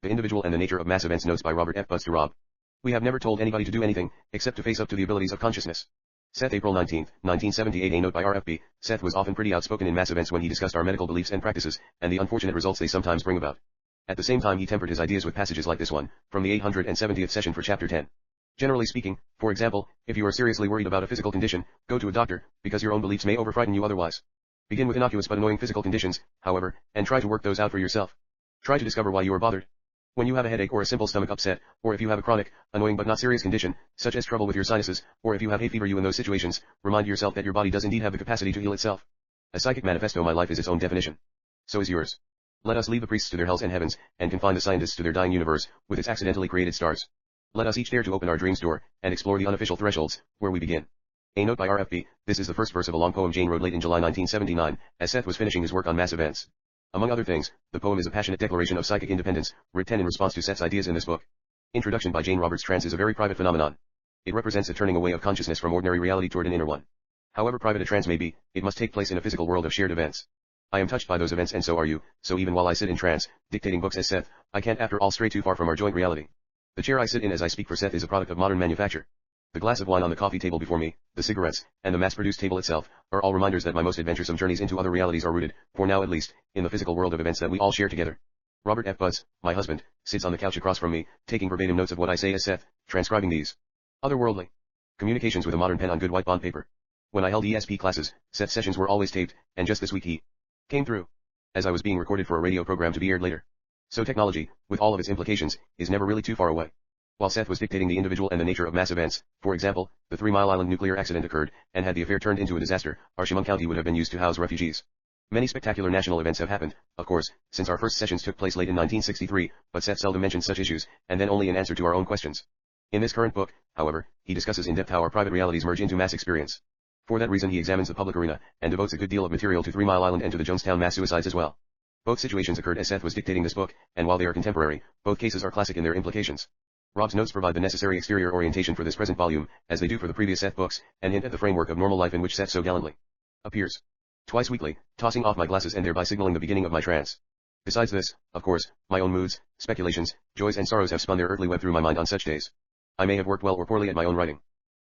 The Individual and the Nature of Mass Events. Notes by Robert F. Buzz to Rob. We have never told anybody to do anything, except to face up to the abilities of consciousness. Seth, April 19, 1978. A note by RFB. Seth was often pretty outspoken in mass events when he discussed our medical beliefs and practices, and the unfortunate results they sometimes bring about. At the same time, he tempered his ideas with passages like this one, from the 870th session for Chapter 10. Generally speaking, for example, if you are seriously worried about a physical condition, go to a doctor, because your own beliefs may overfrighten you otherwise. Begin with innocuous but annoying physical conditions, however, and try to work those out for yourself. Try to discover why you are bothered. When you have a headache or a simple stomach upset, or if you have a chronic, annoying but not serious condition, such as trouble with your sinuses, or if you have hay fever, in those situations, remind yourself that your body does indeed have the capacity to heal itself. A psychic manifesto. My life is its own definition. So is yours. Let us leave the priests to their hells and heavens, and confine the scientists to their dying universe, with its accidentally created stars. Let us each dare to open our dreams door, and explore the unofficial thresholds, where we begin. A note by RFB. This is the first verse of a long poem Jane wrote late in July 1979, as Seth was finishing his work on mass events. Among other things, the poem is a passionate declaration of psychic independence, written in response to Seth's ideas in this book. Introduction by Jane. Roberts. Trance is a very private phenomenon. It represents a turning away of consciousness from ordinary reality toward an inner one. However private a trance may be, it must take place in a physical world of shared events. I am touched by those events, and so are you, so even while I sit in trance, dictating books as Seth, I can't after all stray too far from our joint reality. The chair I sit in as I speak for Seth is a product of modern manufacture. The glass of wine on the coffee table before me, the cigarettes, and the mass-produced table itself, are all reminders that my most adventuresome journeys into other realities are rooted, for now at least, in the physical world of events that we all share together. Robert F. Buzz, my husband, sits on the couch across from me, taking verbatim notes of what I say as Seth, transcribing these otherworldly communications with a modern pen on good white bond paper. When I held ESP classes, Seth's sessions were always taped, and just this week he came through, as I was being recorded for a radio program to be aired later. So technology, with all of its implications, is never really too far away. While Seth was dictating The Individual and the Nature of Mass Events, for example, the 3 Mile Island nuclear accident occurred, and had the affair turned into a disaster, our Chemung County would have been used to house refugees. Many spectacular national events have happened, of course, since our first sessions took place late in 1963, but Seth seldom mentions such issues, and then only in answer to our own questions. In this current book, however, he discusses in depth how our private realities merge into mass experience. For that reason he examines the public arena, and devotes a good deal of material to 3 Mile Island and to the Jonestown mass suicides as well. Both situations occurred as Seth was dictating this book, and while they are contemporary, both cases are classic in their implications. Rob's notes provide the necessary exterior orientation for this present volume, as they do for the previous Seth books, and hint at the framework of normal life in which Seth so gallantly appears. Twice weekly, tossing off my glasses and thereby signaling the beginning of my trance. Besides this, of course, my own moods, speculations, joys and sorrows have spun their earthly web through my mind on such days. I may have worked well or poorly at my own writing.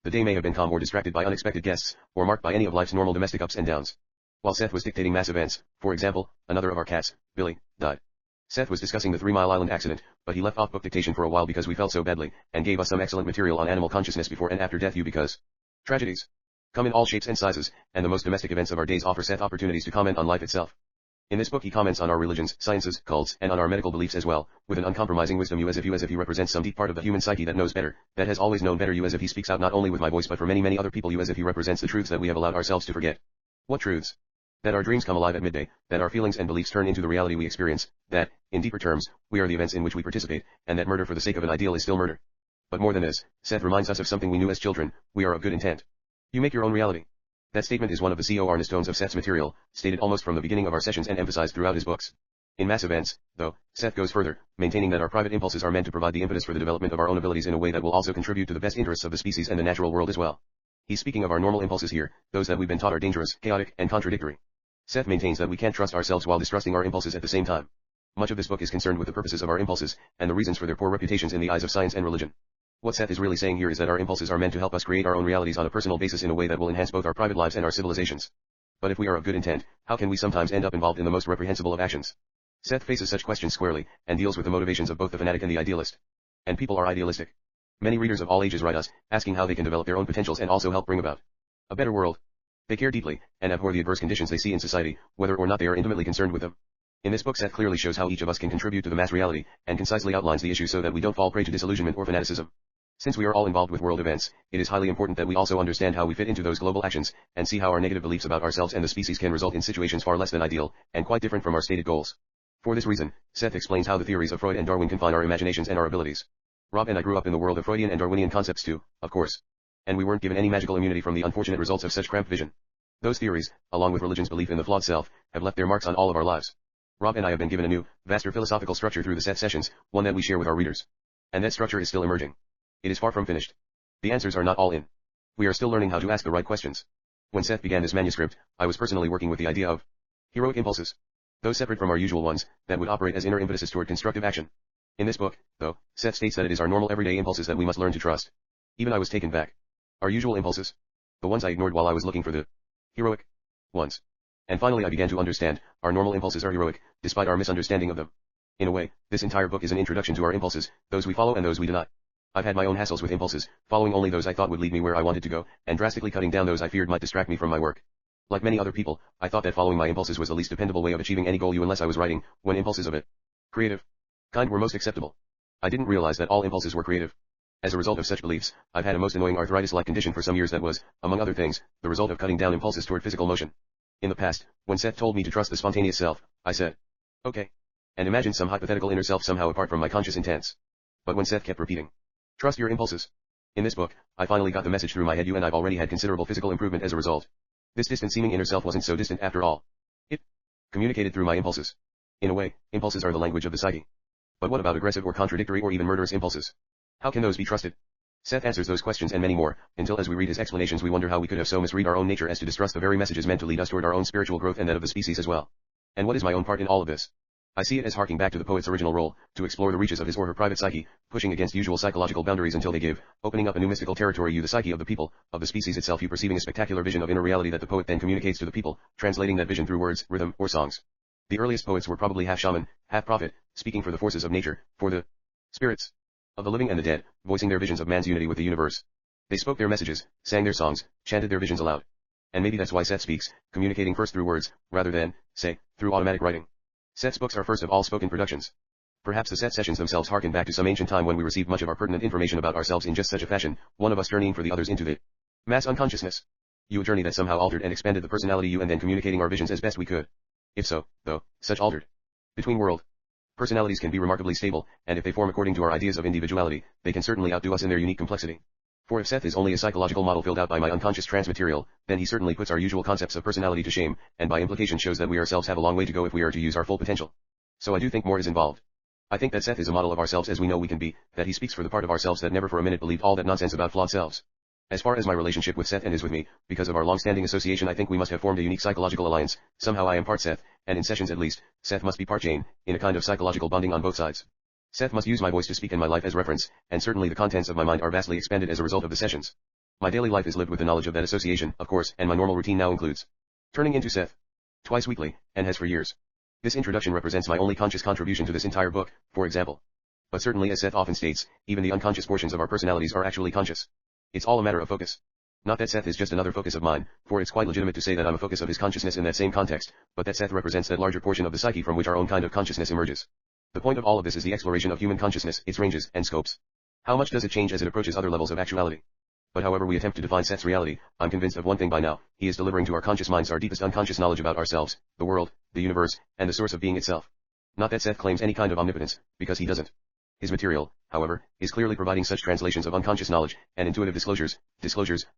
The day may have been calm or distracted by unexpected guests, or marked by any of life's normal domestic ups and downs. While Seth was dictating mass events, for example, another of our cats, Billy, died. Seth was discussing the 3 Mile Island accident, but he left off book dictation for a while because we felt so badly, and gave us some excellent material on animal consciousness before and after death. Because tragedies come in all shapes and sizes, and the most domestic events of our days offer Seth opportunities to comment on life itself. In this book he comments on our religions, sciences, cults, and on our medical beliefs as well, with an uncompromising wisdom. You as if he represents some deep part of the human psyche that knows better, that has always known better. You as if he speaks out not only with my voice but for many other people. You as if he represents the truths that we have allowed ourselves to forget. What truths? That our dreams come alive at midday, that our feelings and beliefs turn into the reality we experience, that, in deeper terms, we are the events in which we participate, and that murder for the sake of an ideal is still murder. But more than this, Seth reminds us of something we knew as children: we are of good intent. You make your own reality. That statement is one of the cornerstones of Seth's material, stated almost from the beginning of our sessions and emphasized throughout his books. In mass events, though, Seth goes further, maintaining that our private impulses are meant to provide the impetus for the development of our own abilities in a way that will also contribute to the best interests of the species and the natural world as well. He's speaking of our normal impulses here, those that we've been taught are dangerous, chaotic, and contradictory. Seth maintains that we can't trust ourselves while distrusting our impulses at the same time. Much of this book is concerned with the purposes of our impulses, and the reasons for their poor reputations in the eyes of science and religion. What Seth is really saying here is that our impulses are meant to help us create our own realities on a personal basis in a way that will enhance both our private lives and our civilizations. But if we are of good intent, how can we sometimes end up involved in the most reprehensible of actions? Seth faces such questions squarely, and deals with the motivations of both the fanatic and the idealist. And people are idealistic. Many readers of all ages write us, asking how they can develop their own potentials and also help bring about a better world. They care deeply, and abhor the adverse conditions they see in society, whether or not they are intimately concerned with them. In this book Seth clearly shows how each of us can contribute to the mass reality, and concisely outlines the issue so that we don't fall prey to disillusionment or fanaticism. Since we are all involved with world events, it is highly important that we also understand how we fit into those global actions, and see how our negative beliefs about ourselves and the species can result in situations far less than ideal, and quite different from our stated goals. For this reason, Seth explains how the theories of Freud and Darwin confine our imaginations and our abilities. Rob and I grew up in the world of Freudian and Darwinian concepts too, of course. And we weren't given any magical immunity from the unfortunate results of such cramped vision. Those theories, along with religion's belief in the flawed self, have left their marks on all of our lives. Rob and I have been given a new, vaster philosophical structure through the Seth sessions, one that we share with our readers. And that structure is still emerging. It is far from finished. The answers are not all in. We are still learning how to ask the right questions. When Seth began this manuscript, I was personally working with the idea of heroic impulses. Those separate from our usual ones, that would operate as inner impetuses toward constructive action. In this book, though, Seth states that it is our normal everyday impulses that we must learn to trust. Even I was taken back. Our usual impulses? The ones I ignored while I was looking for the heroic ones. And finally I began to understand, our normal impulses are heroic, despite our misunderstanding of them. In a way, this entire book is an introduction to our impulses, those we follow and those we do not. I've had my own hassles with impulses, following only those I thought would lead me where I wanted to go, and drastically cutting down those I feared might distract me from my work. Like many other people, I thought that following my impulses was the least dependable way of achieving any goal unless I was writing, when impulses of it creative kind were most acceptable. I didn't realize that all impulses were creative. As a result of such beliefs, I've had a most annoying arthritis-like condition for some years that was, among other things, the result of cutting down impulses toward physical motion. In the past, when Seth told me to trust the spontaneous self, I said, okay, and imagined some hypothetical inner self somehow apart from my conscious intents. But when Seth kept repeating, trust your impulses. In this book, I finally got the message through my head, and I've already had considerable physical improvement as a result. This distant seeming inner self wasn't so distant after all. It communicated through my impulses. In a way, impulses are the language of the psyche. But what about aggressive or contradictory or even murderous impulses? How can those be trusted? Seth answers those questions and many more, until as we read his explanations we wonder how we could have so misread our own nature as to distrust the very messages meant to lead us toward our own spiritual growth and that of the species as well. And what is my own part in all of this? I see it as harking back to the poet's original role, to explore the reaches of his or her private psyche, pushing against usual psychological boundaries until they give, opening up a new mystical territory, you the psyche of the people, of the species itself, you perceiving a spectacular vision of inner reality that the poet then communicates to the people, translating that vision through words, rhythm, or songs. The earliest poets were probably half shaman, half prophet, speaking for the forces of nature, for the spirits of the living and the dead, voicing their visions of man's unity with the universe. They spoke their messages, sang their songs, chanted their visions aloud. And maybe that's why Seth speaks, communicating first through words, rather than, say, through automatic writing. Seth's books are first of all spoken productions. Perhaps the Seth sessions themselves harken back to some ancient time when we received much of our pertinent information about ourselves in just such a fashion, one of us journeying for the others into the mass unconsciousness. You a journey that somehow altered and expanded the personality you and then communicating our visions as best we could. If so, though, such altered between world personalities can be remarkably stable, and if they form according to our ideas of individuality, they can certainly outdo us in their unique complexity. For if Seth is only a psychological model filled out by my unconscious transmaterial, then he certainly puts our usual concepts of personality to shame, and by implication shows that we ourselves have a long way to go if we are to use our full potential. So I do think more is involved. I think that Seth is a model of ourselves as we know we can be, that he speaks for the part of ourselves that never for a minute believed all that nonsense about flawed selves. As far as my relationship with Seth and his with me, because of our long-standing association I think we must have formed a unique psychological alliance. Somehow I am part Seth, and in sessions at least, Seth must be part Jane, in a kind of psychological bonding on both sides. Seth must use my voice to speak and my life as reference, and certainly the contents of my mind are vastly expanded as a result of the sessions. My daily life is lived with the knowledge of that association, of course, and my normal routine now includes turning into Seth twice weekly, and has for years. This introduction represents my only conscious contribution to this entire book, for example. But certainly as Seth often states, even the unconscious portions of our personalities are actually conscious. It's all a matter of focus. Not that Seth is just another focus of mine, for it's quite legitimate to say that I'm a focus of his consciousness in that same context, but that Seth represents that larger portion of the psyche from which our own kind of consciousness emerges. The point of all of this is the exploration of human consciousness, its ranges and scopes. How much does it change as it approaches other levels of actuality? But however we attempt to define Seth's reality, I'm convinced of one thing by now, he is delivering to our conscious minds our deepest unconscious knowledge about ourselves, the world, the universe, and the source of being itself. Not that Seth claims any kind of omnipotence, because he doesn't. His material, however, is clearly providing such translations of unconscious knowledge, and intuitive disclosures,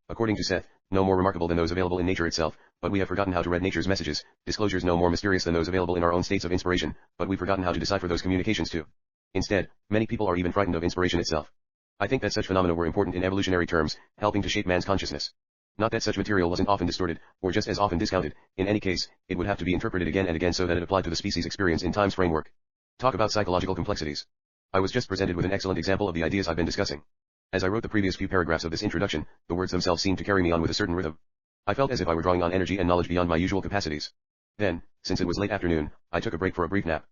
according to Seth, no more remarkable than those available in nature itself, but we have forgotten how to read nature's messages, disclosures no more mysterious than those available in our own states of inspiration, but we've forgotten how to decipher those communications too. Instead, many people are even frightened of inspiration itself. I think that such phenomena were important in evolutionary terms, helping to shape man's consciousness. Not that such material wasn't often distorted, or just as often discounted, in any case, it would have to be interpreted again and again so that it applied to the species' experience in time's framework. Talk about psychological complexities. I was just presented with an excellent example of the ideas I've been discussing. As I wrote the previous few paragraphs of this introduction, the words themselves seemed to carry me on with a certain rhythm. I felt as if I were drawing on energy and knowledge beyond my usual capacities. Then, since it was late afternoon, I took a break for a brief nap.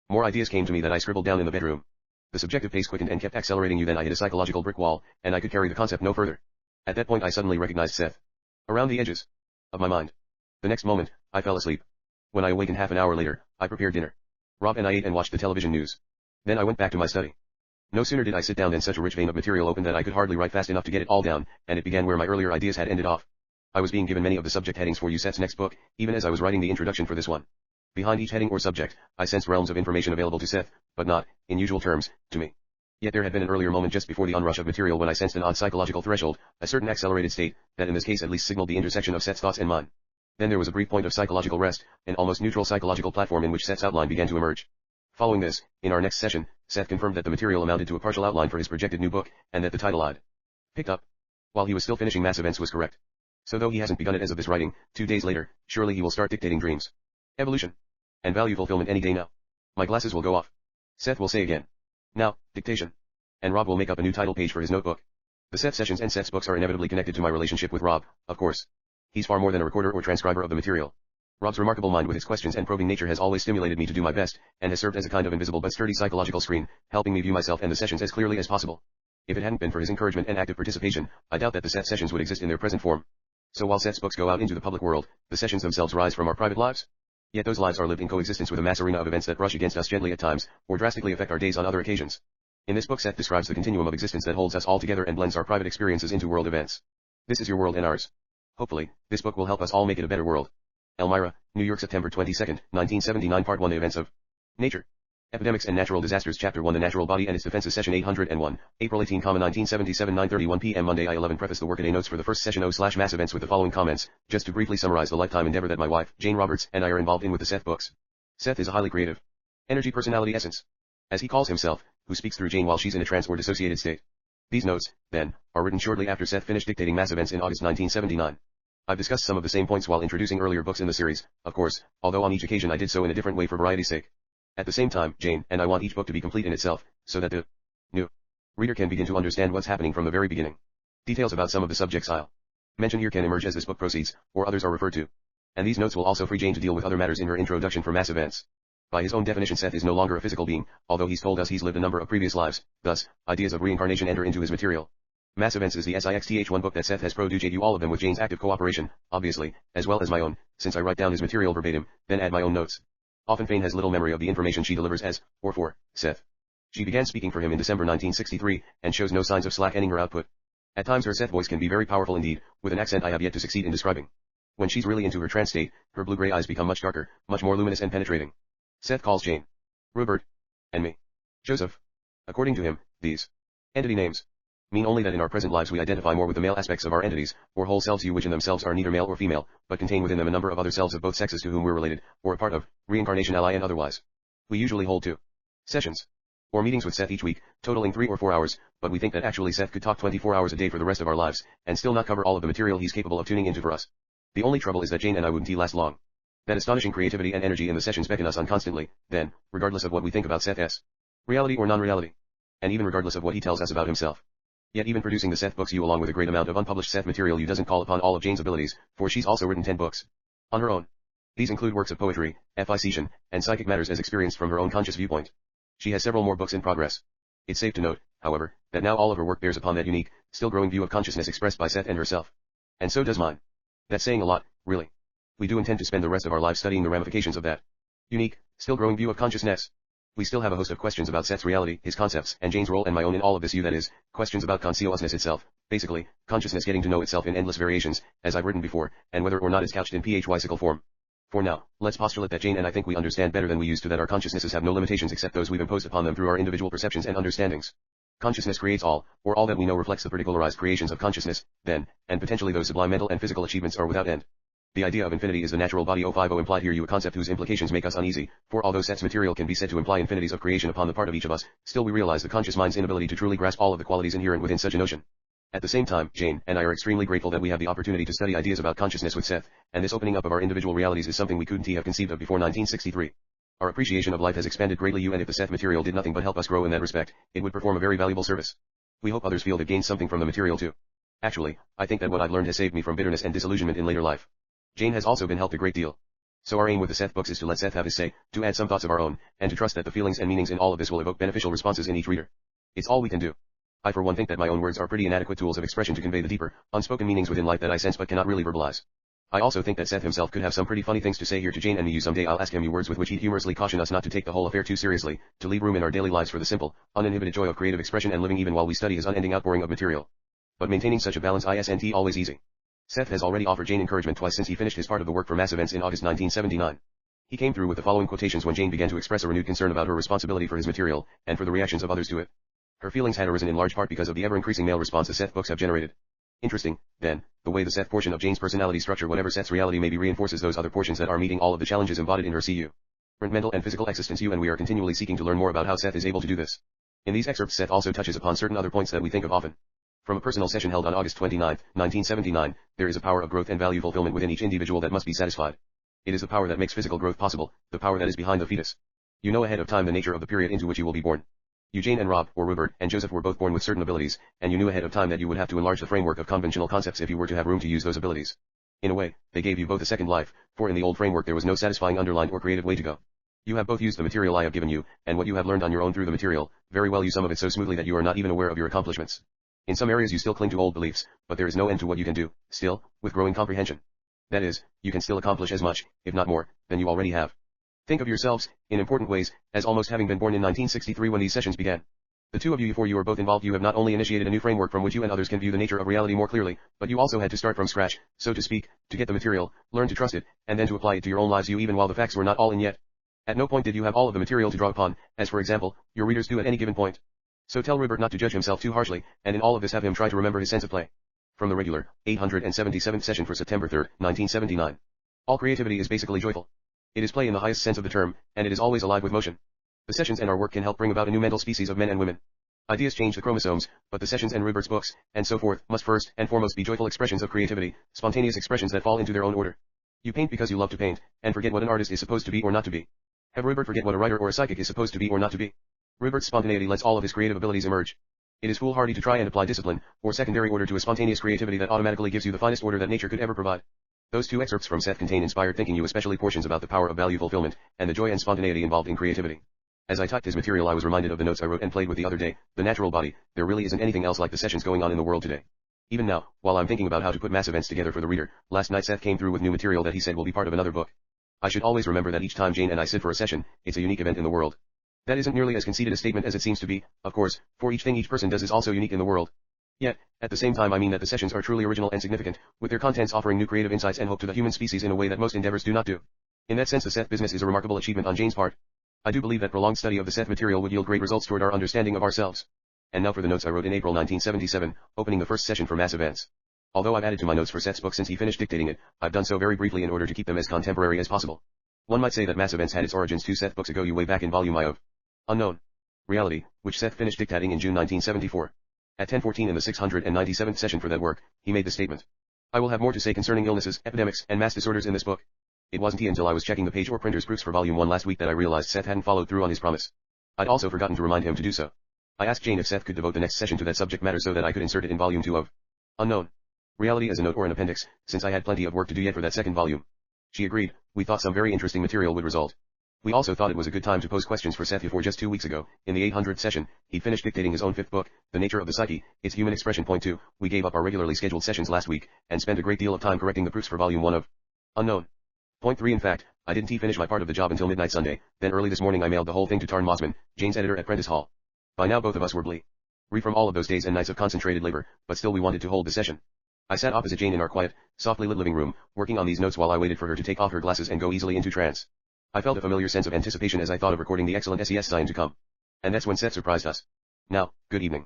More ideas came to me that I scribbled down in the bedroom. The subjective pace quickened and kept accelerating. Then I hit a psychological brick wall, and I could carry the concept no further. At that point I suddenly recognized Seth around the edges of my mind. The next moment, I fell asleep. When I awakened half an hour later, I prepared dinner. Rob and I ate and watched the television news. Then I went back to my study. No sooner did I sit down than such a rich vein of material opened that I could hardly write fast enough to get it all down, and it began where my earlier ideas had ended off. I was being given many of the subject headings for Seth's next book, even as I was writing the introduction for this one. Behind each heading or subject, I sensed realms of information available to Seth, but not, in usual terms, to me. Yet there had been an earlier moment just before the onrush of material when I sensed an odd psychological threshold, a certain accelerated state, that in this case at least signaled the intersection of Seth's thoughts and mine. Then there was a brief point of psychological rest, an almost neutral psychological platform in which Seth's outline began to emerge. Following this, in our next session, Seth confirmed that the material amounted to a partial outline for his projected new book, and that the title I'd picked up while he was still finishing Mass Events was correct. So though he hasn't begun it as of this writing, 2 days later, surely he will start dictating dreams, evolution, and value fulfillment any day now. My glasses will go off. Seth will say again. Now, dictation. And Rob will make up a new title page for his notebook. The Seth sessions and Seth's books are inevitably connected to my relationship with Rob, of course. He's far more than a recorder or transcriber of the material. Rob's remarkable mind with its questions and probing nature has always stimulated me to do my best, and has served as a kind of invisible but sturdy psychological screen, helping me view myself and the sessions as clearly as possible. If it hadn't been for his encouragement and active participation, I doubt that the Seth sessions would exist in their present form. So while Seth's books go out into the public world, the sessions themselves rise from our private lives. Yet those lives are lived in coexistence with a mass arena of events that brush against us gently at times, or drastically affect our days on other occasions. In this book Seth describes the continuum of existence that holds us all together and blends our private experiences into world events. This is your world and ours. Hopefully, this book will help us all make it a better world. Elmira, New York, September 22, 1979. Part 1. Events of Nature. Epidemics and Natural Disasters. Chapter 1. The Natural Body and Its Defenses. Session 801. April 18, 1977. 9:31 p.m. Monday. I-11. Preface. The workaday notes for the first session. O/mass events with the following comments, just to briefly summarize the lifetime endeavor that my wife, Jane Roberts, and I are involved in with the Seth books. Seth is a highly creative energy personality essence, as he calls himself, who speaks through Jane while she's in a trance or dissociated state. These notes, then, are written shortly after Seth finished dictating Mass Events in August 1979. I've discussed some of the same points while introducing earlier books in the series, of course, although on each occasion I did so in a different way for variety's sake. At the same time, Jane and I want each book to be complete in itself, so that the new reader can begin to understand what's happening from the very beginning. Details about some of the subjects I'll mention here can emerge as this book proceeds, or others are referred to. And these notes will also free Jane to deal with other matters in her introduction for Mass Events. By his own definition, Seth is no longer a physical being, although he's told us he's lived a number of previous lives, thus, ideas of reincarnation enter into his material. Mass Events is the SIXTH1 book that Seth has produced, you all of them with Jane's active cooperation, obviously, as well as my own, since I write down his material verbatim, then add my own notes. Often Fane has little memory of the information she delivers as, or for, Seth. She began speaking for him in December 1963, and shows no signs of slackening her output. At times her Seth voice can be very powerful indeed, with an accent I have yet to succeed in describing. When she's really into her trance state, her blue-gray eyes become much darker, much more luminous and penetrating. Seth calls Jane, Rupert, and me, Joseph. According to him, these entity names mean only that in our present lives we identify more with the male aspects of our entities, or whole selves, which in themselves are neither male or female, but contain within them a number of other selves of both sexes to whom we're related, or a part of, reincarnation ally and otherwise. We usually hold 2 sessions, or meetings with Seth each week, totaling 3 or 4 hours, but we think that actually Seth could talk 24 hours a day for the rest of our lives, and still not cover all of the material he's capable of tuning into for us. The only trouble is that Jane and I wouldn't last long. That astonishing creativity and energy in the sessions beckon us on constantly, then, regardless of what we think about Seth's reality or non-reality, and even regardless of what he tells us about himself. Yet even producing the Seth books, you along with a great amount of unpublished Seth material, you doesn't call upon all of Jane's abilities, for she's also written 10 books on her own. These include works of poetry, fiction, and psychic matters as experienced from her own conscious viewpoint. She has several more books in progress. It's safe to note, however, that now all of her work bears upon that unique, still growing view of consciousness expressed by Seth and herself. And so does mine. That's saying a lot, really. We do intend to spend the rest of our lives studying the ramifications of that unique, still growing view of consciousness. We still have a host of questions about Seth's reality, his concepts, and Jane's role and my own in all of this, that is, questions about consciousness itself, basically, consciousness getting to know itself in endless variations, as I've written before, and whether or not it's couched in physical form. For now, let's postulate that Jane and I think we understand better than we used to that our consciousnesses have no limitations except those we've imposed upon them through our individual perceptions and understandings. Consciousness creates all, or all that we know reflects the particularized creations of consciousness, then, and potentially those sublime mental and physical achievements are without end. The idea of infinity is the natural body 050 implied here, a concept whose implications make us uneasy, for although Seth's material can be said to imply infinities of creation upon the part of each of us, still we realize the conscious mind's inability to truly grasp all of the qualities inherent within such a notion. At the same time, Jane and I are extremely grateful that we have the opportunity to study ideas about consciousness with Seth, and this opening up of our individual realities is something we couldn't have conceived of before 1963. Our appreciation of life has expanded greatly, and if the Seth material did nothing but help us grow in that respect, it would perform a very valuable service. We hope others feel they gained something from the material too. Actually, I think that what I've learned has saved me from bitterness and disillusionment in later life. Jane has also been helped a great deal. So our aim with the Seth books is to let Seth have his say, to add some thoughts of our own, and to trust that the feelings and meanings in all of this will evoke beneficial responses in each reader. It's all we can do. I for one think that my own words are pretty inadequate tools of expression to convey the deeper, unspoken meanings within life that I sense but cannot really verbalize. I also think that Seth himself could have some pretty funny things to say here to Jane and me. Someday I'll ask him words with which he'd humorously caution us not to take the whole affair too seriously, to leave room in our daily lives for the simple, uninhibited joy of creative expression and living even while we study his unending outpouring of material. But maintaining such a balance isn't always easy. Seth has already offered Jane encouragement twice since he finished his part of the work for Mass Events in August 1979. He came through with the following quotations when Jane began to express a renewed concern about her responsibility for his material, and for the reactions of others to it. Her feelings had arisen in large part because of the ever-increasing male response the Seth books have generated. Interesting, then, the way the Seth portion of Jane's personality structure whatever Seth's reality may be reinforces those other portions that are meeting all of the challenges embodied in her mental and physical existence, and we are continually seeking to learn more about how Seth is able to do this. In these excerpts Seth also touches upon certain other points that we think of often. From a personal session held on August 29, 1979, there is a power of growth and value fulfillment within each individual that must be satisfied. It is the power that makes physical growth possible, the power that is behind the fetus. You know ahead of time the nature of the period into which you will be born. Eugene and Rob, or Rupert, and Joseph were both born with certain abilities, and you knew ahead of time that you would have to enlarge the framework of conventional concepts if you were to have room to use those abilities. In a way, they gave you both a second life, for in the old framework there was no satisfying underlined or creative way to go. You have both used the material I have given you, and what you have learned on your own through the material, very well use some of it so smoothly that you are not even aware of your accomplishments. In some areas you still cling to old beliefs, but there is no end to what you can do, still, with growing comprehension. That is, you can still accomplish as much, if not more, than you already have. Think of yourselves, in important ways, as almost having been born in 1963 when these sessions began. The two of you, before you are both involved, you have not only initiated a new framework from which you and others can view the nature of reality more clearly, but you also had to start from scratch, so to speak, to get the material, learn to trust it, and then to apply it to your own lives, you even while the facts were not all in yet. At no point did you have all of the material to draw upon, as for example, your readers do at any given point. So tell Rupert not to judge himself too harshly, and in all of this have him try to remember his sense of play. From the regular, 877th session for September 3, 1979. All creativity is basically joyful. It is play in the highest sense of the term, and it is always alive with motion. The sessions and our work can help bring about a new mental species of men and women. Ideas change the chromosomes, but the sessions and Rupert's books, and so forth, must first and foremost be joyful expressions of creativity, spontaneous expressions that fall into their own order. You paint because you love to paint, and forget what an artist is supposed to be or not to be. Have Rupert forget what a writer or a psychic is supposed to be or not to be. Rupert's spontaneity lets all of his creative abilities emerge. It is foolhardy to try and apply discipline, or secondary order to a spontaneous creativity that automatically gives you the finest order that nature could ever provide. Those two excerpts from Seth contain inspired thinking, you especially portions about the power of value fulfillment, and the joy and spontaneity involved in creativity. As I typed his material I was reminded of the notes I wrote and played with the other day, the natural body. There really isn't anything else like the sessions going on in the world today. Even now, while I'm thinking about how to put mass events together for the reader, last night Seth came through with new material that he said will be part of another book. I should always remember that each time Jane and I sit for a session, it's a unique event in the world. That isn't nearly as conceited a statement as it seems to be, of course, for each thing each person does is also unique in the world. Yet, at the same time I mean that the sessions are truly original and significant, with their contents offering new creative insights and hope to the human species in a way that most endeavors do not do. In that sense the Seth business is a remarkable achievement on Jane's part. I do believe that prolonged study of the Seth material would yield great results toward our understanding of ourselves. And now for the notes I wrote in April 1977, opening the first session for mass events. Although I've added to my notes for Seth's book since he finished dictating it, I've done so very briefly in order to keep them as contemporary as possible. One might say that mass events had its origins 2 Seth books ago, way back in volume I of Unknown Reality, which Seth finished dictating in June 1974. At 10:14 in the 697th session for that work, he made the statement. I will have more to say concerning illnesses, epidemics, and mass disorders in this book. It wasn't until I was checking the page or printer's proofs for volume 1 last week that I realized Seth hadn't followed through on his promise. I'd also forgotten to remind him to do so. I asked Jane if Seth could devote the next session to that subject matter so that I could insert it in volume 2 of Unknown Reality as a note or an appendix, since I had plenty of work to do yet for that second volume. She agreed. We thought some very interesting material would result. We also thought it was a good time to pose questions for Seth before just 2 weeks ago, in the 800th session, he finished dictating his own 5th book, The Nature of the Psyche, Its Human Expression. Point 2, we gave up our regularly scheduled sessions last week, and spent a great deal of time correcting the proofs for volume 1 of Unknown. Point 3, in fact, I didn't finish my part of the job until midnight Sunday, then early this morning I mailed the whole thing to Tarn Mossman, Jane's editor at Prentice Hall. By now both of us were free from all of those days and nights of concentrated labor, but still we wanted to hold the session. I sat opposite Jane in our quiet, softly lit living room, working on these notes while I waited for her to take off her glasses and go easily into trance. I felt a familiar sense of anticipation as I thought of recording the excellent SES sign to come. And that's when Seth surprised us. Now, good evening.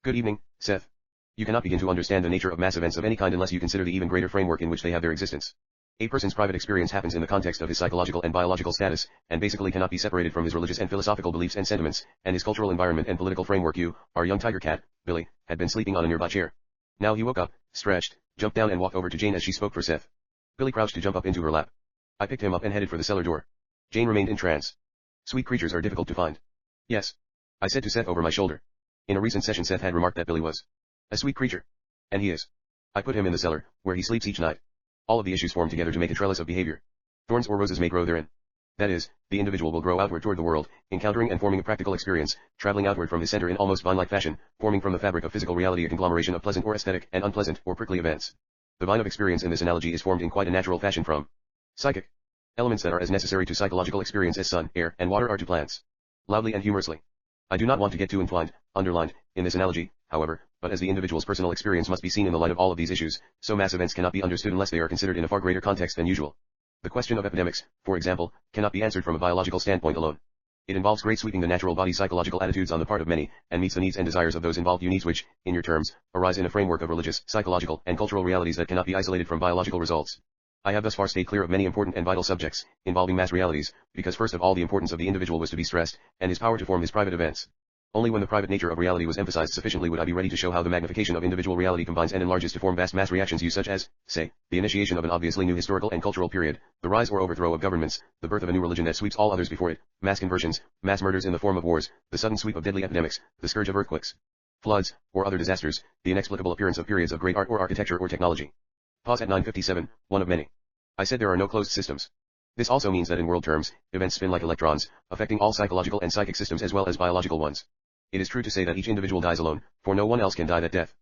Good evening, Seth. You cannot begin to understand the nature of mass events of any kind unless you consider the even greater framework in which they have their existence. A person's private experience happens in the context of his psychological and biological status, and basically cannot be separated from his religious and philosophical beliefs and sentiments, and his cultural environment and political framework. You, our young tiger cat, Billy, had been sleeping on a nearby chair. Now he woke up, stretched, jumped down and walked over to Jane as she spoke for Seth. Billy crouched to jump up into her lap. I picked him up and headed for the cellar door. Jane remained in trance. Sweet creatures are difficult to find. Yes. I said to Seth over my shoulder. In a recent session Seth had remarked that Billy was a sweet creature. And he is. I put him in the cellar, where he sleeps each night. All of the issues form together to make a trellis of behavior. Thorns or roses may grow therein. That is, the individual will grow outward toward the world, encountering and forming a practical experience, traveling outward from his center in almost vine-like fashion, forming from the fabric of physical reality a conglomeration of pleasant or aesthetic and unpleasant or prickly events. The vine of experience in this analogy is formed in quite a natural fashion from psychic elements that are as necessary to psychological experience as sun, air, and water are to plants. Loudly and humorously. I do not want to get too entwined, underlined, in this analogy, however, but as the individual's personal experience must be seen in the light of all of these issues, so mass events cannot be understood unless they are considered in a far greater context than usual. The question of epidemics, for example, cannot be answered from a biological standpoint alone. It involves great sweeping the natural body psychological attitudes on the part of many, and meets the needs and desires of those involved. You needs which, in your terms, arise in a framework of religious, psychological, and cultural realities that cannot be isolated from biological results. I have thus far stayed clear of many important and vital subjects, involving mass realities, because first of all the importance of the individual was to be stressed, and his power to form his private events. Only when the private nature of reality was emphasized sufficiently would I be ready to show how the magnification of individual reality combines and enlarges to form vast mass reactions used such as, say, the initiation of an obviously new historical and cultural period, the rise or overthrow of governments, the birth of a new religion that sweeps all others before it, mass conversions, mass murders in the form of wars, the sudden sweep of deadly epidemics, the scourge of earthquakes, floods, or other disasters, the inexplicable appearance of periods of great art or architecture or technology. Pause at 9:57, one of many. I said there are no closed systems. This also means that in world terms, events spin like electrons, affecting all psychological and psychic systems as well as biological ones. It is true to say that each individual dies alone, for no one else can die that death.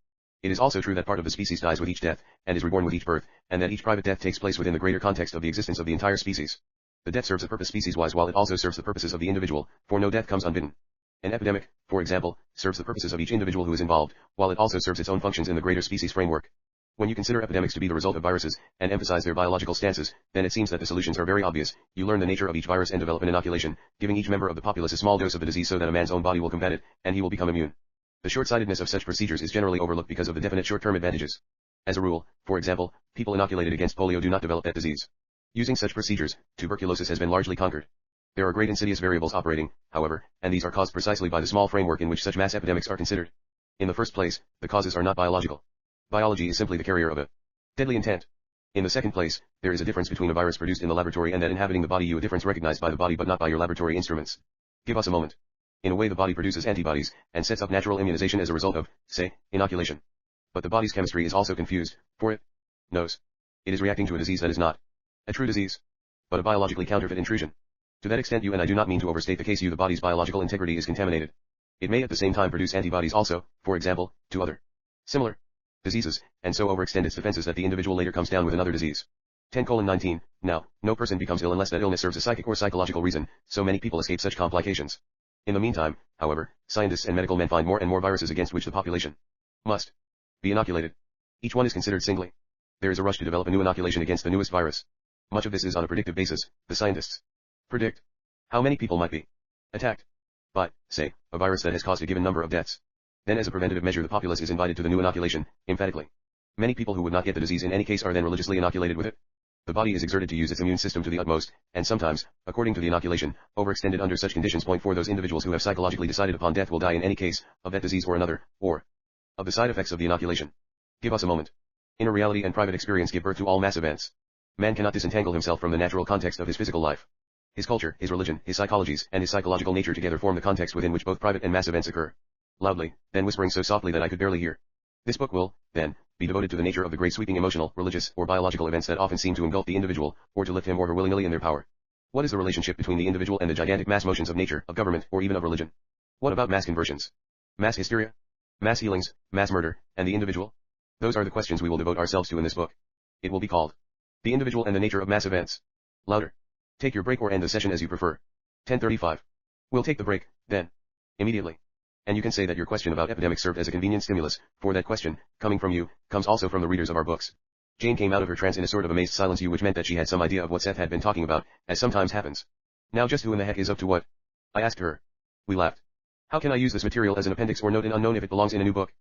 It is also true that part of the species dies with each death, and is reborn with each birth, and that each private death takes place within the greater context of the existence of the entire species. The death serves a purpose species-wise while it also serves the purposes of the individual, for no death comes unbidden. An epidemic, for example, serves the purposes of each individual who is involved, while it also serves its own functions in the greater species framework. When you consider epidemics to be the result of viruses, and emphasize their biological stances, then it seems that the solutions are very obvious. You learn the nature of each virus and develop an inoculation, giving each member of the populace a small dose of the disease so that a man's own body will combat it, and he will become immune. The short-sightedness of such procedures is generally overlooked because of the definite short-term advantages. As a rule, for example, people inoculated against polio do not develop that disease. Using such procedures, tuberculosis has been largely conquered. There are great insidious variables operating, however, and these are caused precisely by the small framework in which such mass epidemics are considered. In the first place, the causes are not biological. Biology is simply the carrier of a deadly intent. In the second place, there is a difference between a virus produced in the laboratory and that inhabiting the body, a difference recognized by the body but not by your laboratory instruments. Give us a moment. In a way the body produces antibodies, and sets up natural immunization as a result of, say, inoculation. But the body's chemistry is also confused, for it knows it is reacting to a disease that is not a true disease, but a biologically counterfeit intrusion. To that extent you and I do not mean to overstate the case, the body's biological integrity is contaminated. It may at the same time produce antibodies also, for example, to other similar diseases, and so overextend its defenses that the individual later comes down with another disease. 10:19. Now, no person becomes ill unless that illness serves a psychic or psychological reason, so many people escape such complications. In the meantime, however, scientists and medical men find more and more viruses against which the population must be inoculated. Each one is considered singly. There is a rush to develop a new inoculation against the newest virus. Much of this is on a predictive basis. The scientists predict how many people might be attacked by, say, a virus that has caused a given number of deaths. Then as a preventative measure the populace is invited to the new inoculation, emphatically. Many people who would not get the disease in any case are then religiously inoculated with it. The body is exerted to use its immune system to the utmost, and sometimes, according to the inoculation, overextended under such conditions. Point for those individuals who have psychologically decided upon death will die in any case, of that disease or another, or of the side effects of the inoculation. Give us a moment. Inner reality and private experience give birth to all mass events. Man cannot disentangle himself from the natural context of his physical life. His culture, his religion, his psychologies, and his psychological nature together form the context within which both private and mass events occur. Loudly, then whispering so softly that I could barely hear. This book will, then, be devoted to the nature of the great sweeping emotional, religious, or biological events that often seem to engulf the individual, or to lift him or her willy-nilly in their power. What is the relationship between the individual and the gigantic mass motions of nature, of government, or even of religion? What about mass conversions? Mass hysteria? Mass healings, mass murder, and the individual? Those are the questions we will devote ourselves to in this book. It will be called The Individual and the Nature of Mass Events. Louder. Take your break or end the session as you prefer. 10:35. We'll take the break, then. Immediately. And you can say that your question about epidemics served as a convenient stimulus, for that question, coming from you, comes also from the readers of our books. Jane came out of her trance in a sort of amazed silence, which meant that she had some idea of what Seth had been talking about, as sometimes happens. Now just who in the heck is up to what? I asked her. We laughed. How can I use this material as an appendix or note in unknown if it belongs in a new book?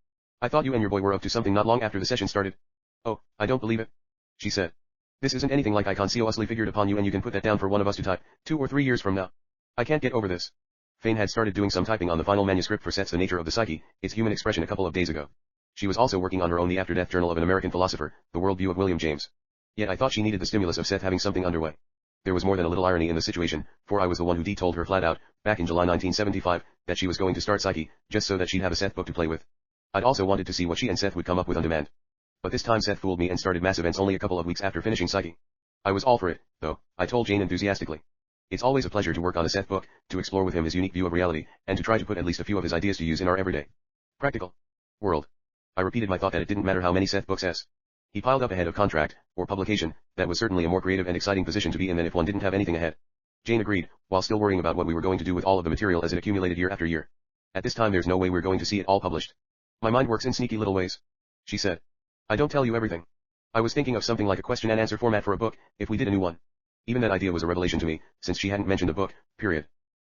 I thought you and your boy were up to something not long after the session started. Oh, I don't believe it. She said. This isn't anything like I consciously figured upon you, and you can put that down for one of us to type, 2 or 3 years from now. I can't get over this. Fane had started doing some typing on the final manuscript for Seth's The Nature of the Psyche, its human expression, a couple of days ago. She was also working on her own The After-Death Journal of an American Philosopher, The Worldview of William James. Yet I thought she needed the stimulus of Seth having something underway. There was more than a little irony in the situation, for I was the one who told her flat out, back in July 1975, that she was going to start Psyche, just so that she'd have a Seth book to play with. I'd also wanted to see what she and Seth would come up with on demand. But this time Seth fooled me and started Mass Events only a couple of weeks after finishing Psyche. I was all for it, though, I told Jane enthusiastically. It's always a pleasure to work on a Seth book, to explore with him his unique view of reality, and to try to put at least a few of his ideas to use in our everyday, practical world. I repeated my thought that it didn't matter how many Seth books he piled up ahead of contract, or publication. That was certainly a more creative and exciting position to be in than if one didn't have anything ahead. Jane agreed, while still worrying about what we were going to do with all of the material as it accumulated year after year. At this time there's no way we're going to see it all published. My mind works in sneaky little ways, she said. I don't tell you everything. I was thinking of something like a question and answer format for a book, if we did a new one. Even that idea was a revelation to me, since she hadn't mentioned a book, period.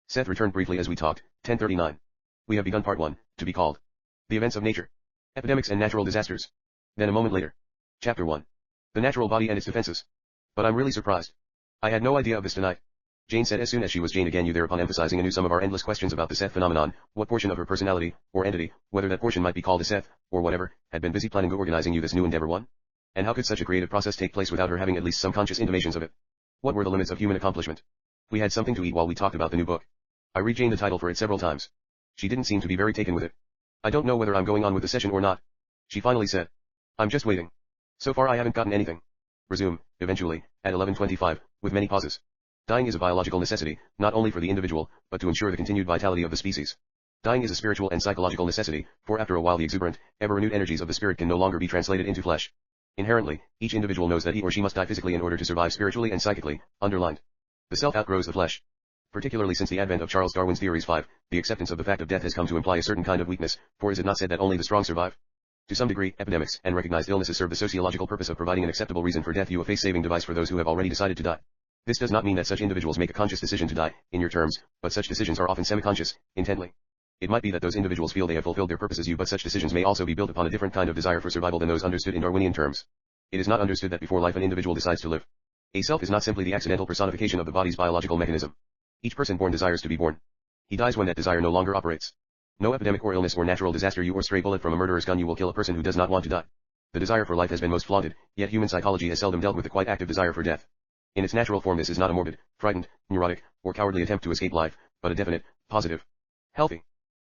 Seth returned briefly as we talked. 10:39. We have begun part 1, to be called The Events of Nature. Epidemics and Natural Disasters. Then a moment later. Chapter 1. The Natural Body and Its Defenses. But I'm really surprised. I had no idea of this tonight. Jane said as soon as she was Jane again, you thereupon emphasizing anew some of our endless questions about the Seth phenomenon, what portion of her personality, or entity, whether that portion might be called a Seth, or whatever, had been busy planning or organizing you this new endeavor one? And how could such a creative process take place without her having at least some conscious intimations of it? What were the limits of human accomplishment? We had something to eat while we talked about the new book. I read Jane the title for it several times. She didn't seem to be very taken with it. I don't know whether I'm going on with the session or not. She finally said. I'm just waiting. So far I haven't gotten anything. Resume, eventually, at 11:25, with many pauses. Dying is a biological necessity, not only for the individual, but to ensure the continued vitality of the species. Dying is a spiritual and psychological necessity, for after a while the exuberant, ever-renewed energies of the spirit can no longer be translated into flesh. Inherently, each individual knows that he or she must die physically in order to survive spiritually and psychically, underlined. The self outgrows the flesh. Particularly since the advent of Charles Darwin's theories 5, the acceptance of the fact of death has come to imply a certain kind of weakness, for is it not said that only the strong survive? To some degree, epidemics and recognized illnesses serve the sociological purpose of providing an acceptable reason for death, a face-saving device for those who have already decided to die. This does not mean that such individuals make a conscious decision to die, in your terms, but such decisions are often semi-conscious, intently. It might be that those individuals feel they have fulfilled their purposes, but such decisions may also be built upon a different kind of desire for survival than those understood in Darwinian terms. It is not understood that before life an individual decides to live. A self is not simply the accidental personification of the body's biological mechanism. Each person born desires to be born. He dies when that desire no longer operates. No epidemic or illness or natural disaster or stray bullet from a murderer's gun will kill a person who does not want to die. The desire for life has been most flaunted, yet human psychology has seldom dealt with the quite active desire for death. In its natural form this is not a morbid, frightened, neurotic, or cowardly attempt to escape life, but a definite, positive, healthy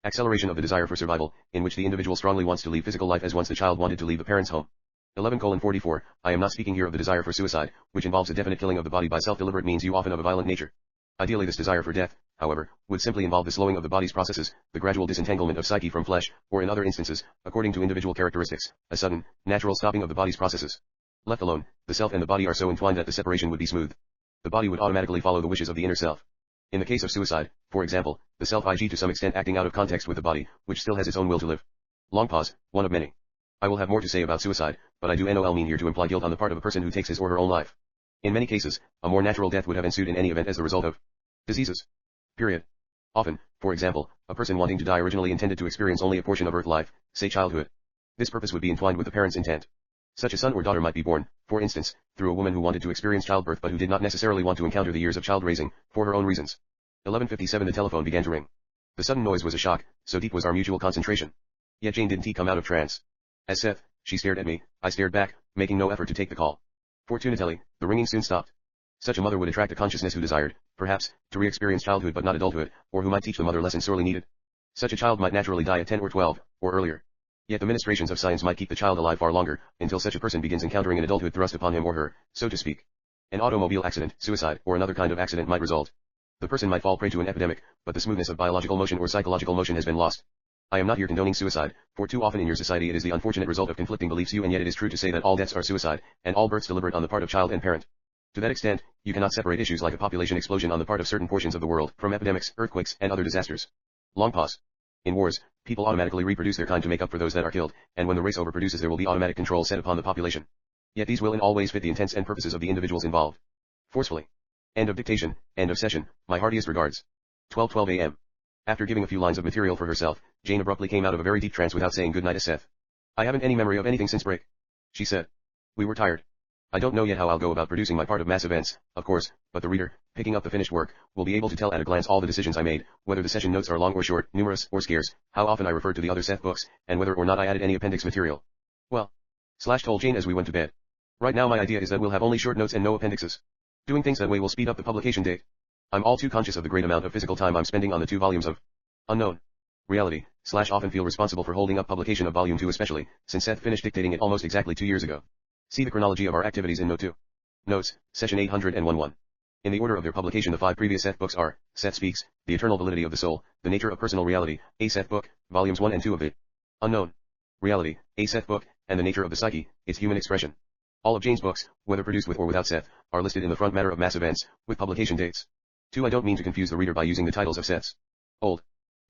acceleration of the desire for survival, in which the individual strongly wants to leave physical life as once the child wanted to leave the parent's home. 11:44, I am not speaking here of the desire for suicide, which involves a definite killing of the body by self-deliberate means, often of a violent nature. Ideally this desire for death, however, would simply involve the slowing of the body's processes, the gradual disentanglement of psyche from flesh, or in other instances, according to individual characteristics, a sudden, natural stopping of the body's processes. Left alone, the self and the body are so entwined that the separation would be smooth. The body would automatically follow the wishes of the inner self. In the case of suicide, for example, the self is to some extent acting out of context with the body, which still has its own will to live. Long pause, one of many. I will have more to say about suicide, but I do not mean here to imply guilt on the part of a person who takes his or her own life. In many cases, a more natural death would have ensued in any event as the result of diseases. Period. Often, for example, a person wanting to die originally intended to experience only a portion of earth life, say childhood. This purpose would be entwined with the parent's intent. Such a son or daughter might be born, for instance, through a woman who wanted to experience childbirth but who did not necessarily want to encounter the years of child raising, for her own reasons. 11:57 The telephone began to ring. The sudden noise was a shock, so deep was our mutual concentration. Yet Jane didn't come out of trance. As Seth, she stared at me, I stared back, making no effort to take the call. Fortunately, the ringing soon stopped. Such a mother would attract a consciousness who desired, perhaps, to re-experience childhood but not adulthood, or who might teach the mother lessons sorely needed. Such a child might naturally die at 10 or 12, or earlier. Yet the ministrations of science might keep the child alive far longer, until such a person begins encountering an adulthood thrust upon him or her, so to speak. An automobile accident, suicide, or another kind of accident might result. The person might fall prey to an epidemic, but the smoothness of biological motion or psychological motion has been lost. I am not here condoning suicide, for too often in your society it is the unfortunate result of conflicting beliefs, and yet it is true to say that all deaths are suicide, and all births deliberate on the part of child and parent. To that extent, you cannot separate issues like a population explosion on the part of certain portions of the world from epidemics, earthquakes, and other disasters. Long pause. In wars, people automatically reproduce their kind to make up for those that are killed, and when the race overproduces there will be automatic control set upon the population. Yet these will in all ways fit the intents and purposes of the individuals involved. Forcefully. End of dictation, end of session, my heartiest regards. 12:12 a.m. After giving a few lines of material for herself, Jane abruptly came out of a very deep trance without saying good night to Seth. I haven't any memory of anything since break, she said. We were tired. I don't know yet how I'll go about producing my part of mass events, of course, but the reader, picking up the finished work, will be able to tell at a glance all the decisions I made, whether the session notes are long or short, numerous or scarce, how often I referred to the other Seth books, and whether or not I added any appendix material. Well, told Jane as we went to bed. Right now my idea is that we'll have only short notes and no appendixes. Doing things that way will speed up the publication date. I'm all too conscious of the great amount of physical time I'm spending on the 2 volumes of Unknown Reality, often feel responsible for holding up publication of volume 2 especially, since Seth finished dictating it almost exactly 2 years ago. See the chronology of our activities in Note 2. Notes, Session 801. In the order of their publication the 5 previous Seth books are, Seth Speaks, The Eternal Validity of the Soul, The Nature of Personal Reality, a Seth book, Volumes 1 and 2 of the Unknown Reality, a Seth book, and The Nature of the Psyche, Its Human Expression. All of Jane's books, whether produced with or without Seth, are listed in the front matter of mass events, with publication dates. 2. I don't mean to confuse the reader by using the titles of Seth's old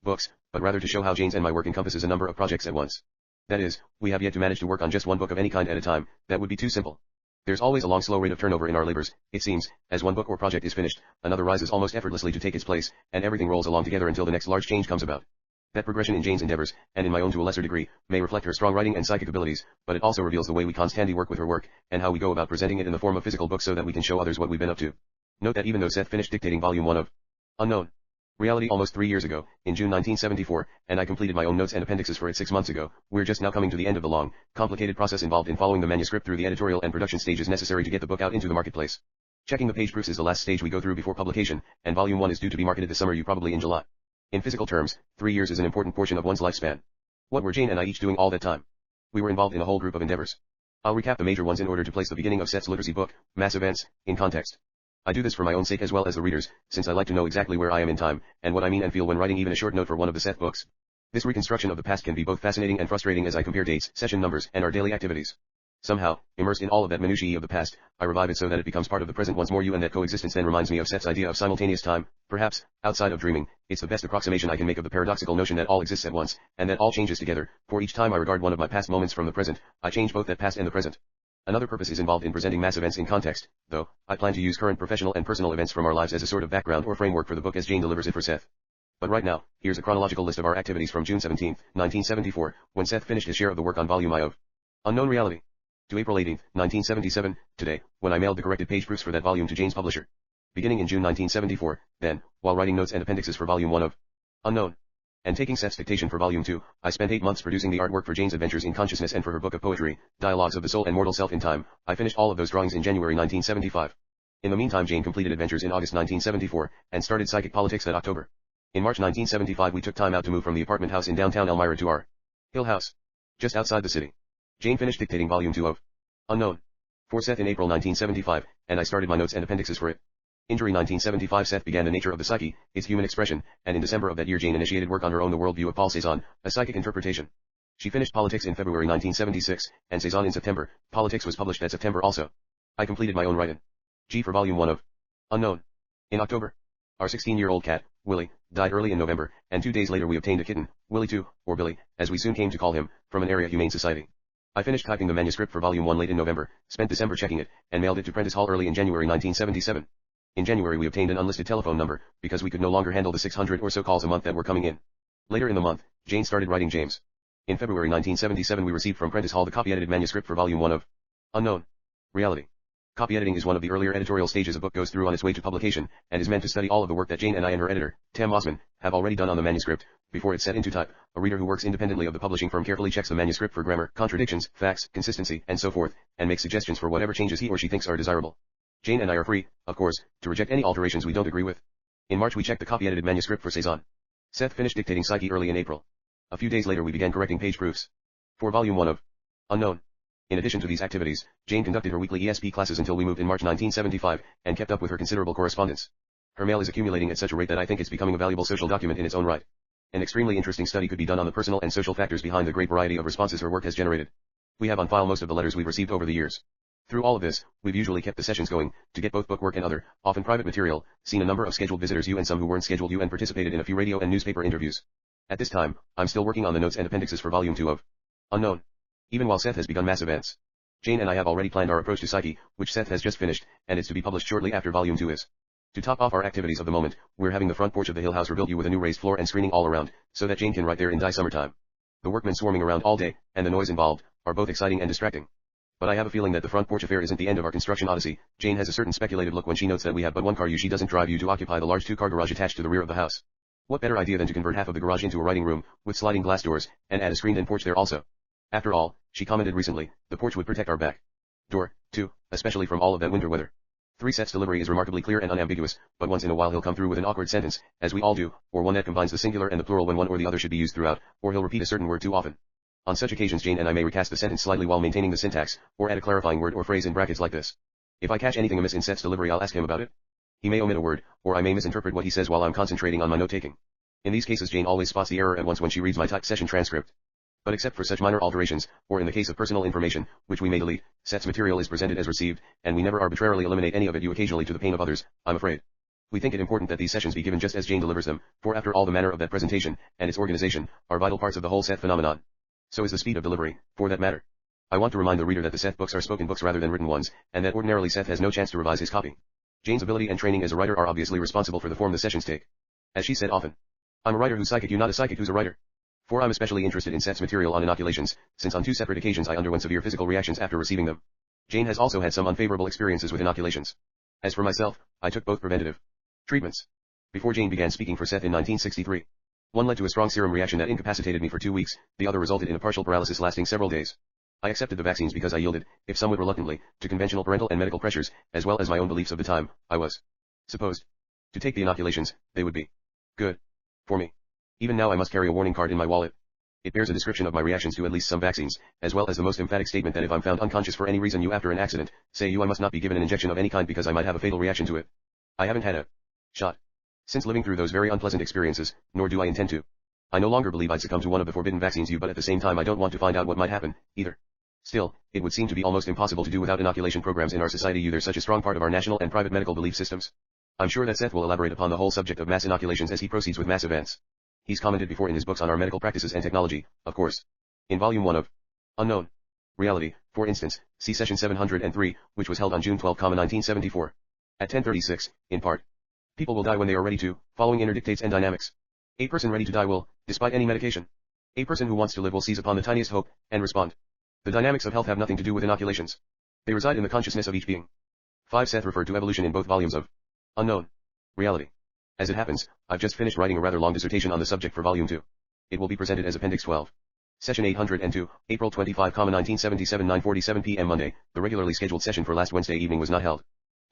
books, but rather to show how Jane's and my work encompasses a number of projects at once. That is, we have yet to manage to work on just one book of any kind at a time, that would be too simple. There's always a long slow rate of turnover in our labors, it seems, as one book or project is finished, another rises almost effortlessly to take its place, and everything rolls along together until the next large change comes about. That progression in Jane's endeavors, and in my own to a lesser degree, may reflect her strong writing and psychic abilities, but it also reveals the way we constantly work with her work, and how we go about presenting it in the form of physical books so that we can show others what we've been up to. Note that even though Seth finished dictating volume 1 of Unknown Reality almost 3 years ago, in June 1974, and I completed my own notes and appendixes for it 6 months ago, we're just now coming to the end of the long, complicated process involved in following the manuscript through the editorial and production stages necessary to get the book out into the marketplace. Checking the page proofs is the last stage we go through before publication, and volume 1 is due to be marketed this summer, probably in July. In physical terms, 3 years is an important portion of one's lifespan. What were Jane and I each doing all that time? We were involved in a whole group of endeavors. I'll recap the major ones in order to place the beginning of Seth's literacy book, Mass Events, in context. I do this for my own sake as well as the readers, since I like to know exactly where I am in time, and what I mean and feel when writing even a short note for one of the Seth books. This reconstruction of the past can be both fascinating and frustrating as I compare dates, session numbers, and our daily activities. Somehow, immersed in all of that minutiae of the past, I revive it so that it becomes part of the present once more, and that coexistence then reminds me of Seth's idea of simultaneous time. Perhaps, outside of dreaming, it's the best approximation I can make of the paradoxical notion that all exists at once, and that all changes together, for each time I regard one of my past moments from the present, I change both that past and the present. Another purpose is involved in presenting mass events in context, though. I plan to use current professional and personal events from our lives as a sort of background or framework for the book as Jane delivers it for Seth. But right now, here's a chronological list of our activities from June 17, 1974, when Seth finished his share of the work on volume I of Unknown Reality, to April 18, 1977, today, when I mailed the corrected page proofs for that volume to Jane's publisher. Beginning in June 1974, then, while writing notes and appendixes for volume 1 of Unknown, and taking Seth's dictation for volume 2, I spent 8 months producing the artwork for Jane's adventures in consciousness and for her book of poetry, Dialogues of the Soul and Mortal Self in Time. I finished all of those drawings in January 1975. In the meantime, Jane completed Adventures in August 1974, and started Psychic Politics that October. In March 1975 we took time out to move from the apartment house in downtown Elmira to our Hill House, just outside the city. Jane finished dictating volume 2 of Unknown for Seth in April 1975, and I started my notes and appendixes for it. Injury 1975 Seth began The Nature of the Psyche, Its Human Expression, and in December of that year Jane initiated work on her own The Worldview of Paul Cézanne, A Psychic Interpretation. She finished Politics in February 1976, and Cézanne in September. Politics was published that September also. I completed my own write-in. G for volume 1 of Unknown. In October, our 16-year-old cat, Willie, died early in November, and 2 days later we obtained a kitten, Willie 2, or Billy, as we soon came to call him, from an area humane society. I finished typing the manuscript for volume 1 late in November, spent December checking it, and mailed it to Prentice Hall early in January 1977. In January we obtained an unlisted telephone number, because we could no longer handle the 600 or so calls a month that were coming in. Later in the month, Jane started writing James. In February 1977 we received from Prentice Hall the copy-edited manuscript for volume 1 of Unknown Reality. Copy editing is one of the earlier editorial stages a book goes through on its way to publication, and is meant to study all of the work that Jane and I and her editor, Tam Mossman, have already done on the manuscript, before it's set into type. A reader who works independently of the publishing firm carefully checks the manuscript for grammar, contradictions, facts, consistency, and so forth, and makes suggestions for whatever changes he or she thinks are desirable. Jane and I are free, of course, to reject any alterations we don't agree with. In March we checked the copy-edited manuscript for Cézanne. Seth finished dictating Psyche early in April. A few days later we began correcting page proofs for volume 1 of Unknown. In addition to these activities, Jane conducted her weekly ESP classes until we moved in March 1975, and kept up with her considerable correspondence. Her mail is accumulating at such a rate that I think it's becoming a valuable social document in its own right. An extremely interesting study could be done on the personal and social factors behind the great variety of responses her work has generated. We have on file most of the letters we've received over the years. Through all of this, we've usually kept the sessions going, to get both bookwork and other, often private material, seen a number of scheduled visitors and some who weren't scheduled and participated in a few radio and newspaper interviews. At this time, I'm still working on the notes and appendixes for volume 2 of Unknown. Even while Seth has begun Mass Events. Jane and I have already planned our approach to Psyche, which Seth has just finished, and is to be published shortly after volume 2 is. To top off our activities of the moment, we're having the front porch of the Hill House rebuilt with a new raised floor and screening all around, so that Jane can write there in summertime. The workmen swarming around all day, and the noise involved, are both exciting and distracting. But I have a feeling that the front porch affair isn't the end of our construction odyssey. Jane has a certain speculative look when she notes that we have but one car she doesn't drive to occupy the large 2-car garage attached to the rear of the house. What better idea than to convert half of the garage into a writing room, with sliding glass doors, and add a screened-in porch there also. After all, she commented recently, the porch would protect our back door, too, especially from all of that winter weather. 3 Seth's delivery is remarkably clear and unambiguous, but once in a while he'll come through with an awkward sentence, as we all do, or one that combines the singular and the plural when one or the other should be used throughout, or he'll repeat a certain word too often. On such occasions Jane and I may recast the sentence slightly while maintaining the syntax, or add a clarifying word or phrase in brackets like this. If I catch anything amiss in Seth's delivery I'll ask him about it. He may omit a word, or I may misinterpret what he says while I'm concentrating on my note-taking. In these cases Jane always spots the error at once when she reads my typed session transcript. But except for such minor alterations, or in the case of personal information, which we may delete, Seth's material is presented as received, and we never arbitrarily eliminate any of it, occasionally to the pain of others, I'm afraid. We think it important that these sessions be given just as Jane delivers them, for after all the manner of that presentation, and its organization, are vital parts of the whole Seth phenomenon. So is the speed of delivery, for that matter. I want to remind the reader that the Seth books are spoken books rather than written ones, and that ordinarily Seth has no chance to revise his copy. Jane's ability and training as a writer are obviously responsible for the form the sessions take. As she said often, I'm a writer who's psychic, you not a psychic who's a writer. For I'm especially interested in Seth's material on inoculations, since on 2 separate occasions I underwent severe physical reactions after receiving them. Jane has also had some unfavorable experiences with inoculations. As for myself, I took both preventative treatments before Jane began speaking for Seth in 1963. One led to a strong serum reaction that incapacitated me for 2 weeks, the other resulted in a partial paralysis lasting several days. I accepted the vaccines because I yielded, if somewhat reluctantly, to conventional parental and medical pressures, as well as my own beliefs of the time. I was supposed to take the inoculations. They would be good for me. Even now I must carry a warning card in my wallet. It bears a description of my reactions to at least some vaccines, as well as the most emphatic statement that if I'm found unconscious for any reason after an accident, say I must not be given an injection of any kind because I might have a fatal reaction to it. I haven't had a shot since living through those very unpleasant experiences, nor do I intend to. I no longer believe I'd succumb to one of the forbidden vaccines but at the same time I don't want to find out what might happen, either. Still, it would seem to be almost impossible to do without inoculation programs in our society. They're such a strong part of our national and private medical belief systems. I'm sure that Seth will elaborate upon the whole subject of mass inoculations as he proceeds with mass events. He's commented before in his books on our medical practices and technology, of course. In Volume 1 of Unknown Reality, for instance, see Session 703, which was held on June 12, 1974. At 10:36, in part. People will die when they are ready to, following inner dictates and dynamics. A person ready to die will, despite any medication. A person who wants to live will seize upon the tiniest hope, and respond. The dynamics of health have nothing to do with inoculations. They reside in the consciousness of each being. 5. Seth referred to evolution in both volumes of Unknown Reality. As it happens, I've just finished writing a rather long dissertation on the subject for Volume 2. It will be presented as Appendix 12. Session 802, April 25, 1977, 9:47 p.m. Monday. The regularly scheduled session for last Wednesday evening was not held.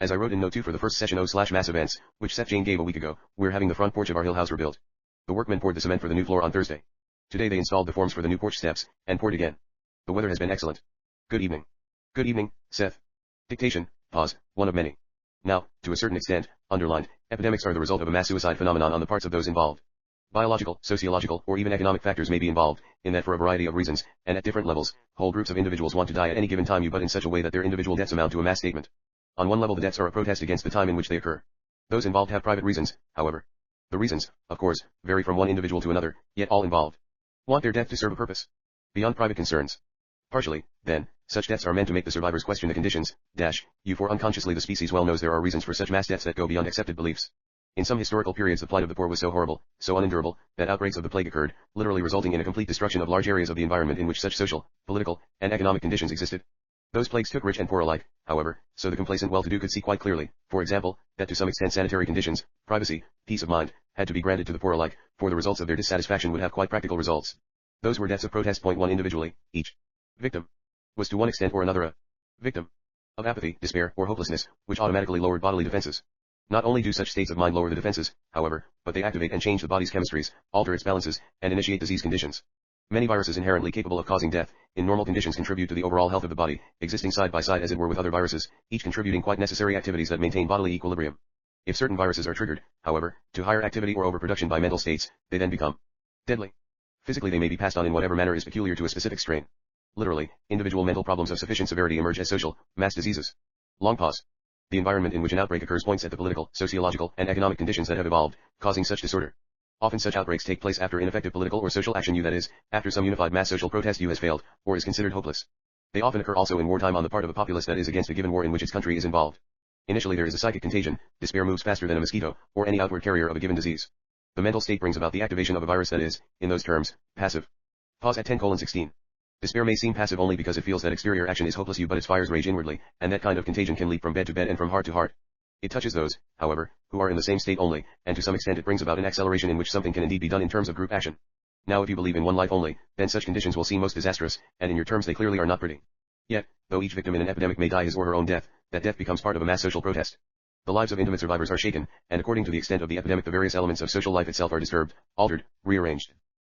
As I wrote in Note 2 for the first session O/Mass Events, which Seth Jane gave a week ago, we're having the front porch of our hill house rebuilt. The workmen poured the cement for the new floor on Thursday. Today they installed the forms for the new porch steps, and poured again. The weather has been excellent. Good evening. Good evening, Seth. Dictation, pause, one of many. Now, to a certain extent, underlined, epidemics are the result of a mass suicide phenomenon on the parts of those involved. Biological, sociological, or even economic factors may be involved, in that for a variety of reasons, and at different levels, whole groups of individuals want to die at any given time but in such a way that their individual deaths amount to a mass statement. On one level the deaths are a protest against the time in which they occur. Those involved have private reasons, however. The reasons, of course, vary from one individual to another, yet all involved want their death to serve a purpose beyond private concerns. Partially, then, such deaths are meant to make the survivors question the conditions, for unconsciously the species well knows there are reasons for such mass deaths that go beyond accepted beliefs. In some historical periods the plight of the poor was so horrible, so unendurable, that outbreaks of the plague occurred, literally resulting in a complete destruction of large areas of the environment in which such social, political, and economic conditions existed. Those plagues took rich and poor alike, however, so the complacent well-to-do could see quite clearly, for example, that to some extent sanitary conditions, privacy, peace of mind, had to be granted to the poor alike, for the results of their dissatisfaction would have quite practical results. Those were deaths of protest. Point 1 individually, each victim was to one extent or another a victim of apathy, despair, or hopelessness, which automatically lowered bodily defenses. Not only do such states of mind lower the defenses, however, but they activate and change the body's chemistries, alter its balances, and initiate disease conditions. Many viruses inherently capable of causing death, in normal conditions contribute to the overall health of the body, existing side by side as it were with other viruses, each contributing quite necessary activities that maintain bodily equilibrium. If certain viruses are triggered, however, to higher activity or overproduction by mental states, they then become deadly. Physically they may be passed on in whatever manner is peculiar to a specific strain. Literally, individual mental problems of sufficient severity emerge as social, mass diseases. Long pause. The environment in which an outbreak occurs points at the political, sociological, and economic conditions that have evolved, causing such disorder. Often such outbreaks take place after ineffective political or social action that is, after some unified mass social protest has failed, or is considered hopeless. They often occur also in wartime on the part of a populace that is against a given war in which its country is involved. Initially there is a psychic contagion, despair moves faster than a mosquito, or any outward carrier of a given disease. The mental state brings about the activation of a virus that is, in those terms, passive. Pause at 10:16. Despair may seem passive only because it feels that exterior action is hopeless but its fires rage inwardly, and that kind of contagion can leap from bed to bed and from heart to heart. It touches those, however, who are in the same state only, and to some extent it brings about an acceleration in which something can indeed be done in terms of group action. Now if you believe in one life only, then such conditions will seem most disastrous, and in your terms they clearly are not pretty. Yet, though each victim in an epidemic may die his or her own death, that death becomes part of a mass social protest. The lives of intimate survivors are shaken, and according to the extent of the epidemic the various elements of social life itself are disturbed, altered, rearranged.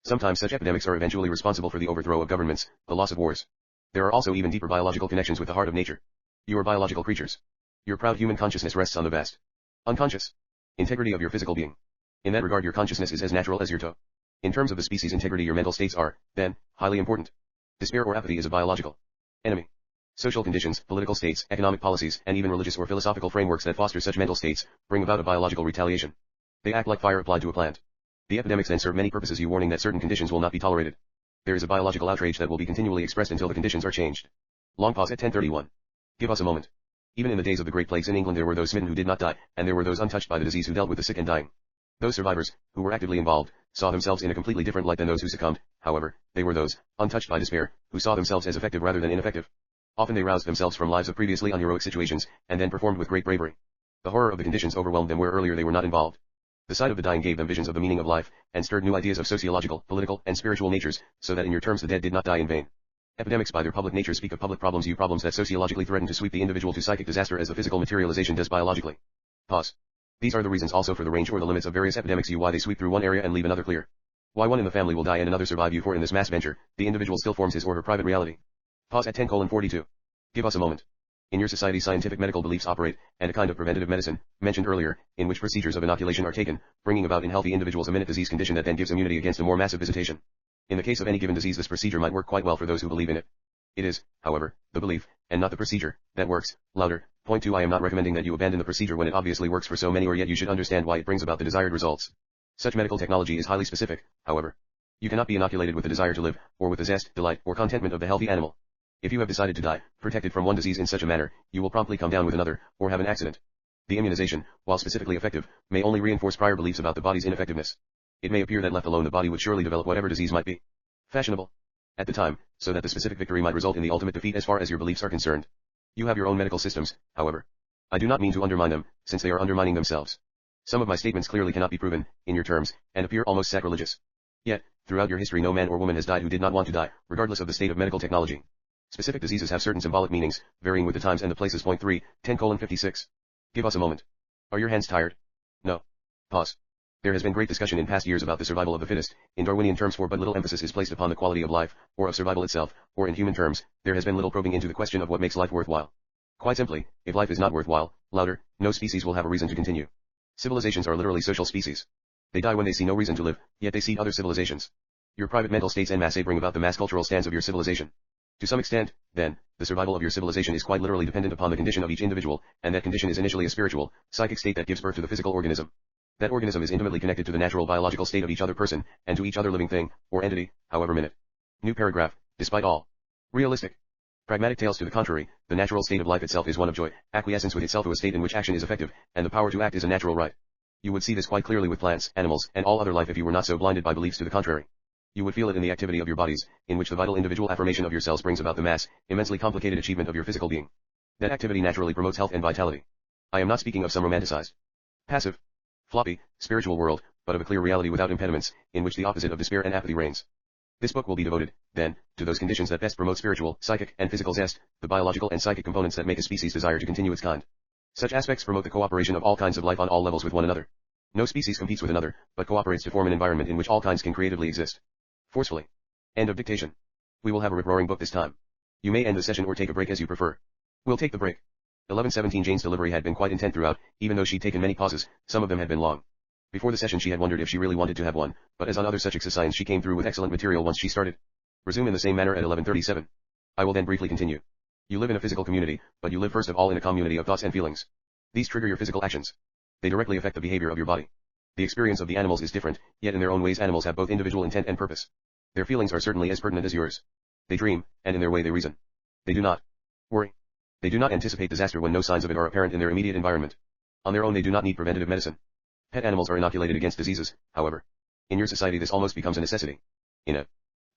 Sometimes such epidemics are eventually responsible for the overthrow of governments, the loss of wars. There are also even deeper biological connections with the heart of nature. You are biological creatures. Your proud human consciousness rests on the vast, unconscious integrity of your physical being. In that regard your consciousness is as natural as your toe. In terms of the species integrity your mental states are, then, highly important. Despair or apathy is a biological enemy. Social conditions, political states, economic policies, and even religious or philosophical frameworks that foster such mental states, bring about a biological retaliation. They act like fire applied to a plant. The epidemics then serve many purposes, you warning that certain conditions will not be tolerated. There is a biological outrage that will be continually expressed until the conditions are changed. Long pause at 10:31. Give us a moment. Even in the days of the great plagues in England there were those smitten who did not die, and there were those untouched by the disease who dealt with the sick and dying. Those survivors, who were actively involved, saw themselves in a completely different light than those who succumbed. However, they were those, untouched by despair, who saw themselves as effective rather than ineffective. Often they roused themselves from lives of previously unheroic situations, and then performed with great bravery. The horror of the conditions overwhelmed them where earlier they were not involved. The sight of the dying gave them visions of the meaning of life, and stirred new ideas of sociological, political, and spiritual natures, so that in your terms the dead did not die in vain. Epidemics by their public nature speak of public problems, problems that sociologically threaten to sweep the individual to psychic disaster as the physical materialization does biologically. Pause. These are the reasons also for the range or the limits of various epidemics, why they sweep through one area and leave another clear. Why one in the family will die and another survive, for in this mass venture, the individual still forms his or her private reality. Pause at 10:42. Give us a moment. In your society scientific medical beliefs operate, and a kind of preventative medicine, mentioned earlier, in which procedures of inoculation are taken, bringing about in healthy individuals a minute disease condition that then gives immunity against a more massive visitation. In the case of any given disease this procedure might work quite well for those who believe in it. It is, however, the belief, and not the procedure, that works. Louder. Point 2. I am not recommending that you abandon the procedure when it obviously works for so many, or yet you should understand why it brings about the desired results. Such medical technology is highly specific, however. You cannot be inoculated with the desire to live, or with the zest, delight, or contentment of the healthy animal. If you have decided to die, protected from one disease in such a manner, you will promptly come down with another, or have an accident. The immunization, while specifically effective, may only reinforce prior beliefs about the body's ineffectiveness. It may appear that left alone the body would surely develop whatever disease might be fashionable at the time, so that the specific victory might result in the ultimate defeat as far as your beliefs are concerned. You have your own medical systems, however. I do not mean to undermine them, since they are undermining themselves. Some of my statements clearly cannot be proven, in your terms, and appear almost sacrilegious. Yet, throughout your history no man or woman has died who did not want to die, regardless of the state of medical technology. Specific diseases have certain symbolic meanings, varying with the times and the places. Point 3, 10:56. Give us a moment. Are your hands tired? No. Pause. There has been great discussion in past years about the survival of the fittest, in Darwinian terms, for but little emphasis is placed upon the quality of life, or of survival itself, or in human terms, there has been little probing into the question of what makes life worthwhile. Quite simply, if life is not worthwhile, louder, no species will have a reason to continue. Civilizations are literally social species. They die when they see no reason to live, yet they seed other civilizations. Your private mental states en masse bring about the mass cultural stands of your civilization. To some extent, then, the survival of your civilization is quite literally dependent upon the condition of each individual, and that condition is initially a spiritual, psychic state that gives birth to the physical organism. That organism is intimately connected to the natural biological state of each other person, and to each other living thing, or entity, however minute. New paragraph. Despite all realistic, pragmatic tales to the contrary, the natural state of life itself is one of joy, acquiescence with itself to a state in which action is effective, and the power to act is a natural right. You would see this quite clearly with plants, animals, and all other life if you were not so blinded by beliefs to the contrary. You would feel it in the activity of your bodies, in which the vital individual affirmation of your cells brings about the mass, immensely complicated achievement of your physical being. That activity naturally promotes health and vitality. I am not speaking of some romanticized, passive, floppy, spiritual world, but of a clear reality without impediments, in which the opposite of despair and apathy reigns. This book will be devoted, then, to those conditions that best promote spiritual, psychic, and physical zest, the biological and psychic components that make a species desire to continue its kind. Such aspects promote the cooperation of all kinds of life on all levels with one another. No species competes with another, but cooperates to form an environment in which all kinds can creatively exist. Forcefully. End of dictation. We will have a rip-roaring book this time. You may end the session or take a break as you prefer. We'll take the break. 11:17. Jane's delivery had been quite intent throughout, even though she'd taken many pauses, some of them had been long. Before the session she had wondered if she really wanted to have one, but as on other such exercises she came through with excellent material once she started. Resume in the same manner at 11:37. I will then briefly continue. You live in a physical community, but you live first of all in a community of thoughts and feelings. These trigger your physical actions. They directly affect the behavior of your body. The experience of the animals is different, yet in their own ways animals have both individual intent and purpose. Their feelings are certainly as pertinent as yours. They dream, and in their way they reason. They do not worry. They do not anticipate disaster when no signs of it are apparent in their immediate environment. On their own they do not need preventative medicine. Pet animals are inoculated against diseases, however. In your society this almost becomes a necessity. In a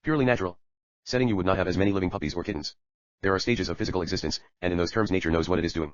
purely natural setting you would not have as many living puppies or kittens. There are stages of physical existence, and in those terms nature knows what it is doing.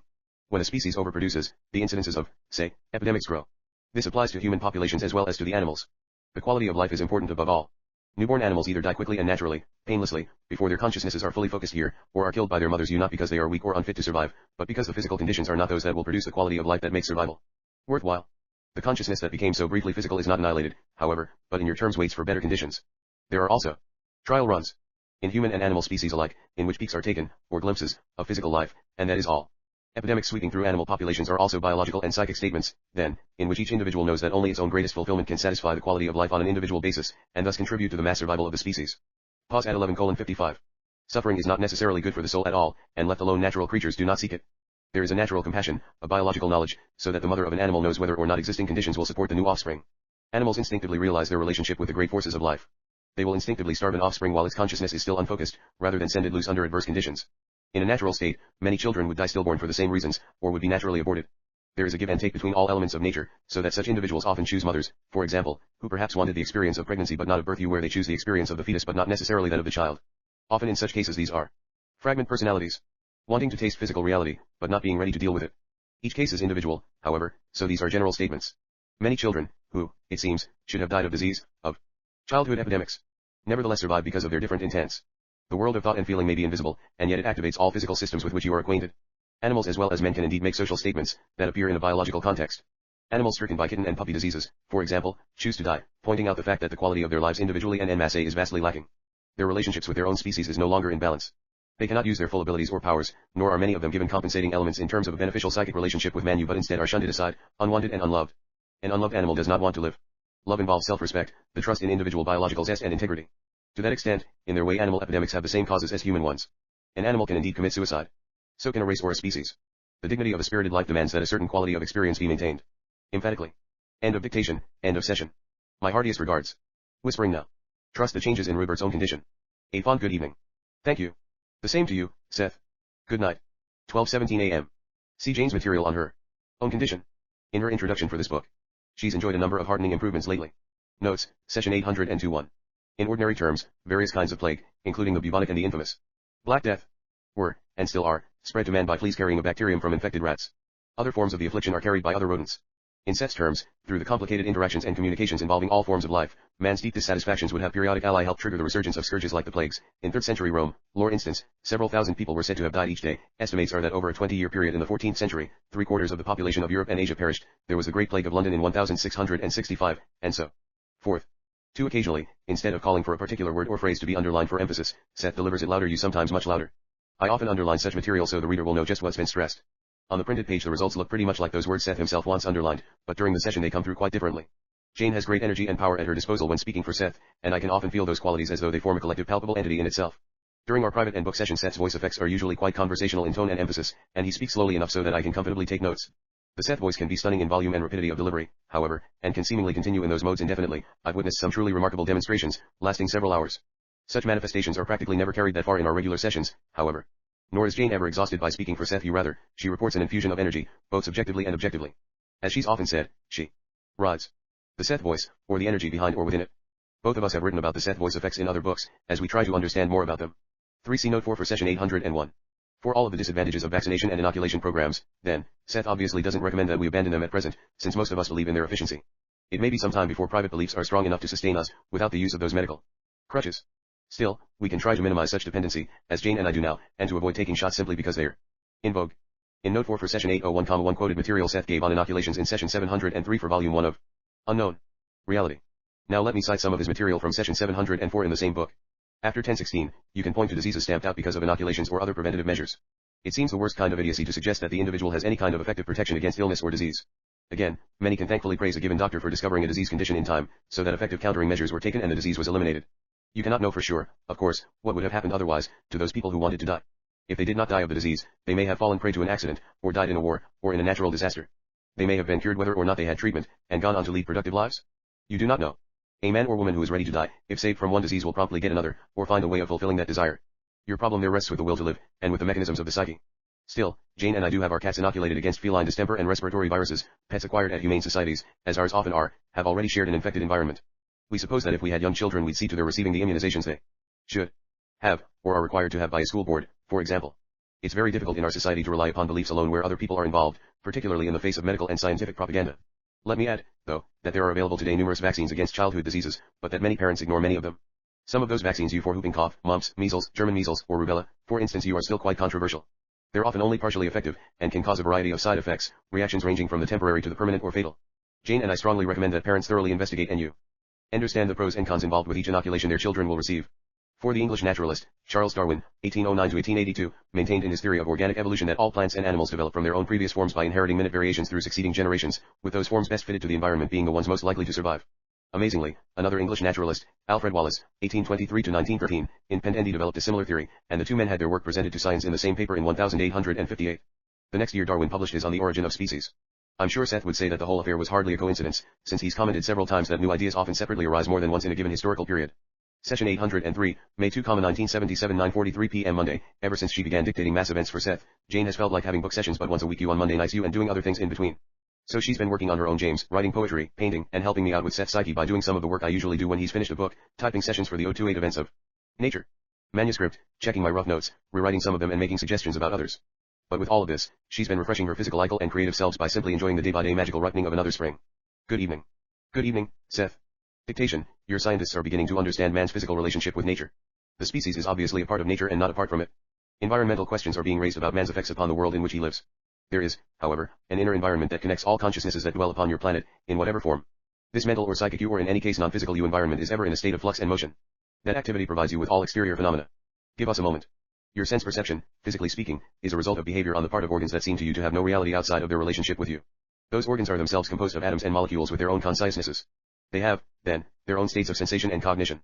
When a species overproduces, the incidences of, say, epidemics grow. This applies to human populations as well as to the animals. The quality of life is important above all. Newborn animals either die quickly and naturally, painlessly, before their consciousnesses are fully focused here, or are killed by their mothers not because they are weak or unfit to survive, but because the physical conditions are not those that will produce the quality of life that makes survival worthwhile. The consciousness that became so briefly physical is not annihilated, however, but in your terms waits for better conditions. There are also trial runs, in human and animal species alike, in which peaks are taken, or glimpses, of physical life, and that is all. Epidemics sweeping through animal populations are also biological and psychic statements, then, in which each individual knows that only its own greatest fulfillment can satisfy the quality of life on an individual basis, and thus contribute to the mass survival of the species. Pause at 11:55. Suffering is not necessarily good for the soul at all, and left alone natural creatures do not seek it. There is a natural compassion, a biological knowledge, so that the mother of an animal knows whether or not existing conditions will support the new offspring. Animals instinctively realize their relationship with the great forces of life. They will instinctively starve an offspring while its consciousness is still unfocused, rather than send it loose under adverse conditions. In a natural state, many children would die stillborn for the same reasons, or would be naturally aborted. There is a give and take between all elements of nature, so that such individuals often choose mothers, for example, who perhaps wanted the experience of pregnancy but not of birth, where they choose the experience of the fetus but not necessarily that of the child. Often in such cases these are fragment personalities, wanting to taste physical reality, but not being ready to deal with it. Each case is individual, however, so these are general statements. Many children, who, it seems, should have died of disease, of childhood epidemics, nevertheless survive because of their different intents. The world of thought and feeling may be invisible, and yet it activates all physical systems with which you are acquainted. Animals as well as men can indeed make social statements that appear in a biological context. Animals stricken by kitten and puppy diseases, for example, choose to die, pointing out the fact that the quality of their lives individually and en masse is vastly lacking. Their relationships with their own species is no longer in balance. They cannot use their full abilities or powers, nor are many of them given compensating elements in terms of a beneficial psychic relationship with man but instead are shunted aside, unwanted and unloved. An unloved animal does not want to live. Love involves self-respect, the trust in individual biological zest and integrity. To that extent, in their way animal epidemics have the same causes as human ones. An animal can indeed commit suicide. So can a race or a species. The dignity of a spirited life demands that a certain quality of experience be maintained. Emphatically. End of dictation, end of session. My heartiest regards. Whispering now. Trust the changes in Rupert's own condition. A fond good evening. Thank you. The same to you, Seth. Good night. 12:17 a.m. See Jane's material on her own condition. In her introduction for this book. She's enjoyed a number of heartening improvements lately. Notes, session 802-1. In ordinary terms, various kinds of plague, including the bubonic and the infamous Black Death, were, and still are, spread to man by fleas carrying a bacterium from infected rats. Other forms of the affliction are carried by other rodents. In Seth's terms, through the complicated interactions and communications involving all forms of life, man's deep dissatisfactions would have periodic ally help trigger the resurgence of scourges like the plagues. In 3rd century Rome, lore instance, several thousand people were said to have died each day. Estimates are that over a 20-year period in the 14th century, 3/4 of the population of Europe and Asia perished. There was the Great Plague of London in 1665, and so forth. 2. Occasionally, instead of calling for a particular word or phrase to be underlined for emphasis, Seth delivers it louder, you sometimes much louder. I often underline such material so the reader will know just what's been stressed. On the printed page the results look pretty much like those words Seth himself once underlined, but during the session they come through quite differently. Jane has great energy and power at her disposal when speaking for Seth, and I can often feel those qualities as though they form a collective palpable entity in itself. During our private and book session Seth's voice effects are usually quite conversational in tone and emphasis, and he speaks slowly enough so that I can comfortably take notes. The Seth voice can be stunning in volume and rapidity of delivery, however, and can seemingly continue in those modes indefinitely. I've witnessed some truly remarkable demonstrations, lasting several hours. Such manifestations are practically never carried that far in our regular sessions, however. Nor is Jane ever exhausted by speaking for Seth, rather, she reports an infusion of energy, both subjectively and objectively. As she's often said, she rides the Seth voice, or the energy behind or within it. Both of us have written about the Seth voice effects in other books, as we try to understand more about them. 3. See note 4 for session 801. For all of the disadvantages of vaccination and inoculation programs, then, Seth obviously doesn't recommend that we abandon them at present, since most of us believe in their efficiency. It may be some time before private beliefs are strong enough to sustain us, without the use of those medical crutches. Still, we can try to minimize such dependency, as Jane and I do now, and to avoid taking shots simply because they're in vogue. In note 4 for session 801-1 quoted material Seth gave on inoculations in session 703 for volume 1 of Unknown Reality. Now let me cite some of his material from session 704 in the same book. After 1016, you can point to diseases stamped out because of inoculations or other preventative measures. It seems the worst kind of idiocy to suggest that the individual has any kind of effective protection against illness or disease. Again, many can thankfully praise a given doctor for discovering a disease condition in time, so that effective countering measures were taken and the disease was eliminated. You cannot know for sure, of course, what would have happened otherwise, to those people who wanted to die. If they did not die of the disease, they may have fallen prey to an accident, or died in a war, or in a natural disaster. They may have been cured whether or not they had treatment, and gone on to lead productive lives. You do not know. A man or woman who is ready to die, if saved from one disease, will promptly get another, or find a way of fulfilling that desire. Your problem there rests with the will to live, and with the mechanisms of the psyche. Still, Jane and I do have our cats inoculated against feline distemper and respiratory viruses. Pets acquired at humane societies, as ours often are, have already shared an infected environment. We suppose that if we had young children we'd see to their receiving the immunizations they should have, or are required to have by a school board, for example. It's very difficult in our society to rely upon beliefs alone where other people are involved, particularly in the face of medical and scientific propaganda. Let me add, though, that there are available today numerous vaccines against childhood diseases, but that many parents ignore many of them. Some of those vaccines for whooping cough, mumps, measles, German measles, or rubella, for instance, are still quite controversial. They're often only partially effective, and can cause a variety of side effects, reactions ranging from the temporary to the permanent or fatal. Jane and I strongly recommend that parents thoroughly investigate and understand the pros and cons involved with each inoculation their children will receive. For the English naturalist, Charles Darwin, 1809-1882, maintained in his theory of organic evolution that all plants and animals develop from their own previous forms by inheriting minute variations through succeeding generations, with those forms best fitted to the environment being the ones most likely to survive. Amazingly, another English naturalist, Alfred Wallace, 1823-1913, in Pendendy developed a similar theory, and the two men had their work presented to science in the same paper in 1858. The next year Darwin published his On the Origin of Species. I'm sure Seth would say that the whole affair was hardly a coincidence, since he's commented several times that new ideas often separately arise more than once in a given historical period. Session 803, May 2, 1977, 9:43 p.m. Monday. Ever since she began dictating mass events for Seth, Jane has felt like having book sessions but once a week on Monday nights and doing other things in between. So she's been working on her own James, writing poetry, painting, and helping me out with Seth's psyche by doing some of the work I usually do when he's finished a book, typing sessions for the 028 events of nature. Manuscript, checking my rough notes, rewriting some of them and making suggestions about others. But with all of this, she's been refreshing her physical and creative selves by simply enjoying the day-by-day magical ripening of another spring. Good evening. Good evening, Seth. Dictation, your scientists are beginning to understand man's physical relationship with nature. The species is obviously a part of nature and not apart from it. Environmental questions are being raised about man's effects upon the world in which he lives. There is, however, an inner environment that connects all consciousnesses that dwell upon your planet, in whatever form. This mental or psychic you or in any case non-physical you environment is ever in a state of flux and motion. That activity provides you with all exterior phenomena. Give us a moment. Your sense perception, physically speaking, is a result of behavior on the part of organs that seem to you to have no reality outside of their relationship with you. Those organs are themselves composed of atoms and molecules with their own concisenesses. They have, then, their own states of sensation and cognition.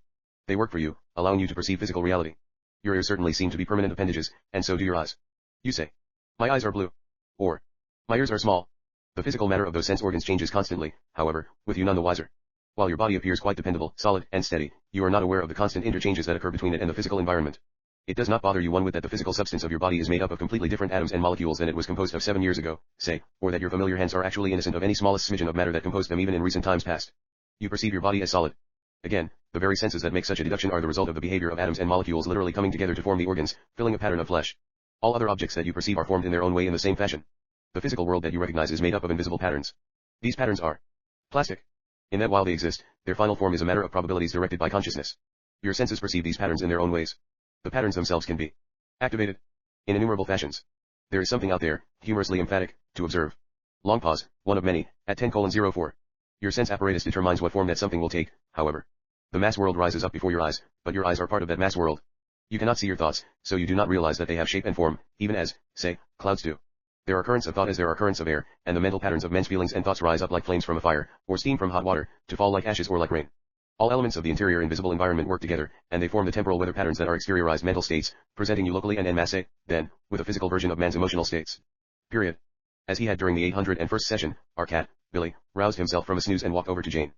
They work for you, allowing you to perceive physical reality. Your ears certainly seem to be permanent appendages, and so do your eyes. You say, my eyes are blue. Or, my ears are small. The physical matter of those sense organs changes constantly, however, with you none the wiser. While your body appears quite dependable, solid, and steady, you are not aware of the constant interchanges that occur between it and the physical environment. It does not bother you one whit that the physical substance of your body is made up of completely different atoms and molecules than it was composed of 7 years ago, say, or that your familiar hands are actually innocent of any smallest smidgen of matter that composed them even in recent times past. You perceive your body as solid. Again, the very senses that make such a deduction are the result of the behavior of atoms and molecules literally coming together to form the organs, filling a pattern of flesh. All other objects that you perceive are formed in their own way in the same fashion. The physical world that you recognize is made up of invisible patterns. These patterns are plastic. In that while they exist, their final form is a matter of probabilities directed by consciousness. Your senses perceive these patterns in their own ways. The patterns themselves can be activated in innumerable fashions. There is something out there, humorously emphatic, to observe. Long pause, one of many, at 10:04. Your sense apparatus determines what form that something will take, however. The mass world rises up before your eyes, but your eyes are part of that mass world. You cannot see your thoughts, so you do not realize that they have shape and form, even as, say, clouds do. There are currents of thought as there are currents of air, and the mental patterns of men's feelings and thoughts rise up like flames from a fire, or steam from hot water, to fall like ashes or like rain. All elements of the interior invisible environment work together, and they form the temporal weather patterns that are exteriorized mental states, presenting you locally and en masse, then, with a physical version of man's emotional states. Period. As he had during the 801st session, our cat, Billy, roused himself from a snooze and walked over to Jane.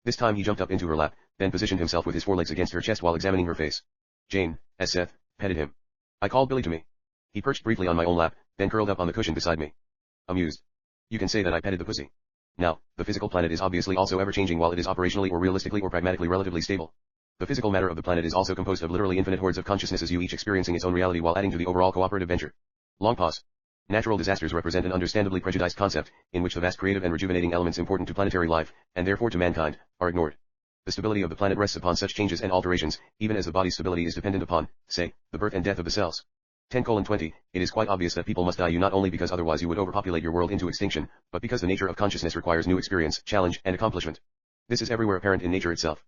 This time he jumped up into her lap, then positioned himself with his forelegs against her chest while examining her face. Jane, as Seth, petted him. I called Billy to me. He perched briefly on my own lap, then curled up on the cushion beside me. Amused. You can say that I petted the pussy. Now, the physical planet is obviously also ever-changing while it is operationally or realistically or pragmatically relatively stable. The physical matter of the planet is also composed of literally infinite hordes of consciousnesses, you each experiencing its own reality while adding to the overall cooperative venture. Long pause. Natural disasters represent an understandably prejudiced concept, in which the vast creative and rejuvenating elements important to planetary life, and therefore to mankind, are ignored. The stability of the planet rests upon such changes and alterations, even as the body's stability is dependent upon, say, the birth and death of the cells. 10:20, it is quite obvious that people must die you not only because otherwise you would overpopulate your world into extinction, but because the nature of consciousness requires new experience, challenge, and accomplishment. This is everywhere apparent in nature itself.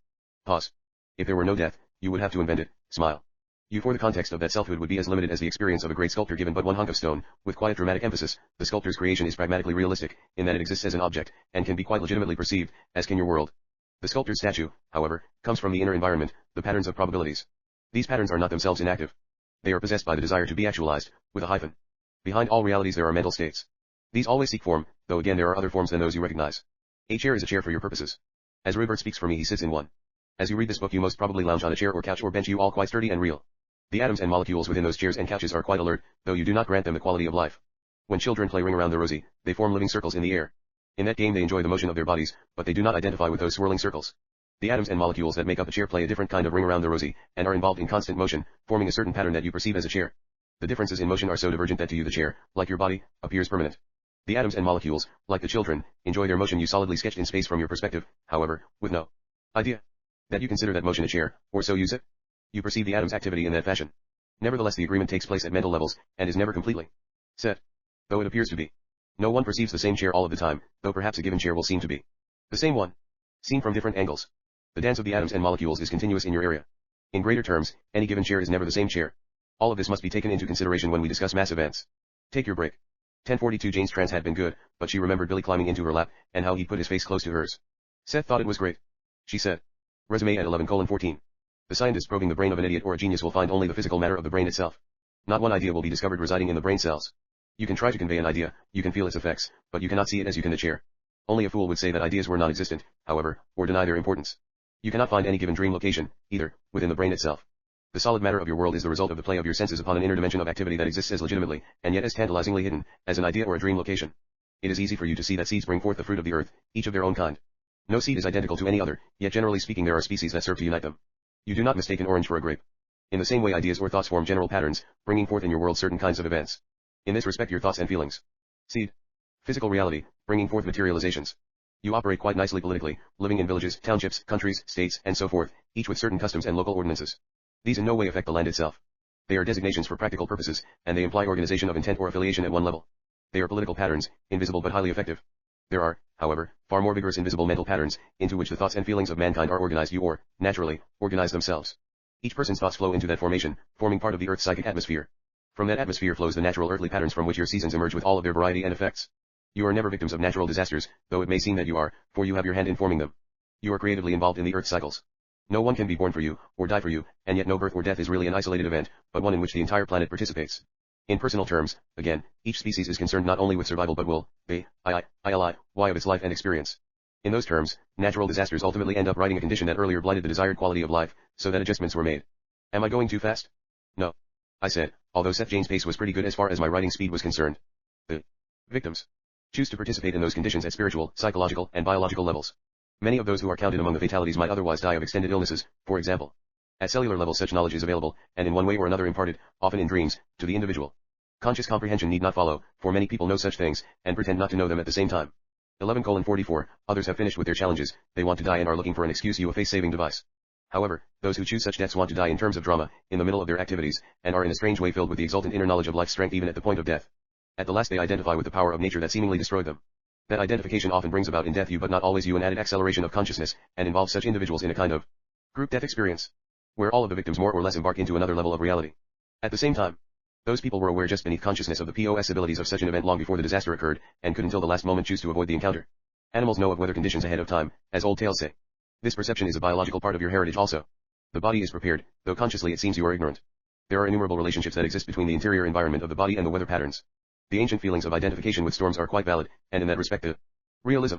Pause. If there were no death, you would have to invent it, smile. You for the context of that selfhood would be as limited as the experience of a great sculptor given but one hunk of stone, with quiet dramatic emphasis. The sculptor's creation is pragmatically realistic, in that it exists as an object, and can be quite legitimately perceived, as can your world. The sculptor's statue, however, comes from the inner environment, the patterns of probabilities. These patterns are not themselves inactive. They are possessed by the desire to be actualized, with a hyphen. Behind all realities there are mental states. These always seek form, though again there are other forms than those you recognize. A chair is a chair for your purposes. As Rupert speaks for me he sits in one. As you read this book you most probably lounge on a chair or couch or bench, you all quite sturdy and real. The atoms and molecules within those chairs and couches are quite alert, though you do not grant them the quality of life. When children play ring around the rosy, they form living circles in the air. In that game they enjoy the motion of their bodies, but they do not identify with those swirling circles. The atoms and molecules that make up a chair play a different kind of ring around the rosy, and are involved in constant motion, forming a certain pattern that you perceive as a chair. The differences in motion are so divergent that to you the chair, like your body, appears permanent. The atoms and molecules, like the children, enjoy their motion you solidly sketched in space from your perspective, however, with no idea that you consider that motion a chair, or so use it. You perceive the atom's activity in that fashion. Nevertheless the agreement takes place at mental levels, and is never completely set, though it appears to be. No one perceives the same chair all of the time, though perhaps a given chair will seem to be the same one, seen from different angles. The dance of the atoms and molecules is continuous in your area. In greater terms, any given chair is never the same chair. All of this must be taken into consideration when we discuss mass events. Take your break. 10:42 Jane's trance had been good, but she remembered Billy climbing into her lap, and how he put his face close to hers. Seth thought it was great. She said. Resume at 11:14. The scientist probing the brain of an idiot or a genius will find only the physical matter of the brain itself. Not one idea will be discovered residing in the brain cells. You can try to convey an idea, you can feel its effects, but you cannot see it as you can the chair. Only a fool would say that ideas were non-existent, however, or deny their importance. You cannot find any given dream location, either, within the brain itself. The solid matter of your world is the result of the play of your senses upon an inner dimension of activity that exists as legitimately, and yet as tantalizingly hidden, as an idea or a dream location. It is easy for you to see that seeds bring forth the fruit of the earth, each of their own kind. No seed is identical to any other, yet generally speaking there are species that serve to unite them. You do not mistake an orange for a grape. In the same way ideas or thoughts form general patterns, bringing forth in your world certain kinds of events. In this respect your thoughts and feelings. Seed. Physical reality, bringing forth materializations. You operate quite nicely politically, living in villages, townships, countries, states, and so forth, each with certain customs and local ordinances. These in no way affect the land itself. They are designations for practical purposes, and they imply organization of intent or affiliation at one level. They are political patterns, invisible but highly effective. There are, however, far more vigorous invisible mental patterns, into which the thoughts and feelings of mankind are organized or, naturally, organize themselves. Each person's thoughts flow into that formation, forming part of the Earth's psychic atmosphere. From that atmosphere flows the natural earthly patterns from which your seasons emerge with all of their variety and effects. You are never victims of natural disasters, though it may seem that you are, for you have your hand in forming them. You are creatively involved in the Earth's cycles. No one can be born for you, or die for you, and yet no birth or death is really an isolated event, but one in which the entire planet participates. In personal terms, again, each species is concerned not only with survival but will, why of its life and experience. In those terms, natural disasters ultimately end up writing a condition that earlier blighted the desired quality of life, so that adjustments were made. Am I going too fast? No. I said, although Seth Jane's pace was pretty good as far as my writing speed was concerned. The victims choose to participate in those conditions at spiritual, psychological, and biological levels. Many of those who are counted among the fatalities might otherwise die of extended illnesses, for example. At cellular level such knowledge is available, and in one way or another imparted, often in dreams, to the individual. Conscious comprehension need not follow, for many people know such things, and pretend not to know them at the same time. 11:44, others have finished with their challenges, they want to die and are looking for an excuse, a face-saving device. However, those who choose such deaths want to die in terms of drama, in the middle of their activities, and are in a strange way filled with the exultant inner knowledge of life's strength even at the point of death. At the last they identify with the power of nature that seemingly destroyed them. That identification often brings about in death but not always an added acceleration of consciousness, and involves such individuals in a kind of group death experience, where all of the victims more or less embark into another level of reality. At the same time, those people were aware just beneath consciousness of the possibilities of such an event long before the disaster occurred, and could until the last moment choose to avoid the encounter. Animals know of weather conditions ahead of time, as old tales say. This perception is a biological part of your heritage also. The body is prepared, though consciously it seems you are ignorant. There are innumerable relationships that exist between the interior environment of the body and the weather patterns. The ancient feelings of identification with storms are quite valid, and in that respect the realism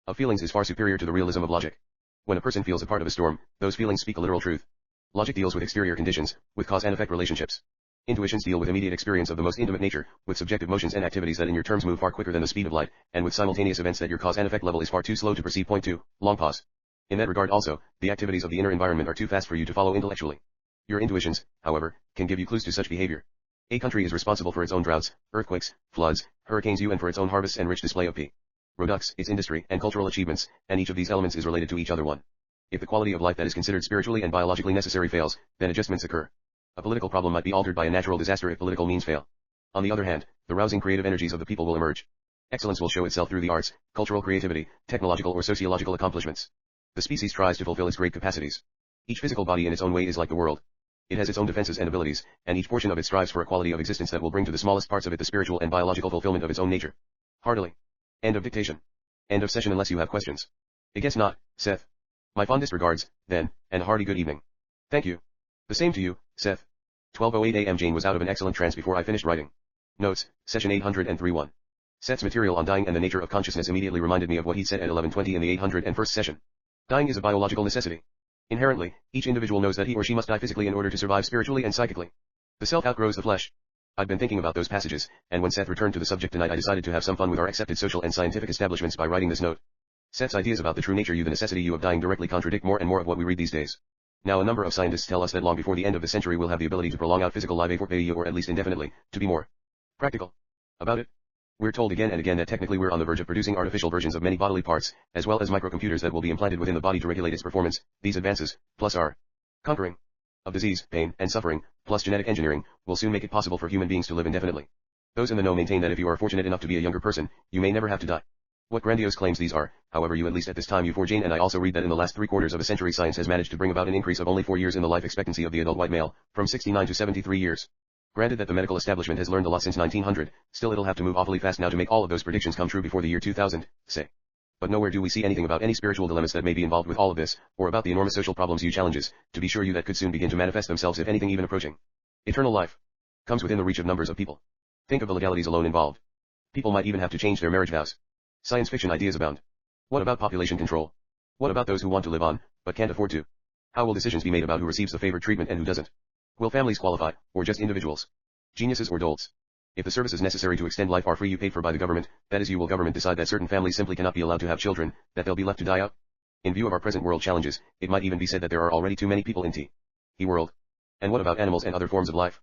of feelings is far superior to the realism of logic. When a person feels a part of a storm, those feelings speak a literal truth. Logic deals with exterior conditions, with cause and effect relationships. Intuitions deal with immediate experience of the most intimate nature, with subjective motions and activities that in your terms move far quicker than the speed of light, and with simultaneous events that your cause and effect level is far too slow to perceive. Point 2, long pause. In that regard also, the activities of the inner environment are too fast for you to follow intellectually. Your intuitions, however, can give you clues to such behavior. A country is responsible for its own droughts, earthquakes, floods, hurricanes and for its own harvests and rich display of products, its industry and cultural achievements, and each of these elements is related to each other. One. If the quality of life that is considered spiritually and biologically necessary fails, then adjustments occur. A political problem might be altered by a natural disaster if political means fail. On the other hand, the rousing creative energies of the people will emerge. Excellence will show itself through the arts, cultural creativity, technological or sociological accomplishments. The species tries to fulfill its great capacities. Each physical body in its own way is like the world. It has its own defenses and abilities, and each portion of it strives for a quality of existence that will bring to the smallest parts of it the spiritual and biological fulfillment of its own nature. Heartily. End of dictation. End of session unless you have questions. I guess not, Seth. My fondest regards, then, and a hearty good evening. Thank you. The same to you, Seth. 12:08 a.m. Jane was out of an excellent trance before I finished writing. Notes, session 803:1. Seth's material on dying and the nature of consciousness immediately reminded me of what he said at 11:20 in the 801st session. Dying is a biological necessity. Inherently, each individual knows that he or she must die physically in order to survive spiritually and psychically. The self outgrows the flesh. I'd been thinking about those passages, and when Seth returned to the subject tonight I decided to have some fun with our accepted social and scientific establishments by writing this note. Seth's ideas about the true nature the necessity of dying directly contradict more and more of what we read these days. Now a number of scientists tell us that long before the end of the century we'll have the ability to prolong out physical life or at least indefinitely, to be more practical about it. We're told again and again that technically we're on the verge of producing artificial versions of many bodily parts, as well as microcomputers that will be implanted within the body to regulate its performance. These advances, plus our conquering of disease, pain, and suffering, plus genetic engineering, will soon make it possible for human beings to live indefinitely. Those in the know maintain that if you are fortunate enough to be a younger person, you may never have to die. What grandiose claims these are, however you at least at this time for Jane and I also read that in the last 3/4 of a century science has managed to bring about an increase of only 4 years in the life expectancy of the adult white male, from 69 to 73 years. Granted that the medical establishment has learned a lot since 1900, still it'll have to move awfully fast now to make all of those predictions come true before the year 2000, say. But nowhere do we see anything about any spiritual dilemmas that may be involved with all of this, or about the enormous social problems challenges, to be sure that could soon begin to manifest themselves if anything even approaching. Eternal life comes within the reach of numbers of people. Think of the legalities alone involved. People might even have to change their marriage vows. Science fiction ideas abound. What about population control? What about those who want to live on, but can't afford to? How will decisions be made about who receives the favored treatment and who doesn't? Will families qualify, or just individuals? Geniuses or dolts? If the services necessary to extend life are free paid for by the government, that is will government decide that certain families simply cannot be allowed to have children, that they'll be left to die out? In view of our present world challenges, it might even be said that there are already too many people in T world. And what about animals and other forms of life?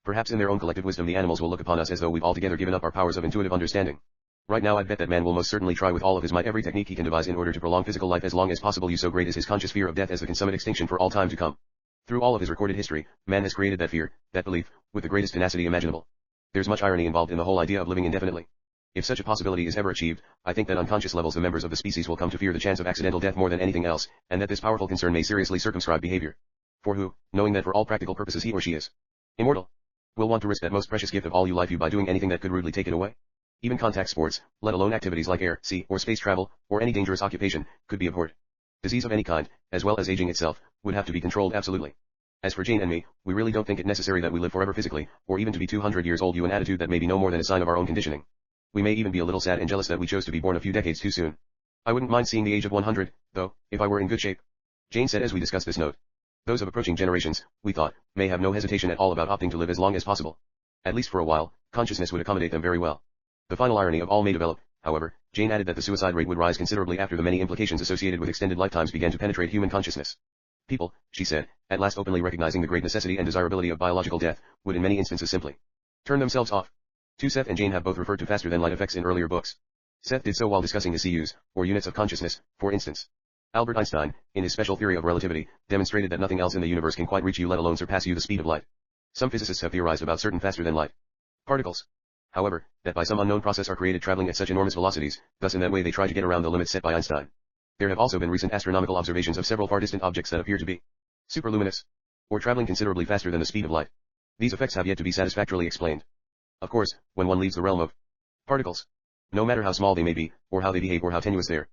Perhaps in their own collective wisdom the animals will look upon us as though we've altogether given up our powers of intuitive understanding. Right now I'd bet that man will most certainly try with all of his might every technique he can devise in order to prolong physical life as long as possible. So great is his conscious fear of death as the consummate extinction for all time to come. Through all of his recorded history, man has created that fear, that belief, with the greatest tenacity imaginable. There's much irony involved in the whole idea of living indefinitely. If such a possibility is ever achieved, I think that on conscious levels the members of the species will come to fear the chance of accidental death more than anything else, and that this powerful concern may seriously circumscribe behavior. For who, knowing that for all practical purposes he or she is immortal, will want to risk that most precious gift of all you life by doing anything that could rudely take it away? Even contact sports, let alone activities like air, sea, or space travel, or any dangerous occupation, could be abhorred. Disease of any kind, as well as aging itself, would have to be controlled absolutely. As for Jane and me, we really don't think it necessary that we live forever physically, or even to be 200 years old. An attitude that may be no more than a sign of our own conditioning. We may even be a little sad and jealous that we chose to be born a few decades too soon. I wouldn't mind seeing the age of 100, though, if I were in good shape. Jane said as we discussed this note. Those of approaching generations, we thought, may have no hesitation at all about opting to live as long as possible. At least for a while, consciousness would accommodate them very well. The final irony of all may develop, however. Jane added that the suicide rate would rise considerably after the many implications associated with extended lifetimes began to penetrate human consciousness. People, she said, at last openly recognizing the great necessity and desirability of biological death, would in many instances simply turn themselves off. Seth and Jane have both referred to faster-than-light effects in earlier books. Seth did so while discussing the CUs, or units of consciousness, for instance. Albert Einstein, in his special theory of relativity, demonstrated that nothing else in the universe can quite reach you, let alone surpass you, the speed of light. Some physicists have theorized about certain faster-than-light particles, however, that by some unknown process are created traveling at such enormous velocities, thus in that way they try to get around the limits set by Einstein. There have also been recent astronomical observations of several far distant objects that appear to be superluminous, or traveling considerably faster than the speed of light. These effects have yet to be satisfactorily explained. Of course, when one leaves the realm of particles, no matter how small they may be, or how they behave, or how tenuous their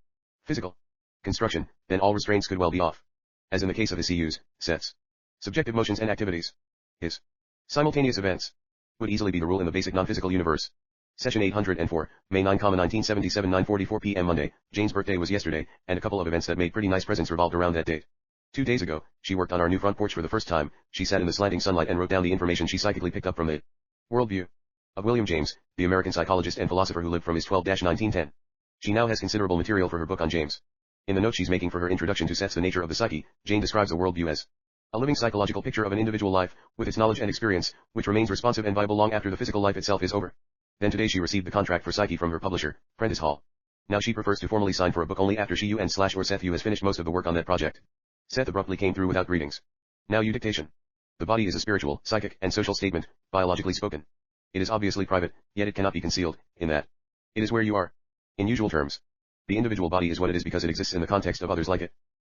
physical construction, then all restraints could well be off. As in the case of his CUs, Seth's subjective motions and activities, his simultaneous events, would easily be the rule in the basic non-physical universe. Session 804, May 9, 1977, 9:44 p.m. Monday. Jane's birthday was yesterday, and a couple of events that made pretty nice presents revolved around that date. 2 days ago, she worked on our new front porch for the first time. She sat in the slanting sunlight and wrote down the information she psychically picked up from the worldview of William James, the American psychologist and philosopher who lived from his 12-1910. She now has considerable material for her book on James. In the note she's making for her introduction to Seth's The Nature of the Psyche, Jane describes a worldview as a living psychological picture of an individual life, with its knowledge and experience, which remains responsive and viable long after the physical life itself is over. Then today she received the contract for Psyche from her publisher, Prentice Hall. Now she prefers to formally sign for a book only after she or Seth has finished most of the work on that project. Seth abruptly came through without greetings. Now you dictation. The body is a spiritual, psychic, and social statement, biologically spoken. It is obviously private, yet it cannot be concealed, in that it is where you are. In usual terms, the individual body is what it is because it exists in the context of others like it.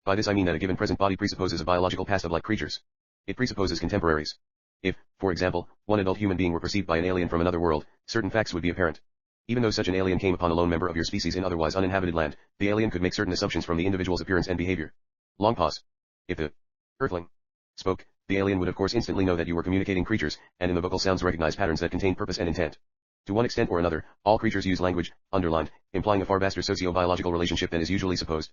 By this I mean that a given present body presupposes a biological past of like creatures. It presupposes contemporaries. If, for example, one adult human being were perceived by an alien from another world, certain facts would be apparent. Even though such an alien came upon a lone member of your species in otherwise uninhabited land, the alien could make certain assumptions from the individual's appearance and behavior. Long pause. If the earthling spoke, the alien would of course instantly know that you were communicating creatures, and in the vocal sounds recognize patterns that contain purpose and intent. To one extent or another, all creatures use language, underlined, implying a far vaster socio-biological relationship than is usually supposed.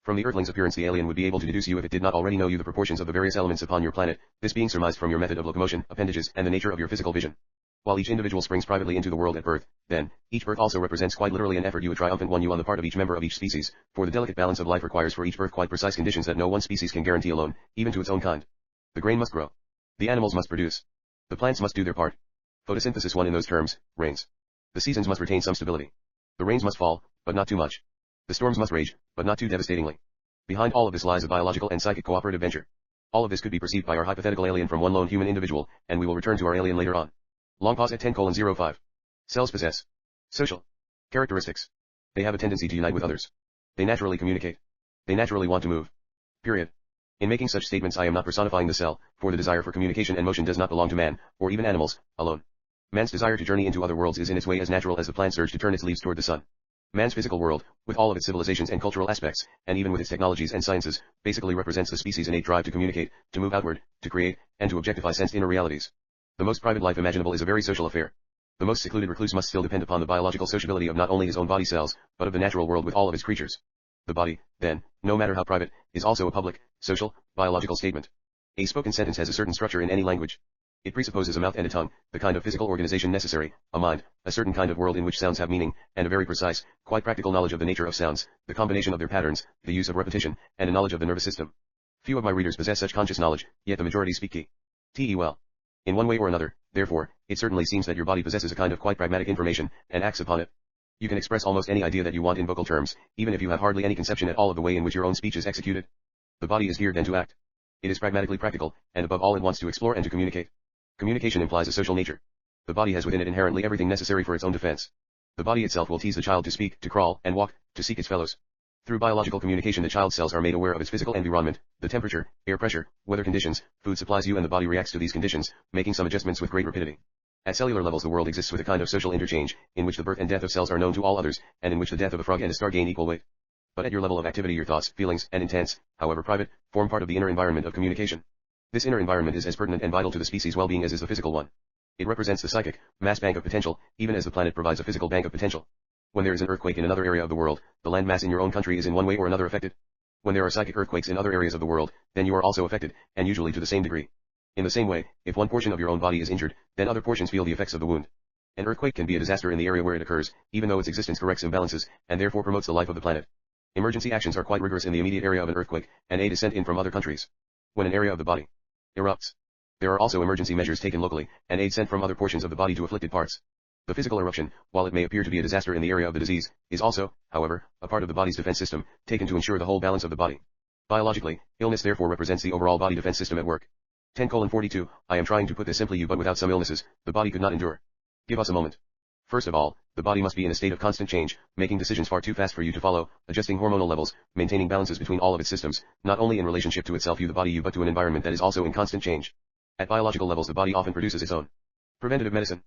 From the earthling's appearance the alien would be able to deduce you if it did not already know you the proportions of the various elements upon your planet, this being surmised from your method of locomotion, appendages, and the nature of your physical vision. While each individual springs privately into the world at birth, then, each birth also represents quite literally an effort, a triumphant one, on the part of each member of each species, for the delicate balance of life requires for each birth quite precise conditions that no one species can guarantee alone, even to its own kind. The grain must grow. The animals must produce. The plants must do their part. Photosynthesis one in those terms, rains. The seasons must retain some stability. The rains must fall, but not too much. The storms must rage, but not too devastatingly. Behind all of this lies a biological and psychic cooperative venture. All of this could be perceived by our hypothetical alien from one lone human individual, and we will return to our alien later on. Long pause at 10:05. Cells possess social characteristics. They have a tendency to unite with others. They naturally communicate. They naturally want to move. Period. In making such statements I am not personifying the cell, for the desire for communication and motion does not belong to man, or even animals, alone. Man's desire to journey into other worlds is in its way as natural as the plant's urge to turn its leaves toward the sun. Man's physical world, with all of its civilizations and cultural aspects, and even with its technologies and sciences, basically represents the species' innate drive to communicate, to move outward, to create, and to objectify sensed inner realities. The most private life imaginable is a very social affair. The most secluded recluse must still depend upon the biological sociability of not only his own body cells, but of the natural world with all of its creatures. The body, then, no matter how private, is also a public, social, biological statement. A spoken sentence has a certain structure in any language. It presupposes a mouth and a tongue, the kind of physical organization necessary, a mind, a certain kind of world in which sounds have meaning, and a very precise, quite practical knowledge of the nature of sounds, the combination of their patterns, the use of repetition, and a knowledge of the nervous system. Few of my readers possess such conscious knowledge, yet the majority speak te well. In one way or another, therefore, it certainly seems that your body possesses a kind of quite pragmatic information, and acts upon it. You can express almost any idea that you want in vocal terms, even if you have hardly any conception at all of the way in which your own speech is executed. The body is geared then to act. It is pragmatically practical, and above all it wants to explore and to communicate. Communication implies a social nature. The body has within it inherently everything necessary for its own defense. The body itself will tease the child to speak, to crawl, and walk, to seek its fellows. Through biological communication the child's cells are made aware of its physical environment, the temperature, air pressure, weather conditions, food supplies and the body reacts to these conditions, making some adjustments with great rapidity. At cellular levels the world exists with a kind of social interchange, in which the birth and death of cells are known to all others, and in which the death of a frog and a star gain equal weight. But at your level of activity your thoughts, feelings, and intents, however private, form part of the inner environment of communication. This inner environment is as pertinent and vital to the species' well-being as is the physical one. It represents the psychic, mass bank of potential, even as the planet provides a physical bank of potential. When there is an earthquake in another area of the world, the land mass in your own country is in one way or another affected. When there are psychic earthquakes in other areas of the world, then you are also affected, and usually to the same degree. In the same way, if one portion of your own body is injured, then other portions feel the effects of the wound. An earthquake can be a disaster in the area where it occurs, even though its existence corrects imbalances, and therefore promotes the life of the planet. Emergency actions are quite rigorous in the immediate area of an earthquake, and aid is sent in from other countries. When an area of the body erupts, there are also emergency measures taken locally, and aid sent from other portions of the body to afflicted parts. The physical eruption, while it may appear to be a disaster in the area of the disease, is also, however, a part of the body's defense system, taken to ensure the whole balance of the body. Biologically, illness therefore represents the overall body defense system at work. 10:42, I am trying to put this simply but without some illnesses, the body could not endure. Give us a moment. First of all, the body must be in a state of constant change, making decisions far too fast for you to follow, adjusting hormonal levels, maintaining balances between all of its systems, not only in relationship to itself the body but to an environment that is also in constant change. At biological levels the body often produces its own preventative medicine,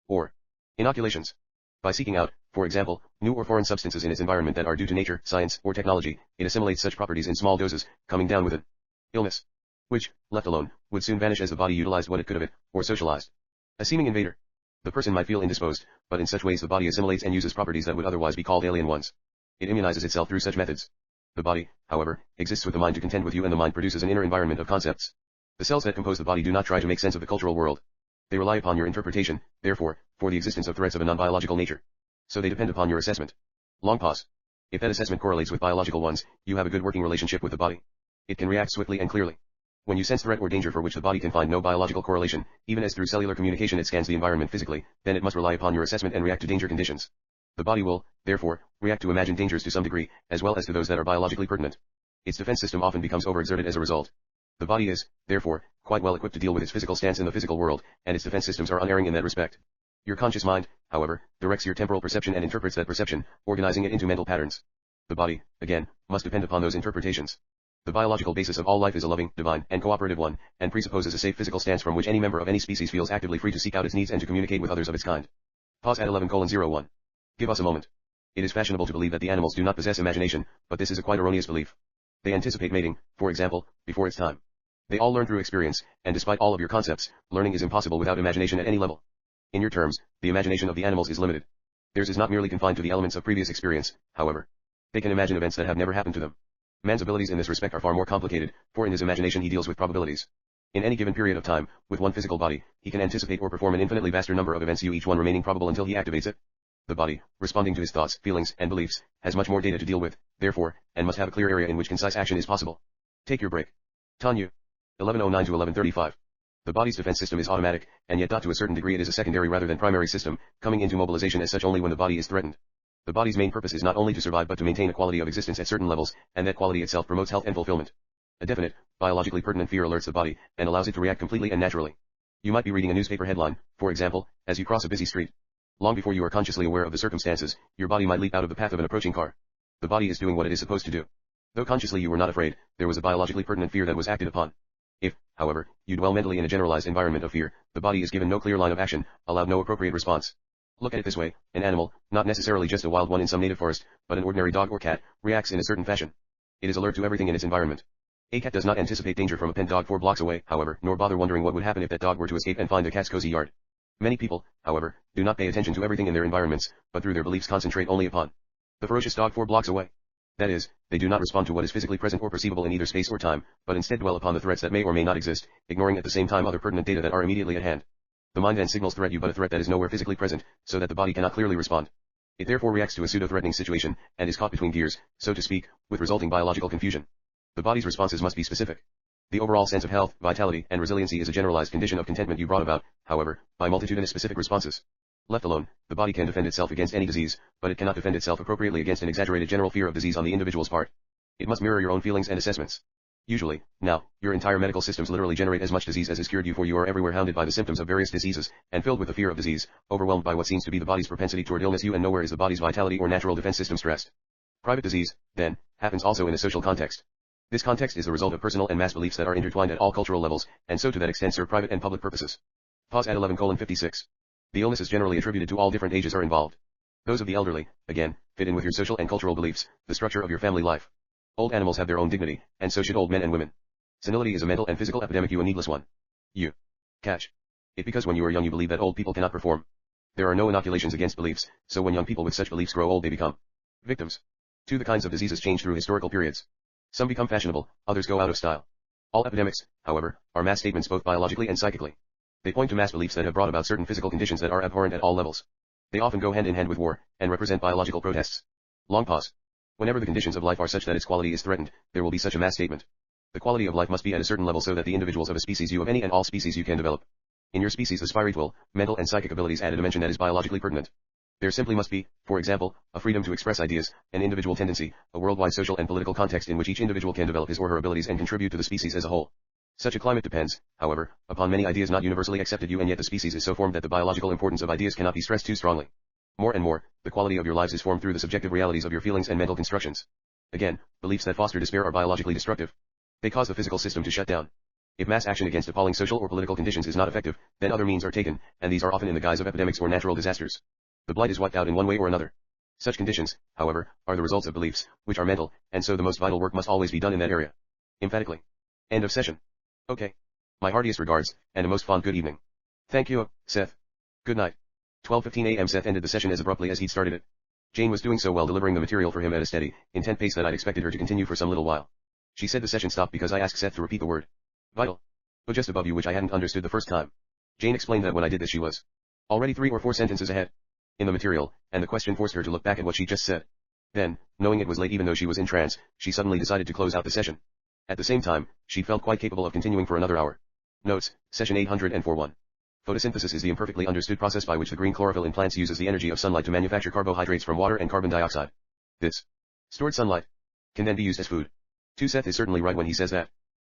or inoculations. By seeking out, for example, new or foreign substances in its environment that are due to nature, science, or technology, it assimilates such properties in small doses, coming down with an illness, which, left alone, would soon vanish as the body utilized what it could of it, or socialized. A seeming invader. The person might feel indisposed, but in such ways the body assimilates and uses properties that would otherwise be called alien ones. It immunizes itself through such methods. The body, however, exists with the mind to contend with you, and the mind produces an inner environment of concepts. The cells that compose the body do not try to make sense of the cultural world. They rely upon your interpretation, therefore, for the existence of threats of a non-biological nature. So they depend upon your assessment. Long pause. If that assessment correlates with biological ones, you have a good working relationship with the body. It can react swiftly and clearly. When you sense threat or danger for which the body can find no biological correlation, even as through cellular communication it scans the environment physically, then it must rely upon your assessment and react to danger conditions. The body will, therefore, react to imagined dangers to some degree, as well as to those that are biologically pertinent. Its defense system often becomes overexerted as a result. The body is, therefore, quite well equipped to deal with its physical stance in the physical world, and its defense systems are unerring in that respect. Your conscious mind, however, directs your temporal perception and interprets that perception, organizing it into mental patterns. The body, again, must depend upon those interpretations. The biological basis of all life is a loving, divine, and cooperative one, and presupposes a safe physical stance from which any member of any species feels actively free to seek out its needs and to communicate with others of its kind. Pause at 11:01. Give us a moment. It is fashionable to believe that the animals do not possess imagination, but this is a quite erroneous belief. They anticipate mating, for example, before its time. They all learn through experience, and despite all of your concepts, learning is impossible without imagination at any level. In your terms, the imagination of the animals is limited. Theirs is not merely confined to the elements of previous experience, however. They can imagine events that have never happened to them. Man's abilities in this respect are far more complicated, for in his imagination he deals with probabilities. In any given period of time, with one physical body, he can anticipate or perform an infinitely vaster number of events, each one remaining probable until he activates it. The body, responding to his thoughts, feelings, and beliefs, has much more data to deal with, therefore, and must have a clear area in which concise action is possible. Take your break. Tanyu. 11:09 to 11:35. The body's defense system is automatic, and yet to a certain degree it is a secondary rather than primary system, coming into mobilization as such only when the body is threatened. The body's main purpose is not only to survive but to maintain a quality of existence at certain levels, and that quality itself promotes health and fulfillment. A definite, biologically pertinent fear alerts the body, and allows it to react completely and naturally. You might be reading a newspaper headline, for example, as you cross a busy street. Long before you are consciously aware of the circumstances, your body might leap out of the path of an approaching car. The body is doing what it is supposed to do. Though consciously you were not afraid, there was a biologically pertinent fear that was acted upon. If, however, you dwell mentally in a generalized environment of fear, the body is given no clear line of action, allowed no appropriate response. Look at it this way, an animal, not necessarily just a wild one in some native forest, but an ordinary dog or cat, reacts in a certain fashion. It is alert to everything in its environment. A cat does not anticipate danger from a pet dog 4 blocks away, however, nor bother wondering what would happen if that dog were to escape and find a cat's cozy yard. Many people, however, do not pay attention to everything in their environments, but through their beliefs concentrate only upon the ferocious dog 4 blocks away. That is, they do not respond to what is physically present or perceivable in either space or time, but instead dwell upon the threats that may or may not exist, ignoring at the same time other pertinent data that are immediately at hand. The mind then signals threat you but a threat that is nowhere physically present, so that the body cannot clearly respond. It therefore reacts to a pseudo-threatening situation, and is caught between gears, so to speak, with resulting biological confusion. The body's responses must be specific. The overall sense of health, vitality, and resiliency is a generalized condition of contentment you brought about, however, by multitudinous specific responses. Left alone, the body can defend itself against any disease, but it cannot defend itself appropriately against an exaggerated general fear of disease on the individual's part. It must mirror your own feelings and assessments. Usually, now, your entire medical systems literally generate as much disease as is cured, for you are everywhere hounded by the symptoms of various diseases, and filled with the fear of disease, overwhelmed by what seems to be the body's propensity toward illness, and nowhere is the body's vitality or natural defense system stressed. Private disease, then, happens also in a social context. This context is the result of personal and mass beliefs that are intertwined at all cultural levels, and so to that extent serve private and public purposes. Pause at 11:56. The illnesses generally attributed to all different ages are involved. Those of the elderly, again, fit in with your social and cultural beliefs, the structure of your family life. Old animals have their own dignity, and so should old men and women. Senility is a mental and physical epidemic, a needless one. You catch it because when you are young you believe that old people cannot perform. There are no inoculations against beliefs, so when young people with such beliefs grow old they become victims to the kinds of diseases change through historical periods. Some become fashionable, others go out of style. All epidemics, however, are mass statements both biologically and psychically. They point to mass beliefs that have brought about certain physical conditions that are abhorrent at all levels. They often go hand in hand with war, and represent biological protests. Long pause. Whenever the conditions of life are such that its quality is threatened, there will be such a mass statement. The quality of life must be at a certain level so that the individuals of a species you of any and all species you can develop. In your species the spiritual, mental and psychic abilities add a dimension that is biologically pertinent. There simply must be, for example, a freedom to express ideas, an individual tendency, a worldwide social and political context in which each individual can develop his or her abilities and contribute to the species as a whole. Such a climate depends, however, upon many ideas not universally accepted, and yet the species is so formed that the biological importance of ideas cannot be stressed too strongly. More and more, the quality of your lives is formed through the subjective realities of your feelings and mental constructions. Again, beliefs that foster despair are biologically destructive. They cause the physical system to shut down. If mass action against appalling social or political conditions is not effective, then other means are taken, and these are often in the guise of epidemics or natural disasters. The blight is wiped out in one way or another. Such conditions, however, are the results of beliefs, which are mental, and so the most vital work must always be done in that area. Emphatically. End of session. Okay. My heartiest regards, and a most fond good evening. Thank you, Seth. Good night. 12:15 a.m. Seth ended the session as abruptly as he'd started it. Jane was doing so well delivering the material for him at a steady, intent pace that I'd expected her to continue for some little while. She said the session stopped because I asked Seth to repeat the word vital. Oh, just above you, which I hadn't understood the first time. Jane explained that when I did this she was already 3 or 4 sentences ahead in the material, and the question forced her to look back at what she just said. Then, knowing it was late even though she was in trance, she suddenly decided to close out the session. At the same time, she felt quite capable of continuing for another hour. Notes, session 804:1. Photosynthesis is the imperfectly understood process by which the green chlorophyll in plants uses the energy of sunlight to manufacture carbohydrates from water and carbon dioxide. This stored sunlight can then be used as food. Seth is certainly right when he says that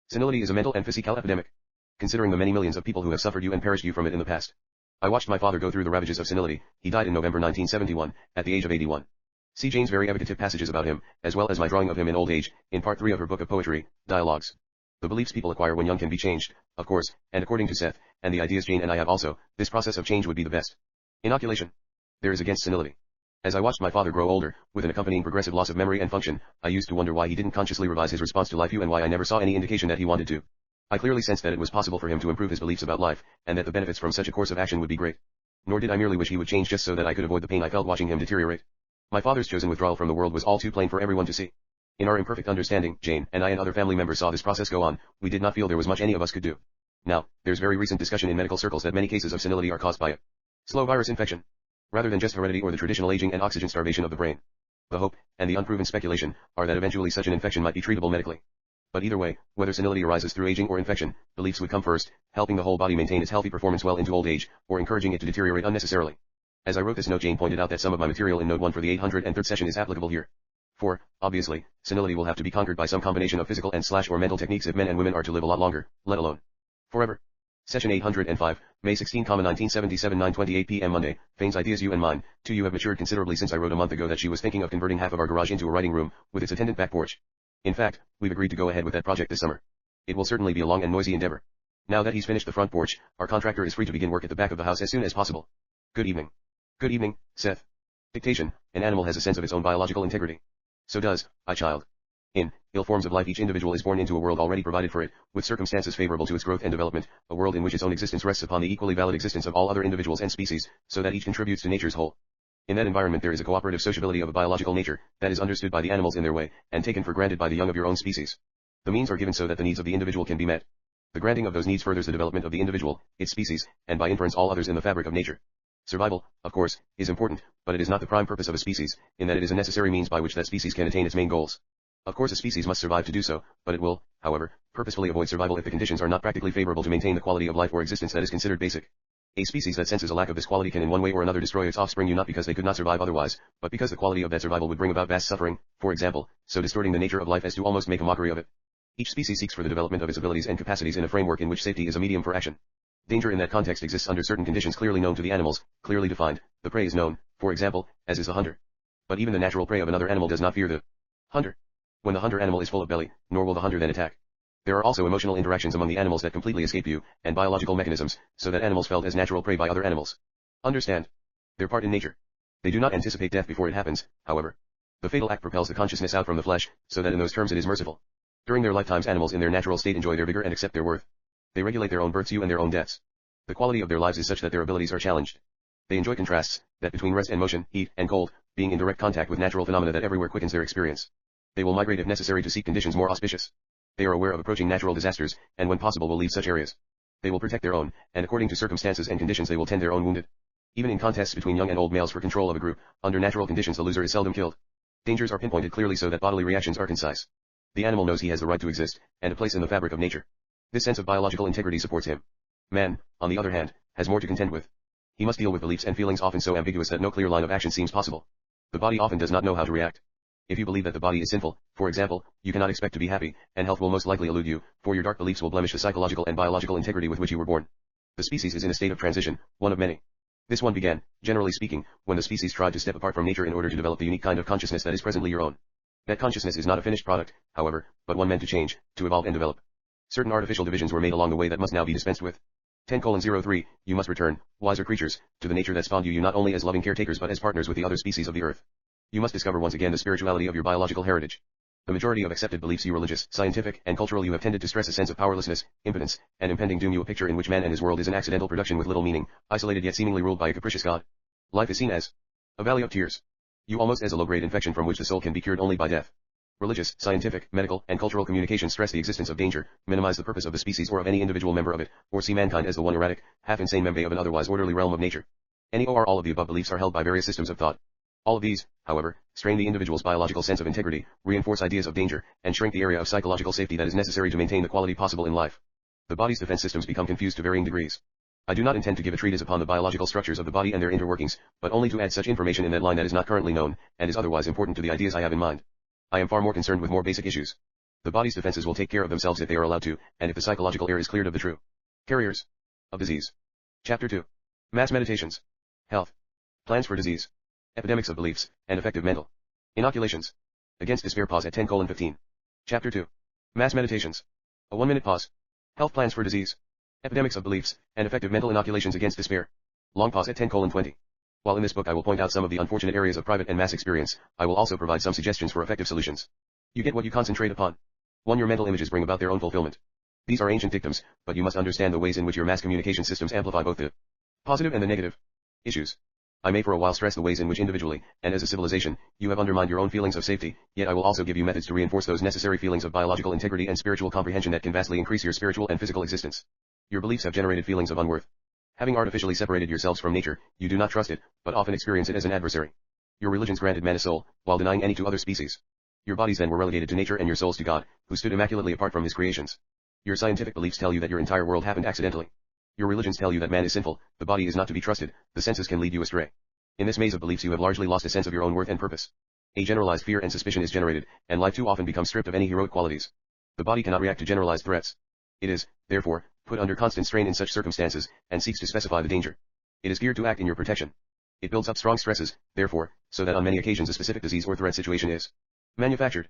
senility is a mental and physical epidemic. Considering the many millions of people who have suffered and perished from it in the past. I watched my father go through the ravages of senility. He died in November 1971, at the age of 81. See Jane's very evocative passages about him, as well as my drawing of him in old age, in part 3 of her book of poetry, Dialogues. The beliefs people acquire when young can be changed, of course, and according to Seth, and the ideas Jane and I have also, this process of change would be the best inoculation there is against senility. As I watched my father grow older, with an accompanying progressive loss of memory and function, I used to wonder why he didn't consciously revise his response to life and why I never saw any indication that he wanted to. I clearly sensed that it was possible for him to improve his beliefs about life, and that the benefits from such a course of action would be great. Nor did I merely wish he would change just so that I could avoid the pain I felt watching him deteriorate. My father's chosen withdrawal from the world was all too plain for everyone to see. In our imperfect understanding, Jane and I and other family members saw this process go on. We did not feel there was much any of us could do. Now, there's very recent discussion in medical circles that many cases of senility are caused by a slow virus infection, rather than just heredity or the traditional aging and oxygen starvation of the brain. The hope, and the unproven speculation, are that eventually such an infection might be treatable medically. But either way, whether senility arises through aging or infection, beliefs would come first, helping the whole body maintain its healthy performance well into old age, or encouraging it to deteriorate unnecessarily. As I wrote this note, Jane pointed out that some of my material in note 1 for the 803rd session is applicable here. For, obviously, senility will have to be conquered by some combination of physical and or mental techniques if men and women are to live a lot longer, let alone forever. Session 805, May 16, 1977, 9:28 p.m. Monday. Fane's ideas you and mine, too, you have matured considerably since I wrote a month ago that she was thinking of converting half of our garage into a writing room, with its attendant back porch. In fact, we've agreed to go ahead with that project this summer. It will certainly be a long and noisy endeavor. Now that he's finished the front porch, our contractor is free to begin work at the back of the house as soon as possible. Good evening. Good evening, Seth. Dictation. An animal has a sense of its own biological integrity. So does I, child. In ill forms of life, each individual is born into a world already provided for it, with circumstances favorable to its growth and development, a world in which its own existence rests upon the equally valid existence of all other individuals and species, so that each contributes to nature's whole. In that environment there is a cooperative sociability of a biological nature, that is understood by the animals in their way, and taken for granted by the young of your own species. The means are given so that the needs of the individual can be met. The granting of those needs furthers the development of the individual, its species, and by inference all others in the fabric of nature. Survival, of course, is important, but it is not the prime purpose of a species, in that it is a necessary means by which that species can attain its main goals. Of course a species must survive to do so, but it will, however, purposefully avoid survival if the conditions are not practically favorable to maintain the quality of life or existence that is considered basic. A species that senses a lack of this quality can in one way or another destroy its offspring, not because they could not survive otherwise, but because the quality of that survival would bring about vast suffering, for example, so distorting the nature of life as to almost make a mockery of it. Each species seeks for the development of its abilities and capacities in a framework in which safety is a medium for action. Danger in that context exists under certain conditions clearly known to the animals, clearly defined. The prey is known, for example, as is the hunter. But even the natural prey of another animal does not fear the hunter. When the hunter animal is full of belly, nor will the hunter then attack. There are also emotional interactions among the animals that completely escape you, and biological mechanisms, so that animals felt as natural prey by other animals. Understand their part in nature. They do not anticipate death before it happens, however. The fatal act propels the consciousness out from the flesh, so that in those terms it is merciful. During their lifetimes animals in their natural state enjoy their vigor and accept their worth. They regulate their own births and their own deaths. The quality of their lives is such that their abilities are challenged. They enjoy contrasts, that between rest and motion, heat and cold, being in direct contact with natural phenomena that everywhere quickens their experience. They will migrate if necessary to seek conditions more auspicious. They are aware of approaching natural disasters, and when possible will leave such areas. They will protect their own, and according to circumstances and conditions they will tend their own wounded. Even in contests between young and old males for control of a group, under natural conditions the loser is seldom killed. Dangers are pinpointed clearly so that bodily reactions are concise. The animal knows he has the right to exist, and a place in the fabric of nature. This sense of biological integrity supports him. Man, on the other hand, has more to contend with. He must deal with beliefs and feelings often so ambiguous that no clear line of action seems possible. The body often does not know how to react. If you believe that the body is sinful, for example, you cannot expect to be happy, and health will most likely elude you, for your dark beliefs will blemish the psychological and biological integrity with which you were born. The species is in a state of transition, one of many. This one began, generally speaking, when the species tried to step apart from nature in order to develop the unique kind of consciousness that is presently your own. That consciousness is not a finished product, however, but one meant to change, to evolve and develop. Certain artificial divisions were made along the way that must now be dispensed with. 10:03, you must return, wiser creatures, to the nature that spawned you not only as loving caretakers but as partners with the other species of the earth. You must discover once again the spirituality of your biological heritage. The majority of accepted beliefs, you religious, scientific, and cultural, you have tended to stress a sense of powerlessness, impotence, and impending doom, you a picture in which man and his world is an accidental production with little meaning, isolated yet seemingly ruled by a capricious God. Life is seen as a valley of tears. You almost as a low-grade infection from which the soul can be cured only by death. Religious, scientific, medical, and cultural communications stress the existence of danger, minimize the purpose of the species or of any individual member of it, or see mankind as the one erratic, half-insane member of an otherwise orderly realm of nature. Any or all of the above beliefs are held by various systems of thought. All of these, however, strain the individual's biological sense of integrity, reinforce ideas of danger, and shrink the area of psychological safety that is necessary to maintain the quality possible in life. The body's defense systems become confused to varying degrees. I do not intend to give a treatise upon the biological structures of the body and their interworkings, but only to add such information in that line that is not currently known, and is otherwise important to the ideas I have in mind. I am far more concerned with more basic issues. The body's defenses will take care of themselves if they are allowed to, and if the psychological air is cleared of the true carriers of disease. Chapter 2. Mass meditations. Health. Plans for disease. Epidemics of beliefs, and effective mental inoculations. Against despair, pause at 10:15. Chapter 2. Mass meditations. A 1-minute pause. Health plans for disease. Epidemics of beliefs, and effective mental inoculations against despair. Long pause at 10:20. While in this book I will point out some of the unfortunate areas of private and mass experience, I will also provide some suggestions for effective solutions. You get what you concentrate upon. 1. Your mental images bring about their own fulfillment. These are ancient dictums, but you must understand the ways in which your mass communication systems amplify both the positive and the negative issues. I may for a while stress the ways in which individually, and as a civilization, you have undermined your own feelings of safety, yet I will also give you methods to reinforce those necessary feelings of biological integrity and spiritual comprehension that can vastly increase your spiritual and physical existence. Your beliefs have generated feelings of unworth. Having artificially separated yourselves from nature, you do not trust it, but often experience it as an adversary. Your religions granted man a soul, while denying any to other species. Your bodies then were relegated to nature and your souls to God, who stood immaculately apart from his creations. Your scientific beliefs tell you that your entire world happened accidentally. Your religions tell you that man is sinful, the body is not to be trusted, the senses can lead you astray. In this maze of beliefs you have largely lost a sense of your own worth and purpose. A generalized fear and suspicion is generated, and life too often becomes stripped of any heroic qualities. The body cannot react to generalized threats. It is, therefore, put under constant strain in such circumstances, and seeks to specify the danger. It is geared to act in your protection. It builds up strong stresses, therefore, so that on many occasions a specific disease or threat situation is manufactured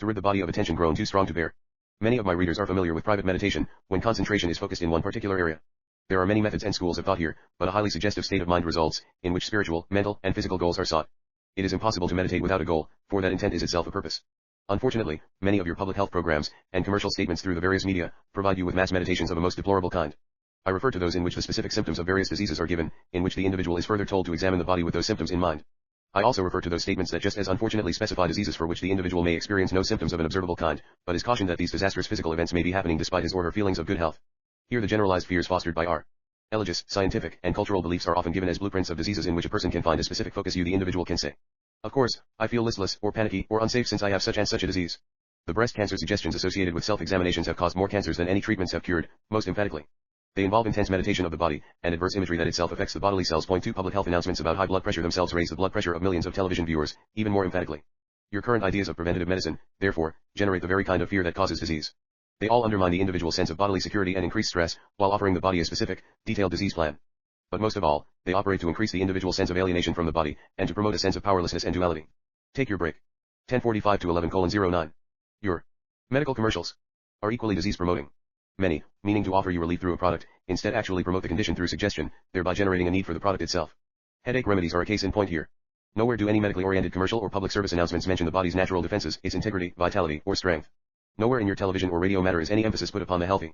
to rid the body of a tension grown too strong to bear. Many of my readers are familiar with private meditation, when concentration is focused in one particular area. There are many methods and schools of thought here, but a highly suggestive state of mind results, in which spiritual, mental, and physical goals are sought. It is impossible to meditate without a goal, for that intent is itself a purpose. Unfortunately, many of your public health programs, and commercial statements through the various media, provide you with mass meditations of a most deplorable kind. I refer to those in which the specific symptoms of various diseases are given, in which the individual is further told to examine the body with those symptoms in mind. I also refer to those statements that just as unfortunately specify diseases for which the individual may experience no symptoms of an observable kind, but is cautioned that these disastrous physical events may be happening despite his or her feelings of good health. Here the generalized fears fostered by our religious, scientific, and cultural beliefs are often given as blueprints of diseases in which a person can find a specific focus. The individual can say, of course, I feel listless, or panicky, or unsafe since I have such and such a disease. The breast cancer suggestions associated with self-examinations have caused more cancers than any treatments have cured, most emphatically. They involve intense meditation of the body, and adverse imagery that itself affects the bodily cells. Point 2. Public health announcements about high blood pressure themselves raise the blood pressure of millions of television viewers, even more emphatically. Your current ideas of preventative medicine, therefore, generate the very kind of fear that causes disease. They all undermine the individual sense of bodily security and increase stress, while offering the body a specific, detailed disease plan. But most of all, they operate to increase the individual sense of alienation from the body, and to promote a sense of powerlessness and duality. Take your break. 1045 to 11:09. Your medical commercials are equally disease-promoting. Many, meaning to offer you relief through a product, instead actually promote the condition through suggestion, thereby generating a need for the product itself. Headache remedies are a case in point here. Nowhere do any medically oriented commercial or public service announcements mention the body's natural defenses, its integrity, vitality, or strength. Nowhere in your television or radio matter is any emphasis put upon the healthy.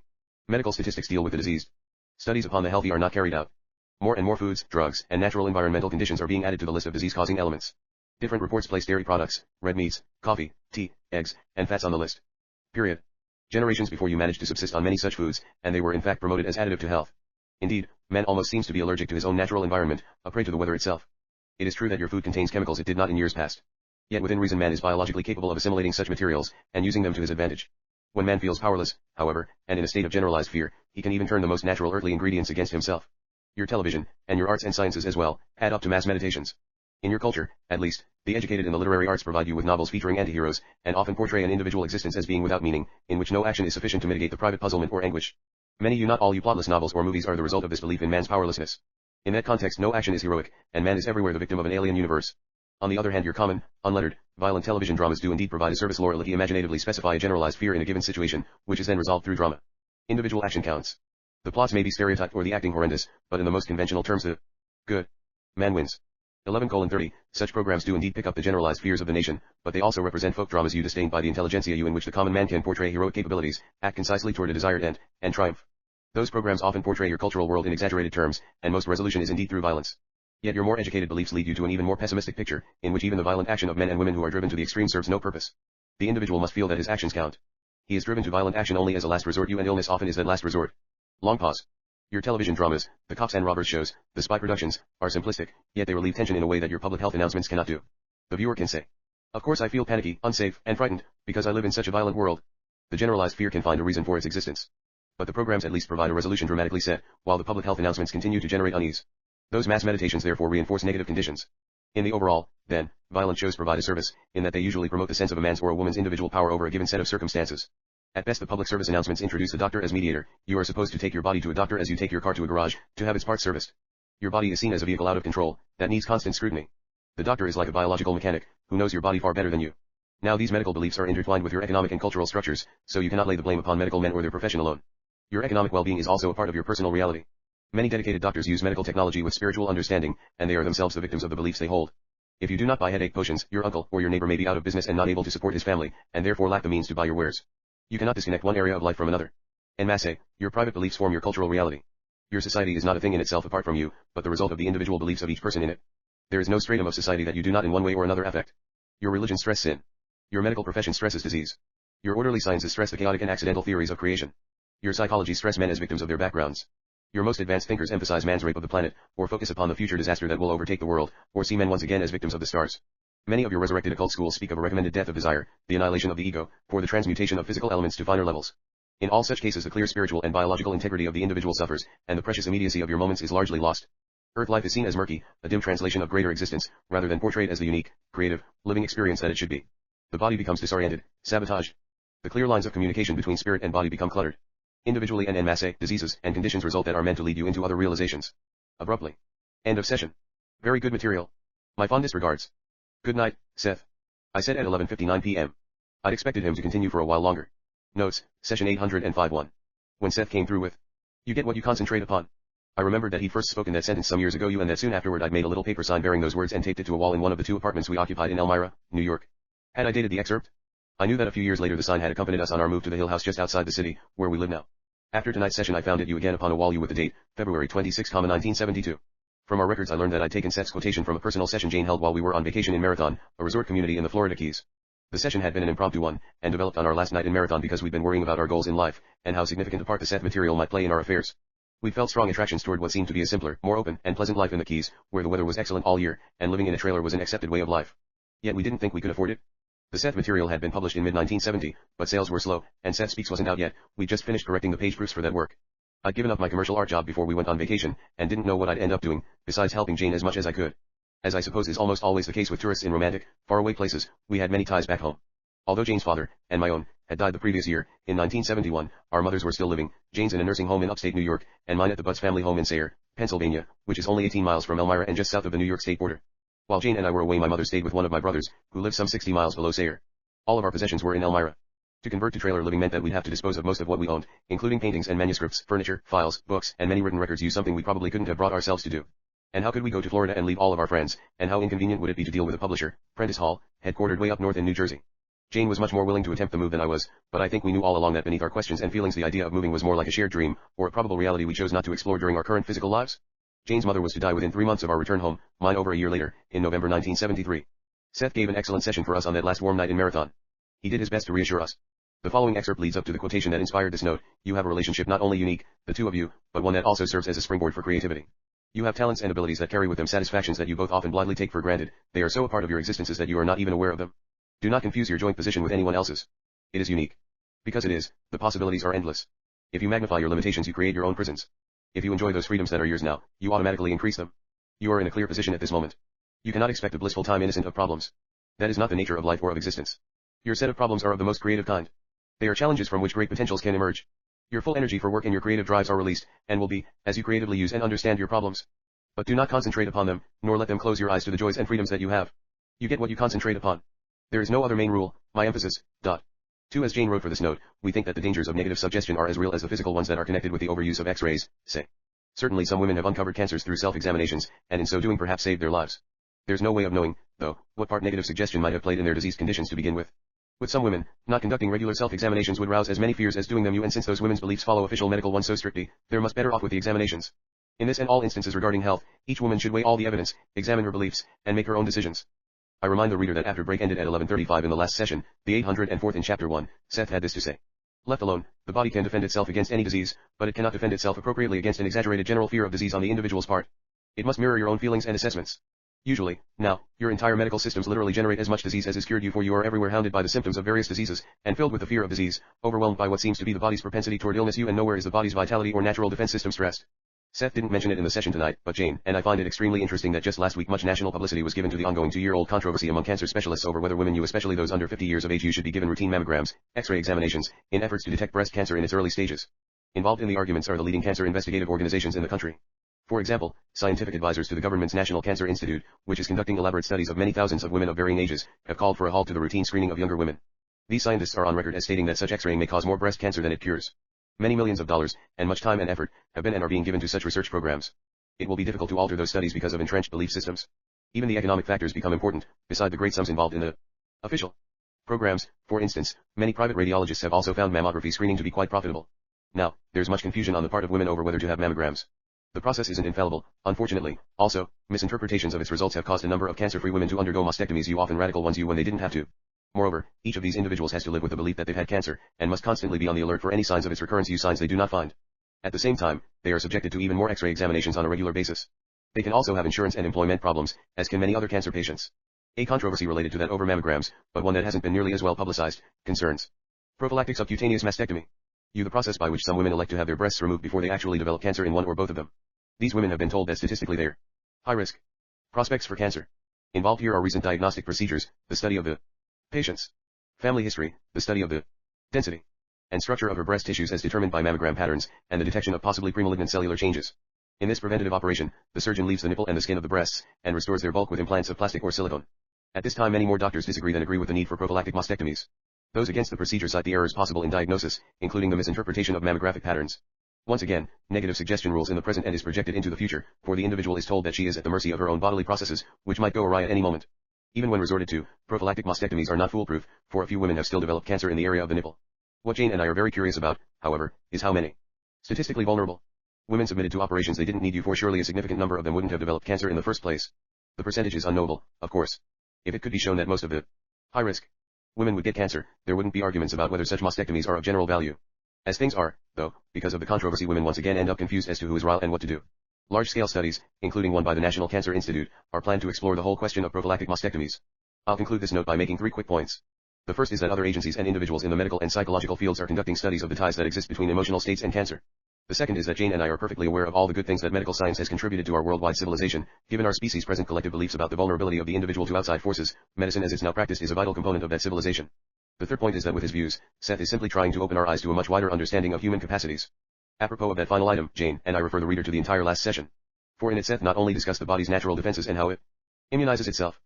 Medical statistics deal with the diseased. Studies upon the healthy are not carried out. More and more foods, drugs, and natural environmental conditions are being added to the list of disease-causing elements. Different reports place dairy products, red meats, coffee, tea, eggs, and fats on the list. Period. Generations before you managed to subsist on many such foods, and they were in fact promoted as additive to health. Indeed, man almost seems to be allergic to his own natural environment, a prey to the weather itself. It is true that your food contains chemicals it did not in years past. Yet within reason man is biologically capable of assimilating such materials, and using them to his advantage. When man feels powerless, however, and in a state of generalized fear, he can even turn the most natural earthly ingredients against himself. Your television, and your arts and sciences as well, add up to mass meditations. In your culture, at least, the educated in the literary arts provide you with novels featuring antiheroes, and often portray an individual existence as being without meaning, in which no action is sufficient to mitigate the private puzzlement or anguish. Many you not all you plotless novels or movies are the result of this belief in man's powerlessness. In that context no action is heroic, and man is everywhere the victim of an alien universe. On the other hand your common, unlettered, violent television dramas do indeed provide a service loyalty imaginatively specify a generalized fear in a given situation, which is then resolved through drama. Individual action counts. The plots may be stereotyped or the acting horrendous, but in the most conventional terms the good man wins. 11:30, such programs do indeed pick up the generalized fears of the nation, but they also represent folk dramas you disdained by the intelligentsia you in which the common man can portray heroic capabilities, act concisely toward a desired end, and triumph. Those programs often portray your cultural world in exaggerated terms, and most resolution is indeed through violence. Yet your more educated beliefs lead you to an even more pessimistic picture, in which even the violent action of men and women who are driven to the extreme serves no purpose. The individual must feel that his actions count. He is driven to violent action only as a last resort. You and illness often is that last resort. Long pause. Your television dramas, the cops and robbers shows, the spy productions, are simplistic, yet they relieve tension in a way that your public health announcements cannot do. The viewer can say, of course I feel panicky, unsafe, and frightened, because I live in such a violent world. The generalized fear can find a reason for its existence. But the programs at least provide a resolution dramatically set, while the public health announcements continue to generate unease. Those mass meditations therefore reinforce negative conditions. In the overall, then, violent shows provide a service, in that they usually promote the sense of a man's or a woman's individual power over a given set of circumstances. At best the public service announcements introduce the doctor as mediator. You are supposed to take your body to a doctor as you take your car to a garage, to have its parts serviced. Your body is seen as a vehicle out of control, that needs constant scrutiny. The doctor is like a biological mechanic, who knows your body far better than you. Now these medical beliefs are intertwined with your economic and cultural structures, so you cannot lay the blame upon medical men or their profession alone. Your economic well-being is also a part of your personal reality. Many dedicated doctors use medical technology with spiritual understanding, and they are themselves the victims of the beliefs they hold. If you do not buy headache potions, your uncle or your neighbor may be out of business and not able to support his family, and therefore lack the means to buy your wares. You cannot disconnect one area of life from another. En masse, your private beliefs form your cultural reality. Your society is not a thing in itself apart from you, but the result of the individual beliefs of each person in it. There is no stratum of society that you do not in one way or another affect. Your religion stress sin. Your medical profession stresses disease. Your orderly sciences stress the chaotic and accidental theories of creation. Your psychology stress men as victims of their backgrounds. Your most advanced thinkers emphasize man's rape of the planet, or focus upon the future disaster that will overtake the world, or see men once again as victims of the stars. Many of your resurrected occult schools speak of a recommended death of desire, the annihilation of the ego, for the transmutation of physical elements to finer levels. In all such cases the clear spiritual and biological integrity of the individual suffers, and the precious immediacy of your moments is largely lost. Earth life is seen as murky, a dim translation of greater existence, rather than portrayed as the unique, creative, living experience that it should be. The body becomes disoriented, sabotaged. The clear lines of communication between spirit and body become cluttered. Individually and en masse, diseases and conditions result that are meant to lead you into other realizations. Abruptly. End of session. Very good material. My fondest regards. Good night, Seth. I said at 11:59 p.m. I'd expected him to continue for a while longer. Notes, session 805-1. When Seth came through with, you get what you concentrate upon. I remembered that he'd first spoken that sentence some years ago and that soon afterward I'd made a little paper sign bearing those words and taped it to a wall in one of the 2 apartments we occupied in Elmira, New York. Had I dated the excerpt? I knew that a few years later the sign had accompanied us on our move to the Hill House just outside the city, where we live now. After tonight's session I found it you again upon a wall you with the date, February 26, 1972. From our records I learned that I'd taken Seth's quotation from a personal session Jane held while we were on vacation in Marathon, a resort community in the Florida Keys. The session had been an impromptu one, and developed on our last night in Marathon because we'd been worrying about our goals in life, and how significant a part the Seth material might play in our affairs. We felt strong attractions toward what seemed to be a simpler, more open, and pleasant life in the Keys, where the weather was excellent all year, and living in a trailer was an accepted way of life. Yet we didn't think we could afford it. The Seth material had been published in mid-1970, but sales were slow, and Seth Speaks wasn't out yet. We'd just finished correcting the page proofs for that work. I'd given up my commercial art job before we went on vacation, and didn't know what I'd end up doing, besides helping Jane as much as I could. As I suppose is almost always the case with tourists in romantic, faraway places, we had many ties back home. Although Jane's father, and my own, had died the previous year, in 1971, our mothers were still living, Jane's in a nursing home in upstate New York, and mine at the Butts family home in Sayre, Pennsylvania, which is only 18 miles from Elmira and just south of the New York state border. While Jane and I were away, my mother stayed with one of my brothers, who lived some 60 miles below Sayre. All of our possessions were in Elmira. To convert to trailer living meant that we'd have to dispose of most of what we owned, including paintings and manuscripts, furniture, files, books, and many written records, something we probably couldn't have brought ourselves to do. And how could we go to Florida and leave all of our friends, and how inconvenient would it be to deal with a publisher, Prentice Hall, headquartered way up north in New Jersey? Jane was much more willing to attempt the move than I was, but I think we knew all along that beneath our questions and feelings the idea of moving was more like a shared dream, or a probable reality we chose not to explore during our current physical lives. Jane's mother was to die within 3 months of our return home, mine over a year later, in November 1973. Seth gave an excellent session for us on that last warm night in Marathon. He did his best to reassure us. The following excerpt leads up to the quotation that inspired this note: "You have a relationship not only unique, the two of you, but one that also serves as a springboard for creativity. You have talents and abilities that carry with them satisfactions that you both often blindly take for granted. They are so a part of your existences that you are not even aware of them. Do not confuse your joint position with anyone else's. It is unique. Because it is, the possibilities are endless. If you magnify your limitations, you create your own prisons. If you enjoy those freedoms that are yours now, you automatically increase them. You are in a clear position at this moment. You cannot expect a blissful time innocent of problems. That is not the nature of life or of existence. Your set of problems are of the most creative kind. They are challenges from which great potentials can emerge. Your full energy for work and your creative drives are released, and will be, as you creatively use and understand your problems. But do not concentrate upon them, nor let them close your eyes to the joys and freedoms that you have. You get what you concentrate upon. There is no other main rule, my emphasis. 2. As Jane wrote for this note, we think that the dangers of negative suggestion are as real as the physical ones that are connected with the overuse of X-rays, say. Certainly some women have uncovered cancers through self-examinations, and in so doing perhaps saved their lives. There's no way of knowing, though, what part negative suggestion might have played in their diseased conditions to begin with. With some women, not conducting regular self-examinations would rouse as many fears as doing them, and since those women's beliefs follow official medical ones so strictly, they're much better off with the examinations. In this and all instances regarding health, each woman should weigh all the evidence, examine her beliefs, and make her own decisions. I remind the reader that after break ended at 11:35 in the last session, the 804th in Chapter 1, Seth had this to say. Left alone, the body can defend itself against any disease, but it cannot defend itself appropriately against an exaggerated general fear of disease on the individual's part. It must mirror your own feelings and assessments. Usually, now, your entire medical systems literally generate as much disease as is cured you, for you are everywhere hounded by the symptoms of various diseases, and filled with the fear of disease, overwhelmed by what seems to be the body's propensity toward illness, and nowhere is the body's vitality or natural defense system stressed. Seth didn't mention it in the session tonight, but Jane and I find it extremely interesting that just last week much national publicity was given to the ongoing 2-year-old controversy among cancer specialists over whether women, especially those under 50 years of age, should be given routine mammograms, X-ray examinations, in efforts to detect breast cancer in its early stages. Involved in the arguments are the leading cancer investigative organizations in the country. For example, scientific advisors to the government's National Cancer Institute, which is conducting elaborate studies of many thousands of women of varying ages, have called for a halt to the routine screening of younger women. These scientists are on record as stating that such X-raying may cause more breast cancer than it cures. Many millions of dollars, and much time and effort, have been and are being given to such research programs. It will be difficult to alter those studies because of entrenched belief systems. Even the economic factors become important, beside the great sums involved in the official programs. For instance, many private radiologists have also found mammography screening to be quite profitable. Now, there's much confusion on the part of women over whether to have mammograms. The process isn't infallible, unfortunately. Also, misinterpretations of its results have caused a number of cancer-free women to undergo mastectomies, often radical ones, when they didn't have to. Moreover, each of these individuals has to live with the belief that they've had cancer, and must constantly be on the alert for any signs of its recurrence, signs they do not find. At the same time, they are subjected to even more X-ray examinations on a regular basis. They can also have insurance and employment problems, as can many other cancer patients. A controversy related to that over mammograms, but one that hasn't been nearly as well publicized, concerns prophylactic subcutaneous mastectomy. The process by which some women elect to have their breasts removed before they actually develop cancer in one or both of them. These women have been told that statistically they're high risk prospects for cancer. Involved here are recent diagnostic procedures, the study of the patient's family history, the study of the density and structure of her breast tissues as determined by mammogram patterns, and the detection of possibly premalignant cellular changes. In this preventative operation, the surgeon leaves the nipple and the skin of the breasts, and restores their bulk with implants of plastic or silicone. At this time many more doctors disagree than agree with the need for prophylactic mastectomies. Those against the procedure cite the errors possible in diagnosis, including the misinterpretation of mammographic patterns. Once again, negative suggestion rules in the present and is projected into the future, for the individual is told that she is at the mercy of her own bodily processes, which might go awry at any moment. Even when resorted to, prophylactic mastectomies are not foolproof, for a few women have still developed cancer in the area of the nipple. What Jane and I are very curious about, however, is how many statistically vulnerable women submitted to operations they didn't need for surely a significant number of them wouldn't have developed cancer in the first place. The percentage is unknowable, of course. If it could be shown that most of the high risk women would get cancer, there wouldn't be arguments about whether such mastectomies are of general value. As things are, though, because of the controversy, women once again end up confused as to who is right and what to do. Large-scale studies, including one by the National Cancer Institute, are planned to explore the whole question of prophylactic mastectomies. I'll conclude this note by making 3 quick points. The first is that other agencies and individuals in the medical and psychological fields are conducting studies of the ties that exist between emotional states and cancer. The second is that Jane and I are perfectly aware of all the good things that medical science has contributed to our worldwide civilization, given our species' present collective beliefs about the vulnerability of the individual to outside forces. Medicine as it's now practiced is a vital component of that civilization. The third point is that with his views, Seth is simply trying to open our eyes to a much wider understanding of human capacities. Apropos of that final item, Jane and I refer the reader to the entire last session. For in it Seth not only discussed the body's natural defenses and how it immunizes itself,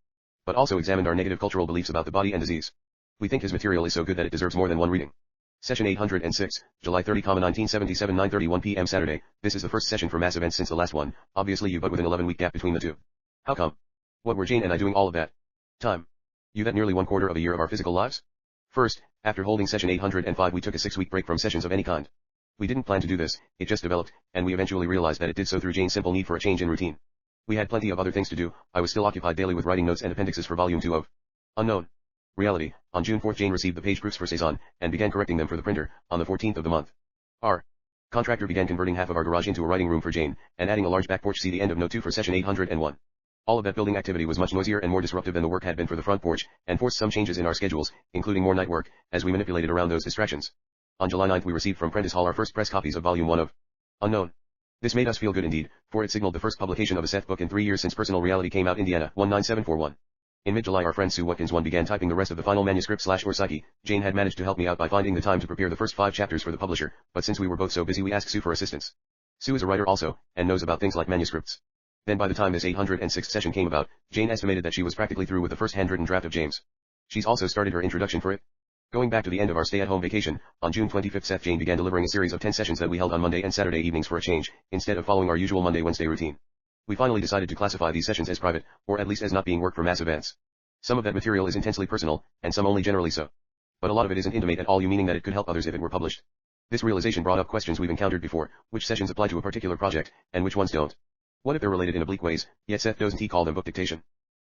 but also examined our negative cultural beliefs about the body and disease. We think his material is so good that it deserves more than one reading. Session 806, July 30, 1977, 9:31 p.m. Saturday. This is the first session for mass events since the last one, obviously you, but with an 11-week gap between the two. How come? What were Jane and I doing all of that time? You, that nearly 1/4 of a year of our physical lives? First, after holding session 805 we took a 6-week break from sessions of any kind. We didn't plan to do this, it just developed, and we eventually realized that it did so through Jane's simple need for a change in routine. We had plenty of other things to do. I was still occupied daily with writing notes and appendixes for volume 2 of Unknown Reality. On June 4th Jane received the page proofs for Saison, and began correcting them for the printer. On the 14th of the month, our contractor began converting half of our garage into a writing room for Jane, and adding a large back porch. See the end of note 2 for session 801. All of that building activity was much noisier and more disruptive than the work had been for the front porch, and forced some changes in our schedules, including more night work, as we manipulated around those distractions. On July 9th we received from Prentice Hall our first press copies of volume 1 of Unknown. This made us feel good indeed, for it signaled the first publication of a Seth book in 3 years since Personal Reality came out. Indiana, 19741. In mid-July our friend Sue Watkins began typing the rest of the final manuscript or psyche. Jane had managed to help me out by finding the time to prepare the first 5 chapters for the publisher, but since we were both so busy we asked Sue for assistance. Sue is a writer also, and knows about things like manuscripts. Then by the time this 806th session came about, Jane estimated that she was practically through with the first handwritten draft of James. She's also started her introduction for it. Going back to the end of our stay-at-home vacation, on June 25th Seth Jane began delivering a series of 10 sessions that we held on Monday and Saturday evenings for a change, instead of following our usual Monday-Wednesday routine. We finally decided to classify these sessions as private, or at least as not being work for mass events. Some of that material is intensely personal, and some only generally so. But a lot of it isn't intimate at all, meaning that it could help others if it were published. This realization brought up questions we've encountered before: which sessions apply to a particular project, and which ones don't? What if they're related in oblique ways, yet Seth doesn't he call them book dictation?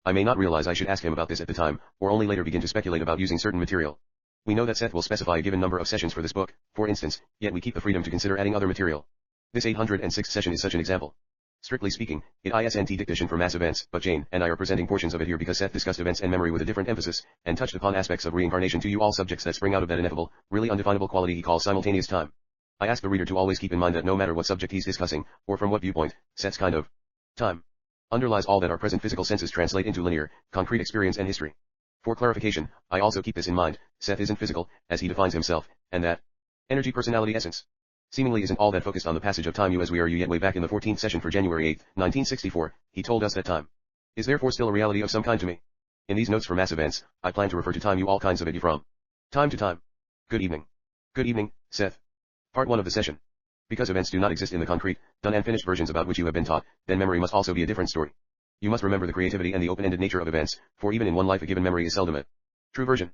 I may not realize I should ask him about this at the time, or only later begin to speculate about using certain material. We know that Seth will specify a given number of sessions for this book, for instance, yet we keep the freedom to consider adding other material. This 806th session is such an example. Strictly speaking, it isn't dictation for mass events, but Jane and I are presenting portions of it here because Seth discussed events and memory with a different emphasis, and touched upon aspects of reincarnation to you, all subjects that spring out of that ineffable, really undefinable quality he calls simultaneous time. I ask the reader to always keep in mind that no matter what subject he's discussing, or from what viewpoint, Seth's kind of time underlies all that our present physical senses translate into linear, concrete experience and history. For clarification, I also keep this in mind: Seth isn't physical, as he defines himself, and that energy, personality, essence seemingly isn't all that focused on the passage of time you as we are you. Yet way back in the 14th session for January 8, 1964, he told us that time is therefore still a reality of some kind to me. In these notes for mass events, I plan to refer to time you, all kinds of it you, from time to time. Good evening. Good evening, Seth. Part 1 of the session. Because events do not exist in the concrete, done and finished versions about which you have been taught, then memory must also be a different story. You must remember the creativity and the open-ended nature of events, for even in one life a given memory is seldom a true version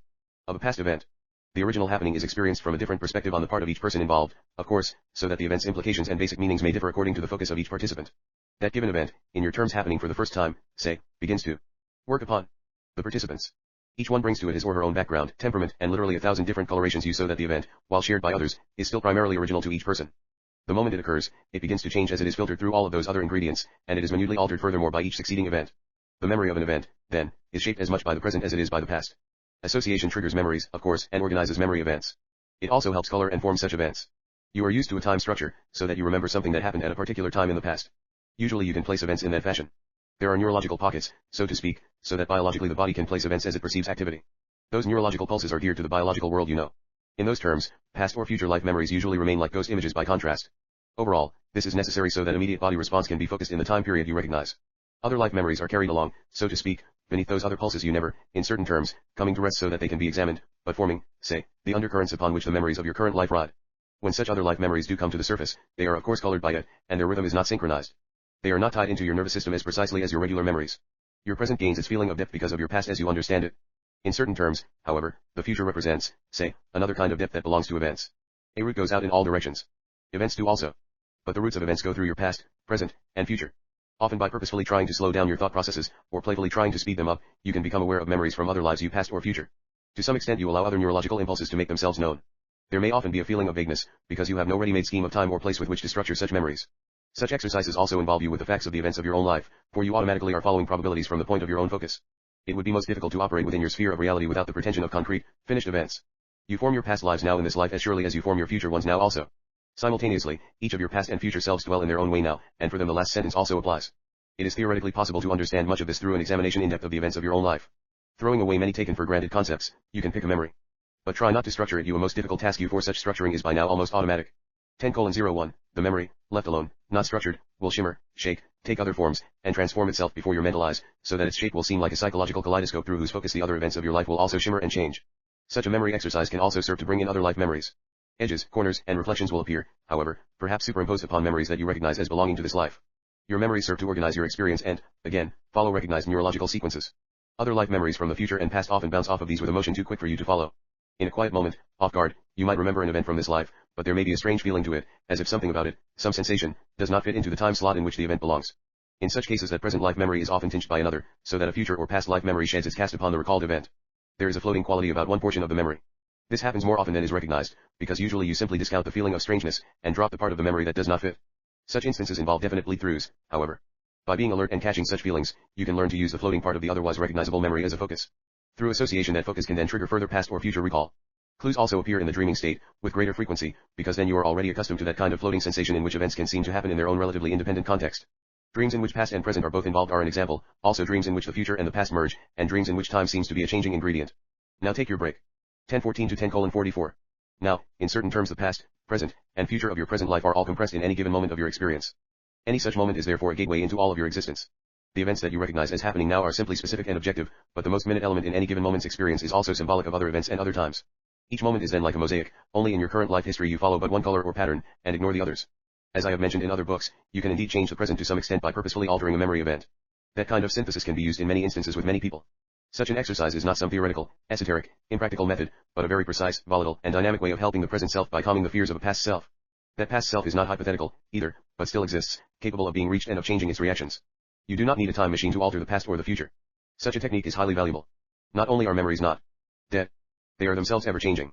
of a past event. The original happening is experienced from a different perspective on the part of each person involved, of course, so that the event's implications and basic meanings may differ according to the focus of each participant. That given event, in your terms happening for the first time, say, begins to work upon the participants. Each one brings to it his or her own background, temperament, and literally 1,000 different colorations you, so that the event, while shared by others, is still primarily original to each person. The moment it occurs, it begins to change as it is filtered through all of those other ingredients, and it is minutely altered furthermore by each succeeding event. The memory of an event, then, is shaped as much by the present as it is by the past. Association triggers memories, of course, and organizes memory events. It also helps color and form such events. You are used to a time structure, so that you remember something that happened at a particular time in the past. Usually you can place events in that fashion. There are neurological pockets, so to speak, so that biologically the body can place events as it perceives activity. Those neurological pulses are geared to the biological world you know. In those terms, past or future life memories usually remain like ghost images by contrast. Overall, this is necessary so that immediate body response can be focused in the time period you recognize. Other life memories are carried along, so to speak, beneath those other pulses you never, in certain terms, coming to rest so that they can be examined, but forming, say, the undercurrents upon which the memories of your current life ride. When such other life memories do come to the surface, they are of course colored by it, and their rhythm is not synchronized. They are not tied into your nervous system as precisely as your regular memories. Your present gains its feeling of depth because of your past as you understand it. In certain terms, however, the future represents, say, another kind of depth that belongs to events. A route goes out in all directions. Events do also. But the roots of events go through your past, present, and future. Often by purposefully trying to slow down your thought processes, or playfully trying to speed them up, you can become aware of memories from other lives you past or future. To some extent you allow other neurological impulses to make themselves known. There may often be a feeling of vagueness, because you have no ready-made scheme of time or place with which to structure such memories. Such exercises also involve you with the facts of the events of your own life, for you automatically are following probabilities from the point of your own focus. It would be most difficult to operate within your sphere of reality without the pretension of concrete, finished events. You form your past lives now in this life as surely as you form your future ones now also. Simultaneously, each of your past and future selves dwell in their own way now, and for them the last sentence also applies. It is theoretically possible to understand much of this through an examination in depth of the events of your own life. Throwing away many taken for granted concepts, you can pick a memory. But try not to structure it. A most difficult task, for such structuring is by now almost automatic. 10:01, the memory, left alone, not structured, will shimmer, shake, take other forms, and transform itself before your mental eyes, so that its shape will seem like a psychological kaleidoscope through whose focus the other events of your life will also shimmer and change. Such a memory exercise can also serve to bring in other life memories. Edges, corners, and reflections will appear, however, perhaps superimposed upon memories that you recognize as belonging to this life. Your memories serve to organize your experience and, again, follow recognized neurological sequences. Other life memories from the future and past often bounce off of these with a motion too quick for you to follow. In a quiet moment, off guard, you might remember an event from this life, but there may be a strange feeling to it, as if something about it, some sensation, does not fit into the time slot in which the event belongs. In such cases that present life memory is often tinged by another, so that a future or past life memory sheds its cast upon the recalled event. There is a floating quality about one portion of the memory. This happens more often than is recognized, because usually you simply discount the feeling of strangeness, and drop the part of the memory that does not fit. Such instances involve definite bleed-throughs, however. By being alert and catching such feelings, you can learn to use the floating part of the otherwise recognizable memory as a focus. Through association, that focus can then trigger further past or future recall. Clues also appear in the dreaming state, with greater frequency, because then you are already accustomed to that kind of floating sensation in which events can seem to happen in their own relatively independent context. Dreams in which past and present are both involved are an example, also dreams in which the future and the past merge, and dreams in which time seems to be a changing ingredient. Now take your break. 10:14 to 10:44. Now, in certain terms the past, present, and future of your present life are all compressed in any given moment of your experience. Any such moment is therefore a gateway into all of your existence. The events that you recognize as happening now are simply specific and objective, but the most minute element in any given moment's experience is also symbolic of other events and other times. Each moment is then like a mosaic, only in your current life history you follow but one color or pattern, and ignore the others. As I have mentioned in other books, you can indeed change the present to some extent by purposefully altering a memory event. That kind of synthesis can be used in many instances with many people. Such an exercise is not some theoretical, esoteric, impractical method, but a very precise, volatile, and dynamic way of helping the present self by calming the fears of a past self. That past self is not hypothetical, either, but still exists, capable of being reached and of changing its reactions. You do not need a time machine to alter the past or the future. Such a technique is highly valuable. Not only are memories not dead, they are themselves ever-changing.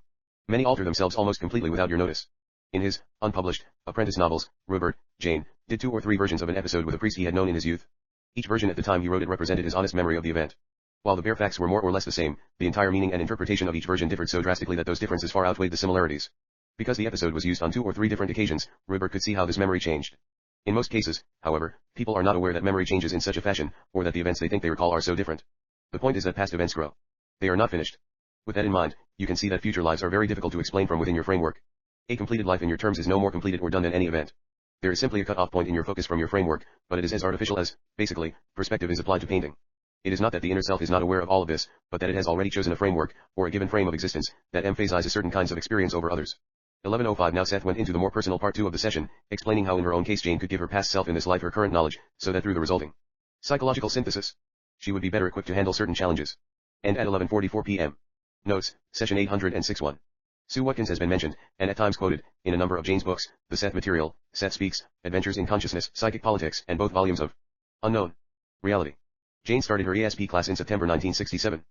Many alter themselves almost completely without your notice. In his unpublished apprentice novels, Robert Jane did 2 or 3 versions of an episode with a priest he had known in his youth. Each version at the time he wrote it represented his honest memory of the event. While the bare facts were more or less the same, the entire meaning and interpretation of each version differed so drastically that those differences far outweighed the similarities. Because the episode was used on 2 or 3 different occasions, Robert could see how this memory changed. In most cases, however, people are not aware that memory changes in such a fashion, or that the events they think they recall are so different. The point is that past events grow. They are not finished. With that in mind, you can see that future lives are very difficult to explain from within your framework. A completed life in your terms is no more completed or done than any event. There is simply a cut-off point in your focus from your framework, but it is as artificial as, basically, perspective is applied to painting. It is not that the inner self is not aware of all of this, but that it has already chosen a framework, or a given frame of existence, that emphasizes certain kinds of experience over others. 11:05 Now Seth went into the more personal part 2 of the session, explaining how in her own case Jane could give her past self in this life her current knowledge, so that through the resulting psychological synthesis, she would be better equipped to handle certain challenges. End at 11:44 p.m. Notes, Session 806-1. Sue Watkins has been mentioned, and at times quoted, in a number of Jane's books, The Seth Material, Seth Speaks, Adventures in Consciousness, Psychic Politics, and both volumes of Unknown Reality. Jane started her ESP class in September 1967.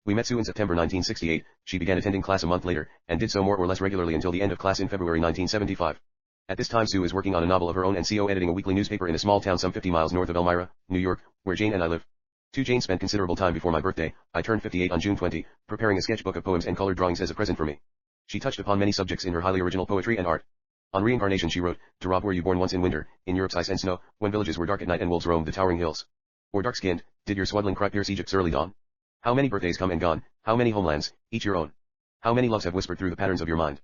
We met Sue in September 1968, she began attending class a month later, and did so more or less regularly until the end of class in February 1975. At this time Sue is working on a novel of her own and co-editing a weekly newspaper in a small town some 50 miles north of Elmira, New York, where Jane and I live. Jane spent considerable time before my birthday, I turned 58 on June 20, preparing a sketchbook of poems and colored drawings as a present for me. She touched upon many subjects in her highly original poetry and art. On reincarnation she wrote, "To Rob, were you born once in winter, in Europe's ice and snow, when villages were dark at night and wolves roamed the towering hills? Or dark-skinned, did your swaddling cry pierce Egypt's early dawn? How many birthdays come and gone, how many homelands, each your own? How many loves have whispered through the patterns of your mind?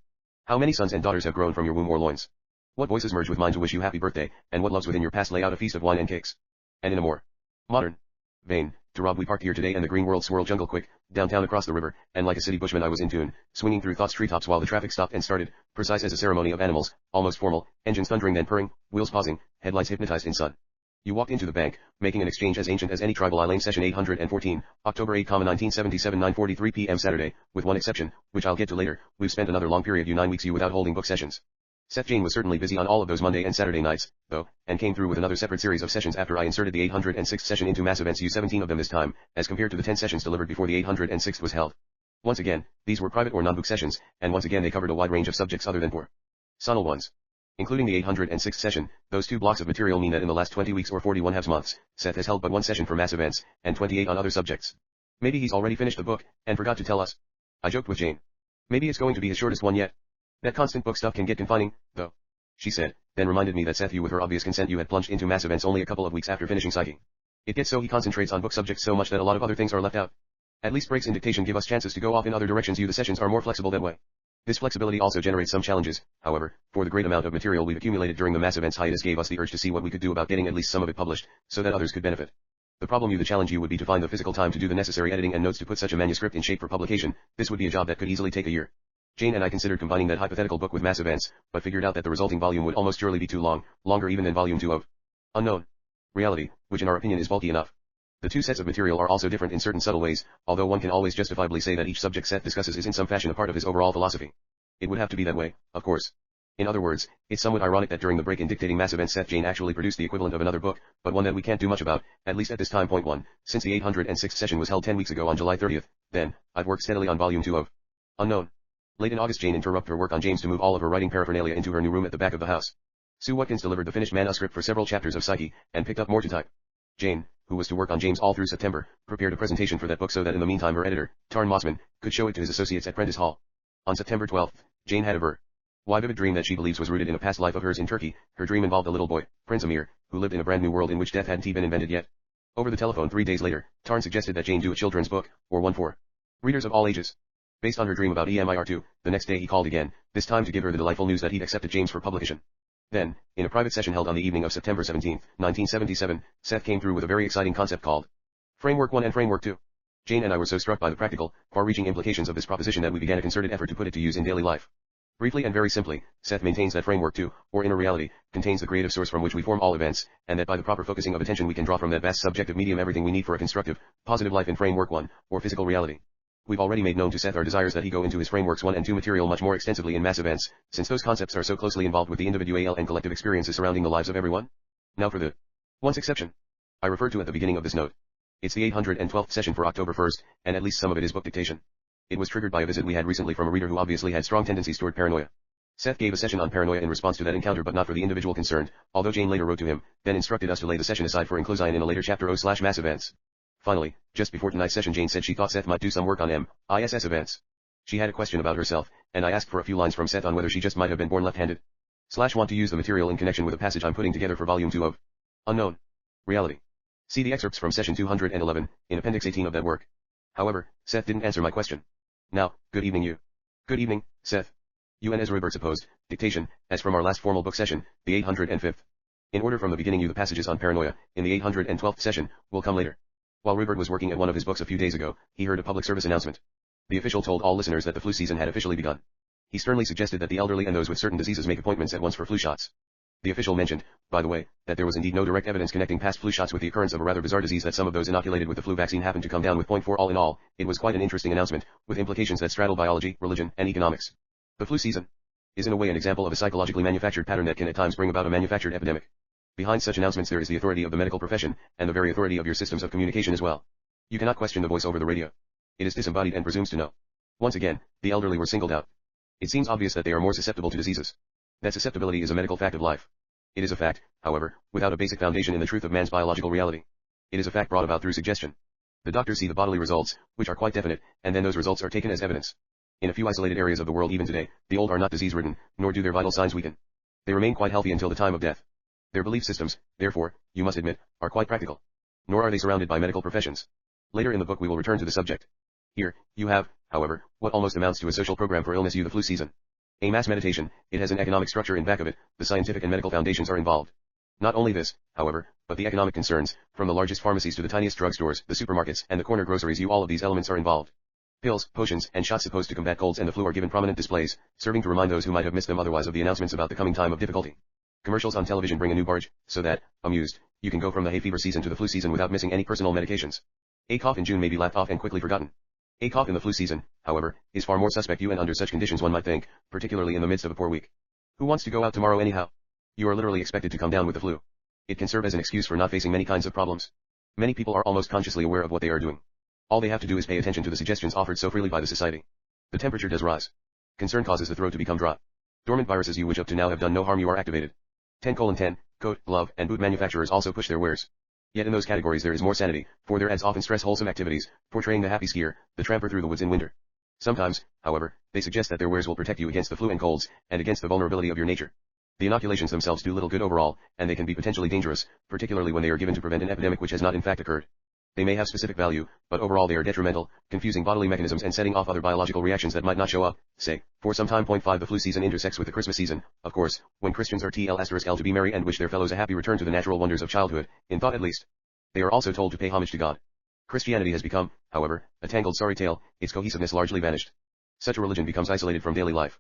How many sons and daughters have grown from your womb or loins? What voices merge with mine to wish you happy birthday, and what loves within your past lay out a feast of wine and cakes?" And in a more modern vein, "To Rob, we parked here today and the green world swirled jungle quick, downtown across the river, and like a city bushman I was in tune, swinging through thought's treetops while the traffic stopped and started, precise as a ceremony of animals, almost formal, engines thundering then purring, wheels pausing, headlights hypnotized in sun. You walked into the bank, making an exchange as ancient as any tribal Lane Session 814, October 8, 1977 9:43 p.m. Saturday, with one exception, which I'll get to later, we've spent another long period 9 weeks without holding book sessions. Seth Jane was certainly busy on all of those Monday and Saturday nights, though, and came through with another separate series of sessions after I inserted the 806th session into mass events 17 of them this time, as compared to the 10 sessions delivered before the 806th was held. Once again, these were private or non-book sessions, and once again they covered a wide range of subjects other than for sonal ones. Including the 806th session, those 2 blocks of material mean that in the last 20 weeks or 41 halves months, Seth has held but 1 session for mass events, and 28 on other subjects. Maybe he's already finished the book, and forgot to tell us. I joked with Jane. Maybe it's going to be his shortest one yet. That constant book stuff can get confining, though. She said, then reminded me that Seth, you with her obvious consent you had plunged into mass events only a couple of weeks after finishing psyche. It gets so he concentrates on book subjects so much that a lot of other things are left out. At least breaks in dictation give us chances to go off in other directions. The sessions are more flexible that way. This flexibility also generates some challenges, however, for the great amount of material we've accumulated during the mass events hiatus gave us the urge to see what we could do about getting at least some of it published, so that others could benefit. The challenge would be to find the physical time to do the necessary editing and notes to put such a manuscript in shape for publication. This would be a job that could easily take a year. Jane and I considered combining that hypothetical book with mass events, but figured out that the resulting volume would almost surely be too long, longer even than volume 2 of Unknown Reality, which in our opinion is bulky enough. The two sets of material are also different in certain subtle ways, although one can always justifiably say that each subject Seth discusses is in some fashion a part of his overall philosophy. It would have to be that way, of course. In other words, it's somewhat ironic that during the break in dictating mass events Seth Jane actually produced the equivalent of another book, but one that we can't do much about, at least at this time. Point 1, since the 806th session was held 10 weeks ago on July 30th, then, I've worked steadily on volume 2 of Unknown. Late in August Jane interrupted her work on James to move all of her writing paraphernalia into her new room at the back of the house. Sue Watkins delivered the finished manuscript for several chapters of Psyche, and picked up more to type. Jane, who was to work on James all through September, prepared a presentation for that book so that in the meantime her editor, Tarn Mossman, could show it to his associates at Prentice Hall. On September 12th, Jane had a vivid dream that she believes was rooted in a past life of hers in Turkey. Her dream involved a little boy, Prince Amir, who lived in a brand new world in which death hadn't been invented yet. Over the telephone 3 days later, Tarn suggested that Jane do a children's book, or one for readers of all ages. Based on her dream about EMIR2, the next day he called again, this time to give her the delightful news that he'd accepted James for publication. Then, in a private session held on the evening of September 17, 1977, Seth came through with a very exciting concept called Framework 1 and Framework 2. Jane and I were so struck by the practical, far-reaching implications of this proposition that we began a concerted effort to put it to use in daily life. Briefly and very simply, Seth maintains that Framework 2, or inner reality, contains the creative source from which we form all events, and that by the proper focusing of attention we can draw from that vast subjective medium everything we need for a constructive, positive life in Framework 1, or physical reality. We've already made known to Seth our desires that he go into his Frameworks 1 and 2 material much more extensively in mass events, since those concepts are so closely involved with the individual and collective experiences surrounding the lives of everyone. Now for the once exception I referred to at the beginning of this note. It's the 812th session for October 1st, and at least some of it is book dictation. It was triggered by a visit we had recently from a reader who obviously had strong tendencies toward paranoia. Seth gave a session on paranoia in response to that encounter but not for the individual concerned, although Jane later wrote to him, then instructed us to lay the session aside for inclusion in a later chapter o/mass events. Finally, just before tonight's session Jane said she thought Seth might do some work on MISS events. She had a question about herself, and I asked for a few lines from Seth on whether she just might have been born left-handed. / want to use the material in connection with a passage I'm putting together for volume 2 of Unknown Reality. See the excerpts from session 211, in appendix 18 of that work. However, Seth didn't answer my question. Now, good evening you. Good evening, Seth. You and Ezra Roberts opposed dictation, as from our last formal book session, the 805th. In order from the beginning you the passages on paranoia, in the 812th session, will come later. While Rupert was working at one of his books a few days ago, he heard a public service announcement. The official told all listeners that the flu season had officially begun. He sternly suggested that the elderly and those with certain diseases make appointments at once for flu shots. The official mentioned, by the way, that there was indeed no direct evidence connecting past flu shots with the occurrence of a rather bizarre disease that some of those inoculated with the flu vaccine happened to come down with. .4 All in all, it was quite an interesting announcement, with implications that straddle biology, religion, and economics. The flu season is in a way an example of a psychologically manufactured pattern that can at times bring about a manufactured epidemic. Behind such announcements there is the authority of the medical profession, and the very authority of your systems of communication as well. You cannot question the voice over the radio. It is disembodied and presumes to know. Once again, the elderly were singled out. It seems obvious that they are more susceptible to diseases. That susceptibility is a medical fact of life. It is a fact, however, without a basic foundation in the truth of man's biological reality. It is a fact brought about through suggestion. The doctors see the bodily results, which are quite definite, and then those results are taken as evidence. In a few isolated areas of the world even today, the old are not disease-ridden, nor do their vital signs weaken. They remain quite healthy until the time of death. Their belief systems, therefore, you must admit, are quite practical. Nor are they surrounded by medical professions. Later in the book we will return to the subject. Here, you have, however, what almost amounts to a social program for illness the flu season. A mass meditation, it has an economic structure in back of it, the scientific and medical foundations are involved. Not only this, however, but the economic concerns, from the largest pharmacies to the tiniest drugstores, the supermarkets, and the corner groceries all of these elements are involved. Pills, potions, and shots supposed to combat colds and the flu are given prominent displays, serving to remind those who might have missed them otherwise of the announcements about the coming time of difficulty. Commercials on television bring a new barge, so that, amused, you can go from the hay fever season to the flu season without missing any personal medications. A cough in June may be laughed off and quickly forgotten. A cough in the flu season, however, is far more suspect and under such conditions one might think, particularly in the midst of a poor week. Who wants to go out tomorrow anyhow? You are literally expected to come down with the flu. It can serve as an excuse for not facing many kinds of problems. Many people are almost consciously aware of what they are doing. All they have to do is pay attention to the suggestions offered so freely by the society. The temperature does rise. Concern causes the throat to become dry. Dormant viruses which up to now have done no harm are activated. 10:10, coat, glove, and boot manufacturers also push their wares. Yet in those categories there is more sanity, for their ads often stress wholesome activities, portraying the happy skier, the tramper through the woods in winter. Sometimes, however, they suggest that their wares will protect you against the flu and colds, and against the vulnerability of your nature. The inoculations themselves do little good overall, and they can be potentially dangerous, particularly when they are given to prevent an epidemic which has not in fact occurred. They may have specific value, but overall they are detrimental, confusing bodily mechanisms and setting off other biological reactions that might not show up, say, for some time. 5 The flu season intersects with the Christmas season, of course, when Christians are L*L to be merry and wish their fellows a happy return to the natural wonders of childhood, in thought at least. They are also told to pay homage to God. Christianity has become, however, a tangled sorry tale, its cohesiveness largely vanished. Such a religion becomes isolated from daily life.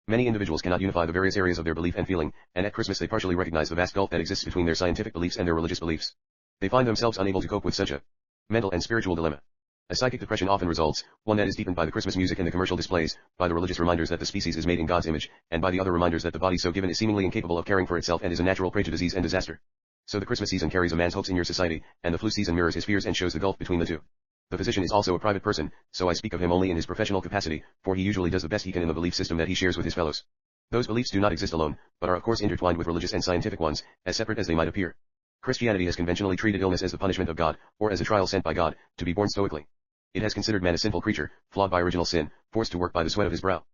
Many individuals cannot unify the various areas of their belief and feeling, and at Christmas they partially recognize the vast gulf that exists between their scientific beliefs and their religious beliefs. They find themselves unable to cope with such a mental and spiritual dilemma. A psychic depression often results, one that is deepened by the Christmas music and the commercial displays, by the religious reminders that the species is made in God's image, and by the other reminders that the body so given is seemingly incapable of caring for itself and is a natural prey to disease and disaster. So the Christmas season carries a man's hopes in your society, and the flu season mirrors his fears and shows the gulf between the two. The physician is also a private person, so I speak of him only in his professional capacity, for he usually does the best he can in the belief system that he shares with his fellows. Those beliefs do not exist alone, but are of course intertwined with religious and scientific ones, as separate as they might appear. Christianity has conventionally treated illness as the punishment of God, or as a trial sent by God, to be borne stoically. It has considered man a sinful creature, flawed by original sin, forced to work by the sweat of his brow.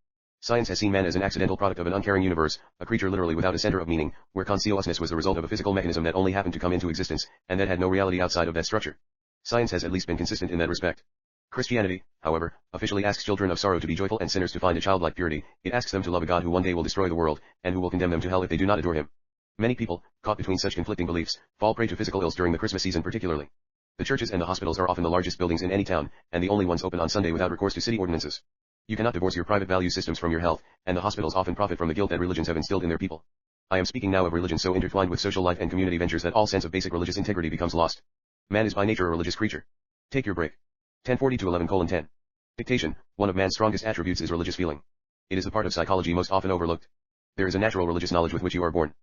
Science has seen man as an accidental product of an uncaring universe, a creature literally without a center of meaning, where consciousness was the result of a physical mechanism that only happened to come into existence, and that had no reality outside of that structure. Science has at least been consistent in that respect. Christianity, however, officially asks children of sorrow to be joyful and sinners to find a childlike purity. It asks them to love a God who one day will destroy the world, and who will condemn them to hell if they do not adore him. Many people, caught between such conflicting beliefs, fall prey to physical ills during the Christmas season particularly. The churches and the hospitals are often the largest buildings in any town, and the only ones open on Sunday without recourse to city ordinances. You cannot divorce your private value systems from your health, and the hospitals often profit from the guilt that religions have instilled in their people. I am speaking now of religion so intertwined with social life and community ventures that all sense of basic religious integrity becomes lost. Man is by nature a religious creature. Take your break. 1040-11:10. Dictation, one of man's strongest attributes is religious feeling. It is the part of psychology most often overlooked. There is a natural religious knowledge with which you are born.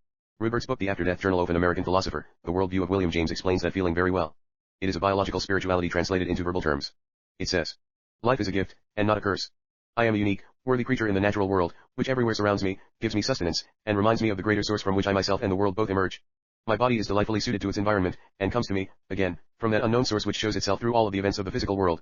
Rupert's book The After-Death Journal of an American Philosopher, The Worldview of William James explains that feeling very well. It is a biological spirituality translated into verbal terms. It says, life is a gift, and not a curse. I am a unique, worthy creature in the natural world, which everywhere surrounds me, gives me sustenance, and reminds me of the greater source from which I myself and the world both emerge. My body is delightfully suited to its environment, and comes to me, again, from that unknown source which shows itself through all of the events of the physical world.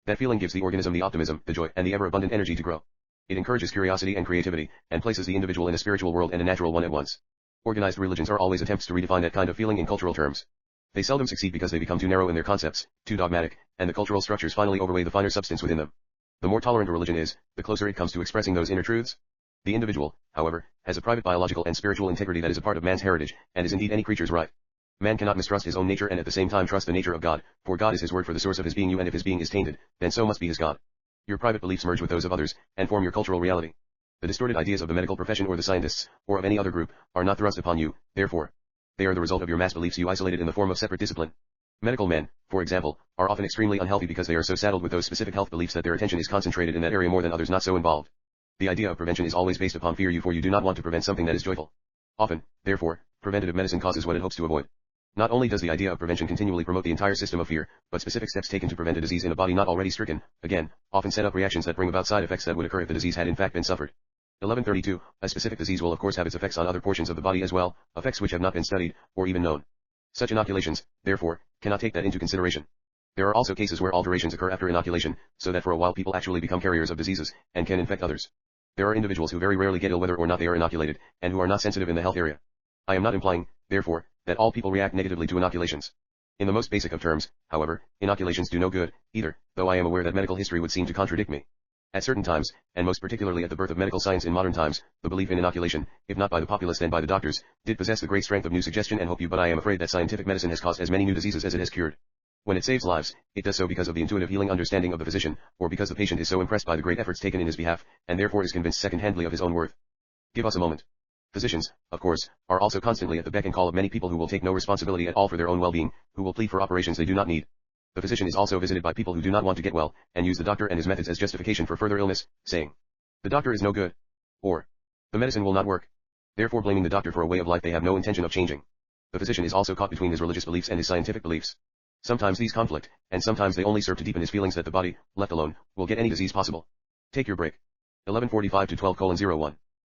That feeling gives the organism the optimism, the joy, and the ever-abundant energy to grow. It encourages curiosity and creativity, and places the individual in a spiritual world and a natural one at once. Organized religions are always attempts to redefine that kind of feeling in cultural terms. They seldom succeed because they become too narrow in their concepts, too dogmatic, and the cultural structures finally overweigh the finer substance within them. The more tolerant a religion is, the closer it comes to expressing those inner truths. The individual, however, has a private biological and spiritual integrity that is a part of man's heritage, and is indeed any creature's right. Man cannot mistrust his own nature and at the same time trust the nature of God, for God is his word for the source of his being, and if his being is tainted, then so must be his God. Your private beliefs merge with those of others, and form your cultural reality. The distorted ideas of the medical profession or the scientists, or of any other group, are not thrust upon you, therefore. They are the result of your mass beliefs you isolated in the form of separate discipline. Medical men, for example, are often extremely unhealthy because they are so saddled with those specific health beliefs that their attention is concentrated in that area more than others not so involved. The idea of prevention is always based upon fear, for you do not want to prevent something that is joyful. Often, therefore, preventative medicine causes what it hopes to avoid. Not only does the idea of prevention continually promote the entire system of fear, but specific steps taken to prevent a disease in a body not already stricken, again, often set up reactions that bring about side effects that would occur if the disease had in fact been suffered. 1132. A specific disease will of course have its effects on other portions of the body as well, effects which have not been studied, or even known. Such inoculations, therefore, cannot take that into consideration. There are also cases where alterations occur after inoculation, so that for a while people actually become carriers of diseases, and can infect others. There are individuals who very rarely get ill whether or not they are inoculated, and who are not sensitive in the health area. I am not implying, therefore, that all people react negatively to inoculations. In the most basic of terms, however, inoculations do no good, either, though I am aware that medical history would seem to contradict me. At certain times, and most particularly at the birth of medical science in modern times, the belief in inoculation, if not by the populace then by the doctors, did possess the great strength of new suggestion and hope you, but I am afraid that scientific medicine has caused as many new diseases as it has cured. When it saves lives, it does so because of the intuitive healing understanding of the physician, or because the patient is so impressed by the great efforts taken in his behalf, and therefore is convinced second-handedly of his own worth. Give us a moment. Physicians, of course, are also constantly at the beck and call of many people who will take no responsibility at all for their own well-being, who will plead for operations they do not need. The physician is also visited by people who do not want to get well, and use the doctor and his methods as justification for further illness, saying, the doctor is no good. Or, the medicine will not work. Therefore blaming the doctor for a way of life they have no intention of changing. The physician is also caught between his religious beliefs and his scientific beliefs. Sometimes these conflict, and sometimes they only serve to deepen his feelings that the body, left alone, will get any disease possible. Take your break. 1145-12:01.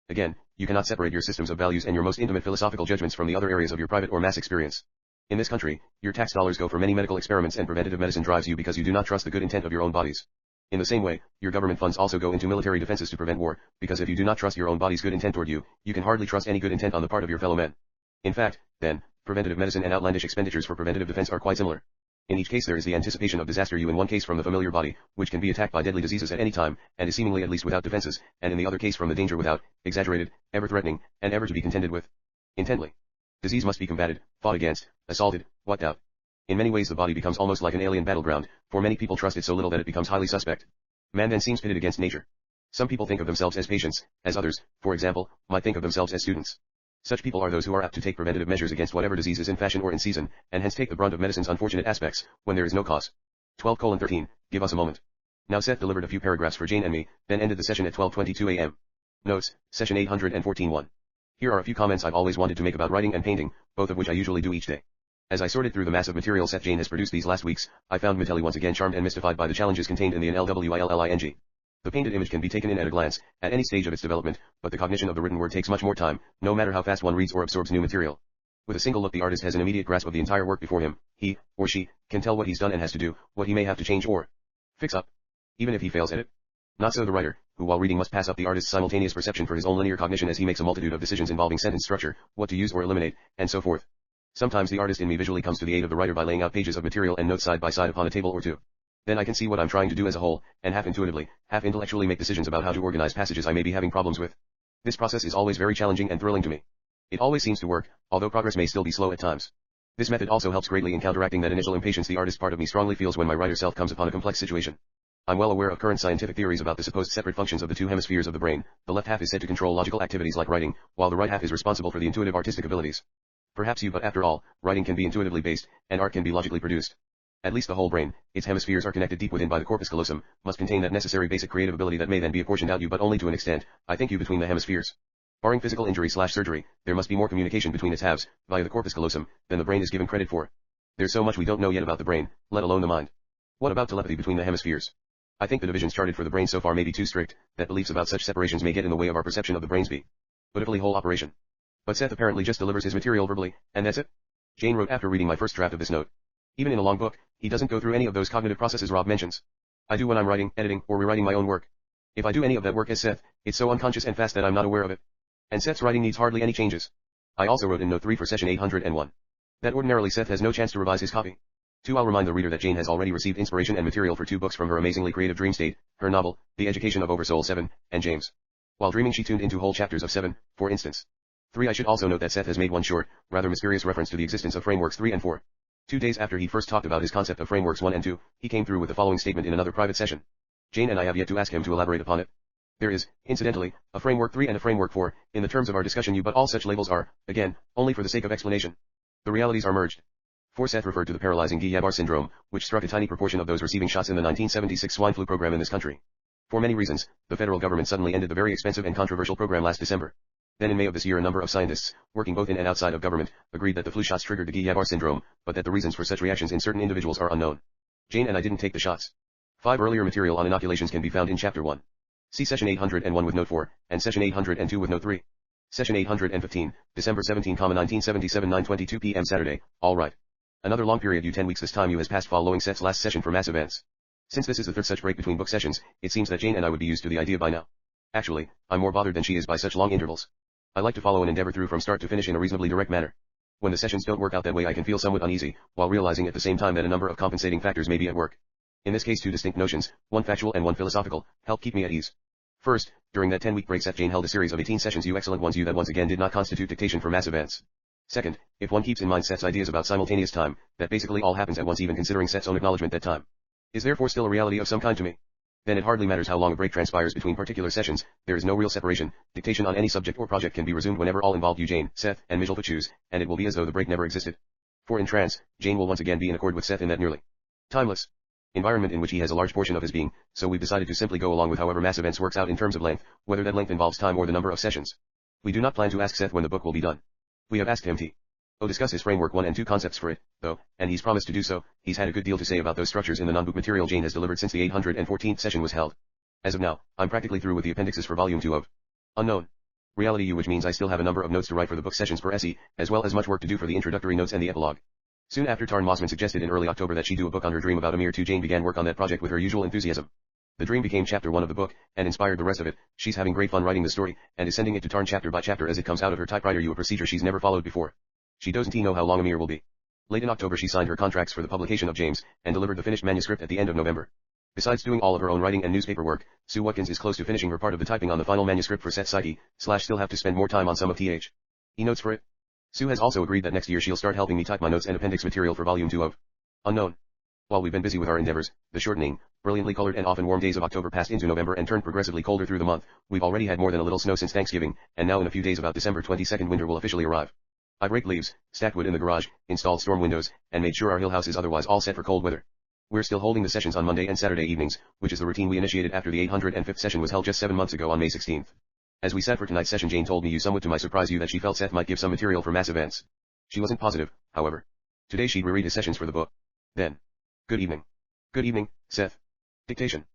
Again, you cannot separate your systems of values and your most intimate philosophical judgments from the other areas of your private or mass experience. In this country, your tax dollars go for many medical experiments, and preventative medicine drives you because you do not trust the good intent of your own bodies. In the same way, your government funds also go into military defenses to prevent war, because if you do not trust your own body's good intent toward you, you can hardly trust any good intent on the part of your fellow men. In fact, then, preventative medicine and outlandish expenditures for preventative defense are quite similar. In each case there is the anticipation of disaster, you in one case from the familiar body, which can be attacked by deadly diseases at any time, and is seemingly at least without defenses, and in the other case from the danger without, exaggerated, ever threatening, and ever to be contended with. Intently. Disease must be combated, fought against, assaulted, wiped out. In many ways the body becomes almost like an alien battleground, for many people trust it so little that it becomes highly suspect. Man then seems pitted against nature. Some people think of themselves as patients, as others, for example, might think of themselves as students. Such people are those who are apt to take preventative measures against whatever disease is in fashion or in season, and hence take the brunt of medicine's unfortunate aspects, when there is no cause. 12:13, give us a moment. Now Seth delivered a few paragraphs for Jane and me, then ended the session at 12:22 a.m. Notes, session 814-1. Here are a few comments I've always wanted to make about writing and painting, both of which I usually do each day. As I sorted through the massive material Seth Jane has produced these last weeks, I found Mitelli once again charmed and mystified by the challenges contained in the NLWILLING. The painted image can be taken in at a glance, at any stage of its development, but the cognition of the written word takes much more time, no matter how fast one reads or absorbs new material. With a single look the artist has an immediate grasp of the entire work before him. He, or she, can tell what he's done and has to do, what he may have to change or fix up, even if he fails at it. Not so the writer, who while reading must pass up the artist's simultaneous perception for his own linear cognition as he makes a multitude of decisions involving sentence structure, what to use or eliminate, and so forth. Sometimes the artist in me visually comes to the aid of the writer by laying out pages of material and notes side by side upon a table or two. Then I can see what I'm trying to do as a whole, and half intuitively, half intellectually make decisions about how to organize passages I may be having problems with. This process is always very challenging and thrilling to me. It always seems to work, although progress may still be slow at times. This method also helps greatly in counteracting that initial impatience the artist part of me strongly feels when my writer self comes upon a complex situation. I'm well aware of current scientific theories about the supposed separate functions of the two hemispheres of the brain. The left half is said to control logical activities like writing, while the right half is responsible for the intuitive artistic abilities. Perhaps but after all, writing can be intuitively based, and art can be logically produced. At least the whole brain, its hemispheres are connected deep within by the corpus callosum, must contain that necessary basic creative ability that may then be apportioned out but only to an extent, I think between the hemispheres. Barring physical injury/surgery, there must be more communication between its halves, via the corpus callosum, than the brain is given credit for. There's so much we don't know yet about the brain, let alone the mind. What about telepathy between the hemispheres? I think the divisions charted for the brain so far may be too strict, that beliefs about such separations may get in the way of our perception of the brain's beautifully whole operation. But Seth apparently just delivers his material verbally, and that's it. Jane wrote after reading my first draft of this note. Even in a long book, he doesn't go through any of those cognitive processes Rob mentions. I do when I'm writing, editing, or rewriting my own work. If I do any of that work as Seth, it's so unconscious and fast that I'm not aware of it. And Seth's writing needs hardly any changes. I also wrote in note 3 for session 801. That ordinarily Seth has no chance to revise his copy. 2. I'll remind the reader that Jane has already received inspiration and material for 2 books from her amazingly creative dream state, her novel, The Education of Oversoul 7, and James. While dreaming she tuned into whole chapters of 7, for instance. 3. I should also note that Seth has made one short, rather mysterious reference to the existence of frameworks 3 and 4. 2 days after he first talked about his concept of frameworks 1 and 2, he came through with the following statement in another private session. Jane and I have yet to ask him to elaborate upon it. There is, incidentally, a framework 3 and a framework 4, in the terms of our discussion but all such labels are, again, only for the sake of explanation. The realities are merged. 4. Seth referred to the paralyzing Guillain-Barré syndrome, which struck a tiny proportion of those receiving shots in the 1976 swine flu program in this country. For many reasons, the federal government suddenly ended the very expensive and controversial program last December. Then in May of this year a number of scientists, working both in and outside of government, agreed that the flu shots triggered the Guillain-Barré syndrome, but that the reasons for such reactions in certain individuals are unknown. Jane and I didn't take the shots. 5. Earlier material on inoculations can be found in Chapter 1. See Session 801 with Note 4, and Session 802 with Note 3. Session 815, December 17, 1977 9:22 p.m. Saturday, all right. Another long period 10 weeks this time has passed following Seth's last session for mass events. Since this is the third such break between book sessions, it seems that Jane and I would be used to the idea by now. Actually, I'm more bothered than she is by such long intervals. I like to follow an endeavor through from start to finish in a reasonably direct manner. When the sessions don't work out that way I can feel somewhat uneasy, while realizing at the same time that a number of compensating factors may be at work. In this case 2 distinct notions, one factual and one philosophical, help keep me at ease. First, during that 10-week break Seth Jane held a series of 18 sessions excellent ones that once again did not constitute dictation for mass events. Second, if one keeps in mind Seth's ideas about simultaneous time, that basically all happens at once even considering Seth's own acknowledgement that time is therefore still a reality of some kind to me. Then it hardly matters how long a break transpires between particular sessions, there is no real separation, dictation on any subject or project can be resumed whenever all involved Jane, Seth, and Mitchell choose, and it will be as though the break never existed. For in trance, Jane will once again be in accord with Seth in that nearly timeless environment in which he has a large portion of his being, so we've decided to simply go along with however mass events works out in terms of length, whether that length involves time or the number of sessions. We do not plan to ask Seth when the book will be done. We have asked him to discuss his framework 1 and 2 concepts for it, though, and he's promised to do so. He's had a good deal to say about those structures in the non-book material Jane has delivered since the 814th session was held. As of now, I'm practically through with the appendixes for volume 2 of Unknown Reality, which means I still have a number of notes to write for the book sessions per essay, as well as much work to do for the introductory notes and the epilogue. Soon after, Tarn Mossman suggested in early October that she do a book on her dream about Amir too. Jane began work on that project with her usual enthusiasm. The dream became chapter 1 of the book, and inspired the rest of it. She's having great fun writing the story, and is sending it to Tarn chapter by chapter as it comes out of her typewriter. A procedure she's never followed before. She doesn't know how long Amir will be. Late in October she signed her contracts for the publication of James, and delivered the finished manuscript at the end of November. Besides doing all of her own writing and newspaper work, Sue Watkins is close to finishing her part of the typing on the final manuscript for Seth Psyche, still have to spend more time on some of Th. E. notes for it. Sue has also agreed that next year she'll start helping me type my notes and appendix material for volume 2 of Unknown. While we've been busy with our endeavors, the shortening, brilliantly colored and often warm days of October passed into November and turned progressively colder through the month. We've already had more than a little snow since Thanksgiving, and now in a few days about December 22nd winter will officially arrive. I've raked leaves, stacked wood in the garage, installed storm windows, and made sure our hill house is otherwise all set for cold weather. We're still holding the sessions on Monday and Saturday evenings, which is the routine we initiated after the 805th session was held just 7 months ago on May 16th. As we sat for tonight's session, Jane told me somewhat to my surprise that she felt Seth might give some material for mass events. She wasn't positive, however. Today she'd reread his sessions for the book. Then. Good evening. Good evening, Seth. Dictation.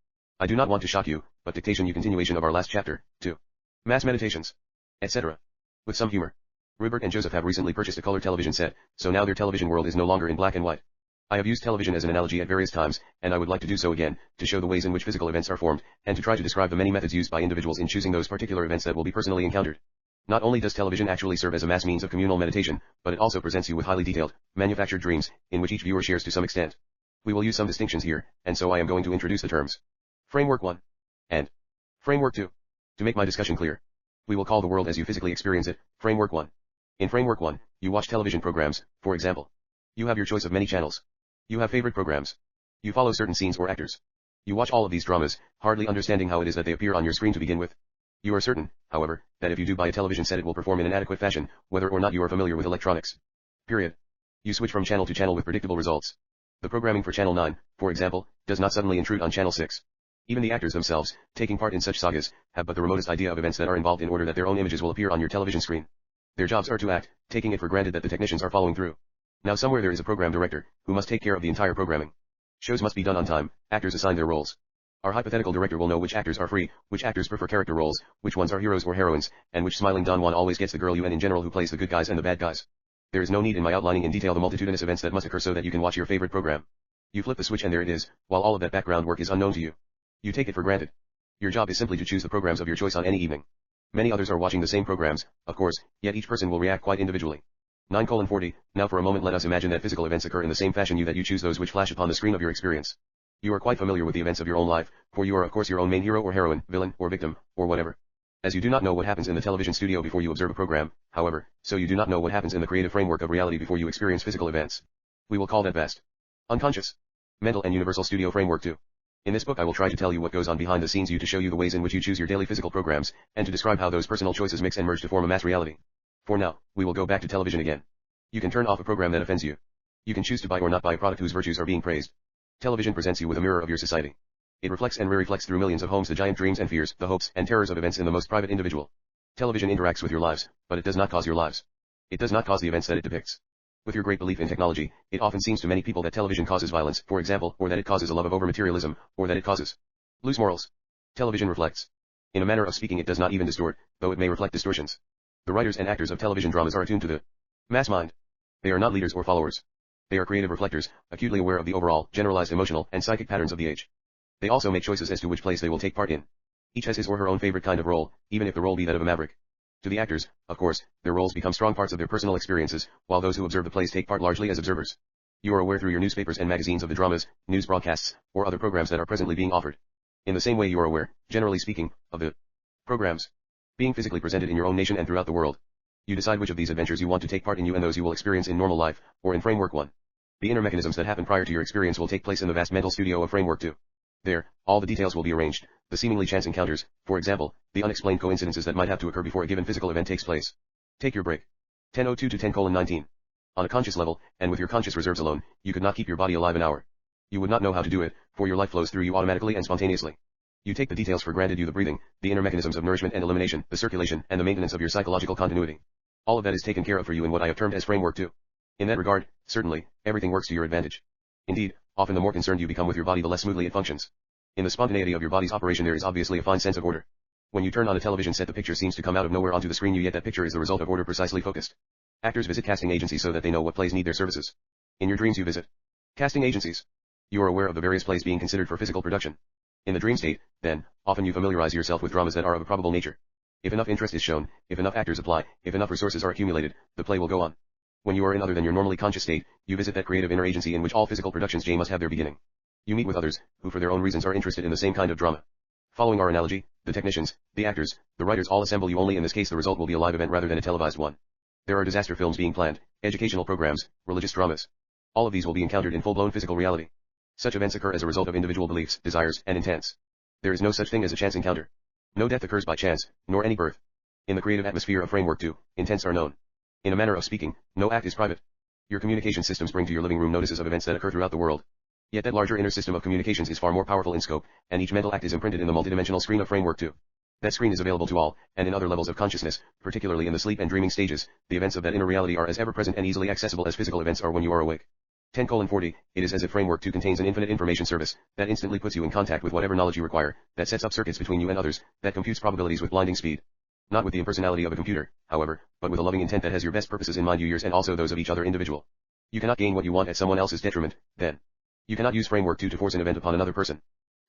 I do not want to shock you, but dictation you continuation of our last chapter, 2. Mass meditations. Etc. With some humor. Rupert and Joseph have recently purchased a color television set, so now their television world is no longer in black and white. I have used television as an analogy at various times, and I would like to do so again, to show the ways in which physical events are formed, and to try to describe the many methods used by individuals in choosing those particular events that will be personally encountered. Not only does television actually serve as a mass means of communal meditation, but it also presents you with highly detailed, manufactured dreams, in which each viewer shares to some extent. We will use some distinctions here, and so I am going to introduce the terms Framework 1 and Framework 2. To make my discussion clear, we will call the world as you physically experience it, Framework 1. In Framework 1, you watch television programs, for example. You have your choice of many channels. You have favorite programs. You follow certain scenes or actors. You watch all of these dramas, hardly understanding how it is that they appear on your screen to begin with. You are certain, however, that if you do buy a television set it will perform in an adequate fashion, whether or not you are familiar with electronics. Period. You switch from channel to channel with predictable results. The programming for Channel 9, for example, does not suddenly intrude on Channel 6. Even the actors themselves, taking part in such sagas, have but the remotest idea of events that are involved in order that their own images will appear on your television screen. Their jobs are to act, taking it for granted that the technicians are following through. Now somewhere there is a program director, who must take care of the entire programming. Shows must be done on time, actors assign their roles. Our hypothetical director will know which actors are free, which actors prefer character roles, which ones are heroes or heroines, and which smiling Don Juan always gets the girl in general who plays the good guys and the bad guys. There is no need in my outlining in detail the multitudinous events that must occur so that you can watch your favorite program. You flip the switch and there it is, while all of that background work is unknown to you. You take it for granted. Your job is simply to choose the programs of your choice on any evening. Many others are watching the same programs, of course, yet each person will react quite individually. 9:40, now for a moment let us imagine that physical events occur in the same fashion that you choose those which flash upon the screen of your experience. You are quite familiar with the events of your own life, for you are of course your own main hero or heroine, villain or victim, or whatever. As you do not know what happens in the television studio before you observe a program, however, so you do not know what happens in the creative framework of reality before you experience physical events. We will call that vast, unconscious, mental and universal studio framework 2. In this book I will try to tell you what goes on behind the scenes, to show you the ways in which you choose your daily physical programs, and to describe how those personal choices mix and merge to form a mass reality. For now, we will go back to television again. You can turn off a program that offends you. You can choose to buy or not buy a product whose virtues are being praised. Television presents you with a mirror of your society. It reflects and re-reflects through millions of homes the giant dreams and fears, the hopes and terrors of events in the most private individual. Television interacts with your lives, but it does not cause your lives. It does not cause the events that it depicts. With your great belief in technology, it often seems to many people that television causes violence, for example, or that it causes a love of over-materialism, or that it causes loose morals. Television reflects. In a manner of speaking, it does not even distort, though it may reflect distortions. The writers and actors of television dramas are attuned to the mass mind. They are not leaders or followers. They are creative reflectors, acutely aware of the overall, generalized emotional and psychic patterns of the age. They also make choices as to which place they will take part in. Each has his or her own favorite kind of role, even if the role be that of a maverick. To the actors, of course, their roles become strong parts of their personal experiences, while those who observe the plays take part largely as observers. You are aware through your newspapers and magazines of the dramas, news broadcasts, or other programs that are presently being offered. In the same way you are aware, generally speaking, of the programs being physically presented in your own nation and throughout the world. You decide which of these adventures you want to take part in, and those you will experience in normal life, or in Framework 1. The inner mechanisms that happen prior to your experience will take place in the vast mental studio of Framework 2. There, all the details will be arranged, the seemingly chance encounters, for example, the unexplained coincidences that might have to occur before a given physical event takes place. Take your break. 10:02 to 10:19. On a conscious level, and with your conscious reserves alone, you could not keep your body alive an hour. You would not know how to do it, for your life flows through you automatically and spontaneously. You take the details for granted, the breathing, the inner mechanisms of nourishment and elimination, the circulation, and the maintenance of your psychological continuity. All of that is taken care of for you in what I have termed as Framework 2. In that regard, certainly, everything works to your advantage. Indeed, often the more concerned you become with your body, the less smoothly it functions. In the spontaneity of your body's operation there is obviously a fine sense of order. When you turn on a television set, the picture seems to come out of nowhere onto the screen, yet that picture is the result of order precisely focused. Actors visit casting agencies so that they know what plays need their services. In your dreams you visit casting agencies. You are aware of the various plays being considered for physical production. In the dream state, then, often you familiarize yourself with dramas that are of a probable nature. If enough interest is shown, if enough actors apply, if enough resources are accumulated, the play will go on. When you are in other than your normally conscious state, you visit that creative inner agency in which all physical productions must have their beginning. You meet with others, who for their own reasons are interested in the same kind of drama. Following our analogy, the technicians, the actors, the writers all assemble you, only in this case the result will be a live event rather than a televised one. There are disaster films being planned, educational programs, religious dramas. All of these will be encountered in full-blown physical reality. Such events occur as a result of individual beliefs, desires, and intents. There is no such thing as a chance encounter. No death occurs by chance, nor any birth. In the creative atmosphere of Framework 2, intents are known. In a manner of speaking, no act is private. Your communication systems bring to your living room notices of events that occur throughout the world. Yet that larger inner system of communications is far more powerful in scope, and each mental act is imprinted in the multidimensional screen of Framework 2. That screen is available to all, and in other levels of consciousness, particularly in the sleep and dreaming stages, the events of that inner reality are as ever present and easily accessible as physical events are when you are awake. 10:40, it is as if Framework 2 contains an infinite information service, that instantly puts you in contact with whatever knowledge you require, that sets up circuits between you and others, that computes probabilities with blinding speed. Not with the impersonality of a computer, however, but with a loving intent that has your best purposes in mind, yours and also those of each other individual. You cannot gain what you want at someone else's detriment, then. You cannot use Framework 2 to force an event upon another person.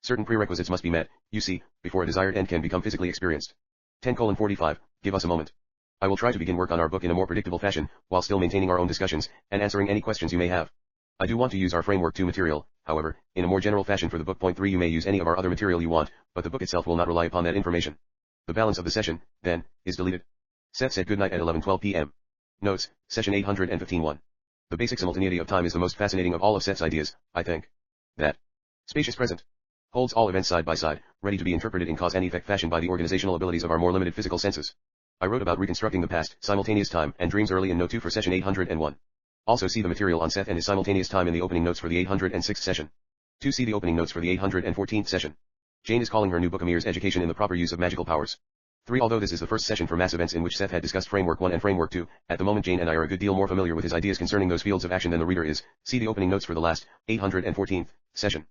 Certain prerequisites must be met, you see, before a desired end can become physically experienced. 10:45, give us a moment. I will try to begin work on our book in a more predictable fashion, while still maintaining our own discussions, and answering any questions you may have. I do want to use our Framework 2 material, however, in a more general fashion for the book. Point 3, you may use any of our other material you want, but the book itself will not rely upon that information. The balance of the session, then, is deleted. Seth said goodnight at 11:12 p.m. Notes, session 815-1. The basic simultaneity of time is the most fascinating of all of Seth's ideas, I think. That spacious present holds all events side by side, ready to be interpreted in cause and effect fashion by the organizational abilities of our more limited physical senses. I wrote about reconstructing the past, simultaneous time, and dreams early in Note 2 for session 801. Also see the material on Seth and his simultaneous time in the opening notes for the 806th session. 2. See the opening notes for the 814th session. Jane is calling her new book a Mir's Education in the Proper Use of Magical Powers. 3. Although this is the first session for mass events in which Seth had discussed Framework 1 and Framework 2, at the moment Jane and I are a good deal more familiar with his ideas concerning those fields of action than the reader is. See the opening notes for the last, 814th, session.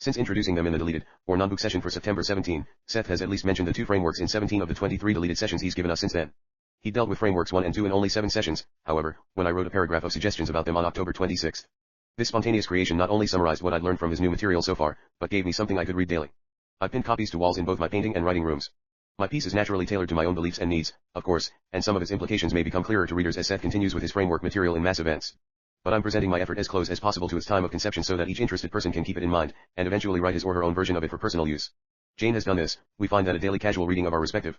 Since introducing them in the deleted, or non-book session for September 17, Seth has at least mentioned the 2 frameworks in 17 of the 23 deleted sessions he's given us since then. He dealt with Frameworks 1 and 2 in only 7 sessions, however, when I wrote a paragraph of suggestions about them on October 26. This spontaneous creation not only summarized what I'd learned from his new material so far, but gave me something I could read daily. I've pinned copies to walls in both my painting and writing rooms. My piece is naturally tailored to my own beliefs and needs, of course, and some of its implications may become clearer to readers as Seth continues with his framework material in mass events. But I'm presenting my effort as close as possible to its time of conception so that each interested person can keep it in mind, and eventually write his or her own version of it for personal use. Jane has done this. We find that a daily casual reading of our respective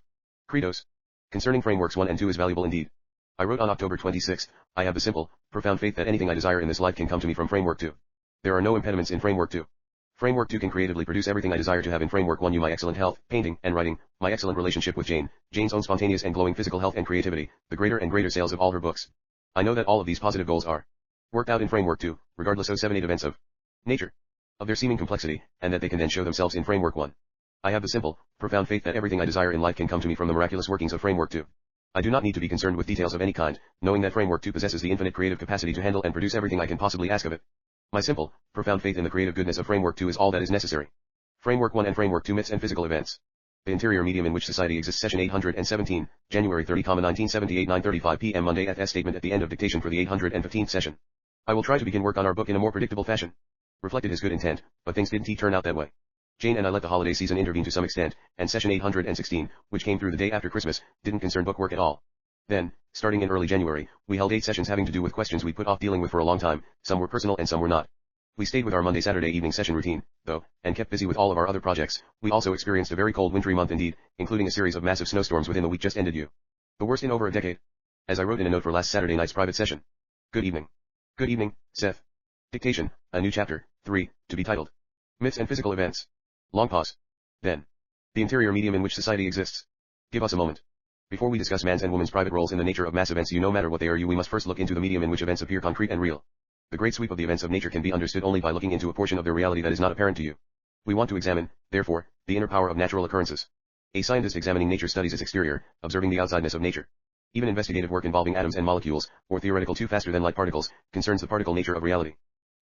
credos concerning Frameworks 1 and 2 is valuable indeed. I wrote on October 26, I have the simple, profound faith that anything I desire in this life can come to me from Framework 2. There are no impediments in Framework 2. Framework 2 can creatively produce everything I desire to have in Framework 1. My excellent health, painting, and writing, my excellent relationship with Jane, Jane's own spontaneous and glowing physical health and creativity, the greater and greater sales of all her books. I know that all of these positive goals are worked out in Framework 2, regardless of 7-8 events of nature, of their seeming complexity, and that they can then show themselves in Framework 1. I have the simple, profound faith that everything I desire in life can come to me from the miraculous workings of Framework 2. I do not need to be concerned with details of any kind, knowing that Framework 2 possesses the infinite creative capacity to handle and produce everything I can possibly ask of it. My simple, profound faith in the creative goodness of Framework 2 is all that is necessary. Framework 1 and Framework 2 Myths and Physical Events. The Interior Medium in Which Society Exists. Session 817, January 30, 1978, 9:35 p.m. Monday. F.S. Statement at the end of dictation for the 815th session. I will try to begin work on our book in a more predictable fashion. Reflected his good intent, but things didn't turn out that way. Jane and I let the holiday season intervene to some extent, and session 816, which came through the day after Christmas, didn't concern bookwork at all. Then, starting in early January, we held 8 sessions having to do with questions we put off dealing with for a long time. Some were personal and some were not. We stayed with our Monday-Saturday evening session routine, though, and kept busy with all of our other projects. We also experienced a very cold wintry month indeed, including a series of massive snowstorms within the week just ended. The worst in over a decade. As I wrote in a note for last Saturday night's private session. Good evening. Good evening, Seth. Dictation, a new chapter, 3, to be titled Myths and Physical Events. Long pause. Then. The interior medium in which society exists. Give us a moment. Before we discuss man's and woman's private roles in the nature of mass events, no matter what they are, we must first look into the medium in which events appear concrete and real. The great sweep of the events of nature can be understood only by looking into a portion of their reality that is not apparent to you. We want to examine, therefore, the inner power of natural occurrences. A scientist examining nature studies its exterior, observing the outsideness of nature. Even investigative work involving atoms and molecules, or theoretical too faster than light particles, concerns the particle nature of reality.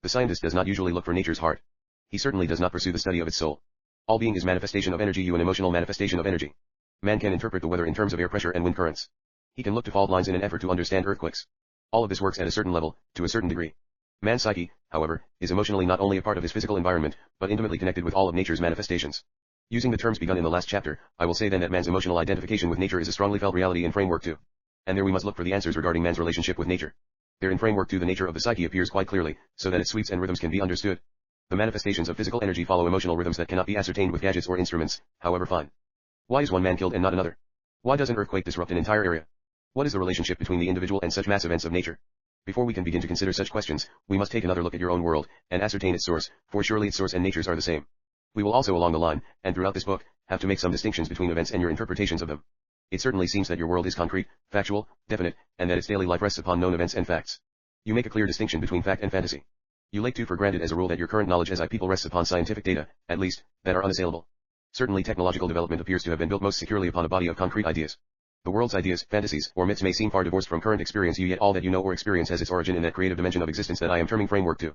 The scientist does not usually look for nature's heart. He certainly does not pursue the study of its soul. All being is manifestation of energy, an emotional manifestation of energy. Man can interpret the weather in terms of air pressure and wind currents. He can look to fault lines in an effort to understand earthquakes. All of this works at a certain level, to a certain degree. Man's psyche, however, is emotionally not only a part of his physical environment, but intimately connected with all of nature's manifestations. Using the terms begun in the last chapter, I will say then that man's emotional identification with nature is a strongly felt reality in Framework 2. And there we must look for the answers regarding man's relationship with nature. There in Framework 2 the nature of the psyche appears quite clearly, so that its sweeps and rhythms can be understood. The manifestations of physical energy follow emotional rhythms that cannot be ascertained with gadgets or instruments, however fine. Why is one man killed and not another? Why does an earthquake disrupt an entire area? What is the relationship between the individual and such mass events of nature? Before we can begin to consider such questions, we must take another look at your own world, and ascertain its source, for surely its source and natures are the same. We will also along the line, and throughout this book, have to make some distinctions between events and your interpretations of them. It certainly seems that your world is concrete, factual, definite, and that its daily life rests upon known events and facts. You make a clear distinction between fact and fantasy. You take for granted as a rule that your current knowledge as a people rests upon scientific data, at least, that are unassailable. Certainly technological development appears to have been built most securely upon a body of concrete ideas. The world's ideas, fantasies, or myths may seem far divorced from current experience, yet all that you know or experience has its origin in that creative dimension of existence that I am terming Framework 2.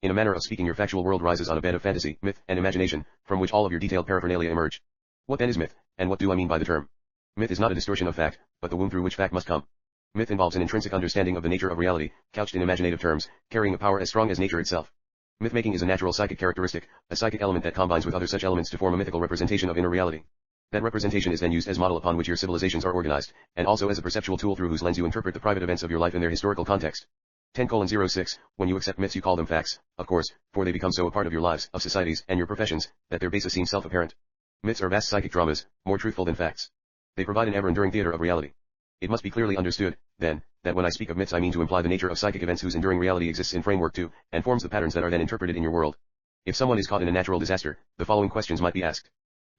In a manner of speaking, your factual world rises on a bed of fantasy, myth, and imagination, from which all of your detailed paraphernalia emerge. What then is myth, and what do I mean by the term? Myth is not a distortion of fact, but the womb through which fact must come. Myth involves an intrinsic understanding of the nature of reality, couched in imaginative terms, carrying a power as strong as nature itself. Myth-making is a natural psychic characteristic, a psychic element that combines with other such elements to form a mythical representation of inner reality. That representation is then used as model upon which your civilizations are organized, and also as a perceptual tool through whose lens you interpret the private events of your life in their historical context. 10:06, when you accept myths you call them facts, of course, for they become so a part of your lives, of societies, and your professions, that their basis seems self-apparent. Myths are vast psychic dramas, more truthful than facts. They provide an ever-enduring theater of reality. It must be clearly understood, then, that when I speak of myths I mean to imply the nature of psychic events whose enduring reality exists in Framework 2, and forms the patterns that are then interpreted in your world. If someone is caught in a natural disaster, the following questions might be asked.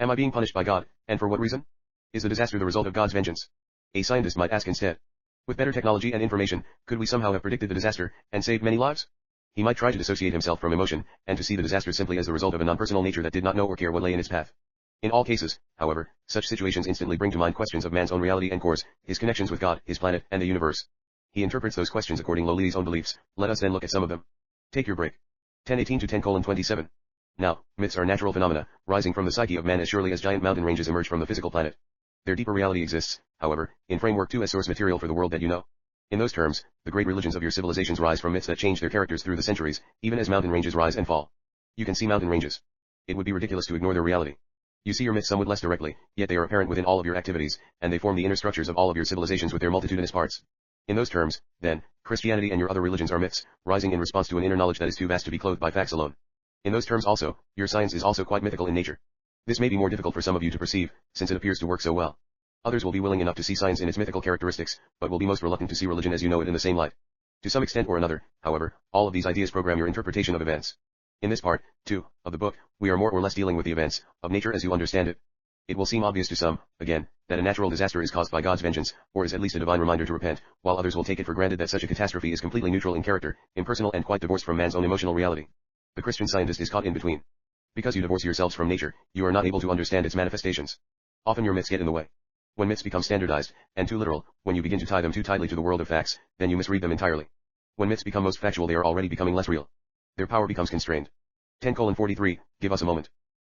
Am I being punished by God, and for what reason? Is the disaster the result of God's vengeance? A scientist might ask instead. With better technology and information, could we somehow have predicted the disaster, and saved many lives? He might try to dissociate himself from emotion, and to see the disaster simply as the result of a non-personal nature that did not know or care what lay in its path. In all cases, however, such situations instantly bring to mind questions of man's own reality and course, his connections with God, his planet, and the universe. He interprets those questions according to his own beliefs. Let us then look at some of them. Take your break. 10:18 to 10:27. Now, myths are natural phenomena, rising from the psyche of man as surely as giant mountain ranges emerge from the physical planet. Their deeper reality exists, however, in Framework 2 as source material for the world that you know. In those terms, the great religions of your civilizations rise from myths that change their characters through the centuries, even as mountain ranges rise and fall. You can see mountain ranges. It would be ridiculous to ignore their reality. You see your myths somewhat less directly, yet they are apparent within all of your activities, and they form the inner structures of all of your civilizations with their multitudinous parts. In those terms, then, Christianity and your other religions are myths, rising in response to an inner knowledge that is too vast to be clothed by facts alone. In those terms also, your science is also quite mythical in nature. This may be more difficult for some of you to perceive, since it appears to work so well. Others will be willing enough to see science in its mythical characteristics, but will be most reluctant to see religion as you know it in the same light. To some extent or another, however, all of these ideas program your interpretation of events. In this part, too, of the book, we are more or less dealing with the events of nature as you understand it. It will seem obvious to some, again, that a natural disaster is caused by God's vengeance, or is at least a divine reminder to repent, while others will take it for granted that such a catastrophe is completely neutral in character, impersonal and quite divorced from man's own emotional reality. The Christian scientist is caught in between. Because you divorce yourselves from nature, you are not able to understand its manifestations. Often your myths get in the way. When myths become standardized, and too literal, when you begin to tie them too tightly to the world of facts, then you misread them entirely. When myths become most factual they are already becoming less real. Their power becomes constrained. 10:43, give us a moment.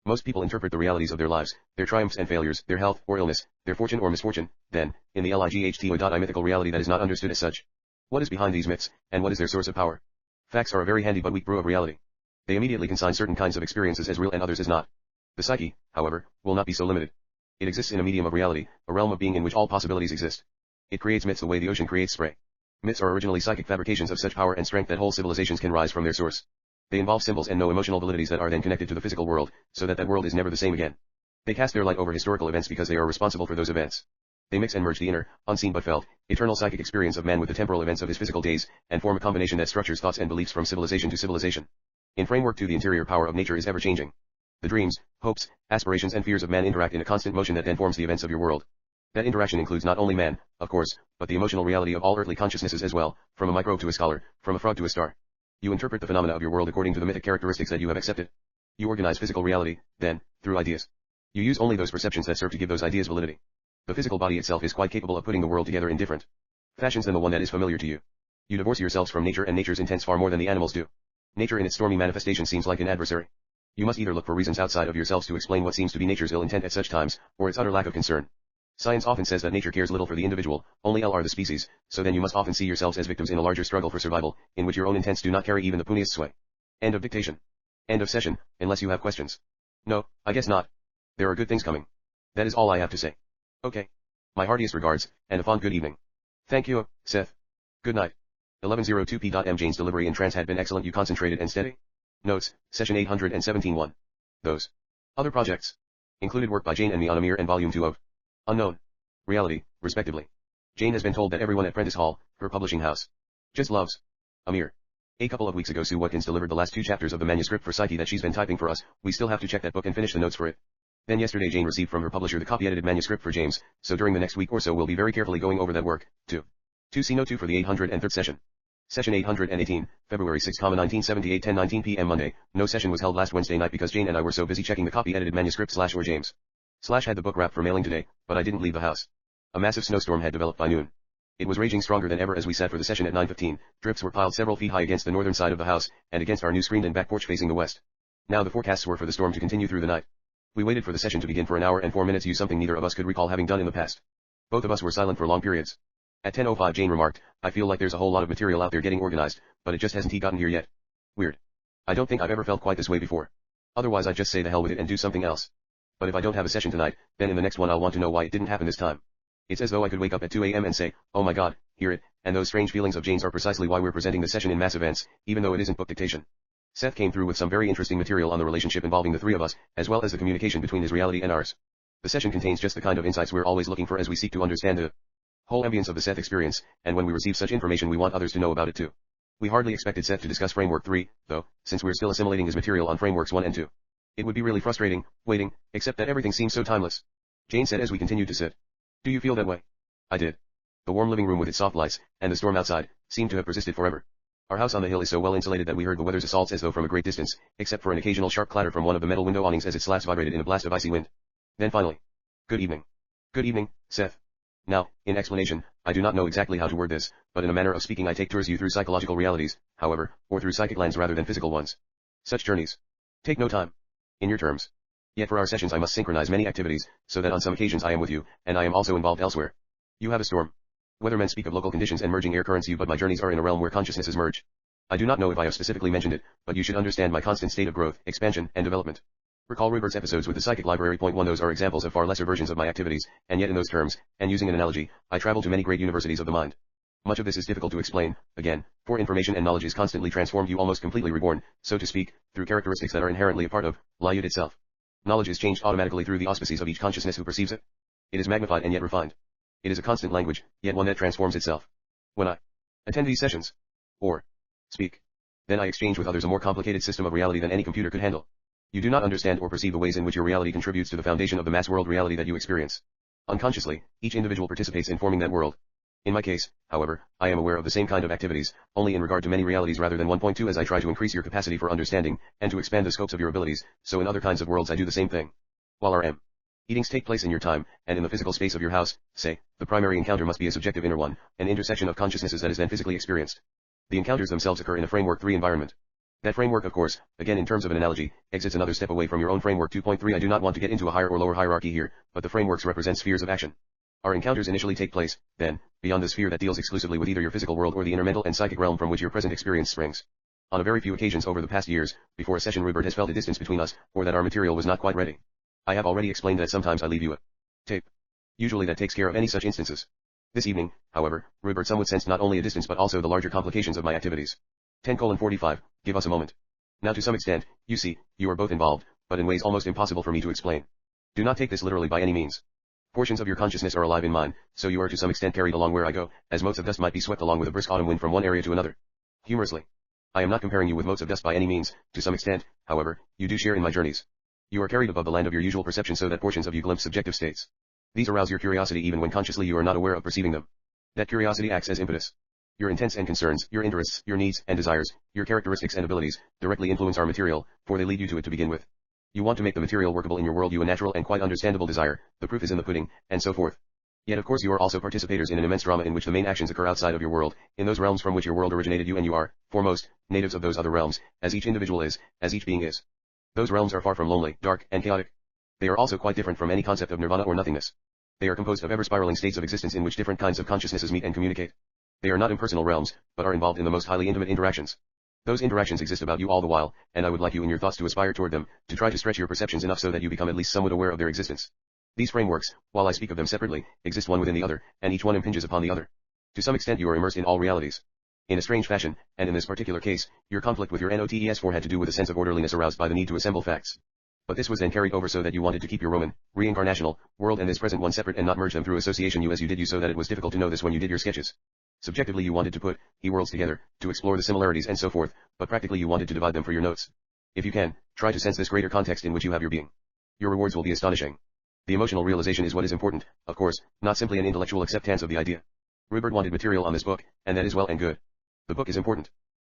Most people interpret the realities of their lives, their triumphs and failures, their health or illness, their fortune or misfortune, then, in the light mythical reality that is not understood as such. What is behind these myths, and what is their source of power? Facts are a very handy but weak brew of reality. They immediately consign certain kinds of experiences as real and others as not. The psyche, however, will not be so limited. It exists in a medium of reality, a realm of being in which all possibilities exist. It creates myths the way the ocean creates spray. Myths are originally psychic fabrications of such power and strength that whole civilizations can rise from their source. They involve symbols and no emotional validities that are then connected to the physical world, so that world is never the same again. They cast their light over historical events because they are responsible for those events. They mix and merge the inner, unseen but felt, eternal psychic experience of man with the temporal events of his physical days, and form a combination that structures thoughts and beliefs from civilization to civilization. In Framework 2 the interior power of nature is ever changing. The dreams, hopes, aspirations and fears of man interact in a constant motion that then forms the events of your world. That interaction includes not only man, of course, but the emotional reality of all earthly consciousnesses as well, from a microbe to a scholar, from a frog to a star. You interpret the phenomena of your world according to the mythic characteristics that you have accepted. You organize physical reality, then, through ideas. You use only those perceptions that serve to give those ideas validity. The physical body itself is quite capable of putting the world together in different fashions than the one that is familiar to you. You divorce yourselves from nature and nature's intents far more than the animals do. Nature in its stormy manifestation seems like an adversary. You must either look for reasons outside of yourselves to explain what seems to be nature's ill intent at such times, or its utter lack of concern. Science often says that nature cares little for the individual, only L are the species, so then you must often see yourselves as victims in a larger struggle for survival, in which your own intents do not carry even the puniest sway. End of dictation. End of session, unless you have questions. No, I guess not. There are good things coming. That is all I have to say. Okay. My heartiest regards, and a fond good evening. Thank you, Seth. Good night. 11:02 p.m. Jane's delivery in trance had been excellent. You concentrated and steady. Notes, session 817-1. Those other projects included work by Jane and me on Amir and Volume 2 of Unknown Reality, respectively. Jane has been told that everyone at Prentice Hall, her publishing house, just loves Amir. A couple of weeks ago Sue Watkins delivered the last 2 chapters of the manuscript for Psyche that she's been typing for us. We still have to check that book and finish the notes for it. Then yesterday Jane received from her publisher the copy-edited manuscript for James, so during the next week or so we'll be very carefully going over that work, too. 2C Note 2 for the 803rd session. Session 818, February 6, 1978, 10:19 p.m. Monday. No session was held last Wednesday night because Jane and I were so busy checking the copy-edited manuscript / or James / had the book wrapped for mailing today, but I didn't leave the house. A massive snowstorm had developed by noon. It was raging stronger than ever as we sat for the session at 9:15. Drifts were piled several feet high against the northern side of the house, and against our new screened and back porch facing the west. Now the forecasts were for the storm to continue through the night. We waited for the session to begin for an hour and 4 minutes, use something neither of us could recall having done in the past. Both of us were silent for long periods. At 10:05 Jane remarked, I feel like there's a whole lot of material out there getting organized, but it just hasn't gotten here yet. Weird. I don't think I've ever felt quite this way before. Otherwise I'd just say the hell with it and do something else. But if I don't have a session tonight, then in the next one I'll want to know why it didn't happen this time. It's as though I could wake up at 2 a.m. and say, oh my god, hear it, and those strange feelings of Jane's are precisely why we're presenting the session in mass events, even though it isn't book dictation. Seth came through with some very interesting material on the relationship involving the 3 of us, as well as the communication between his reality and ours. The session contains just the kind of insights we're always looking for as we seek to understand the whole ambience of the Seth experience, and when we receive such information we want others to know about it too. We hardly expected Seth to discuss Framework 3, though, since we're still assimilating his material on Frameworks 1 and 2. It would be really frustrating, waiting, except that everything seems so timeless. Jane said as we continued to sit. Do you feel that way? I did. The warm living room with its soft lights, and the storm outside, seemed to have persisted forever. Our house on the hill is so well insulated that we heard the weather's assaults as though from a great distance, except for an occasional sharp clatter from one of the metal window awnings as its slats vibrated in a blast of icy wind. Then finally. Good evening. Good evening, Seth. Now, in explanation, I do not know exactly how to word this, but in a manner of speaking I take tours you through psychological realities, however, or through psychic lands rather than physical ones. Such journeys take no time. In your terms. Yet for our sessions I must synchronize many activities, so that on some occasions I am with you, and I am also involved elsewhere. You have a storm. Weathermen speak of local conditions and merging air currents, but my journeys are in a realm where consciousnesses merge. I do not know if I have specifically mentioned it, but you should understand my constant state of growth, expansion, and development. Recall Rupert's episodes with the Psychic Library. Point 1. Those are examples of far lesser versions of my activities, and yet in those terms, and using an analogy, I travel to many great universities of the mind. Much of this is difficult to explain, again, for information and knowledge is constantly transformed, you almost completely reborn, so to speak, through characteristics that are inherently a part of Liud itself. Knowledge is changed automatically through the auspices of each consciousness who perceives it. It is magnified and yet refined. It is a constant language, yet one that transforms itself. When I attend these sessions, or speak, then I exchange with others a more complicated system of reality than any computer could handle. You do not understand or perceive the ways in which your reality contributes to the foundation of the mass world reality that you experience. Unconsciously, each individual participates in forming that world. In my case, however, I am aware of the same kind of activities, only in regard to many realities rather than 1.2 as I try to increase your capacity for understanding, and to expand the scopes of your abilities, so in other kinds of worlds I do the same thing. While our meetings take place in your time, and in the physical space of your house, say, the primary encounter must be a subjective inner one, an intersection of consciousnesses that is then physically experienced. The encounters themselves occur in a Framework 3 environment. That framework, of course, again in terms of an analogy, exits another step away from your own Framework 2.3. I do not want to get into a higher or lower hierarchy here, but the frameworks represent spheres of action. Our encounters initially take place, then, beyond the sphere that deals exclusively with either your physical world or the inner mental and psychic realm from which your present experience springs. On a very few occasions over the past years, before a session Rupert has felt a distance between us, or that our material was not quite ready. I have already explained that sometimes I leave you a tape. Usually that takes care of any such instances. This evening, however, Rupert somewhat sensed not only a distance but also the larger complications of my activities. 10:45, give us a moment. Now to some extent, you see, you are both involved, but in ways almost impossible for me to explain. Do not take this literally by any means. Portions of your consciousness are alive in mine, so you are to some extent carried along where I go, as motes of dust might be swept along with a brisk autumn wind from one area to another. Humorously. I am not comparing you with motes of dust by any means, to some extent, however, you do share in my journeys. You are carried above the land of your usual perception so that portions of you glimpse subjective states. These arouse your curiosity even when consciously you are not aware of perceiving them. That curiosity acts as impetus. Your intents and concerns, your interests, your needs and desires, your characteristics and abilities, directly influence our material, for they lead you to it to begin with. You want to make the material workable in your world, you a natural and quite understandable desire, the proof is in the pudding, and so forth. Yet of course you are also participators in an immense drama in which the main actions occur outside of your world, in those realms from which your world originated, you and you are, foremost, natives of those other realms, as each individual is, as each being is. Those realms are far from lonely, dark, and chaotic. They are also quite different from any concept of nirvana or nothingness. They are composed of ever-spiraling states of existence in which different kinds of consciousnesses meet and communicate. They are not impersonal realms, but are involved in the most highly intimate interactions. Those interactions exist about you all the while, and I would like you in your thoughts to aspire toward them, to try to stretch your perceptions enough so that you become at least somewhat aware of their existence. These frameworks, while I speak of them separately, exist one within the other, and each one impinges upon the other. To some extent you are immersed in all realities. In a strange fashion, and in this particular case, your conflict with your NOTES4 had to do with a sense of orderliness aroused by the need to assemble facts. But this was then carried over so that you wanted to keep your Roman, reincarnational, world and this present one separate and not merge them through association you as you did you so that it was difficult to know this when you did your sketches. Subjectively you wanted to put, worlds together, to explore the similarities and so forth, but practically you wanted to divide them for your notes. If you can, try to sense this greater context in which you have your being. Your rewards will be astonishing. The emotional realization is what is important, of course, not simply an intellectual acceptance of the idea. Rupert wanted material on this book, and that is well and good. The book is important.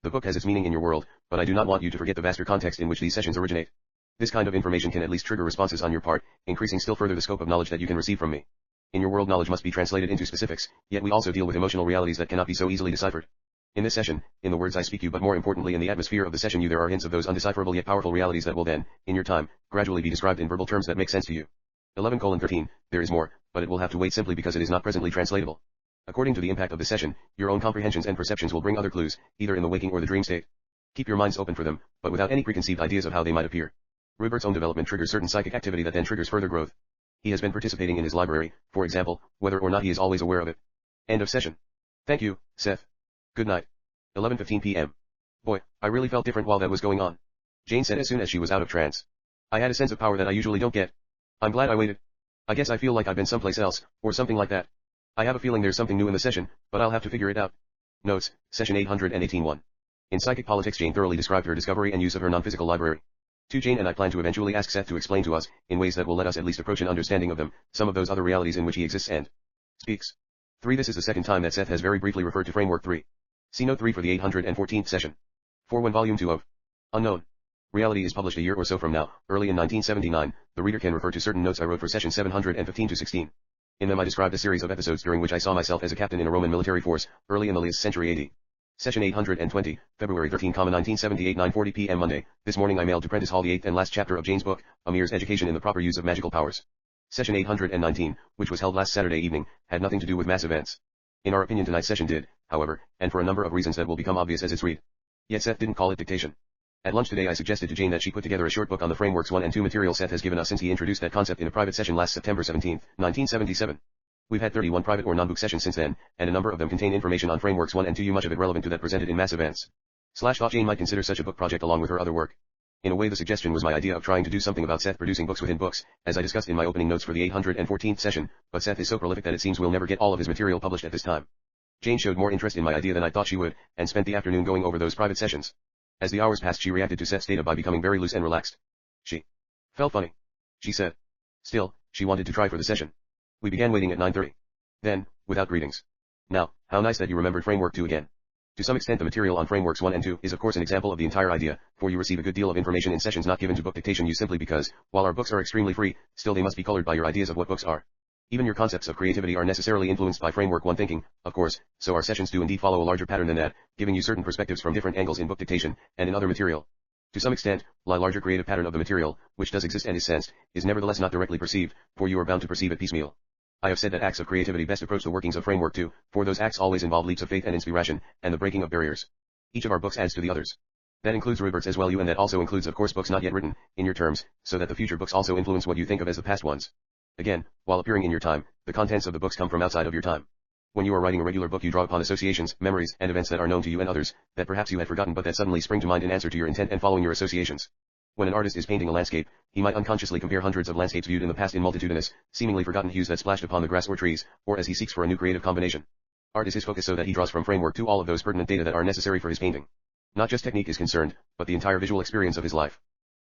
The book has its meaning in your world, but I do not want you to forget the vaster context in which these sessions originate. This kind of information can at least trigger responses on your part, increasing still further the scope of knowledge that you can receive from me. In your world knowledge must be translated into specifics, yet we also deal with emotional realities that cannot be so easily deciphered. In this session, in the words I speak you but more importantly in the atmosphere of the session there are hints of those undecipherable yet powerful realities that will then, in your time, gradually be described in verbal terms that make sense to you. 11:13, there is more, but it will have to wait simply because it is not presently translatable. According to the impact of the session, your own comprehensions and perceptions will bring other clues, either in the waking or the dream state. Keep your minds open for them, but without any preconceived ideas of how they might appear. Rupert's own development triggers certain psychic activity that then triggers further growth. He has been participating in his library, for example, whether or not he is always aware of it. End of session. Thank you, Seth. Good night. 11:15 p.m. Boy, I really felt different while that was going on. Jane said as soon as she was out of trance. I had a sense of power that I usually don't get. I'm glad I waited. I guess I feel like I've been someplace else, or something like that. I have a feeling there's something new in the session, but I'll have to figure it out. Notes, session 818-1. In Psychic Politics Jane thoroughly described her discovery and use of her non-physical library. Jane and I plan to eventually ask Seth to explain to us, in ways that will let us at least approach an understanding of them, some of those other realities in which he exists and speaks. 3. This is the second time that Seth has very briefly referred to Framework 3. See Note 3 for the 814th session. 4. When Volume 2 of Unknown Reality is published a year or so from now, early in 1979, the reader can refer to certain notes I wrote for session 715-16. In them I described a series of episodes during which I saw myself as a captain in a Roman military force, early in the last century AD. Session 820, February 13, 1978 9:40 p.m. Monday. This morning I mailed to Prentice Hall the 8th and last chapter of Jane's book, Amir's Education in the Proper Use of Magical Powers. Session 819, which was held last Saturday evening, had nothing to do with mass events. In our opinion tonight's session did, however, and for a number of reasons that will become obvious as it's read. Yet Seth didn't call it dictation. At lunch today I suggested to Jane that she put together a short book on the frameworks 1 and 2 material Seth has given us since he introduced that concept in a private session last September 17, 1977. We've had 31 private or non-book sessions since then, and a number of them contain information on frameworks 1 and 2, much of it relevant to that presented in mass events. Thought Jane might consider such a book project along with her other work. In a way the suggestion was my idea of trying to do something about Seth producing books within books, as I discussed in my opening notes for the 814th session, but Seth is so prolific that it seems we'll never get all of his material published at this time. Jane showed more interest in my idea than I thought she would, and spent the afternoon going over those private sessions. As the hours passed she reacted to Seth's data by becoming very loose and relaxed. She felt funny, she said. Still, she wanted to try for the session. We began waiting at 9:30. Then, without greetings. Now, how nice that you remembered Framework 2 again. To some extent the material on Frameworks 1 and 2 is of course an example of the entire idea, for you receive a good deal of information in sessions not given to book dictation use simply because, while our books are extremely free, still they must be colored by your ideas of what books are. Even your concepts of creativity are necessarily influenced by Framework 1 thinking, of course, so our sessions do indeed follow a larger pattern than that, giving you certain perspectives from different angles in book dictation, and in other material. To some extent, the larger creative pattern of the material, which does exist and is sensed, is nevertheless not directly perceived, for you are bound to perceive it piecemeal. I have said that acts of creativity best approach the workings of Framework 2, for those acts always involve leaps of faith and inspiration, and the breaking of barriers. Each of our books adds to the others. That includes Rupert's as well and that also includes of course books not yet written, in your terms, so that the future books also influence what you think of as the past ones. Again, while appearing in your time, the contents of the books come from outside of your time. When you are writing a regular book you draw upon associations, memories, and events that are known to you and others, that perhaps you had forgotten but that suddenly spring to mind in answer to your intent and following your associations. When an artist is painting a landscape, he might unconsciously compare hundreds of landscapes viewed in the past in multitudinous, seemingly forgotten hues that splashed upon the grass or trees, or as he seeks for a new creative combination. Art is his focus so that he draws from Framework 2 all of those pertinent data that are necessary for his painting. Not just technique is concerned, but the entire visual experience of his life.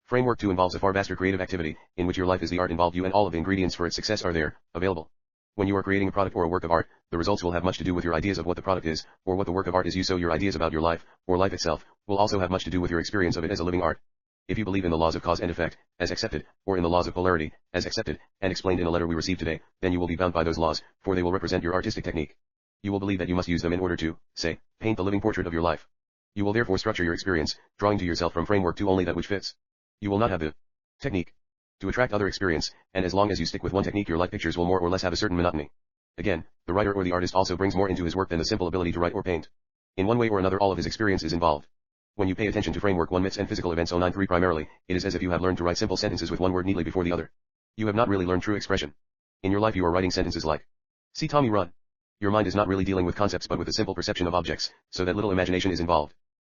Framework 2 involves a far vaster creative activity, in which your life is the art involved you and all of the ingredients for its success are there, available. When you are creating a product or a work of art, the results will have much to do with your ideas of what the product is, or what the work of art is so your ideas about your life, or life itself, will also have much to do with your experience of it as a living art. If you believe in the laws of cause and effect, as accepted, or in the laws of polarity, as accepted, and explained in a letter we received today, then you will be bound by those laws, for they will represent your artistic technique. You will believe that you must use them in order to, say, paint the living portrait of your life. You will therefore structure your experience, drawing to yourself from Framework 2 only that which fits. You will not have the technique. to attract other experience, and as long as you stick with one technique your life pictures will more or less have a certain monotony. Again, the writer or the artist also brings more into his work than the simple ability to write or paint. In one way or another all of his experience is involved. When you pay attention to Framework 1 Myths and Physical Events 093 primarily, it is as if you have learned to write simple sentences with one word neatly before the other. You have not really learned true expression. In your life you are writing sentences like, "See Tommy run." Your mind is not really dealing with concepts but with the simple perception of objects, so that little imagination is involved.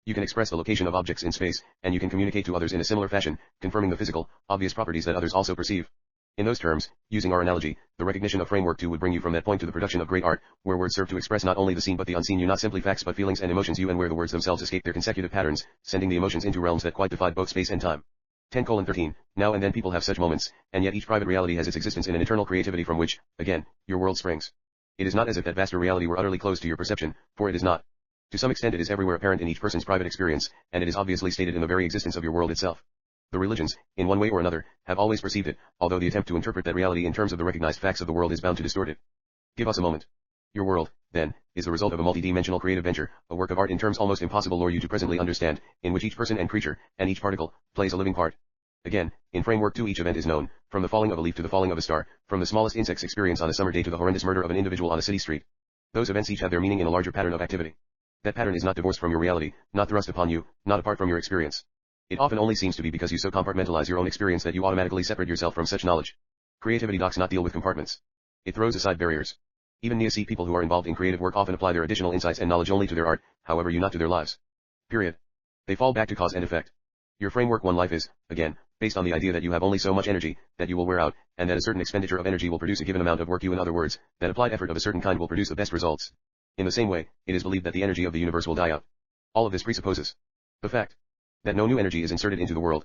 You can express the location of objects in space, and you can communicate to others in a similar fashion, confirming the physical, obvious properties that others also perceive. In those terms, using our analogy, the recognition of Framework 2 would bring you from that point to the production of great art, where words serve to express not only the seen but the unseen, you not simply facts but feelings and emotions you, and where the words themselves escape their consecutive patterns, sending the emotions into realms that quite defied both space and time. 10:13. Now and then people have such moments, and yet each private reality has its existence in an eternal creativity from which, again, your world springs. It is not as if that vaster reality were utterly closed to your perception, for it is not. To some extent it is everywhere apparent in each person's private experience, and it is obviously stated in the very existence of your world itself. The religions, in one way or another, have always perceived it, although the attempt to interpret that reality in terms of the recognized facts of the world is bound to distort it. Give us a moment. Your world, then, is the result of a multi-dimensional creative venture, a work of art in terms almost impossible for you to presently understand, in which each person and creature, and each particle, plays a living part. Again, in Framework 2 each event is known, from the falling of a leaf to the falling of a star, from the smallest insect's experience on a summer day to the horrendous murder of an individual on a city street. Those events each have their meaning in a larger pattern of activity. That pattern is not divorced from your reality, not thrust upon you, not apart from your experience. It often only seems to be because you so compartmentalize your own experience that you automatically separate yourself from such knowledge. Creativity does not deal with compartments. It throws aside barriers. Even neophyte people who are involved in creative work often apply their additional insights and knowledge only to their art, however you not to their lives. Period. They fall back to cause and effect. Your Framework 1 life is, again, based on the idea that you have only so much energy, that you will wear out, and that a certain expenditure of energy will produce a given amount of work. In other words, that applied effort of a certain kind will produce the best results. In the same way, it is believed that the energy of the universe will die out. All of this presupposes the fact that no new energy is inserted into the world.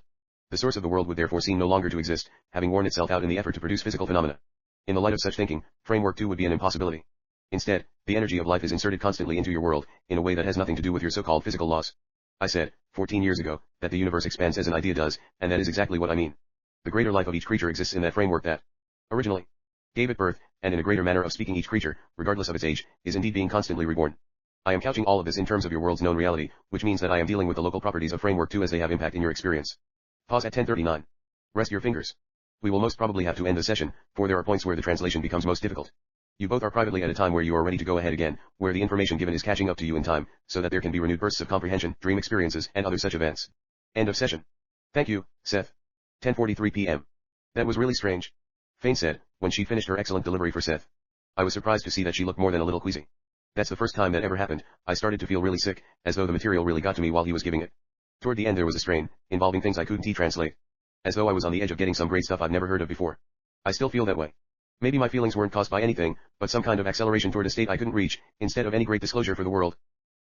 The source of the world would therefore seem no longer to exist, having worn itself out in the effort to produce physical phenomena. In the light of such thinking, Framework 2 would be an impossibility. Instead, the energy of life is inserted constantly into your world, in a way that has nothing to do with your so-called physical laws. I said, 14 years ago, that the universe expands as an idea does, and that is exactly what I mean. The greater life of each creature exists in that framework that originally gave it birth, and in a greater manner of speaking each creature, regardless of its age, is indeed being constantly reborn. I am couching all of this in terms of your world's known reality, which means that I am dealing with the local properties of Framework 2 as they have impact in your experience. Pause at 10:39. Rest your fingers. We will most probably have to end the session, for there are points where the translation becomes most difficult. You both are privately at a time where you are ready to go ahead again, where the information given is catching up to you in time, so that there can be renewed bursts of comprehension, dream experiences, and other such events. End of session. Thank you, Seth. 10:43 p.m. That was really strange, Fane said, when she finished her excellent delivery for Seth. I was surprised to see that she looked more than a little queasy. That's the first time that ever happened. I started to feel really sick, as though the material really got to me while he was giving it. Toward the end there was a strain, involving things I couldn't translate. As though I was on the edge of getting some great stuff I've never heard of before. I still feel that way. Maybe my feelings weren't caused by anything, but some kind of acceleration toward a state I couldn't reach, instead of any great disclosure for the world.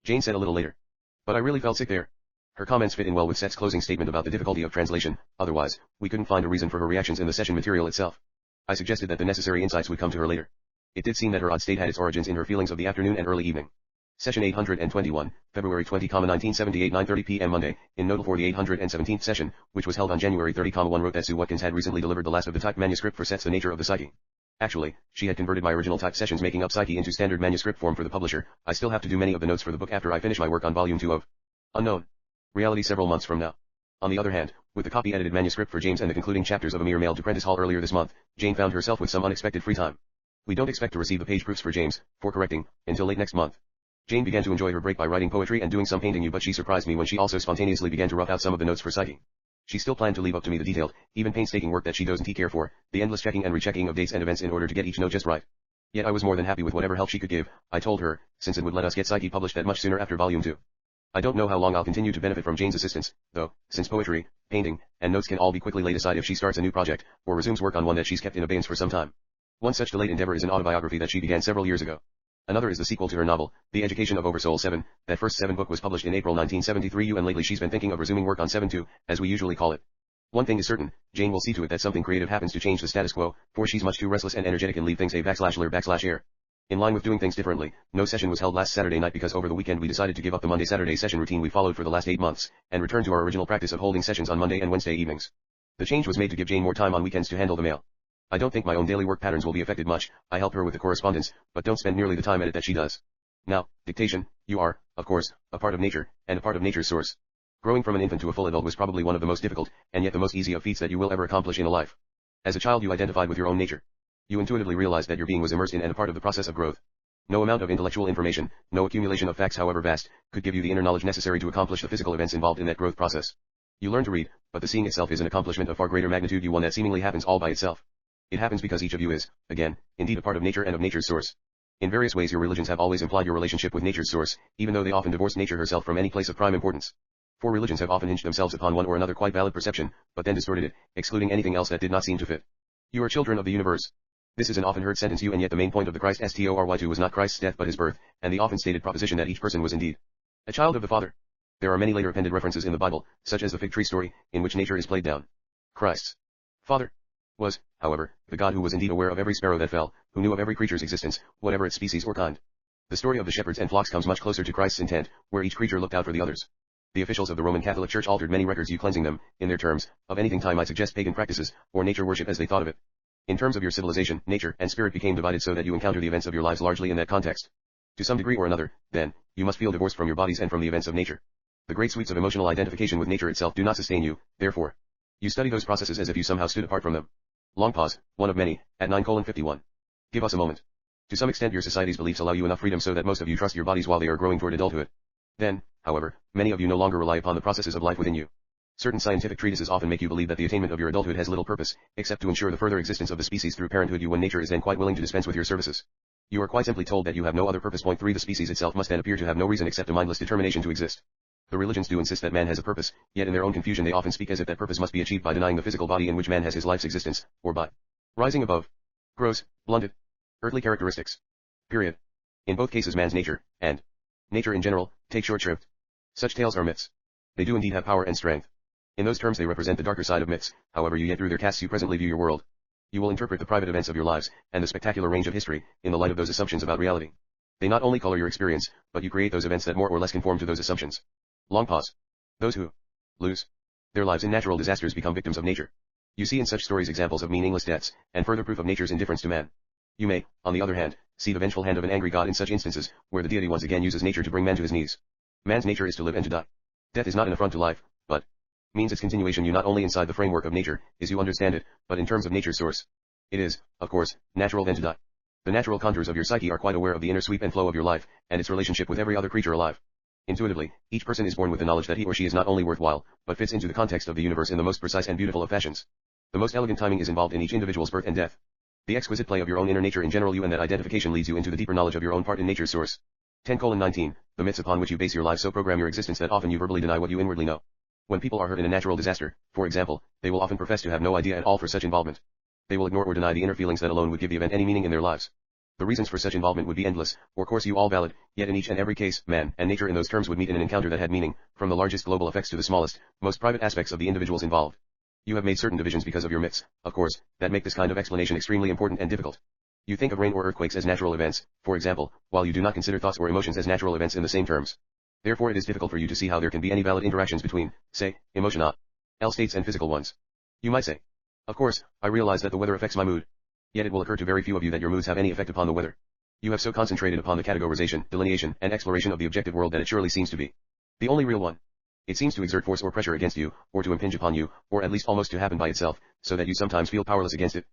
Jane said a little later. But I really felt sick there. Her comments fit in well with Seth's closing statement about the difficulty of translation, otherwise, we couldn't find a reason for her reactions in the session material itself. I suggested that the necessary insights would come to her later. It did seem that her odd state had its origins in her feelings of the afternoon and early evening. Session 821, February 20, 1978, 9:30 p.m. Monday, in notable for the 817th session, which was held on January 30, 1 wrote that Sue Watkins had recently delivered the last of the typed manuscript for Seth's The Nature of the Psyche. Actually, she had converted my original typed sessions making up Psyche into standard manuscript form for the publisher. I still have to do many of the notes for the book after I finish my work on volume 2 of Unknown Reality several months from now. On the other hand, with the copy-edited manuscript for James and the concluding chapters of A Mere Mail to Prentice Hall earlier this month, Jane found herself with some unexpected free time. We don't expect to receive the page proofs for James, for correcting, until late next month. Jane began to enjoy her break by writing poetry and doing some painting, but she surprised me when she also spontaneously began to rough out some of the notes for Psyche. She still planned to leave up to me the detailed, even painstaking work that she doesn't care for, the endless checking and rechecking of dates and events in order to get each note just right. Yet I was more than happy with whatever help she could give, I told her, since it would let us get Psyche published that much sooner after volume 2. I don't know how long I'll continue to benefit from Jane's assistance, though, since poetry, painting, and notes can all be quickly laid aside if she starts a new project, or resumes work on one that she's kept in abeyance for some time. One such delayed endeavor is an autobiography that she began several years ago. Another is the sequel to her novel, The Education of Oversoul 7, that first 7 book was published in April 1973 and lately she's been thinking of resuming work on 7-2, as we usually call it. One thing is certain, Jane will see to it that something creative happens to change the status quo, for she's much too restless and energetic and leave things a /ler/air. In line with doing things differently, no session was held last Saturday night because over the weekend we decided to give up the Monday-Saturday session routine we followed for the last 8 months, and return to our original practice of holding sessions on Monday and Wednesday evenings. The change was made to give Jane more time on weekends to handle the mail. I don't think my own daily work patterns will be affected much, I help her with the correspondence, but don't spend nearly the time at it that she does. Now, dictation, you are, of course, a part of nature, and a part of nature's source. Growing from an infant to a full adult was probably one of the most difficult, and yet the most easy of feats that you will ever accomplish in a life. As a child you identified with your own nature. You intuitively realized that your being was immersed in and a part of the process of growth. No amount of intellectual information, no accumulation of facts however vast, could give you the inner knowledge necessary to accomplish the physical events involved in that growth process. You learn to read, but the seeing itself is an accomplishment of far greater magnitude, one that seemingly happens all by itself. It happens because each of you is, again, indeed a part of nature and of nature's source. In various ways your religions have always implied your relationship with nature's source, even though they often divorce nature herself from any place of prime importance. For religions have often hinged themselves upon one or another quite valid perception, but then distorted it, excluding anything else that did not seem to fit. You are children of the universe. This is an often heard sentence, and yet the main point of the Christ story was not Christ's death but his birth, and the often stated proposition that each person was indeed a child of the Father. There are many later appended references in the Bible, such as the fig tree story, in which nature is played down. Christ's Father was, however, the God who was indeed aware of every sparrow that fell, who knew of every creature's existence, whatever its species or kind. The story of the shepherds and flocks comes much closer to Christ's intent, where each creature looked out for the others. The officials of the Roman Catholic Church altered many records, cleansing them, in their terms, of anything time might suggest pagan practices, or nature worship as they thought of it. In terms of your civilization, nature and spirit became divided so that you encounter the events of your lives largely in that context. To some degree or another, then, you must feel divorced from your bodies and from the events of nature. The great sweeps of emotional identification with nature itself do not sustain you, therefore. You study those processes as if you somehow stood apart from them. Long pause, one of many, at 9:51. Give us a moment. To some extent your society's beliefs allow you enough freedom so that most of you trust your bodies while they are growing toward adulthood. Then, however, many of you no longer rely upon the processes of life within you. Certain scientific treatises often make you believe that the attainment of your adulthood has little purpose, except to ensure the further existence of the species through parenthood, when nature is then quite willing to dispense with your services. You are quite simply told that you have no other purpose. Point 3 The species itself must then appear to have no reason except a mindless determination to exist. The religions do insist that man has a purpose, yet in their own confusion they often speak as if that purpose must be achieved by denying the physical body in which man has his life's existence, or by rising above gross, blunted, earthly characteristics. Period. In both cases man's nature, and nature in general, take short shrift. Such tales are myths. They do indeed have power and strength. In those terms they represent the darker side of myths, however you yet through their casts you presently view your world. You will interpret the private events of your lives, and the spectacular range of history, in the light of those assumptions about reality. They not only color your experience, but you create those events that more or less conform to those assumptions. Long pause. Those who lose their lives in natural disasters become victims of nature. You see in such stories examples of meaningless deaths, and further proof of nature's indifference to man. You may, on the other hand, see the vengeful hand of an angry God in such instances, where the deity once again uses nature to bring man to his knees. Man's nature is to live and to die. Death is not an affront to life, but means its continuation. You not only inside the framework of nature, is you understand it, but in terms of nature's source. It is, of course, natural then to die. The natural contours of your psyche are quite aware of the inner sweep and flow of your life, and its relationship with every other creature alive. Intuitively, each person is born with the knowledge that he or she is not only worthwhile, but fits into the context of the universe in the most precise and beautiful of fashions. The most elegant timing is involved in each individual's birth and death. The exquisite play of your own inner nature in general you and that identification leads you into the deeper knowledge of your own part in nature's source. 10:19 The myths upon which you base your life so program your existence that often you verbally deny what you inwardly know. When people are hurt in a natural disaster, for example, they will often profess to have no idea at all for such involvement. They will ignore or deny the inner feelings that alone would give the event any meaning in their lives. The reasons for such involvement would be endless, or course you all valid, yet in each and every case, man and nature in those terms would meet in an encounter that had meaning, from the largest global effects to the smallest, most private aspects of the individuals involved. You have made certain divisions because of your myths, of course, that make this kind of explanation extremely important and difficult. You think of rain or earthquakes as natural events, for example, while you do not consider thoughts or emotions as natural events in the same terms. Therefore it is difficult for you to see how there can be any valid interactions between, say, emotional states and physical ones. You might say, of course, I realize that the weather affects my mood. Yet it will occur to very few of you that your moods have any effect upon the weather. You have so concentrated upon the categorization, delineation, and exploration of the objective world that it surely seems to be the only real one. It seems to exert force or pressure against you, or to impinge upon you, or at least almost to happen by itself, so that you sometimes feel powerless against it.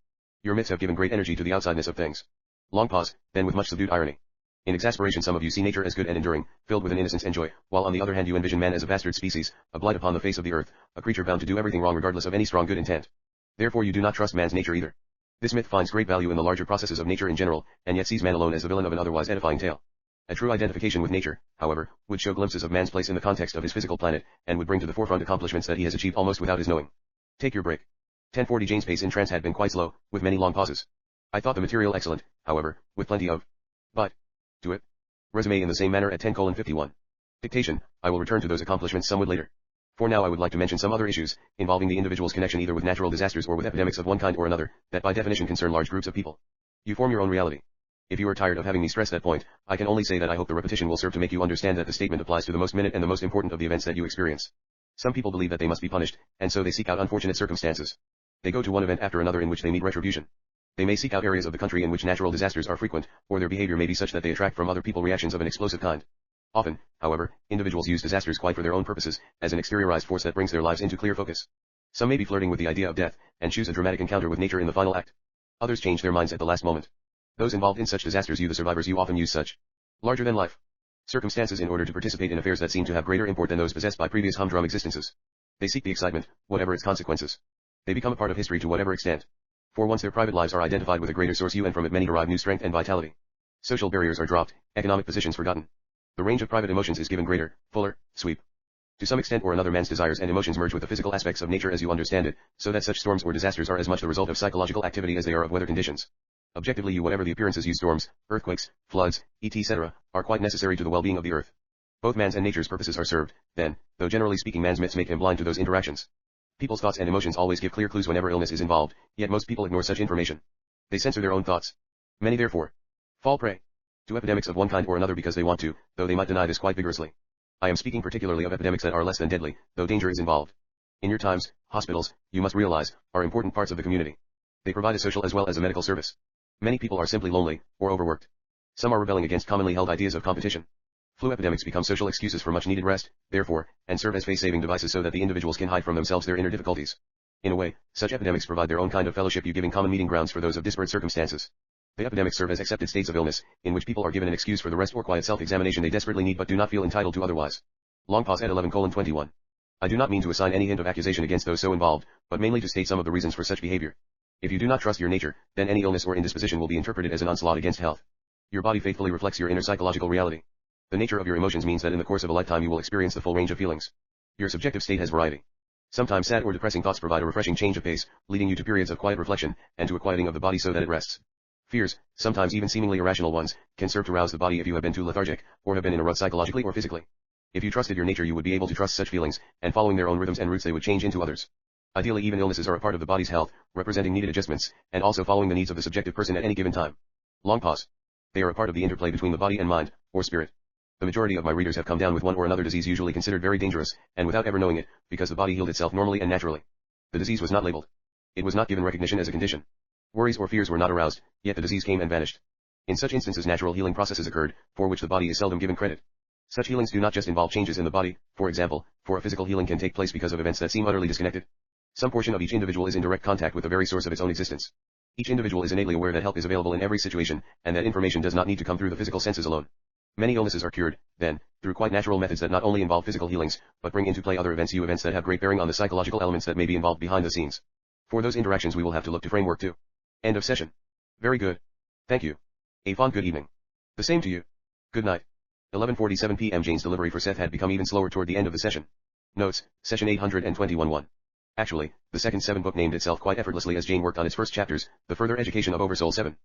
Your myths have given great energy to the outsideness of things. Long pause, then with much subdued irony. In exasperation some of you see nature as good and enduring, filled with an innocence and joy, while on the other hand you envision man as a bastard species, a blight upon the face of the earth, a creature bound to do everything wrong regardless of any strong good intent. Therefore you do not trust man's nature either. This myth finds great value in the larger processes of nature in general, and yet sees man alone as the villain of an otherwise edifying tale. A true identification with nature, however, would show glimpses of man's place in the context of his physical planet, and would bring to the forefront accomplishments that he has achieved almost without his knowing. Take your break. 10:40 Jane's pace in trance had been quite slow, with many long pauses. I thought the material excellent, however, with plenty of but to it. Resume in the same manner at 10:51. Dictation, I will return to those accomplishments somewhat later. For now I would like to mention some other issues, involving the individual's connection either with natural disasters or with epidemics of one kind or another, that by definition concern large groups of people. You form your own reality. If you are tired of having me stress that point, I can only say that I hope the repetition will serve to make you understand that the statement applies to the most minute and the most important of the events that you experience. Some people believe that they must be punished, and so they seek out unfortunate circumstances. They go to one event after another in which they meet retribution. They may seek out areas of the country in which natural disasters are frequent, or their behavior may be such that they attract from other people reactions of an explosive kind. Often, however, individuals use disasters quite for their own purposes, as an exteriorized force that brings their lives into clear focus. Some may be flirting with the idea of death, and choose a dramatic encounter with nature in the final act. Others change their minds at the last moment. Those involved in such disasters, the survivors, often use such larger-than-life circumstances in order to participate in affairs that seem to have greater import than those possessed by previous humdrum existences. They seek the excitement, whatever its consequences. They become a part of history to whatever extent. For once their private lives are identified with a greater source, and from it many derive new strength and vitality. Social barriers are dropped, economic positions forgotten. The range of private emotions is given greater, fuller sweep. To some extent or another, man's desires and emotions merge with the physical aspects of nature as you understand it, so that such storms or disasters are as much the result of psychological activity as they are of weather conditions. Objectively, whatever the appearances, storms, earthquakes, floods, etc., are quite necessary to the well-being of the earth. Both man's and nature's purposes are served, then, though generally speaking man's myths make him blind to those interactions. People's thoughts and emotions always give clear clues whenever illness is involved, yet most people ignore such information. They censor their own thoughts. Many therefore fall prey to epidemics of one kind or another because they want to, though they might deny this quite vigorously. I am speaking particularly of epidemics that are less than deadly, though danger is involved. In your times, hospitals, you must realize, are important parts of the community. They provide a social as well as a medical service. Many people are simply lonely, or overworked. Some are rebelling against commonly held ideas of competition. Flu epidemics become social excuses for much needed rest, therefore, and serve as face-saving devices so that the individuals can hide from themselves their inner difficulties. In a way, such epidemics provide their own kind of fellowship, giving common meeting grounds for those of disparate circumstances. The epidemics serve as accepted states of illness, in which people are given an excuse for the rest or quiet self-examination they desperately need but do not feel entitled to otherwise. Long pause at 11:21. I do not mean to assign any hint of accusation against those so involved, but mainly to state some of the reasons for such behavior. If you do not trust your nature, then any illness or indisposition will be interpreted as an onslaught against health. Your body faithfully reflects your inner psychological reality. The nature of your emotions means that in the course of a lifetime you will experience the full range of feelings. Your subjective state has variety. Sometimes sad or depressing thoughts provide a refreshing change of pace, leading you to periods of quiet reflection, and to a quieting of the body so that it rests. Fears, sometimes even seemingly irrational ones, can serve to rouse the body if you have been too lethargic, or have been in a rut psychologically or physically. If you trusted your nature you would be able to trust such feelings, and following their own rhythms and roots they would change into others. Ideally even illnesses are a part of the body's health, representing needed adjustments, and also following the needs of the subjective person at any given time. Long pause. They are a part of the interplay between the body and mind, or spirit. The majority of my readers have come down with one or another disease usually considered very dangerous, and without ever knowing it, because the body healed itself normally and naturally. The disease was not labeled. It was not given recognition as a condition. Worries or fears were not aroused, yet the disease came and vanished. In such instances natural healing processes occurred, for which the body is seldom given credit. Such healings do not just involve changes in the body, for example, for a physical healing can take place because of events that seem utterly disconnected. Some portion of each individual is in direct contact with the very source of its own existence. Each individual is innately aware that help is available in every situation, and that information does not need to come through the physical senses alone. Many illnesses are cured, then, through quite natural methods that not only involve physical healings, but bring into play other events that have great bearing on the psychological elements that may be involved behind the scenes. For those interactions we will have to look to framework too. End of session. Very good. Thank you. A fond good evening. The same to you. Good night. 11:47 p.m. Jane's delivery for Seth had become even slower toward the end of the session. Notes, session 821-1. Actually, the second 7 book named itself quite effortlessly as Jane worked on its first chapters, The Further Education of Oversoul 7.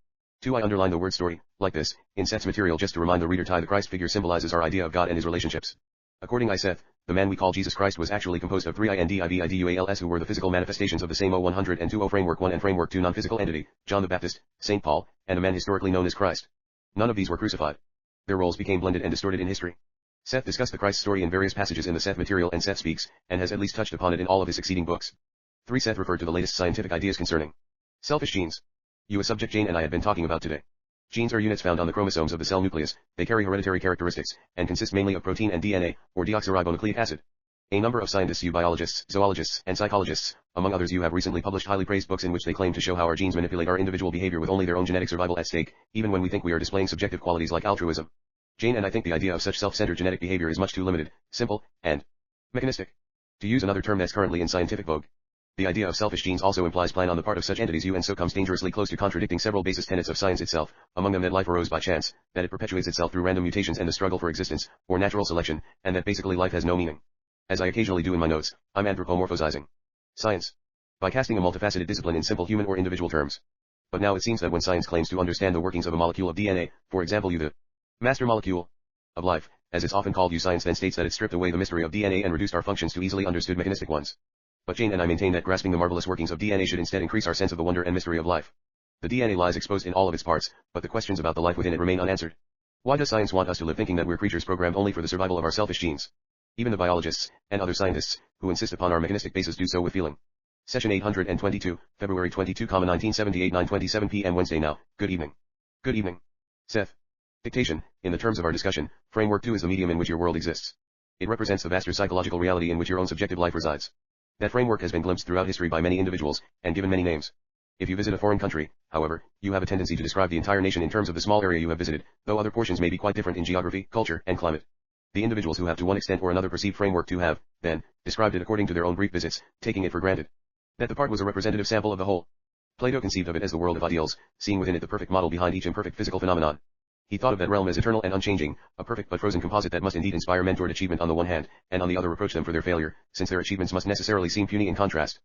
2. I underline the word story, like this, in Seth's material just to remind the reader the Christ figure symbolizes our idea of God and his relationships. According to Seth, the man we call Jesus Christ was actually composed of 3 individuals who were the physical manifestations of the same 102 Framework 1 and Framework 2 non-physical entity, John the Baptist, St. Paul, and a man historically known as Christ. None of these were crucified. Their roles became blended and distorted in history. Seth discussed the Christ story in various passages in the Seth material, and Seth speaks, and has at least touched upon it in all of his succeeding books. 3. Seth referred to the latest scientific ideas concerning selfish genes. A subject Jane and I had been talking about today. Genes are units found on the chromosomes of the cell nucleus. They carry hereditary characteristics, and consist mainly of protein and DNA, or deoxyribonucleic acid. A number of scientists, biologists, zoologists, and psychologists, among others, have recently published highly praised books in which they claim to show how our genes manipulate our individual behavior with only their own genetic survival at stake, even when we think we are displaying subjective qualities like altruism. Jane and I think the idea of such self-centered genetic behavior is much too limited, simple, and mechanistic. To use another term that's currently in scientific vogue. The idea of selfish genes also implies plan on the part of such entities, and so comes dangerously close to contradicting several basis tenets of science itself, among them that life arose by chance, that it perpetuates itself through random mutations and the struggle for existence, or natural selection, and that basically life has no meaning. As I occasionally do in my notes, I'm anthropomorphizing science by casting a multifaceted discipline in simple human or individual terms. But now it seems that when science claims to understand the workings of a molecule of DNA, for example the master molecule of life, as it's often called, science then states that it stripped away the mystery of DNA and reduced our functions to easily understood mechanistic ones. But Jane and I maintain that grasping the marvelous workings of DNA should instead increase our sense of the wonder and mystery of life. The DNA lies exposed in all of its parts, but the questions about the life within it remain unanswered. Why does science want us to live thinking that we're creatures programmed only for the survival of our selfish genes? Even the biologists, and other scientists, who insist upon our mechanistic basis do so with feeling. Session 822, February 22, 1978, 9:27 p.m. Wednesday. Now, good evening. Good evening. Seth. Dictation, in the terms of our discussion, framework 2 is the medium in which your world exists. It represents the vaster psychological reality in which your own subjective life resides. That framework has been glimpsed throughout history by many individuals, and given many names. If you visit a foreign country, however, you have a tendency to describe the entire nation in terms of the small area you have visited, though other portions may be quite different in geography, culture, and climate. The individuals who have to one extent or another perceived framework 2 have, then, described it according to their own brief visits, taking it for granted that the part was a representative sample of the whole. Plato conceived of it as the world of ideals, seeing within it the perfect model behind each imperfect physical phenomenon. He thought of that realm as eternal and unchanging, a perfect but frozen composite that must indeed inspire men toward achievement on the one hand, and on the other reproach them for their failure, since their achievements must necessarily seem puny in contrast.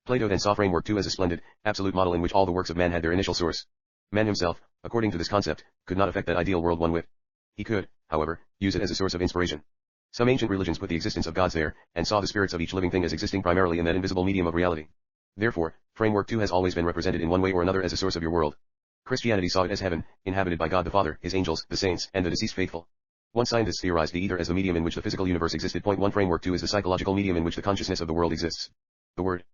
Plato then saw framework 2 as a splendid, absolute model in which all the works of man had their initial source. Man himself, according to this concept, could not affect that ideal world one whit. He could, however, use it as a source of inspiration. Some ancient religions put the existence of gods there, and saw the spirits of each living thing as existing primarily in that invisible medium of reality. Therefore, framework 2 has always been represented in one way or another as a source of your world. Christianity saw it as heaven, inhabited by God the Father, his angels, the saints, and the deceased faithful. One scientist theorized the ether as the medium in which the physical universe existed. Point 1 Framework 2 is the psychological medium in which the consciousness of the world exists. The word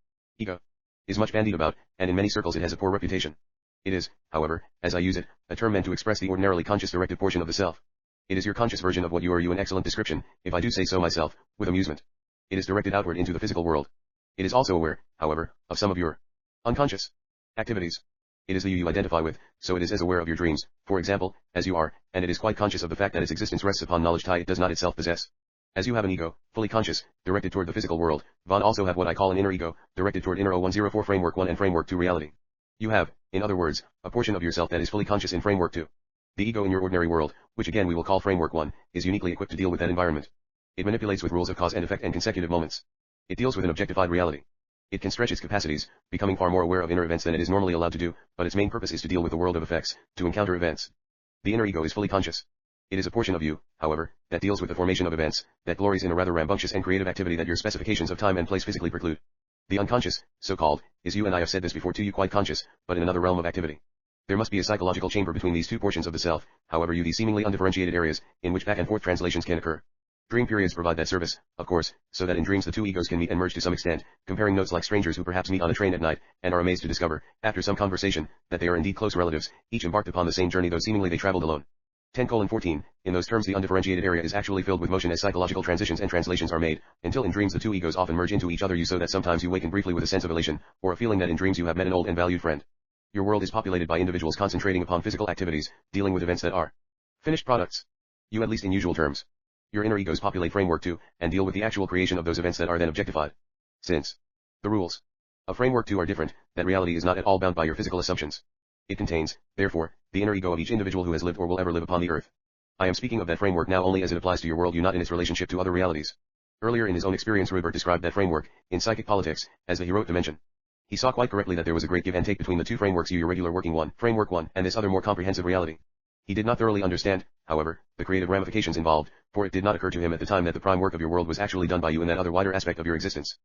ego is much bandied about, and in many circles it has a poor reputation. It is, however, as I use it, a term meant to express the ordinarily conscious directive portion of the self. It is your conscious version of what you are, an excellent description, if I do say so myself, with amusement. It is directed outward into the physical world. It is also aware, however, of some of your unconscious activities. It is the you identify with, so it is as aware of your dreams, for example, as you are, and it is quite conscious of the fact that its existence rests upon knowledge it does not itself possess. As you have an ego, fully conscious, directed toward the physical world, Von also have what I call an inner ego, directed toward inner 0104 Framework 1 and Framework 2 reality. You have, in other words, a portion of yourself that is fully conscious in Framework 2. The ego in your ordinary world, which again we will call Framework 1, is uniquely equipped to deal with that environment. It manipulates with rules of cause and effect and consecutive moments. It deals with an objectified reality. It can stretch its capacities, becoming far more aware of inner events than it is normally allowed to do, but its main purpose is to deal with the world of effects, to encounter events. The inner ego is fully conscious. It is a portion of you, however, that deals with the formation of events, that glories in a rather rambunctious and creative activity that your specifications of time and place physically preclude. The unconscious, so-called, is you, and I have said this before to you, quite conscious, but in another realm of activity. There must be a psychological chamber between these two portions of the self, however these seemingly undifferentiated areas, in which back and forth translations can occur. Dream periods provide that service, of course, so that in dreams the two egos can meet and merge to some extent, comparing notes like strangers who perhaps meet on a train at night, and are amazed to discover, after some conversation, that they are indeed close relatives, each embarked upon the same journey though seemingly they traveled alone. 10:14, in those terms the undifferentiated area is actually filled with motion as psychological transitions and translations are made, until in dreams the two egos often merge into each other so that sometimes you waken briefly with a sense of elation, or a feeling that in dreams you have met an old and valued friend. Your world is populated by individuals concentrating upon physical activities, dealing with events that are finished products. You at least in usual terms. Your inner egos populate Framework 2, and deal with the actual creation of those events that are then objectified. Since the rules of Framework 2 are different, that reality is not at all bound by your physical assumptions. It contains, therefore, the inner ego of each individual who has lived or will ever live upon the earth. I am speaking of that framework now only as it applies to your world, not in its relationship to other realities. Earlier in his own experience Rudbert described that framework, in Psychic Politics, as the heroic dimension. He saw quite correctly that there was a great give and take between the two frameworks, your regular working one, Framework 1, and this other more comprehensive reality. He did not thoroughly understand, however, the creative ramifications involved, for it did not occur to him at the time that the prime work of your world was actually done by you in that other wider aspect of your existence.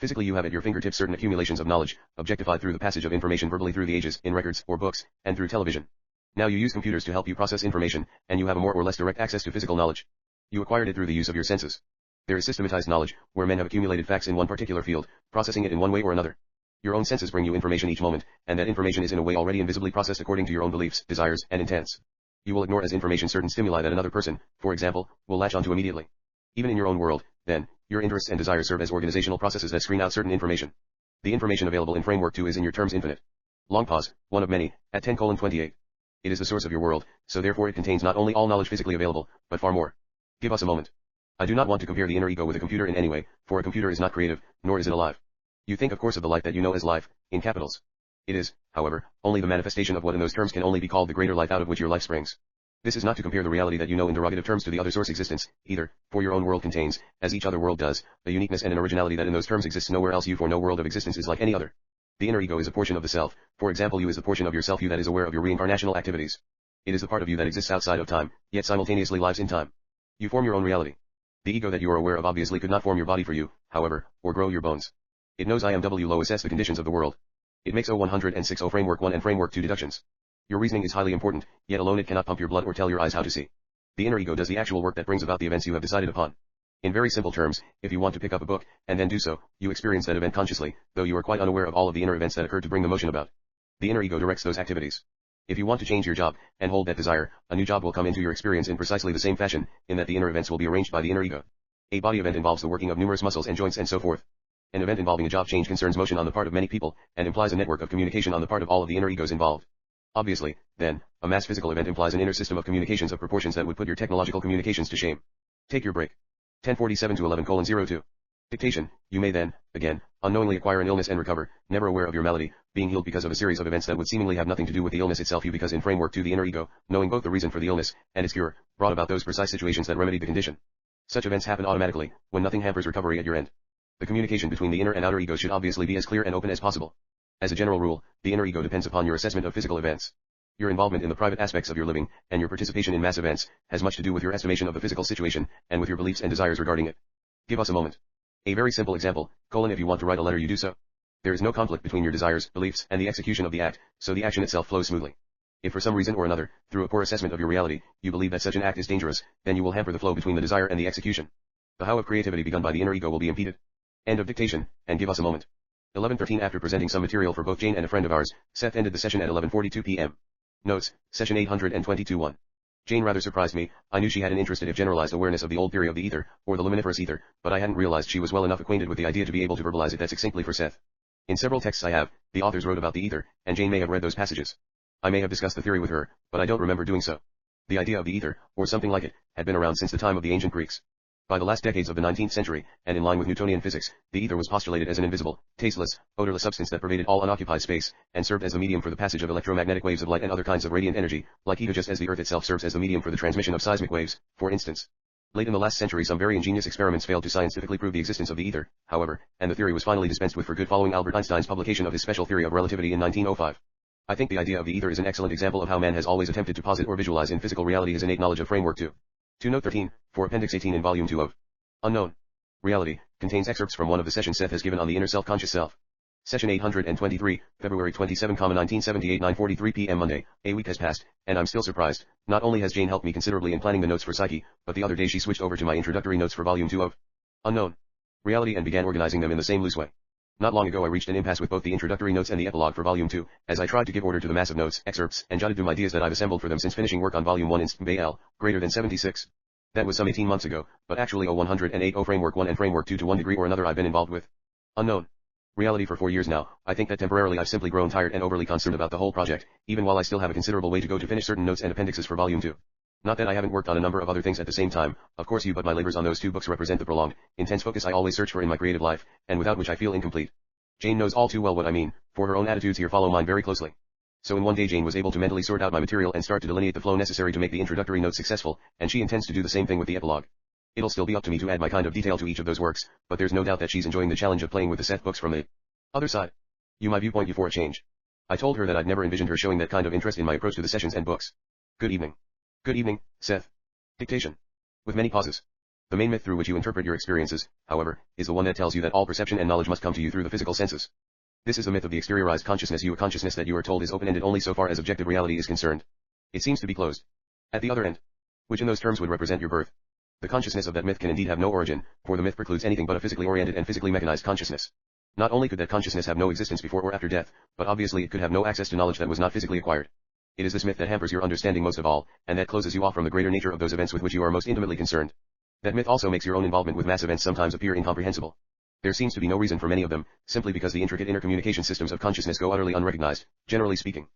Physically you have at your fingertips certain accumulations of knowledge, objectified through the passage of information verbally through the ages, in records, or books, and through television. Now you use computers to help you process information, and you have a more or less direct access to physical knowledge. You acquired it through the use of your senses. There is systematized knowledge, where men have accumulated facts in one particular field, processing it in one way or another. Your own senses bring you information each moment, and that information is in a way already invisibly processed according to your own beliefs, desires, and intents. You will ignore as information certain stimuli that another person, for example, will latch onto immediately. Even in your own world, then, your interests and desires serve as organizational processes that screen out certain information. The information available in Framework 2 is in your terms infinite. Long pause, one of many, at 10:28. It is the source of your world, so therefore it contains not only all knowledge physically available, but far more. Give us a moment. I do not want to compare the inner ego with a computer in any way, for a computer is not creative, nor is it alive. You think of course of the life that you know as life, in capitals. It is, however, only the manifestation of what in those terms can only be called the greater life out of which your life springs. This is not to compare the reality that you know in derogative terms to the other source existence, either, for your own world contains, as each other world does, a uniqueness and an originality that in those terms exists nowhere else, for no world of existence is like any other. The inner ego is a portion of the self, for example you is the portion of yourself you that is aware of your reincarnational activities. It is the part of you that exists outside of time, yet simultaneously lives in time. You form your own reality. The ego that you are aware of obviously could not form your body for you, however, or grow your bones. It knows low assess the conditions of the world. It makes 106 Framework 1 and Framework 2 deductions. Your reasoning is highly important, yet alone it cannot pump your blood or tell your eyes how to see. The inner ego does the actual work that brings about the events you have decided upon. In very simple terms, if you want to pick up a book, and then do so, you experience that event consciously, though you are quite unaware of all of the inner events that occurred to bring the motion about. The inner ego directs those activities. If you want to change your job, and hold that desire, a new job will come into your experience in precisely the same fashion, in that the inner events will be arranged by the inner ego. A body event involves the working of numerous muscles and joints and so forth. An event involving a job change concerns motion on the part of many people, and implies a network of communication on the part of all of the inner egos involved. Obviously, then, a mass physical event implies an inner system of communications of proportions that would put your technological communications to shame. Take your break. 1047 to 11:02. Dictation. You may then, again, unknowingly acquire an illness and recover, never aware of your malady, being healed because of a series of events that would seemingly have nothing to do with the illness itself. You because in framework to the inner ego, knowing both the reason for the illness, and its cure, brought about those precise situations that remedied the condition. Such events happen automatically, when nothing hampers recovery at your end. The communication between the inner and outer egos should obviously be as clear and open as possible. As a general rule, the inner ego depends upon your assessment of physical events. Your involvement in the private aspects of your living, and your participation in mass events, has much to do with your estimation of the physical situation, and with your beliefs and desires regarding it. Give us a moment. A very simple example, if you want to write a letter you do so. There is no conflict between your desires, beliefs, and the execution of the act, so the action itself flows smoothly. If for some reason or another, through a poor assessment of your reality, you believe that such an act is dangerous, then you will hamper the flow between the desire and the execution. The how of creativity begun by the inner ego will be impeded. End of dictation, and give us a moment. 11:13 After presenting some material for both Jane and a friend of ours, Seth ended the session at 11:42 p.m. Notes, session 822-1. Jane rather surprised me. I knew she had an interested if generalized awareness of the old theory of the ether, or the luminiferous ether, but I hadn't realized she was well enough acquainted with the idea to be able to verbalize it that succinctly for Seth. In several texts I have, the authors wrote about the ether, and Jane may have read those passages. I may have discussed the theory with her, but I don't remember doing so. The idea of the ether, or something like it, had been around since the time of the ancient Greeks. By the last decades of the 19th century, and in line with Newtonian physics, the ether was postulated as an invisible, tasteless, odorless substance that pervaded all unoccupied space, and served as the medium for the passage of electromagnetic waves of light and other kinds of radiant energy, like ether, just as the earth itself serves as the medium for the transmission of seismic waves, for instance. Late in the last century some very ingenious experiments failed to scientifically prove the existence of the ether, however, and the theory was finally dispensed with for good following Albert Einstein's publication of his special theory of relativity in 1905. I think the idea of the ether is an excellent example of how man has always attempted to posit or visualize in physical reality his innate knowledge of framework 2. To note 13, for Appendix 18 in Volume 2 of Unknown Reality, contains excerpts from one of the sessions Seth has given on the inner self-conscious self. Session 823, February 27, 1978, 9:43 p.m. Monday. A week has passed, and I'm still surprised. Not only has Jane helped me considerably in planning the notes for Psyche, but the other day she switched over to my introductory notes for Volume 2 of Unknown Reality and began organizing them in the same loose way. Not long ago I reached an impasse with both the introductory notes and the epilogue for Volume 2, as I tried to give order to the mass of notes, excerpts, and jotted down ideas that I've assembled for them since finishing work on Volume 1 Inst. L, greater than 76. That was some 18 months ago, but actually 108 Framework 1 and Framework 2 to one degree or another I've been involved with Unknown Reality for 4 years now. I think that temporarily I've simply grown tired and overly concerned about the whole project, even while I still have a considerable way to go to finish certain notes and appendixes for Volume 2. Not that I haven't worked on a number of other things at the same time, of course but my labors on those two books represent the prolonged, intense focus I always search for in my creative life, and without which I feel incomplete. Jane knows all too well what I mean, for her own attitudes here follow mine very closely. So in one day Jane was able to mentally sort out my material and start to delineate the flow necessary to make the introductory notes successful, and she intends to do the same thing with the epilogue. It'll still be up to me to add my kind of detail to each of those works, but there's no doubt that she's enjoying the challenge of playing with the Seth books from the other side. My viewpoint for a change. I told her that I'd never envisioned her showing that kind of interest in my approach to the sessions and books. Good evening. Good evening, Seth. Dictation. With many pauses. The main myth through which you interpret your experiences, however, is the one that tells you that all perception and knowledge must come to you through the physical senses. This is the myth of the exteriorized consciousness, a consciousness that you are told is open-ended only so far as objective reality is concerned. It seems to be closed at the other end, which in those terms would represent your birth. The consciousness of that myth can indeed have no origin, for the myth precludes anything but a physically oriented and physically mechanized consciousness. Not only could that consciousness have no existence before or after death, but obviously it could have no access to knowledge that was not physically acquired. It is this myth that hampers your understanding most of all, and that closes you off from the greater nature of those events with which you are most intimately concerned. That myth also makes your own involvement with mass events sometimes appear incomprehensible. There seems to be no reason for many of them, simply because the intricate intercommunication systems of consciousness go utterly unrecognized, generally speaking.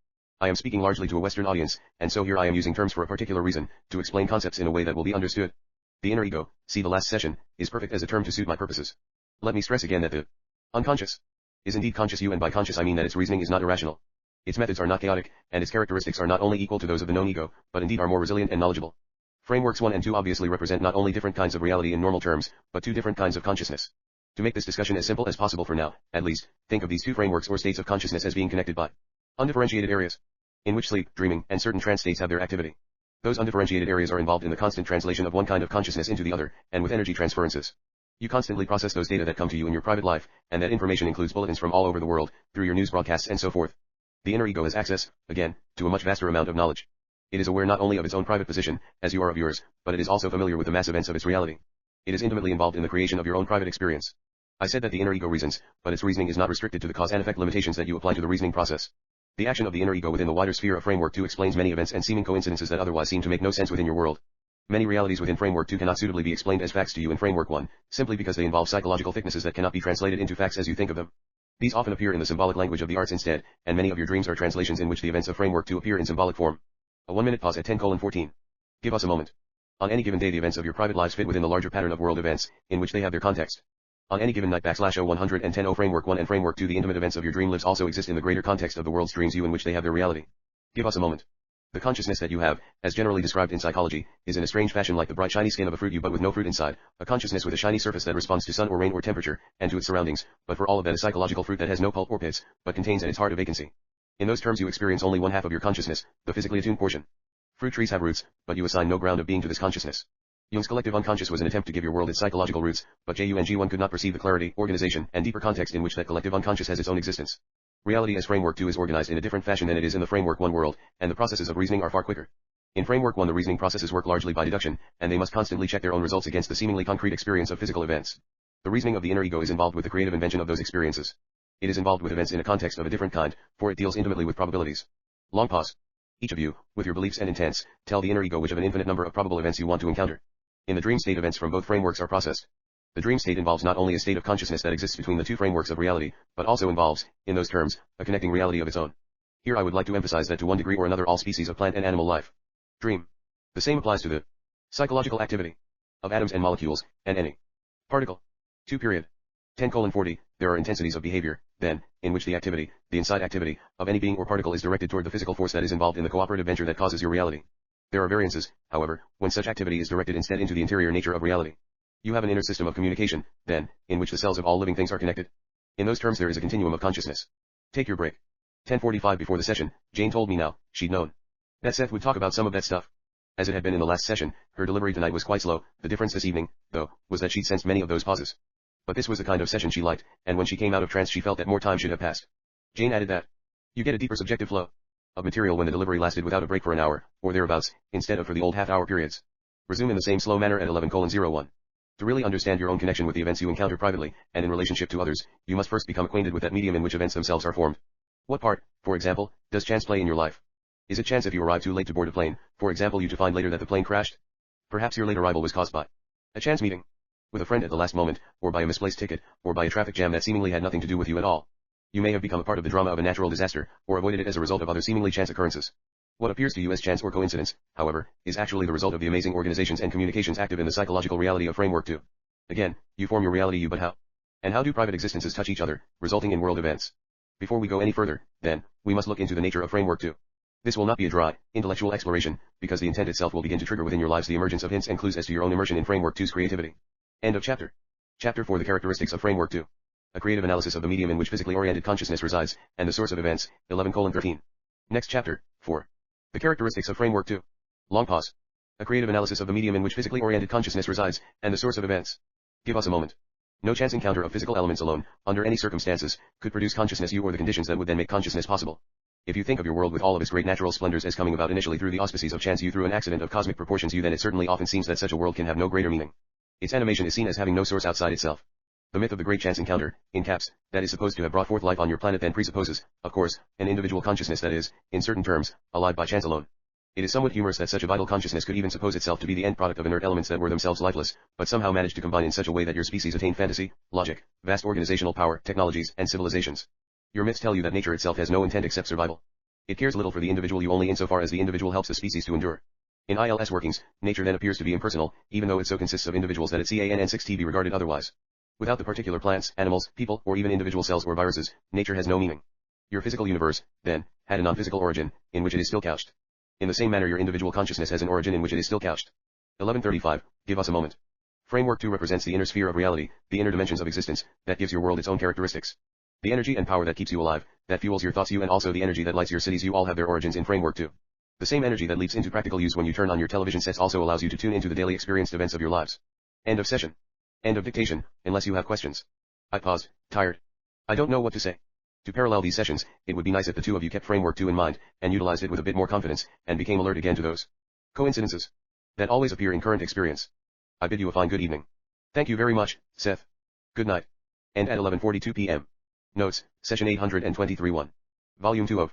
I am speaking largely to a Western audience, and so here I am using terms for a particular reason, to explain concepts in a way that will be understood. The inner ego, see the last session, is perfect as a term to suit my purposes. Let me stress again that the unconscious is indeed conscious you, and by conscious I mean that its reasoning is not irrational. Its methods are not chaotic, and its characteristics are not only equal to those of the known ego, but indeed are more resilient and knowledgeable. Frameworks 1 and 2 obviously represent not only different kinds of reality in normal terms, but two different kinds of consciousness. To make this discussion as simple as possible for now, at least, think of these two frameworks or states of consciousness as being connected by undifferentiated areas, in which sleep, dreaming, and certain trance states have their activity. Those undifferentiated areas are involved in the constant translation of one kind of consciousness into the other, and with energy transferences. You constantly process those data that come to you in your private life, and that information includes bulletins from all over the world, through your news broadcasts and so forth. The inner ego has access, again, to a much vaster amount of knowledge. It is aware not only of its own private position, as you are of yours, but it is also familiar with the mass events of its reality. It is intimately involved in the creation of your own private experience. I said that the inner ego reasons, but its reasoning is not restricted to the cause and effect limitations that you apply to the reasoning process. The action of the inner ego within the wider sphere of Framework 2 explains many events and seeming coincidences that otherwise seem to make no sense within your world. Many realities within Framework 2 cannot suitably be explained as facts to you in Framework 1, simply because they involve psychological thicknesses that cannot be translated into facts as you think of them. These often appear in the symbolic language of the arts instead, and many of your dreams are translations in which the events of Framework 2 appear in symbolic form. A 1-minute pause at 10:14. Give us a moment. On any given day the events of your private lives fit within the larger pattern of world events, in which they have their context. On any given night /0110 Framework 1 and Framework 2 the intimate events of your dream lives also exist in the greater context of the world's dreams you in which they have their reality. Give us a moment. The consciousness that you have, as generally described in psychology, is in a strange fashion like the bright shiny skin of a fruit but with no fruit inside, a consciousness with a shiny surface that responds to sun or rain or temperature, and to its surroundings, but for all of that a psychological fruit that has no pulp or pits, but contains at its heart a vacancy. In those terms you experience only one half of your consciousness, the physically attuned portion. Fruit trees have roots, but you assign no ground of being to this consciousness. Jung's collective unconscious was an attempt to give your world its psychological roots, but Jung could not perceive the clarity, organization, and deeper context in which that collective unconscious has its own existence. Reality as Framework 2 is organized in a different fashion than it is in the Framework 1 world, and the processes of reasoning are far quicker. In Framework 1 the reasoning processes work largely by deduction, and they must constantly check their own results against the seemingly concrete experience of physical events. The reasoning of the inner ego is involved with the creative invention of those experiences. It is involved with events in a context of a different kind, for it deals intimately with probabilities. Long pause. Each of you, with your beliefs and intents, tell the inner ego which of an infinite number of probable events you want to encounter. In the dream state events from both frameworks are processed. The dream state involves not only a state of consciousness that exists between the two frameworks of reality, but also involves, in those terms, a connecting reality of its own. Here I would like to emphasize that to one degree or another all species of plant and animal life dream. The same applies to the psychological activity of atoms and molecules, and any particle. 10:40, there are intensities of behavior, then, in which the activity, the inside activity, of any being or particle is directed toward the physical force that is involved in the cooperative venture that causes your reality. There are variances, however, when such activity is directed instead into the interior nature of reality. You have an inner system of communication, then, in which the cells of all living things are connected. In those terms there is a continuum of consciousness. Take your break. 10:45 before the session, Jane told me now, she'd known that Seth would talk about some of that stuff. As it had been in the last session, her delivery tonight was quite slow. The difference this evening, though, was that she'd sensed many of those pauses. But this was the kind of session she liked, and when she came out of trance she felt that more time should have passed. Jane added that you get a deeper subjective flow of material when the delivery lasted without a break for an hour, or thereabouts, instead of for the old half-hour periods. Resume in the same slow manner at 11:01. To really understand your own connection with the events you encounter privately, and in relationship to others, you must first become acquainted with that medium in which events themselves are formed. What part, for example, does chance play in your life? Is it chance if you arrive too late to board a plane, for example you to find later that the plane crashed? Perhaps your late arrival was caused by a chance meeting with a friend at the last moment, or by a misplaced ticket, or by a traffic jam that seemingly had nothing to do with you at all. You may have become a part of the drama of a natural disaster, or avoided it as a result of other seemingly chance occurrences. What appears to you as chance or coincidence, however, is actually the result of the amazing organizations and communications active in the psychological reality of Framework 2. Again, you form your reality but how? And how do private existences touch each other, resulting in world events? Before we go any further, then, we must look into the nature of Framework 2. This will not be a dry, intellectual exploration, because the intent itself will begin to trigger within your lives the emergence of hints and clues as to your own immersion in Framework 2's creativity. End of chapter. Chapter 4 The characteristics of Framework 2. A creative analysis of the medium in which physically oriented consciousness resides, and the source of events, 11:13. Next chapter, 4. The characteristics of Framework 2. Long pause. A creative analysis of the medium in which physically oriented consciousness resides, and the source of events. Give us a moment. No chance encounter of physical elements alone, under any circumstances, could produce consciousness you or the conditions that would then make consciousness possible. If you think of your world with all of its great natural splendors as coming about initially through the auspices of chance you through an accident of cosmic proportions you then it certainly often seems that such a world can have no greater meaning. Its animation is seen as having no source outside itself. The myth of the great chance encounter, in caps, that is supposed to have brought forth life on your planet then presupposes, of course, an individual consciousness that is, in certain terms, alive by chance alone. It is somewhat humorous that such a vital consciousness could even suppose itself to be the end product of inert elements that were themselves lifeless, but somehow managed to combine in such a way that your species attained fantasy, logic, vast organizational power, technologies, and civilizations. Your myths tell you that nature itself has no intent except survival. It cares little for the individual you only insofar as the individual helps the species to endure. In ILS workings, nature then appears to be impersonal, even though it so consists of individuals that it can 6T be regarded otherwise. Without the particular plants, animals, people, or even individual cells or viruses, nature has no meaning. Your physical universe, then, had a non-physical origin, in which it is still couched. In the same manner your individual consciousness has an origin in which it is still couched. 11:35, give us a moment. Framework 2 represents the inner sphere of reality, the inner dimensions of existence, that gives your world its own characteristics. The energy and power that keeps you alive, that fuels your thoughts you and also the energy that lights your cities you all have their origins in Framework 2. The same energy that leaps into practical use when you turn on your television sets also allows you to tune into the daily experienced events of your lives. End of session. End of dictation, unless you have questions. I paused, tired. I don't know what to say. To parallel these sessions, it would be nice if the two of you kept Framework 2 in mind, and utilized it with a bit more confidence, and became alert again to those coincidences that always appear in current experience. I bid you a fine good evening. Thank you very much, Seth. Good night. End at 11:42 p.m. Notes, Session 823-1. Volume 2 of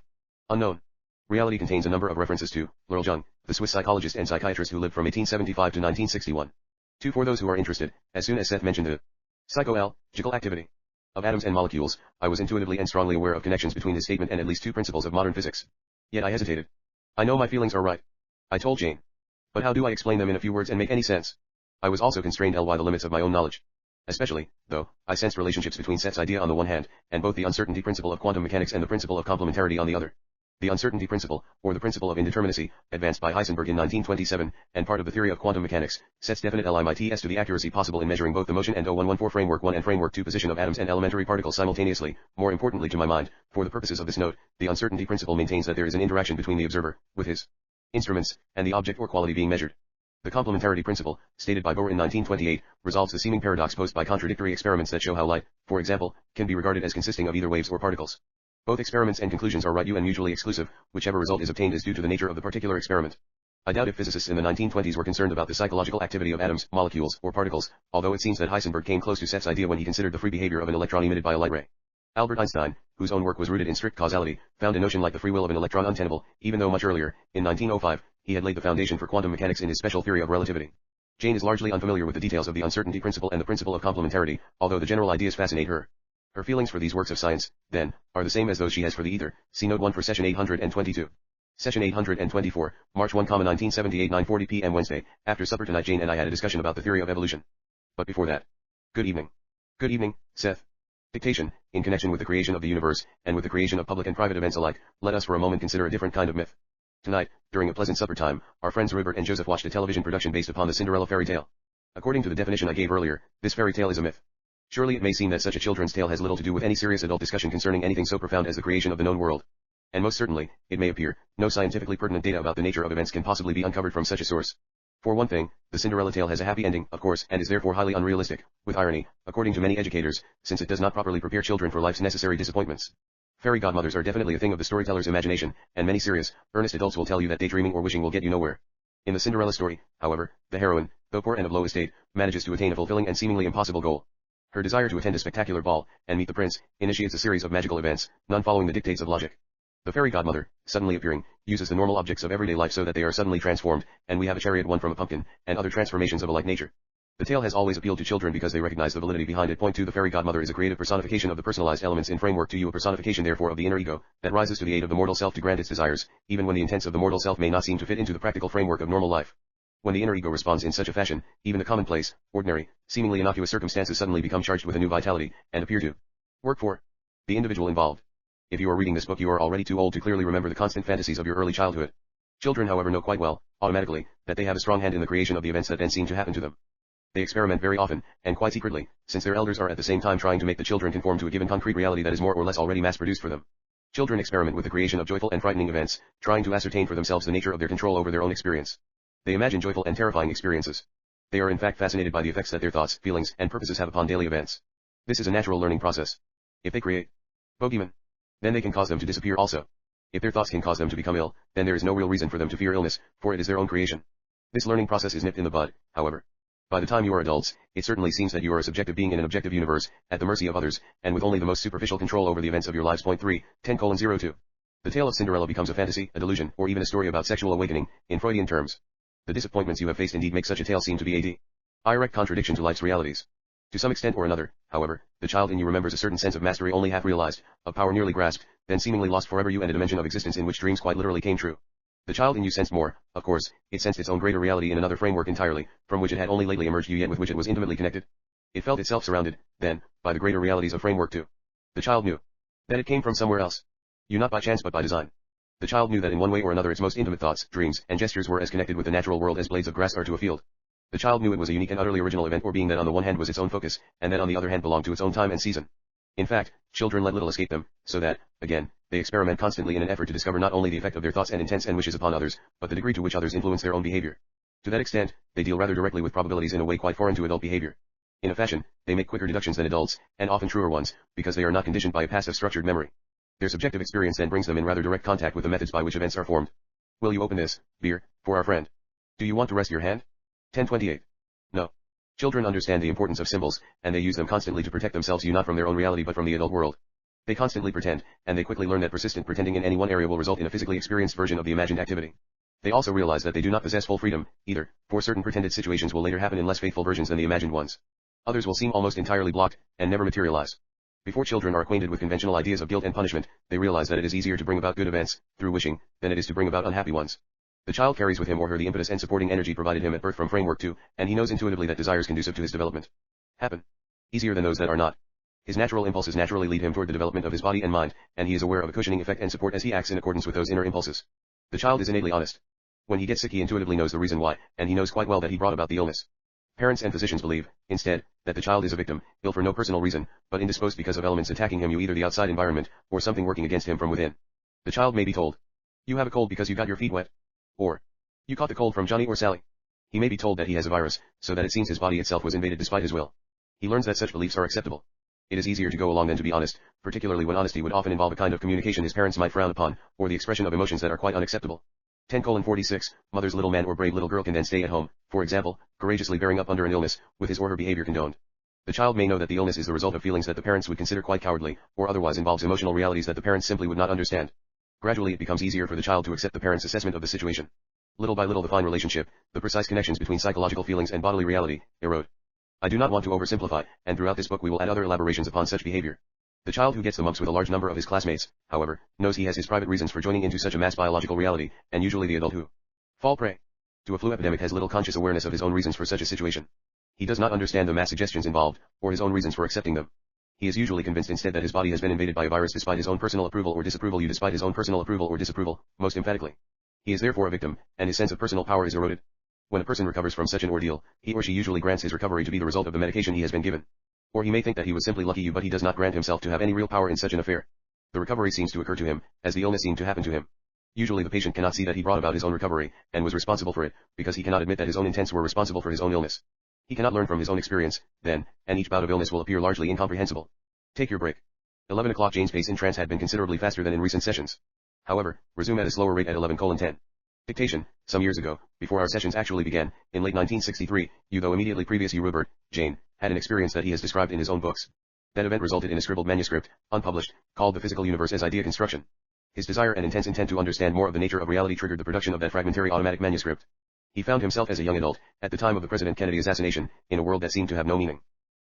Unknown. Reality contains a number of references to Laurel Jung, the Swiss psychologist and psychiatrist who lived from 1875 to 1961. 2. For those who are interested, as soon as Seth mentioned the psychological activity of atoms and molecules, I was intuitively and strongly aware of connections between his statement and at least two principles of modern physics. Yet I hesitated. I know my feelings are right, I told Jane. But how do I explain them in a few words and make any sense? I was also constrained by the limits of my own knowledge. Especially, though, I sensed relationships between Seth's idea on the one hand, and both the uncertainty principle of quantum mechanics and the principle of complementarity on the other. The uncertainty principle, or the principle of indeterminacy, advanced by Heisenberg in 1927, and part of the theory of quantum mechanics, sets definite limits as to the accuracy possible in measuring both the motion and 0114 framework 1 and framework 2 position of atoms and elementary particles simultaneously. More importantly to my mind, for the purposes of this note, the uncertainty principle maintains that there is an interaction between the observer, with his instruments, and the object or quality being measured. The complementarity principle, stated by Bohr in 1928, resolves the seeming paradox posed by contradictory experiments that show how light, for example, can be regarded as consisting of either waves or particles. Both experiments and conclusions are right and mutually exclusive, whichever result is obtained is due to the nature of the particular experiment. I doubt if physicists in the 1920s were concerned about the psychological activity of atoms, molecules, or particles, although it seems that Heisenberg came close to Seth's idea when he considered the free behavior of an electron emitted by a light ray. Albert Einstein, whose own work was rooted in strict causality, found a notion like the free will of an electron untenable, even though much earlier, in 1905, he had laid the foundation for quantum mechanics in his special theory of relativity. Jane is largely unfamiliar with the details of the uncertainty principle and the principle of complementarity, although the general ideas fascinate her. Her feelings for these works of science, then, are the same as those she has for the ether. See note 1 for session 822. Session 824, March 1, 1978, 9:40 p.m. Wednesday. After supper tonight Jane and I had a discussion about the theory of evolution. But before that. Good evening. Good evening, Seth. Dictation, in connection with the creation of the universe, and with the creation of public and private events alike, let us for a moment consider a different kind of myth. Tonight, during a pleasant supper time, our friends Rupert and Joseph watched a television production based upon the Cinderella fairy tale. According to the definition I gave earlier, this fairy tale is a myth. Surely it may seem that such a children's tale has little to do with any serious adult discussion concerning anything so profound as the creation of the known world. And most certainly, it may appear, no scientifically pertinent data about the nature of events can possibly be uncovered from such a source. For one thing, the Cinderella tale has a happy ending, of course, and is therefore highly unrealistic, with irony, according to many educators, since it does not properly prepare children for life's necessary disappointments. Fairy godmothers are definitely a thing of the storyteller's imagination, and many serious, earnest adults will tell you that daydreaming or wishing will get you nowhere. In the Cinderella story, however, the heroine, though poor and of low estate, manages to attain a fulfilling and seemingly impossible goal. Her desire to attend a spectacular ball, and meet the prince, initiates a series of magical events, none following the dictates of logic. The fairy godmother, suddenly appearing, uses the normal objects of everyday life so that they are suddenly transformed, and we have a chariot won from a pumpkin, and other transformations of a like nature. The tale has always appealed to children because they recognize the validity behind it. Point 2. The fairy godmother is a creative personification of the personalized elements in framework 2. A personification therefore of the inner ego, that rises to the aid of the mortal self to grant its desires, even when the intents of the mortal self may not seem to fit into the practical framework of normal life. When the inner ego responds in such a fashion, even the commonplace, ordinary, seemingly innocuous circumstances suddenly become charged with a new vitality, and appear to work for the individual involved. If you are reading this book you are already too old to clearly remember the constant fantasies of your early childhood. Children however know quite well, automatically, that they have a strong hand in the creation of the events that then seem to happen to them. They experiment very often, and quite secretly, since their elders are at the same time trying to make the children conform to a given concrete reality that is more or less already mass-produced for them. Children experiment with the creation of joyful and frightening events, trying to ascertain for themselves the nature of their control over their own experience. They imagine joyful and terrifying experiences. They are in fact fascinated by the effects that their thoughts, feelings, and purposes have upon daily events. This is a natural learning process. If they create bogeymen, then they can cause them to disappear also. If their thoughts can cause them to become ill, then there is no real reason for them to fear illness, for it is their own creation. This learning process is nipped in the bud, however. By the time you are adults, it certainly seems that you are a subjective being in an objective universe, at the mercy of others, and with only the most superficial control over the events of your lives. Point 3, 10:02. The tale of Cinderella becomes a fantasy, a delusion, or even a story about sexual awakening, in Freudian terms. The disappointments you have faced indeed make such a tale seem to be a direct contradiction to life's realities. To some extent or another, however, the child in you remembers a certain sense of mastery only half realized, of power nearly grasped, then seemingly lost forever you and a dimension of existence in which dreams quite literally came true. The child in you sensed more, of course, it sensed its own greater reality in another framework entirely, from which it had only lately emerged yet with which it was intimately connected. It felt itself surrounded, then, by the greater realities of framework 2. The child knew that it came from somewhere else. You not by chance but by design. The child knew that in one way or another its most intimate thoughts, dreams, and gestures were as connected with the natural world as blades of grass are to a field. The child knew it was a unique and utterly original event or being that on the one hand was its own focus, and that on the other hand belonged to its own time and season. In fact, children let little escape them, so that, again, they experiment constantly in an effort to discover not only the effect of their thoughts and intents and wishes upon others, but the degree to which others influence their own behavior. To that extent, they deal rather directly with probabilities in a way quite foreign to adult behavior. In a fashion, they make quicker deductions than adults, and often truer ones, because they are not conditioned by a passive structured memory. Their subjective experience then brings them in rather direct contact with the methods by which events are formed. Will you open this beer for our friend? Do you want to rest your hand? 10:28. No. Children understand the importance of symbols, and they use them constantly to protect themselves not from their own reality but from the adult world. They constantly pretend, and they quickly learn that persistent pretending in any one area will result in a physically experienced version of the imagined activity. They also realize that they do not possess full freedom, either, for certain pretended situations will later happen in less faithful versions than the imagined ones. Others will seem almost entirely blocked, and never materialize. Before children are acquainted with conventional ideas of guilt and punishment, they realize that it is easier to bring about good events, through wishing, than it is to bring about unhappy ones. The child carries with him or her the impetus and supporting energy provided him at birth from framework 2, and he knows intuitively that desires conducive to his development happen easier than those that are not. His natural impulses naturally lead him toward the development of his body and mind, and he is aware of a cushioning effect and support as he acts in accordance with those inner impulses. The child is innately honest. When he gets sick he intuitively knows the reason why, and he knows quite well that he brought about the illness. Parents and physicians believe, instead, that the child is a victim, ill for no personal reason, but indisposed because of elements attacking him, either the outside environment, or something working against him from within. The child may be told, "You have a cold because you got your feet wet." Or, "You caught the cold from Johnny or Sally." He may be told that he has a virus, so that it seems his body itself was invaded despite his will. He learns that such beliefs are acceptable. It is easier to go along than to be honest, particularly when honesty would often involve a kind of communication his parents might frown upon, or the expression of emotions that are quite unacceptable. 10:46, mother's little man or brave little girl can then stay at home, for example, courageously bearing up under an illness, with his or her behavior condoned. The child may know that the illness is the result of feelings that the parents would consider quite cowardly, or otherwise involves emotional realities that the parents simply would not understand. Gradually it becomes easier for the child to accept the parents' assessment of the situation. Little by little the fine relationship, the precise connections between psychological feelings and bodily reality, erode. I do not want to oversimplify, and throughout this book we will add other elaborations upon such behavior. The child who gets the mumps with a large number of his classmates, however, knows he has his private reasons for joining into such a mass biological reality, and usually the adult who fall prey to a flu epidemic has little conscious awareness of his own reasons for such a situation. He does not understand the mass suggestions involved, or his own reasons for accepting them. He is usually convinced instead that his body has been invaded by a virus despite his own personal approval or disapproval, despite his own personal approval or disapproval, most emphatically. He is therefore a victim, and his sense of personal power is eroded. When a person recovers from such an ordeal, he or she usually grants his recovery to be the result of the medication he has been given. Or he may think that he was simply lucky, but he does not grant himself to have any real power in such an affair. The recovery seems to occur to him, as the illness seemed to happen to him. Usually the patient cannot see that he brought about his own recovery, and was responsible for it, because he cannot admit that his own intents were responsible for his own illness. He cannot learn from his own experience, then, and each bout of illness will appear largely incomprehensible. Take your break. 11 o'clock. Jane's pace in trance had been considerably faster than in recent sessions. However, resume at a slower rate at 11:10. Dictation. Some years ago, before our sessions actually began, in late 1963, though immediately previous Rupert, Jane, had an experience that he has described in his own books. That event resulted in a scribbled manuscript, unpublished, called The Physical Universe as Idea Construction. His desire and intense intent to understand more of the nature of reality triggered the production of that fragmentary automatic manuscript. He found himself as a young adult, at the time of the President Kennedy assassination, in a world that seemed to have no meaning.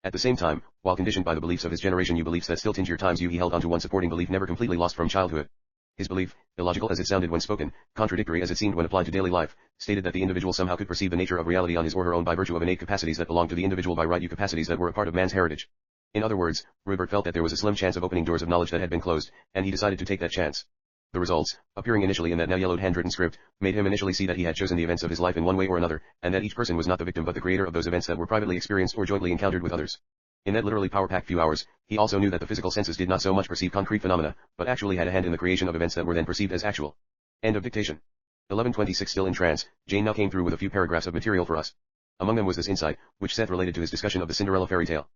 At the same time, while conditioned by the beliefs of his generation, beliefs that still tinge your times, he held onto one supporting belief never completely lost from childhood. His belief, illogical as it sounded when spoken, contradictory as it seemed when applied to daily life, stated that the individual somehow could perceive the nature of reality on his or her own by virtue of innate capacities that belonged to the individual by right, capacities that were a part of man's heritage. In other words, Rupert felt that there was a slim chance of opening doors of knowledge that had been closed, and he decided to take that chance. The results, appearing initially in that now yellowed handwritten script, made him initially see that he had chosen the events of his life in one way or another, and that each person was not the victim but the creator of those events that were privately experienced or jointly encountered with others. In that literally power-packed few hours, he also knew that the physical senses did not so much perceive concrete phenomena, but actually had a hand in the creation of events that were then perceived as actual. End of dictation. 11:26. Still in trance, Jane now came through with a few paragraphs of material for us. Among them was this insight, which Seth related to his discussion of the Cinderella fairy tale.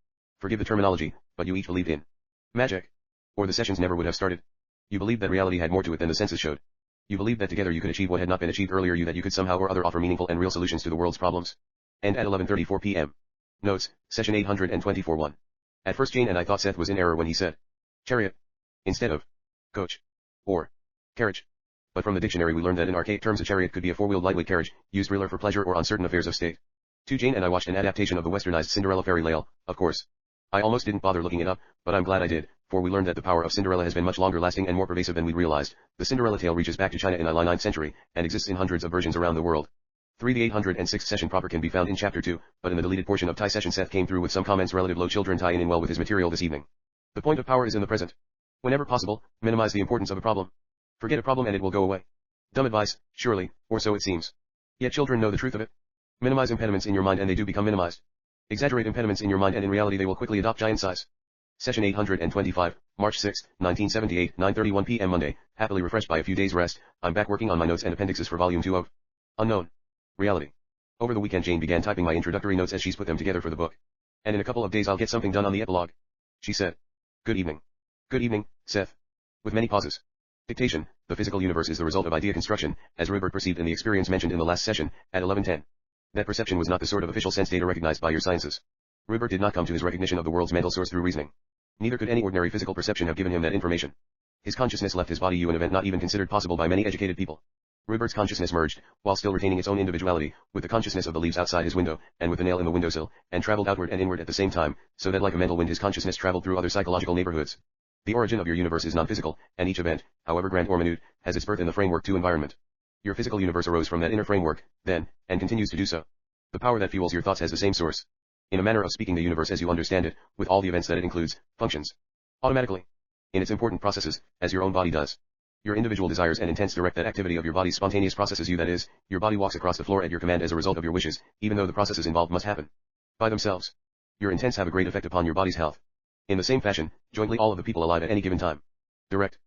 Forgive the terminology, but you each believed in magic. Or the sessions never would have started. You believed that reality had more to it than the senses showed. You believed that together you could achieve what had not been achieved earlier, that you could somehow or other offer meaningful and real solutions to the world's problems. End at 11:34 p.m. Notes, session 824-1. At first Jane and I thought Seth was in error when he said chariot instead of coach or carriage. But from the dictionary we learned that in archaic terms a chariot could be a four-wheeled lightweight carriage, used really for pleasure or on certain affairs of state. Jane and I watched an adaptation of the westernized Cinderella fairy tale, of course. I almost didn't bother looking it up, but I'm glad I did, for we learned that the power of Cinderella has been much longer lasting and more pervasive than we realized. The Cinderella tale reaches back to China in the 9th century, and exists in hundreds of versions around the world. 3. The 806th session proper can be found in chapter 2, but in the deleted portion of Tai session Seth came through with some comments relative low children tie in well with his material this evening. The point of power is in the present. Whenever possible, minimize the importance of a problem. Forget a problem and it will go away. Dumb advice, surely, or so it seems. Yet children know the truth of it. Minimize impediments in your mind and they do become minimized. Exaggerate impediments in your mind and in reality they will quickly adopt giant size. Session 825, March 6, 1978, 9:31 p.m. Monday. Happily refreshed by a few days rest, I'm back working on my notes and appendixes for volume 2 of Unknown Reality. Over the weekend Jane began typing my introductory notes as she's put them together for the book. And in a couple of days I'll get something done on the epilogue. She said. Good evening. Good evening, Seth. With many pauses. Dictation, the physical universe is the result of idea construction, as Rupert perceived in the experience mentioned in the last session, at 11:10. That perception was not the sort of official sense data recognized by your sciences. Rupert did not come to his recognition of the world's mental source through reasoning. Neither could any ordinary physical perception have given him that information. His consciousness left his body, an event not even considered possible by many educated people. Rupert's consciousness merged, while still retaining its own individuality, with the consciousness of the leaves outside his window, and with the nail in the windowsill, and traveled outward and inward at the same time, so that like a mental wind his consciousness traveled through other psychological neighborhoods. The origin of your universe is non-physical, and each event, however grand or minute, has its birth in the framework to environment. Your physical universe arose from that inner framework, then, and continues to do so. The power that fuels your thoughts has the same source. In a manner of speaking, the universe as you understand it, with all the events that it includes, functions automatically in its important processes, as your own body does. Your individual desires and intents direct that activity of your body's spontaneous processes. That is, your body walks across the floor at your command as a result of your wishes, even though the processes involved must happen by themselves. Your intents have a great effect upon your body's health. In the same fashion, jointly all of the people alive at any given time direct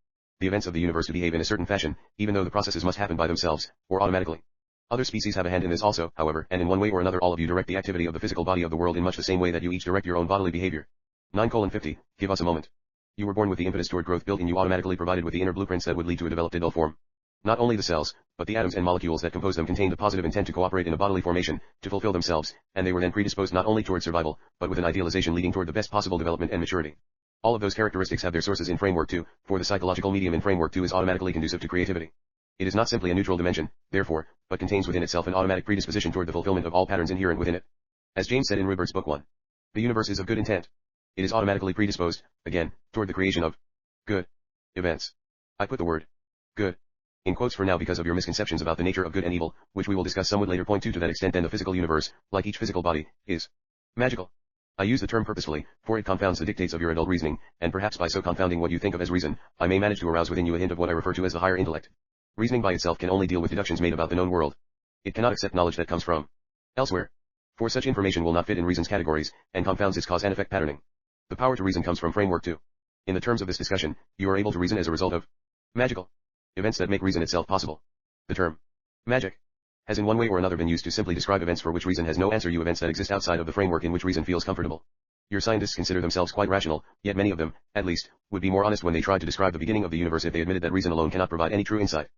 the events of the universe to behave in a certain fashion, even though the processes must happen by themselves, or automatically. Other species have a hand in this also, however, and in one way or another all of you direct the activity of the physical body of the world in much the same way that you each direct your own bodily behavior. 9:50, give us a moment. You were born with the impetus toward growth built in you, automatically provided with the inner blueprints that would lead to a developed adult form. Not only the cells, but the atoms and molecules that compose them contained a positive intent to cooperate in a bodily formation, to fulfill themselves, and they were then predisposed not only toward survival, but with an idealization leading toward the best possible development and maturity. All of those characteristics have their sources in Framework 2, for the psychological medium in Framework 2 is automatically conducive to creativity. It is not simply a neutral dimension, therefore, but contains within itself an automatic predisposition toward the fulfillment of all patterns inherent within it. As James said in Rupert's Book 1, the universe is of good intent. It is automatically predisposed, again, toward the creation of good events. I put the word good in quotes for now because of your misconceptions about the nature of good and evil, which we will discuss somewhat later. Point 2, to that extent then the physical universe, like each physical body, is magical. I use the term purposefully, for it confounds the dictates of your adult reasoning, and perhaps by so confounding what you think of as reason, I may manage to arouse within you a hint of what I refer to as the higher intellect. Reasoning by itself can only deal with deductions made about the known world. It cannot accept knowledge that comes from elsewhere. For such information will not fit in reason's categories, and confounds its cause and effect patterning. The power to reason comes from Framework 2. In the terms of this discussion, you are able to reason as a result of magical events that make reason itself possible. The term magic has in one way or another been used to simply describe events for which reason has no answer, events that exist outside of the framework in which reason feels comfortable. Your scientists consider themselves quite rational, yet many of them, at least, would be more honest when they tried to describe the beginning of the universe if they admitted that reason alone cannot provide any true insight.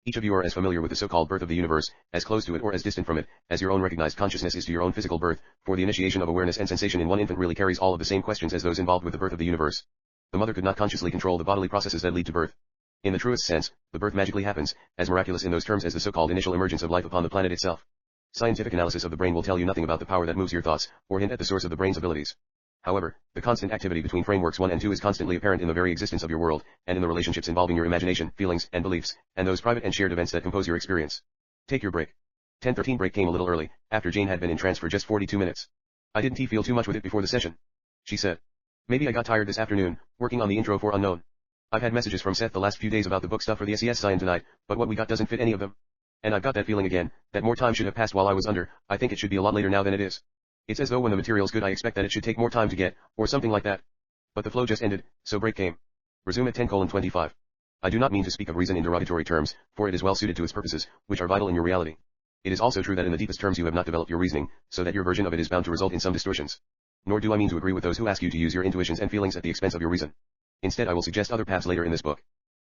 Each of you are as familiar with the so-called birth of the universe, as close to it or as distant from it, as your own recognized consciousness is to your own physical birth, for the initiation of awareness and sensation in one infant really carries all of the same questions as those involved with the birth of the universe. The mother could not consciously control the bodily processes that lead to birth. In the truest sense, the birth magically happens, as miraculous in those terms as the so-called initial emergence of life upon the planet itself. Scientific analysis of the brain will tell you nothing about the power that moves your thoughts, or hint at the source of the brain's abilities. However, the constant activity between frameworks 1 and 2 is constantly apparent in the very existence of your world, and in the relationships involving your imagination, feelings, and beliefs, and those private and shared events that compose your experience. Take your break. 10:13 break came a little early, after Jane had been in trance for just 42 minutes. I didn't feel too much with it before the session, she said. Maybe I got tired this afternoon, working on the intro for Unknown. I've had messages from Seth the last few days about the book stuff for the SES Scion tonight, but what we got doesn't fit any of them. And I've got that feeling again, that more time should have passed while I was under. I think it should be a lot later now than it is. It's as though when the material's good I expect that it should take more time to get, or something like that. But the flow just ended, so break came. Resume at 10:25. I do not mean to speak of reason in derogatory terms, for it is well suited to its purposes, which are vital in your reality. It is also true that in the deepest terms you have not developed your reasoning, so that your version of it is bound to result in some distortions. Nor do I mean to agree with those who ask you to use your intuitions and feelings at the expense of your reason. Instead I will suggest other paths later in this book.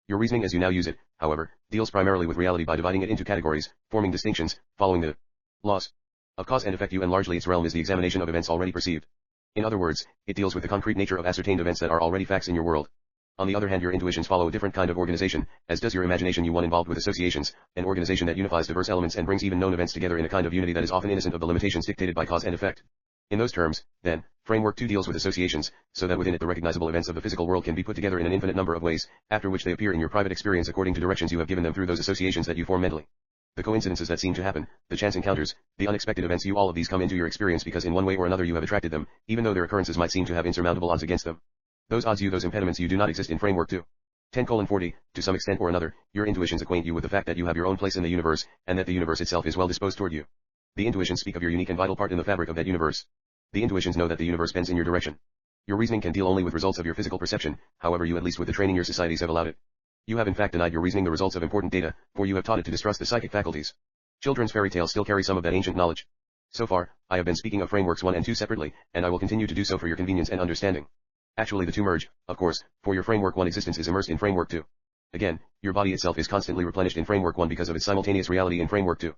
Your reasoning as you now use it, however, deals primarily with reality by dividing it into categories, forming distinctions, following the laws of cause and effect, and largely its realm is the examination of events already perceived. In other words, it deals with the concrete nature of ascertained events that are already facts in your world. On the other hand, your intuitions follow a different kind of organization, as does your imagination, one involved with associations, an organization that unifies diverse elements and brings even known events together in a kind of unity that is often innocent of the limitations dictated by cause and effect. In those terms, then, Framework 2 deals with associations, so that within it the recognizable events of the physical world can be put together in an infinite number of ways, after which they appear in your private experience according to directions you have given them through those associations that you form mentally. The coincidences that seem to happen, the chance encounters, the unexpected events, all of these come into your experience because in one way or another you have attracted them, even though their occurrences might seem to have insurmountable odds against them. Those odds, those impediments, do not exist in Framework 2. 10:40, to some extent or another, your intuitions acquaint you with the fact that you have your own place in the universe, and that the universe itself is well disposed toward you. The intuitions speak of your unique and vital part in the fabric of that universe. The intuitions know that the universe bends in your direction. Your reasoning can deal only with results of your physical perception, however you, at least with the training your societies have allowed it. You have in fact denied your reasoning the results of important data, for you have taught it to distrust the psychic faculties. Children's fairy tales still carry some of that ancient knowledge. So far, I have been speaking of Frameworks 1 and 2 separately, and I will continue to do so for your convenience and understanding. Actually the two merge, of course, for your Framework 1 existence is immersed in Framework 2. Again, your body itself is constantly replenished in Framework 1 because of its simultaneous reality in Framework 2.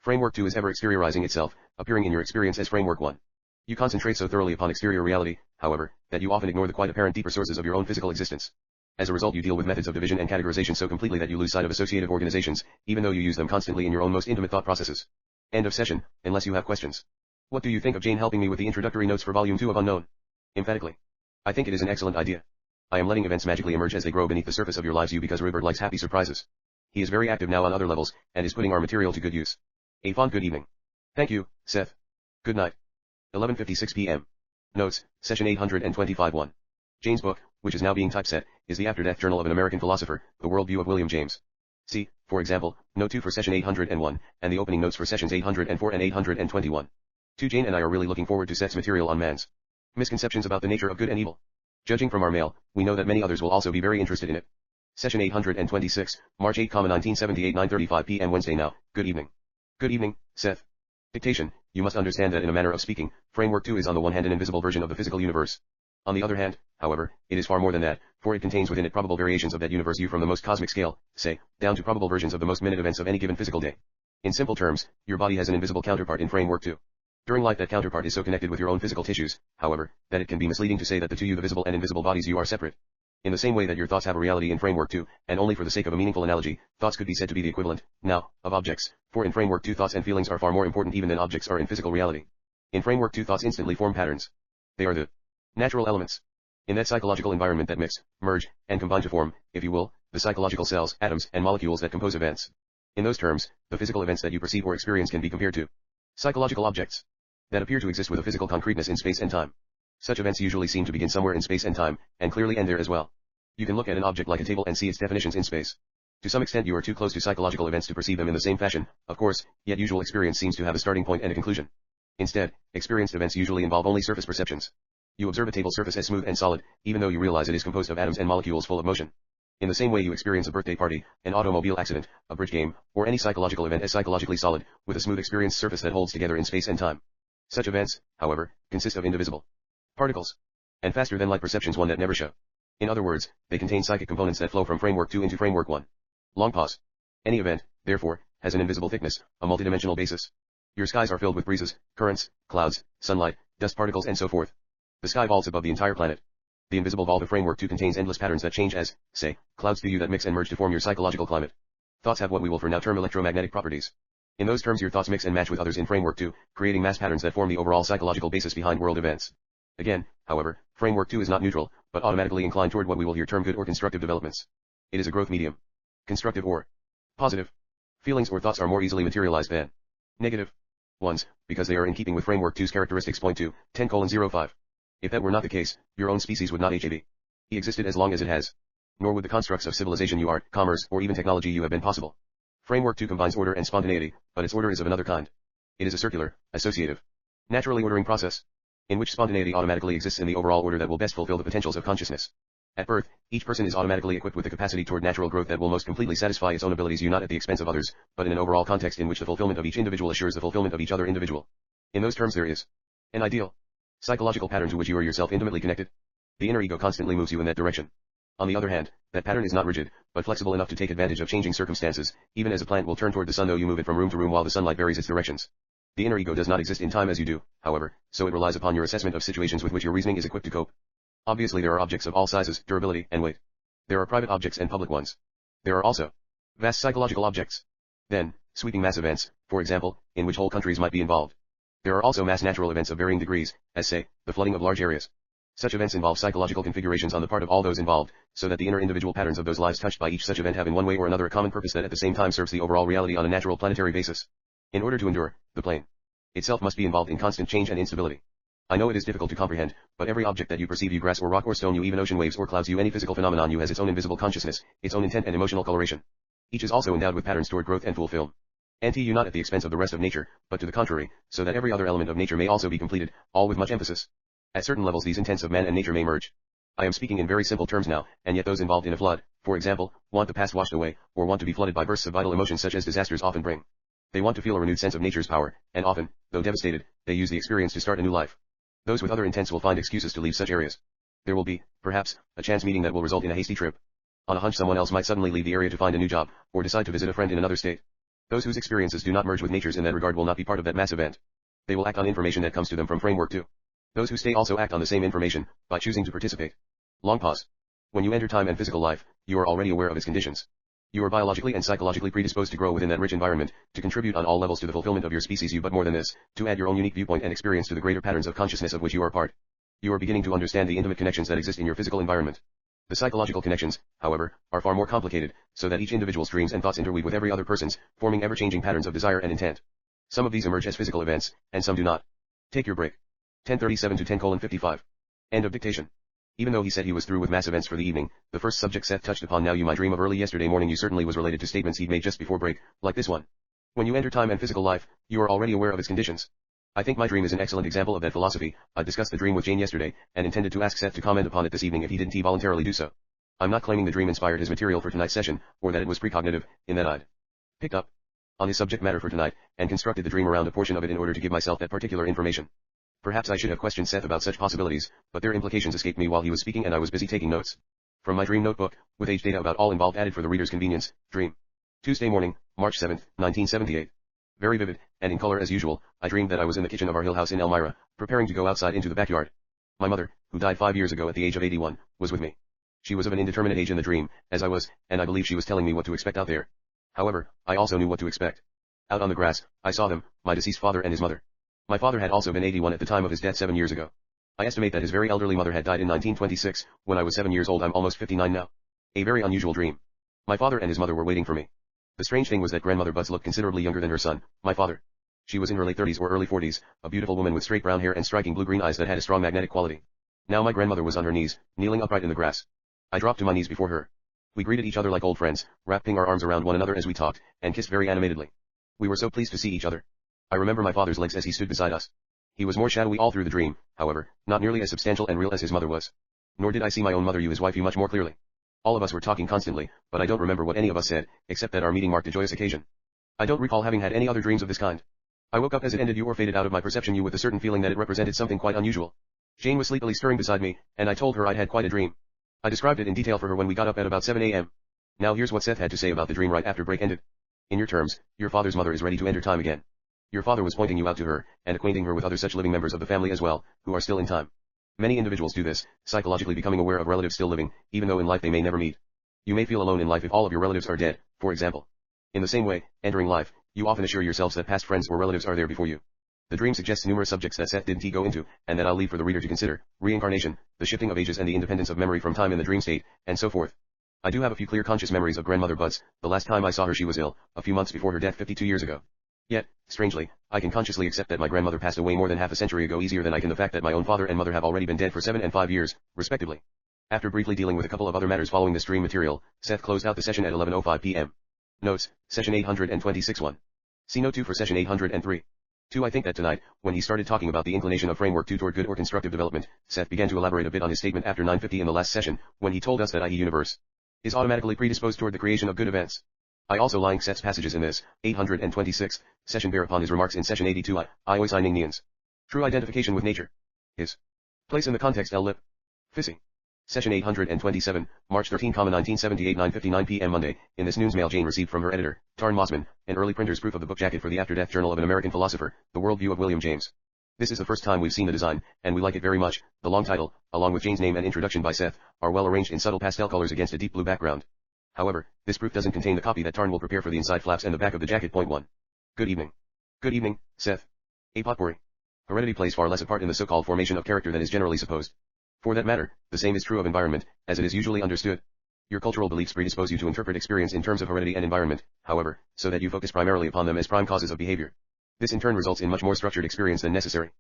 Framework 2 is ever exteriorizing itself, appearing in your experience as Framework 1. You concentrate so thoroughly upon exterior reality, however, that you often ignore the quite apparent deeper sources of your own physical existence. As a result, you deal with methods of division and categorization so completely that you lose sight of associative organizations, even though you use them constantly in your own most intimate thought processes. End of session, unless you have questions. What do you think of Jane helping me with the introductory notes for Volume 2 of Unknown? Emphatically. I think it is an excellent idea. I am letting events magically emerge as they grow beneath the surface of your lives because Rupert likes happy surprises. He is very active now on other levels, and is putting our material to good use. A fond good evening. Thank you, Seth. Good night. 11:56 p.m. Notes, Session 825-1. Jane's book, which is now being typeset, is the after-death journal of an American philosopher, The Worldview of William James. See, for example, Note 2 for Session 801, and the opening notes for Sessions 804 and 821. Jane and I are really looking forward to Seth's material on man's misconceptions about the nature of good and evil. Judging from our mail, we know that many others will also be very interested in it. Session 826, March 8, 1978, 9:35 p.m. Wednesday now. Good evening. Good evening, Seth. Dictation. You must understand that in a manner of speaking, Framework 2 is on the one hand an invisible version of the physical universe. On the other hand, however, it is far more than that, for it contains within it probable variations of that universe from the most cosmic scale, say, down to probable versions of the most minute events of any given physical day. In simple terms, your body has an invisible counterpart in Framework 2. During life that counterpart is so connected with your own physical tissues, however, that it can be misleading to say that the two the visible and invisible bodies you are separate. In the same way that your thoughts have a reality in Framework 2, and only for the sake of a meaningful analogy, thoughts could be said to be the equivalent, now, of objects, for in Framework 2 thoughts and feelings are far more important even than objects are in physical reality. In Framework 2 thoughts instantly form patterns. They are the natural elements. In that psychological environment that mix, merge, and combine to form, if you will, the psychological cells, atoms, and molecules that compose events. In those terms, the physical events that you perceive or experience can be compared to psychological objects that appear to exist with a physical concreteness in space and time. Such events usually seem to begin somewhere in space and time, and clearly end there as well. You can look at an object like a table and see its definitions in space. To some extent you are too close to psychological events to perceive them in the same fashion, of course, yet usual experience seems to have a starting point and a conclusion. Instead, experienced events usually involve only surface perceptions. You observe a table surface as smooth and solid, even though you realize it is composed of atoms and molecules full of motion. In the same way you experience a birthday party, an automobile accident, a bridge game, or any psychological event as psychologically solid, with a smooth experienced surface that holds together in space and time. Such events, however, consist of indivisible particles, and faster than light perceptions one that never show. In other words, they contain psychic components that flow from Framework 2 into Framework 1. Long pause. Any event, therefore, has an invisible thickness, a multidimensional basis. Your skies are filled with breezes, currents, clouds, sunlight, dust particles and so forth. The sky vaults above the entire planet. The invisible vault of Framework 2 contains endless patterns that change as, say, clouds do you that mix and merge to form your psychological climate. Thoughts have what we will for now term electromagnetic properties. In those terms your thoughts mix and match with others in Framework 2, creating mass patterns that form the overall psychological basis behind world events. Again, however, Framework 2 is not neutral, but automatically inclined toward what we will here term good or constructive developments. It is a growth medium. Constructive or positive feelings or thoughts are more easily materialized than negative ones, because they are in keeping with Framework 2's characteristics. Point 2, 10:05. If that were not the case, your own species would not have existed as long as it has. Nor would the constructs of civilization you art, commerce, or even technology you have been possible. Framework 2 combines order and spontaneity, but its order is of another kind. It is a circular, associative, naturally ordering process, in which spontaneity automatically exists in the overall order that will best fulfill the potentials of consciousness. At birth, each person is automatically equipped with the capacity toward natural growth that will most completely satisfy its own abilities, not at the expense of others, but in an overall context in which the fulfillment of each individual assures the fulfillment of each other individual. In those terms there is an ideal psychological pattern to which you are yourself intimately connected. The inner ego constantly moves you in that direction. On the other hand, that pattern is not rigid, but flexible enough to take advantage of changing circumstances, even as a plant will turn toward the sun though you move it from room to room while the sunlight varies its directions. The inner ego does not exist in time as you do, however, so it relies upon your assessment of situations with which your reasoning is equipped to cope. Obviously there are objects of all sizes, durability, and weight. There are private objects and public ones. There are also vast psychological objects. Then, sweeping mass events, for example, in which whole countries might be involved. There are also mass natural events of varying degrees, as say, the flooding of large areas. Such events involve psychological configurations on the part of all those involved, so that the inner individual patterns of those lives touched by each such event have in one way or another a common purpose that at the same time serves the overall reality on a natural planetary basis. In order to endure, the plane itself must be involved in constant change and instability. I know it is difficult to comprehend, but every object that you perceive, you grass or rock or stone, you even ocean waves or clouds, you any physical phenomenon, you has its own invisible consciousness, its own intent and emotional coloration. Each is also endowed with patterns toward growth and fulfillment. You not at the expense of the rest of nature, but to the contrary, so that every other element of nature may also be completed, all with much emphasis. At certain levels these intents of man and nature may merge. I am speaking in very simple terms now, and yet those involved in a flood, for example, want the past washed away, or want to be flooded by bursts of vital emotions such as disasters often bring. They want to feel a renewed sense of nature's power, and often, though devastated, they use the experience to start a new life. Those with other intents will find excuses to leave such areas. There will be, perhaps, a chance meeting that will result in a hasty trip. On a hunch someone else might suddenly leave the area to find a new job, or decide to visit a friend in another state. Those whose experiences do not merge with nature's in that regard will not be part of that mass event. They will act on information that comes to them from Framework 2. Those who stay also act on the same information, by choosing to participate. Long pause. When you enter time and physical life, you are already aware of its conditions. You are biologically and psychologically predisposed to grow within that rich environment, to contribute on all levels to the fulfillment of your species but more than this, to add your own unique viewpoint and experience to the greater patterns of consciousness of which you are part. You are beginning to understand the intimate connections that exist in your physical environment. The psychological connections, however, are far more complicated, so that each individual's dreams and thoughts interweave with every other person's, forming ever-changing patterns of desire and intent. Some of these emerge as physical events, and some do not. Take your break. 10:37 to 10:55. End of dictation. Even though he said he was through with mass events for the evening, the first subject Seth touched upon, now you might dream of early yesterday morning, you certainly was related to statements he'd made just before break, like this one. When you enter time and physical life, you are already aware of its conditions. I think my dream is an excellent example of that philosophy. I discussed the dream with Jane yesterday, and intended to ask Seth to comment upon it this evening if he didn't voluntarily do so. I'm not claiming the dream inspired his material for tonight's session, or that it was precognitive, in that I'd picked up on his subject matter for tonight, and constructed the dream around a portion of it in order to give myself that particular information. Perhaps I should have questioned Seth about such possibilities, but their implications escaped me while he was speaking and I was busy taking notes. From my dream notebook, with age data about all involved added for the reader's convenience, dream. Tuesday morning, March 7, 1978. Very vivid, and in color as usual, I dreamed that I was in the kitchen of our hill house in Elmira, preparing to go outside into the backyard. My mother, who died 5 years ago at the age of 81, was with me. She was of an indeterminate age in the dream, as I was, and I believe she was telling me what to expect out there. However, I also knew what to expect. Out on the grass, I saw them, my deceased father and his mother. My father had also been 81 at the time of his death 7 years ago. I estimate that his very elderly mother had died in 1926, when I was 7 years old. I'm almost 59 now. A very unusual dream. My father and his mother were waiting for me. The strange thing was that grandmother Butz looked considerably younger than her son, my father. She was in her late 30s or early 40s, a beautiful woman with straight brown hair and striking blue-green eyes that had a strong magnetic quality. Now my grandmother was on her knees, kneeling upright in the grass. I dropped to my knees before her. We greeted each other like old friends, wrapping our arms around one another as we talked, and kissed very animatedly. We were so pleased to see each other. I remember my father's legs as he stood beside us. He was more shadowy all through the dream, however, not nearly as substantial and real as his mother was. Nor did I see my own mother, his wife, much more clearly. All of us were talking constantly, but I don't remember what any of us said, except that our meeting marked a joyous occasion. I don't recall having had any other dreams of this kind. I woke up as it ended or faded out of my perception with a certain feeling that it represented something quite unusual. Jane was sleepily stirring beside me, and I told her I'd had quite a dream. I described it in detail for her when we got up at about 7 a.m. Now here's what Seth had to say about the dream right after break ended. In your terms, your father's mother is ready to enter time again. Your father was pointing you out to her, and acquainting her with other such living members of the family as well, who are still in time. Many individuals do this, psychologically becoming aware of relatives still living, even though in life they may never meet. You may feel alone in life if all of your relatives are dead, for example. In the same way, entering life, you often assure yourselves that past friends or relatives are there before you. The dream suggests numerous subjects that Seth didn't go into, and that I'll leave for the reader to consider: reincarnation, the shifting of ages and the independence of memory from time in the dream state, and so forth. I do have a few clear conscious memories of grandmother Butz. The last time I saw her she was ill, a few months before her death 52 years ago. Yet, strangely, I can consciously accept that my grandmother passed away more than half a century ago easier than I can the fact that my own father and mother have already been dead for 7 and 5 years, respectively. After briefly dealing with a couple of other matters following this dream material, Seth closed out the session at 11:05 p.m. Notes, session 826-1. See note 2 for session 803. 2. I think that tonight, when he started talking about the inclination of framework 2 toward good or constructive development, Seth began to elaborate a bit on his statement after 9:50 in the last session, when he told us that the universe is automatically predisposed toward the creation of good events. I also like Seth's passages in this, 826, session bear upon his remarks in session 82 I always signing Nian's true identification with nature. His place in the context L. Lip. Fissy. Session 827, March 13, 1978 9:59 p.m. Monday. In this news mail Jane received from her editor, Tarn Mossman, an early printer's proof of the book jacket for the after-death journal of an American philosopher, The Worldview of William James. This is the first time we've seen the design, and we like it very much. The long title, along with Jane's name and introduction by Seth, are well arranged in subtle pastel colors against a deep blue background. However, this proof doesn't contain the copy that Tarn will prepare for the inside flaps and the back of the jacket. Point 1. Good evening. Good evening, Seth. A potpourri. Heredity plays far less a part in the so-called formation of character than is generally supposed. For that matter, the same is true of environment, as it is usually understood. Your cultural beliefs predispose you to interpret experience in terms of heredity and environment, however, so that you focus primarily upon them as prime causes of behavior. This in turn results in much more structured experience than necessary.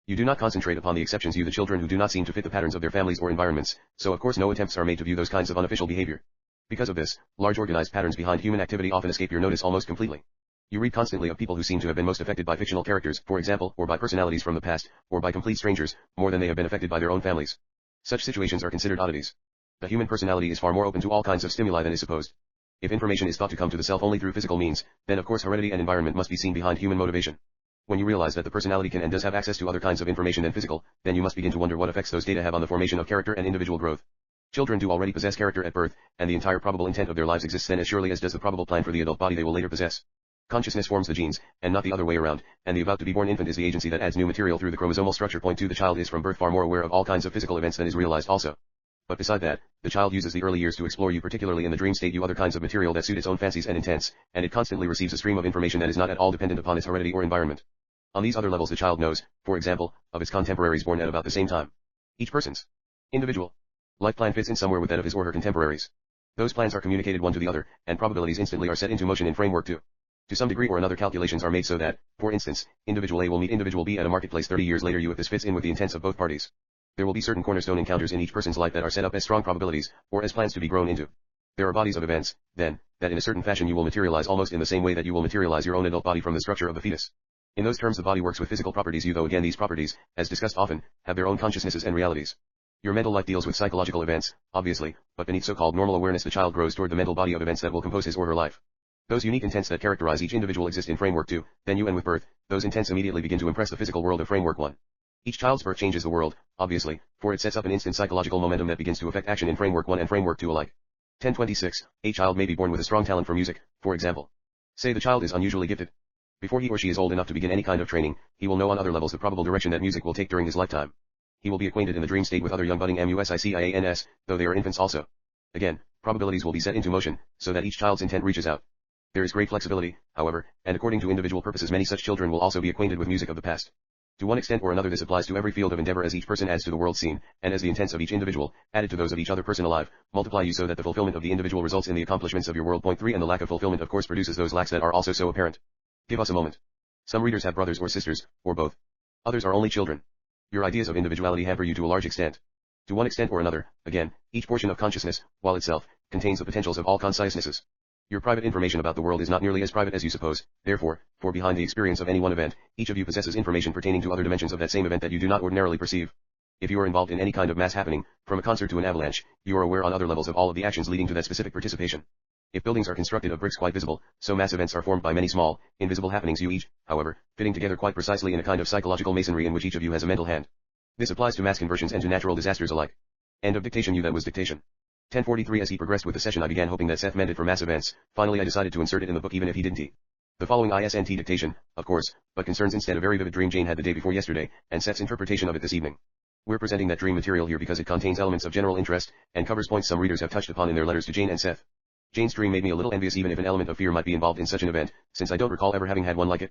You do not concentrate upon the exceptions, you the children who do not seem to fit the patterns of their families or environments, so of course no attempts are made to view those kinds of unofficial behavior. Because of this, large organized patterns behind human activity often escape your notice almost completely. You read constantly of people who seem to have been most affected by fictional characters, for example, or by personalities from the past, or by complete strangers, more than they have been affected by their own families. Such situations are considered oddities. The human personality is far more open to all kinds of stimuli than is supposed. If information is thought to come to the self only through physical means, then of course heredity and environment must be seen behind human motivation. When you realize that the personality can and does have access to other kinds of information than physical, then you must begin to wonder what effects those data have on the formation of character and individual growth. Children do already possess character at birth, and the entire probable intent of their lives exists then as surely as does the probable plan for the adult body they will later possess. Consciousness forms the genes, and not the other way around, and the about-to-be-born infant is the agency that adds new material through the chromosomal structure. Point 2. The child is from birth far more aware of all kinds of physical events than is realized also. But beside that, the child uses the early years to explore you, particularly in the dream state, you other kinds of material that suit its own fancies and intents, and it constantly receives a stream of information that is not at all dependent upon its heredity or environment. On these other levels the child knows, for example, of its contemporaries born at about the same time. Each person's individual life plan fits in somewhere with that of his or her contemporaries. Those plans are communicated one to the other, and probabilities instantly are set into motion in framework 2. To some degree or another calculations are made so that, for instance, individual A will meet individual B at a marketplace 30 years later if this fits in with the intents of both parties. There will be certain cornerstone encounters in each person's life that are set up as strong probabilities, or as plans to be grown into. There are bodies of events, then, that in a certain fashion you will materialize almost in the same way that you will materialize your own adult body from the structure of the fetus. In those terms the body works with physical properties though again these properties, as discussed often, have their own consciousnesses and realities. Your mental life deals with psychological events, obviously, but beneath so-called normal awareness the child grows toward the mental body of events that will compose his or her life. Those unique intents that characterize each individual exist in framework 2, then you and with birth, those intents immediately begin to impress the physical world of framework 1. Each child's birth changes the world, obviously, for it sets up an instant psychological momentum that begins to affect action in framework 1 and framework 2 alike. 1026. A child may be born with a strong talent for music, for example. Say the child is unusually gifted. Before he or she is old enough to begin any kind of training, he will know on other levels the probable direction that music will take during his lifetime. He will be acquainted in the dream state with other young budding musicians, though they are infants also. Again, probabilities will be set into motion, so that each child's intent reaches out. There is great flexibility, however, and according to individual purposes many such children will also be acquainted with music of the past. To one extent or another this applies to every field of endeavor as each person adds to the world scene, and as the intents of each individual, added to those of each other person alive, multiply you so that the fulfillment of the individual results in the accomplishments of your world. Point 3. And the lack of fulfillment of course produces those lacks that are also so apparent. Give us a moment. Some readers have brothers or sisters, or both. Others are only children. Your ideas of individuality hamper you to a large extent. To one extent or another, again, each portion of consciousness, while itself, contains the potentials of all consciousnesses. Your private information about the world is not nearly as private as you suppose, therefore, for behind the experience of any one event, each of you possesses information pertaining to other dimensions of that same event that you do not ordinarily perceive. If you are involved in any kind of mass happening, from a concert to an avalanche, you are aware on other levels of all of the actions leading to that specific participation. If buildings are constructed of bricks quite visible, so mass events are formed by many small, invisible happenings you each, however, fitting together quite precisely in a kind of psychological masonry in which each of you has a mental hand. This applies to mass conversions and to natural disasters alike. End of dictation. That was dictation. 1043. As he progressed with the session I began hoping that Seth meant it for mass events, finally I decided to insert it in the book even if he didn't. The following ISNT dictation, of course, but concerns instead a very vivid dream Jane had the day before yesterday, and Seth's interpretation of it this evening. We're presenting that dream material here because it contains elements of general interest, and covers points some readers have touched upon in their letters to Jane and Seth. Jane's dream made me a little envious even if an element of fear might be involved in such an event, since I don't recall ever having had one like it.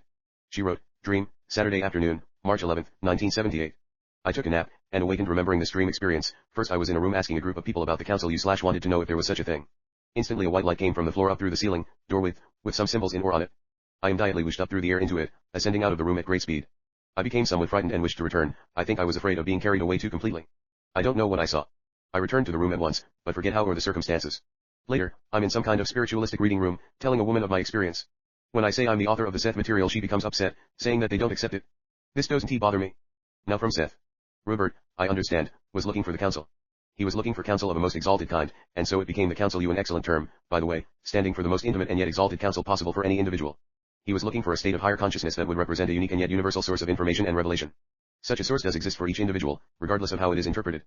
She wrote, Dream, Saturday afternoon, March 11, 1978. I took a nap, and awakened remembering this dream experience. First I was in a room asking a group of people about the council wanted to know if there was such a thing. Instantly a white light came from the floor up through the ceiling, door with some symbols in or on it. I immediately wished up through the air into it, ascending out of the room at great speed. I became somewhat frightened and wished to return. I think I was afraid of being carried away too completely. I don't know what I saw. I returned to the room at once, but forget how or the circumstances. Later, I'm in some kind of spiritualistic reading room, telling a woman of my experience. When I say I'm the author of the Seth material she becomes upset, saying that they don't accept it. This doesn't bother me. Now from Seth. Robert, I understand, was looking for the counsel. He was looking for counsel of a most exalted kind, and so it became the counsel you an excellent term, by the way, standing for the most intimate and yet exalted counsel possible for any individual. He was looking for a state of higher consciousness that would represent a unique and yet universal source of information and revelation. Such a source does exist for each individual, regardless of how it is interpreted.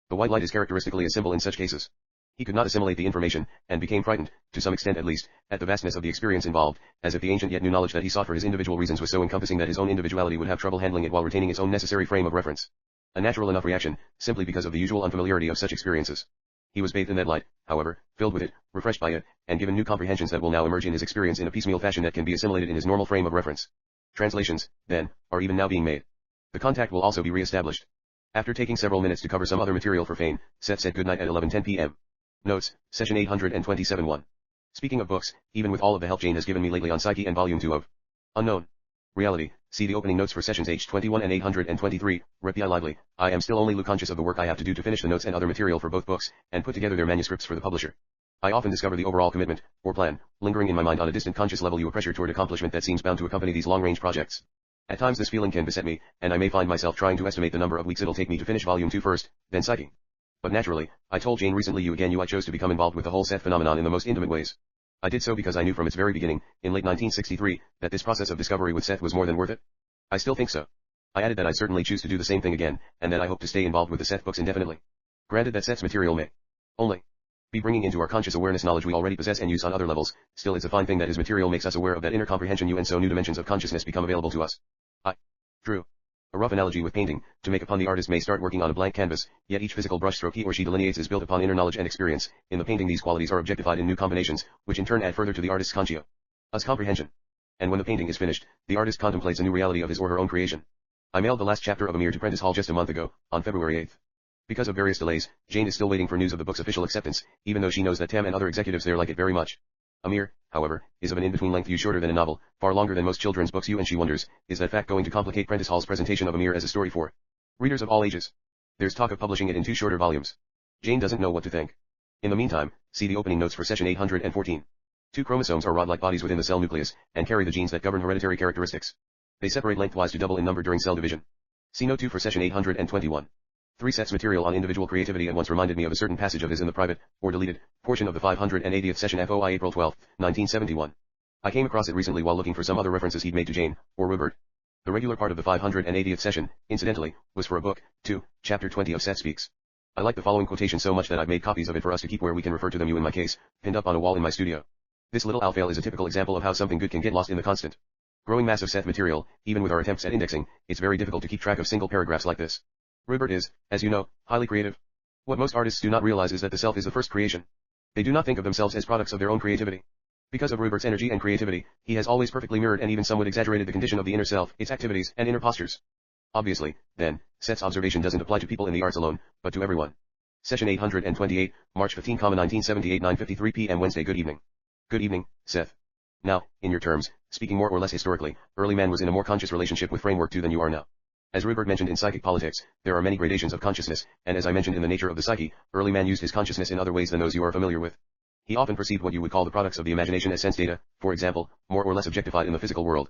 The white light is characteristically a symbol in such cases. He could not assimilate the information, and became frightened, to some extent at least, at the vastness of the experience involved, as if the ancient yet new knowledge that he sought for his individual reasons was so encompassing that his own individuality would have trouble handling it while retaining its own necessary frame of reference. A natural enough reaction, simply because of the usual unfamiliarity of such experiences. He was bathed in that light, however, filled with it, refreshed by it, and given new comprehensions that will now emerge in his experience in a piecemeal fashion that can be assimilated in his normal frame of reference. Translations, then, are even now being made. The contact will also be re-established. After taking several minutes to cover some other material for Fane, Seth said goodnight at 11:10 p.m. Notes, session 827-1. Speaking of books, even with all of the help Jane has given me lately on Psyche and Volume 2 of Unknown Reality, see the opening notes for sessions H21 and 823, Repi Lively. I am still only conscious of the work I have to do to finish the notes and other material for both books, and put together their manuscripts for the publisher. I often discover the overall commitment, or plan, lingering in my mind on a distant conscious level, a pressure toward accomplishment that seems bound to accompany these long-range projects. At times this feeling can beset me, and I may find myself trying to estimate the number of weeks it'll take me to finish Volume 2 first, then Psyche. But naturally, I told Jane recently I chose to become involved with the whole Seth phenomenon in the most intimate ways. I did so because I knew from its very beginning, in late 1963, that this process of discovery with Seth was more than worth it. I still think so. I added that I certainly choose to do the same thing again, and that I hope to stay involved with the Seth books indefinitely. Granted that Seth's material may only be bringing into our conscious awareness knowledge we already possess and use on other levels. Still, it's a fine thing that is material makes us aware of that inner comprehension and so new dimensions of consciousness become available to us. I drew a rough analogy with painting. To make upon, the artist may start working on a blank canvas, yet each physical brushstroke he or she delineates is built upon inner knowledge and experience. In the painting these qualities are objectified in new combinations, which in turn add further to the artist's conscious comprehension. And when the painting is finished, the artist contemplates a new reality of his or her own creation. I mailed the last chapter of Amir to Prentice Hall just a month ago, on February 8th. Because of various delays, Jane is still waiting for news of the book's official acceptance, even though she knows that Tam and other executives there like it very much. Amir, however, is of an in-between length, shorter than a novel, far longer than most children's books, and she wonders, is that fact going to complicate Prentice Hall's presentation of Amir as a story for readers of all ages? There's talk of publishing it in 2 shorter volumes. Jane doesn't know what to think. In the meantime, see the opening notes for session 814. 2 chromosomes are rod-like bodies within the cell nucleus, and carry the genes that govern hereditary characteristics. They separate lengthwise to double in number during cell division. See note 2 for session 821. 3 sets material on individual creativity at once reminded me of a certain passage of his in the private, or deleted, portion of the 580th session FOI April 12, 1971. I came across it recently while looking for some other references he'd made to Jane, or Rupert. The regular part of the 580th session, incidentally, was for a book, 2, chapter 20 of Seth Speaks. I like the following quotation so much that I've made copies of it for us to keep where we can refer to them, in my case, pinned up on a wall in my studio. This little alfail is a typical example of how something good can get lost in the constant growing mass of Seth material. Even with our attempts at indexing, it's very difficult to keep track of single paragraphs like this. Rupert is, as you know, highly creative. What most artists do not realize is that the self is the first creation. They do not think of themselves as products of their own creativity. Because of Rupert's energy and creativity, he has always perfectly mirrored and even somewhat exaggerated the condition of the inner self, its activities and inner postures. Obviously, then, Seth's observation doesn't apply to people in the arts alone, but to everyone. Session 828, March 15, 1978, 9:53 p.m. Wednesday. Good evening. Good evening, Seth. Now, in your terms, speaking more or less historically, early man was in a more conscious relationship with framework 2 than you are now. As Rupert mentioned in Psychic Politics, there are many gradations of consciousness, and as I mentioned in The Nature of the Psyche, early man used his consciousness in other ways than those you are familiar with. He often perceived what you would call the products of the imagination as sense data, for example, more or less objectified in the physical world.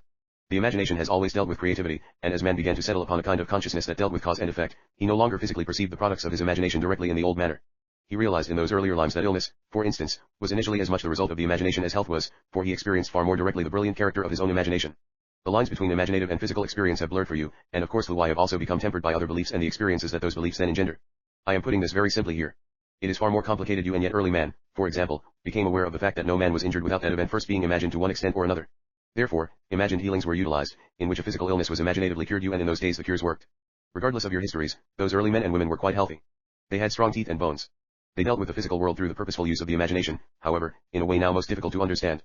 The imagination has always dealt with creativity, and as man began to settle upon a kind of consciousness that dealt with cause and effect, he no longer physically perceived the products of his imagination directly in the old manner. He realized in those earlier lives that illness, for instance, was initially as much the result of the imagination as health was, for he experienced far more directly the brilliant character of his own imagination. The lines between imaginative and physical experience have blurred for you, and of course the why have also become tempered by other beliefs and the experiences that those beliefs then engender. I am putting this very simply here. It is far more complicated. You and yet early man, for example, became aware of the fact that no man was injured without that event first being imagined to one extent or another. Therefore, imagined healings were utilized, in which a physical illness was imaginatively cured you, and in those days the cures worked. Regardless of your histories, those early men and women were quite healthy. They had strong teeth and bones. They dealt with the physical world through the purposeful use of the imagination, however, in a way now most difficult to understand.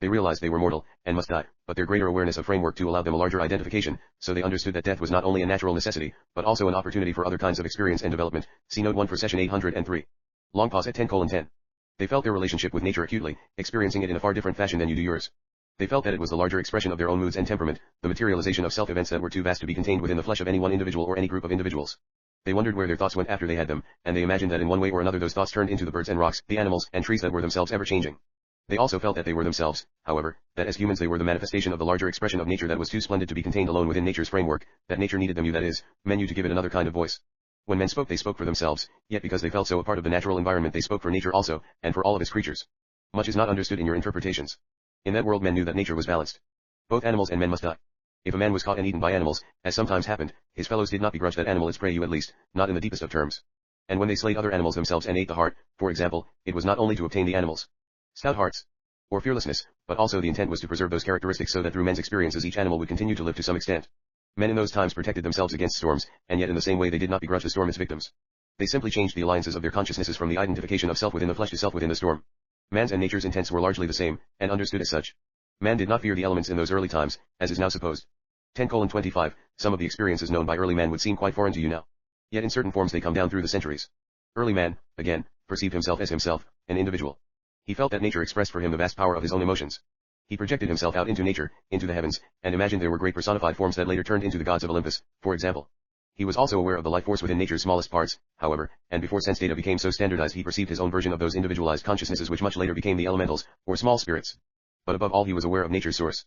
They realized they were mortal, and must die, but their greater awareness of framework 2 allowed them a larger identification, so they understood that death was not only a natural necessity, but also an opportunity for other kinds of experience and development. See note 1 for session 803. Long pause at 10:10. They felt their relationship with nature acutely, experiencing it in a far different fashion than you do yours. They felt that it was the larger expression of their own moods and temperament, the materialization of self-events that were too vast to be contained within the flesh of any one individual or any group of individuals. They wondered where their thoughts went after they had them, and they imagined that in one way or another those thoughts turned into the birds and rocks, the animals and trees that were themselves ever changing. They also felt that they were themselves, however, that as humans they were the manifestation of the larger expression of nature that was too splendid to be contained alone within nature's framework, that nature needed them, you that is, men you, to give it another kind of voice. When men spoke they spoke for themselves, yet because they felt so a part of the natural environment they spoke for nature also, and for all of its creatures. Much is not understood in your interpretations. In that world men knew that nature was balanced. Both animals and men must die. If a man was caught and eaten by animals, as sometimes happened, his fellows did not begrudge that animal its prey, you at least, not in the deepest of terms. And when they slayed other animals themselves and ate the heart, for example, it was not only to obtain the animals' stout hearts, or fearlessness, but also the intent was to preserve those characteristics so that through men's experiences each animal would continue to live to some extent. Men in those times protected themselves against storms, and yet in the same way they did not begrudge the storm its victims. They simply changed the alliances of their consciousnesses from the identification of self within the flesh to self within the storm. Man's and nature's intents were largely the same, and understood as such. Man did not fear the elements in those early times, as is now supposed. 10:25, some of the experiences known by early man would seem quite foreign to you now. Yet in certain forms they come down through the centuries. Early man, again, perceived himself as himself, an individual. He felt that nature expressed for him the vast power of his own emotions. He projected himself out into nature, into the heavens, and imagined there were great personified forms that later turned into the gods of Olympus, for example. He was also aware of the life force within nature's smallest parts, however, and before sense data became so standardized he perceived his own version of those individualized consciousnesses which much later became the elementals, or small spirits. But above all he was aware of nature's source.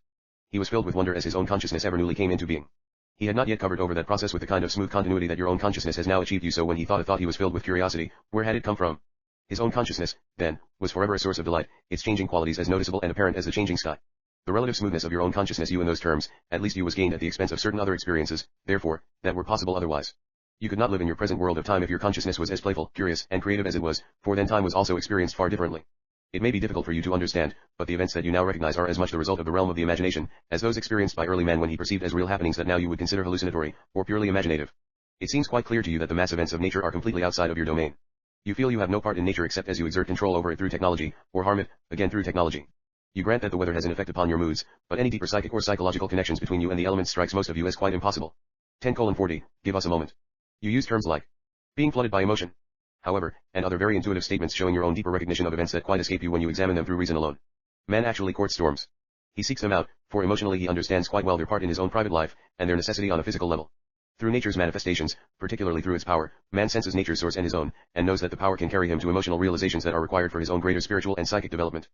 He was filled with wonder as his own consciousness ever newly came into being. He had not yet covered over that process with the kind of smooth continuity that your own consciousness has now achieved you, so when he thought a thought he was filled with curiosity. Where had it come from? His own consciousness, then, was forever a source of delight, its changing qualities as noticeable and apparent as the changing sky. The relative smoothness of your own consciousness, you in those terms, at least you, was gained at the expense of certain other experiences, therefore, that were possible otherwise. You could not live in your present world of time if your consciousness was as playful, curious, and creative as it was, for then time was also experienced far differently. It may be difficult for you to understand, but the events that you now recognize are as much the result of the realm of the imagination, as those experienced by early man when he perceived as real happenings that now you would consider hallucinatory, or purely imaginative. It seems quite clear to you that the mass events of nature are completely outside of your domain. You feel you have no part in nature except as you exert control over it through technology, or harm it, again through technology. You grant that the weather has an effect upon your moods, but any deeper psychic or psychological connections between you and the elements strikes most of you as quite impossible. 10:40, give us a moment. You use terms like being flooded by emotion, however, and other very intuitive statements showing your own deeper recognition of events that quite escape you when you examine them through reason alone. Man actually courts storms. He seeks them out, for emotionally he understands quite well their part in his own private life, and their necessity on a physical level. Through nature's manifestations, particularly through its power, man senses nature's source and his own, and knows that the power can carry him to emotional realizations that are required for his own greater spiritual and psychic development.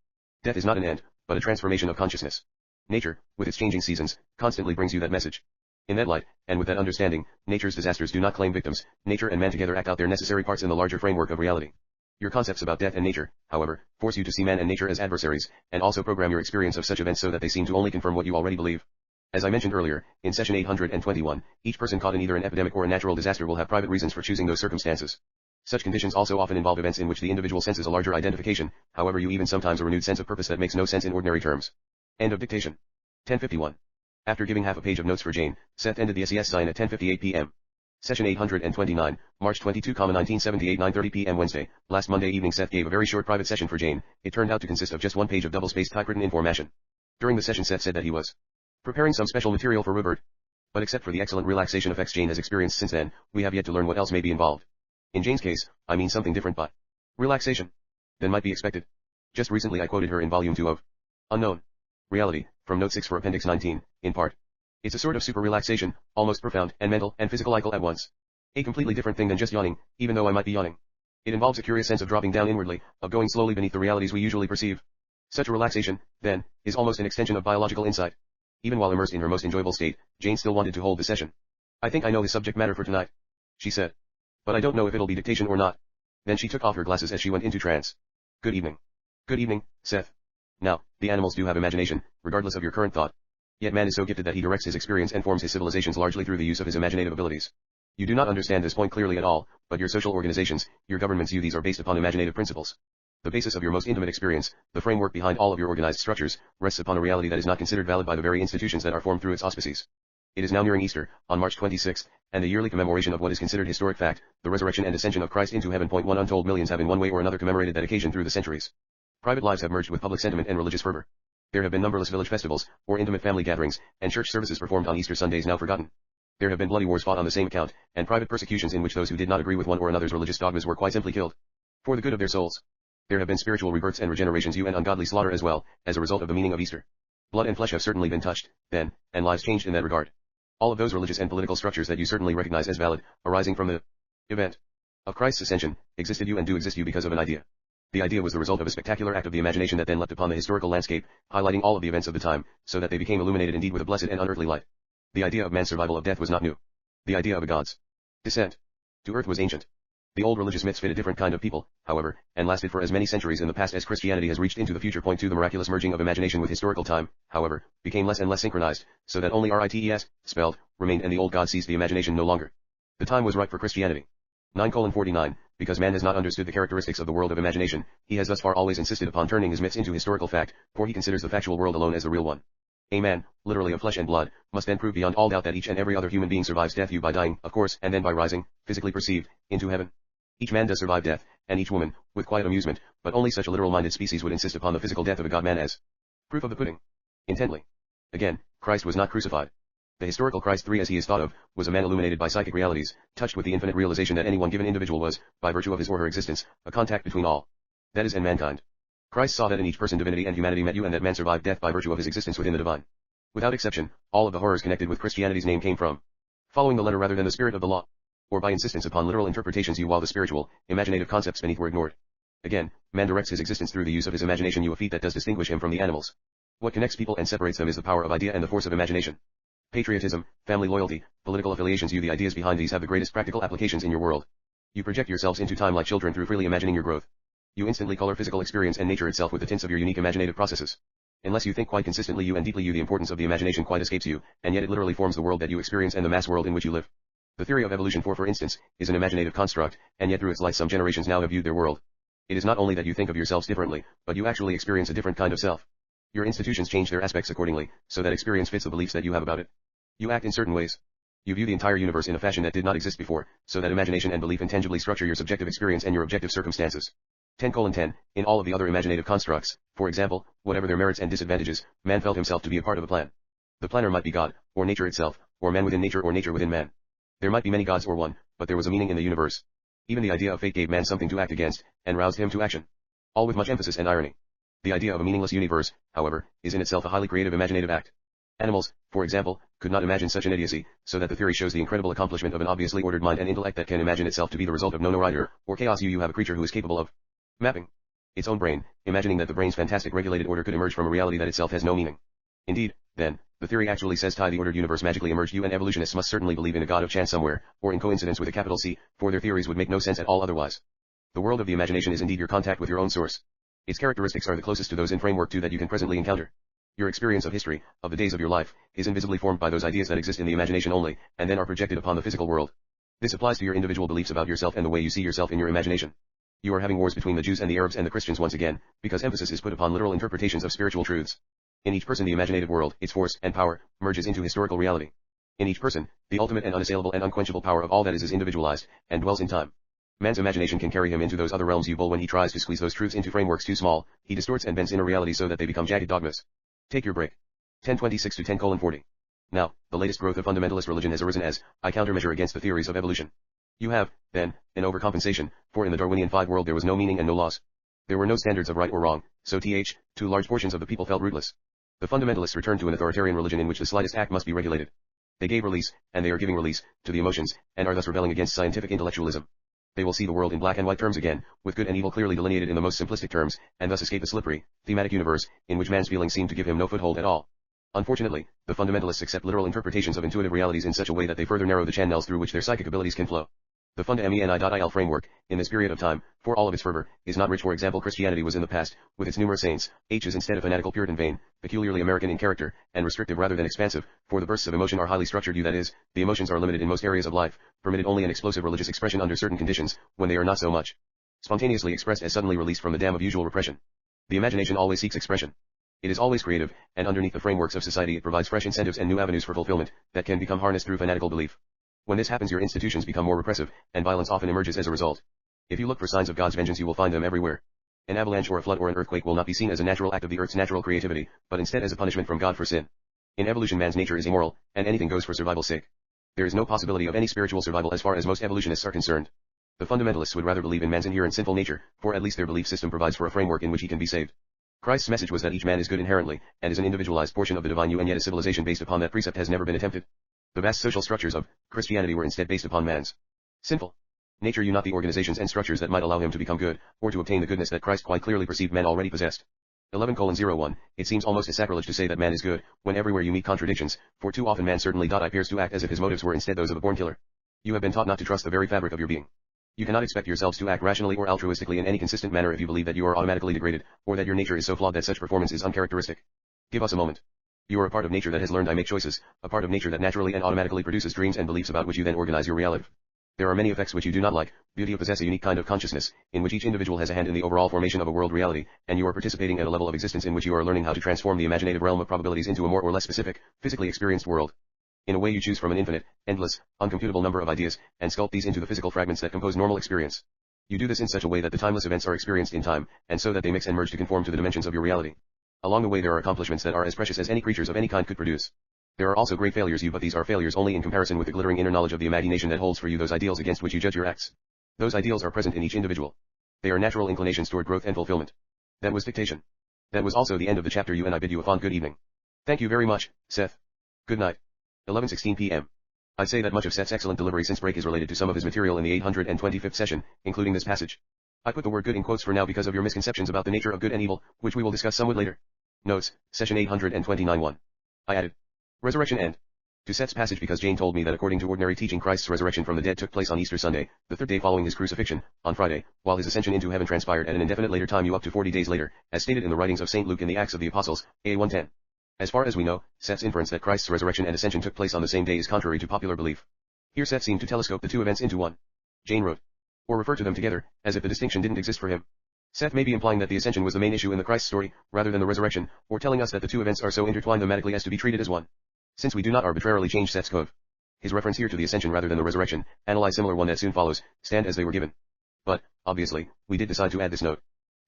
Death is not an end, but a transformation of consciousness. Nature, with its changing seasons, constantly brings you that message. In that light, and with that understanding, nature's disasters do not claim victims, nature and man together act out their necessary parts in the larger framework of reality. Your concepts about death and nature, however, force you to see man and nature as adversaries, and also program your experience of such events so that they seem to only confirm what you already believe. As I mentioned earlier, in session 821, each person caught in either an epidemic or a natural disaster will have private reasons for choosing those circumstances. Such conditions also often involve events in which the individual senses a larger identification, however you even sometimes a renewed sense of purpose that makes no sense in ordinary terms. End of dictation. 10:51. After giving half a page of notes for Jane, Seth ended the SES sign at 10:58 p.m. Session 829, March 22, 1978, 9:30 p.m. Wednesday. Last Monday evening Seth gave a very short private session for Jane. It turned out to consist of just one page of double-spaced typewritten information. During the session Seth said that he was preparing some special material for Rupert. But except for the excellent relaxation effects Jane has experienced since then, we have yet to learn what else may be involved. In Jane's case, I mean something different but relaxation than might be expected. Just recently I quoted her in Volume 2 of Unknown Reality, from Note 6 for Appendix 19, in part. It's a sort of super relaxation, almost profound, and mental, and physical at once. A completely different thing than just yawning, even though I might be yawning. It involves a curious sense of dropping down inwardly, of going slowly beneath the realities we usually perceive. Such a relaxation, then, is almost an extension of biological insight. Even while immersed in her most enjoyable state, Jane still wanted to hold the session. I think I know his subject matter for tonight, she said. But I don't know if it'll be dictation or not. Then she took off her glasses as she went into trance. Good evening. Good evening, Seth. Now, the animals do have imagination, regardless of your current thought. Yet man is so gifted that he directs his experience and forms his civilizations largely through the use of his imaginative abilities. You do not understand this point clearly at all, but your social organizations, your governments view these are based upon imaginative principles. The basis of your most intimate experience, the framework behind all of your organized structures, rests upon a reality that is not considered valid by the very institutions that are formed through its auspices. It is now nearing Easter, on March 26th, and the yearly commemoration of what is considered historic fact, the resurrection and ascension of Christ into heaven. One untold millions have in one way or another commemorated that occasion through the centuries. Private lives have merged with public sentiment and religious fervor. There have been numberless village festivals, or intimate family gatherings, and church services performed on Easter Sundays now forgotten. There have been bloody wars fought on the same account, and private persecutions in which those who did not agree with one or another's religious dogmas were quite simply killed. For the good of their souls. There have been spiritual rebirths and regenerations and ungodly slaughter as well, as a result of the meaning of Easter. Blood and flesh have certainly been touched, then, and lives changed in that regard. All of those religious and political structures that you certainly recognize as valid, arising from the event of Christ's ascension, existed you and do exist you because of an idea. The idea was the result of a spectacular act of the imagination that then leapt upon the historical landscape, highlighting all of the events of the time, so that they became illuminated indeed with a blessed and unearthly light. The idea of man's survival of death was not new. The idea of a god's descent to earth was ancient. The old religious myths fit a different kind of people, however, and lasted for as many centuries in the past as Christianity has reached into the future. Point to the miraculous merging of imagination with historical time, however, became less and less synchronized, so that only rites, spelled, remained and the old god ceased the imagination no longer. The time was ripe for Christianity. 9:49, because man has not understood the characteristics of the world of imagination, he has thus far always insisted upon turning his myths into historical fact, for he considers the factual world alone as the real one. A man, literally of flesh and blood, must then prove beyond all doubt that each and every other human being survives death, you by dying, of course, and then by rising, physically perceived, into heaven. Each man does survive death, and each woman, with quiet amusement, but only such a literal-minded species would insist upon the physical death of a god-man as proof of the pudding. Intently. Again, Christ was not crucified. The historical Christ III as he is thought of, was a man illuminated by psychic realities, touched with the infinite realization that any one given individual was, by virtue of his or her existence, a contact between all that is and mankind. Christ saw that in each person divinity and humanity met you and that man survived death by virtue of his existence within the divine. Without exception, all of the horrors connected with Christianity's name came from following the letter rather than the spirit of the law, or by insistence upon literal interpretations while the spiritual, imaginative concepts beneath were ignored. Again, man directs his existence through the use of his imagination, a feat that does distinguish him from the animals. What connects people and separates them is the power of idea and the force of imagination. Patriotism, family loyalty, political affiliations, the ideas behind these have the greatest practical applications in your world. You project yourselves into time like children through freely imagining your growth. You instantly color physical experience and nature itself with the tints of your unique imaginative processes. Unless you think quite consistently and deeply, the importance of the imagination quite escapes you, and yet it literally forms the world that you experience and the mass world in which you live. The theory of evolution for instance, is an imaginative construct, and yet through its light some generations now have viewed their world. It is not only that you think of yourselves differently, but you actually experience a different kind of self. Your institutions change their aspects accordingly, so that experience fits the beliefs that you have about it. You act in certain ways. You view the entire universe in a fashion that did not exist before, so that imagination and belief intangibly structure your subjective experience and your objective circumstances. 10:10, in all of the other imaginative constructs, for example, whatever their merits and disadvantages, man felt himself to be a part of a plan. The planner might be God, or nature itself, or man within nature or nature within man. There might be many gods or one, but there was a meaning in the universe. Even the idea of fate gave man something to act against, and roused him to action. All with much emphasis and irony. The idea of a meaningless universe, however, is in itself a highly creative imaginative act. Animals, for example, could not imagine such an idiocy, so that the theory shows the incredible accomplishment of an obviously ordered mind and intellect that can imagine itself to be the result of no order, or chaos. You have a creature who is capable of mapping its own brain, imagining that the brain's fantastic regulated order could emerge from a reality that itself has no meaning. Indeed, then, the theory actually says the ordered universe magically emerged. You and evolutionists must certainly believe in a god of chance somewhere, or in coincidence with a capital C, for their theories would make no sense at all otherwise. The world of the imagination is indeed your contact with your own source. Its characteristics are the closest to those in framework to that you can presently encounter. Your experience of history, of the days of your life, is invisibly formed by those ideas that exist in the imagination only, and then are projected upon the physical world. This applies to your individual beliefs about yourself and the way you see yourself in your imagination. You are having wars between the Jews and the Arabs and the Christians once again, because emphasis is put upon literal interpretations of spiritual truths. In each person the imaginative world, its force and power, merges into historical reality. In each person, the ultimate and unassailable and unquenchable power of all that is individualized, and dwells in time. Man's imagination can carry him into those other realms. When he tries to squeeze those truths into frameworks too small, he distorts and bends inner reality so that they become jagged dogmas. Take your break. 10:26 to 10:40. Now, the latest growth of fundamentalist religion has arisen as a countermeasure against the theories of evolution. You have, then, an overcompensation, for in the Darwinian five world there was no meaning and no laws. There were no standards of right or wrong, so two large portions of the people felt rootless. The fundamentalists returned to an authoritarian religion in which the slightest act must be regulated. They gave release, and they are giving release, to the emotions, and are thus rebelling against scientific intellectualism. They will see the world in black and white terms again, with good and evil clearly delineated in the most simplistic terms, and thus escape the slippery, thematic universe, in which man's feelings seem to give him no foothold at all. Unfortunately, the fundamentalists accept literal interpretations of intuitive realities in such a way that they further narrow the channels through which their psychic abilities can flow. The fundamental framework, in this period of time, for all of its fervor, is not rich. For example, Christianity was in the past, with its numerous saints, is instead a fanatical Puritan vein, peculiarly American in character, and restrictive rather than expansive, for the bursts of emotion are highly structured. That is, the emotions are limited in most areas of life, permitted only an explosive religious expression under certain conditions, when they are not so much spontaneously expressed as suddenly released from the dam of usual repression. The imagination always seeks expression. It is always creative, and underneath the frameworks of society it provides fresh incentives and new avenues for fulfillment, that can become harnessed through fanatical belief. When this happens your institutions become more repressive, and violence often emerges as a result. If you look for signs of God's vengeance you will find them everywhere. An avalanche or a flood or an earthquake will not be seen as a natural act of the earth's natural creativity, but instead as a punishment from God for sin. In evolution man's nature is immoral, and anything goes for survival's sake. There is no possibility of any spiritual survival as far as most evolutionists are concerned. The fundamentalists would rather believe in man's inherent sinful nature, for at least their belief system provides for a framework in which he can be saved. Christ's message was that each man is good inherently, and is an individualized portion of the divine you, and yet a civilization based upon that precept has never been attempted. The vast social structures of Christianity were instead based upon man's sinful nature, not the organizations and structures that might allow him to become good, or to obtain the goodness that Christ quite clearly perceived man already possessed. 11:01, it seems almost a sacrilege to say that man is good, when everywhere you meet contradictions, for too often man certainly appears to act as if his motives were instead those of a born killer. You have been taught not to trust the very fabric of your being. You cannot expect yourselves to act rationally or altruistically in any consistent manner if you believe that you are automatically degraded, or that your nature is so flawed that such performance is uncharacteristic. Give us a moment. You are a part of nature that has learned I make choices, a part of nature that naturally and automatically produces dreams and beliefs about which you then organize your reality. There are many effects which you do not like. Beauty possess a unique kind of consciousness, in which each individual has a hand in the overall formation of a world reality, and you are participating at a level of existence in which you are learning how to transform the imaginative realm of probabilities into a more or less specific, physically experienced world. In a way you choose from an infinite, endless, uncomputable number of ideas, and sculpt these into the physical fragments that compose normal experience. You do this in such a way that the timeless events are experienced in time, and so that they mix and merge to conform to the dimensions of your reality. Along the way there are accomplishments that are as precious as any creatures of any kind could produce. There are also great failures but these are failures only in comparison with the glittering inner knowledge of the imagination that holds for you those ideals against which you judge your acts. Those ideals are present in each individual. They are natural inclinations toward growth and fulfillment. That was dictation. That was also the end of the chapter. You and I bid you a fond good evening. Thank you very much, Seth. Good night. 11:16 p.m. I'd say that much of Seth's excellent delivery since break is related to some of his material in the 825th session, including this passage. I put the word good in quotes for now because of your misconceptions about the nature of good and evil, which we will discuss somewhat later. Notes, session 829-1. I added resurrection end to Seth's passage because Jane told me that according to ordinary teaching Christ's resurrection from the dead took place on Easter Sunday, the third day following his crucifixion, on Friday, while his ascension into heaven transpired at an indefinite later time up to 40 days later, as stated in the writings of St. Luke in the Acts of the Apostles, A 110. As far as we know, Seth's inference that Christ's resurrection and ascension took place on the same day is contrary to popular belief. Here Seth seemed to telescope the two events into one. Jane wrote. Or refer to them together, as if the distinction didn't exist for him. Seth may be implying that the ascension was the main issue in the Christ story, rather than the resurrection, or telling us that the two events are so intertwined thematically as to be treated as one. Since we do not arbitrarily change Seth's code, his reference here to the ascension rather than the resurrection, analyze similar one that soon follows, stand as they were given. But, obviously, we did decide to add this note.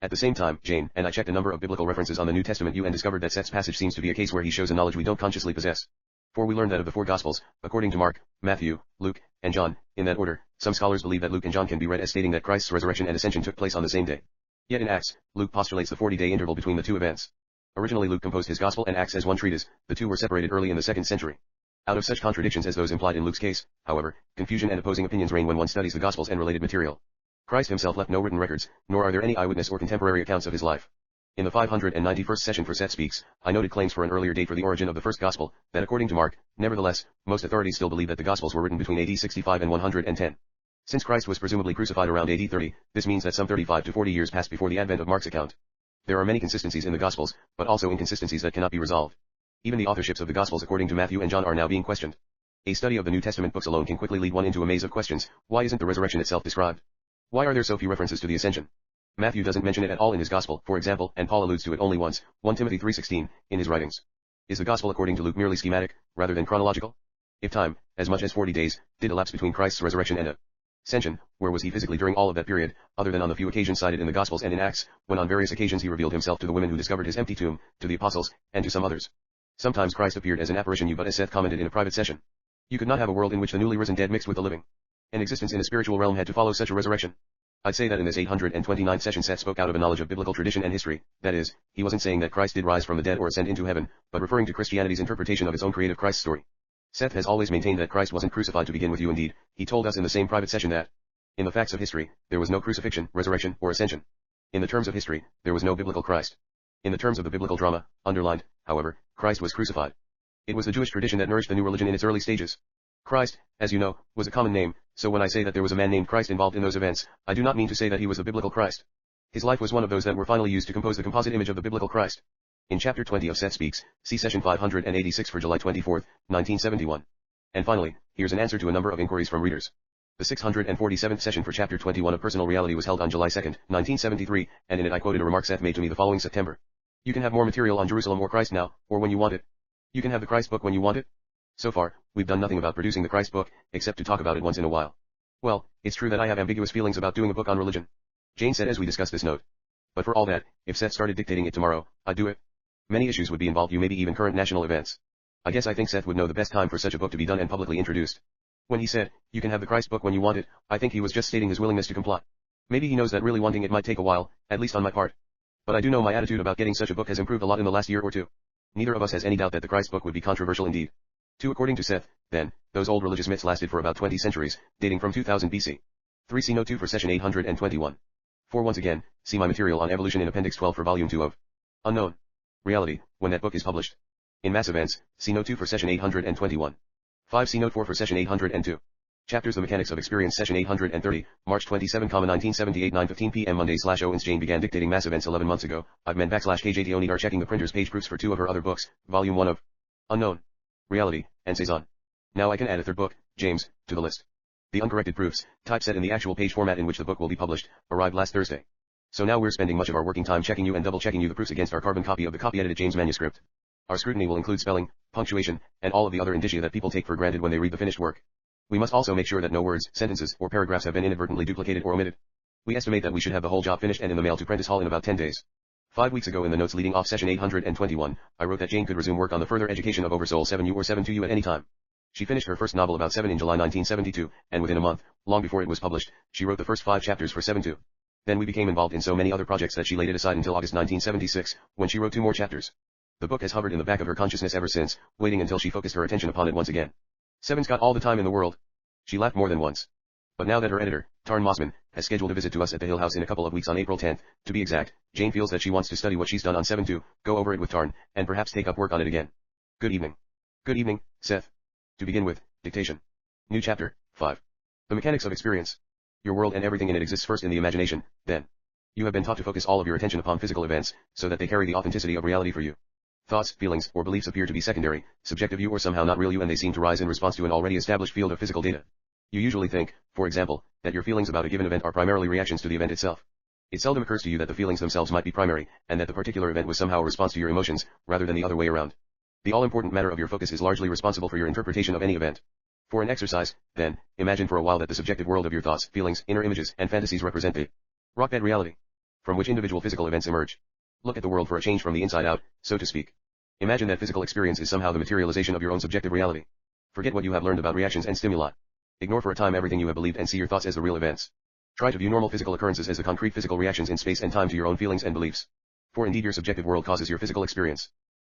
At the same time, Jane and I checked a number of biblical references on the New Testament and discovered that Seth's passage seems to be a case where he shows a knowledge we don't consciously possess. For we learned that of the four Gospels, according to Mark, Matthew, Luke, and John, in that order, some scholars believe that Luke and John can be read as stating that Christ's resurrection and ascension took place on the same day. Yet in Acts, Luke postulates the 40-day interval between the two events. Originally Luke composed his Gospel and Acts as one treatise, the two were separated early in the 2nd century. Out of such contradictions as those implied in Luke's case, however, confusion and opposing opinions reign when one studies the Gospels and related material. Christ himself left no written records, nor are there any eyewitness or contemporary accounts of his life. In the 591st session for Seth Speaks, I noted claims for an earlier date for the origin of the first Gospel, that according to Mark, nevertheless, most authorities still believe that the Gospels were written between AD 65 and 110. Since Christ was presumably crucified around AD 30, this means that some 35 to 40 years passed before the advent of Mark's account. There are many consistencies in the Gospels, but also inconsistencies that cannot be resolved. Even the authorships of the Gospels according to Matthew and John are now being questioned. A study of the New Testament books alone can quickly lead one into a maze of questions. Why isn't the resurrection itself described? Why are there so few references to the ascension? Matthew doesn't mention it at all in his Gospel, for example, and Paul alludes to it only once, 1 Timothy 3:16, in his writings. Is the Gospel according to Luke merely schematic, rather than chronological? If time, as much as 40 days, did elapse between Christ's resurrection and ascension, where was he physically during all of that period, other than on the few occasions cited in the Gospels and in Acts, when on various occasions he revealed himself to the women who discovered his empty tomb, to the apostles, and to some others? Sometimes Christ appeared as an apparition but as Seth commented in a private session. You could not have a world in which the newly risen dead mixed with the living. An existence in a spiritual realm had to follow such a resurrection. I'd say that in this 829th session Seth spoke out of a knowledge of biblical tradition and history, that is, he wasn't saying that Christ did rise from the dead or ascend into heaven, but referring to Christianity's interpretation of its own creative Christ story. Seth has always maintained that Christ wasn't crucified to begin with. Indeed, he told us in the same private session that, in the facts of history, there was no crucifixion, resurrection, or ascension. In the terms of history, there was no biblical Christ. In the terms of the biblical drama, underlined, however, Christ was crucified. It was the Jewish tradition that nourished the new religion in its early stages. Christ, as you know, was a common name, so when I say that there was a man named Christ involved in those events, I do not mean to say that he was the biblical Christ. His life was one of those that were finally used to compose the composite image of the biblical Christ. In Chapter 20 of Seth Speaks, see session 586 for July 24, 1971. And finally, here's an answer to a number of inquiries from readers. The 647th session for Chapter 21 of Personal Reality was held on July 2, 1973, and in it I quoted a remark Seth made to me the following September. You can have more material on Jerusalem or Christ now, or when you want it. You can have the Christ book when you want it. So far, we've done nothing about producing the Christ book, except to talk about it once in a while. Well, it's true that I have ambiguous feelings about doing a book on religion. Jane said as we discussed this note. But for all that, if Seth started dictating it tomorrow, I'd do it. Many issues would be involved, maybe even current national events. I guess I think Seth would know the best time for such a book to be done and publicly introduced. When he said, you can have the Christ book when you want it, I think he was just stating his willingness to comply. Maybe he knows that really wanting it might take a while, at least on my part. But I do know my attitude about getting such a book has improved a lot in the last year or two. Neither of us has any doubt that the Christ book would be controversial indeed. 2. According to Seth, then, those old religious myths lasted for about 20 centuries, dating from 2000 BC. 3. See Note 2 for session 821. 4. Once again, see my material on evolution in Appendix 12 for Volume 2 of Unknown Reality, when that book is published. In Mass Events, see Note 2 for session 821. 5. See Note 4 for session 802. Chapters The Mechanics of Experience session 830, March 27, 1978 9:15 p.m. Monday / Owens Jane began dictating Mass Events 11 months ago. I've been / KJT Onid are checking the printer's page proofs for 2 of her other books, Volume 1 of Unknown Reality, and Saison. Now I can add a third book, James, to the list. The uncorrected proofs, typeset in the actual page format in which the book will be published, arrived last Thursday. So now we're spending much of our working time checking you and double-checking you the proofs against our carbon copy of the copy-edited James manuscript. Our scrutiny will include spelling, punctuation, and all of the other indicia that people take for granted when they read the finished work. We must also make sure that no words, sentences, or paragraphs have been inadvertently duplicated or omitted. We estimate that we should have the whole job finished and in the mail to Prentice Hall in about 10 days. 5 weeks ago in the notes leading off session 821, I wrote that Jane could resume work on the further education of Oversoul 7U or 7-2U at any time. She finished her first novel About 7 in July 1972, and within a month, long before it was published, she wrote the first 5 chapters for 7-2. Then we became involved in so many other projects that she laid it aside until August 1976, when she wrote 2 more chapters. The book has hovered in the back of her consciousness ever since, waiting until she focused her attention upon it once again. 7's got all the time in the world. She laughed more than once. But now that her editor, Tarn Mossman, has scheduled a visit to us at the Hill House in a couple of weeks on April 10th, to be exact, Jane feels that she wants to study what she's done on 7-2, go over it with Tarn, and perhaps take up work on it again. Good evening. Good evening, Seth. To begin with, dictation. New chapter, 5. The mechanics of experience. Your world and everything in it exists first in the imagination, then. You have been taught to focus all of your attention upon physical events, so that they carry the authenticity of reality for you. Thoughts, feelings, or beliefs appear to be secondary, subjective you or somehow not real you, and they seem to rise in response to an already established field of physical data. You usually think, for example, that your feelings about a given event are primarily reactions to the event itself. It seldom occurs to you that the feelings themselves might be primary, and that the particular event was somehow a response to your emotions, rather than the other way around. The all-important matter of your focus is largely responsible for your interpretation of any event. For an exercise, then, imagine for a while that the subjective world of your thoughts, feelings, inner images, and fantasies represent the rockbed reality, from which individual physical events emerge. Look at the world for a change from the inside out, so to speak. Imagine that physical experience is somehow the materialization of your own subjective reality. Forget what you have learned about reactions and stimuli. Ignore for a time everything you have believed and see your thoughts as the real events. Try to view normal physical occurrences as the concrete physical reactions in space and time to your own feelings and beliefs. For indeed your subjective world causes your physical experience.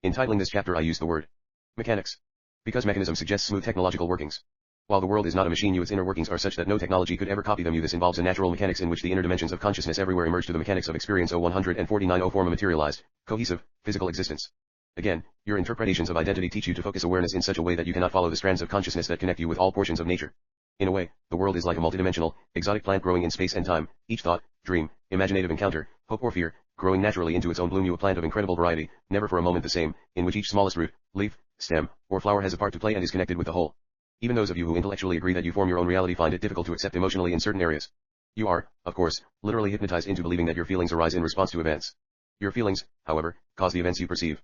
In titling this chapter I use the word mechanics, because mechanism suggests smooth technological workings. While the world is not a machine, its inner workings are such that no technology could ever copy them. This involves a natural mechanics in which the inner dimensions of consciousness everywhere emerge to the mechanics of experience. 149 form a materialized, cohesive, physical existence. Again, your interpretations of identity teach you to focus awareness in such a way that you cannot follow the strands of consciousness that connect you with all portions of nature. In a way, the world is like a multidimensional, exotic plant growing in space and time, each thought, dream, imaginative encounter, hope or fear, growing naturally into its own bloom. You a plant of incredible variety, never for a moment the same, in which each smallest root, leaf, stem, or flower has a part to play and is connected with the whole. Even those of you who intellectually agree that you form your own reality find it difficult to accept emotionally in certain areas. You are, of course, literally hypnotized into believing that your feelings arise in response to events. Your feelings, however, cause the events you perceive.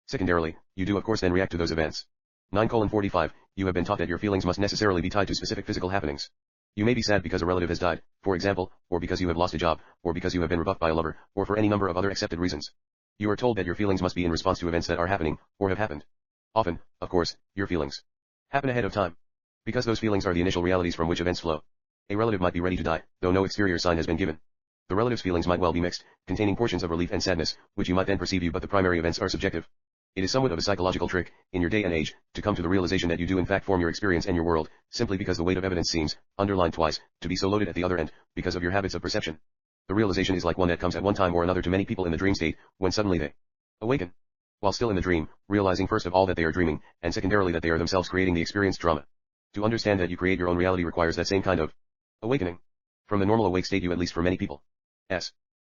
Secondarily, you do of course then react to those events. 9:45, you have been taught that your feelings must necessarily be tied to specific physical happenings. You may be sad because a relative has died, for example, or because you have lost a job, or because you have been rebuffed by a lover, or for any number of other accepted reasons. You are told that your feelings must be in response to events that are happening, or have happened. Often, of course, your feelings happen ahead of time, because those feelings are the initial realities from which events flow. A relative might be ready to die, though no exterior sign has been given. The relative's feelings might well be mixed, containing portions of relief and sadness, which you might then perceive but the primary events are subjective. It is somewhat of a psychological trick, in your day and age, to come to the realization that you do in fact form your experience and your world, simply because the weight of evidence seems, underlined twice, to be so loaded at the other end, because of your habits of perception. The realization is like one that comes at one time or another to many people in the dream state, when suddenly they awaken. While still in the dream, realizing first of all that they are dreaming, and secondarily that they are themselves creating the experienced drama. To understand that you create your own reality requires that same kind of awakening. From the normal awake state you at least for many people.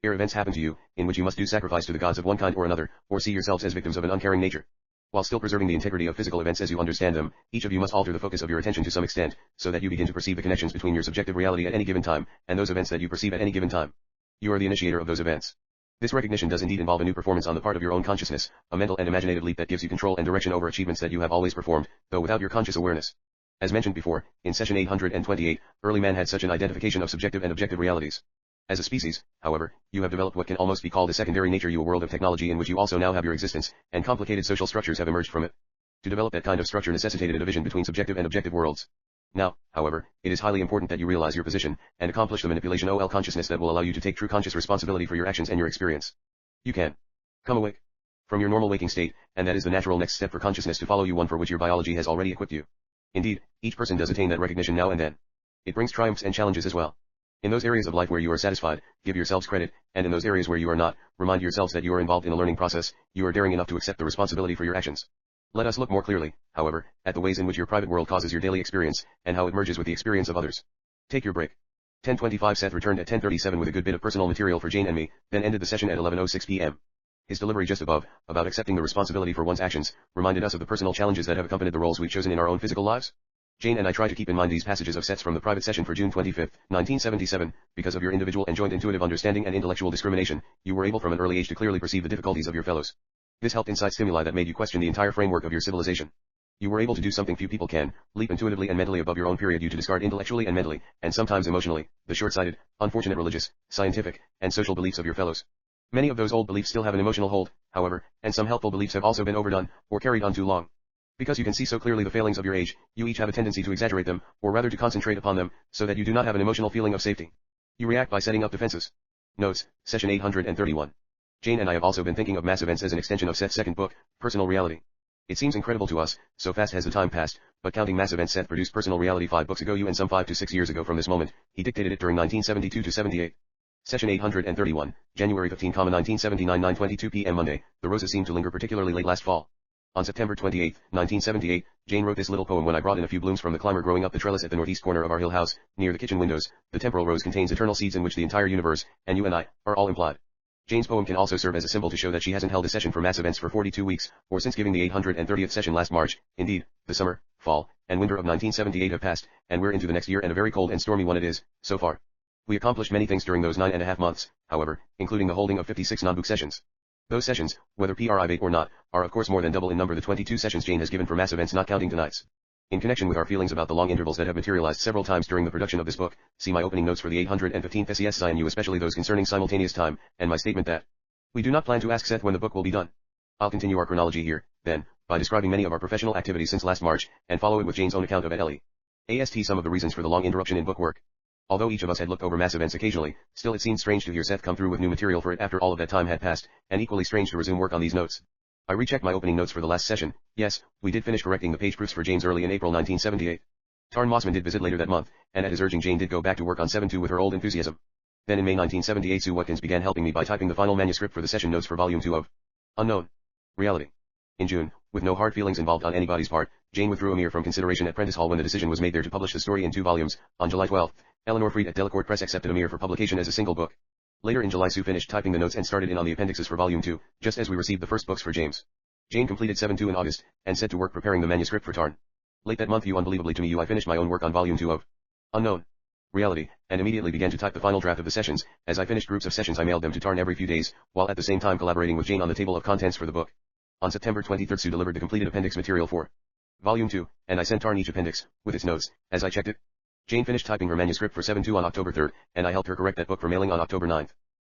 Ere events happen to you, in which you must do sacrifice to the gods of one kind or another, or see yourselves as victims of an uncaring nature. While still preserving the integrity of physical events as you understand them, each of you must alter the focus of your attention to some extent, so that you begin to perceive the connections between your subjective reality at any given time, and those events that you perceive at any given time. You are the initiator of those events. This recognition does indeed involve a new performance on the part of your own consciousness, a mental and imaginative leap that gives you control and direction over achievements that you have always performed, though without your conscious awareness. As mentioned before, in session 828, early man had such an identification of subjective and objective realities. As a species, however, you have developed what can almost be called a secondary nature, you a world of technology in which you also now have your existence, and complicated social structures have emerged from it. To develop that kind of structure necessitated a division between subjective and objective worlds. Now, however, it is highly important that you realize your position, and accomplish the manipulation of consciousness that will allow you to take true conscious responsibility for your actions and your experience. You can come awake from your normal waking state, and that is the natural next step for consciousness to follow you, one for which your biology has already equipped you. Indeed, each person does attain that recognition now and then. It brings triumphs and challenges as well. In those areas of life where you are satisfied, give yourselves credit, and in those areas where you are not, remind yourselves that you are involved in a learning process, you are daring enough to accept the responsibility for your actions. Let us look more clearly, however, at the ways in which your private world causes your daily experience, and how it merges with the experience of others. Take your break. 10:25 Seth returned at 10:37 with a good bit of personal material for Jane and me, then ended the session at 11:06 p.m. His delivery just above, about accepting the responsibility for one's actions, reminded us of the personal challenges that have accompanied the roles we've chosen in our own physical lives. Jane and I try to keep in mind these passages of Seth's from the private session for June 25, 1977, because of your individual and joint intuitive understanding and intellectual discrimination, you were able from an early age to clearly perceive the difficulties of your fellows. This helped incite stimuli that made you question the entire framework of your civilization. You were able to do something few people can, leap intuitively and mentally above your own period, you to discard intellectually and mentally, and sometimes emotionally, the short-sighted, unfortunate religious, scientific, and social beliefs of your fellows. Many of those old beliefs still have an emotional hold, however, and some helpful beliefs have also been overdone, or carried on too long. Because you can see so clearly the failings of your age, you each have a tendency to exaggerate them, or rather to concentrate upon them, so that you do not have an emotional feeling of safety. You react by setting up defenses. Notes, session 831. Jane and I have also been thinking of mass events as an extension of Seth's second book, Personal Reality. It seems incredible to us, so fast has the time passed, but counting mass events, Seth produced Personal Reality 5 books ago, and some 5 to 6 years ago from this moment, he dictated it during 1972 to 78. Session 831, January 15, 1979, 9:22 p.m. Monday. The roses seemed to linger particularly late last fall. On September 28, 1978, Jane wrote this little poem: when I brought in a few blooms from the climber growing up the trellis at the northeast corner of our hill house, near the kitchen windows. The temporal rose contains eternal seeds in which the entire universe, and you and I, are all implied. Jane's poem can also serve as a symbol to show that she hasn't held a session for mass events for 42 weeks, or since giving the 830th session last March. Indeed, the summer, fall, and winter of 1978 have passed, and we're into the next year, and a very cold and stormy one it is, so far. We accomplished many things during those 9.5 months, however, including the holding of 56 non-book sessions. Those sessions, whether private or not, are of course more than double in number the 22 sessions Jane has given for mass events not counting tonight's. In connection with our feelings about the long intervals that have materialized several times during the production of this book, see my opening notes for the 815th SES INU, especially those concerning simultaneous time, and my statement that we do not plan to ask Seth when the book will be done. I'll continue our chronology here, then, by describing many of our professional activities since last March, and follow it with Jane's own account of LE.ast some of the reasons for the long interruption in book work. Although each of us had looked over mass events occasionally, still it seemed strange to hear Seth come through with new material for it after all of that time had passed, and equally strange to resume work on these notes. I rechecked my opening notes for the last session. Yes, we did finish correcting the page proofs for James early in April 1978. Tarn Mossman did visit later that month, and at his urging Jane did go back to work on 7-2 with her old enthusiasm. Then in May 1978 Sue Watkins began helping me by typing the final manuscript for the session notes for Volume 2 of Unknown Reality. In June, with no hard feelings involved on anybody's part, Jane withdrew Amir from consideration at Prentice Hall when the decision was made there to publish the story in 2 volumes. On July 12, Eleanor Freed at Delacorte Press accepted Amir for publication as a single book. Later in July Sue finished typing the notes and started in on the appendixes for Volume 2, just as we received the first books for James. Jane completed 7-2 in August, and set to work preparing the manuscript for Tarn. Late that month unbelievably to me I finished my own work on Volume 2 of Unknown Reality, and immediately began to type the final draft of the sessions. As I finished groups of sessions I mailed them to Tarn every few days, while at the same time collaborating with Jane on the table of contents for the book. On September 23 Sue delivered the completed appendix material for Volume 2, and I sent Tarn each appendix, with its notes, as I checked it. Jane finished typing her manuscript for 7-2 on October 3, and I helped her correct that book for mailing on October 9.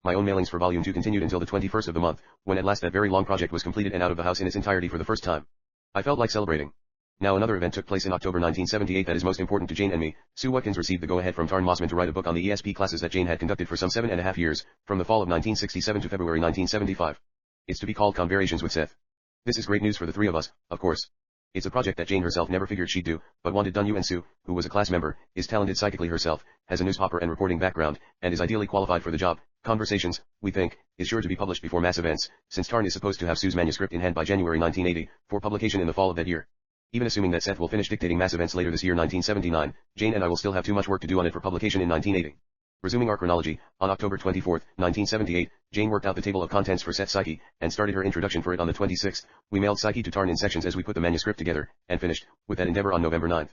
My own mailings for Volume 2 continued until the 21st of the month, when at last that very long project was completed and out of the house in its entirety for the first time. I felt like celebrating. Now another event took place in October 1978 that is most important to Jane and me. Sue Watkins received the go-ahead from Tarn Mossman to write a book on the ESP classes that Jane had conducted for some 7.5 years, from the fall of 1967 to February 1975. It's to be called Conversations with Seth. This is great news for the three of us, of course. It's a project that Jane herself never figured she'd do, but wanted done. Sue, who was a class member, is talented psychically herself, has a newspaper and reporting background, and is ideally qualified for the job. Conversations, we think, is sure to be published before mass events, since Tarn is supposed to have Sue's manuscript in hand by January 1980, for publication in the fall of that year. Even assuming that Seth will finish dictating mass events later this year 1979, Jane and I will still have too much work to do on it for publication in 1980. Resuming our chronology, on October 24, 1978, Jane worked out the table of contents for Seth's Psyche, and started her introduction for it on the 26th. We mailed Psyche to Tarn in sections as we put the manuscript together, and finished, with that endeavor on November 9.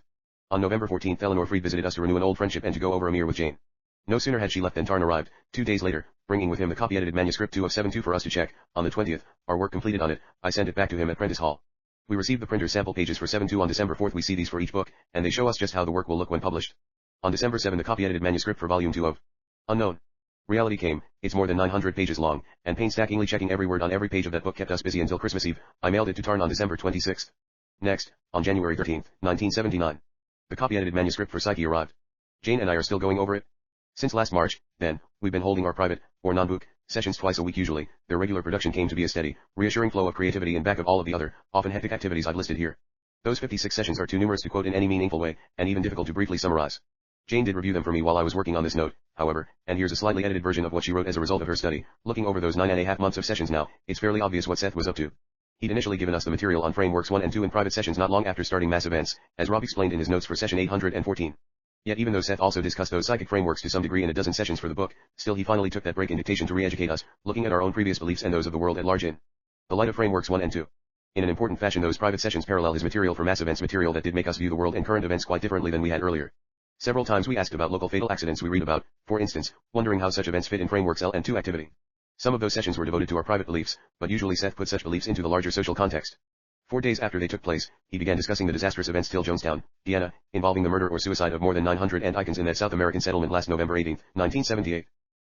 On November 14, Eleanor Freed visited us to renew an old friendship and to go over Amir with Jane. No sooner had she left than Tarn arrived, 2 days later, bringing with him the copy-edited manuscript 2 of 7-2 for us to check. On the 20th, our work completed on it, I sent it back to him at Prentice Hall. We received the printer's sample pages for 7-2 on December 4. We see these for each book, and they show us just how the work will look when published. On December 7 the copy-edited manuscript for Volume 2 of Unknown Reality came. It's more than 900 pages long, and painstakingly checking every word on every page of that book kept us busy until Christmas Eve. I mailed it to Tarn on December 26. Next, on January 13, 1979, the copy-edited manuscript for Psyche arrived. Jane and I are still going over it. Since last March, then, we've been holding our private, or non-book, sessions twice a week usually. Their regular production came to be a steady, reassuring flow of creativity in back of all of the other, often hectic activities I've listed here. Those 56 sessions are too numerous to quote in any meaningful way, and even difficult to briefly summarize. Jane did review them for me while I was working on this note, however, and here's a slightly edited version of what she wrote as a result of her study. Looking over those 9.5 months of sessions now, it's fairly obvious what Seth was up to. He'd initially given us the material on frameworks 1 and 2 in private sessions not long after starting mass events, as Rob explained in his notes for session 814. Yet even though Seth also discussed those psychic frameworks to some degree in a dozen sessions for the book, still he finally took that break in dictation to re-educate us, looking at our own previous beliefs and those of the world at large in the light of frameworks 1 and 2. In an important fashion those private sessions parallel his material for mass events, material that did make us view the world and current events quite differently than we had earlier. Several times we asked about local fatal accidents we read about, for instance, wondering how such events fit in frameworks L and 2 activity. Some of those sessions were devoted to our private beliefs, but usually Seth put such beliefs into the larger social context. 4 days after they took place, he began discussing the disastrous events till Jonestown, Indiana, involving the murder or suicide of more than 900 icons in that South American settlement last November 18, 1978.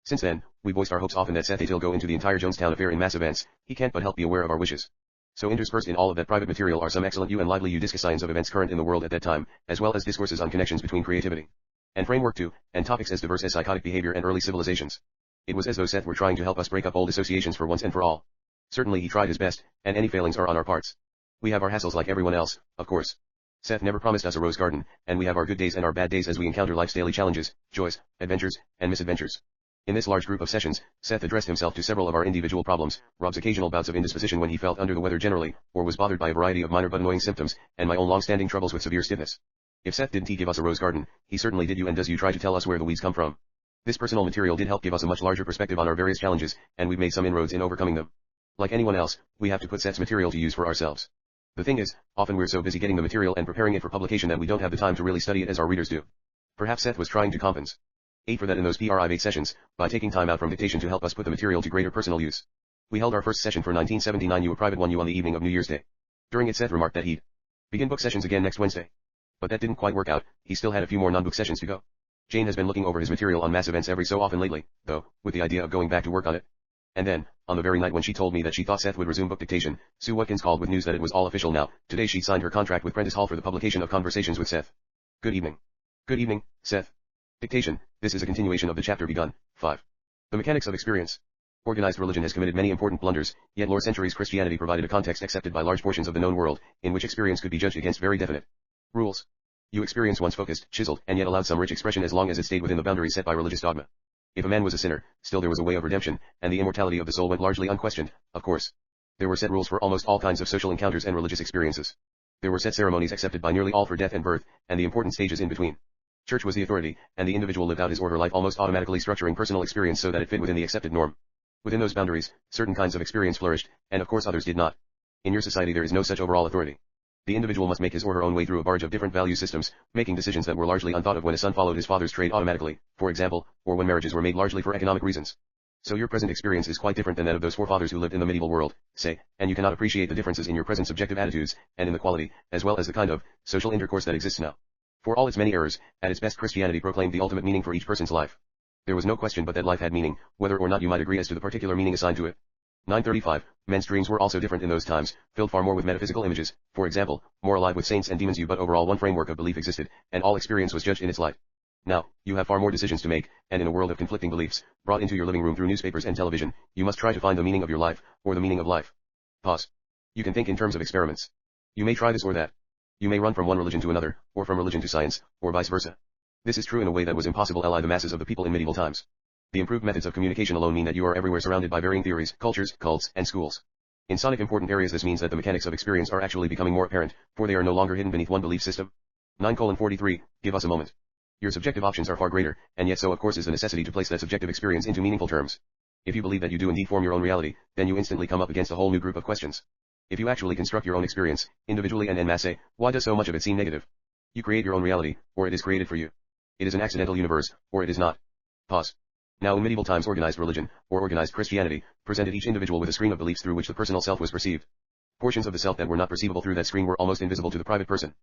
Since then, we voiced our hopes often that Seth will go into the entire Jonestown affair in mass events. He can't but help be aware of our wishes. So interspersed in all of that private material are some excellent and lively discussions of events current in the world at that time, as well as discourses on connections between creativity and framework 2, and topics as diverse as psychotic behavior and early civilizations. It was as though Seth were trying to help us break up old associations for once and for all. Certainly he tried his best, and any failings are on our parts. We have our hassles like everyone else, of course. Seth never promised us a rose garden, and we have our good days and our bad days as we encounter life's daily challenges, joys, adventures, and misadventures. In this large group of sessions, Seth addressed himself to several of our individual problems, Rob's occasional bouts of indisposition when he felt under the weather generally, or was bothered by a variety of minor but annoying symptoms, and my own long-standing troubles with severe stiffness. If Seth didn't give us a rose garden, he certainly did. And does you try to tell us where the weeds come from? This personal material did help give us a much larger perspective on our various challenges, and we've made some inroads in overcoming them. Like anyone else, we have to put Seth's material to use for ourselves. The thing is, often we're so busy getting the material and preparing it for publication that we don't have the time to really study it as our readers do. Perhaps Seth was trying to compensate for that in those private sessions, by taking time out from dictation to help us put the material to greater personal use. We held our first session for 1979, a private one, on the evening of New Year's Day. During it, Seth remarked that he'd begin book sessions again next Wednesday. But that didn't quite work out. He still had a few more non-book sessions to go. Jane has been looking over his material on mass events every so often lately, though, with the idea of going back to work on it. And then, on the very night when she told me that she thought Seth would resume book dictation, Sue Watkins called with news that it was all official now. Today she'd signed her contract with Prentice Hall for the publication of Conversations with Seth. Good evening. Good evening, Seth. Dictation. This is a continuation of the chapter begun. 5. The mechanics of experience. Organized religion has committed many important blunders, yet lore centuries Christianity provided a context accepted by large portions of the known world, in which experience could be judged against very definite rules. You experience once focused, chiseled, and yet allowed some rich expression as long as it stayed within the boundaries set by religious dogma. If a man was a sinner, still there was a way of redemption, and the immortality of the soul went largely unquestioned, of course. There were set rules for almost all kinds of social encounters and religious experiences. There were set ceremonies accepted by nearly all for death and birth, and the important stages in between. Church was the authority, and the individual lived out his or her life almost automatically, structuring personal experience so that it fit within the accepted norm. Within those boundaries, certain kinds of experience flourished, and of course others did not. In your society there is no such overall authority. The individual must make his or her own way through a barrage of different value systems, making decisions that were largely unthought of when a son followed his father's trade automatically, for example, or when marriages were made largely for economic reasons. So your present experience is quite different than that of those forefathers who lived in the medieval world, say, and you cannot appreciate the differences in your present subjective attitudes, and in the quality, as well as the kind of, social intercourse that exists now. For all its many errors, at its best Christianity proclaimed the ultimate meaning for each person's life. There was no question but that life had meaning, whether or not you might agree as to the particular meaning assigned to it. 935. Men's dreams were also different in those times, filled far more with metaphysical images, for example, more alive with saints and demons, but overall one framework of belief existed, and all experience was judged in its light. Now, you have far more decisions to make, and in a world of conflicting beliefs, brought into your living room through newspapers and television, you must try to find the meaning of your life, or the meaning of life. Pause. You can think in terms of experiments. You may try this or that. You may run from one religion to another, or from religion to science, or vice versa. This is true in a way that was impossible to ally the masses of the people in medieval times. The improved methods of communication alone mean that you are everywhere surrounded by varying theories, cultures, cults, and schools. In sonic important areas this means that the mechanics of experience are actually becoming more apparent, for they are no longer hidden beneath one belief system. 9:43, give us a moment. Your subjective options are far greater, and yet so of course is the necessity to place that subjective experience into meaningful terms. If you believe that you do indeed form your own reality, then you instantly come up against a whole new group of questions. If you actually construct your own experience, individually and en masse, why does so much of it seem negative? You create your own reality, or it is created for you. It is an accidental universe, or it is not. Pause. Now in medieval times organized religion, or organized Christianity, presented each individual with a screen of beliefs through which the personal self was perceived. Portions of the self that were not perceivable through that screen were almost invisible to the private person.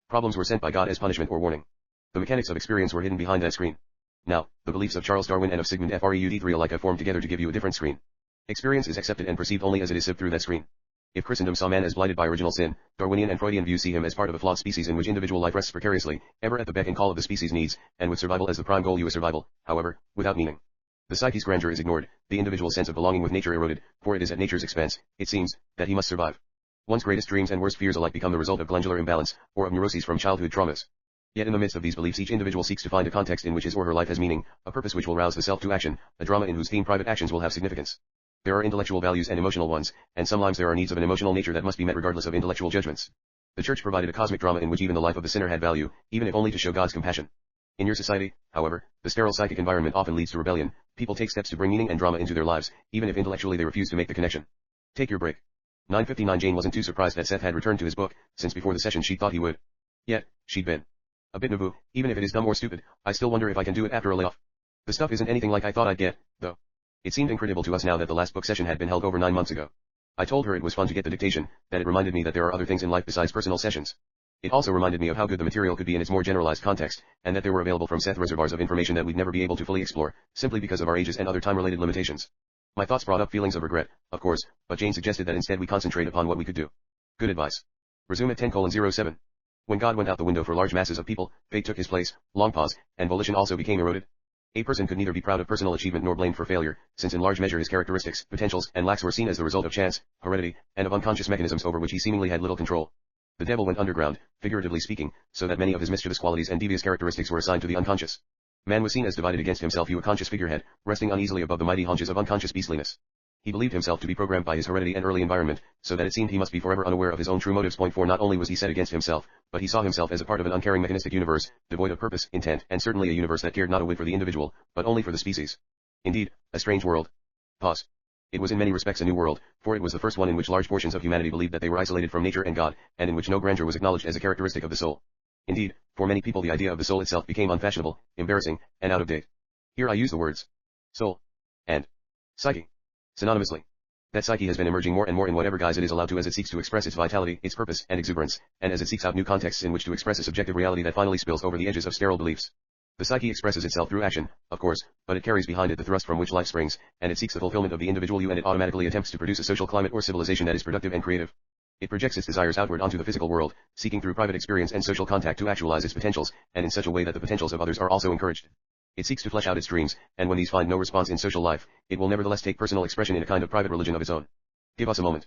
Problems were sent by God as punishment or warning. The mechanics of experience were hidden behind that screen. Now, the beliefs of Charles Darwin and of Sigmund Freud III alike have formed together to give you a different screen. Experience is accepted and perceived only as it is sieved through that screen. If Christendom saw man as blighted by original sin, Darwinian and Freudian views see him as part of a flawed species in which individual life rests precariously, ever at the beck and call of the species' needs, and with survival as the prime goal, you is survival, however, without meaning. The psyche's grandeur is ignored, the individual sense of belonging with nature eroded, for it is at nature's expense, it seems, that he must survive. One's greatest dreams and worst fears alike become the result of glandular imbalance, or of neuroses from childhood traumas. Yet in the midst of these beliefs each individual seeks to find a context in which his or her life has meaning, a purpose which will rouse the self to action, a drama in whose theme private actions will have significance. There are intellectual values and emotional ones, and sometimes there are needs of an emotional nature that must be met regardless of intellectual judgments. The church provided a cosmic drama in which even the life of the sinner had value, even if only to show God's compassion. In your society, however, the sterile psychic environment often leads to rebellion. People take steps to bring meaning and drama into their lives, even if intellectually they refuse to make the connection. Take your break. 9:59 Jane wasn't too surprised that Seth had returned to his book, since before the session she thought he would. Yet, she'd been a bit nervous. Even if it is dumb or stupid, I still wonder if I can do it after a layoff. The stuff isn't anything like I thought I'd get, though. It seemed incredible to us now that the last book session had been held over 9 months ago. I told her it was fun to get the dictation, that it reminded me that there are other things in life besides personal sessions. It also reminded me of how good the material could be in its more generalized context, and that there were available from Seth reservoirs of information that we'd never be able to fully explore, simply because of our ages and other time-related limitations. My thoughts brought up feelings of regret, of course, but Jane suggested that instead we concentrate upon what we could do. Good advice. Resume at 10:07. When God went out the window for large masses of people, fate took his place, long pause, and volition also became eroded. A person could neither be proud of personal achievement nor blamed for failure, since in large measure his characteristics, potentials, and lacks were seen as the result of chance, heredity, and of unconscious mechanisms over which he seemingly had little control. The devil went underground, figuratively speaking, so that many of his mischievous qualities and devious characteristics were assigned to the unconscious. Man was seen as divided against himself, a conscious figurehead, resting uneasily above the mighty haunches of unconscious beastliness. He believed himself to be programmed by his heredity and early environment, so that it seemed he must be forever unaware of his own true motives. Point 4. Not only was he set against himself, But he saw himself as a part of an uncaring mechanistic universe, devoid of purpose, intent, and certainly a universe that cared not a whit for the individual, but only for the species. Indeed, a strange world. Pause. It was in many respects a new world, for it was the first one in which large portions of humanity believed that they were isolated from nature and God, and in which no grandeur was acknowledged as a characteristic of the soul. Indeed, for many people the idea of the soul itself became unfashionable, embarrassing, and out of date. Here I use the words soul and psyche synonymously. That psyche has been emerging more and more in whatever guise it is allowed to as it seeks to express its vitality, its purpose, and exuberance, and as it seeks out new contexts in which to express a subjective reality that finally spills over the edges of sterile beliefs. The psyche expresses itself through action, of course, but it carries behind it the thrust from which life springs, and it seeks the fulfillment of the individual you, and it automatically attempts to produce a social climate or civilization that is productive and creative. It projects its desires outward onto the physical world, seeking through private experience and social contact to actualize its potentials, and in such a way that the potentials of others are also encouraged. It seeks to flesh out its dreams, and when these find no response in social life, it will nevertheless take personal expression in a kind of private religion of its own. Give us a moment.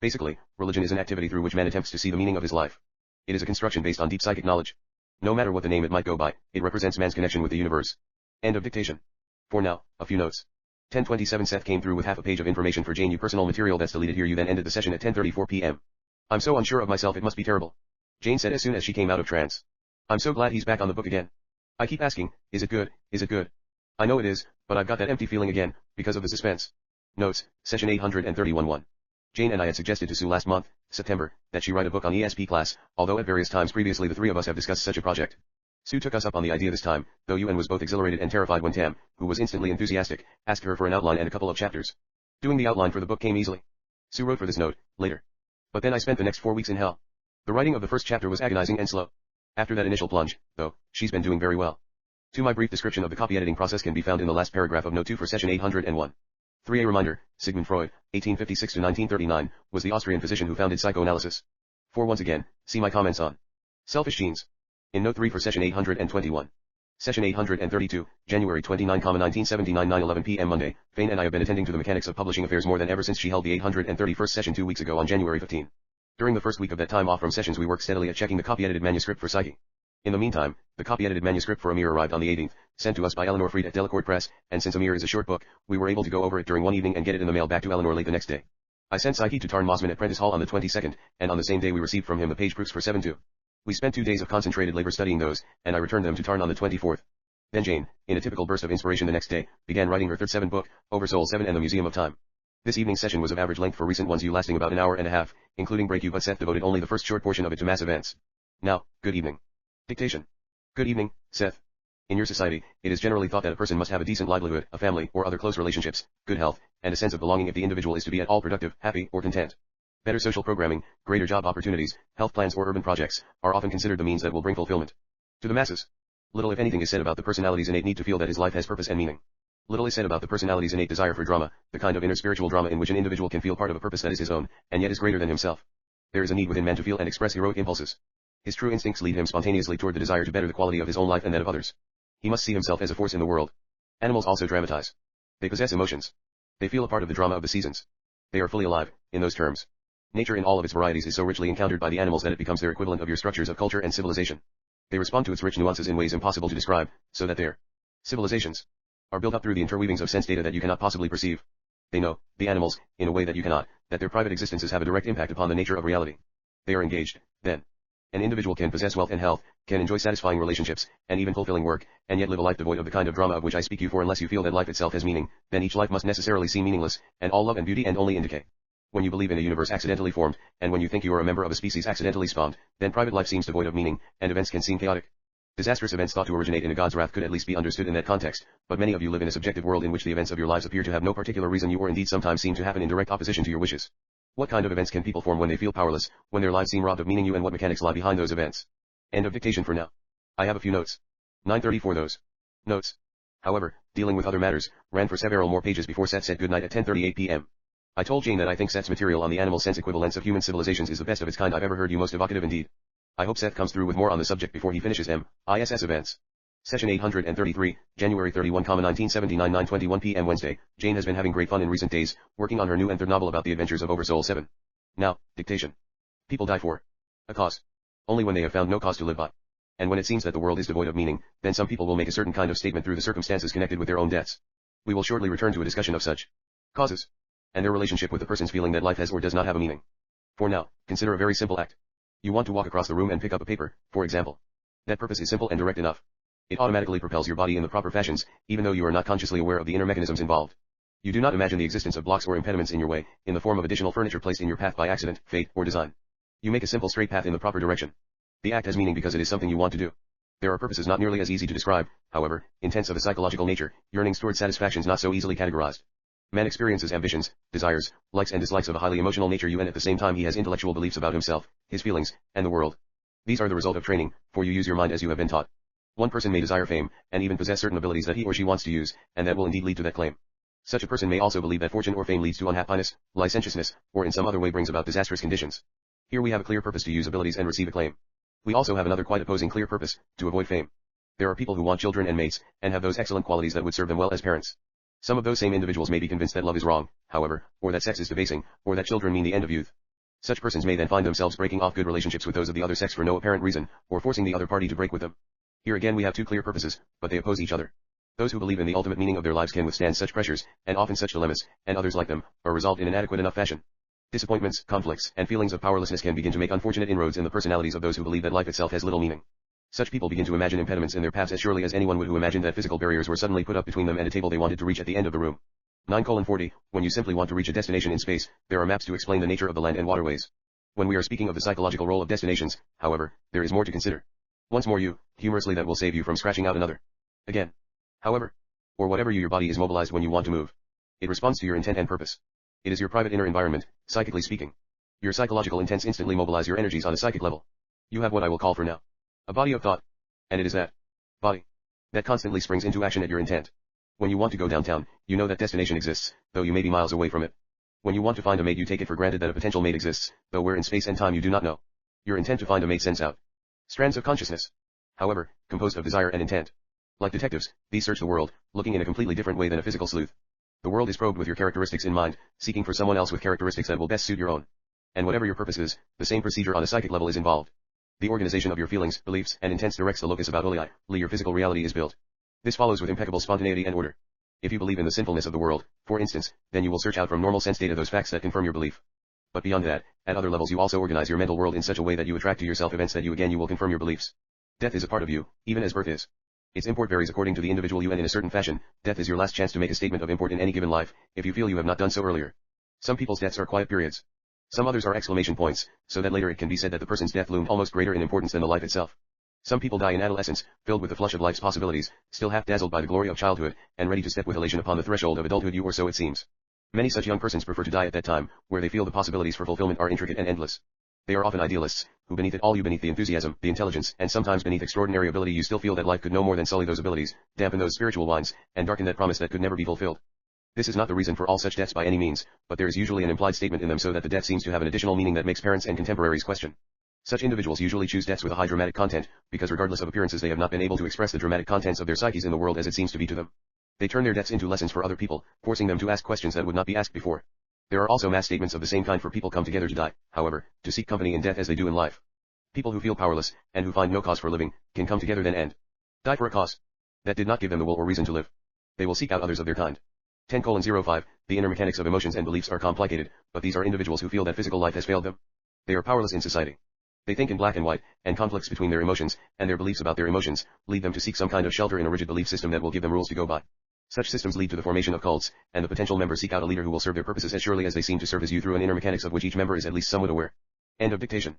Basically, religion is an activity through which man attempts to see the meaning of his life. It is a construction based on deep psychic knowledge. No matter what the name it might go by, it represents man's connection with the universe. End of dictation. For now, a few notes. 10:27 Seth came through with half a page of information for Jane. You personal material that's deleted here. You then ended the session at 10:34 p.m. I'm so unsure of myself, it must be terrible. Jane said as soon as she came out of trance. I'm so glad he's back on the book again. I keep asking, is it good, is it good? I know it is, but I've got that empty feeling again, because of the suspense. Notes, session 831-1. Jane and I had suggested to Sue last month, September, that she write a book on ESP class, although at various times previously the three of us have discussed such a project. Sue took us up on the idea this time, though Ewan was both exhilarated and terrified when Tam, who was instantly enthusiastic, asked her for an outline and a couple of chapters. Doing the outline for the book came easily. Sue wrote for this note, later. But then I spent the next 4 weeks in hell. The writing of the first chapter was agonizing and slow. After that initial plunge, though, she's been doing very well. My brief description of the copy editing process can be found in the last paragraph of note 2 for session 801. 3. A reminder, Sigmund Freud, 1856-1939, was the Austrian physician who founded psychoanalysis. 4. Once again, see my comments on selfish genes. In note 3 for session 821. Session 832, January 29, 1979, 9:11 p.m. Monday. Fane and I have been attending to the mechanics of publishing affairs more than ever since she held the 831st session 2 weeks ago on January 15. During the first week of that time off from sessions we worked steadily at checking the copy-edited manuscript for Psyche. In the meantime, the copy-edited manuscript for Amir arrived on the 18th, sent to us by Eleanor Freed at Delacorte Press, and since Amir is a short book, we were able to go over it during one evening and get it in the mail back to Eleanor late the next day. I sent Psyche to Tarn Mossman at Prentice Hall on the 22nd, and on the same day we received from him the page proofs for 7-2. We spent 2 days of concentrated labor studying those, and I returned them to Tarn on the 24th. Then Jane, in a typical burst of inspiration the next day, began writing her third 7 book, Oversoul 7 and the Museum of Time. This evening's session was of average length for recent ones, you lasting about an hour and a half, including break you, but Seth devoted only the first short portion of it to mass events. Now, good evening. Dictation. Good evening, Seth. In your society, it is generally thought that a person must have a decent livelihood, a family or other close relationships, good health, and a sense of belonging if the individual is to be at all productive, happy, or content. Better social programming, greater job opportunities, health plans or urban projects, are often considered the means that will bring fulfillment. To the masses, little if anything is said about the personality's innate need to feel that his life has purpose and meaning. Little is said about the personality's innate desire for drama, the kind of inner spiritual drama in which an individual can feel part of a purpose that is his own, and yet is greater than himself. There is a need within man to feel and express heroic impulses. His true instincts lead him spontaneously toward the desire to better the quality of his own life and that of others. He must see himself as a force in the world. Animals also dramatize. They possess emotions. They feel a part of the drama of the seasons. They are fully alive, in those terms. Nature in all of its varieties is so richly encountered by the animals that it becomes their equivalent of your structures of culture and civilization. They respond to its rich nuances in ways impossible to describe, so that their civilizations are built up through the interweavings of sense data that you cannot possibly perceive. They know, the animals, in a way that you cannot, that their private existences have a direct impact upon the nature of reality. They are engaged, then. An individual can possess wealth and health, can enjoy satisfying relationships, and even fulfilling work, and yet live a life devoid of the kind of drama of which I speak you, for unless you feel that life itself has meaning, then each life must necessarily seem meaningless, and all love and beauty and only in decay. When you believe in a universe accidentally formed, and when you think you are a member of a species accidentally spawned, then private life seems devoid of meaning, and events can seem chaotic. Disastrous events thought to originate in a God's wrath could at least be understood in that context, but many of you live in a subjective world in which the events of your lives appear to have no particular reason, you or indeed sometimes seem to happen in direct opposition to your wishes. What kind of events can people form when they feel powerless, when their lives seem robbed of meaning, you, and what mechanics lie behind those events? End of dictation for now. I have a few notes. 9:34 those notes, however, dealing with other matters, ran for several more pages before Seth said goodnight at 10:38 p.m. I told Jane that I think Seth's material on the animal sense equivalents of human civilizations is the best of its kind I've ever heard, you most evocative indeed. I hope Seth comes through with more on the subject before he finishes MISS events. Session 833, January 31, 1979, 9:21 p.m. Wednesday. Jane has been having great fun in recent days, working on her new and third novel about the adventures of Oversoul 7. Now, dictation. People die for a cause. Only when they have found no cause to live by. And when it seems that the world is devoid of meaning, then some people will make a certain kind of statement through the circumstances connected with their own deaths. We will shortly return to a discussion of such causes, and their relationship with the person's feeling that life has or does not have a meaning. For now, consider a very simple act. You want to walk across the room and pick up a paper, for example. That purpose is simple and direct enough. It automatically propels your body in the proper fashions, even though you are not consciously aware of the inner mechanisms involved. You do not imagine the existence of blocks or impediments in your way, in the form of additional furniture placed in your path by accident, fate, or design. You make a simple straight path in the proper direction. The act has meaning because it is something you want to do. There are purposes not nearly as easy to describe, however, intents of a psychological nature, yearnings toward satisfactions not so easily categorized. Man experiences ambitions, desires, likes and dislikes of a highly emotional nature and at the same time he has intellectual beliefs about himself, his feelings, and the world. These are the result of training, for you use your mind as you have been taught. One person may desire fame, and even possess certain abilities that he or she wants to use, and that will indeed lead to that claim. Such a person may also believe that fortune or fame leads to unhappiness, licentiousness, or in some other way brings about disastrous conditions. Here we have a clear purpose to use abilities and receive a claim. We also have another quite opposing clear purpose, to avoid fame. There are people who want children and mates, and have those excellent qualities that would serve them well as parents. Some of those same individuals may be convinced that love is wrong, however, or that sex is debasing, or that children mean the end of youth. Such persons may then find themselves breaking off good relationships with those of the other sex for no apparent reason, or forcing the other party to break with them. Here again we have two clear purposes, but they oppose each other. Those who believe in the ultimate meaning of their lives can withstand such pressures, and often such dilemmas, and others like them, are resolved in an adequate enough fashion. Disappointments, conflicts, and feelings of powerlessness can begin to make unfortunate inroads in the personalities of those who believe that life itself has little meaning. Such people begin to imagine impediments in their paths as surely as anyone would who imagined that physical barriers were suddenly put up between them and a table they wanted to reach at the end of the room. 9:40, when you simply want to reach a destination in space, there are maps to explain the nature of the land and waterways. When we are speaking of the psychological role of destinations, however, there is more to consider. Once more humorously that will save you from scratching out another. Again. However. Or whatever your body is mobilized when you want to move. It responds to your intent and purpose. It is your private inner environment, psychically speaking. Your psychological intents instantly mobilize your energies on a psychic level. You have what I will call for now a body of thought. And it is that body that constantly springs into action at your intent. When you want to go downtown, you know that destination exists, though you may be miles away from it. When you want to find a mate you take it for granted that a potential mate exists, though where in space and time you do not know. Your intent to find a mate sends out strands of consciousness. However, composed of desire and intent. Like detectives, these search the world, looking in a completely different way than a physical sleuth. The world is probed with your characteristics in mind, seeking for someone else with characteristics that will best suit your own. And whatever your purpose is, the same procedure on a psychic level is involved. The organization of your feelings, beliefs, and intents directs the locus about your physical reality is built. This follows with impeccable spontaneity and order. If you believe in the sinfulness of the world, for instance, then you will search out from normal sense data those facts that confirm your belief. But beyond that, at other levels you also organize your mental world in such a way that you attract to yourself events that you will confirm your beliefs. Death is a part of you, even as birth is. Its import varies according to the individual you and in a certain fashion. Death is your last chance to make a statement of import in any given life, if you feel you have not done so earlier. Some people's deaths are quiet periods. Some others are exclamation points, so that later it can be said that the person's death loomed almost greater in importance than the life itself. Some people die in adolescence, filled with the flush of life's possibilities, still half dazzled by the glory of childhood, and ready to step with elation upon the threshold of adulthood, or so it seems. Many such young persons prefer to die at that time, where they feel the possibilities for fulfillment are intricate and endless. They are often idealists, who beneath it all beneath the enthusiasm, the intelligence, and sometimes beneath extraordinary ability you still feel that life could no more than sully those abilities, dampen those spiritual wines, and darken that promise that could never be fulfilled. This is not the reason for all such deaths by any means, but there is usually an implied statement in them so that the death seems to have an additional meaning that makes parents and contemporaries question. Such individuals usually choose deaths with a high dramatic content, because regardless of appearances they have not been able to express the dramatic contents of their psyches in the world as it seems to be to them. They turn their deaths into lessons for other people, forcing them to ask questions that would not be asked before. There are also mass statements of the same kind for people come together to die, however, to seek company in death as they do in life. People who feel powerless, and who find no cause for living, can come together then and die for a cause that did not give them the will or reason to live. They will seek out others of their kind. 10:05, the inner mechanics of emotions and beliefs are complicated, but these are individuals who feel that physical life has failed them. They are powerless in society. They think in black and white, and conflicts between their emotions, and their beliefs about their emotions, lead them to seek some kind of shelter in a rigid belief system that will give them rules to go by. Such systems lead to the formation of cults, and the potential members seek out a leader who will serve their purposes as surely as they seem to serve his you through an inner mechanics of which each member is at least somewhat aware. End of dictation.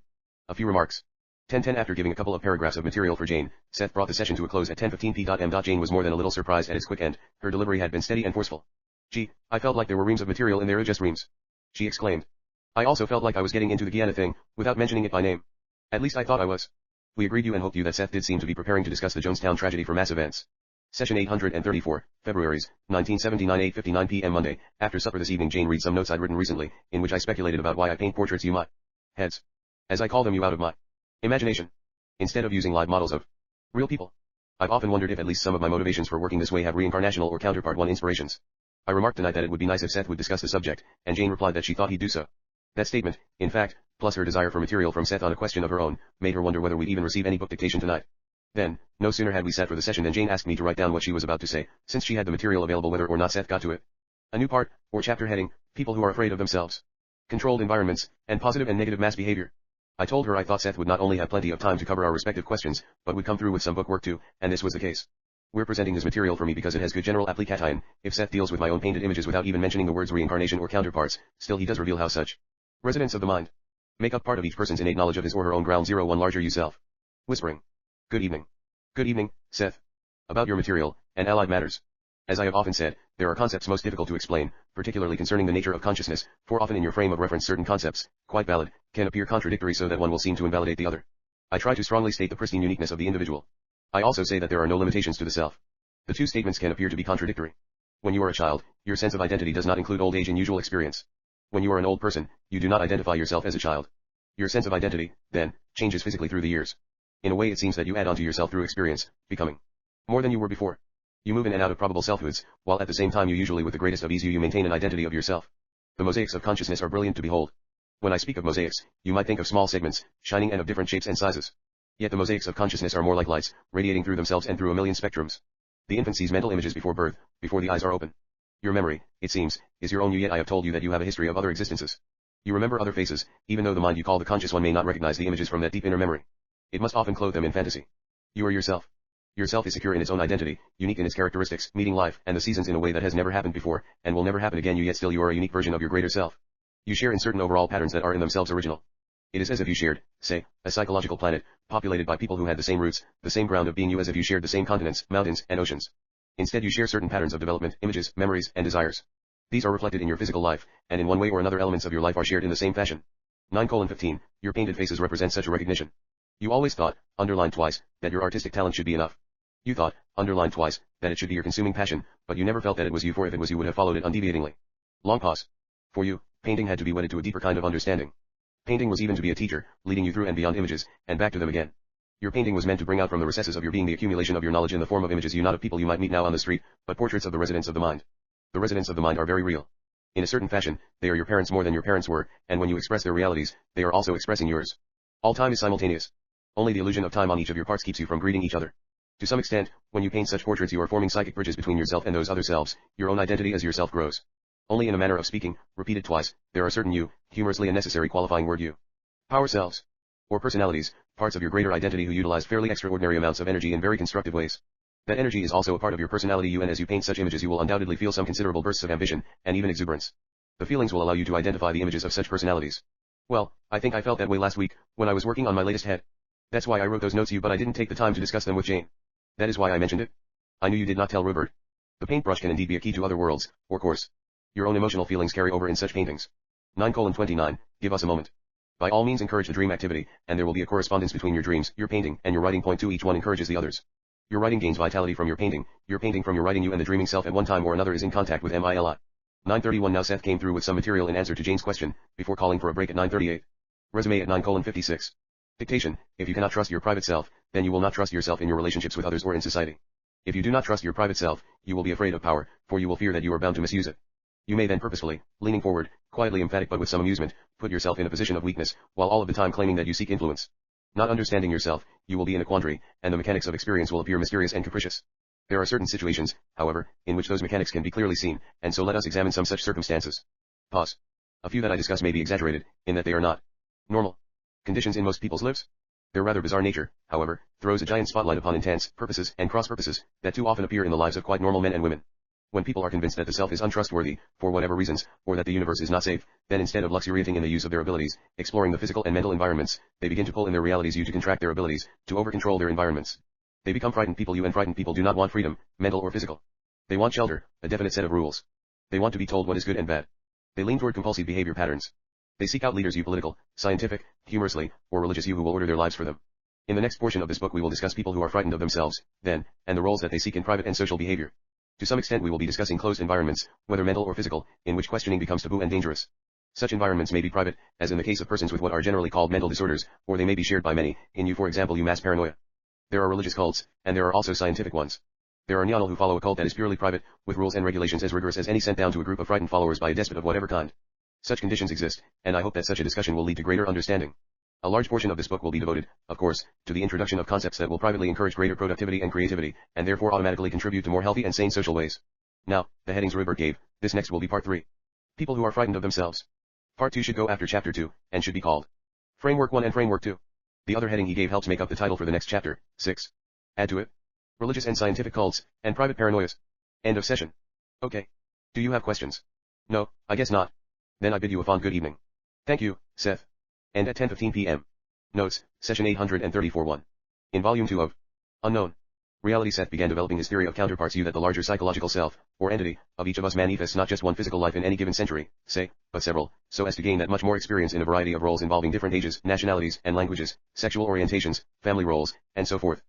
A few remarks. 10:10 After giving a couple of paragraphs of material for Jane, Seth brought the session to a close at 10:15 p.m. Jane was more than a little surprised at its quick end. Her delivery had been steady and forceful. Gee, I felt like there were reams of material in there, just reams. She exclaimed. I also felt like I was getting into the Guyana thing, without mentioning it by name. At least I thought I was. We agreed you and hoped you that Seth did seem to be preparing to discuss the Jonestown tragedy for mass events. Session 834, February's, 1979 8:59 p.m. Monday. After supper this evening Jane read some notes I'd written recently, in which I speculated about why I paint portraits you my heads. As I call them you out of my imagination. Instead of using live models of real people. I've often wondered if at least some of my motivations for working this way have reincarnational or counterpart one inspirations. I remarked tonight that it would be nice if Seth would discuss the subject, and Jane replied that she thought he'd do so. That statement, in fact, plus her desire for material from Seth on a question of her own, made her wonder whether we'd even receive any book dictation tonight. Then, no sooner had we sat for the session than Jane asked me to write down what she was about to say, since she had the material available whether or not Seth got to it. A new part, or chapter heading, People who are afraid of themselves. Controlled environments, and positive and negative mass behavior. I told her I thought Seth would not only have plenty of time to cover our respective questions, but would come through with some bookwork too, and this was the case. We're presenting this material for me because it has good general application. If Seth deals with my own painted images without even mentioning the words reincarnation or counterparts, still he does reveal how such residents of the mind make up part of each person's innate knowledge of his or her own ground zero one larger you self. Whispering. Good evening. Good evening, Seth. About your material, and allied matters. As I have often said, there are concepts most difficult to explain, particularly concerning the nature of consciousness, for often in your frame of reference certain concepts, quite valid, can appear contradictory so that one will seem to invalidate the other. I try to strongly state the pristine uniqueness of the individual. I also say that there are no limitations to the self. The two statements can appear to be contradictory. When you are a child, your sense of identity does not include old age and usual experience. When you are an old person, you do not identify yourself as a child. Your sense of identity, then, changes physically through the years. In a way it seems that you add on to yourself through experience, becoming more than you were before. You move in and out of probable selfhoods, while at the same time you usually with the greatest of ease you maintain an identity of yourself. The mosaics of consciousness are brilliant to behold. When I speak of mosaics, you might think of small segments, shining and of different shapes and sizes. Yet the mosaics of consciousness are more like lights, radiating through themselves and through a million spectrums. The infant sees mental images before birth, before the eyes are open. Your memory, it seems, is your own you, yet I have told you that you have a history of other existences. You remember other faces, even though the mind you call the conscious one may not recognize the images from that deep inner memory. It must often clothe them in fantasy. You are yourself. Yourself is secure in its own identity, unique in its characteristics, meeting life and the seasons in a way that has never happened before, and will never happen again, yet still you are a unique version of your greater self. You share in certain overall patterns that are in themselves original. It is as if you shared, say, a psychological planet, populated by people who had the same roots, the same ground of being, you as if you shared the same continents, mountains, and oceans. Instead you share certain patterns of development, images, memories, and desires. These are reflected in your physical life, and in one way or another elements of your life are shared in the same fashion. 9:15, your painted faces represent such a recognition. You always thought, underlined twice, that your artistic talent should be enough. You thought, underlined twice, that it should be your consuming passion, but you never felt that it was you, for if it was you would have followed it undeviatingly. Long pause. For you, painting had to be wedded to a deeper kind of understanding. Painting was even to be a teacher, leading you through and beyond images, and back to them again. Your painting was meant to bring out from the recesses of your being the accumulation of your knowledge in the form of images, you not of people you might meet now on the street, but portraits of the residents of the mind. The residents of the mind are very real. In a certain fashion, they are your parents more than your parents were, and when you express their realities, they are also expressing yours. All time is simultaneous. Only the illusion of time on each of your parts keeps you from greeting each other. To some extent, when you paint such portraits you are forming psychic bridges between yourself and those other selves, your own identity as yourself grows. Only in a manner of speaking, repeated twice, there are certain you, humorously a necessary qualifying word you. Power selves. Or personalities, parts of your greater identity who utilize fairly extraordinary amounts of energy in very constructive ways. That energy is also a part of your personality you, and as you paint such images you will undoubtedly feel some considerable bursts of ambition, and even exuberance. The feelings will allow you to identify the images of such personalities. Well, I think I felt that way last week, when I was working on my latest head. That's why I wrote those notes you, but I didn't take the time to discuss them with Jane. That is why I mentioned it. I knew you did not tell Robert. The paintbrush can indeed be a key to other worlds, or course. Your own emotional feelings carry over in such paintings. 9:29, give us a moment. By all means encourage the dream activity, and there will be a correspondence between your dreams, your painting, and your writing. Point 2, each one encourages the others. Your writing gains vitality from your painting from your writing, you and the dreaming self at one time or another is in contact with MILI. 9:31 now Seth came through with some material in answer to Jane's question, before calling for a break at 9:38. Resume at 9:56. Dictation, if you cannot trust your private self, then you will not trust yourself in your relationships with others or in society. If you do not trust your private self, you will be afraid of power, for you will fear that you are bound to misuse it. You may then purposefully, leaning forward, quietly emphatic but with some amusement, put yourself in a position of weakness, while all of the time claiming that you seek influence. Not understanding yourself, you will be in a quandary, and the mechanics of experience will appear mysterious and capricious. There are certain situations, however, in which those mechanics can be clearly seen, and so let us examine some such circumstances. Pause. A few that I discuss may be exaggerated, in that they are not normal conditions in most people's lives. Their rather bizarre nature, however, throws a giant spotlight upon intense purposes and cross purposes that too often appear in the lives of quite normal men and women. When people are convinced that the self is untrustworthy, for whatever reasons, or that the universe is not safe, then instead of luxuriating in the use of their abilities, exploring the physical and mental environments, they begin to pull in their realities you to contract their abilities, to over-control their environments. They become frightened people you, and frightened people do not want freedom, mental or physical. They want shelter, a definite set of rules. They want to be told what is good and bad. They lean toward compulsive behavior patterns. They seek out leaders you, political, scientific, humorously, or religious you, who will order their lives for them. In the next portion of this book we will discuss people who are frightened of themselves, then, and the roles that they seek in private and social behavior. To some extent we will be discussing closed environments, whether mental or physical, in which questioning becomes taboo and dangerous. Such environments may be private, as in the case of persons with what are generally called mental disorders, or they may be shared by many, in you, for example, you mass paranoia. There are religious cults, and there are also scientific ones. There are Nyanal who follow a cult that is purely private, with rules and regulations as rigorous as any sent down to a group of frightened followers by a despot of whatever kind. Such conditions exist, and I hope that such a discussion will lead to greater understanding. A large portion of this book will be devoted, of course, to the introduction of concepts that will privately encourage greater productivity and creativity, and therefore automatically contribute to more healthy and sane social ways. Now, the headings Robert gave, this next will be part 3. People who are frightened of themselves. Part 2 should go after chapter 2, and should be called Framework 1 and Framework 2. The other heading he gave helps make up the title for the next chapter, 6. Add to it. Religious and scientific cults, and private paranoias. End of session. Okay. Do you have questions? No, I guess not. Then I bid you a fond good evening. Thank you, Seth. End at 10:15 p.m. Notes, session 834-1. In volume 2 of Unknown Reality, Seth began developing his theory of counterparts that the larger psychological self, or entity, of each of us manifests not just one physical life in any given century, say, but several, so as to gain that much more experience in a variety of roles involving different ages, nationalities, and languages, sexual orientations, family roles, and so forth.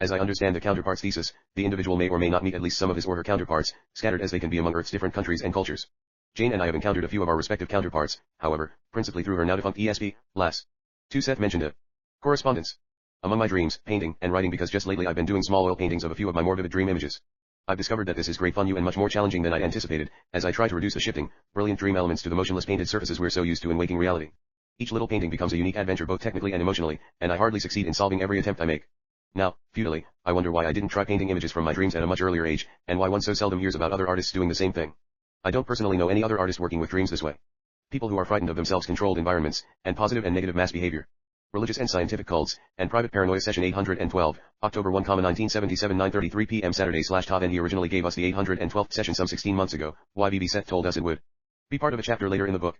As I understand the counterparts thesis, the individual may or may not meet at least some of his or her counterparts, scattered as they can be among Earth's different countries and cultures. Jane and I have encountered a few of our respective counterparts, however, principally through her now defunct ESP, Lass. 2. Seth mentioned a correspondence among my dreams, painting, and writing, because just lately I've been doing small oil paintings of a few of my more vivid dream images. I've discovered that this is great fun and much more challenging than I'd anticipated, as I try to reduce the shifting, brilliant dream elements to the motionless painted surfaces we're so used to in waking reality. Each little painting becomes a unique adventure both technically and emotionally, and I hardly succeed in solving every attempt I make. Now, futilely, I wonder why I didn't try painting images from my dreams at a much earlier age, and why one so seldom hears about other artists doing the same thing. I don't personally know any other artist working with dreams this way. People who are frightened of themselves, controlled environments, and positive and negative mass behavior. Religious and scientific cults, and private paranoia, session 812, October 1, 1977, 9:33 p.m. Saturday/Todd, and he originally gave us the 812th session some 16 months ago. YBB Seth told us it would be part of a chapter later in the book.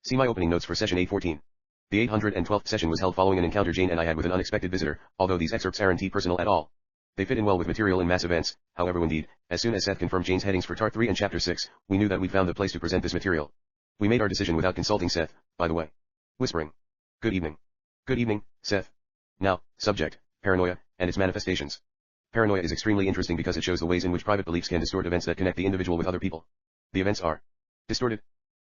See my opening notes for session 814. The 812th session was held following an encounter Jane and I had with an unexpected visitor, although these excerpts aren't personal at all. They fit in well with material in mass events. However, indeed, as soon as Seth confirmed Jane's headings for Part 3 and Chapter 6, we knew that we'd found the place to present this material. We made our decision without consulting Seth, by the way. Whispering. Good evening. Good evening, Seth. Now, subject, paranoia, and its manifestations. Paranoia is extremely interesting because it shows the ways in which private beliefs can distort events that connect the individual with other people. The events are distorted.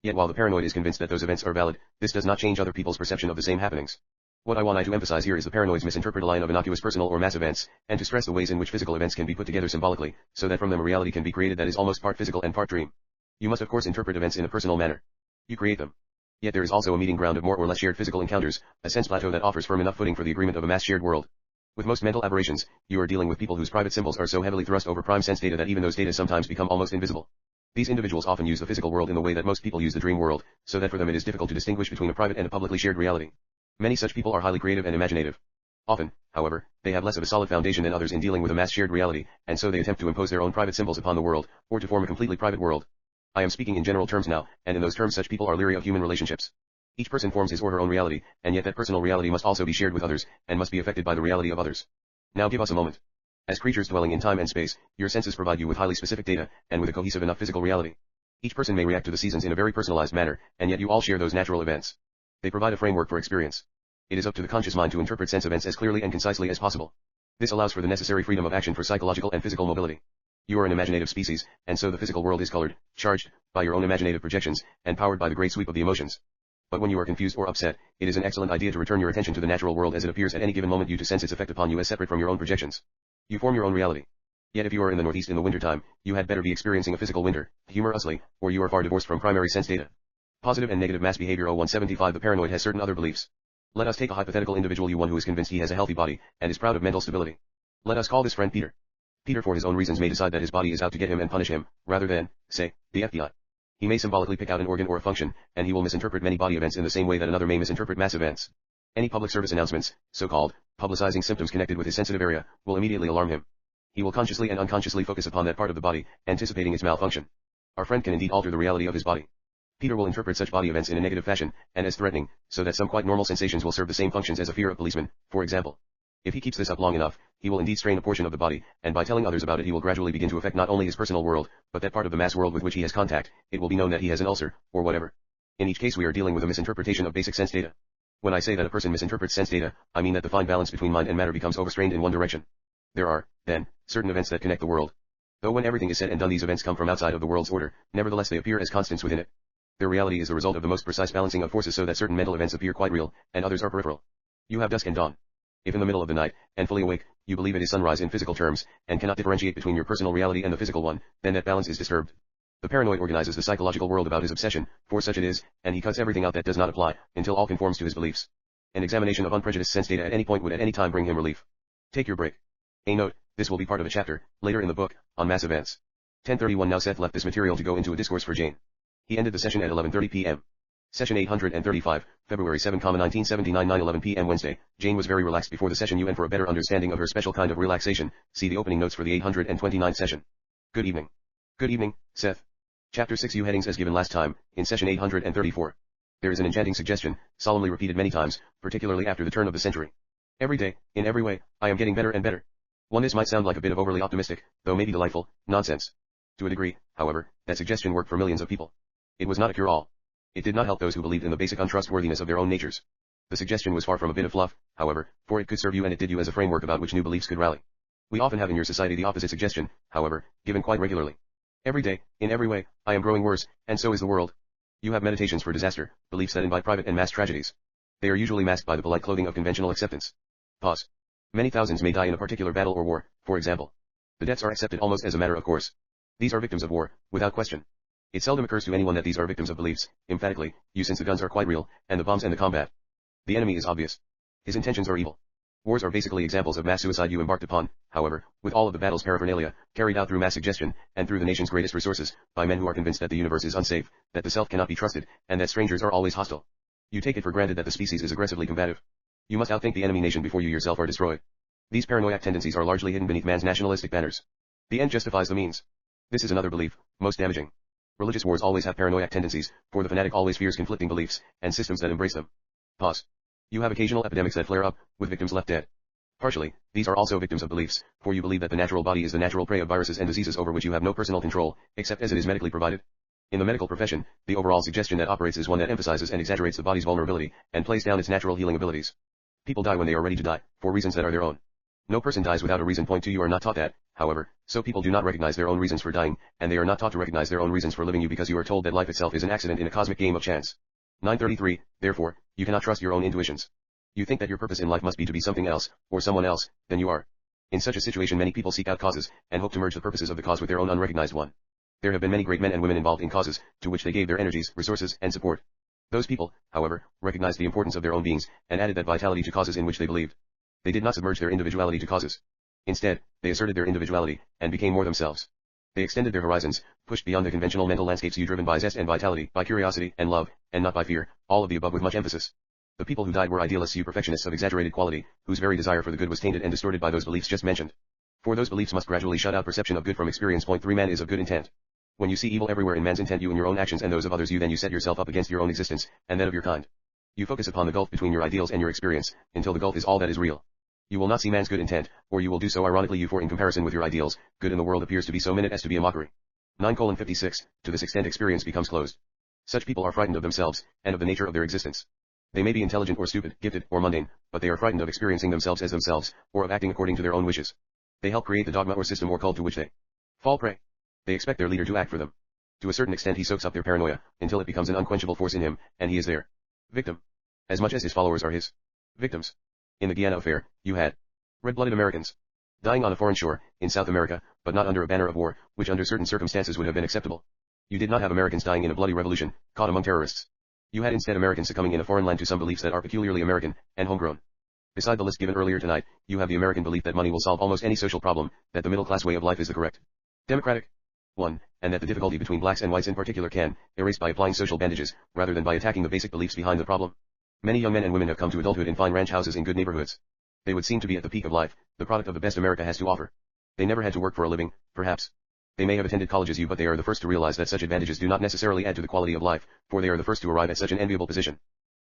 Yet while the paranoid is convinced that those events are valid, this does not change other people's perception of the same happenings. What I want to emphasize here is the paranoid's misinterpret a line of innocuous personal or mass events, and to stress the ways in which physical events can be put together symbolically, so that from them a reality can be created that is almost part physical and part dream. You must of course interpret events in a personal manner. You create them. Yet there is also a meeting ground of more or less shared physical encounters, a sense plateau that offers firm enough footing for the agreement of a mass shared world. With most mental aberrations, you are dealing with people whose private symbols are so heavily thrust over prime sense data that even those data sometimes become almost invisible. These individuals often use the physical world in the way that most people use the dream world, so that for them it is difficult to distinguish between a private and a publicly shared reality. Many such people are highly creative and imaginative. Often, however, they have less of a solid foundation than others in dealing with a mass shared reality, and so they attempt to impose their own private symbols upon the world, or to form a completely private world. I am speaking in general terms now, and in those terms such people are leery of human relationships. Each person forms his or her own reality, and yet that personal reality must also be shared with others, and must be affected by the reality of others. Now give us a moment. As creatures dwelling in time and space, your senses provide you with highly specific data, and with a cohesive enough physical reality. Each person may react to the seasons in a very personalized manner, and yet you all share those natural events. They provide a framework for experience. It is up to the conscious mind to interpret sense events as clearly and concisely as possible. This allows for the necessary freedom of action for psychological and physical mobility. You are an imaginative species, and so the physical world is colored, charged, by your own imaginative projections, and powered by the great sweep of the emotions. But when you are confused or upset, it is an excellent idea to return your attention to the natural world as it appears at any given moment, you to sense its effect upon you as separate from your own projections. You form your own reality. Yet if you are in the Northeast in the wintertime, you had better be experiencing a physical winter, humorously, or you are far divorced from primary sense data. Positive and negative mass behavior. 175. The paranoid has certain other beliefs. Let us take a hypothetical individual, one who is convinced he has a healthy body, and is proud of mental stability. Let us call this friend Peter. Peter for his own reasons may decide that his body is out to get him and punish him, rather than, say, the FBI. He may symbolically pick out an organ or a function, and he will misinterpret many body events in the same way that another may misinterpret mass events. Any public service announcements, so-called, publicizing symptoms connected with his sensitive area, will immediately alarm him. He will consciously and unconsciously focus upon that part of the body, anticipating its malfunction. Our friend can indeed alter the reality of his body. Peter will interpret such body events in a negative fashion, and as threatening, so that some quite normal sensations will serve the same functions as a fear of policemen, for example. If he keeps this up long enough, he will indeed strain a portion of the body, and by telling others about it he will gradually begin to affect not only his personal world, but that part of the mass world with which he has contact. It will be known that he has an ulcer, or whatever. In each case we are dealing with a misinterpretation of basic sense data. When I say that a person misinterprets sense data, I mean that the fine balance between mind and matter becomes overstrained in one direction. There are, then, certain events that connect the world. Though when everything is said and done these events come from outside of the world's order, nevertheless they appear as constants within it. Their reality is the result of the most precise balancing of forces, so that certain mental events appear quite real, and others are peripheral. You have dusk and dawn. If in the middle of the night, and fully awake, you believe it is sunrise in physical terms, and cannot differentiate between your personal reality and the physical one, then that balance is disturbed. The paranoid organizes the psychological world about his obsession, for such it is, and he cuts everything out that does not apply, until all conforms to his beliefs. An examination of unprejudiced sense data at any point would at any time bring him relief. Take your break. A note, this will be part of a chapter, later in the book, on mass events. 10:31. Now Seth left this material to go into a discourse for Jane. He ended the session at 11:30 p.m. Session 835, February 7, 1979 9:11 p.m. Wednesday. Jane was very relaxed before the session and for a better understanding of her special kind of relaxation, see the opening notes for the 829th session. Good evening. Good evening, Seth. Chapter 6 U headings as given last time, in session 834. There is an enchanting suggestion, solemnly repeated many times, particularly after the turn of the century. Every day, in every way, I am getting better and better. This might sound like a bit of overly optimistic, though maybe delightful, nonsense. To a degree, however, that suggestion worked for millions of people. It was not a cure-all. It did not help those who believed in the basic untrustworthiness of their own natures. The suggestion was far from a bit of fluff, however, for it could serve you and it did you as a framework about which new beliefs could rally. We often have in your society the opposite suggestion, however, given quite regularly. Every day, in every way, I am growing worse, and so is the world. You have meditations for disaster, beliefs that invite private and mass tragedies. They are usually masked by the polite clothing of conventional acceptance. Pause. Many thousands may die in a particular battle or war, for example. The deaths are accepted almost as a matter of course. These are victims of war, without question. It seldom occurs to anyone that these are victims of beliefs, emphatically, since the guns are quite real, and the bombs and the combat. The enemy is obvious. His intentions are evil. Wars are basically examples of mass suicide you embarked upon, however, with all of the battle's paraphernalia, carried out through mass suggestion, and through the nation's greatest resources, by men who are convinced that the universe is unsafe, that the self cannot be trusted, and that strangers are always hostile. You take it for granted that the species is aggressively combative. You must outthink the enemy nation before you yourself are destroyed. These paranoid tendencies are largely hidden beneath man's nationalistic banners. The end justifies the means. This is another belief, most damaging. Religious wars always have paranoid tendencies, for the fanatic always fears conflicting beliefs, and systems that embrace them. Pause. You have occasional epidemics that flare up, with victims left dead. Partially, these are also victims of beliefs, for you believe that the natural body is the natural prey of viruses and diseases over which you have no personal control, except as it is medically provided. In the medical profession, the overall suggestion that operates is one that emphasizes and exaggerates the body's vulnerability, and plays down its natural healing abilities. People die when they are ready to die, for reasons that are their own. No person dies without a reason. Point 2 You are not taught that, however, so people do not recognize their own reasons for dying, and they are not taught to recognize their own reasons for living because you are told that life itself is an accident in a cosmic game of chance. 933, therefore, you cannot trust your own intuitions. You think that your purpose in life must be to be something else, or someone else, than you are. In such a situation many people seek out causes, and hope to merge the purposes of the cause with their own unrecognized one. There have been many great men and women involved in causes, to which they gave their energies, resources, and support. Those people, however, recognized the importance of their own beings, and added that vitality to causes in which they believed. They did not submerge their individuality to causes. Instead, they asserted their individuality, and became more themselves. They extended their horizons, pushed beyond the conventional mental landscapes you driven by zest and vitality, by curiosity and love, and not by fear, all of the above with much emphasis. The people who died were idealists, you perfectionists of exaggerated quality, whose very desire for the good was tainted and distorted by those beliefs just mentioned. For those beliefs must gradually shut out perception of good from experience. Point 3 Man is of good intent. When you see evil everywhere in man's intent, you in your own actions and those of others, you then set yourself up against your own existence, and that of your kind. You focus upon the gulf between your ideals and your experience, until the gulf is all that is real. You will not see man's good intent, or you will do so ironically for in comparison with your ideals, good in the world appears to be so minute as to be a mockery. 9:56, to this extent experience becomes closed. Such people are frightened of themselves, and of the nature of their existence. They may be intelligent or stupid, gifted or mundane, but they are frightened of experiencing themselves as themselves, or of acting according to their own wishes. They help create the dogma or system or cult to which they fall prey. They expect their leader to act for them. To a certain extent he soaks up their paranoia, until it becomes an unquenchable force in him, and he is their victim. As much as his followers are his victims. In the Guyana affair, you had red-blooded Americans dying on a foreign shore, in South America, but not under a banner of war, which under certain circumstances would have been acceptable. You did not have Americans dying in a bloody revolution, caught among terrorists. You had instead Americans succumbing in a foreign land to some beliefs that are peculiarly American, and homegrown. Beside the list given earlier tonight, you have the American belief that money will solve almost any social problem, that the middle-class way of life is the correct, democratic one, and that the difficulty between blacks and whites in particular can, erased by applying social bandages, rather than by attacking the basic beliefs behind the problem. Many young men and women have come to adulthood in fine ranch houses in good neighborhoods. They would seem to be at the peak of life, the product of the best America has to offer. They never had to work for a living, perhaps. They may have attended colleges, but they are the first to realize that such advantages do not necessarily add to the quality of life, for they are the first to arrive at such an enviable position.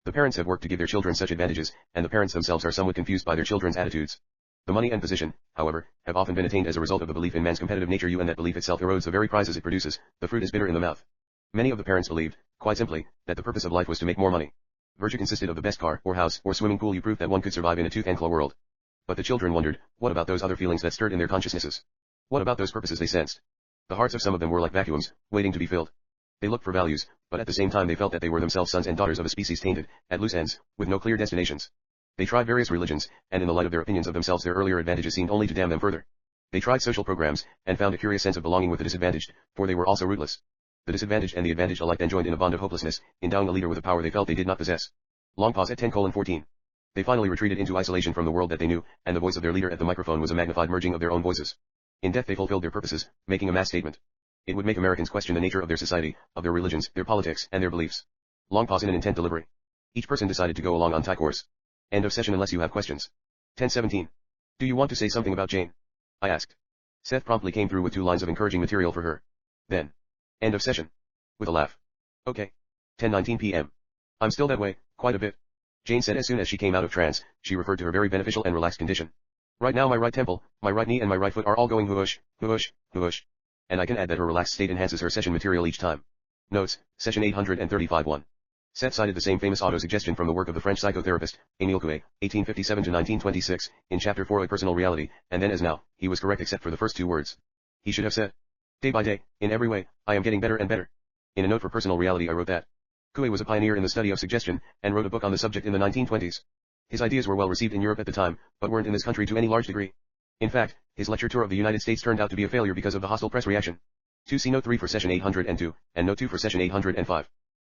The parents have worked to give their children such advantages, and the parents themselves are somewhat confused by their children's attitudes. The money and position, however, have often been attained as a result of the belief in man's competitive nature, and that belief itself erodes the very prizes it produces. The fruit is bitter in the mouth. Many of the parents believed, quite simply, that the purpose of life was to make more money. Virtue consisted of the best car, or house, or swimming pool, you proof that one could survive in a tooth and claw world. But the children wondered, what about those other feelings that stirred in their consciousnesses? What about those purposes they sensed? The hearts of some of them were like vacuums, waiting to be filled. They looked for values, but at the same time they felt that they were themselves sons and daughters of a species tainted, at loose ends, with no clear destinations. They tried various religions, and in the light of their opinions of themselves their earlier advantages seemed only to damn them further. They tried social programs, and found a curious sense of belonging with the disadvantaged, for they were also rootless. The disadvantaged and the advantaged alike then joined in a bond of hopelessness, endowing a leader with a power they felt they did not possess. Long pause at 10:14. They finally retreated into isolation from the world that they knew, and the voice of their leader at the microphone was a magnified merging of their own voices. In death they fulfilled their purposes, making a mass statement. It would make Americans question the nature of their society, of their religions, their politics, and their beliefs. Long pause in an intent delivery. Each person decided to go along on tie course. End of session unless you have questions. 10:17. Do you want to say something about Jane? I asked. Seth promptly came through with 2 lines of encouraging material for her. Then. End of session. With a laugh. Okay. 10:19 p.m. I'm still that way, quite a bit. Jane said as soon as she came out of trance. She referred to her very beneficial and relaxed condition. Right now my right temple, my right knee and my right foot are all going whoosh, whoosh, whoosh. And I can add that her relaxed state enhances her session material each time. Notes, session 835-1. Seth cited the same famous auto-suggestion from the work of the French psychotherapist, Émile Coué, 1857-1926, in chapter 4 A Personal Reality, and then as now, he was correct except for the first 2 words. He should have said, day by day, in every way, I am getting better and better. In a note for Personal Reality I wrote that. Coué was a pioneer in the study of suggestion, and wrote a book on the subject in the 1920s. His ideas were well received in Europe at the time, but weren't in this country to any large degree. In fact, his lecture tour of the United States turned out to be a failure because of the hostile press reaction. See note 3 for session 802, and note 2 for session 805.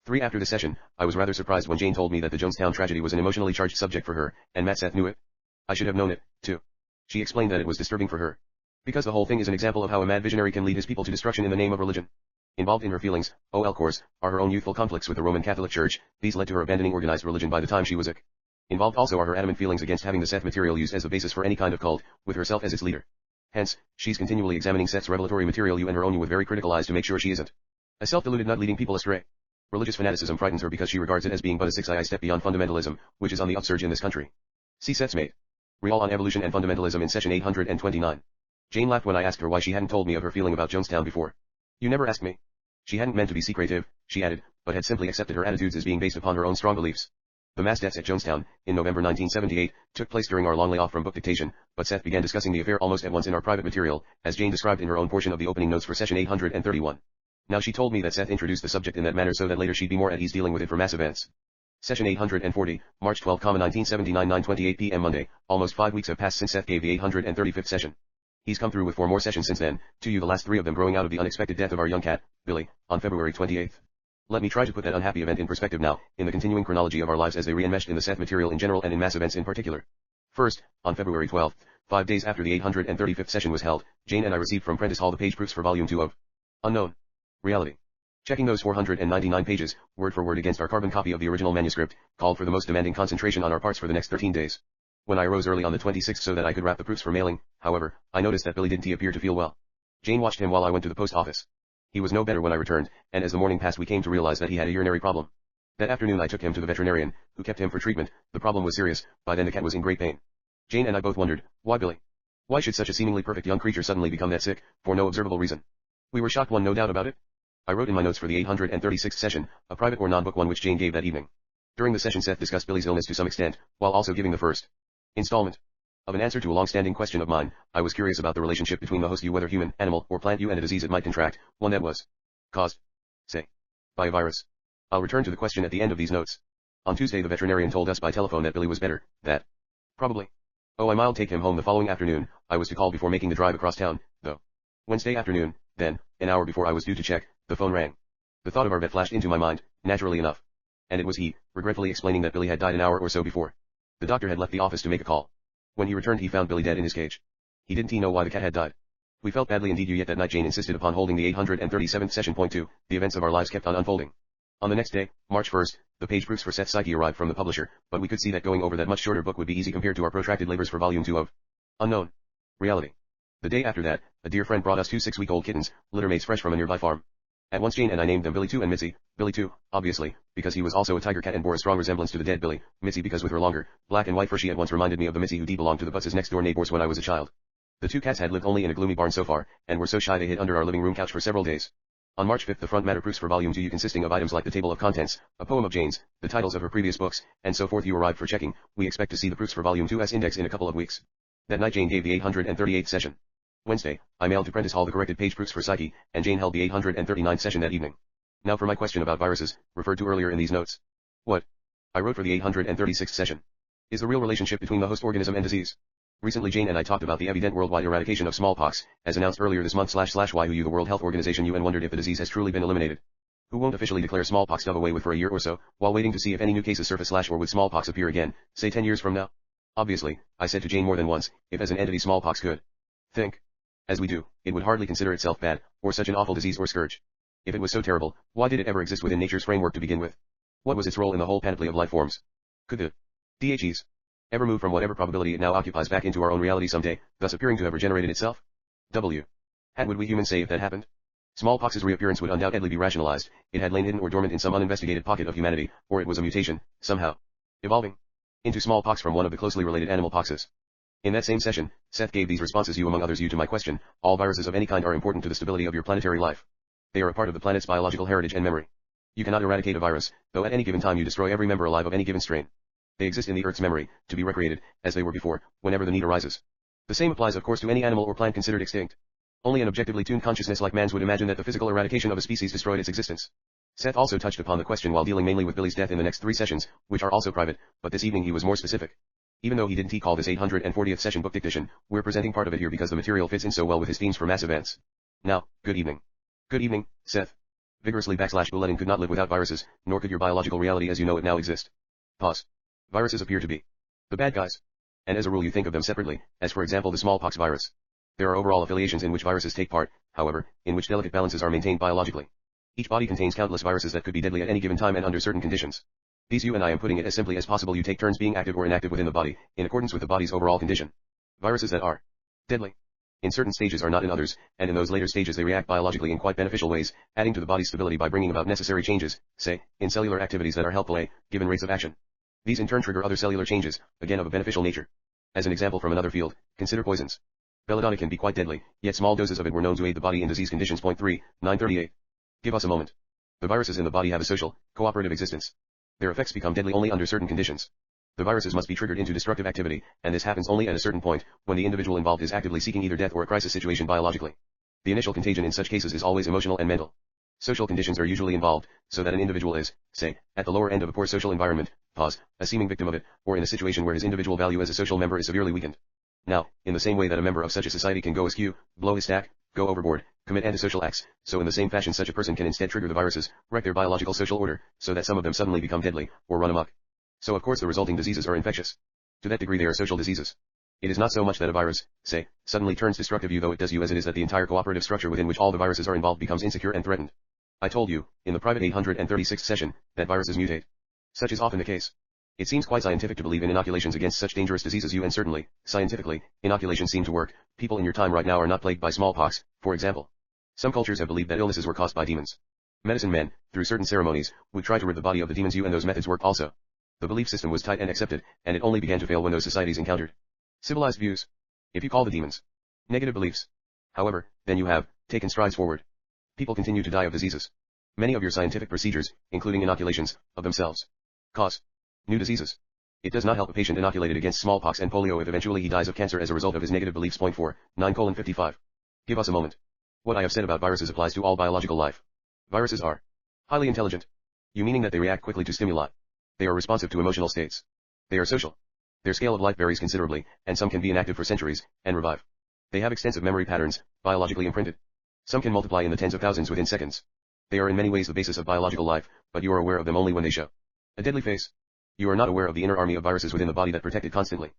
3 After the session, I was rather surprised when Jane told me that the Jonestown tragedy was an emotionally charged subject for her, and Seth knew it. I should have known it, too. She explained that it was disturbing for her. Because the whole thing is an example of how a mad visionary can lead his people to destruction in the name of religion. Involved in her feelings, course, are her own youthful conflicts with the Roman Catholic Church. These led to her abandoning organized religion by the time she was sick. Involved also are her adamant feelings against having the Seth material used as the basis for any kind of cult, with herself as its leader. Hence, she's continually examining Seth's revelatory material and her own with very critical eyes to make sure she isn't a self-deluded nut leading people astray. Religious fanaticism frightens her because she regards it as being but a 6ii step beyond fundamentalism, which is on the upsurge in this country. See Seth's mate. Real on evolution and fundamentalism in session 829. Jane laughed when I asked her why she hadn't told me of her feeling about Jonestown before. You never asked me. She hadn't meant to be secretive, she added, but had simply accepted her attitudes as being based upon her own strong beliefs. The mass deaths at Jonestown, in November 1978, took place during our long layoff from book dictation, but Seth began discussing the affair almost at once in our private material, as Jane described in her own portion of the opening notes for session 831. Now she told me that Seth introduced the subject in that manner so that later she'd be more at ease dealing with it for mass events. Session 840, March 12, 1979 9:28 p.m. Monday, almost 5 weeks have passed since Seth gave the 835th session. He's come through with 4 more sessions since then, the last 3 of them growing out of the unexpected death of our young cat, Billy, on February 28th. Let me try to put that unhappy event in perspective now, in the continuing chronology of our lives as they re-enmeshed in the Seth material in general and in mass events in particular. First, on February 12th, 5 days after the 835th session was held, Jane and I received from Prentice Hall the page proofs for Volume 2 of Unknown Reality. Checking those 499 pages, word for word against our carbon copy of the original manuscript, called for the most demanding concentration on our parts for the next 13 days. When I arose early on the 26th so that I could wrap the proofs for mailing, however, I noticed that Billy didn't appear to feel well. Jane watched him while I went to the post office. He was no better when I returned, and as the morning passed we came to realize that he had a urinary problem. That afternoon I took him to the veterinarian, who kept him for treatment. The problem was serious. By then the cat was in great pain. Jane and I both wondered, why Billy? Why should such a seemingly perfect young creature suddenly become that sick, for no observable reason? We were shocked, no doubt about it. I wrote in my notes for the 836th session, a private or non-book one which Jane gave that evening. During the session Seth discussed Billy's illness to some extent, while also giving the first installment of an answer to a long-standing question of mine. I was curious about the relationship between the host whether human, animal, or plant and a disease it might contract, one that was caused, say, by a virus. I'll return to the question at the end of these notes. On Tuesday the veterinarian told us by telephone that Billy was better, that probably I might take him home the following afternoon. I was to call before making the drive across town, though. Wednesday afternoon, then, an hour before I was due to check, the phone rang. The thought of our vet flashed into my mind, naturally enough. And it was he, regretfully explaining that Billy had died an hour or so before. The doctor had left the office to make a call. When he returned he found Billy dead in his cage. He didn't know why the cat had died. We felt badly indeed, yet that night Jane insisted upon holding the 837th session. Point 2, the events of our lives kept on unfolding. On the next day, March 1st, the page proofs for Seth's Psyche arrived from the publisher, but we could see that going over that much shorter book would be easy compared to our protracted labors for Volume 2 of Unknown Reality. The day after that, a dear friend brought us 2 6-week-old kittens, litter mates fresh from a nearby farm. At once Jane and I named them Billy 2 and Mitzi. Billy 2, obviously, because he was also a tiger cat and bore a strong resemblance to the dead Billy. Mitzi because with her longer, black and white fur she at once reminded me of the Mitzi who belonged to the Butts' next door neighbors when I was a child. The 2 cats had lived only in a gloomy barn so far, and were so shy they hid under our living room couch for several days. On March 5th the front matter proofs for Volume 2 consisting of items like the table of contents, a poem of Jane's, the titles of her previous books, and so forth you arrived for checking. We expect to see the proofs for Volume 2's index in a couple of weeks. That night Jane gave the 838th session. Wednesday, I mailed to Prentice Hall the corrected page proofs for Psyche, and Jane held the 839th session that evening. Now for my question about viruses, referred to earlier in these notes. What I wrote for the 836th session is the real relationship between the host organism and disease. Recently Jane and I talked about the evident worldwide eradication of smallpox, as announced earlier this month /WHO the World Health Organization UN wondered if the disease has truly been eliminated. Who won't officially declare smallpox dove away with for a year or so, while waiting to see if any new cases surface or would smallpox appear again, say 10 years from now? Obviously, I said to Jane more than once, if as an entity smallpox could think as we do, it would hardly consider itself bad, or such an awful disease or scourge. If it was so terrible, why did it ever exist within nature's framework to begin with? What was its role in the whole panoply of life forms? Could the DHEs ever move from whatever probability it now occupies back into our own reality someday, thus appearing to have regenerated itself? W. Had would we humans say if that happened? Smallpox's reappearance would undoubtedly be rationalized. It had lain hidden or dormant in some uninvestigated pocket of humanity, or it was a mutation, somehow evolving into smallpox from one of the closely related animal poxes. In that same session, Seth gave these responses: you among others, you to my question. All viruses of any kind are important to the stability of your planetary life. They are a part of the planet's biological heritage and memory. You cannot eradicate a virus, though at any given time you destroy every member alive of any given strain. They exist in the Earth's memory, to be recreated, as they were before, whenever the need arises. The same applies of course to any animal or plant considered extinct. Only an objectively tuned consciousness like man's would imagine that the physical eradication of a species destroyed its existence. Seth also touched upon the question while dealing mainly with Billy's death in the next 3 sessions, which are also private, but this evening he was more specific. Even though he didn't call this 840th session book dictation, we're presenting part of it here because the material fits in so well with his themes for mass events. Now, good evening. Good evening, Seth. Vigorously Bulletin could not live without viruses, nor could your biological reality as you know it now exist. Pause. Viruses appear to be the bad guys. And as a rule you think of them separately, as for example the smallpox virus. There are overall affiliations in which viruses take part, however, in which delicate balances are maintained biologically. Each body contains countless viruses that could be deadly at any given time and under certain conditions. These you and I am putting it as simply as possible you take turns being active or inactive within the body, in accordance with the body's overall condition. Viruses that are deadly in certain stages are not in others, and in those later stages they react biologically in quite beneficial ways, adding to the body's stability by bringing about necessary changes, say, in cellular activities that are helpful at given rates of action. These in turn trigger other cellular changes, again of a beneficial nature. As an example from another field, consider poisons. Belladonna can be quite deadly, yet small doses of it were known to aid the body in disease conditions. 938. Give us a moment. The viruses in the body have a social, cooperative existence. Their effects become deadly only under certain conditions. The viruses must be triggered into destructive activity, and this happens only at a certain point, when the individual involved is actively seeking either death or a crisis situation biologically. The initial contagion in such cases is always emotional and mental. Social conditions are usually involved, so that an individual is, say, at the lower end of a poor social environment, a seeming victim of it, or in a situation where his individual value as a social member is severely weakened. Now, in the same way that a member of such a society can go askew, blow his stack, go overboard, commit antisocial acts, so in the same fashion such a person can instead trigger the viruses, wreck their biological social order, so that some of them suddenly become deadly, or run amok. So of course the resulting diseases are infectious. To that degree they are social diseases. It is not so much that a virus, say, suddenly turns destructive you though it does you as it is that the entire cooperative structure within which all the viruses are involved becomes insecure and threatened. I told you, in the private 836th session, that viruses mutate. Such is often the case. It seems quite scientific to believe in inoculations against such dangerous diseases and certainly, scientifically, inoculations seem to work. People in your time right now are not plagued by smallpox, for example. Some cultures have believed that illnesses were caused by demons. Medicine men, through certain ceremonies, would try to rid the body of the demons and those methods worked also. The belief system was tight and accepted, and it only began to fail when those societies encountered civilized views. If you call the demons negative beliefs, however, then you have taken strides forward. People continue to die of diseases. Many of your scientific procedures, including inoculations, of themselves cause new diseases. It does not help a patient inoculated against smallpox and polio if eventually he dies of cancer as a result of his negative beliefs. 9:55. Give us a moment. What I have said about viruses applies to all biological life. Viruses are highly intelligent. You meaning that they react quickly to stimuli. They are responsive to emotional states. They are social. Their scale of life varies considerably, and some can be inactive for centuries, and revive. They have extensive memory patterns, biologically imprinted. Some can multiply in the tens of thousands within seconds. They are in many ways the basis of biological life, but you are aware of them only when they show a deadly face. You are not aware of the inner army of viruses within the body that protect it constantly.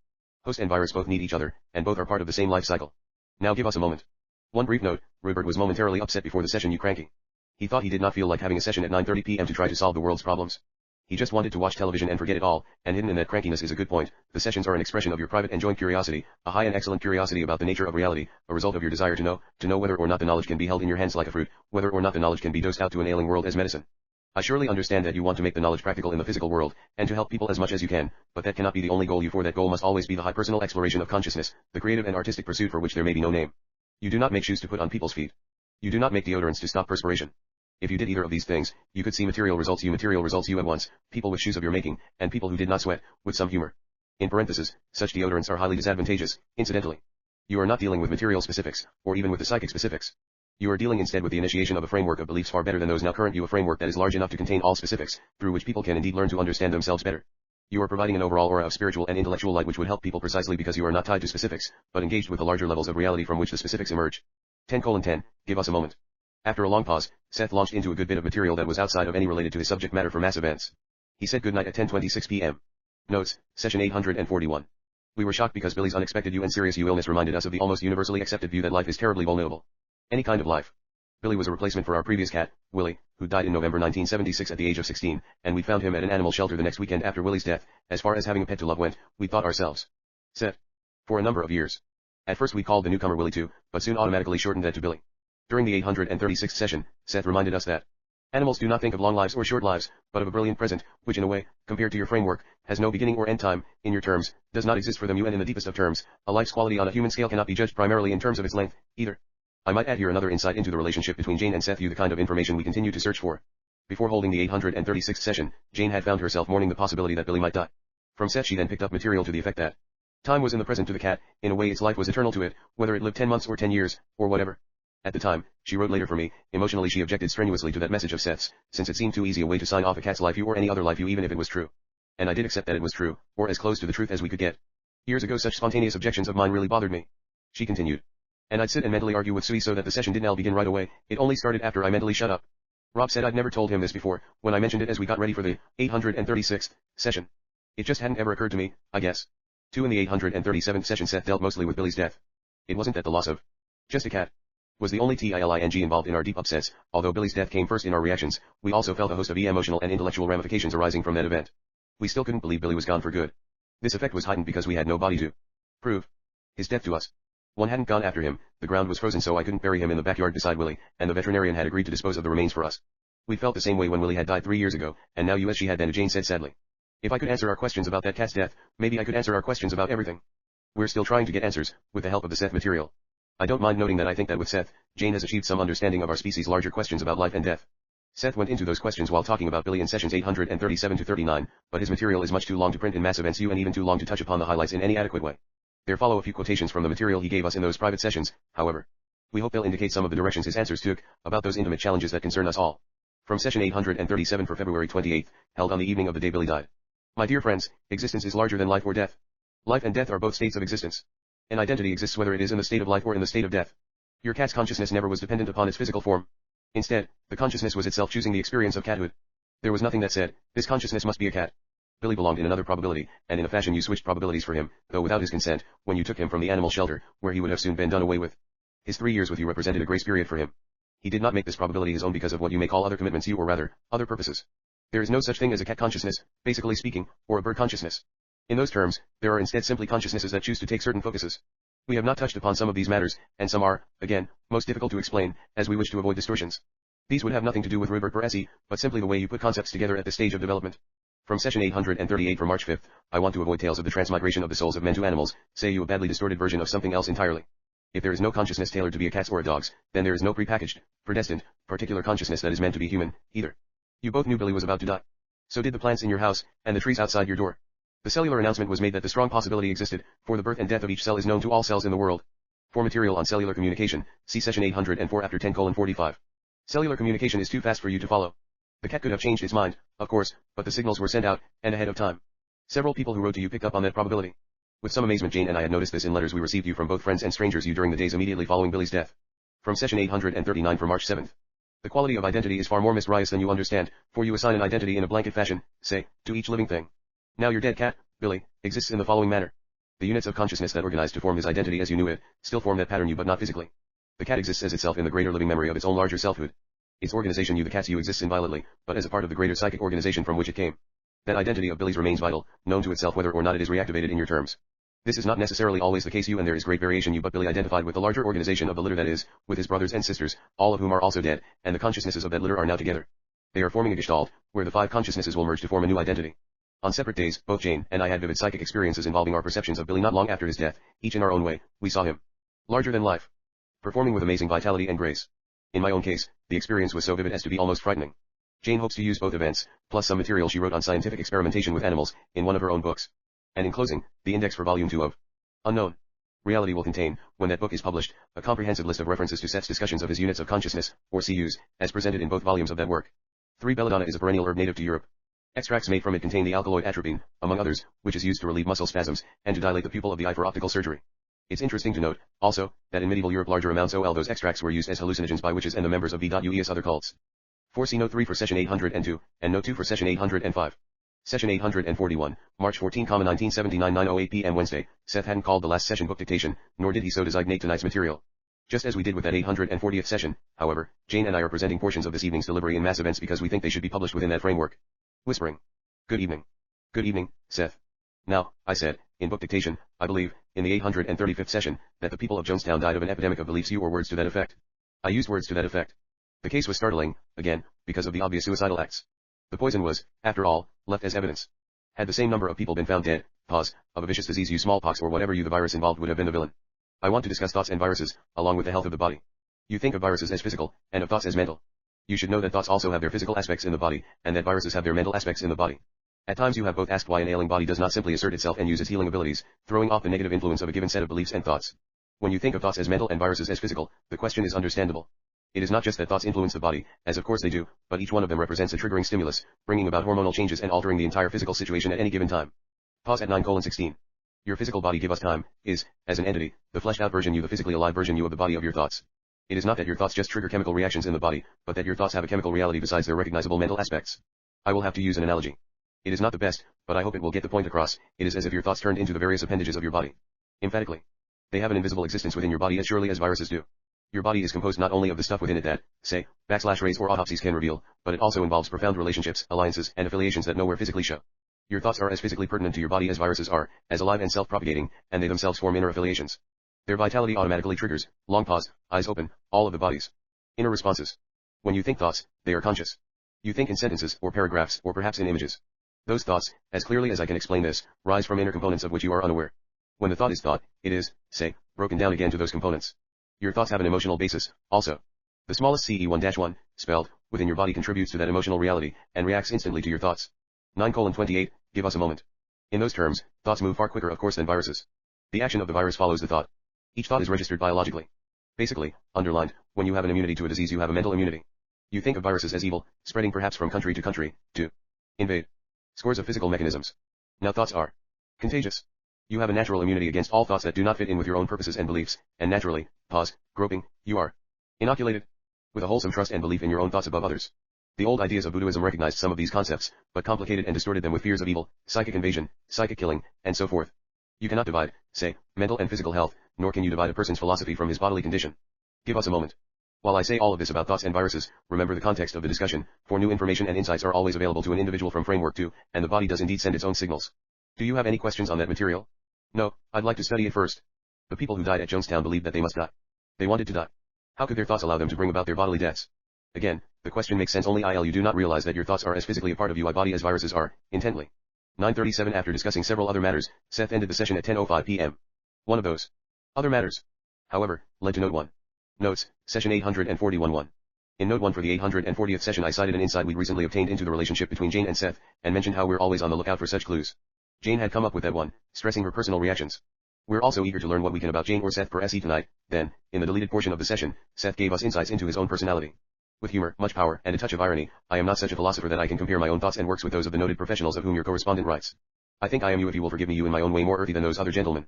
Host and virus both need each other, and both are part of the same life cycle. Now give us a moment. One brief note, Rupert was momentarily upset before the session. You cranky. He thought he did not feel like having a session at 9:30 p.m. to try to solve the world's problems. He just wanted to watch television and forget it all, and hidden in that crankiness is a good point. The sessions are an expression of your private and joint curiosity, a high and excellent curiosity about the nature of reality, a result of your desire to know whether or not the knowledge can be held in your hands like a fruit, whether or not the knowledge can be dosed out to an ailing world as medicine. I surely understand that you want to make the knowledge practical in the physical world, and to help people as much as you can, but that cannot be the only goal. For that goal must always be the high personal exploration of consciousness, the creative and artistic pursuit for which there may be no name. You do not make shoes to put on people's feet. You do not make deodorants to stop perspiration. If you did either of these things, you could see material results you at once, people with shoes of your making, and people who did not sweat, with some humor. In parenthesis, such deodorants are highly disadvantageous, incidentally. You are not dealing with material specifics, or even with the psychic specifics. You are dealing instead with the initiation of a framework of beliefs far better than those now current. A framework that is large enough to contain all specifics, through which people can indeed learn to understand themselves better. You are providing an overall aura of spiritual and intellectual light which would help people precisely because you are not tied to specifics, but engaged with the larger levels of reality from which the specifics emerge. 10:10, give us a moment. After a long pause, Seth launched into a good bit of material that was outside of any related to his subject matter for mass events. He said goodnight at 10:26 p.m. Notes, session 841. We were shocked because Billy's unexpected and serious illness reminded us of the almost universally accepted view that life is terribly vulnerable. Any kind of life. Billy was a replacement for our previous cat, Willie, who died in November 1976 at the age of 16, and we found him at an animal shelter the next weekend after Willie's death. As far as having a pet to love went, we thought ourselves set. For a number of years. At first we called the newcomer Willie too, but soon automatically shortened that to Billy. During the 836th session, Seth reminded us that animals do not think of long lives or short lives, but of a brilliant present, which in a way, compared to your framework, has no beginning or end time, in your terms, does not exist for them. And in the deepest of terms, a life's quality on a human scale cannot be judged primarily in terms of its length, either. I might add here another insight into the relationship between Jane and Seth, the kind of information we continue to search for. Before holding the 836th session, Jane had found herself mourning the possibility that Billy might die. From Seth she then picked up material to the effect that time was in the present to the cat, in a way its life was eternal to it, whether it lived 10 months or 10 years, or whatever. At the time, she wrote later for me, emotionally she objected strenuously to that message of Seth's, since it seemed too easy a way to sign off a cat's life you or any other life you even if it was true. And I did accept that it was true, or as close to the truth as we could get. Years ago such spontaneous objections of mine really bothered me. She continued. And I'd sit and mentally argue with Sui so that the session didn't all begin right away, it only started after I mentally shut up. Rob said I'd never told him this before, when I mentioned it as we got ready for the 836th session. It just hadn't ever occurred to me, I guess. 2 In the 837th session Seth dealt mostly with Billy's death. It wasn't that the loss of just a cat was the only thing involved in our deep upsets, although Billy's death came first in our reactions, we also felt a host of emotional and intellectual ramifications arising from that event. We still couldn't believe Billy was gone for good. This effect was heightened because we had no body to prove his death to us. One hadn't gone after him, the ground was frozen so I couldn't bury him in the backyard beside Willie, and the veterinarian had agreed to dispose of the remains for us. We felt the same way when Willie had died 3 years ago, and now she had then, Jane said sadly. If I could answer our questions about that cat's death, maybe I could answer our questions about everything. We're still trying to get answers, with the help of the Seth material. I don't mind noting that I think that with Seth, Jane has achieved some understanding of our species' larger questions about life and death. Seth went into those questions while talking about Billy in sessions 837 to 39, but his material is much too long to print in mass events and even too long to touch upon the highlights in any adequate way. There follow a few quotations from the material he gave us in those private sessions, however. We hope they'll indicate some of the directions his answers took, about those intimate challenges that concern us all. From session 837 for February 28, held on the evening of the day Billy died. My dear friends, existence is larger than life or death. Life and death are both states of existence. An identity exists whether it is in the state of life or in the state of death. Your cat's consciousness never was dependent upon its physical form. Instead, the consciousness was itself choosing the experience of cathood. There was nothing that said, this consciousness must be a cat. Billy belonged in another probability, and in a fashion you switched probabilities for him, though without his consent, when you took him from the animal shelter, where he would have soon been done away with. His 3 years with you represented a grace period for him. He did not make this probability his own because of what you may call other commitments or rather, other purposes. There is no such thing as a cat consciousness, basically speaking, or a bird consciousness. In those terms, there are instead simply consciousnesses that choose to take certain focuses. We have not touched upon some of these matters, and some are, again, most difficult to explain, as we wish to avoid distortions. These would have nothing to do with Rupert or SE, but simply the way you put concepts together at this stage of development. From session 838 for March 5th, I want to avoid tales of the transmigration of the souls of men to animals, say you a badly distorted version of something else entirely. If there is no consciousness tailored to be a cat's or a dog's, then there is no prepackaged, predestined, particular consciousness that is meant to be human, either. You both knew Billy was about to die. So did the plants in your house, and the trees outside your door. The cellular announcement was made that the strong possibility existed, for the birth and death of each cell is known to all cells in the world. For material on cellular communication, see session 804 after 10:45. Cellular communication is too fast for you to follow. The cat could have changed its mind, of course, but the signals were sent out, and ahead of time. Several people who wrote to you picked up on that probability. With some amazement Jane and I had noticed this in letters we received you from both friends and strangers you during the days immediately following Billy's death. From session 839 for March 7th. The quality of identity is far more mysterious than you understand, for you assign an identity in a blanket fashion, say, to each living thing. Now your dead cat, Billy, exists in the following manner. The units of consciousness that organized to form his identity as you knew it, still form that pattern you but not physically. The cat exists as itself in the greater living memory of its own larger selfhood. Its organization you the cat's you exists inviolably, but as a part of the greater psychic organization from which it came. That identity of Billy's remains vital, known to itself whether or not it is reactivated in your terms. This is not necessarily always the case you and there is great variation you but Billy identified with the larger organization of the litter that is, with his brothers and sisters, all of whom are also dead, and the consciousnesses of that litter are now together. They are forming a gestalt, where the 5 consciousnesses will merge to form a new identity. On separate days, both Jane and I had vivid psychic experiences involving our perceptions of Billy not long after his death, each in our own way, we saw him. Larger than life. Performing with amazing vitality and grace. In my own case, the experience was so vivid as to be almost frightening. Jane hopes to use both events, plus some material she wrote on scientific experimentation with animals, in one of her own books. And in closing, the index for volume 2 of Unknown Reality will contain, when that book is published, a comprehensive list of references to Seth's discussions of his units of consciousness, or CUs, as presented in both volumes of that work. 3 Belladonna is a perennial herb native to Europe. Extracts made from it contain the alkaloid atropine, among others, which is used to relieve muscle spasms, and to dilate the pupil of the eye for optical surgery. It's interesting to note, also, that in medieval Europe larger amounts of those extracts were used as hallucinogens by witches and the members of VUES other cults. 4 See Note 3 for session 802, and Note 2 for session 805. Session 841, March 14, 1979 9:08 p.m. Wednesday. Seth hadn't called the last session book dictation, nor did he so designate tonight's material. Just as we did with that 840th session, however, Jane and I are presenting portions of this evening's delivery in mass events because we think they should be published within that framework. Whispering. Good evening. Good evening, Seth. Now, I said, in book dictation, I believe, in the 835th session, that the people of Jonestown died of an epidemic of beliefs, you or words to that effect. I used words to that effect. The case was startling, again, because of the obvious suicidal acts. The poison was, after all, left as evidence. Had the same number of people been found dead, of a vicious disease, smallpox or whatever, the virus involved would have been the villain. I want to discuss thoughts and viruses, along with the health of the body. You think of viruses as physical, and of thoughts as mental. You should know that thoughts also have their physical aspects in the body, and that viruses have their mental aspects in the body. At times you have both asked why an ailing body does not simply assert itself and use its healing abilities, throwing off the negative influence of a given set of beliefs and thoughts. When you think of thoughts as mental and viruses as physical, the question is understandable. It is not just that thoughts influence the body, as of course they do, but each one of them represents a triggering stimulus, bringing about hormonal changes and altering the entire physical situation at any given time. Pause at 9:16. Your physical body, give us time, is, as an entity, the fleshed out version you, the physically alive version you of the body of your thoughts. It is not that your thoughts just trigger chemical reactions in the body, but that your thoughts have a chemical reality besides their recognizable mental aspects. I will have to use an analogy. It is not the best, but I hope it will get the point across. It is as if your thoughts turned into the various appendages of your body. Emphatically. They have an invisible existence within your body as surely as viruses do. Your body is composed not only of the stuff within it that, say, /rays or autopsies can reveal, but it also involves profound relationships, alliances, and affiliations that nowhere physically show. Your thoughts are as physically pertinent to your body as viruses are, as alive and self-propagating, and they themselves form inner affiliations. Their vitality automatically triggers, long pause, eyes open, all of the body's inner responses. When you think thoughts, they are conscious. You think in sentences, or paragraphs, or perhaps in images. Those thoughts, as clearly as I can explain this, rise from inner components of which you are unaware. When the thought is thought, it is, say, broken down again to those components. Your thoughts have an emotional basis, also. The smallest CE1-1, spelled, within your body contributes to that emotional reality, and reacts instantly to your thoughts. 9:28, give us a moment. In those terms, thoughts move far quicker of course than viruses. The action of the virus follows the thought. Each thought is registered biologically. Basically, underlined, when you have an immunity to a disease you have a mental immunity. You think of viruses as evil, spreading perhaps from country to country, to invade scores of physical mechanisms. Now thoughts are contagious. You have a natural immunity against all thoughts that do not fit in with your own purposes and beliefs, and naturally, groping, you are inoculated with a wholesome trust and belief in your own thoughts above others. The old ideas of Buddhism recognized some of these concepts, but complicated and distorted them with fears of evil, psychic invasion, psychic killing, and so forth. You cannot divide, say, mental and physical health, nor can you divide a person's philosophy from his bodily condition. Give us a moment. While I say all of this about thoughts and viruses, remember the context of the discussion, for new information and insights are always available to an individual from Framework 2, and the body does indeed send its own signals. Do you have any questions on that material? No, I'd like to study it first. The people who died at Jonestown believed that they must die. They wanted to die. How could their thoughts allow them to bring about their bodily deaths? Again, the question makes sense only il you do not realize that your thoughts are as physically a part of your body as viruses are, intently. 9:37 After discussing several other matters, Seth ended the session at 10:05 p.m. One of those other matters, however, led to Note 1. Notes, Session 841-1. In Note 1 for the 840th session I cited an insight we'd recently obtained into the relationship between Jane and Seth, and mentioned how we're always on the lookout for such clues. Jane had come up with that one, stressing her personal reactions. We're also eager to learn what we can about Jane or Seth per SE tonight. Then, in the deleted portion of the session, Seth gave us insights into his own personality. With humor, much power, and a touch of irony, I am not such a philosopher that I can compare my own thoughts and works with those of the noted professionals of whom your correspondent writes. I think I am you if you will forgive me, you in my own way more earthy than those other gentlemen.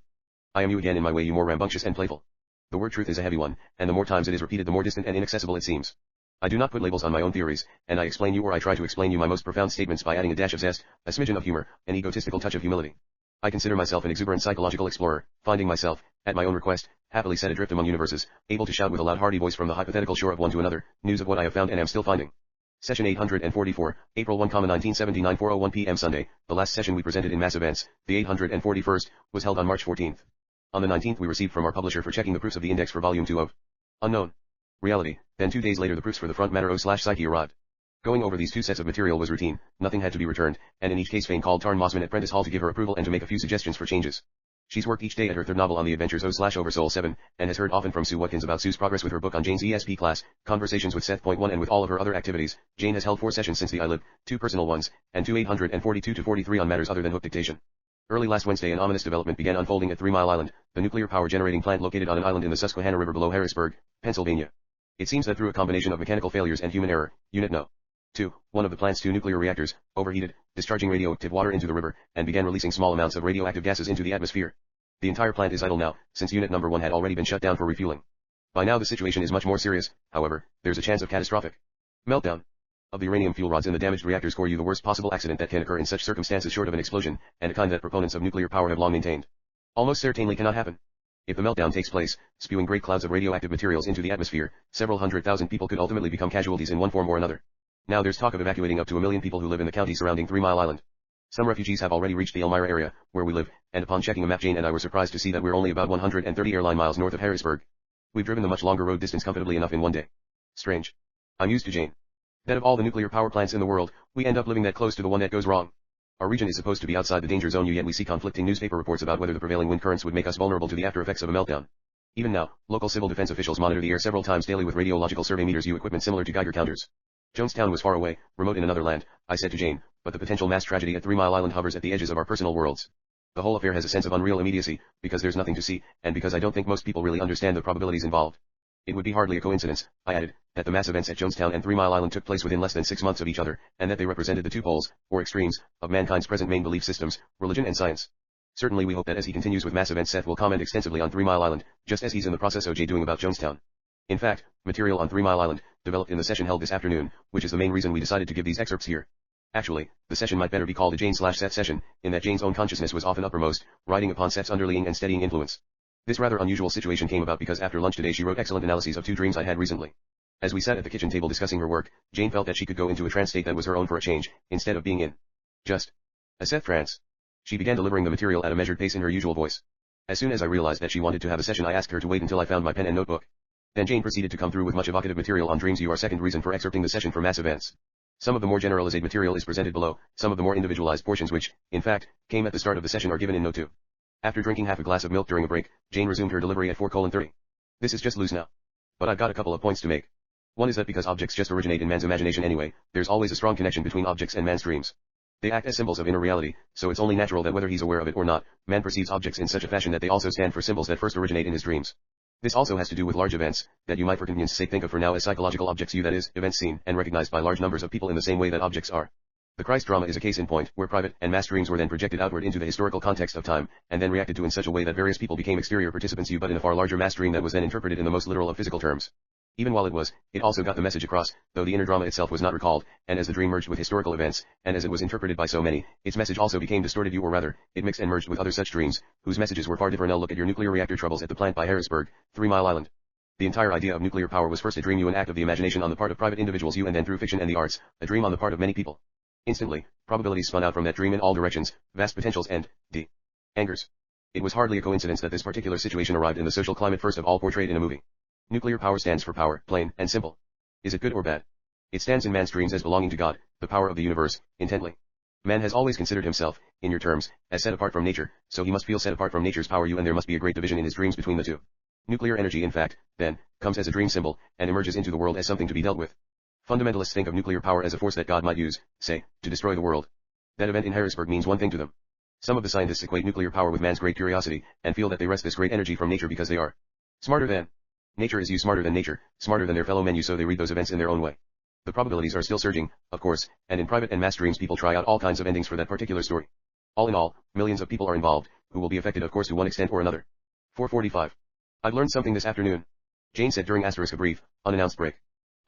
I am you again in my way, you more rambunctious and playful. The word truth is a heavy one, and the more times it is repeated the more distant and inaccessible it seems. I do not put labels on my own theories, and I explain you or I try to explain you my most profound statements by adding a dash of zest, a smidgen of humor, an egotistical touch of humility. I consider myself an exuberant psychological explorer, finding myself, at my own request, happily set adrift among universes, able to shout with a loud hearty voice from the hypothetical shore of one to another, news of what I have found and am still finding. Session 844, April 1, 1979 4:01 p.m. Sunday, the last session we presented in mass events, the 841st, was held on March 14th. On the 19th we received from our publisher for checking the proofs of the index for volume 2 of Unknown Reality, then 2 days later the proofs for the front matter O/Psyche arrived. Going over these two sets of material was routine, nothing had to be returned, and in each case Fane called Tarn Mossman at Prentice Hall to give her approval and to make a few suggestions for changes. She's worked each day at her third novel on the adventures O/Oversoul 7, and has heard often from Sue Watkins about Sue's progress with her book on Jane's ESP class, conversations with Seth.1 and with all of her other activities. Jane has held 4 sessions since the ILib, 2 personal ones, and 2 842-43 on matters other than hook dictation. Early last Wednesday an ominous development began unfolding at 3 Mile Island, the nuclear power generating plant located on an island in the Susquehanna River below Harrisburg, Pennsylvania. It seems that through a combination of mechanical failures and human error, Unit No. 2, one of the plant's 2 nuclear reactors, overheated, discharging radioactive water into the river, and began releasing small amounts of radioactive gases into the atmosphere. The entire plant is idle now, since Unit Number 1 had already been shut down for refueling. By now the situation is much more serious, however, there's a chance of catastrophic meltdown of the uranium fuel rods in the damaged reactor's core, the worst possible accident that can occur in such circumstances short of an explosion, and a kind that proponents of nuclear power have long maintained almost certainly cannot happen. If the meltdown takes place, spewing great clouds of radioactive materials into the atmosphere, several 100,000 people could ultimately become casualties in one form or another. Now there's talk of evacuating up to 1 million people who live in the county surrounding 3 Mile Island. Some refugees have already reached the Elmira area, where we live, and upon checking a map Jane and I were surprised to see that we're only about 130 airline miles north of Harrisburg. We've driven the much longer road distance comfortably enough in one day. Strange. I'm used to Jane. That of all the nuclear power plants in the world, we end up living that close to the one that goes wrong. Our region is supposed to be outside the danger zone, yet we see conflicting newspaper reports about whether the prevailing wind currents would make us vulnerable to the after effects of a meltdown. Even now, local civil defense officials monitor the air several times daily with radiological survey meters, equipment similar to Geiger counters. Jonestown was far away, remote in another land, I said to Jane, but the potential mass tragedy at 3 Mile Island hovers at the edges of our personal worlds. The whole affair has a sense of unreal immediacy, because there's nothing to see, and because I don't think most people really understand the probabilities involved. It would be hardly a coincidence, I added, that the mass events at Jonestown and 3 Mile Island took place within less than 6 months of each other, and that they represented the two poles, or extremes, of mankind's present main belief systems, religion and science. Certainly we hope that as he continues with mass events Seth will comment extensively on 3 Mile Island, just as he's in the process OJ doing about Jonestown. In fact, material on 3 Mile Island, developed in the session held this afternoon, which is the main reason we decided to give these excerpts here. Actually, the session might better be called a Jane/Seth session, in that Jane's own consciousness was often uppermost, riding upon Seth's underlying and steadying influence. This rather unusual situation came about because after lunch today she wrote excellent analyses of 2 dreams I'd had recently. As we sat at the kitchen table discussing her work, Jane felt that she could go into a trance state that was her own for a change, instead of being in just a Seth trance. She began delivering the material at a measured pace in her usual voice. As soon as I realized that she wanted to have a session, I asked her to wait until I found my pen and notebook. Then Jane proceeded to come through with much evocative material on dreams. Our second reason for excerpting the session for mass events. Some of the more generalized material is presented below, some of the more individualized portions which, in fact, came at the start of the session are given in note 2. After drinking half a glass of milk during a break, Jane resumed her delivery at 4:30. This is just loose now. But I've got a couple of points to make. One is that because objects just originate in man's imagination anyway, there's always a strong connection between objects and man's dreams. They act as symbols of inner reality, so it's only natural that whether he's aware of it or not, man perceives objects in such a fashion that they also stand for symbols that first originate in his dreams. This also has to do with large events, that you might for convenience sake think of for now as psychological objects, that is, events seen and recognized by large numbers of people in the same way that objects are. The Christ drama is a case in point, where private and mass dreams were then projected outward into the historical context of time, and then reacted to in such a way that various people became exterior participants, but in a far larger mass dream that was then interpreted in the most literal of physical terms. Even while it also got the message across, though the inner drama itself was not recalled, and as the dream merged with historical events, and as it was interpreted by so many, its message also became distorted, or rather, it mixed and merged with other such dreams, whose messages were far different. Now look at your nuclear reactor troubles at the plant by Harrisburg, 3 Mile Island. The entire idea of nuclear power was first a dream, an act of the imagination on the part of private individuals, and then through fiction and the arts, a dream on the part of many people. Instantly, probabilities spun out from that dream in all directions, vast potentials and angers. It was hardly a coincidence that this particular situation arrived in the social climate first of all portrayed in a movie. Nuclear power stands for power, plain and simple. Is it good or bad? It stands in man's dreams as belonging to God, the power of the universe, intently. Man has always considered himself, in your terms, as set apart from nature, so he must feel set apart from nature's power, and there must be a great division in his dreams between the two. Nuclear energy, in fact, then, comes as a dream symbol, and emerges into the world as something to be dealt with. Fundamentalists think of nuclear power as a force that God might use, say, to destroy the world. That event in Harrisburg means one thing to them. Some of the scientists equate nuclear power with man's great curiosity, and feel that they wrest this great energy from nature because they are smarter than nature is, smarter than nature, smarter than their fellow men, so they read those events in their own way. The probabilities are still surging, of course, and in private and mass dreams people try out all kinds of endings for that particular story. All in all, millions of people are involved, who will be affected of course to one extent or another. 4:45. I've learned something this afternoon. Jane said during a brief, unannounced break.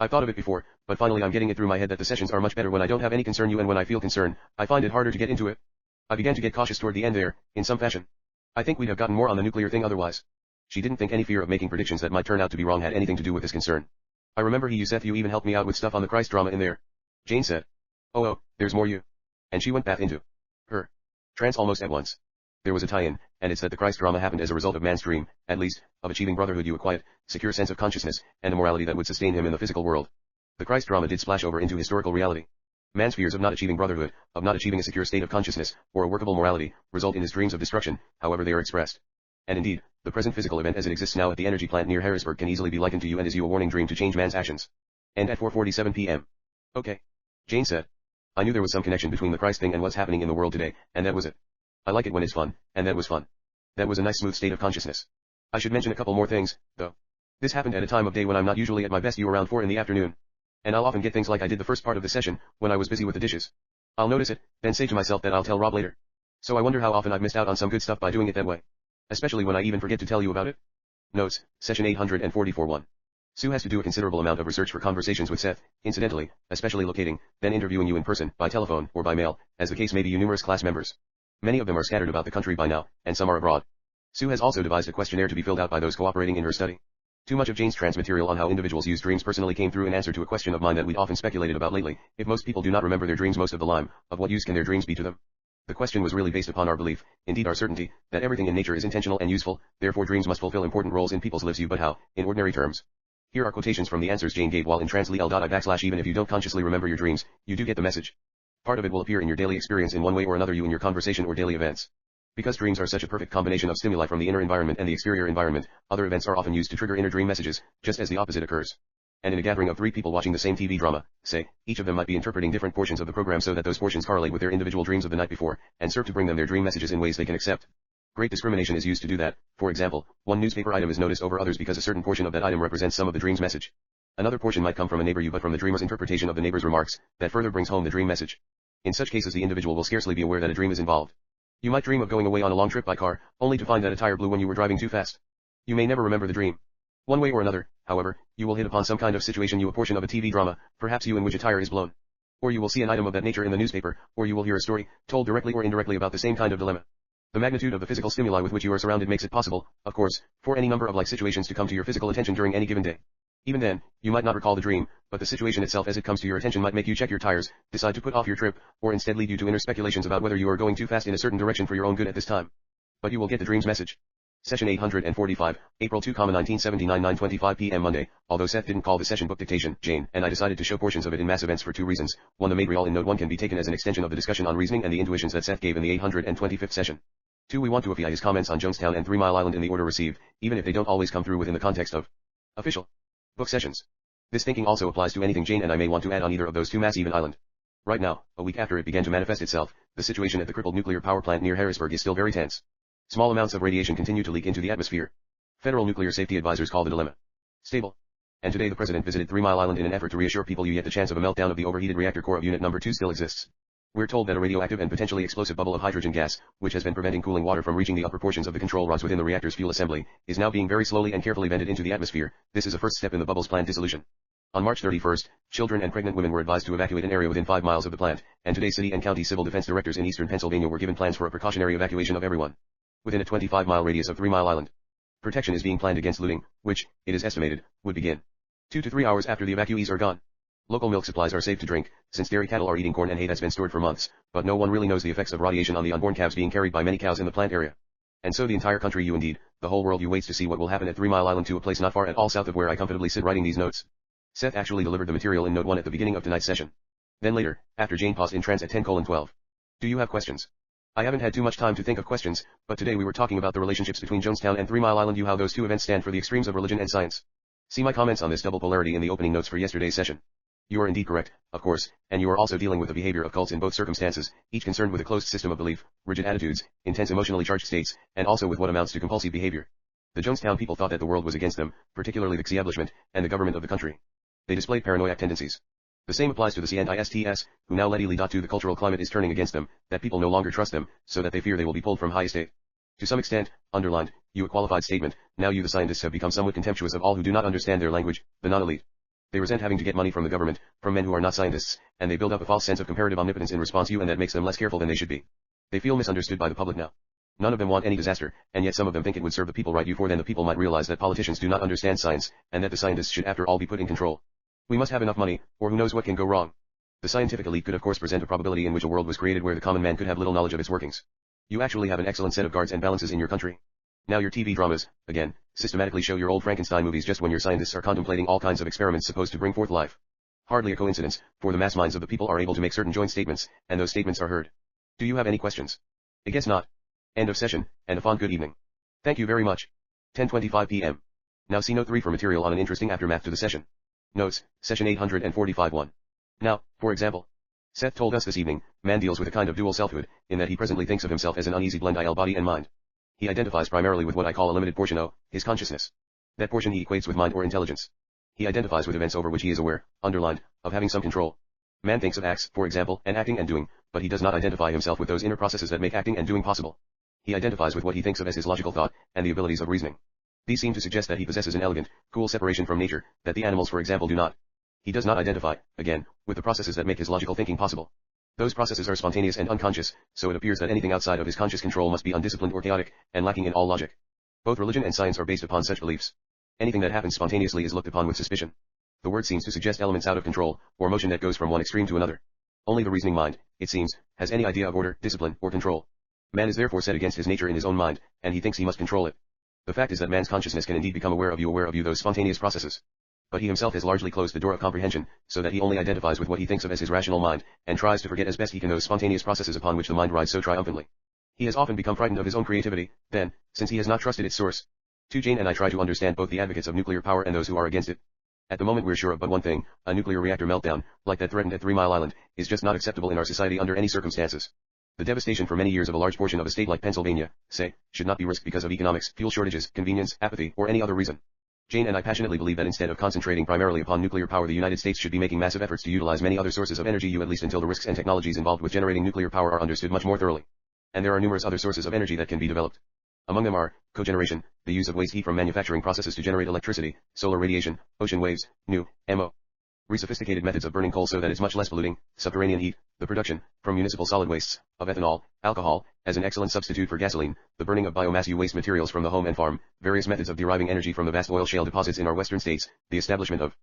I've thought of it before, but finally I'm getting it through my head that the sessions are much better when I don't have any concern, and when I feel concern, I find it harder to get into it. I began to get cautious toward the end there, in some fashion. I think we'd have gotten more on the nuclear thing otherwise. She didn't think any fear of making predictions that might turn out to be wrong had anything to do with this concern. I remember Seth, you even helped me out with stuff on the Christ drama in there. Jane said. Oh, there's more you. And she went back into her trance almost at once. There was a tie-in, and it's that the Christ drama happened as a result of man's dream, at least, of achieving brotherhood, a quiet, secure sense of consciousness, and a morality that would sustain him in the physical world. The Christ drama did splash over into historical reality. Man's fears of not achieving brotherhood, of not achieving a secure state of consciousness, or a workable morality, result in his dreams of destruction, however they are expressed. And indeed, the present physical event as it exists now at the energy plant near Harrisburg can easily be likened to and is a warning dream to change man's actions. And at 4:47 p.m. Okay. Jane said. I knew there was some connection between the Christ thing and what's happening in the world today, and that was it. I like it when it's fun, and that was fun. That was a nice smooth state of consciousness. I should mention a couple more things, though. This happened at a time of day when I'm not usually at my best, around 4 in the afternoon. And I'll often get things like I did the first part of the session, when I was busy with the dishes. I'll notice it, then say to myself that I'll tell Rob later. So I wonder how often I've missed out on some good stuff by doing it that way. Especially when I even forget to tell you about it. Notes, session 844-1. Sue has to do a considerable amount of research for conversations with Seth, incidentally, especially locating, then interviewing you in person, by telephone, or by mail, as the case may be, you numerous class members. Many of them are scattered about the country by now, and some are abroad. Sue has also devised a questionnaire to be filled out by those cooperating in her study. Too much of Jane's transmaterial on how individuals use dreams personally came through in answer to a question of mine that we'd often speculated about lately. If most people do not remember their dreams most of the time, of what use can their dreams be to them? The question was really based upon our belief, indeed our certainty, that everything in nature is intentional and useful, therefore dreams must fulfill important roles in people's lives. But how, in ordinary terms? Here are quotations from the answers Jane gave while in trans.li/. Even if you don't consciously remember your dreams, you do get the message. Part of it will appear in your daily experience in one way or another, you in your conversation or daily events. Because dreams are such a perfect combination of stimuli from the inner environment and the exterior environment, other events are often used to trigger inner dream messages, just as the opposite occurs. And in a gathering of 3 people watching the same TV drama, say, each of them might be interpreting different portions of the program so that those portions correlate with their individual dreams of the night before, and serve to bring them their dream messages in ways they can accept. Great discrimination is used to do that. For example, one newspaper item is noticed over others because a certain portion of that item represents some of the dream's message. Another portion might come from a neighbor but from the dreamer's interpretation of the neighbor's remarks, that further brings home the dream message. In such cases the individual will scarcely be aware that a dream is involved. You might dream of going away on a long trip by car, only to find that a tire blew when you were driving too fast. You may never remember the dream. One way or another, however, you will hit upon some kind of situation, a portion of a TV drama, perhaps in which a tire is blown. Or you will see an item of that nature in the newspaper, or you will hear a story, told directly or indirectly about the same kind of dilemma. The magnitude of the physical stimuli with which you are surrounded makes it possible, of course, for any number of like situations to come to your physical attention during any given day. Even then, you might not recall the dream, but the situation itself as it comes to your attention might make you check your tires, decide to put off your trip, or instead lead you to inner speculations about whether you are going too fast in a certain direction for your own good at this time. But you will get the dream's message. Session 845, April 2, 1979, 9:25 p.m. Monday. Although Seth didn't call the session book dictation, Jane and I decided to show portions of it in mass events for 2 reasons. 1. The material in Note 1 can be taken as an extension of the discussion on reasoning and the intuitions that Seth gave in the 825th session. 2. We want to amplify his comments on Jonestown and 3 Mile Island in the order received, even if they don't always come through within the context of official book sessions. This thinking also applies to anything Jane and I may want to add on either of those 2 massive island. Right now, a week after it began to manifest itself, the situation at the crippled nuclear power plant near Harrisburg is still very tense. Small amounts of radiation continue to leak into the atmosphere. Federal nuclear safety advisors call the dilemma stable. And today the president visited 3 Mile Island in an effort to reassure people yet the chance of a meltdown of the overheated reactor core of unit number 2 still exists. We're told that a radioactive and potentially explosive bubble of hydrogen gas, which has been preventing cooling water from reaching the upper portions of the control rods within the reactor's fuel assembly, is now being very slowly and carefully vented into the atmosphere. This is a first step in the bubble's planned dissolution. On March 31st, children and pregnant women were advised to evacuate an area within 5 miles of the plant, and today city and county civil defense directors in eastern Pennsylvania were given plans for a precautionary evacuation of everyone within a 25-mile radius of 3 Mile Island. Protection is being planned against looting, which, it is estimated, would begin 2 to 3 hours after the evacuees are gone. Local milk supplies are safe to drink, since dairy cattle are eating corn and hay that's been stored for months, but no one really knows the effects of radiation on the unborn calves being carried by many cows in the plant area. And so the entire country, you indeed, the whole world, you waits to see what will happen at 3 Mile Island, to a place not far at all south of where I comfortably sit writing these notes. Seth actually delivered the material in Note 1 at the beginning of tonight's session. Then later, after Jane paused in trance at 10:12. Do you have questions? I haven't had too much time to think of questions, but today we were talking about the relationships between Jonestown and 3 Mile Island, how those 2 events stand for the extremes of religion and science. See my comments on this double polarity in the opening notes for yesterday's session. You are indeed correct, of course, and you are also dealing with the behavior of cults in both circumstances, each concerned with a closed system of belief, rigid attitudes, intense emotionally charged states, and also with what amounts to compulsive behavior. The Jonestown people thought that the world was against them, particularly the establishment, and the government of the country. They displayed paranoid tendencies. The same applies to the scientists, who now let the cultural climate is turning against them, that people no longer trust them, so that they fear they will be pulled from high estate. To some extent, underlined, a qualified statement, now you the scientists have become somewhat contemptuous of all who do not understand their language, the non-elite. They resent having to get money from the government, from men who are not scientists, and they build up a false sense of comparative omnipotence in response to you, and that makes them less careful than they should be. They feel misunderstood by the public now. None of them want any disaster, and yet some of them think it would serve the people right, for then the people might realize that politicians do not understand science, and that the scientists should after all be put in control. We must have enough money, or who knows what can go wrong. The scientific elite could of course present a probability in which a world was created where the common man could have little knowledge of its workings. You actually have an excellent set of guards and balances in your country. Now your TV dramas, again, systematically show your old Frankenstein movies just when your scientists are contemplating all kinds of experiments supposed to bring forth life. Hardly a coincidence, for the mass minds of the people are able to make certain joint statements, and those statements are heard. Do you have any questions? I guess not. End of session, and a fond good evening. Thank you very much. 10:25 p.m. Now see Note 3 for material on an interesting aftermath to the session. Notes, session 845-1. Now, for example, Seth told us this evening, man deals with a kind of dual selfhood, in that he presently thinks of himself as an uneasy blend of body and mind. He identifies primarily with what I call a limited portion of his consciousness. That portion he equates with mind or intelligence. He identifies with events over which he is aware, underlined, of having some control. Man thinks of acts, for example, and acting and doing, but he does not identify himself with those inner processes that make acting and doing possible. He identifies with what he thinks of as his logical thought, and the abilities of reasoning. These seem to suggest that he possesses an elegant, cool separation from nature, that the animals for example do not. He does not identify, again, with the processes that make his logical thinking possible. Those processes are spontaneous and unconscious, so it appears that anything outside of his conscious control must be undisciplined or chaotic, and lacking in all logic. Both religion and science are based upon such beliefs. Anything that happens spontaneously is looked upon with suspicion. The word seems to suggest elements out of control, or motion that goes from one extreme to another. Only the reasoning mind, it seems, has any idea of order, discipline, or control. Man is therefore set against his nature in his own mind, and he thinks he must control it. The fact is that man's consciousness can indeed become aware of you those spontaneous processes. But he himself has largely closed the door of comprehension, so that he only identifies with what he thinks of as his rational mind, and tries to forget as best he can those spontaneous processes upon which the mind rides so triumphantly. He has often become frightened of his own creativity, then, since he has not trusted its source. Jane and I try to understand both the advocates of nuclear power and those who are against it. At the moment we're sure of but one thing: a nuclear reactor meltdown, like that threatened at 3 Mile Island, is just not acceptable in our society under any circumstances. The devastation for many years of a large portion of a state like Pennsylvania, say, should not be risked because of economics, fuel shortages, convenience, apathy, or any other reason. Jane and I passionately believe that instead of concentrating primarily upon nuclear power, the United States should be making massive efforts to utilize many other sources of energy, at least until the risks and technologies involved with generating nuclear power are understood much more thoroughly. And there are numerous other sources of energy that can be developed. Among them are cogeneration, the use of waste heat from manufacturing processes to generate electricity, solar radiation, ocean waves, new, MO. Sophisticated methods of burning coal so that it's much less polluting, subterranean heat, the production, from municipal solid wastes, of ethanol, alcohol, as an excellent substitute for gasoline, the burning of biomass waste materials from the home and farm, various methods of deriving energy from the vast oil shale deposits in our western states, the establishment of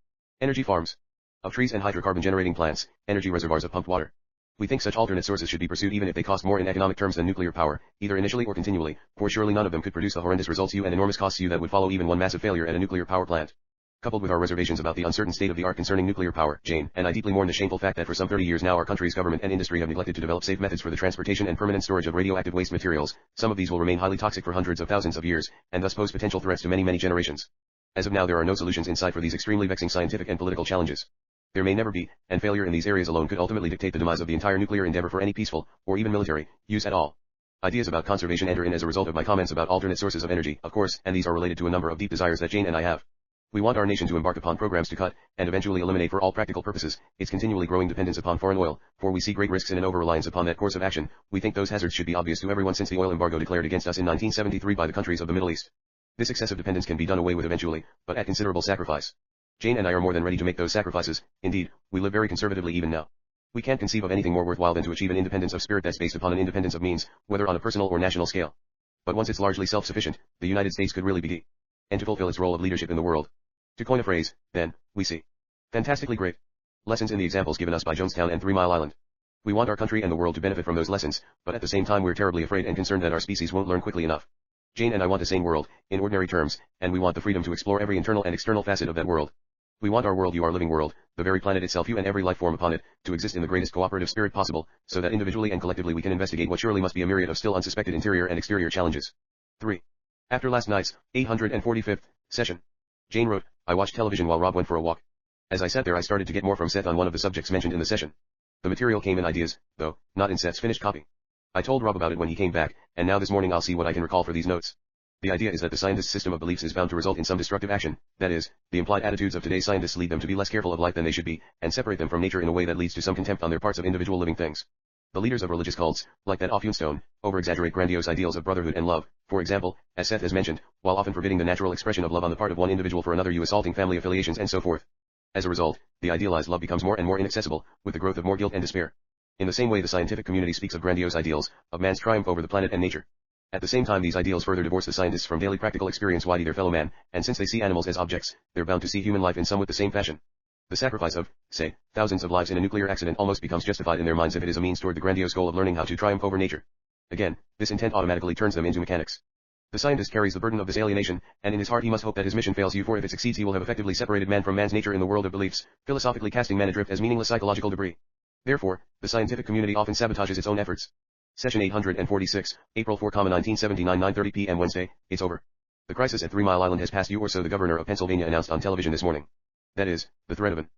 energy farms, of trees and hydrocarbon generating plants, energy reservoirs of pumped water. We think such alternate sources should be pursued even if they cost more in economic terms than nuclear power, either initially or continually, for surely none of them could produce the horrendous results and enormous costs that would follow even one massive failure at a nuclear power plant. Coupled with our reservations about the uncertain state of the art concerning nuclear power, Jane and I deeply mourn the shameful fact that for some 30 years now our country's government and industry have neglected to develop safe methods for the transportation and permanent storage of radioactive waste materials. Some of these will remain highly toxic for hundreds of thousands of years, and thus pose potential threats to many generations. As of now, there are no solutions in sight for these extremely vexing scientific and political challenges. There may never be, and failure in these areas alone could ultimately dictate the demise of the entire nuclear endeavor for any peaceful, or even military, use at all. Ideas about conservation enter in as a result of my comments about alternate sources of energy, of course, and these are related to a number of deep desires that Jane and I have. We want our nation to embark upon programs to cut, and eventually eliminate for all practical purposes, its continually growing dependence upon foreign oil, for we see great risks in an over-reliance upon that course of action. We think those hazards should be obvious to everyone since the oil embargo declared against us in 1973 by the countries of the Middle East. This excessive dependence can be done away with eventually, but at considerable sacrifice. Jane and I are more than ready to make those sacrifices. Indeed, we live very conservatively even now. We can't conceive of anything more worthwhile than to achieve an independence of spirit that's based upon an independence of means, whether on a personal or national scale. But once it's largely self-sufficient, the United States could really be and to fulfill its role of leadership in the world. To coin a phrase, then, we see fantastically great lessons in the examples given us by Jonestown and 3 Mile Island. We want our country and the world to benefit from those lessons, but at the same time we're terribly afraid and concerned that our species won't learn quickly enough. Jane and I want a sane world, in ordinary terms, and we want the freedom to explore every internal and external facet of that world. We want our world, our living world, the very planet itself, you and every life form upon it, to exist in the greatest cooperative spirit possible, so that individually and collectively we can investigate what surely must be a myriad of still unsuspected interior and exterior challenges. 3. After last night's 845th session, Jane wrote, I watched television while Rob went for a walk. As I sat there I started to get more from Seth on one of the subjects mentioned in the session. The material came in ideas, though, not in Seth's finished copy. I told Rob about it when he came back, and now this morning I'll see what I can recall for these notes. The idea is that the scientist's system of beliefs is bound to result in some destructive action, that is, the implied attitudes of today's scientists lead them to be less careful of life than they should be, and separate them from nature in a way that leads to some contempt on their parts of individual living things. The leaders of religious cults, like that off Stone, over-exaggerate grandiose ideals of brotherhood and love, for example, as Seth has mentioned, while often forbidding the natural expression of love on the part of one individual for another, assaulting family affiliations and so forth. As a result, the idealized love becomes more and more inaccessible, with the growth of more guilt and despair. In the same way the scientific community speaks of grandiose ideals, of man's triumph over the planet and nature. At the same time these ideals further divorce the scientists from daily practical experience vis-a-vis their fellow man, and since they see animals as objects, they're bound to see human life in somewhat the same fashion. The sacrifice of, say, thousands of lives in a nuclear accident almost becomes justified in their minds if it is a means toward the grandiose goal of learning how to triumph over nature. Again, this intent automatically turns them into mechanics. The scientist carries the burden of this alienation, and in his heart he must hope that his mission fails, for if it succeeds he will have effectively separated man from man's nature in the world of beliefs, philosophically casting man adrift as meaningless psychological debris. Therefore, the scientific community often sabotages its own efforts. Session 846, April 4, 1979, 9:30 p.m. Wednesday, it's over. The crisis at 3 Mile Island has passed, or so the governor of Pennsylvania announced on television this morning. That is, the threat of an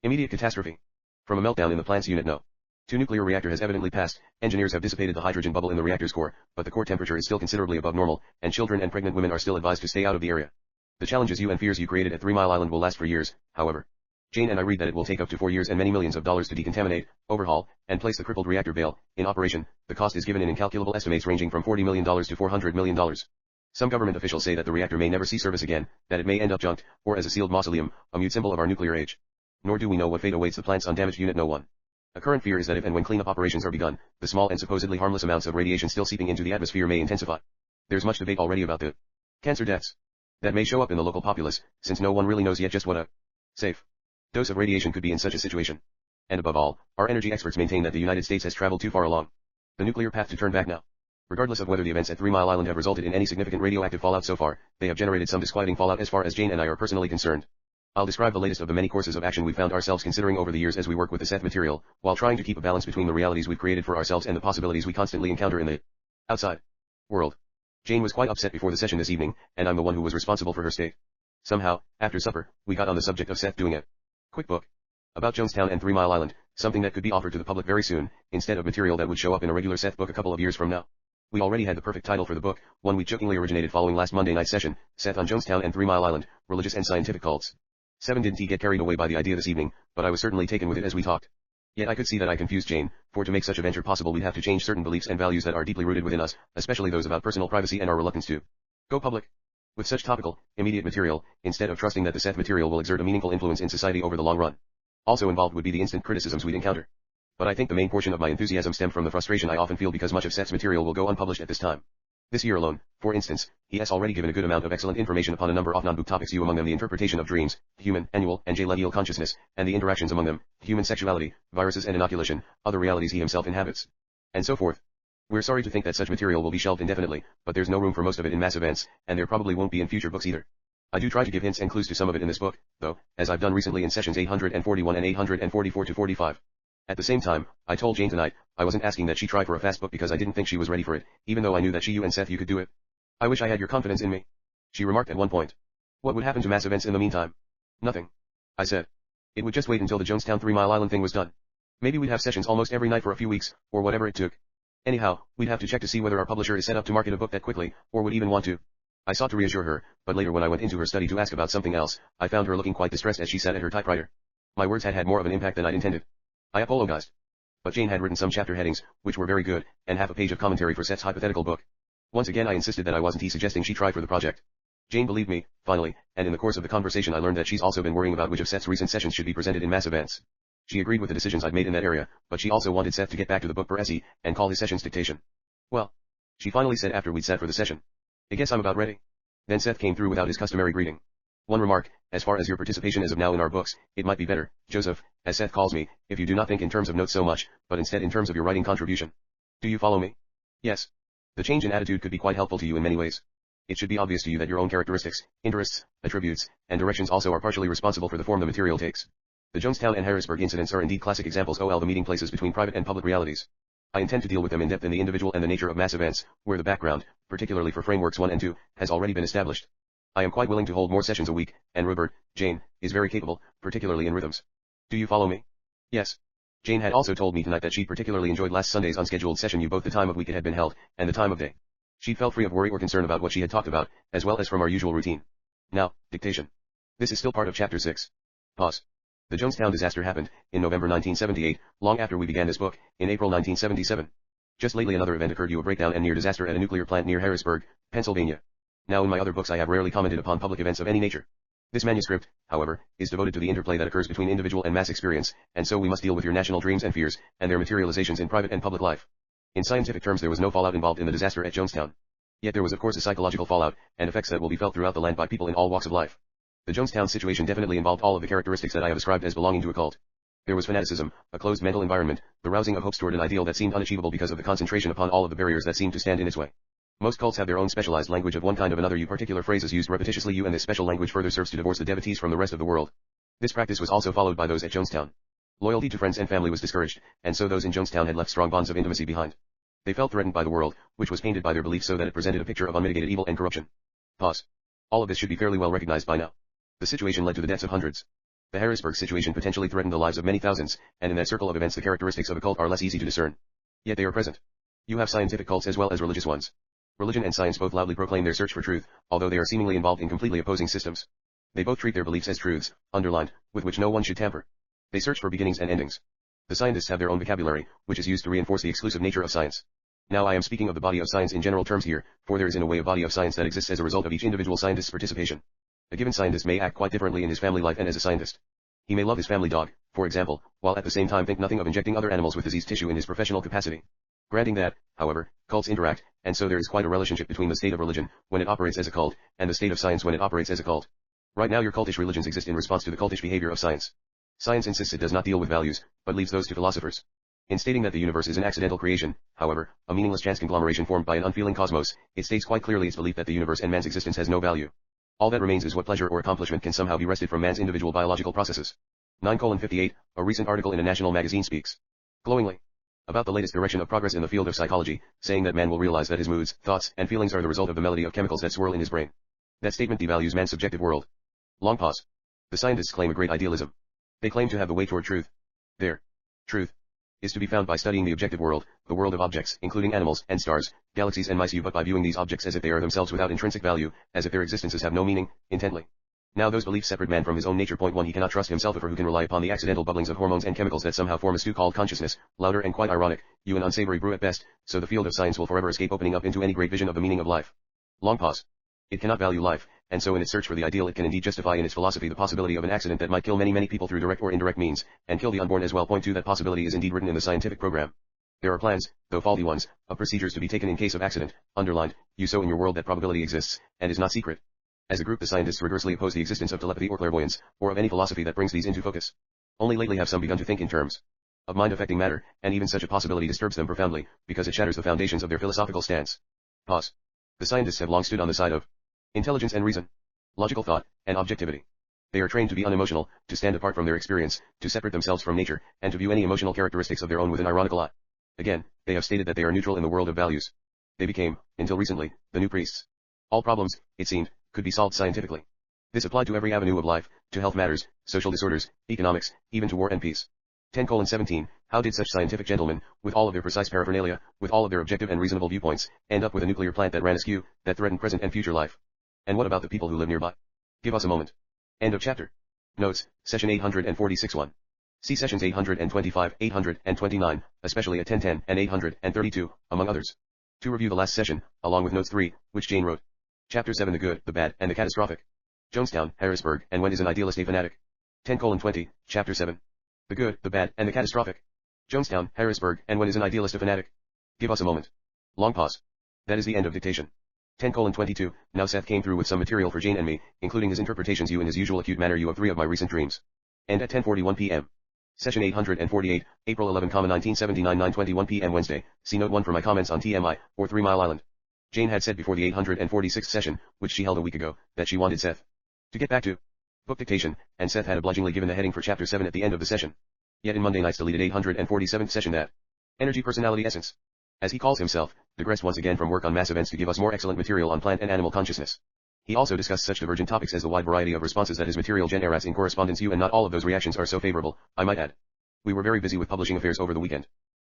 immediate catastrophe from a meltdown in the plant's Unit No. 2 nuclear reactor has evidently passed. Engineers have dissipated the hydrogen bubble in the reactor's core, but the core temperature is still considerably above normal, and children and pregnant women are still advised to stay out of the area. The challenges and fears you created at 3 Mile Island will last for years, however. Jane and I read that it will take up to 4 years and many millions of dollars to decontaminate, overhaul, and place the crippled reactor bail in operation. The cost is given in incalculable estimates ranging from $40 million to $400 million. Some government officials say that the reactor may never see service again, that it may end up junked, or as a sealed mausoleum, a mute symbol of our nuclear age. Nor do we know what fate awaits the plant's undamaged Unit No. 1. A current fear is that if and when cleanup operations are begun, the small and supposedly harmless amounts of radiation still seeping into the atmosphere may intensify. There's much debate already about the cancer deaths that may show up in the local populace, since no one really knows yet just what a safe dose of radiation could be in such a situation. And above all, our energy experts maintain that the United States has traveled too far along the nuclear path to turn back now. Regardless of whether the events at 3 Mile Island have resulted in any significant radioactive fallout so far, they have generated some disquieting fallout as far as Jane and I are personally concerned. I'll describe the latest of the many courses of action we've found ourselves considering over the years as we work with the Seth material, while trying to keep a balance between the realities we've created for ourselves and the possibilities we constantly encounter in the outside world. Jane was quite upset before the session this evening, and I'm the one who was responsible for her state. Somehow, after supper, we got on the subject of Seth doing a quick book about Jonestown and 3 Mile Island, something that could be offered to the public very soon, instead of material that would show up in a regular Seth book a couple of years from now. We already had the perfect title for the book, one we jokingly originated following last Monday night's session, Seth on Jonestown and 3 Mile Island, Religious and Scientific Cults. 7 didn't he get carried away by the idea this evening, but I was certainly taken with it as we talked. Yet I could see that I confused Jane, for to make such a venture possible we'd have to change certain beliefs and values that are deeply rooted within us, especially those about personal privacy and our reluctance to go public with such topical, immediate material, instead of trusting that the Seth material will exert a meaningful influence in society over the long run. Also involved would be the instant criticisms we'd encounter. But I think the main portion of my enthusiasm stemmed from the frustration I often feel because much of Seth's material will go unpublished at this time. This year alone, for instance, he has already given a good amount of excellent information upon a number of non-book topics, among them the interpretation of dreams, human, annual, and geladial consciousness, and the interactions among them, human sexuality, viruses and inoculation, other realities he himself inhabits, and so forth. We're sorry to think that such material will be shelved indefinitely, but there's no room for most of it in mass events, and there probably won't be in future books either. I do try to give hints and clues to some of it in this book, though, as I've done recently in sessions 841 and 844 to 45. At the same time, I told Jane tonight, I wasn't asking that she try for a fast book because I didn't think she was ready for it, even though I knew that you and Seth you could do it. I wish I had your confidence in me, she remarked at one point. What would happen to mass events in the meantime? Nothing, I said. It would just wait until the Jonestown 3 Mile Island thing was done. Maybe we'd have sessions almost every night for a few weeks, or whatever it took. Anyhow, we'd have to check to see whether our publisher is set up to market a book that quickly, or would even want to. I sought to reassure her, but later when I went into her study to ask about something else, I found her looking quite distressed as she sat at her typewriter. My words had more of an impact than I'd intended. I apologized. But Jane had written some chapter headings, which were very good, and half a page of commentary for Seth's hypothetical book. Once again I insisted that I wasn't suggesting she try for the project. Jane believed me, finally, and in the course of the conversation I learned that she's also been worrying about which of Seth's recent sessions should be presented in mass events. She agreed with the decisions I'd made in that area, but she also wanted Seth to get back to the book per essay, and call his sessions dictation. Well, she finally said after we'd sat for the session. I guess I'm about ready. Then Seth came through without his customary greeting. One remark, as far as your participation as of now in our books, it might be better, Joseph, as Seth calls me, if you do not think in terms of notes so much, but instead in terms of your writing contribution. Do you follow me? Yes. The change in attitude could be quite helpful to you in many ways. It should be obvious to you that your own characteristics, interests, attributes, and directions also are partially responsible for the form the material takes. The Jonestown and Harrisburg incidents are indeed classic examples of the meeting places between private and public realities. I intend to deal with them in depth in the individual and the nature of mass events, where the background, particularly for frameworks 1 and 2, has already been established. I am quite willing to hold more sessions a week, and Robert, Jane, is very capable, particularly in rhythms. Do you follow me? Yes. Jane had also told me tonight that she particularly enjoyed last Sunday's unscheduled session, both the time of week it had been held, and the time of day. She felt free of worry or concern about what she had talked about, as well as from our usual routine. Now, dictation. This is still part of chapter 6. Pause. The Jonestown disaster happened, in November 1978, long after we began this book, in April 1977. Just lately another event occurred, a breakdown and near disaster at a nuclear plant near Harrisburg, Pennsylvania. Now in my other books I have rarely commented upon public events of any nature. This manuscript, however, is devoted to the interplay that occurs between individual and mass experience, and so we must deal with your national dreams and fears, and their materializations in private and public life. In scientific terms there was no fallout involved in the disaster at Jonestown. Yet there was of course a psychological fallout, and effects that will be felt throughout the land by people in all walks of life. The Jonestown situation definitely involved all of the characteristics that I have described as belonging to a cult. There was fanaticism, a closed mental environment, the rousing of hopes toward an ideal that seemed unachievable because of the concentration upon all of the barriers that seemed to stand in its way. Most cults have their own specialized language of one kind or another. Particular phrases used repetitiously, and this special language further serves to divorce the devotees from the rest of the world. This practice was also followed by those at Jonestown. Loyalty to friends and family was discouraged, and so those in Jonestown had left strong bonds of intimacy behind. They felt threatened by the world, which was painted by their beliefs so that it presented a picture of unmitigated evil and corruption. Pause. All of this should be fairly well recognized by now. The situation led to the deaths of hundreds. The Harrisburg situation potentially threatened the lives of many thousands, and in that circle of events the characteristics of a cult are less easy to discern. Yet they are present. You have scientific cults as well as religious ones. Religion and science both loudly proclaim their search for truth, although they are seemingly involved in completely opposing systems. They both treat their beliefs as truths, underlined, with which no one should tamper. They search for beginnings and endings. The scientists have their own vocabulary, which is used to reinforce the exclusive nature of science. Now I am speaking of the body of science in general terms here, for there is in a way a body of science that exists as a result of each individual scientist's participation. A given scientist may act quite differently in his family life and as a scientist. He may love his family dog, for example, while at the same time think nothing of injecting other animals with diseased tissue in his professional capacity. Granting that, however, cults interact, and so there is quite a relationship between the state of religion, when it operates as a cult, and the state of science when it operates as a cult. Right now your cultish religions exist in response to the cultish behavior of science. Science insists it does not deal with values, but leaves those to philosophers. In stating that the universe is an accidental creation, however, a meaningless chance conglomeration formed by an unfeeling cosmos, it states quite clearly its belief that the universe and man's existence has no value. All that remains is what pleasure or accomplishment can somehow be wrested from man's individual biological processes. 9:58, a recent article in a national magazine speaks glowingly about the latest direction of progress in the field of psychology, saying that man will realize that his moods, thoughts, and feelings are the result of the melody of chemicals that swirl in his brain. That statement devalues man's subjective world. Long pause. The scientists claim a great idealism. They claim to have the way toward truth. Their truth is to be found by studying the objective world, the world of objects, including animals, and stars, galaxies and mice, but by viewing these objects as if they are themselves without intrinsic value, as if their existences have no meaning, intently. Now those beliefs separate man from his own nature. Point 1. He cannot trust himself or who can rely upon the accidental bubblings of hormones and chemicals that somehow form a stew called consciousness, louder and quite ironic, you an unsavory brew at best, so the field of science will forever escape opening up into any great vision of the meaning of life. Long pause. It cannot value life, and so in its search for the ideal it can indeed justify in its philosophy the possibility of an accident that might kill many people through direct or indirect means, and kill the unborn as well. Point 2. That possibility is indeed written in the scientific program. There are plans, though faulty ones, of procedures to be taken in case of accident, underlined, you so in your world that probability exists, and is not secret. As a group the scientists rigorously oppose the existence of telepathy or clairvoyance, or of any philosophy that brings these into focus. Only lately have some begun to think in terms of mind affecting matter, and even such a possibility disturbs them profoundly, because it shatters the foundations of their philosophical stance. Pause. The scientists have long stood on the side of intelligence and reason, logical thought, and objectivity. They are trained to be unemotional, to stand apart from their experience, to separate themselves from nature, and to view any emotional characteristics of their own with an ironical eye. Again, they have stated that they are neutral in the world of values. They became, until recently, the new priests. All problems, it seemed, could be solved scientifically. This applied to every avenue of life, to health matters, social disorders, economics, even to war and peace. 10:17, how did such scientific gentlemen, with all of their precise paraphernalia, with all of their objective and reasonable viewpoints, end up with a nuclear plant that ran askew, that threatened present and future life? And what about the people who live nearby? Give us a moment. End of chapter. Notes, session 846-1. See sessions 825, 829, especially at 1010 and 832, among others. To review the last session, along with notes 3, which Jane wrote. Chapter 7 The Good, the Bad, and the Catastrophic. Jonestown, Harrisburg, and When is an Idealist a Fanatic? 10:20, Chapter 7. The Good, the Bad, and the Catastrophic. Jonestown, Harrisburg, and When is an Idealist a Fanatic? Give us a moment. Long pause. That is the end of dictation. 10:22, now Seth came through with some material for Jane and me, including his interpretations in his usual acute manner of 3 of my recent dreams. And at 10:41 p.m. Session 848, April 11, 1979 9:21 p.m. Wednesday, see note 1 for my comments on TMI, or 3 Mile Island. Jane had said before the 846th session, which she held a week ago, that she wanted Seth to get back to book dictation, and Seth had obligingly given the heading for Chapter 7 at the end of the session. Yet in Monday night's deleted 847th session that Energy Personality Essence, as he calls himself, digressed once again from work on mass events to give us more excellent material on plant and animal consciousness. He also discussed such divergent topics as the wide variety of responses that his material generates in correspondence and not all of those reactions are so favorable, I might add. We were very busy with publishing affairs over the weekend.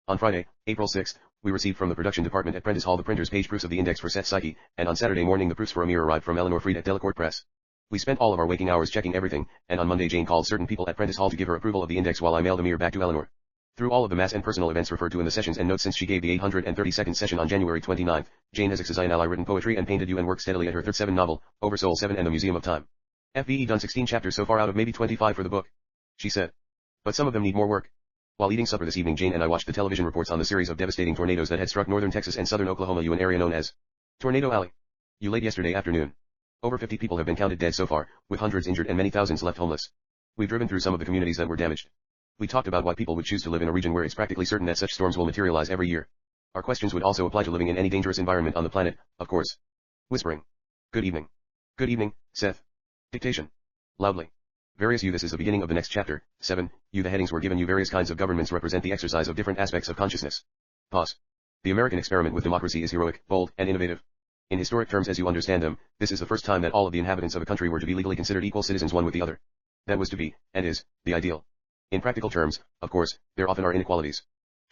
On Friday, April 6th, we received from the production department at Prentice Hall the printer's page proofs of the index for Seth's Psyche, and on Saturday morning the proofs for Amir arrived from Eleanor Freed at Delacorte Press. We spent all of our waking hours checking everything, and on Monday Jane called certain people at Prentice Hall to give her approval of the index while I mailed Amir back to Eleanor. Through all of the mass and personal events referred to in the sessions and notes since she gave the 832nd session on January 29th, Jane has exercised written poetry and painted and worked steadily at her third 7 novel, Oversoul 7 and the Museum of Time. FVE done 16 chapters so far out of maybe 25 for the book, she said. But some of them need more work. While eating supper this evening Jane and I watched the television reports on the series of devastating tornadoes that had struck northern Texas and southern Oklahoma, an area known as Tornado Alley. Late yesterday afternoon. Over 50 people have been counted dead so far, with hundreds injured and many thousands left homeless. We've driven through some of the communities that were damaged. We talked about why people would choose to live in a region where it's practically certain that such storms will materialize every year. Our questions would also apply to living in any dangerous environment on the planet, of course. Whispering. Good evening. Good evening, Seth. Dictation. Loudly. Various you. This is the beginning of the next chapter. 7. You. The headings were given you. Various kinds of governments represent the exercise of different aspects of consciousness. Pause. The American experiment with democracy is heroic, bold, and innovative. In historic terms as you understand them, this is the first time that all of the inhabitants of a country were to be legally considered equal citizens one with the other. That was to be, and is, the ideal. In practical terms, of course, there often are inequalities.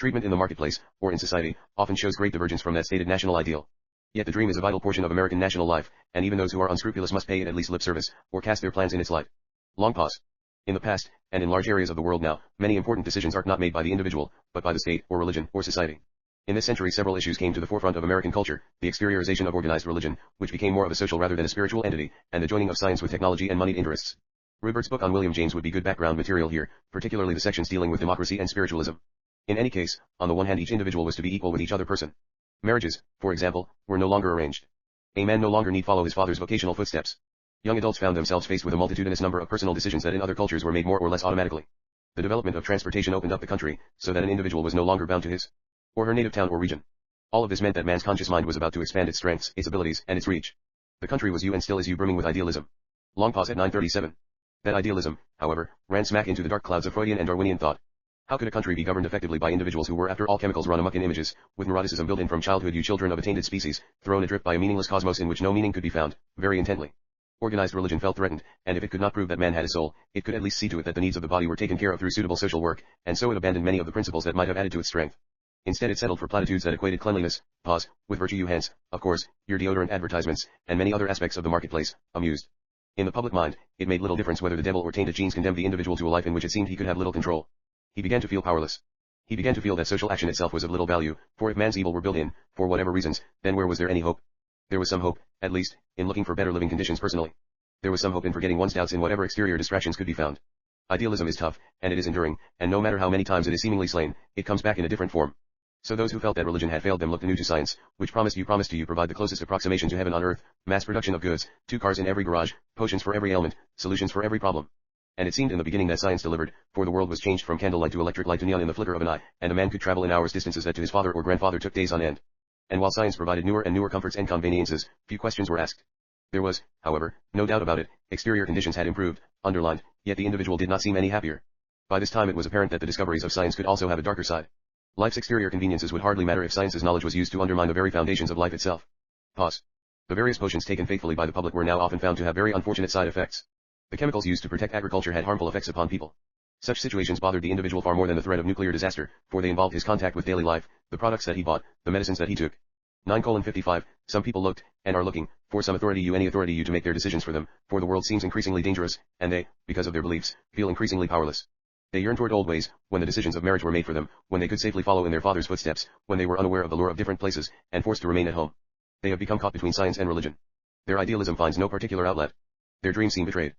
Treatment in the marketplace, or in society, often shows great divergence from that stated national ideal. Yet the dream is a vital portion of American national life, and even those who are unscrupulous must pay it at least lip service, or cast their plans in its light. Long pause. In the past, and in large areas of the world now, many important decisions are not made by the individual, but by the state, or religion, or society. In this century several issues came to the forefront of American culture, the exteriorization of organized religion, which became more of a social rather than a spiritual entity, and the joining of science with technology and moneyed interests. Rupert's book on William James would be good background material here, particularly the sections dealing with democracy and spiritualism. In any case, on the one hand each individual was to be equal with each other person. Marriages, for example, were no longer arranged. A man no longer need follow his father's vocational footsteps. Young adults found themselves faced with a multitudinous number of personal decisions that in other cultures were made more or less automatically. The development of transportation opened up the country, so that an individual was no longer bound to his or her native town or region. All of this meant that man's conscious mind was about to expand its strengths, its abilities, and its reach. The country was you and still is you brimming with idealism. Long pause at 9:37. That idealism, however, ran smack into the dark clouds of Freudian and Darwinian thought. How could a country be governed effectively by individuals who were after all chemicals run amok in images, with neuroticism built in from childhood, you children of a tainted species, thrown adrift by a meaningless cosmos in which no meaning could be found, very intently. Organized religion felt threatened, and if it could not prove that man had a soul, it could at least see to it that the needs of the body were taken care of through suitable social work, and so it abandoned many of the principles that might have added to its strength. Instead it settled for platitudes that equated cleanliness, pause, with virtue, you hence, of course, your deodorant advertisements, and many other aspects of the marketplace, amused. In the public mind, it made little difference whether the devil or tainted genes condemned the individual to a life in which it seemed he could have little control. He began to feel powerless. He began to feel that social action itself was of little value, for if man's evil were built in, for whatever reasons, then where was there any hope? There was some hope, at least, in looking for better living conditions personally. There was some hope in forgetting one's doubts in whatever exterior distractions could be found. Idealism is tough, and it is enduring, and no matter how many times it is seemingly slain, it comes back in a different form. So those who felt that religion had failed them looked anew to science, which promised to you provide the closest approximation to heaven on earth, mass production of goods, 2 cars in every garage, potions for every ailment, solutions for every problem. And it seemed in the beginning that science delivered, for the world was changed from candlelight to electric light to neon in the flicker of an eye, and a man could travel in hours distances that to his father or grandfather took days on end. And while science provided newer and newer comforts and conveniences, few questions were asked. There was, however, no doubt about it, exterior conditions had improved, underlined, yet the individual did not seem any happier. By this time it was apparent that the discoveries of science could also have a darker side. Life's exterior conveniences would hardly matter if science's knowledge was used to undermine the very foundations of life itself. Pause. The various potions taken faithfully by the public were now often found to have very unfortunate side effects. The chemicals used to protect agriculture had harmful effects upon people. Such situations bothered the individual far more than the threat of nuclear disaster, for they involved his contact with daily life, the products that he bought, the medicines that he took. 9:55, some people looked, and are looking, for some authority any authority you to make their decisions for them, for the world seems increasingly dangerous, and they, because of their beliefs, feel increasingly powerless. They yearn toward old ways, when the decisions of marriage were made for them, when they could safely follow in their father's footsteps, when they were unaware of the lure of different places, and forced to remain at home. They have become caught between science and religion. Their idealism finds no particular outlet. Their dreams seem betrayed.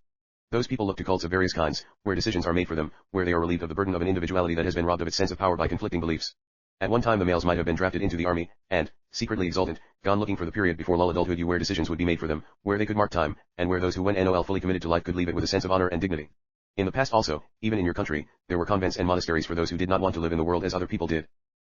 Those people look to cults of various kinds, where decisions are made for them, where they are relieved of the burden of an individuality that has been robbed of its sense of power by conflicting beliefs. At one time the males might have been drafted into the army, and, secretly exultant, gone looking for the period before lull adulthood where decisions would be made for them, where they could mark time, and where those who went fully committed to life could leave it with a sense of honor and dignity. In the past also, even in your country, there were convents and monasteries for those who did not want to live in the world as other people did.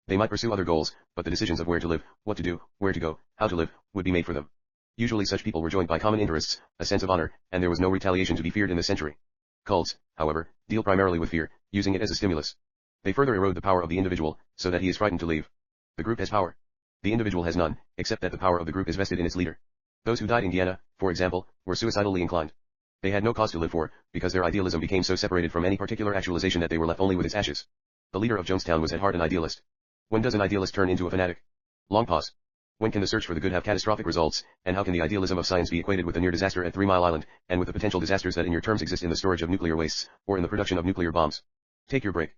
They might pursue other goals, but the decisions of where to live, what to do, where to go, how to live, would be made for them. Usually such people were joined by common interests, a sense of honor, and there was no retaliation to be feared in this century. Cults, however, deal primarily with fear, using it as a stimulus. They further erode the power of the individual, so that he is frightened to leave. The group has power. The individual has none, except that the power of the group is vested in its leader. Those who died in Guyana, for example, were suicidally inclined. They had no cause to live for, because their idealism became so separated from any particular actualization that they were left only with its ashes. The leader of Jonestown was at heart an idealist. When does an idealist turn into a fanatic? Long pause. When can the search for the good have catastrophic results, and how can the idealism of science be equated with the near disaster at 3 Mile Island, and with the potential disasters that in your terms exist in the storage of nuclear wastes, or in the production of nuclear bombs? Take your break.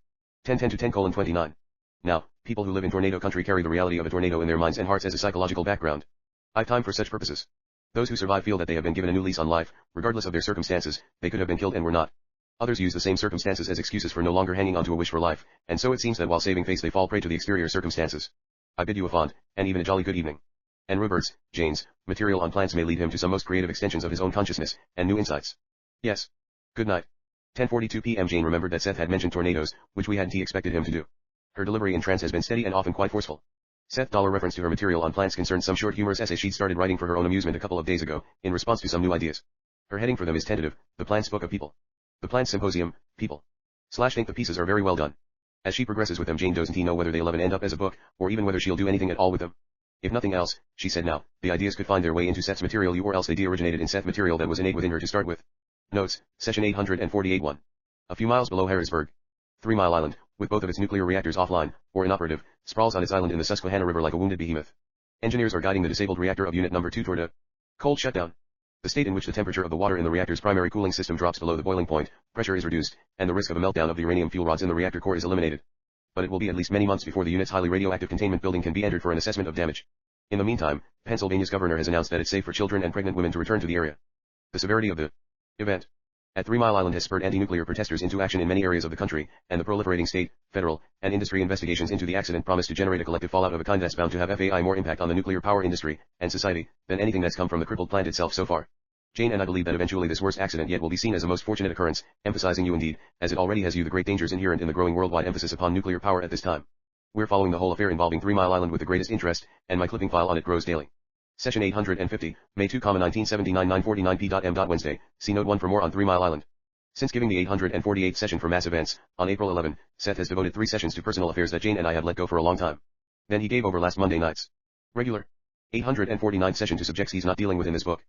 10:10 to 10:29. Now, people who live in tornado country carry the reality of a tornado in their minds and hearts as a psychological background. I've time for such purposes. Those who survive feel that they have been given a new lease on life, regardless of their circumstances. They could have been killed and were not. Others use the same circumstances as excuses for no longer hanging on to a wish for life, and so it seems that while saving face they fall prey to the exterior circumstances. I bid you a fond, and even a jolly good evening. And Rupert's, Jane's, material on plants may lead him to some most creative extensions of his own consciousness, and new insights. Yes. Good night. 10:42 p.m. Jane remembered that Seth had mentioned tornadoes, which we hadn't expected him to do. Her delivery in trance has been steady and often quite forceful. Seth dollar reference to her material on plants concerned some short humorous essay she'd started writing for her own amusement a couple of days ago, in response to some new ideas. Her heading for them is tentative, The Plants Book of People. The Plants Symposium, People. Think the pieces are very well done. As she progresses with them Jane doesn't know whether they'll ever end up as a book, or even whether she'll do anything at all with them. If nothing else, she said now, the ideas could find their way into Seth's material or else they de-originated in Seth material that was innate within her to start with. Notes, session 848-1. A few miles below Harrisburg. 3 Mile Island, with both of its nuclear reactors offline, or inoperative, sprawls on its island in the Susquehanna River like a wounded behemoth. Engineers are guiding the disabled reactor of Unit Number 2 toward a cold shutdown. The state in which the temperature of the water in the reactor's primary cooling system drops below the boiling point, pressure is reduced, and the risk of a meltdown of the uranium fuel rods in the reactor core is eliminated. But it will be at least many months before the unit's highly radioactive containment building can be entered for an assessment of damage. In the meantime, Pennsylvania's governor has announced that it's safe for children and pregnant women to return to the area. The severity of the event. At 3 Mile Island has spurred anti-nuclear protesters into action in many areas of the country, and the proliferating state, federal, and industry investigations into the accident promise to generate a collective fallout of a kind that's bound to have FAI more impact on the nuclear power industry and society than anything that's come from the crippled plant itself so far. Jane and I believe that eventually this worst accident yet will be seen as a most fortunate occurrence, emphasizing you indeed, as it already has you the great dangers inherent in the growing worldwide emphasis upon nuclear power at this time. We're following the whole affair involving 3 Mile Island with the greatest interest, and my clipping file on it grows daily. Session 850, May 2, 1979 9:49 p.m. Wednesday, see Note 1 for more on 3 Mile Island. Since giving the 848th session for mass events, on April 11, Seth has devoted 3 sessions to personal affairs that Jane and I had let go for a long time. Then he gave over last Monday night's regular 849th session to subjects he's not dealing with in this book.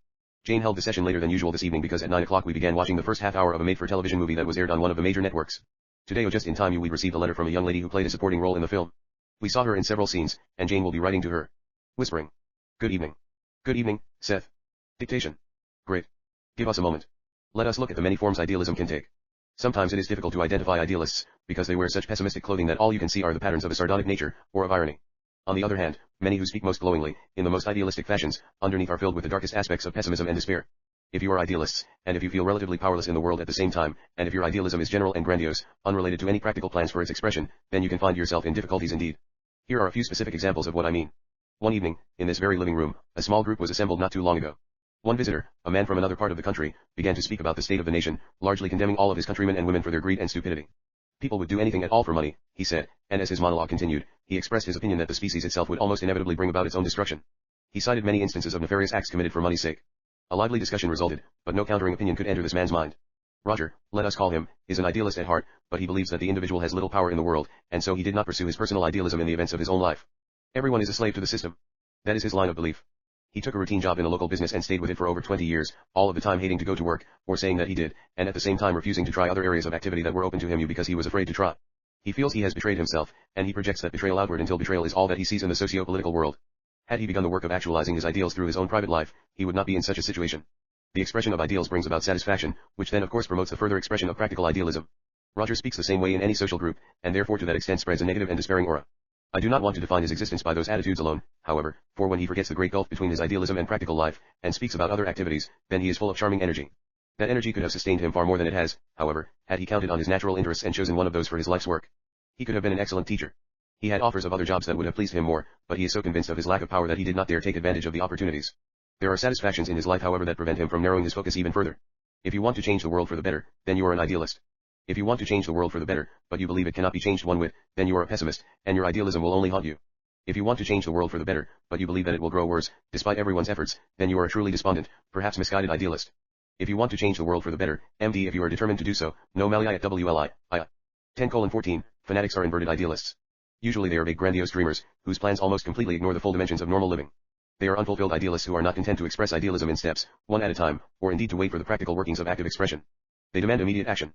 Jane held the session later than usual this evening because at 9 o'clock we began watching the first half hour of a made-for-television movie that was aired on one of the major networks. Today just in time we received a letter from a young lady who played a supporting role in the film. We saw her in several scenes, and Jane will be writing to her. Whispering. Good evening. Good evening, Seth. Dictation. Great. Give us a moment. Let us look at the many forms idealism can take. Sometimes it is difficult to identify idealists, because they wear such pessimistic clothing that all you can see are the patterns of a sardonic nature, or of irony. On the other hand, many who speak most glowingly, in the most idealistic fashions, underneath are filled with the darkest aspects of pessimism and despair. If you are idealists, and if you feel relatively powerless in the world at the same time, and if your idealism is general and grandiose, unrelated to any practical plans for its expression, then you can find yourself in difficulties indeed. Here are a few specific examples of what I mean. One evening, in this very living room, a small group was assembled not too long ago. One visitor, a man from another part of the country, began to speak about the state of the nation, largely condemning all of his countrymen and women for their greed and stupidity. People would do anything at all for money, he said, and as his monologue continued, he expressed his opinion that the species itself would almost inevitably bring about its own destruction. He cited many instances of nefarious acts committed for money's sake. A lively discussion resulted, but no countering opinion could enter this man's mind. Roger, let us call him, is an idealist at heart, but he believes that the individual has little power in the world, and so he did not pursue his personal idealism in the events of his own life. Everyone is a slave to the system. That is his line of belief. He took a routine job in a local business and stayed with it for over 20 years, all of the time hating to go to work, or saying that he did, and at the same time refusing to try other areas of activity that were open to him because he was afraid to try. He feels he has betrayed himself, and he projects that betrayal outward until betrayal is all that he sees in the socio-political world. Had he begun the work of actualizing his ideals through his own private life, he would not be in such a situation. The expression of ideals brings about satisfaction, which then of course promotes the further expression of practical idealism. Roger speaks the same way in any social group, and therefore to that extent spreads a negative and despairing aura. I do not want to define his existence by those attitudes alone, however, for when he forgets the great gulf between his idealism and practical life, and speaks about other activities, then he is full of charming energy. That energy could have sustained him far more than it has, however, had he counted on his natural interests and chosen one of those for his life's work. He could have been an excellent teacher. He had offers of other jobs that would have pleased him more, but he is so convinced of his lack of power that he did not dare take advantage of the opportunities. There are satisfactions in his life however that prevent him from narrowing his focus even further. If you want to change the world for the better, then you are an idealist. If you want to change the world for the better, but you believe it cannot be changed one whit, then you are a pessimist, and your idealism will only haunt you. If you want to change the world for the better, but you believe that it will grow worse, despite everyone's efforts, then you are a truly despondent, perhaps misguided idealist. If you want to change the world for the better, MD if you are determined to do so, no Mali at WLI, I. 10:14, fanatics are inverted idealists. Usually they are big grandiose dreamers, whose plans almost completely ignore the full dimensions of normal living. They are unfulfilled idealists who are not content to express idealism in steps, one at a time, or indeed to wait for the practical workings of active expression. They demand immediate action.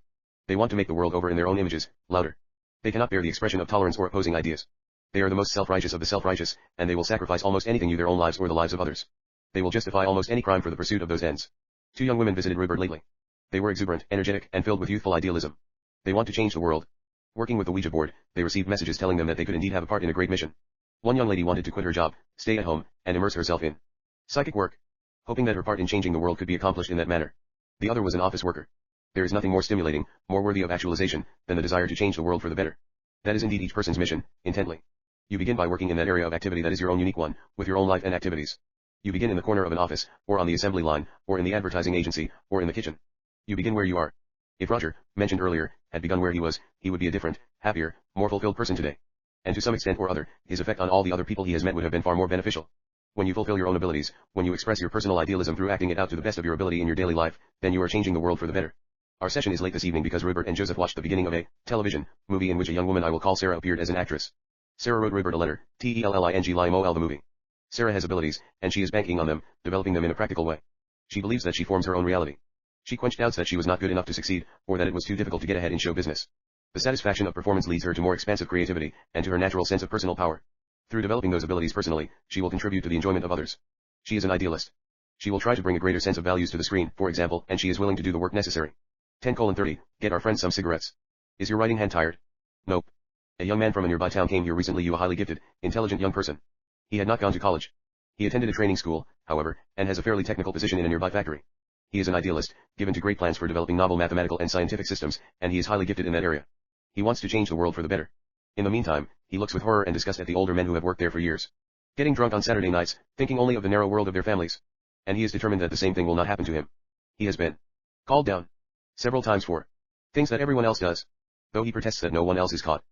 They want to make the world over in their own images, louder. They cannot bear the expression of tolerance or opposing ideas. They are the most self-righteous of the self-righteous, and they will sacrifice almost anything, their own lives or the lives of others. They will justify almost any crime for the pursuit of those ends. 2 young women visited Rupert lately. They were exuberant, energetic, and filled with youthful idealism. They want to change the world. Working with the Ouija board, they received messages telling them that they could indeed have a part in a great mission. One young lady wanted to quit her job, stay at home, and immerse herself in psychic work, hoping that her part in changing the world could be accomplished in that manner. The other was an office worker. There is nothing more stimulating, more worthy of actualization, than the desire to change the world for the better. That is indeed each person's mission, intently. You begin by working in that area of activity that is your own unique one, with your own life and activities. You begin in the corner of an office, or on the assembly line, or in the advertising agency, or in the kitchen. You begin where you are. If Roger, mentioned earlier, had begun where he was, he would be a different, happier, more fulfilled person today. And to some extent or other, his effect on all the other people he has met would have been far more beneficial. When you fulfill your own abilities, when you express your personal idealism through acting it out to the best of your ability in your daily life, then you are changing the world for the better. Our session is late this evening because Rupert and Joseph watched the beginning of a television movie in which a young woman I will call Sarah appeared as an actress. Sarah wrote Rupert a letter, Telling the movie. Sarah has abilities, and she is banking on them, developing them in a practical way. She believes that she forms her own reality. She quenched doubts that she was not good enough to succeed, or that it was too difficult to get ahead in show business. The satisfaction of performance leads her to more expansive creativity, and to her natural sense of personal power. Through developing those abilities personally, she will contribute to the enjoyment of others. She is an idealist. She will try to bring a greater sense of values to the screen, for example, and she is willing to do the work necessary. 10:30, get our friends some cigarettes. Is your writing hand tired? Nope. A young man from a nearby town came here recently, a highly gifted, intelligent young person. He had not gone to college. He attended a training school, however, and has a fairly technical position in a nearby factory. He is an idealist, given to great plans for developing novel mathematical and scientific systems, and he is highly gifted in that area. He wants to change the world for the better. In the meantime, he looks with horror and disgust at the older men who have worked there for years, getting drunk on Saturday nights, thinking only of the narrow world of their families. And he is determined that the same thing will not happen to him. He has been called down several times for things that everyone else does, though he protests that no one else is caught.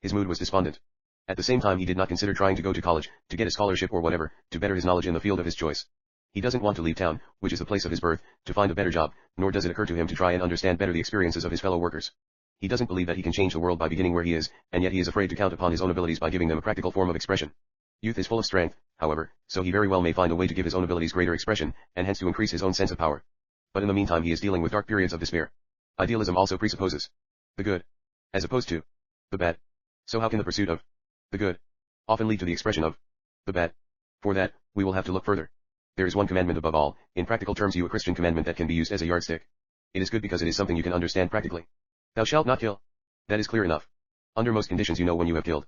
His mood was despondent. At the same time, he did not consider trying to go to college, to get a scholarship or whatever, to better his knowledge in the field of his choice. He doesn't want to leave town, which is the place of his birth, to find a better job, nor does it occur to him to try and understand better the experiences of his fellow workers. He doesn't believe that he can change the world by beginning where he is, and yet he is afraid to count upon his own abilities by giving them a practical form of expression. Youth is full of strength, however, so he very well may find a way to give his own abilities greater expression, and hence to increase his own sense of power. But in the meantime he is dealing with dark periods of despair. Idealism also presupposes the good, as opposed to the bad. So how can the pursuit of the good often lead to the expression of the bad? For that, we will have to look further. There is one commandment above all, in practical terms a Christian commandment that can be used as a yardstick. It is good because it is something you can understand practically. Thou shalt not kill. That is clear enough. Under most conditions you know when you have killed.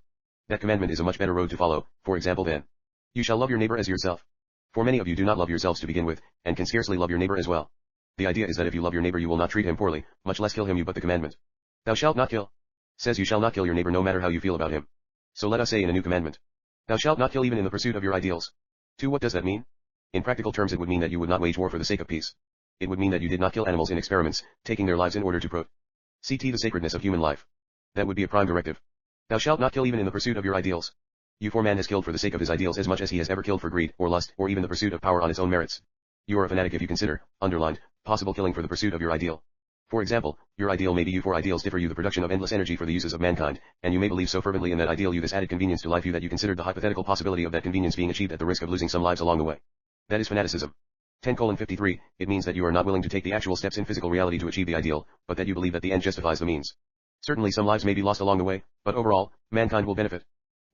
That commandment is a much better road to follow, for example than you shall love your neighbor as yourself. For many of you do not love yourselves to begin with, and can scarcely love your neighbor as well. The idea is that if you love your neighbor you will not treat him poorly, much less kill him. You but the commandment, thou shalt not kill, says you shall not kill your neighbor no matter how you feel about him. So let us say in a new commandment, thou shalt not kill even in the pursuit of your ideals. To what does that mean? In practical terms it would mean that you would not wage war for the sake of peace. It would mean that you did not kill animals in experiments, taking their lives in order to protect the sacredness of human life. That would be a prime directive. Thou shalt not kill even in the pursuit of your ideals. For man has killed for the sake of his ideals as much as he has ever killed for greed, or lust, or even the pursuit of power on its own merits. You are a fanatic if you consider, underlined, possible killing for the pursuit of your ideal. For example, your ideal may be you, for ideals differ you the production of endless energy for the uses of mankind, and you may believe so fervently in that ideal you this added convenience to life you that you considered the hypothetical possibility of that convenience being achieved at the risk of losing some lives along the way. That is fanaticism. 10:53, it means that you are not willing to take the actual steps in physical reality to achieve the ideal, but that you believe that the end justifies the means. Certainly some lives may be lost along the way, but overall, mankind will benefit.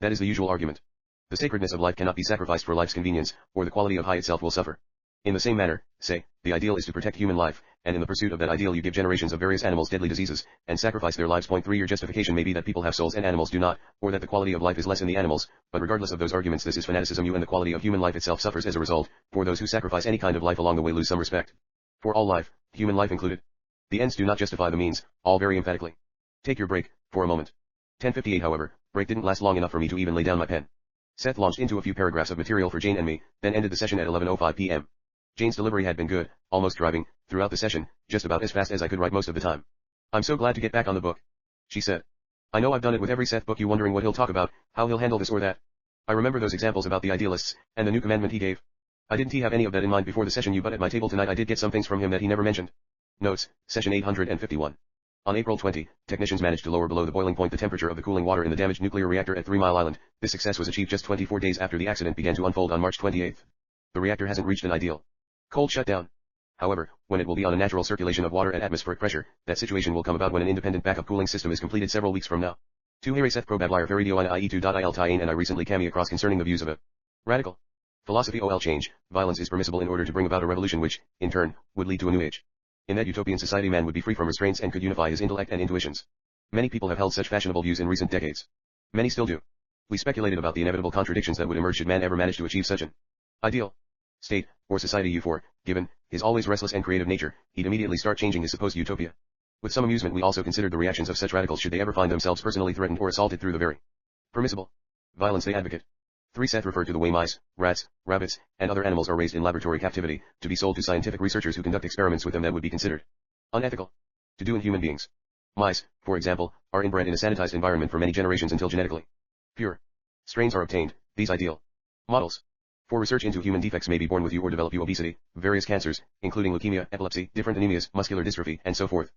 That is the usual argument. The sacredness of life cannot be sacrificed for life's convenience, or the quality of high itself will suffer. In the same manner, say, the ideal is to protect human life, and in the pursuit of that ideal you give generations of various animals deadly diseases, and sacrifice their lives. 3 Your justification may be that people have souls and animals do not, or that the quality of life is less in the animals, but regardless of those arguments this is fanaticism. You and the quality of human life itself suffers as a result, for those who sacrifice any kind of life along the way lose some respect. For all life, human life included. The ends do not justify the means, all very emphatically. Take your break, for a moment. 10:58 However, break didn't last long enough for me to even lay down my pen. Seth launched into a few paragraphs of material for Jane and me, then ended the session at 11:05 p.m. Jane's delivery had been good, almost driving, throughout the session, just about as fast as I could write most of the time. I'm so glad to get back on the book, she said. I know I've done it with every Seth book. You wondering what he'll talk about, how he'll handle this or that. I remember those examples about the idealists, and the new commandment he gave. I didn't have any of that in mind before the session but at my table tonight I did get some things from him that he never mentioned. Notes, session 851. On April 20, technicians managed to lower below the boiling point the temperature of the cooling water in the damaged nuclear reactor at 3 Mile Island. This success was achieved just 24 days after the accident began to unfold on March 28. The reactor hasn't reached an ideal cold shutdown. However, when it will be on a natural circulation of water at atmospheric pressure, that situation will come about when an independent backup cooling system is completed several weeks from now. To Harry Seth Probablayer Feridio and IE2.il tie-in and I recently came across concerning the views of a radical philosophy. Change, violence is permissible in order to bring about a revolution which, in turn, would lead to a new age. In that utopian society man would be free from restraints and could unify his intellect and intuitions. Many people have held such fashionable views in recent decades. Many still do. We speculated about the inevitable contradictions that would emerge should man ever manage to achieve such an ideal state, or society. Given his always restless and creative nature, he'd immediately start changing his supposed utopia. With some amusement we also considered the reactions of such radicals should they ever find themselves personally threatened or assaulted through the very permissible violence they advocate. 3 Seth referred to the way mice, rats, rabbits, and other animals are raised in laboratory captivity, to be sold to scientific researchers who conduct experiments with them that would be considered unethical to do in human beings. Mice, for example, are inbred in a sanitized environment for many generations until genetically pure strains are obtained. These ideal models for research into human defects may be born with you or develop you obesity, various cancers, including leukemia, epilepsy, different anemias, muscular dystrophy, and so forth.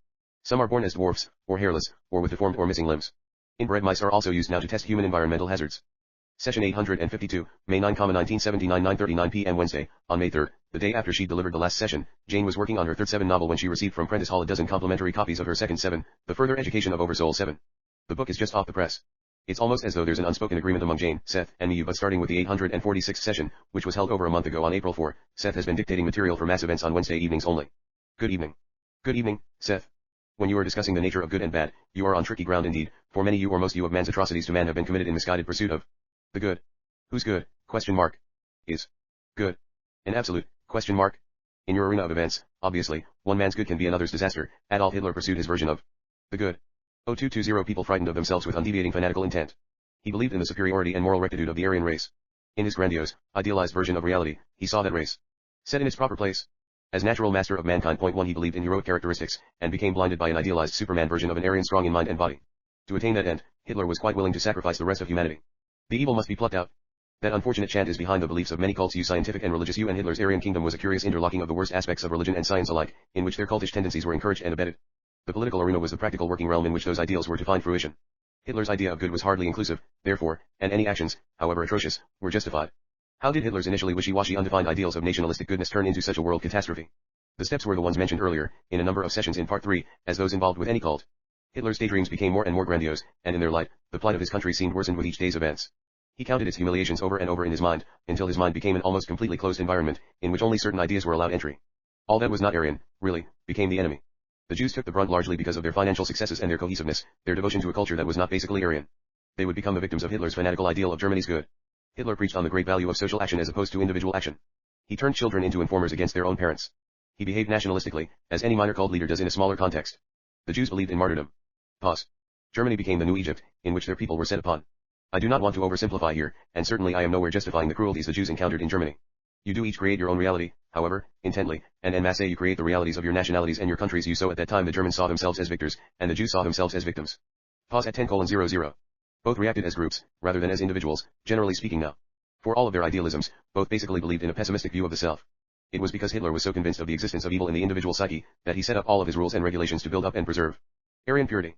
Some are born as dwarfs, or hairless, or with deformed or missing limbs. Inbred mice are also used now to test human environmental hazards. Session 852, May 9, 1979 9:39 p.m. Wednesday, on May 3, the day after she delivered the last session, Jane was working on her third 7 novel when she received from Prentice Hall a dozen complimentary copies of her second 7, The Further Education of Oversoul 7. The book is just off the press. It's almost as though there's an unspoken agreement among Jane, Seth, and me. But starting with the 846th session, which was held over a month ago on April 4, Seth has been dictating material for mass events on Wednesday evenings only. Good evening. Good evening, Seth. When you are discussing the nature of good and bad, you are on tricky ground indeed, for many you or most you of man's atrocities to man have been committed in misguided pursuit of the good. Who's good? Is good. An absolute? In your arena of events, obviously, one man's good can be another's disaster. Adolf Hitler pursued his version of the good. 0220 People frightened of themselves with undeviating fanatical intent. He believed in the superiority and moral rectitude of the Aryan race. In his grandiose, idealized version of reality, he saw that race set in its proper place. As natural master of mankind. 1 He believed in heroic characteristics, and became blinded by an idealized Superman version of an Aryan strong in mind and body. To attain that end, Hitler was quite willing to sacrifice the rest of humanity. The evil must be plucked out. That unfortunate chant is behind the beliefs of many cults. Scientific and religious. And Hitler's Aryan kingdom was a curious interlocking of the worst aspects of religion and science alike, in which their cultish tendencies were encouraged and abetted. The political arena was the practical working realm in which those ideals were to find fruition. Hitler's idea of good was hardly inclusive, therefore, and any actions, however atrocious, were justified. How did Hitler's initially wishy-washy undefined ideals of nationalistic goodness turn into such a world catastrophe? The steps were the ones mentioned earlier, in a number of sessions in Part 3, as those involved with any cult. Hitler's daydreams became more and more grandiose, and in their light, the plight of his country seemed worsened with each day's events. He counted its humiliations over and over in his mind, until his mind became an almost completely closed environment, in which only certain ideas were allowed entry. All that was not Aryan, really, became the enemy. The Jews took the brunt largely because of their financial successes and their cohesiveness, their devotion to a culture that was not basically Aryan. They would become the victims of Hitler's fanatical ideal of Germany's good. Hitler preached on the great value of social action as opposed to individual action. He turned children into informers against their own parents. He behaved nationalistically, as any minor cult leader does in a smaller context. The Jews believed in martyrdom. Pause. Germany became the new Egypt, in which their people were set upon. I do not want to oversimplify here, and certainly I am nowhere justifying the cruelties the Jews encountered in Germany. You do each create your own reality, however, intently, and en masse you create the realities of your nationalities and your countries. So at that time the Germans saw themselves as victors, and the Jews saw themselves as victims. Pause at 10:00. Both reacted as groups, rather than as individuals, generally speaking now. For all of their idealisms, both basically believed in a pessimistic view of the self. It was because Hitler was so convinced of the existence of evil in the individual psyche, that he set up all of his rules and regulations to build up and preserve Aryan purity.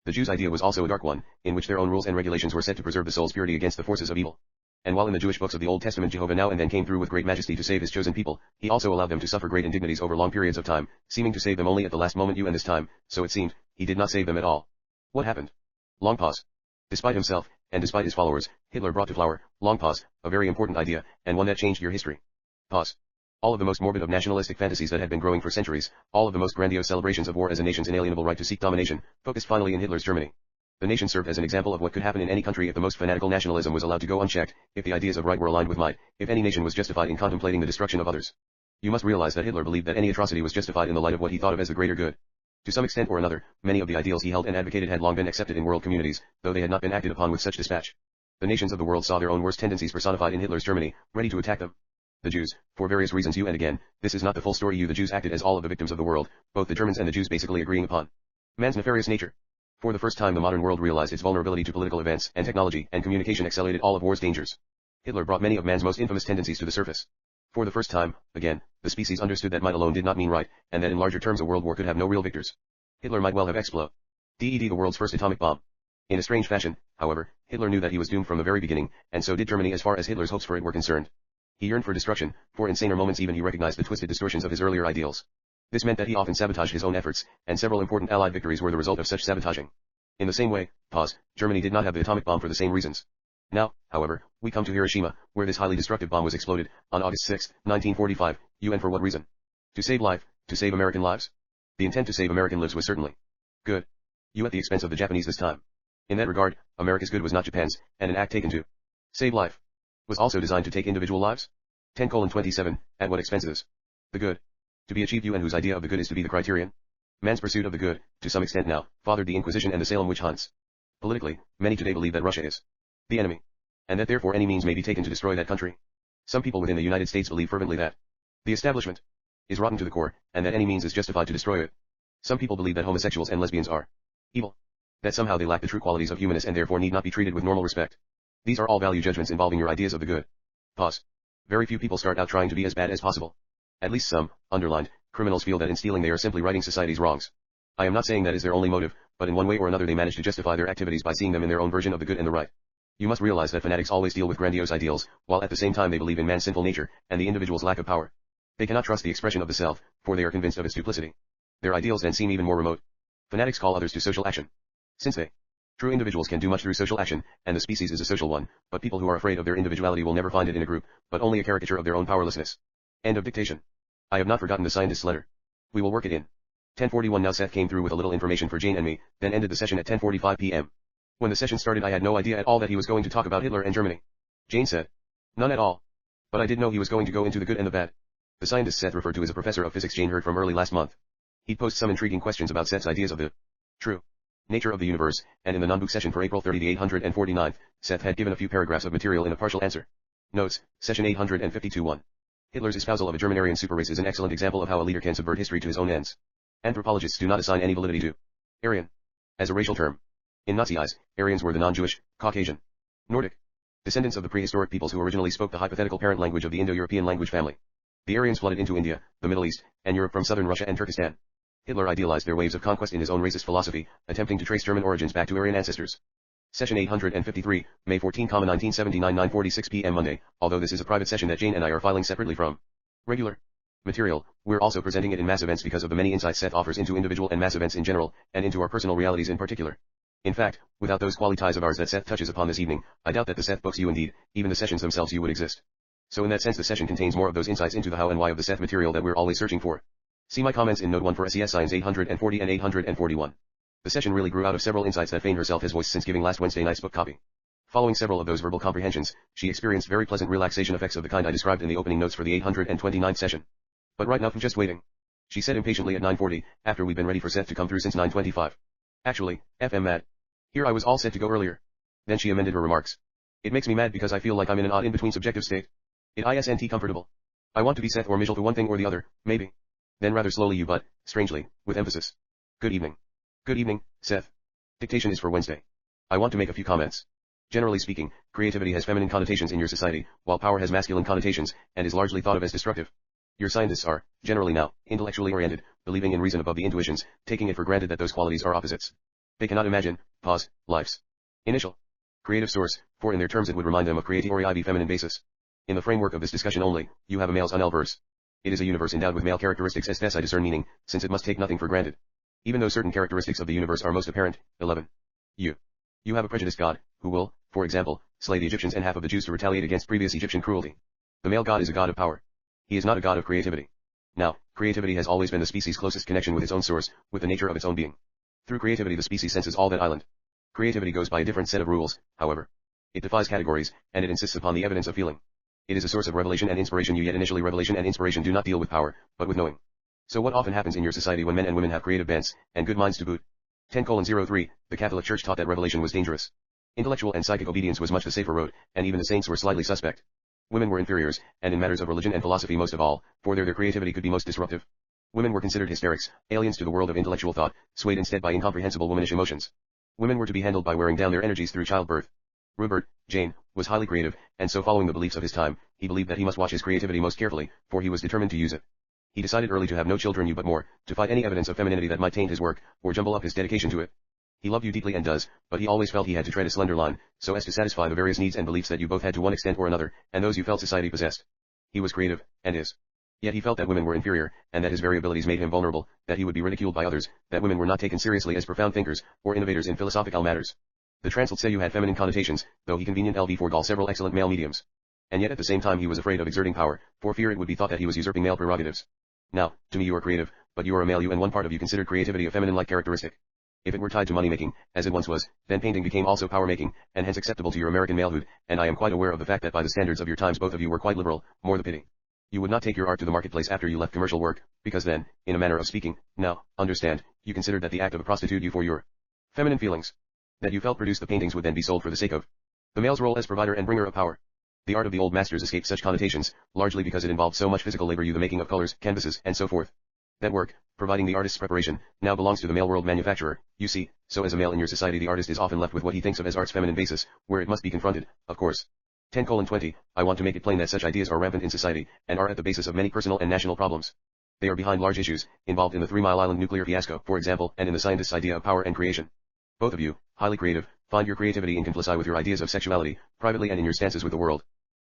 The Jews' idea was also a dark one, in which their own rules and regulations were set to preserve the soul's purity against the forces of evil. And while in the Jewish books of the Old Testament Jehovah now and then came through with great majesty to save his chosen people, he also allowed them to suffer great indignities over long periods of time, seeming to save them only at the last moment. And this time, so it seemed, he did not save them at all. What happened? Long pause. Despite himself, and despite his followers, Hitler brought to flower, long pause, a very important idea, and one that changed your history. Pause. All of the most morbid of nationalistic fantasies that had been growing for centuries, all of the most grandiose celebrations of war as a nation's inalienable right to seek domination, focused finally in Hitler's Germany. The nation served as an example of what could happen in any country if the most fanatical nationalism was allowed to go unchecked, if the ideas of right were aligned with might, if any nation was justified in contemplating the destruction of others. You must realize that Hitler believed that any atrocity was justified in the light of what he thought of as the greater good. To some extent or another, many of the ideals he held and advocated had long been accepted in world communities, though they had not been acted upon with such dispatch. The nations of the world saw their own worst tendencies personified in Hitler's Germany, ready to attack them. The Jews, for various reasons and again, this is not the full story. The Jews acted as all of the victims of the world, both the Germans and the Jews basically agreeing upon man's nefarious nature. For the first time the modern world realized its vulnerability to political events, and technology and communication accelerated all of war's dangers. Hitler brought many of man's most infamous tendencies to the surface. For the first time, again, the species understood that might alone did not mean right, and that in larger terms a world war could have no real victors. Hitler might well have exploded the world's first atomic bomb. In a strange fashion, however, Hitler knew that he was doomed from the very beginning, and so did Germany as far as Hitler's hopes for it were concerned. He yearned for destruction, for in saner moments even he recognized the twisted distortions of his earlier ideals. This meant that he often sabotaged his own efforts, and several important Allied victories were the result of such sabotaging. In the same way, Germany did not have the atomic bomb for the same reasons. Now, however, we come to Hiroshima, where this highly destructive bomb was exploded, on August 6, 1945, and for what reason? To save life, to save American lives? The intent to save American lives was certainly good. At the expense of the Japanese this time. In that regard, America's good was not Japan's, and an act taken to save life was also designed to take individual lives? 10:27, at what expenses? The good. To be achieved and whose idea of the good is to be the criterion? Man's pursuit of the good, to some extent now, fathered the Inquisition and the Salem witch hunts. Politically, many today believe that Russia is the enemy, and that therefore any means may be taken to destroy that country. Some people within the United States believe fervently that the establishment is rotten to the core, and that any means is justified to destroy it. Some people believe that homosexuals and lesbians are evil, that somehow they lack the true qualities of humanness and therefore need not be treated with normal respect. These are all value judgments involving your ideas of the good. Very few people start out trying to be as bad as possible. At least some, underlined, criminals feel that in stealing they are simply righting society's wrongs. I am not saying that is their only motive, but in one way or another they manage to justify their activities by seeing them in their own version of the good and the right. You must realize that fanatics always deal with grandiose ideals, while at the same time they believe in man's sinful nature, and the individual's lack of power. They cannot trust the expression of the self, for they are convinced of its duplicity. Their ideals then seem even more remote. Fanatics call others to social action. Since true individuals can do much through social action, and the species is a social one, but people who are afraid of their individuality will never find it in a group, but only a caricature of their own powerlessness. End of dictation. I have not forgotten the scientist's letter. We will work it in. 10:41 Now Seth came through with a little information for Jane and me, then ended the session at 10:45 p.m. When the session started I had no idea at all that he was going to talk about Hitler and Germany. Jane said, none at all. But I did know he was going to go into the good and the bad. The scientist Seth referred to as a professor of physics Jane heard from early last month. He'd posed some intriguing questions about Seth's ideas of the true nature of the universe, and in the non-book session for April 30 the 849th, Seth had given a few paragraphs of material in a partial answer. Notes, session 852-1. Hitler's espousal of a German Aryan superrace is an excellent example of how a leader can subvert history to his own ends. Anthropologists do not assign any validity to Aryan as a racial term. In Nazi eyes, Aryans were the non-Jewish, Caucasian, Nordic descendants of the prehistoric peoples who originally spoke the hypothetical parent language of the Indo-European language family. The Aryans flooded into India, the Middle East, and Europe from southern Russia and Turkestan. Hitler idealized their waves of conquest in his own racist philosophy, attempting to trace German origins back to Aryan ancestors. Session 853, May 14, 1979 9:46 p.m. Monday. Although this is a private session that Jane and I are filing separately from regular material, we're also presenting it in mass events because of the many insights Seth offers into individual and mass events in general, and into our personal realities in particular. In fact, without those qualities of ours that Seth touches upon this evening, I doubt that the Seth books you indeed, even the sessions themselves you would exist. So in that sense the session contains more of those insights into the how and why of the Seth material that we're always searching for. See my comments in Note 1 for SES Signs 840 and 841. The session really grew out of several insights that Fane herself has voiced since giving last Wednesday night's book copy. Following several of those verbal comprehensions, she experienced very pleasant relaxation effects of the kind I described in the opening notes for the 829th session. But right now I'm just waiting, she said impatiently at 9:40, after we'd been ready for Seth to come through since 9:25. Actually, FM mad. Here I was all set to go earlier. Then she amended her remarks. It makes me mad because I feel like I'm in an odd in-between subjective state. It isn't comfortable. I want to be Seth or Michelle for one thing or the other, maybe. Then rather slowly you but, strangely, with emphasis. Good evening. Good evening, Seth. Dictation is for Wednesday. I want to make a few comments. Generally speaking, creativity has feminine connotations in your society, while power has masculine connotations, and is largely thought of as destructive. Your scientists are, generally now, intellectually oriented, believing in reason above the intuitions, taking it for granted that those qualities are opposites. They cannot imagine, life's initial creative source, for in their terms it would remind them of creativity feminine basis. In the framework of this discussion only, you have a male's universe. It is a universe endowed with male characteristics as thus I discern meaning, since it must take nothing for granted. Even though certain characteristics of the universe are most apparent. 11. You have a prejudiced God, who will, for example, slay the Egyptians and half of the Jews to retaliate against previous Egyptian cruelty. The male God is a god of power. He is not a god of creativity. Now, creativity has always been the species' closest connection with its own source, with the nature of its own being. Through creativity the species senses all that island. Creativity goes by a different set of rules, however. It defies categories, and it insists upon the evidence of feeling. It is a source of revelation and inspiration, yet initially revelation and inspiration do not deal with power, but with knowing. So what often happens in your society when men and women have creative bents, and good minds to boot? 10:03, the Catholic Church taught that revelation was dangerous. Intellectual and psychic obedience was much the safer road, and even the saints were slightly suspect. Women were inferiors, and in matters of religion and philosophy most of all, for their creativity could be most disruptive. Women were considered hysterics, aliens to the world of intellectual thought, swayed instead by incomprehensible womanish emotions. Women were to be handled by wearing down their energies through childbirth. Rupert, Jane, was highly creative, and so following the beliefs of his time, he believed that he must watch his creativity most carefully, for he was determined to use it. He decided early to have no children but more, to fight any evidence of femininity that might taint his work, or jumble up his dedication to it. He loved you deeply and does, but he always felt he had to tread a slender line, so as to satisfy the various needs and beliefs that you both had to one extent or another, and those you felt society possessed. He was creative, and is. Yet he felt that women were inferior, and that his very abilities made him vulnerable, that he would be ridiculed by others, that women were not taken seriously as profound thinkers, or innovators in philosophical matters. The translate say you had feminine connotations, though he conveniently forgall several excellent male mediums. And yet at the same time he was afraid of exerting power, for fear it would be thought that he was usurping male prerogatives. Now, to me you are creative, but you are a male you and one part of you considered creativity a feminine-like characteristic. If it were tied to money-making, as it once was, then painting became also power-making, and hence acceptable to your American malehood, and I am quite aware of the fact that by the standards of your times both of you were quite liberal, more the pity. You would not take your art to the marketplace after you left commercial work, because then, in a manner of speaking, now, understand, you considered that the act of a prostitute you for your feminine feelings, that you felt produced the paintings would then be sold for the sake of the male's role as provider and bringer of power. The art of the old masters escaped such connotations, largely because it involved so much physical labor, the making of colors, canvases, and so forth. That work, providing the artist's preparation, now belongs to the male world manufacturer, you see, so as a male in your society the artist is often left with what he thinks of as art's feminine basis, where it must be confronted, of course. 10:20, I want to make it plain that such ideas are rampant in society, and are at the basis of many personal and national problems. They are behind large issues, involved in the 3 Mile Island nuclear fiasco, for example, and in the scientist's idea of power and creation. Both of you, highly creative, find your creativity in complicity with your ideas of sexuality, privately and in your stances with the world.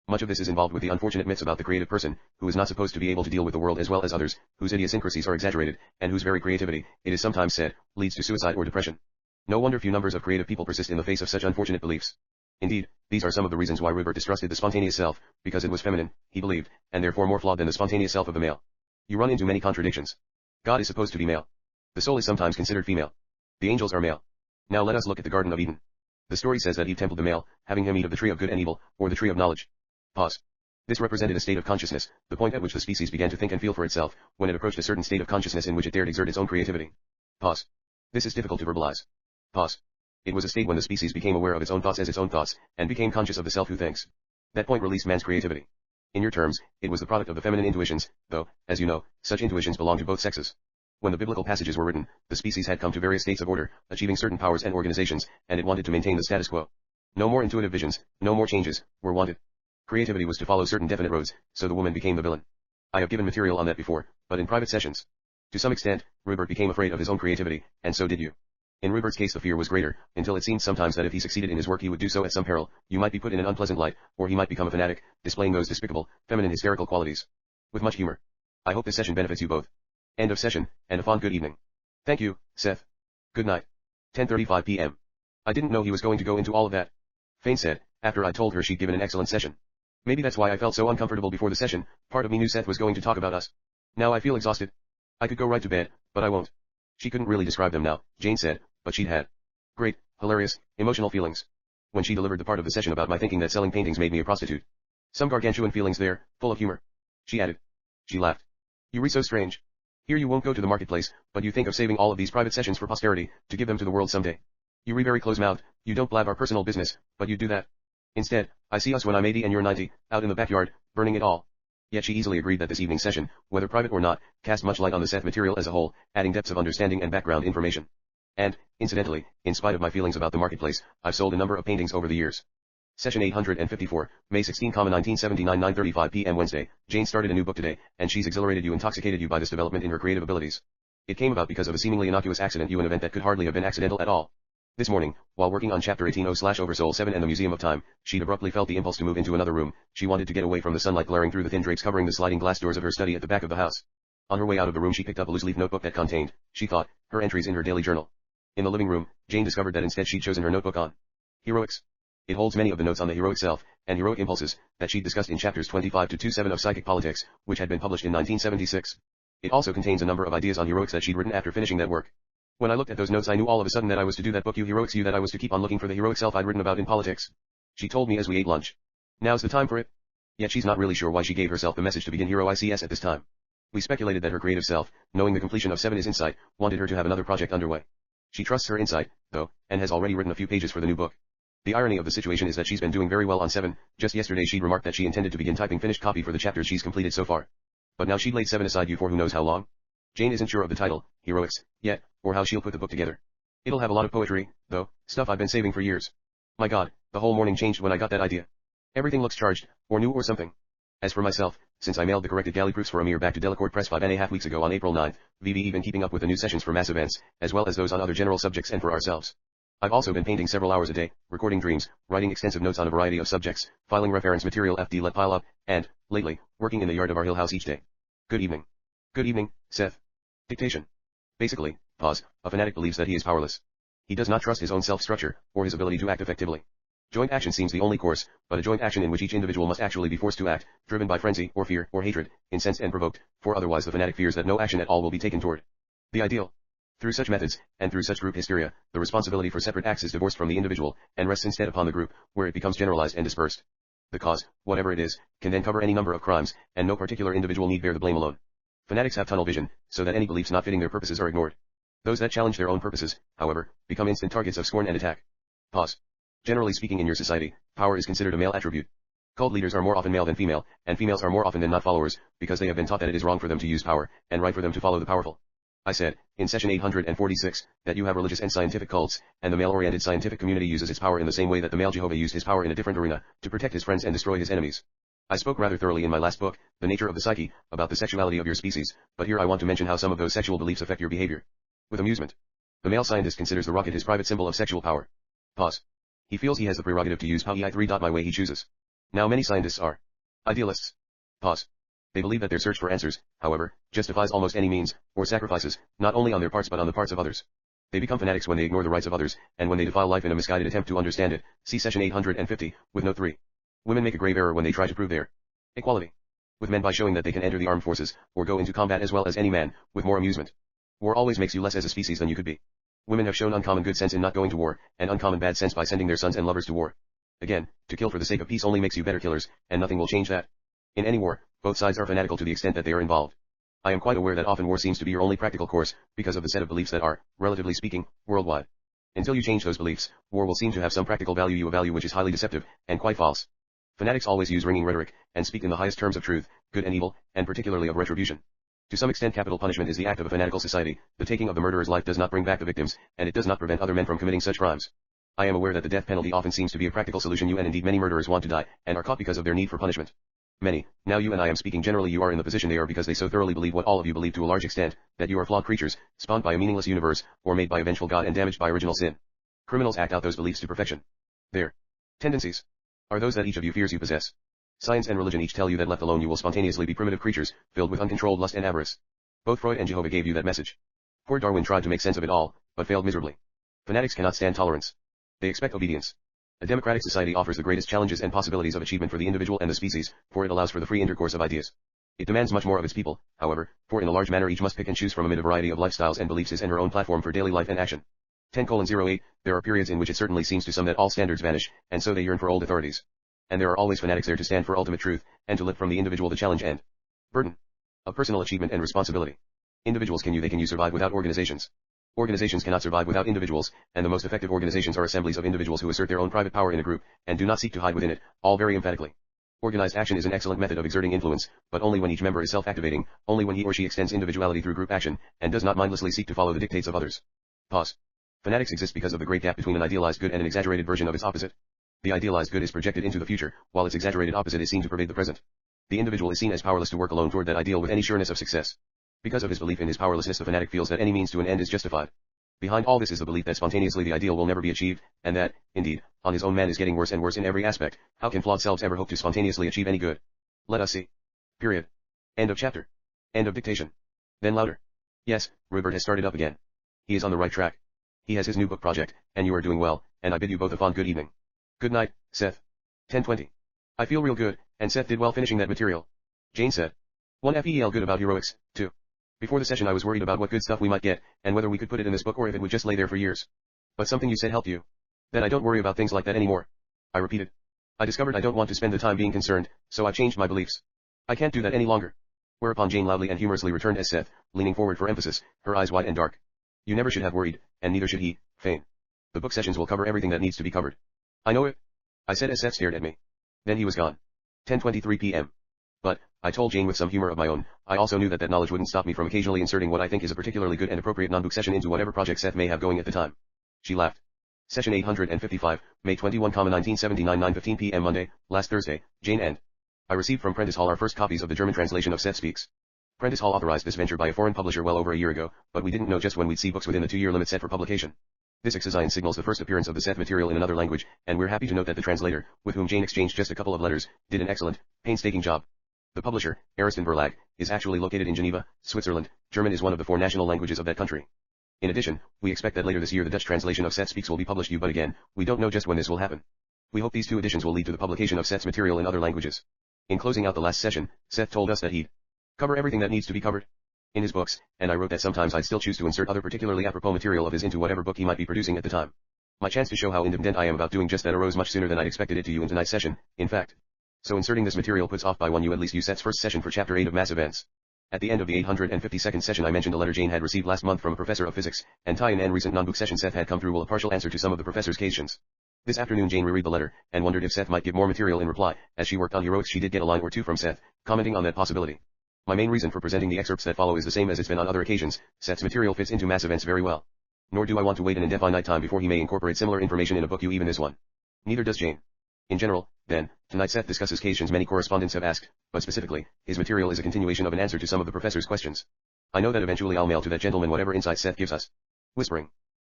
Much of this is involved with the unfortunate myths about the creative person, who is not supposed to be able to deal with the world as well as others, whose idiosyncrasies are exaggerated, and whose very creativity, it is sometimes said, leads to suicide or depression. No wonder few numbers of creative people persist in the face of such unfortunate beliefs. Indeed, these are some of the reasons why Rupert distrusted the spontaneous self, because it was feminine, he believed, and therefore more flawed than the spontaneous self of the male. You run into many contradictions. God is supposed to be male. The soul is sometimes considered female. The angels are male. Now let us look at the Garden of Eden. The story says that Eve templed the male, having him eat of the tree of good and evil, or the tree of knowledge. Pause. This represented a state of consciousness, the point at which the species began to think and feel for itself, when it approached a certain state of consciousness in which it dared exert its own creativity. Pause. This is difficult to verbalize. Pause. It was a state when the species became aware of its own thoughts as its own thoughts, and became conscious of the self who thinks. That point released man's creativity. In your terms, it was the product of the feminine intuitions, though, as you know, such intuitions belong to both sexes. When the biblical passages were written, the species had come to various states of order, achieving certain powers and organizations, and it wanted to maintain the status quo. No more intuitive visions, no more changes, were wanted. Creativity was to follow certain definite roads, so the woman became the villain. I have given material on that before, but in private sessions. To some extent, Rupert became afraid of his own creativity, and so did you. In Rupert's case the fear was greater, until it seemed sometimes that if he succeeded in his work he would do so at some peril, you might be put in an unpleasant light, or he might become a fanatic, displaying those despicable, feminine hysterical qualities. With much humor. I hope this session benefits you both. End of session, and a fond good evening. Thank you, Seth. Good night. 10:35 p.m. I didn't know he was going to go into all of that. Fane said, after I told her she'd given an excellent session. Maybe that's why I felt so uncomfortable before the session, part of me knew Seth was going to talk about us. Now I feel exhausted. I could go right to bed, but I won't. She couldn't really describe them now, Jane said, but she'd had great, hilarious, emotional feelings. When she delivered the part of the session about my thinking that selling paintings made me a prostitute. Some gargantuan feelings there, full of humor. She added. She laughed. You re so strange. Here you won't go to the marketplace, but you think of saving all of these private sessions for posterity, to give them to the world someday. You re very close-mouthed, you don't blab our personal business, but you do that. Instead, I see us when I'm 80 and you're 90, out in the backyard, burning it all. Yet she easily agreed that this evening's session, whether private or not, cast much light on the Seth material as a whole, adding depths of understanding and background information. And, incidentally, in spite of my feelings about the marketplace, I've sold a number of paintings over the years. Session 854, May 16, 1979 9:35 p.m. Wednesday. Jane started a new book today, and she's intoxicated you by this development in her creative abilities. It came about because of a seemingly innocuous accident, an event that could hardly have been accidental at all. This morning, while working on Chapter 18/Oversoul 7 and the Museum of Time, she'd abruptly felt the impulse to move into another room. She wanted to get away from the sunlight glaring through the thin drapes covering the sliding glass doors of her study at the back of the house. On her way out of the room she picked up a loose-leaf notebook that contained, she thought, her entries in her daily journal. In the living room, Jane discovered that instead she'd chosen her notebook on heroics. It holds many of the notes on the heroic self, and heroic impulses, that she'd discussed in chapters 25 to 27 of Psychic Politics, which had been published in 1976. It also contains a number of ideas on heroics that she'd written after finishing that work. When I looked at those notes I knew all of a sudden that I was to do that book You Heroics You, that I was to keep on looking for the heroic self I'd written about in politics. She told me as we ate lunch. Now's the time for it. Yet she's not really sure why she gave herself the message to begin heroics at this time. We speculated that her creative self, knowing the completion of 7 is insight, wanted her to have another project underway. She trusts her insight, though, and has already written a few pages for the new book. The irony of the situation is that she's been doing very well on 7, just yesterday she'd remarked that she intended to begin typing finished copy for the chapters she's completed so far. But now she'd laid 7 aside for who knows how long. Jane isn't sure of the title, Heroics, yet, or how she'll put the book together. It'll have a lot of poetry, though, stuff I've been saving for years. My God, the whole morning changed when I got that idea. Everything looks charged, or new or something. As for myself, since I mailed the corrected galley proofs for Amir back to Delacorte Press 5.5 weeks ago on April 9th, VV been keeping up with the new sessions for mass events, as well as those on other general subjects and for ourselves. I've also been painting several hours a day, recording dreams, writing extensive notes on a variety of subjects, filing reference material FD let pile up, and, lately, working in the yard of our hill house each day. Good evening. Good evening, Seth. Dictation. Basically, pause, a fanatic believes that he is powerless. He does not trust his own self-structure, or his ability to act effectively. Joint action seems the only course, but a joint action in which each individual must actually be forced to act, driven by frenzy, or fear, or hatred, incensed and provoked, for otherwise the fanatic fears that no action at all will be taken toward the ideal. Through such methods, and through such group hysteria, the responsibility for separate acts is divorced from the individual, and rests instead upon the group, where it becomes generalized and dispersed. The cause, whatever it is, can then cover any number of crimes, and no particular individual need bear the blame alone. Fanatics have tunnel vision, so that any beliefs not fitting their purposes are ignored. Those that challenge their own purposes, however, become instant targets of scorn and attack. Pause. Generally speaking in your society, power is considered a male attribute. Cult leaders are more often male than female, and females are more often than not followers, because they have been taught that it is wrong for them to use power, and right for them to follow the powerful. I said, in session 846, that you have religious and scientific cults, and the male-oriented scientific community uses its power in the same way that the male Jehovah used his power in a different arena, to protect his friends and destroy his enemies. I spoke rather thoroughly in my last book, The Nature of the Psyche, about the sexuality of your species, but here I want to mention how some of those sexual beliefs affect your behavior. With amusement. The male scientist considers the rocket his private symbol of sexual power. Pause. He feels he has the prerogative to use PI3. My way he chooses. Now many scientists are idealists. Pause. They believe that their search for answers, however, justifies almost any means, or sacrifices, not only on their parts but on the parts of others. They become fanatics when they ignore the rights of others, and when they defile life in a misguided attempt to understand it. See session 850, with note 3. Women make a grave error when they try to prove their equality with men by showing that they can enter the armed forces, or go into combat as well as any man, with more amusement. War always makes you less as a species than you could be. Women have shown uncommon good sense in not going to war, and uncommon bad sense by sending their sons and lovers to war. Again, to kill for the sake of peace only makes you better killers, and nothing will change that. In any war, both sides are fanatical to the extent that they are involved. I am quite aware that often war seems to be your only practical course, because of the set of beliefs that are, relatively speaking, worldwide. Until you change those beliefs, war will seem to have some practical value, a value which is highly deceptive, and quite false. Fanatics always use ringing rhetoric, and speak in the highest terms of truth, good and evil, and particularly of retribution. To some extent capital punishment is the act of a fanatical society, the taking of the murderer's life does not bring back the victims, and it does not prevent other men from committing such crimes. I am aware that the death penalty often seems to be a practical solution, and indeed many murderers want to die, and are caught because of their need for punishment. Many, now you and I am speaking generally, you are in the position they are because they so thoroughly believe what all of you believe to a large extent, that you are flawed creatures, spawned by a meaningless universe, or made by a vengeful God and damaged by original sin. Criminals act out those beliefs to perfection. Their tendencies are those that each of you fears you possess. Science and religion each tell you that left alone you will spontaneously be primitive creatures, filled with uncontrolled lust and avarice. Both Freud and Jehovah gave you that message. Poor Darwin tried to make sense of it all, but failed miserably. Fanatics cannot stand tolerance. They expect obedience. A democratic society offers the greatest challenges and possibilities of achievement for the individual and the species, for it allows for the free intercourse of ideas. It demands much more of its people, however, for in a large manner each must pick and choose from amid a variety of lifestyles and beliefs his and her own platform for daily life and action. 10:08, there are periods in which it certainly seems to some that all standards vanish, and so they yearn for old authorities. And there are always fanatics there to stand for ultimate truth, and to lift from the individual the challenge and burden of personal achievement and responsibility. Individuals can you survive without organizations. Organizations cannot survive without individuals, and the most effective organizations are assemblies of individuals who assert their own private power in a group, and do not seek to hide within it, all very emphatically. Organized action is an excellent method of exerting influence, but only when each member is self-activating, only when he or she extends individuality through group action, and does not mindlessly seek to follow the dictates of others. Pause. Fanatics exist because of the great gap between an idealized good and an exaggerated version of its opposite. The idealized good is projected into the future, while its exaggerated opposite is seen to pervade the present. The individual is seen as powerless to work alone toward that ideal with any sureness of success. Because of his belief in his powerlessness, the fanatic feels that any means to an end is justified. Behind all this is the belief that spontaneously the ideal will never be achieved, and that, indeed, on his own man is getting worse and worse in every aspect. How can flawed selves ever hope to spontaneously achieve any good? Let us see. Period. End of chapter. End of dictation. Then louder. Yes, Rupert has started up again. He is on the right track. He has his new book project, and you are doing well, and I bid you both a fond good evening. Good night, Seth. 10:20. I feel real good, and Seth did well finishing that material. Jane said. One FEL good about heroics, too. Before the session I was worried about what good stuff we might get, and whether we could put it in this book or if it would just lay there for years. But something you said helped you. Then I don't worry about things like that anymore. I repeated. I discovered I don't want to spend the time being concerned, so I've changed my beliefs. I can't do that any longer. Whereupon Jane loudly and humorously returned as Seth, leaning forward for emphasis, her eyes wide and dark. You never should have worried, and neither should he, Fane. The book sessions will cover everything that needs to be covered. I know it. I said as Seth stared at me. Then he was gone. 10:23 p.m. But, I told Jane with some humor of my own, I also knew that knowledge wouldn't stop me from occasionally inserting what I think is a particularly good and appropriate non-book session into whatever project Seth may have going at the time. She laughed. Session 855, May 21, 1979, 9:15 p.m. Monday, last Thursday, Jane and I received from Prentice Hall our first copies of the German translation of Seth Speaks. Prentice Hall authorized this venture by a foreign publisher well over a year ago, but we didn't know just when we'd see books within the 2-year limit set for publication. This exercise signals the first appearance of the Seth material in another language, and we're happy to note that the translator, with whom Jane exchanged just a couple of letters, did an excellent, painstaking job. The publisher, Ariston Verlag, is actually located in Geneva, Switzerland. German is one of the 4 national languages of that country. In addition, we expect that later this year the Dutch translation of Seth Speaks will be published, but again, we don't know just when this will happen. We hope these 2 editions will lead to the publication of Seth's material in other languages. In closing out the last session, Seth told us that he'd cover everything that needs to be covered in his books, and I wrote that sometimes I'd still choose to insert other particularly apropos material of his into whatever book he might be producing at the time. My chance to show how independent I am about doing just that arose much sooner than I'd expected it to you in tonight's session, in fact. So inserting this material puts off by one you at least use Seth's first session for Chapter 8 of Mass Events. At the end of the 852nd session I mentioned a letter Jane had received last month from a professor of physics, and tie in and recent non-book session Seth had come through will a partial answer to some of the professor's questions. This afternoon Jane reread the letter, and wondered if Seth might give more material in reply. As she worked on heroics she did get a line or 2 from Seth, commenting on that possibility. My main reason for presenting the excerpts that follow is the same as it's been on other occasions. Seth's material fits into Mass Events very well. Nor do I want to wait an indefinite time before he may incorporate similar information in a book, even this one. Neither does Jane. In general, then, tonight Seth discusses questions many correspondents have asked, but specifically, his material is a continuation of an answer to some of the professor's questions. I know that eventually I'll mail to that gentleman whatever insight Seth gives us. Whispering.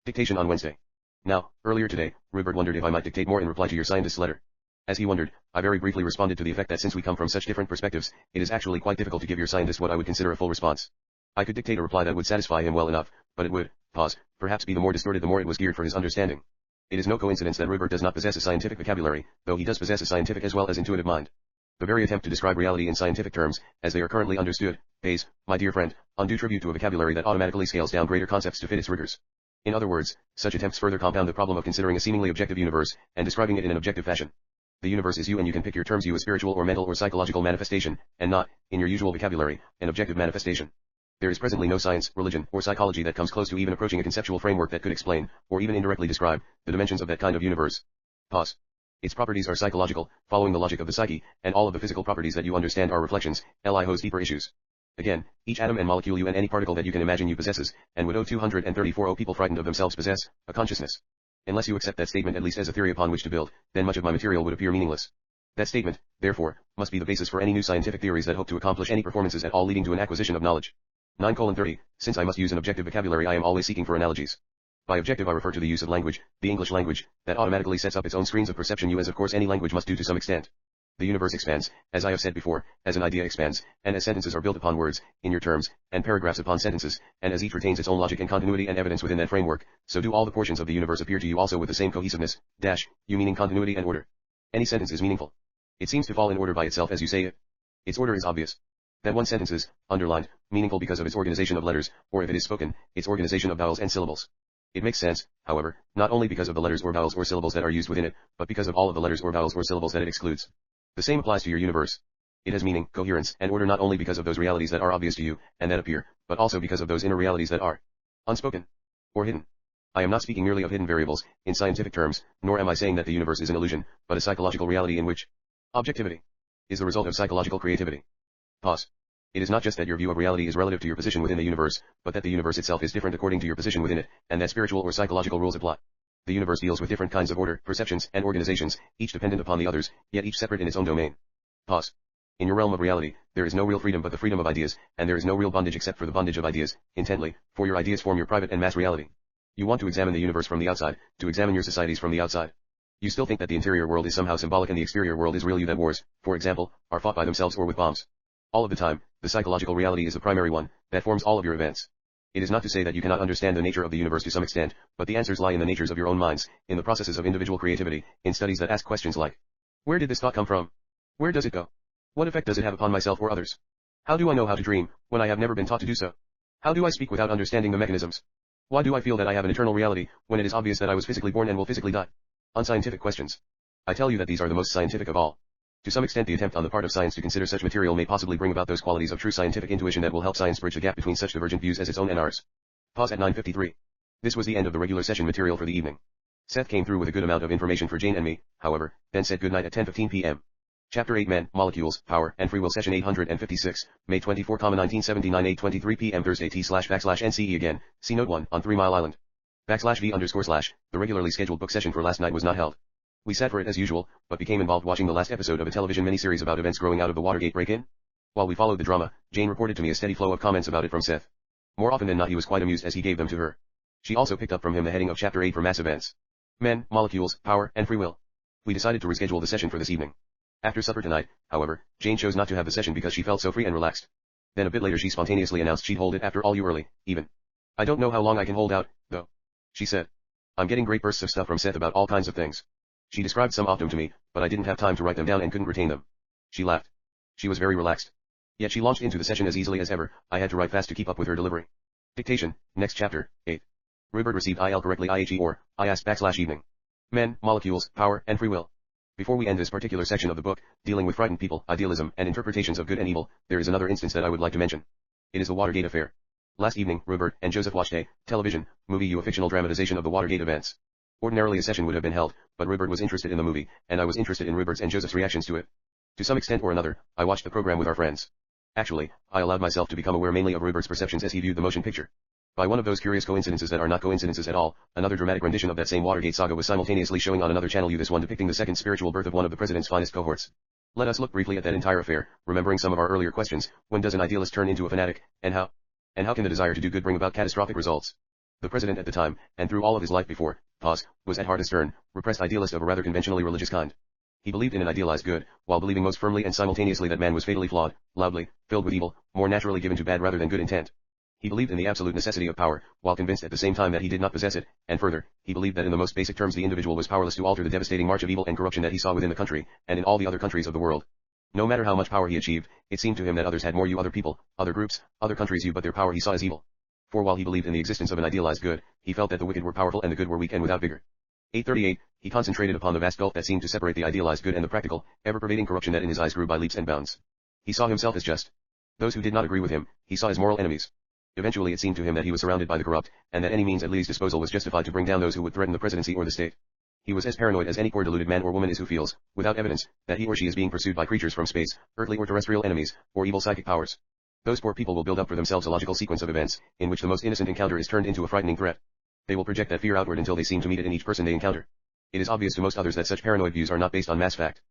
Dictation on Wednesday. Now, earlier today, Rupert wondered if I might dictate more in reply to your scientist's letter. As he wondered, I very briefly responded to the effect that since we come from such different perspectives, it is actually quite difficult to give your scientist what I would consider a full response. I could dictate a reply that would satisfy him well enough, but it would, perhaps be the more distorted the more it was geared for his understanding. It is no coincidence that Rupert does not possess a scientific vocabulary, though he does possess a scientific as well as intuitive mind. The very attempt to describe reality in scientific terms, as they are currently understood, pays, my dear friend, undue tribute to a vocabulary that automatically scales down greater concepts to fit its rigors. In other words, such attempts further compound the problem of considering a seemingly objective universe, and describing it in an objective fashion. The universe is you, and you can pick your terms: you a spiritual or mental or psychological manifestation, and not, in your usual vocabulary, an objective manifestation. There is presently no science, religion, or psychology that comes close to even approaching a conceptual framework that could explain, or even indirectly describe, the dimensions of that kind of universe. Pause. Its properties are psychological, following the logic of the psyche, and all of the physical properties that you understand are reflections. Li holds deeper issues. Again, each atom and molecule you and any particle that you can imagine you possesses, and would 234 people frightened of themselves possess, a consciousness. Unless you accept that statement at least as a theory upon which to build, then much of my material would appear meaningless. That statement, therefore, must be the basis for any new scientific theories that hope to accomplish any performances at all leading to an acquisition of knowledge. 9:30. Since I must use an objective vocabulary, I am always seeking for analogies. By objective I refer to the use of language, the English language, that automatically sets up its own screens of perception, you as of course any language must do to some extent. The universe expands, as I have said before, as an idea expands, and as sentences are built upon words, in your terms, and paragraphs upon sentences, and as each retains its own logic and continuity and evidence within that framework, so do all the portions of the universe appear to you also with the same cohesiveness, you meaning continuity and order. Any sentence is meaningful. It seems to fall in order by itself as you say it. Its order is obvious. That one sentence is, underlined, meaningful because of its organization of letters, or if it is spoken, its organization of vowels and syllables. It makes sense, however, not only because of the letters or vowels or syllables that are used within it, but because of all of the letters or vowels or syllables that it excludes. The same applies to your universe. It has meaning, coherence, and order not only because of those realities that are obvious to you, and that appear, but also because of those inner realities that are unspoken, or hidden. I am not speaking merely of hidden variables, in scientific terms, nor am I saying that the universe is an illusion, but a psychological reality in which objectivity is the result of psychological creativity. Pause. It is not just that your view of reality is relative to your position within the universe, but that the universe itself is different according to your position within it, and that spiritual or psychological rules apply. The universe deals with different kinds of order, perceptions, and organizations, each dependent upon the others, yet each separate in its own domain. Pause. In your realm of reality, there is no real freedom but the freedom of ideas, and there is no real bondage except for the bondage of ideas, intently, for your ideas form your private and mass reality. You want to examine the universe from the outside, to examine your societies from the outside. You still think that the interior world is somehow symbolic and the exterior world is real, you that wars, for example, are fought by themselves or with bombs. All of the time, the psychological reality is the primary one, that forms all of your events. It is not to say that you cannot understand the nature of the universe to some extent, but the answers lie in the natures of your own minds, in the processes of individual creativity, in studies that ask questions like, where did this thought come from? Where does it go? What effect does it have upon myself or others? How do I know how to dream, when I have never been taught to do so? How do I speak without understanding the mechanisms? Why do I feel that I have an eternal reality, when it is obvious that I was physically born and will physically die? Unscientific questions. I tell you that these are the most scientific of all. To some extent the attempt on the part of science to consider such material may possibly bring about those qualities of true scientific intuition that will help science bridge the gap between such divergent views as its own and ours. Pause at 9:53. This was the end of the regular session material for the evening. Seth came through with a good amount of information for Jane and me, however, then said goodnight at 10:15 p.m. Chapter 8 Men, Molecules, Power, and Free Will Session 856, May 24, 1979 8:23 p.m. Thursday T/\NCE again, see Note 1, on 3 Mile Island. /V_/ The regularly scheduled book session for last night was not held. We sat for it as usual, but became involved watching the last episode of a television miniseries about events growing out of the Watergate break-in. While we followed the drama, Jane reported to me a steady flow of comments about it from Seth. More often than not he was quite amused as he gave them to her. She also picked up from him the heading of Chapter 8 for Mass Events. Men, Molecules, Power, and Free Will. We decided to reschedule the session for this evening. After supper tonight, however, Jane chose not to have the session because she felt so free and relaxed. Then a bit later she spontaneously announced she'd hold it after all you early, even. I don't know how long I can hold out, though. She said. I'm getting great bursts of stuff from Seth about all kinds of things. She described some of them to me, but I didn't have time to write them down and couldn't retain them. She laughed. She was very relaxed. Yet she launched into the session as easily as ever. I had to write fast to keep up with her delivery. Dictation, next chapter, 8. Rupert received IL correctly IHE or, I asked /evening. Men, Molecules, Power, and Free Will. Before we end this particular section of the book, dealing with frightened people, idealism, and interpretations of good and evil, there is another instance that I would like to mention. It is the Watergate affair. Last evening, Rupert and Joseph watched a television movie, a fictional dramatization of the Watergate events. Ordinarily a session would have been held, but Rupert was interested in the movie, and I was interested in Rupert's and Joseph's reactions to it. To some extent or another, I watched the program with our friends. Actually, I allowed myself to become aware mainly of Rupert's perceptions as he viewed the motion picture. By one of those curious coincidences that are not coincidences at all, another dramatic rendition of that same Watergate saga was simultaneously showing on another channel, this one depicting the second spiritual birth of one of the president's finest cohorts. Let us look briefly at that entire affair, remembering some of our earlier questions. When does an idealist turn into a fanatic, and how? And how can the desire to do good bring about catastrophic results? The president at the time, and through all of his life before, was at heart a stern, repressed idealist of a rather conventionally religious kind. He believed in an idealized good, while believing most firmly and simultaneously that man was fatally flawed, loudly, filled with evil, more naturally given to bad rather than good intent. He believed in the absolute necessity of power, while convinced at the same time that he did not possess it, and further, he believed that in the most basic terms the individual was powerless to alter the devastating march of evil and corruption that he saw within the country, and in all the other countries of the world. No matter how much power he achieved, it seemed to him that others had more, other people, other groups, other countries, but their power he saw as evil. For while he believed in the existence of an idealized good, he felt that the wicked were powerful and the good were weak and without vigor. 8:38, He concentrated upon the vast gulf that seemed to separate the idealized good and the practical, ever-pervading corruption that in his eyes grew by leaps and bounds. He saw himself as just. Those who did not agree with him, he saw as moral enemies. Eventually it seemed to him that he was surrounded by the corrupt, and that any means at Lee's disposal was justified to bring down those who would threaten the presidency or the state. He was as paranoid as any poor deluded man or woman is who feels, without evidence, that he or she is being pursued by creatures from space, earthly or terrestrial enemies, or evil psychic powers. Those poor people will build up for themselves a logical sequence of events, in which the most innocent encounter is turned into a frightening threat. They will project that fear outward until they seem to meet it in each person they encounter. It is obvious to most others that such paranoid views are not based on mass fact.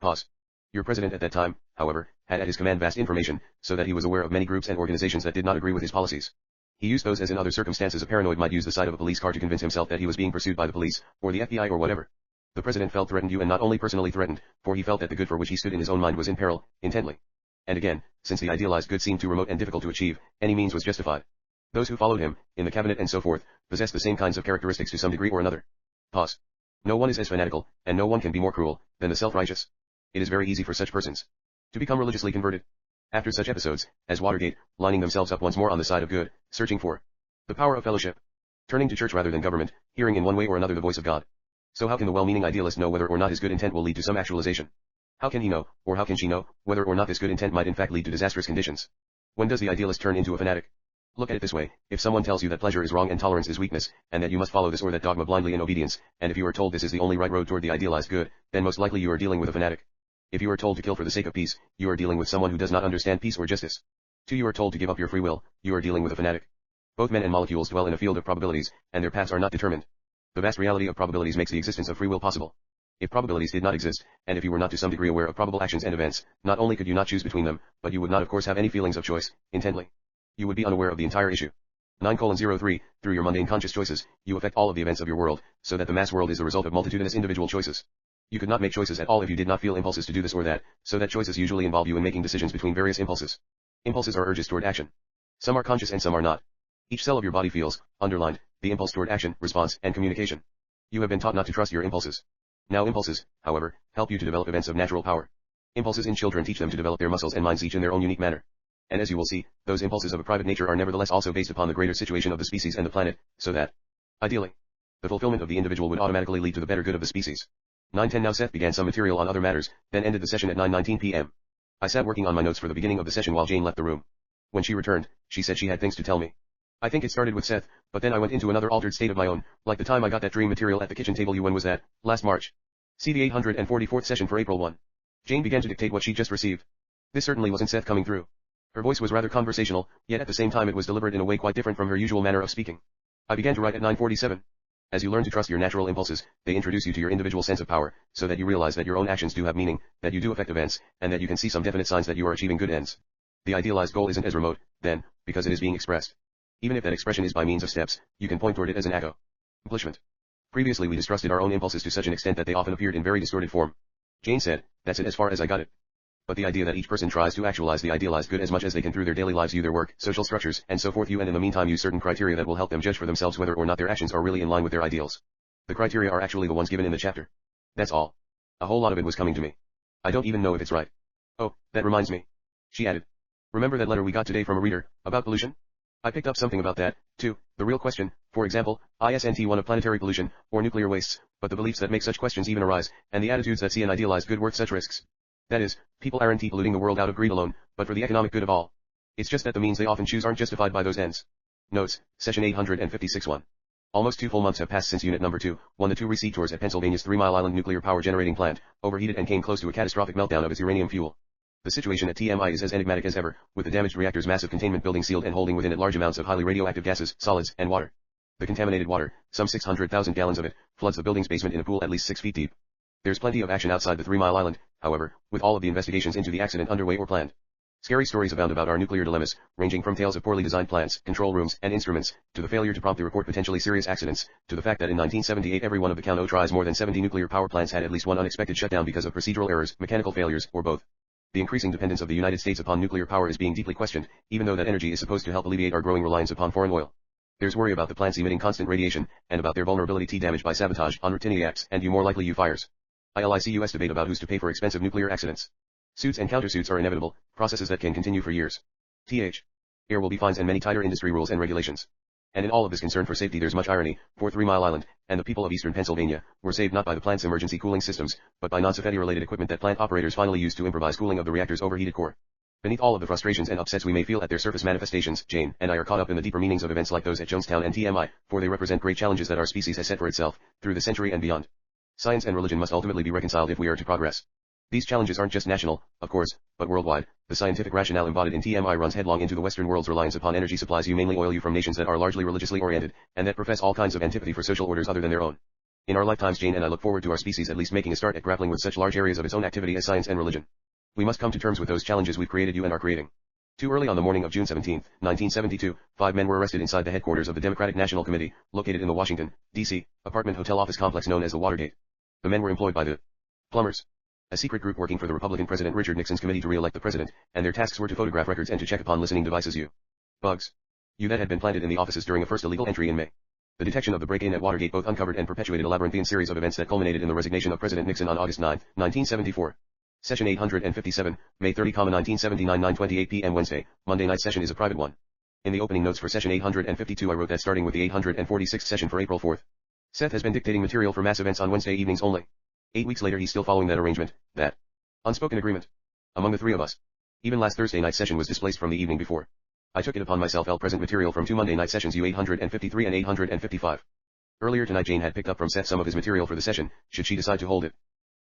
Pause. Your president at that time, however, had at his command vast information, so that he was aware of many groups and organizations that did not agree with his policies. He used those as in other circumstances a paranoid might use the sight of a police car to convince himself that he was being pursued by the police, or the FBI or whatever. The president felt threatened, you, and not only personally threatened, for he felt that the good for which he stood in his own mind was in peril, intently. And again, since the idealized good seemed too remote and difficult to achieve, any means was justified. Those who followed him, in the cabinet and so forth, possessed the same kinds of characteristics to some degree or another. Pause. No one is as fanatical, and no one can be more cruel, than the self-righteous. It is very easy for such persons to become religiously converted. After such episodes, as Watergate, lining themselves up once more on the side of good, searching for the power of fellowship, turning to church rather than government, hearing in one way or another the voice of God. So how can the well-meaning idealist know whether or not his good intent will lead to some actualization? How can he know, or how can she know, whether or not this good intent might in fact lead to disastrous conditions? When does the idealist turn into a fanatic? Look at it this way, if someone tells you that pleasure is wrong and tolerance is weakness, and that you must follow this or that dogma blindly in obedience, and if you are told this is the only right road toward the idealized good, then most likely you are dealing with a fanatic. If you are told to kill for the sake of peace, you are dealing with someone who does not understand peace or justice. 2. You are told to give up your free will, you are dealing with a fanatic. Both men and molecules dwell in a field of probabilities, and their paths are not determined. The vast reality of probabilities makes the existence of free will possible. If probabilities did not exist, and if you were not to some degree aware of probable actions and events, not only could you not choose between them, but you would not of course have any feelings of choice, intently. You would be unaware of the entire issue. 9:03, through your mundane conscious choices, you affect all of the events of your world, so that the mass world is the result of multitudinous individual choices. You could not make choices at all if you did not feel impulses to do this or that, so that choices usually involve you in making decisions between various impulses. Impulses are urges toward action. Some are conscious and some are not. Each cell of your body feels, underlined, the impulse toward action, response, and communication. You have been taught not to trust your impulses. Now impulses, however, help you to develop events of natural power. Impulses in children teach them to develop their muscles and minds each in their own unique manner. And as you will see, those impulses of a private nature are nevertheless also based upon the greater situation of the species and the planet, so that, ideally, the fulfillment of the individual would automatically lead to the better good of the species. 9:10 Now Seth began some material on other matters, then ended the session at 9:19 p.m. I sat working on my notes for the beginning of the session while Jane left the room. When she returned, she said she had things to tell me. I think it started with Seth, but then I went into another altered state of my own, like the time I got that dream material at the kitchen table. When was that? Last March. See the 844th session for April 1. Jane began to dictate what she just received. This certainly wasn't Seth coming through. Her voice was rather conversational, yet at the same time it was deliberate in a way quite different from her usual manner of speaking. I began to write at 9:47. As you learn to trust your natural impulses, they introduce you to your individual sense of power, so that you realize that your own actions do have meaning, that you do affect events, and that you can see some definite signs that you are achieving good ends. The idealized goal isn't as remote, then, because it is being expressed. Even if that expression is by means of steps, you can point toward it as an accomplishment. Previously we distrusted our own impulses to such an extent that they often appeared in very distorted form. Jane said, that's it as far as I got it. But the idea that each person tries to actualize the idealized good as much as they can through their daily lives, their work, social structures, and so forth, and in the meantime use certain criteria that will help them judge for themselves whether or not their actions are really in line with their ideals. The criteria are actually the ones given in the chapter. That's all. A whole lot of it was coming to me. I don't even know if it's right. Oh, that reminds me. She added. Remember that letter we got today from a reader, about pollution? I picked up something about that, too, the real question, for example, isn't one of planetary pollution, or nuclear wastes, but the beliefs that make such questions even arise, and the attitudes that see an idealized good worth such risks. That is, people aren't polluting the world out of greed alone, but for the economic good of all. It's just that the means they often choose aren't justified by those ends. Notes, session 856-1. Almost 2 full months have passed since Unit Number 2, the 2 reseators at Pennsylvania's 3 Mile Island nuclear power generating plant, overheated and came close to a catastrophic meltdown of its uranium fuel. The situation at TMI is as enigmatic as ever, with the damaged reactor's massive containment building sealed and holding within it large amounts of highly radioactive gases, solids, and water. The contaminated water, some 600,000 gallons of it, floods the building's basement in a pool at least 6 feet deep. There's plenty of action outside the 3 Mile Island, however, with all of the investigations into the accident underway or planned. Scary stories abound about our nuclear dilemmas, ranging from tales of poorly designed plants, control rooms, and instruments, to the failure to promptly report potentially serious accidents, to the fact that in 1978 every one of the Count O'Try's more than 70 nuclear power plants had at least one unexpected shutdown because of procedural errors, mechanical failures, or both. The increasing dependence of the United States upon nuclear power is being deeply questioned, even though that energy is supposed to help alleviate our growing reliance upon foreign oil. There's worry about the plants emitting constant radiation, and about their vulnerability to damage by sabotage, on routine acts, and more likely fires. ILICUS debate about who's to pay for expensive nuclear accidents. Suits and countersuits are inevitable, processes that can continue for years. There will be fines and many tighter industry rules and regulations. And in all of this concern for safety there's much irony, for 3 Mile Island, and the people of eastern Pennsylvania, were saved not by the plant's emergency cooling systems, but by non-Safety-related equipment that plant operators finally used to improvise cooling of the reactor's overheated core. Beneath all of the frustrations and upsets we may feel at their surface manifestations, Jane and I are caught up in the deeper meanings of events like those at Jonestown and TMI, for they represent great challenges that our species has set for itself, through the century and beyond. Science and religion must ultimately be reconciled if we are to progress. These challenges aren't just national, of course, but worldwide. The scientific rationale embodied in TMI runs headlong into the Western world's reliance upon energy supplies mainly oil from nations that are largely religiously oriented, and that profess all kinds of antipathy for social orders other than their own. In our lifetimes Jane and I look forward to our species at least making a start at grappling with such large areas of its own activity as science and religion. We must come to terms with those challenges we've created you and are creating. Too early on the morning of June 17, 1972, 5 men were arrested inside the headquarters of the Democratic National Committee, located in the Washington, D.C., apartment hotel office complex known as the Watergate. The men were employed by the Plumbers, a secret group working for the Republican President Richard Nixon's committee to re-elect the president, and their tasks were to photograph records and to check upon listening devices bugs that had been planted in the offices during a first illegal entry in May. The detection of the break-in at Watergate both uncovered and perpetuated a labyrinthian series of events that culminated in the resignation of President Nixon on August 9, 1974. Session 857, May 30, 1979, 9:28 p.m. Wednesday. Monday night session is a private one. In the opening notes for session 852 I wrote that starting with the 846th session for April 4th, Seth has been dictating material for mass events on Wednesday evenings only. 8 weeks later he's still following that arrangement, that unspoken agreement among the three of us. Even last Thursday night session was displaced from the evening before. I took it upon myself I'll present material from 2 Monday night sessions U853 and 855. Earlier tonight Jane had picked up from Seth some of his material for the session, should she decide to hold it.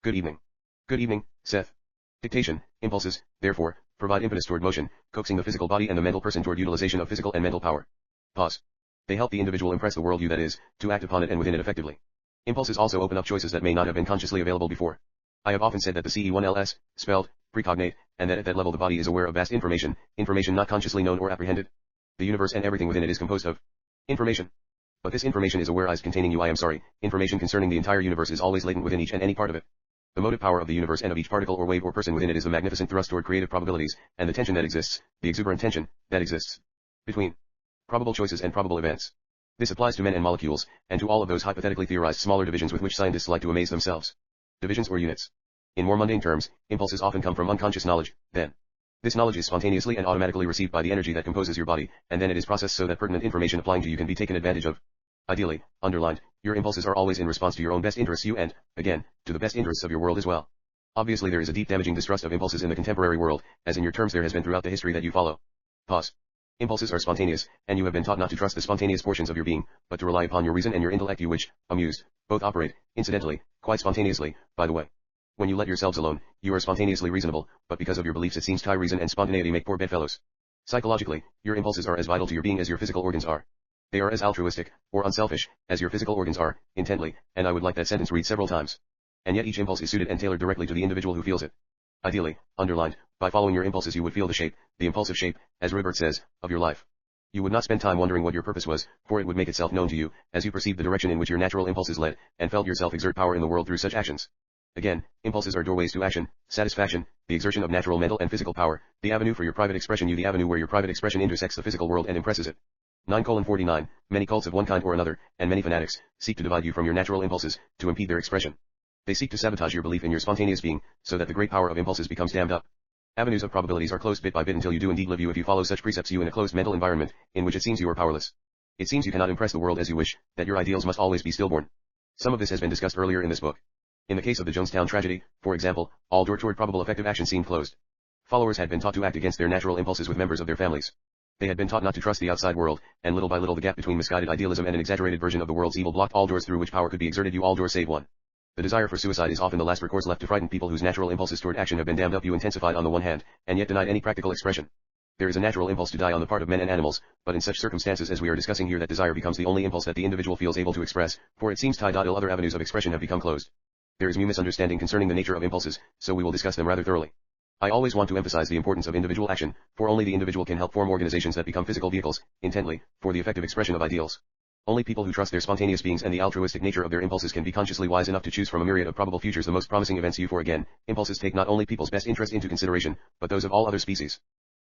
Good evening. Good evening, Seth. Dictation, impulses, therefore, provide impetus toward motion, coaxing the physical body and the mental person toward utilization of physical and mental power. Pause. They help the individual impress the world you that is, to act upon it and within it effectively. Impulses also open up choices that may not have been consciously available before. I have often said that the CE1LS, spelled, precognate, and that at that level the body is aware of vast information not consciously known or apprehended. The universe and everything within it is composed of information. But this information is aware-ized containing you information concerning the entire universe is always latent within each and any part of it. The motive power of the universe and of each particle or wave or person within it is the magnificent thrust toward creative probabilities, and the tension that exists, the exuberant tension, that exists between probable choices and probable events. This applies to men and molecules, and to all of those hypothetically theorized smaller divisions with which scientists like to amaze themselves. Divisions or units. In more mundane terms, impulses often come from unconscious knowledge, then. This knowledge is spontaneously and automatically received by the energy that composes your body, and then it is processed so that pertinent information applying to you can be taken advantage of. Ideally, underlined, your impulses are always in response to your own best interests and, again, to the best interests of your world as well. Obviously there is a deep damaging distrust of impulses in the contemporary world, as in your terms there has been throughout the history that you follow. Pause. Impulses are spontaneous, and you have been taught not to trust the spontaneous portions of your being, but to rely upon your reason and your intellect you which, amused, both operate, incidentally, quite spontaneously, by the way. When you let yourselves alone, you are spontaneously reasonable, but because of your beliefs it seems tie reason and spontaneity make poor bedfellows. Psychologically, your impulses are as vital to your being as your physical organs are. They are as altruistic, or unselfish, as your physical organs are, intently, and I would like that sentence read several times. And yet each impulse is suited and tailored directly to the individual who feels it. Ideally, underlined, by following your impulses you would feel the shape, the impulsive shape, as Ribert says, of your life. You would not spend time wondering what your purpose was, for it would make itself known to you, as you perceived the direction in which your natural impulses led, and felt yourself exert power in the world through such actions. Again, impulses are doorways to action, satisfaction, the exertion of natural mental and physical power, the avenue for your private expression the avenue where your private expression intersects the physical world and impresses it. 9:49, many cults of one kind or another, and many fanatics, seek to divide you from your natural impulses, to impede their expression. They seek to sabotage your belief in your spontaneous being, so that the great power of impulses becomes dammed up. Avenues of probabilities are closed bit by bit until you do indeed live you if you follow such precepts you in a closed mental environment, in which it seems you are powerless. It seems you cannot impress the world as you wish, that your ideals must always be stillborn. Some of this has been discussed earlier in this book. In the case of the Jonestown tragedy, for example, all door toward probable effective action seemed closed. Followers had been taught to act against their natural impulses with members of their families. They had been taught not to trust the outside world, and little by little the gap between misguided idealism and an exaggerated version of the world's evil blocked all doors through which power could be exerted all doors save one. The desire for suicide is often the last recourse left to frighten people whose natural impulses toward action have been dammed up intensified on the one hand, and yet denied any practical expression. There is a natural impulse to die on the part of men and animals, but in such circumstances as we are discussing here that desire becomes the only impulse that the individual feels able to express, for it seems ill other avenues of expression have become closed. There is misunderstanding concerning the nature of impulses, so we will discuss them rather thoroughly. I always want to emphasize the importance of individual action, for only the individual can help form organizations that become physical vehicles, intently, for the effective expression of ideals. Only people who trust their spontaneous beings and the altruistic nature of their impulses can be consciously wise enough to choose from a myriad of probable futures the most promising events for again, impulses take not only people's best interest into consideration, but those of all other species.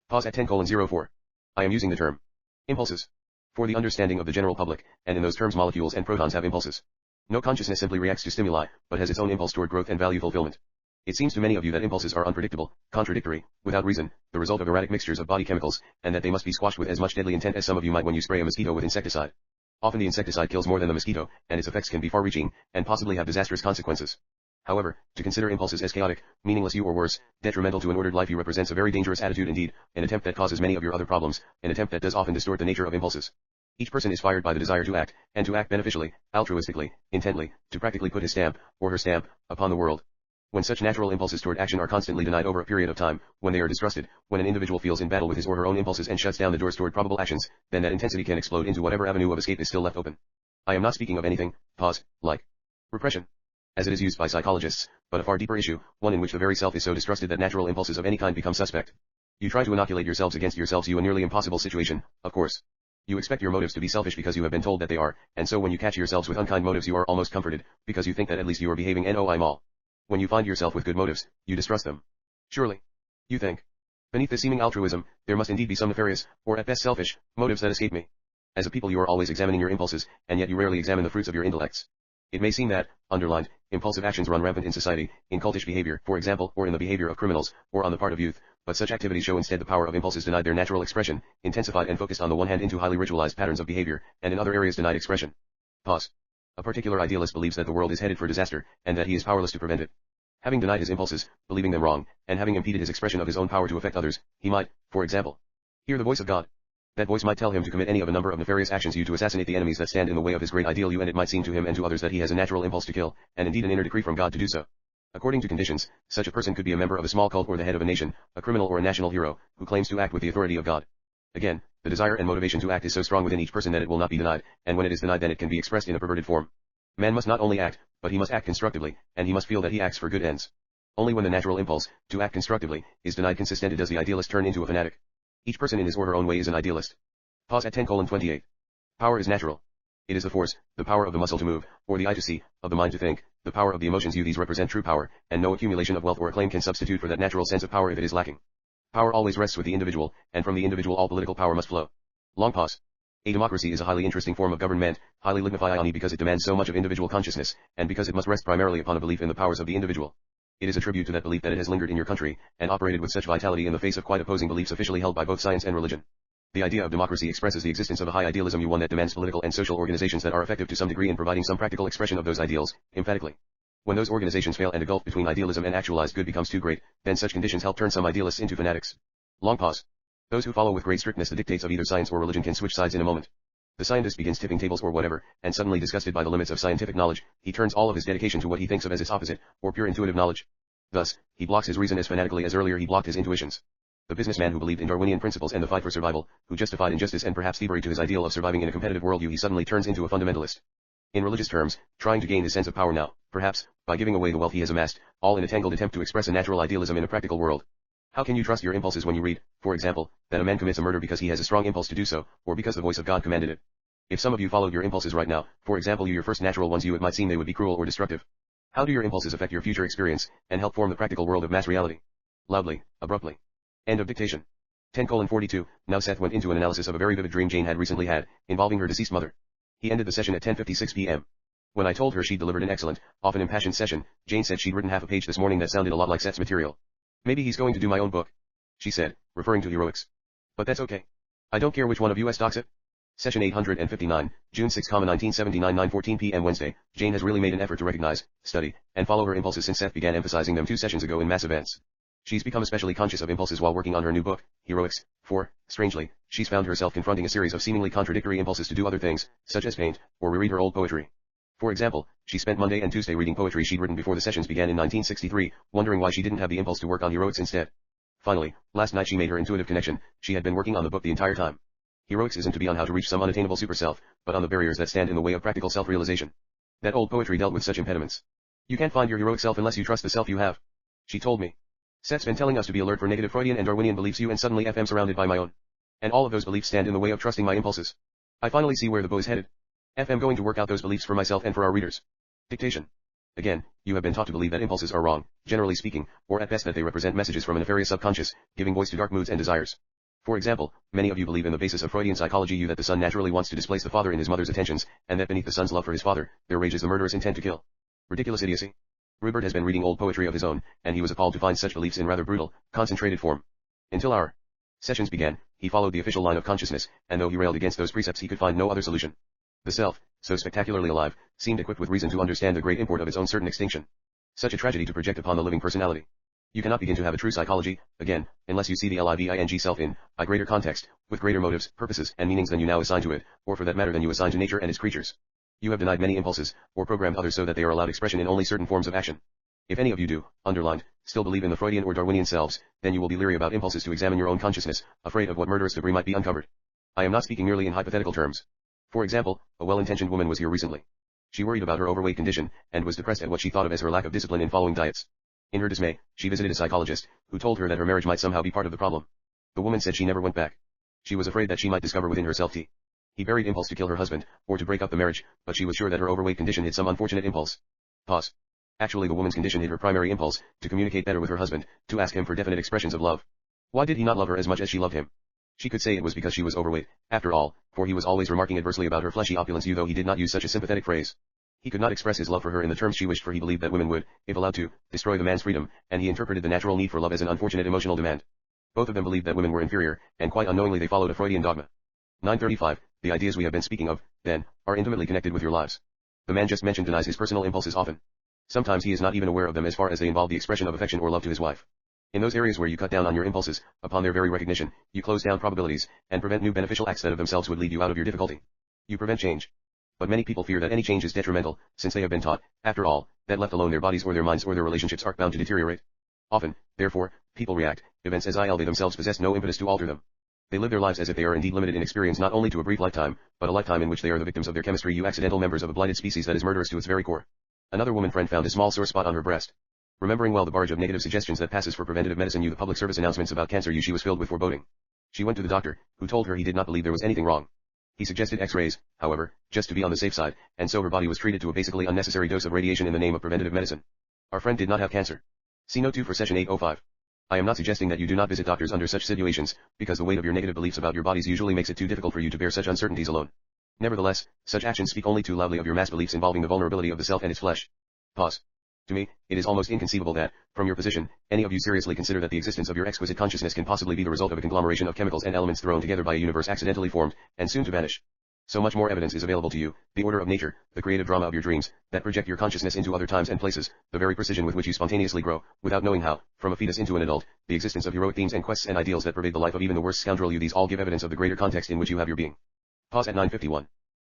Pause at 10:04. I am using the term impulses for the understanding of the general public, and in those terms molecules and protons have impulses. No consciousness simply reacts to stimuli, but has its own impulse toward growth and value fulfillment. It seems to many of you that impulses are unpredictable, contradictory, without reason, the result of erratic mixtures of body chemicals, and that they must be squashed with as much deadly intent as some of you might when you spray a mosquito with insecticide. Often the insecticide kills more than the mosquito, and its effects can be far-reaching, and possibly have disastrous consequences. However, to consider impulses as chaotic, meaningless or worse, detrimental to an ordered life represents a very dangerous attitude indeed, an attempt that causes many of your other problems, an attempt that does often distort the nature of impulses. Each person is fired by the desire to act, and to act beneficially, altruistically, intently, to practically put his stamp, or her stamp, upon the world. When such natural impulses toward action are constantly denied over a period of time, when they are distrusted, when an individual feels in battle with his or her own impulses and shuts down the doors toward probable actions, then that intensity can explode into whatever avenue of escape is still left open. I am not speaking of anything, like repression, as it is used by psychologists, but a far deeper issue, one in which the very self is so distrusted that natural impulses of any kind become suspect. You try to inoculate yourselves against yourselves a nearly impossible situation, of course. You expect your motives to be selfish because you have been told that they are, and so when you catch yourselves with unkind motives you are almost comforted, because you think that at least you are behaving normal. When you find yourself with good motives, you distrust them. Surely, you think, beneath this seeming altruism, there must indeed be some nefarious, or at best selfish, motives that escape me. As a people you are always examining your impulses, and yet you rarely examine the fruits of your intellects. It may seem that, underlined, impulsive actions run rampant in society, in cultish behavior, for example, or in the behavior of criminals, or on the part of youth, but such activities show instead the power of impulses denied their natural expression, intensified and focused on the one hand into highly ritualized patterns of behavior, and in other areas denied expression. A particular idealist believes that the world is headed for disaster, and that he is powerless to prevent it. Having denied his impulses, believing them wrong, and having impeded his expression of his own power to affect others, he might, for example, hear the voice of God. That voice might tell him to commit any of a number of nefarious actions to assassinate the enemies that stand in the way of his great ideal and it might seem to him and to others that he has a natural impulse to kill, and indeed an inner decree from God to do so. According to conditions, such a person could be a member of a small cult or the head of a nation, a criminal or a national hero, who claims to act with the authority of God. Again, the desire and motivation to act is so strong within each person that it will not be denied, and when it is denied then it can be expressed in a perverted form. Man must not only act, but he must act constructively, and he must feel that he acts for good ends. Only when the natural impulse, to act constructively, is denied consistently does the idealist turn into a fanatic. Each person in his or her own way is an idealist. At 10:28. Power is natural. It is the force, the power of the muscle to move, or the eye to see, of the mind to think, the power of the emotions these represent true power, and no accumulation of wealth or acclaim can substitute for that natural sense of power if it is lacking. Power always rests with the individual, and from the individual all political power must flow. Long pause. A democracy is a highly interesting form of government, highly lignified because it demands so much of individual consciousness, and because it must rest primarily upon a belief in the powers of the individual. It is a tribute to that belief that it has lingered in your country, and operated with such vitality in the face of quite opposing beliefs officially held by both science and religion. The idea of democracy expresses the existence of a high idealism, one that demands political and social organizations that are effective to some degree in providing some practical expression of those ideals, emphatically. When those organizations fail and a gulf between idealism and actualized good becomes too great, then such conditions help turn some idealists into fanatics. Long pause. Those who follow with great strictness the dictates of either science or religion can switch sides in a moment. The scientist begins tipping tables or whatever, and suddenly disgusted by the limits of scientific knowledge, he turns all of his dedication to what he thinks of as its opposite, or pure intuitive knowledge. Thus, he blocks his reason as fanatically as earlier he blocked his intuitions. The businessman who believed in Darwinian principles and the fight for survival, who justified injustice and perhaps thievery to his ideal of surviving in a competitive worldview, he suddenly turns into a fundamentalist. In religious terms, trying to gain his sense of power now, perhaps, by giving away the wealth he has amassed, all in a tangled attempt to express a natural idealism in a practical world. How can you trust your impulses when you read, for example, that a man commits a murder because he has a strong impulse to do so, or because the voice of God commanded it? If some of you followed your impulses right now, for example your first natural ones, it might seem they would be cruel or destructive. How do your impulses affect your future experience, and help form the practical world of mass reality? Loudly, abruptly. End of dictation. 10:42. Now Seth went into an analysis of a very vivid dream Jane had recently had, involving her deceased mother. He ended the session at 10:56 p.m. When I told her she'd delivered an excellent, often impassioned session, Jane said she'd written half a page this morning that sounded a lot like Seth's material. Maybe he's going to do my own book, she said, referring to heroics. But that's okay. I don't care which one of you stocks it. Session 859, June 6, 1979, 9:14 p.m. Wednesday. Jane has really made an effort to recognize, study, and follow her impulses since Seth began emphasizing them 2 sessions ago in mass events. She's become especially conscious of impulses while working on her new book, Heroics, for, strangely, she's found herself confronting a series of seemingly contradictory impulses to do other things, such as paint, or reread her old poetry. For example, she spent Monday and Tuesday reading poetry she'd written before the sessions began in 1963, wondering why she didn't have the impulse to work on heroics instead. Finally, last night she made her intuitive connection. She had been working on the book the entire time. Heroics isn't to be on how to reach some unattainable super-self, but on the barriers that stand in the way of practical self-realization. That old poetry dealt with such impediments. You can't find your heroic self unless you trust the self you have, she told me. Seth's been telling us to be alert for negative Freudian and Darwinian beliefs, and suddenly I'm surrounded by my own. And all of those beliefs stand in the way of trusting my impulses. I finally see where the bow is headed. I'm going to work out those beliefs for myself and for our readers. Dictation. Again, you have been taught to believe that impulses are wrong, generally speaking, or at best that they represent messages from a nefarious subconscious, giving voice to dark moods and desires. For example, many of you believe in the basis of Freudian psychology that the son naturally wants to displace the father in his mother's attentions, and that beneath the son's love for his father, there rages the murderous intent to kill. Ridiculous idiocy. Rupert has been reading old poetry of his own, and he was appalled to find such beliefs in rather brutal, concentrated form. Until our sessions began, he followed the official line of consciousness, and though he railed against those precepts he could find no other solution. The self, so spectacularly alive, seemed equipped with reason to understand the great import of its own certain extinction. Such a tragedy to project upon the living personality. You cannot begin to have a true psychology, again, unless you see the living self in a greater context, with greater motives, purposes, and meanings than you now assign to it, or for that matter than you assign to nature and its creatures. You have denied many impulses, or programmed others so that they are allowed expression in only certain forms of action. If any of you do, underlined, still believe in the Freudian or Darwinian selves, then you will be leery about impulses to examine your own consciousness, afraid of what murderous debris might be uncovered. I am not speaking merely in hypothetical terms. For example, a well-intentioned woman was here recently. She worried about her overweight condition, and was depressed at what she thought of as her lack of discipline in following diets. In her dismay, she visited a psychologist, who told her that her marriage might somehow be part of the problem. The woman said she never went back. She was afraid that she might discover within herself he buried impulse to kill her husband, or to break up the marriage, but she was sure that her overweight condition hid some unfortunate impulse. Pause. Actually the woman's condition hid her primary impulse, to communicate better with her husband, to ask him for definite expressions of love. Why did he not love her as much as she loved him? She could say it was because she was overweight, after all, for he was always remarking adversely about her fleshy opulence though he did not use such a sympathetic phrase. He could not express his love for her in the terms she wished for he believed that women would, if allowed to, destroy the man's freedom, and he interpreted the natural need for love as an unfortunate emotional demand. Both of them believed that women were inferior, and quite unknowingly they followed a Freudian dogma. 935. The ideas we have been speaking of, then, are intimately connected with your lives. The man just mentioned denies his personal impulses often. Sometimes he is not even aware of them as far as they involve the expression of affection or love to his wife. In those areas where you cut down on your impulses, upon their very recognition, you close down probabilities, and prevent new beneficial acts that of themselves would lead you out of your difficulty. You prevent change. But many people fear that any change is detrimental, since they have been taught, after all, that left alone their bodies or their minds or their relationships are bound to deteriorate. Often, therefore, people react, events as they themselves possess no impetus to alter them. They live their lives as if they are indeed limited in experience not only to a brief lifetime, but a lifetime in which they are the victims of their chemistry, you accidental members of a blighted species that is murderous to its very core. Another woman friend found a small sore spot on her breast. Remembering well the barrage of negative suggestions that passes for preventative medicine, the public service announcements about cancer, she was filled with foreboding. She went to the doctor, who told her he did not believe there was anything wrong. He suggested X-rays, however, just to be on the safe side, and so her body was treated to a basically unnecessary dose of radiation in the name of preventative medicine. Our friend did not have cancer. See note 2 for session 805. I am not suggesting that you do not visit doctors under such situations, because the weight of your negative beliefs about your bodies usually makes it too difficult for you to bear such uncertainties alone. Nevertheless, such actions speak only too loudly of your mass beliefs involving the vulnerability of the self and its flesh. Pause. To me, it is almost inconceivable that, from your position, any of you seriously consider that the existence of your exquisite consciousness can possibly be the result of a conglomeration of chemicals and elements thrown together by a universe accidentally formed, and soon to vanish. So much more evidence is available to you, the order of nature, the creative drama of your dreams, that project your consciousness into other times and places, the very precision with which you spontaneously grow, without knowing how, from a fetus into an adult, the existence of heroic themes and quests and ideals that pervade the life of even the worst scoundrel you, these all give evidence of the greater context in which you have your being. Pause at 951.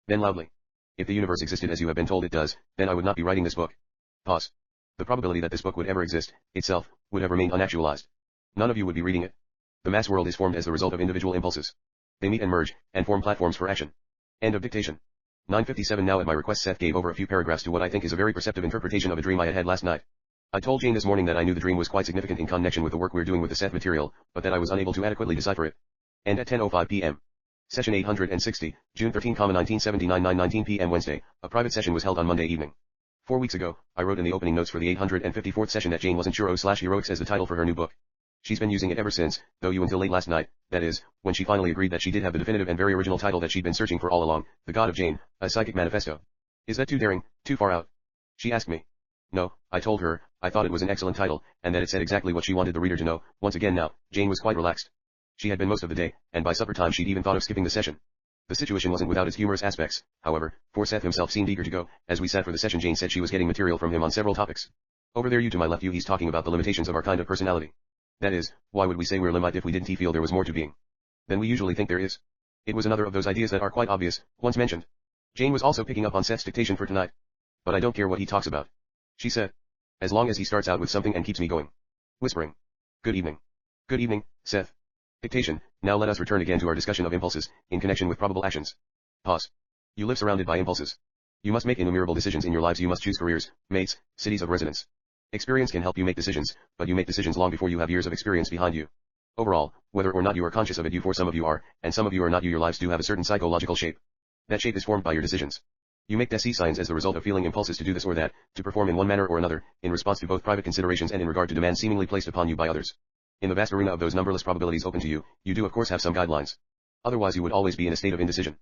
Then loudly. If the universe existed as you have been told it does, then I would not be writing this book. Pause. The probability that this book would ever exist, itself, would have remained unactualized. None of you would be reading it. The mass world is formed as the result of individual impulses. They meet and merge, and form platforms for action. End of dictation. 957. Now at my request Seth gave over a few paragraphs to what I think is a very perceptive interpretation of a dream I had had last night. I told Jane this morning that I knew the dream was quite significant in connection with the work we're doing with the Seth material, but that I was unable to adequately decipher it. End at 10:05 p.m. Session 860, June 13, 1979 9:19 p.m. Wednesday. A private session was held on Monday evening. 4 weeks ago, I wrote in the opening notes for the 854th session that Jane wasn't sure O/Heroics as the title for her new book. She's been using it ever since, though you until late last night, that is, when she finally agreed that she did have the definitive and very original title that she'd been searching for all along, The God of Jane, a Psychic Manifesto. Is that too daring, too far out? She asked me. No, I told her, I thought it was an excellent title, and that it said exactly what she wanted the reader to know. Once again now, Jane was quite relaxed. She had been most of the day, and by supper time she'd even thought of skipping the session. The situation wasn't without its humorous aspects, however, for Seth himself seemed eager to go. As we sat for the session, Jane said she was getting material from him on several topics. Over there, you to my left, he's talking about the limitations of our kind of personality. That is, why would we say we're limite if we didn't feel there was more to being than we usually think there is? It was another of those ideas that are quite obvious, once mentioned. Jane was also picking up on Seth's dictation for tonight. But I don't care what he talks about, she said. As long as he starts out with something and keeps me going. Whispering. Good evening. Good evening, Seth. Dictation. Now let us return again to our discussion of impulses, in connection with probable actions. Pause. You live surrounded by impulses. You must make innumerable decisions in your lives. You must choose careers, mates, cities of residence. Experience can help you make decisions, but you make decisions long before you have years of experience behind you. Overall, whether or not you are conscious of it, for some of you are, and some of you are not, your lives do have a certain psychological shape. That shape is formed by your decisions. You make decisions as the result of feeling impulses to do this or that, to perform in one manner or another, in response to both private considerations and in regard to demands seemingly placed upon you by others. In the vast arena of those numberless probabilities open to you, you do of course have some guidelines. Otherwise you would always be in a state of indecision.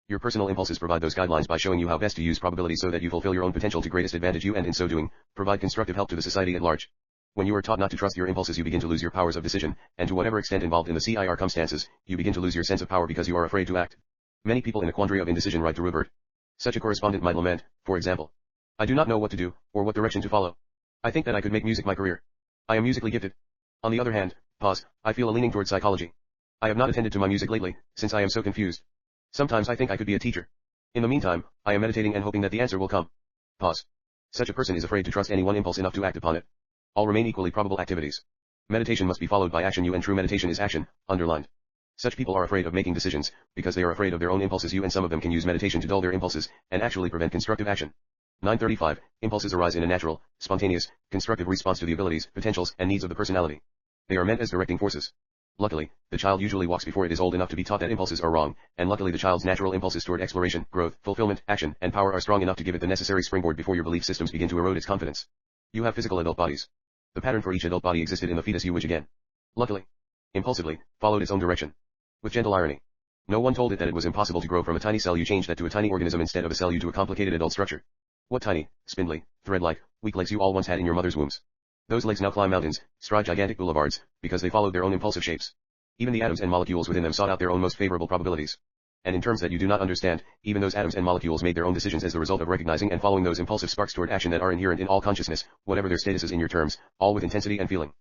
Your personal impulses provide those guidelines by showing you how best to use probability so that you fulfill your own potential to greatest advantage and in so doing, provide constructive help to the society at large. When you are taught not to trust your impulses you begin to lose your powers of decision, and to whatever extent involved in the circumstances, you begin to lose your sense of power because you are afraid to act. Many people in a quandary of indecision write to Rupert. Such a correspondent might lament, for example. I do not know what to do, or what direction to follow. I think that I could make music my career. I am musically gifted. On the other hand, I feel a leaning toward psychology. I have not attended to my music lately, since I am so confused. Sometimes I think I could be a teacher. In the meantime, I am meditating and hoping that the answer will come. Such a person is afraid to trust any one impulse enough to act upon it. All remain equally probable activities. Meditation must be followed by action and true meditation is action, underlined. Such people are afraid of making decisions, because they are afraid of their own impulses and some of them can use meditation to dull their impulses, and actually prevent constructive action. 935. Impulses arise in a natural, spontaneous, constructive response to the abilities, potentials, and needs of the personality. They are meant as directing forces. Luckily, the child usually walks before it is old enough to be taught that impulses are wrong, and luckily the child's natural impulses toward exploration, growth, fulfillment, action, and power are strong enough to give it the necessary springboard before your belief systems begin to erode its confidence. You have physical adult bodies. The pattern for each adult body existed in the fetus which again, luckily, impulsively, followed its own direction. With gentle irony. No one told it that it was impossible to grow from a tiny cell. You changed that to a tiny organism instead of a cell, you to a complicated adult structure. What tiny, spindly, thread-like, weak legs you all once had in your mother's wombs. Those legs now climb mountains, stride gigantic boulevards, because they followed their own impulsive shapes. Even the atoms and molecules within them sought out their own most favorable probabilities. And in terms that you do not understand, even those atoms and molecules made their own decisions as the result of recognizing and following those impulsive sparks toward action that are inherent in all consciousness, whatever their status is in your terms, all with intensity and feeling.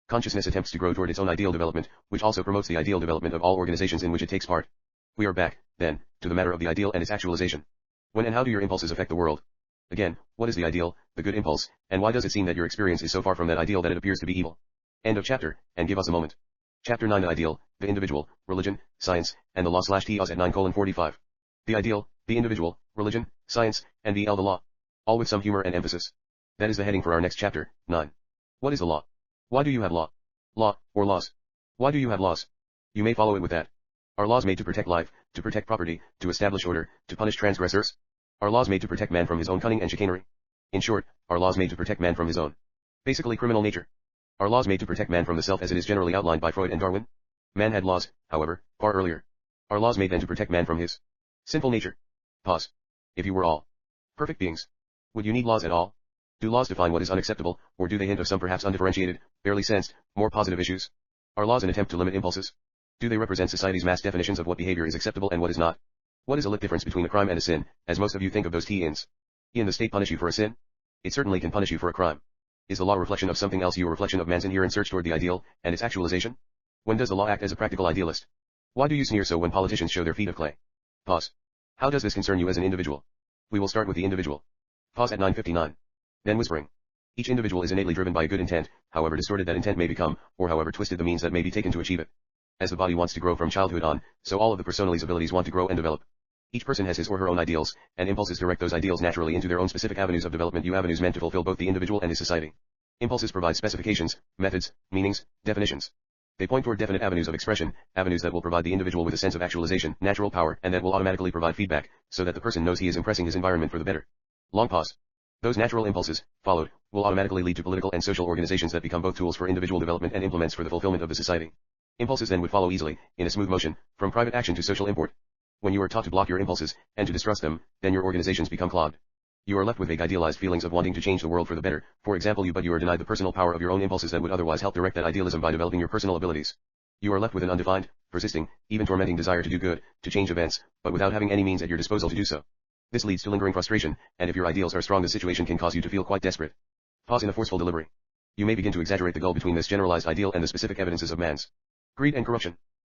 Consciousness attempts to grow toward its own ideal development, which also promotes the ideal development of all organizations in which it takes part. We are back, then, to the matter of the ideal and its actualization. When and how do your impulses affect the world? Again, what is the ideal, the good impulse, and why does it seem that your experience is so far from that ideal that it appears to be evil? End of chapter, and give us a moment. Chapter 9. The ideal, the individual, religion, science, and the law/theos at 9:45. The ideal, the individual, religion, science, and the law. All with some humor and emphasis. That is the heading for our next chapter, 9. What is the law? Why do you have law? Law, or laws. Why do you have laws? You may follow it with that. Are laws made to protect life, to protect property, to establish order, to punish transgressors? Are laws made to protect man from his own cunning and chicanery? In short, are laws made to protect man from his own, basically criminal nature? Are laws made to protect man from the self as it is generally outlined by Freud and Darwin? Man had laws, however, far earlier. Are laws made then to protect man from his sinful nature? If you were all perfect beings, would you need laws at all? Do laws define what is unacceptable, or do they hint of some perhaps undifferentiated, barely sensed, more positive issues? Are laws an attempt to limit impulses? Do they represent society's mass definitions of what behavior is acceptable and what is not? What is a lit difference between a crime and a sin, as most of you think of those T-ins? Can the state punish you for a sin? It certainly can punish you for a crime. Is the law a reflection of something else, a reflection of man's inherent search toward the ideal, and its actualization? When does the law act as a practical idealist? Why do you sneer so when politicians show their feet of clay? How does this concern you as an individual? We will start with the individual. At 9:59. Then whispering. Each individual is innately driven by a good intent, however distorted that intent may become, or however twisted the means that may be taken to achieve it. As the body wants to grow from childhood on, so all of the personality's abilities want to grow and develop. Each person has his or her own ideals, and impulses direct those ideals naturally into their own specific avenues of development, avenues meant to fulfill both the individual and his society. Impulses provide specifications, methods, meanings, definitions. They point toward definite avenues of expression, avenues that will provide the individual with a sense of actualization, natural power, and that will automatically provide feedback, so that the person knows he is impressing his environment for the better. Long pause. Those natural impulses, followed, will automatically lead to political and social organizations that become both tools for individual development and implements for the fulfillment of the society. Impulses then would follow easily, in a smooth motion, from private action to social import. When you are taught to block your impulses, and to distrust them, then your organizations become clogged. You are left with vague idealized feelings of wanting to change the world for the better, for example but you are denied the personal power of your own impulses that would otherwise help direct that idealism by developing your personal abilities. You are left with an undefined, persisting, even tormenting desire to do good, to change events, but without having any means at your disposal to do so. This leads to lingering frustration, and if your ideals are strong the situation can cause you to feel quite desperate. In a forceful delivery. You may begin to exaggerate the gulf between this generalized ideal and the specific evidences of man's greed and corruption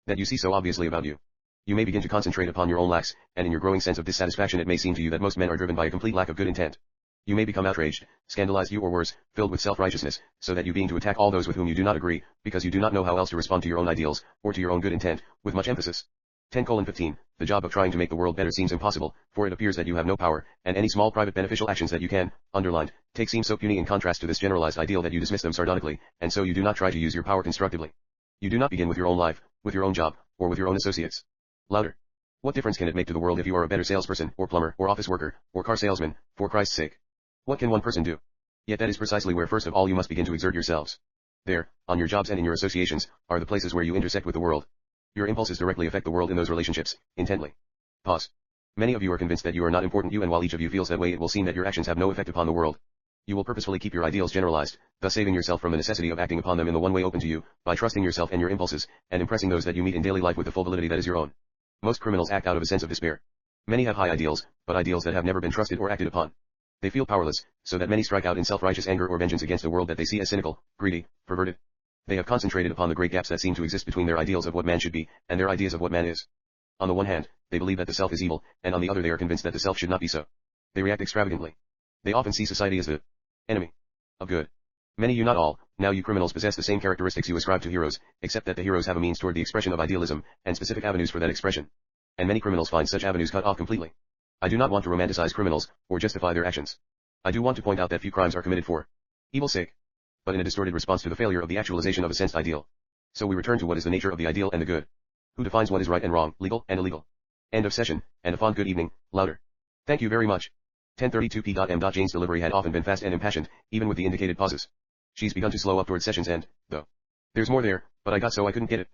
that you see so obviously about you. You may begin to concentrate upon your own lacks, and in your growing sense of dissatisfaction it may seem to you that most men are driven by a complete lack of good intent. You may become outraged, scandalized or worse, filled with self-righteousness, so that you begin to attack all those with whom you do not agree, because you do not know how else to respond to your own ideals, or to your own good intent, with much emphasis. 10:15. The job of trying to make the world better seems impossible, for it appears that you have no power, and any small private beneficial actions that you can, underlined, take seem so puny in contrast to this generalized ideal that you dismiss them sardonically, and so you do not try to use your power constructively. You do not begin with your own life, with your own job, or with your own associates. Louder. What difference can it make to the world if you are a better salesperson, or plumber, or office worker, or car salesman, for Christ's sake? What can one person do? Yet that is precisely where first of all you must begin to exert yourselves. There, on your jobs and in your associations, are the places where you intersect with the world. Your impulses directly affect the world in those relationships, intently. Many of you are convinced that you are not important and while each of you feels that way it will seem that your actions have no effect upon the world. You will purposefully keep your ideals generalized, thus saving yourself from the necessity of acting upon them in the one way open to you, by trusting yourself and your impulses, and impressing those that you meet in daily life with the full validity that is your own. Most criminals act out of a sense of despair. Many have high ideals, but ideals that have never been trusted or acted upon. They feel powerless, so that many strike out in self-righteous anger or vengeance against a world that they see as cynical, greedy, perverted. They have concentrated upon the great gaps that seem to exist between their ideals of what man should be, and their ideas of what man is. On the one hand, they believe that the self is evil, and on the other they are convinced that the self should not be so. They react extravagantly. They often see society as the enemy of good. Many you, not all, now you criminals possess the same characteristics you ascribe to heroes, except that the heroes have a means toward the expression of idealism, and specific avenues for that expression. And many criminals find such avenues cut off completely. I do not want to romanticize criminals, or justify their actions. I do want to point out that few crimes are committed for evil's sake, but in a distorted response to the failure of the actualization of a sensed ideal. So we return to what is the nature of the ideal and the good. Who defines what is right and wrong, legal and illegal? End of session, and a fond good evening, louder. Thank you very much. 10:32 p.m. Jane's delivery had often been fast and impassioned, even with the indicated pauses. She's begun to slow up toward session's end, though. There's more there, but I got so I couldn't get it,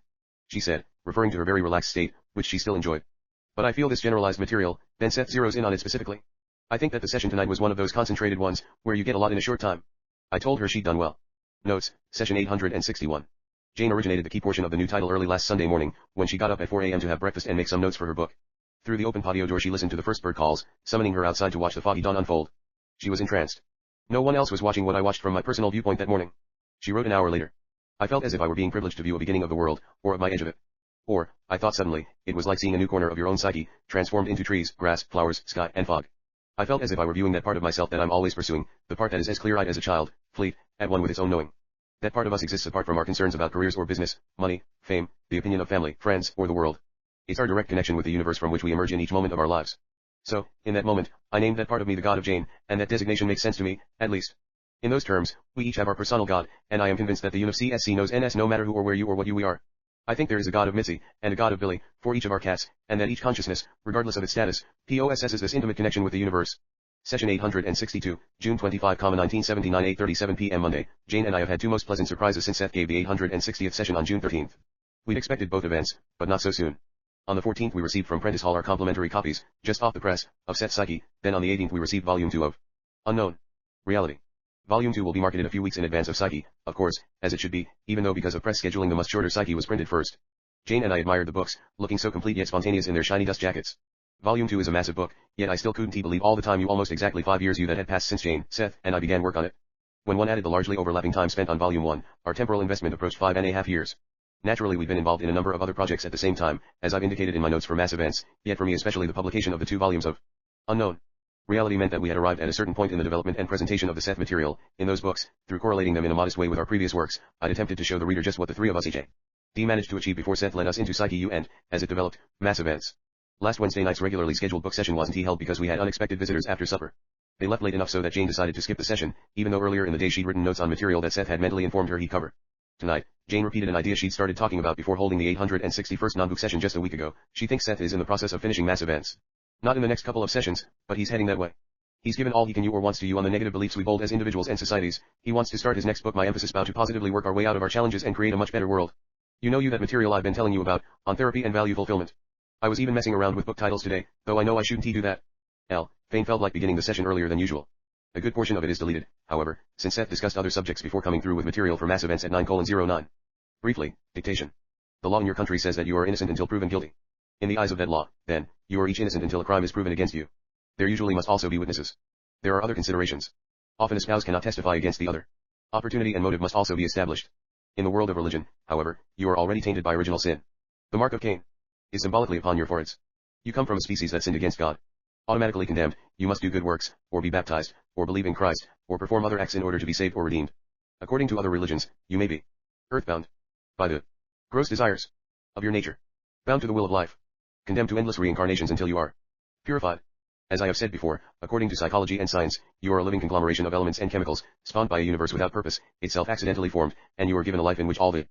she said, referring to her very relaxed state, which she still enjoyed. But I feel this generalized material, then Seth zeroes in on it specifically. I think that the session tonight was one of those concentrated ones, where you get a lot in a short time. I told her she'd done well. Notes, session 861. Jane originated the key portion of the new title early last Sunday morning, when she got up at 4 a.m. to have breakfast and make some notes for her book. Through the open patio door she listened to the first bird calls, summoning her outside to watch the foggy dawn unfold. She was entranced. No one else was watching what I watched from my personal viewpoint that morning. She wrote an hour later. I felt as if I were being privileged to view a beginning of the world, or of my edge of it. Or, I thought suddenly, it was like seeing a new corner of your own psyche, transformed into trees, grass, flowers, sky, and fog. I felt as if I were viewing that part of myself that I'm always pursuing, the part that is as clear-eyed as a child, fleet, at one with its own knowing. That part of us exists apart from our concerns about careers or business, money, fame, the opinion of family, friends, or the world. It's our direct connection with the universe from which we emerge in each moment of our lives. So, in that moment, I named that part of me the God of Jane, and that designation makes sense to me, at least. In those terms, we each have our personal God, and I am convinced that the UNFCSC knows NS no matter who or where you or what you we are. I think there is a God of Mitzi, and a God of Billy, for each of our cats, and that each consciousness, regardless of its status, possesses this intimate connection with the universe. Session 862, June 25, 1979 8:37 p.m. Monday. Jane and I have had two most pleasant surprises since Seth gave the 860th session on June 13th. We'd expected both events, but not so soon. On the 14th we received from Prentice Hall our complimentary copies, just off the press, of Seth's Psyche, then on the 18th we received Volume 2 of Unknown Reality. Volume 2 will be marketed a few weeks in advance of Psyche, of course, as it should be, even though because of press scheduling the much shorter Psyche was printed first. Jane and I admired the books, looking so complete yet spontaneous in their shiny dust jackets. Volume 2 is a massive book, yet I still couldn't believe all the time almost exactly 5 years that had passed since Jane, Seth, and I began work on it. When one added the largely overlapping time spent on Volume 1, our temporal investment approached 5.5 years. Naturally we've been involved in a number of other projects at the same time, as I've indicated in my notes for mass events, yet for me especially the publication of the 2 volumes of Unknown Reality meant that we had arrived at a certain point in the development and presentation of the Seth material. In those books, through correlating them in a modest way with our previous works, I'd attempted to show the reader just what the three of us each managed to achieve before Seth led us into Psyche U and, as it developed, mass events. Last Wednesday night's regularly scheduled book session wasn't held because we had unexpected visitors after supper. They left late enough so that Jane decided to skip the session, even though earlier in the day she'd written notes on material that Seth had mentally informed her he'd cover. Tonight, Jane repeated an idea she'd started talking about before holding the 861st non-book session just a week ago. She thinks Seth is in the process of finishing mass events. Not in the next couple of sessions, but he's heading that way. He's given all he can you or wants to you on the negative beliefs we hold as individuals and societies. He wants to start his next book, my emphasis bow to positively work our way out of our challenges and create a much better world. You know that material I've been telling you about, on therapy and value fulfillment. I was even messing around with book titles today, though I know I shouldn't do that. Fane felt like beginning the session earlier than usual. A good portion of it is deleted, however, since Seth discussed other subjects before coming through with material for mass events at 9:09. Briefly, dictation. The law in your country says that you are innocent until proven guilty. In the eyes of that law, then, you are each innocent until a crime is proven against you. There usually must also be witnesses. There are other considerations. Often a spouse cannot testify against the other. Opportunity and motive must also be established. In the world of religion, however, you are already tainted by original sin. The mark of Cain is symbolically upon your foreheads. You come from a species that sinned against God. Automatically condemned, you must do good works, or be baptized, or believe in Christ, or perform other acts in order to be saved or redeemed. According to other religions, you may be earthbound by the gross desires of your nature, bound to the will of life, condemned to endless reincarnations until you are purified. As I have said before, according to psychology and science, you are a living conglomeration of elements and chemicals, spawned by a universe without purpose, itself accidentally formed, and you are given a life in which all the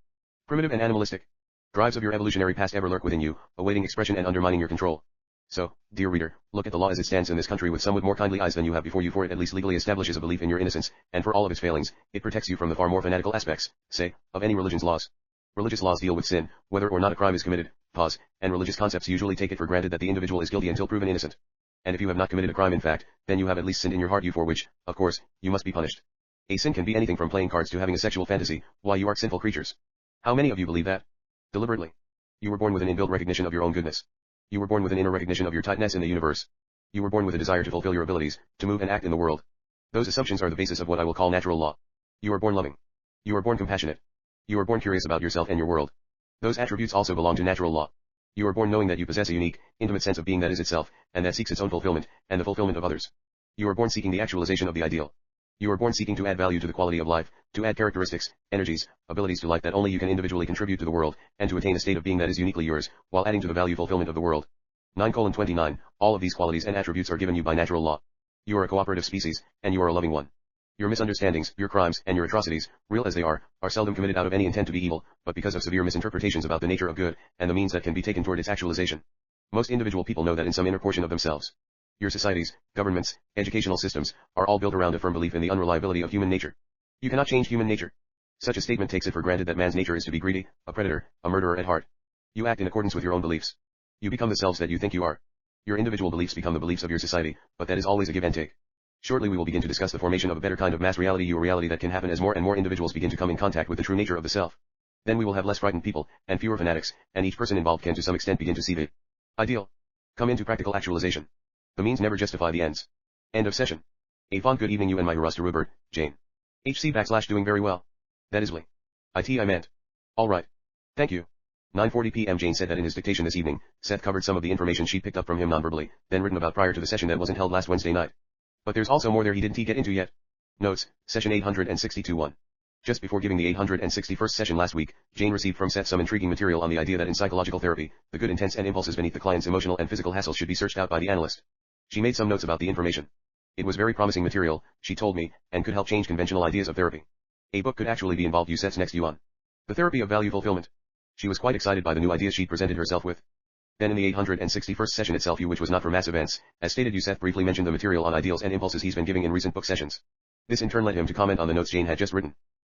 primitive and animalistic drives of your evolutionary past ever lurk within you, awaiting expression and undermining your control. So, dear reader, look at the law as it stands in this country with somewhat more kindly eyes than you have before you, for it at least legally establishes a belief in your innocence, and for all of its failings, it protects you from the far more fanatical aspects, say, of any religion's laws. Religious laws deal with sin, whether or not a crime is committed, and religious concepts usually take it for granted that the individual is guilty until proven innocent. And if you have not committed a crime in fact, then you have at least sinned in your heart, for which, of course, you must be punished. A sin can be anything from playing cards to having a sexual fantasy. Why, you are sinful creatures. How many of you believe that? Deliberately. You were born with an inbuilt recognition of your own goodness. You were born with an inner recognition of your tightness in the universe. You were born with a desire to fulfill your abilities, to move and act in the world. Those assumptions are the basis of what I will call natural law. You are born loving. You are born compassionate. You are born curious about yourself and your world. Those attributes also belong to natural law. You are born knowing that you possess a unique, intimate sense of being that is itself, and that seeks its own fulfillment, and the fulfillment of others. You are born seeking the actualization of the ideal. You are born seeking to add value to the quality of life, to add characteristics, energies, abilities to life that only you can individually contribute to the world, and to attain a state of being that is uniquely yours, while adding to the value fulfillment of the world. 9:29, all of these qualities and attributes are given you by natural law. You are a cooperative species, and you are a loving one. Your misunderstandings, your crimes, and your atrocities, real as they are seldom committed out of any intent to be evil, but because of severe misinterpretations about the nature of good, and the means that can be taken toward its actualization. Most individual people know that in some inner portion of themselves. Your societies, governments, educational systems, are all built around a firm belief in the unreliability of human nature. You cannot change human nature. Such a statement takes it for granted that man's nature is to be greedy, a predator, a murderer at heart. You act in accordance with your own beliefs. You become the selves that you think you are. Your individual beliefs become the beliefs of your society, but that is always a give and take. Shortly we will begin to discuss the formation of a better kind of mass reality, or reality that can happen as more and more individuals begin to come in contact with the true nature of the self. Then we will have less frightened people, and fewer fanatics, and each person involved can to some extent begin to see the ideal come into practical actualization. The means never justify the ends. End of session. A fond good evening you and my Ruster Rupert, Jane. HC / doing very well. That is I meant. Alright. Thank you. 9:40 p.m. Jane said that in his dictation this evening, Seth covered some of the information she picked up from him nonverbally, then written about prior to the session that wasn't held last Wednesday night. But there's also more there he didn't get into yet. Notes, session 862-1. Just before giving the 861st session last week, Jane received from Seth some intriguing material on the idea that in psychological therapy, the good intents and impulses beneath the client's emotional and physical hassles should be searched out by the analyst. She made some notes about the information. It was very promising material, she told me, and could help change conventional ideas of therapy. A book could actually be involved. Seth's next on the therapy of value fulfillment. She was quite excited by the new ideas she'd presented herself with. Then in the 861st session itself, which was not for mass events, as stated, Seth briefly mentioned the material on ideals and impulses he's been giving in recent book sessions. This in turn led him to comment on the notes Jane had just written.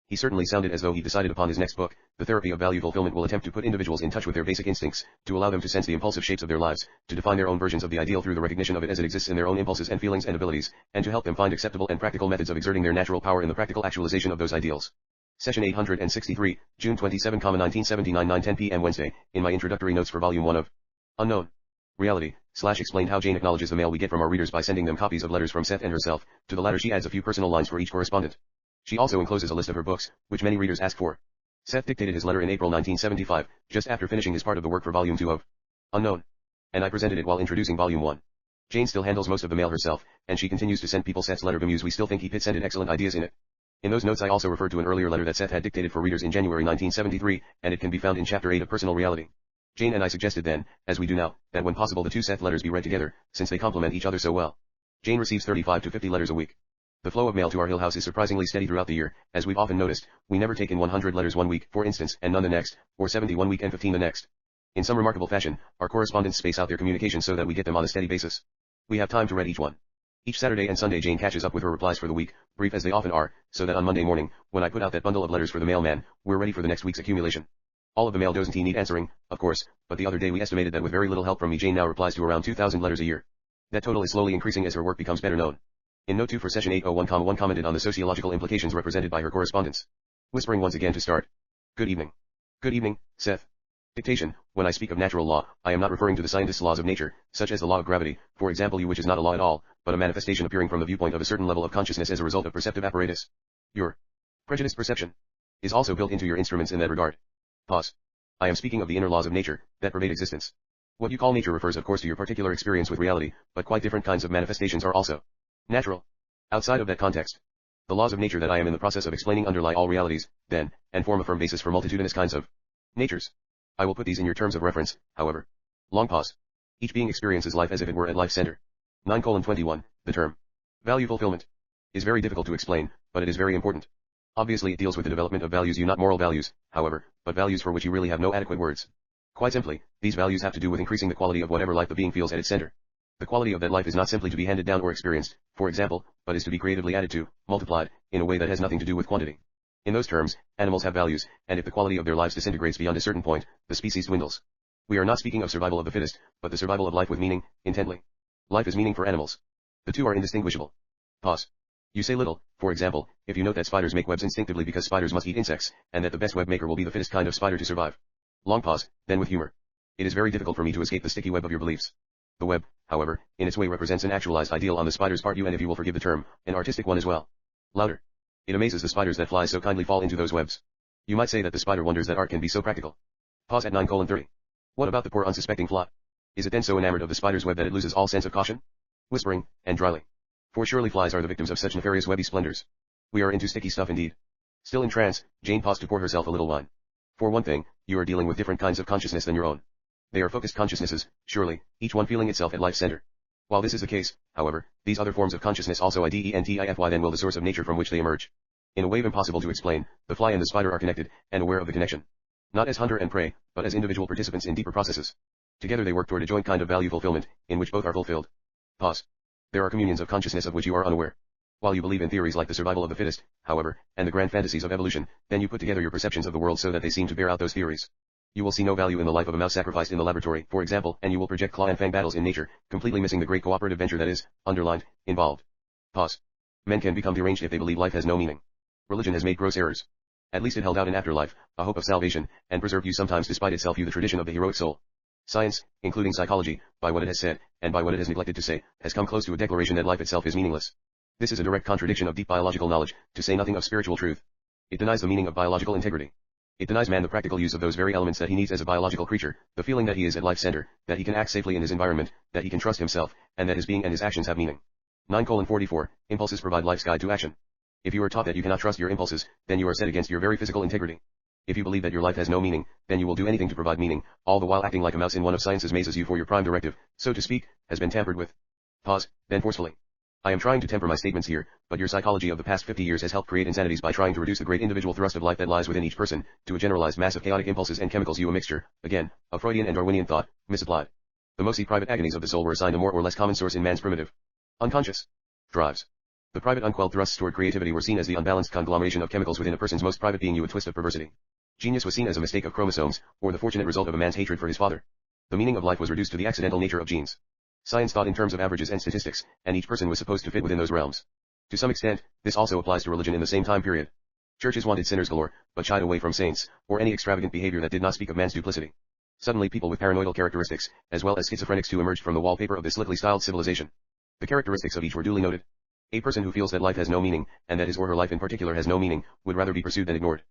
He certainly sounded as though he decided upon his next book. The therapy of value fulfillment will attempt to put individuals in touch with their basic instincts, to allow them to sense the impulsive shapes of their lives, to define their own versions of the ideal through the recognition of it as it exists in their own impulses and feelings and abilities, and to help them find acceptable and practical methods of exerting their natural power in the practical actualization of those ideals. Session 863, June 27, 1979, 9:10 p.m. Wednesday. In my introductory notes for Volume 1 of Unknown Reality, explained how Jane acknowledges the mail we get from our readers by sending them copies of letters from Seth and herself. To the latter she adds a few personal lines for each correspondent. She also encloses a list of her books, which many readers ask for. Seth dictated his letter in April 1975, just after finishing his part of the work for Volume 2 of Unknown. And I presented it while introducing Volume 1. Jane still handles most of the mail herself, and she continues to send people Seth's letter. We still think he sent in excellent ideas in it. In those notes I also referred to an earlier letter that Seth had dictated for readers in January 1973, and it can be found in Chapter 8 of Personal Reality. Jane and I suggested then, as we do now, that when possible the two Seth letters be read together, since they complement each other so well. Jane receives 35 to 50 letters a week. The flow of mail to our Hill House is surprisingly steady throughout the year. As we've often noticed, we never take in 100 letters one week, for instance, and none the next, or 70 one week and 15 the next. In some remarkable fashion, our correspondents space out their communication so that we get them on a steady basis. We have time to read each one. Each Saturday and Sunday Jane catches up with her replies for the week, brief as they often are, so that on Monday morning, when I put out that bundle of letters for the mailman, we're ready for the next week's accumulation. All of the mail doesn't need answering, of course, but the other day we estimated that with very little help from me Jane now replies to around 2,000 letters a year. That total is slowly increasing as her work becomes better known. In Note 2 for Session 801, commented on the sociological implications represented by her correspondence. Whispering once again to start. Good evening. Good evening, Seth. Dictation, when I speak of natural law, I am not referring to the scientist's laws of nature, such as the law of gravity, for example, which is not a law at all, but a manifestation appearing from the viewpoint of a certain level of consciousness as a result of perceptive apparatus. Your prejudiced perception is also built into your instruments in that regard. I am speaking of the inner laws of nature, that pervade existence. What you call nature refers of course to your particular experience with reality, but quite different kinds of manifestations are also natural. Outside of that context, the laws of nature that I am in the process of explaining underlie all realities, then, and form a firm basis for multitudinous kinds of natures. I will put these in your terms of reference, however. Long pause. Each being experiences life as if it were at life's center. 9:21, the term value fulfillment is very difficult to explain, but it is very important. Obviously it deals with the development of values, not moral values, however, but values for which you really have no adequate words. Quite simply, these values have to do with increasing the quality of whatever life the being feels at its center. The quality of that life is not simply to be handed down or experienced, for example, but is to be creatively added to, multiplied, in a way that has nothing to do with quantity. In those terms, animals have values, and if the quality of their lives disintegrates beyond a certain point, the species dwindles. We are not speaking of survival of the fittest, but the survival of life with meaning, intently. Life is meaning for animals. The two are indistinguishable. Pause. You say little, for example, if you note that spiders make webs instinctively because spiders must eat insects, and that the best web maker will be the fittest kind of spider to survive. Long pause, then with humor. It is very difficult for me to escape the sticky web of your beliefs. The web, however, in its way represents an actualized ideal on the spider's part, and if you will forgive the term, an artistic one as well. Louder. It amazes the spiders that flies so kindly fall into those webs. You might say that the spider wonders that art can be so practical. Pause at 9:30. What about the poor unsuspecting fly? Is it then so enamored of the spider's web that it loses all sense of caution? Whispering, and dryly. For surely flies are the victims of such nefarious webby splendors. We are into sticky stuff indeed. Still in trance, Jane paused to pour herself a little wine. For one thing, you are dealing with different kinds of consciousness than your own. They are focused consciousnesses, surely, each one feeling itself at life's center. While this is the case, however, these other forms of consciousness also identify then will the source of nature from which they emerge. In a way impossible to explain, the fly and the spider are connected, and aware of the connection. Not as hunter and prey, but as individual participants in deeper processes. Together they work toward a joint kind of value fulfillment, in which both are fulfilled. Pause. There are communions of consciousness of which you are unaware. While you believe in theories like the survival of the fittest, however, and the grand fantasies of evolution, then you put together your perceptions of the world so that they seem to bear out those theories. You will see no value in the life of a mouse sacrificed in the laboratory, for example, and you will project claw and fang battles in nature, completely missing the great cooperative venture that is, underlined, involved. Pause. Men can become deranged if they believe life has no meaning. Religion has made gross errors. At least it held out an afterlife, a hope of salvation, and preserved you sometimes despite itself you the tradition of the heroic soul. Science, including psychology, by what it has said, and by what it has neglected to say, has come close to a declaration that life itself is meaningless. This is a direct contradiction of deep biological knowledge, to say nothing of spiritual truth. It denies the meaning of biological integrity. It denies man the practical use of those very elements that he needs as a biological creature, the feeling that he is at life's center, that he can act safely in his environment, that he can trust himself, and that his being and his actions have meaning. 9:44, Impulses provide life's guide to action. If you are taught that you cannot trust your impulses, then you are set against your very physical integrity. If you believe that your life has no meaning, then you will do anything to provide meaning, all the while acting like a mouse in one of science's mazes you for your prime directive, so to speak, has been tampered with. Pause, then forcefully. I am trying to temper my statements here, but your psychology of the past 50 years has helped create insanities by trying to reduce the great individual thrust of life that lies within each person, to a generalized mass of chaotic impulses and chemicals, you a mixture, again, of Freudian and Darwinian thought, misapplied. The mostly private agonies of the soul were assigned a more or less common source in man's primitive, unconscious drives. The private unquelled thrusts toward creativity were seen as the unbalanced conglomeration of chemicals within a person's most private being, you a twist of perversity. Genius was seen as a mistake of chromosomes, or the fortunate result of a man's hatred for his father. The meaning of life was reduced to the accidental nature of genes. Science thought in terms of averages and statistics, and each person was supposed to fit within those realms. To some extent, this also applies to religion in the same time period. Churches wanted sinners galore, but shied away from saints, or any extravagant behavior that did not speak of man's duplicity. Suddenly people with paranoidal characteristics, as well as schizophrenics too, emerged from the wallpaper of this slickly styled civilization. The characteristics of each were duly noted. A person who feels that life has no meaning, and that his or her life in particular has no meaning, would rather be pursued than ignored.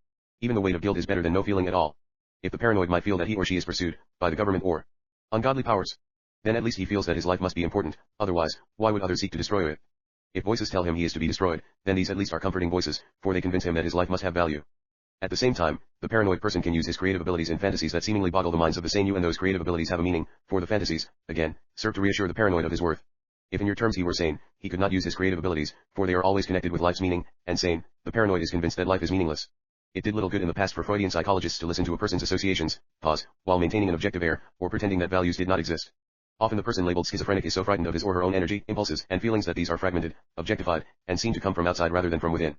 Even the weight of guilt is better than no feeling at all. If the paranoid might feel that he or she is pursued, by the government or ungodly powers, then at least he feels that his life must be important, otherwise, why would others seek to destroy it? If voices tell him he is to be destroyed, then these at least are comforting voices, for they convince him that his life must have value. At the same time, the paranoid person can use his creative abilities in fantasies that seemingly boggle the minds of the sane, and those creative abilities have a meaning, for the fantasies, again, serve to reassure the paranoid of his worth. If in your terms he were sane, he could not use his creative abilities, for they are always connected with life's meaning, and sane, the paranoid is convinced that life is meaningless. It did little good in the past for Freudian psychologists to listen to a person's associations, pause, while maintaining an objective air, or pretending that values did not exist. Often the person labeled schizophrenic is so frightened of his or her own energy, impulses, and feelings that these are fragmented, objectified, and seem to come from outside rather than from within.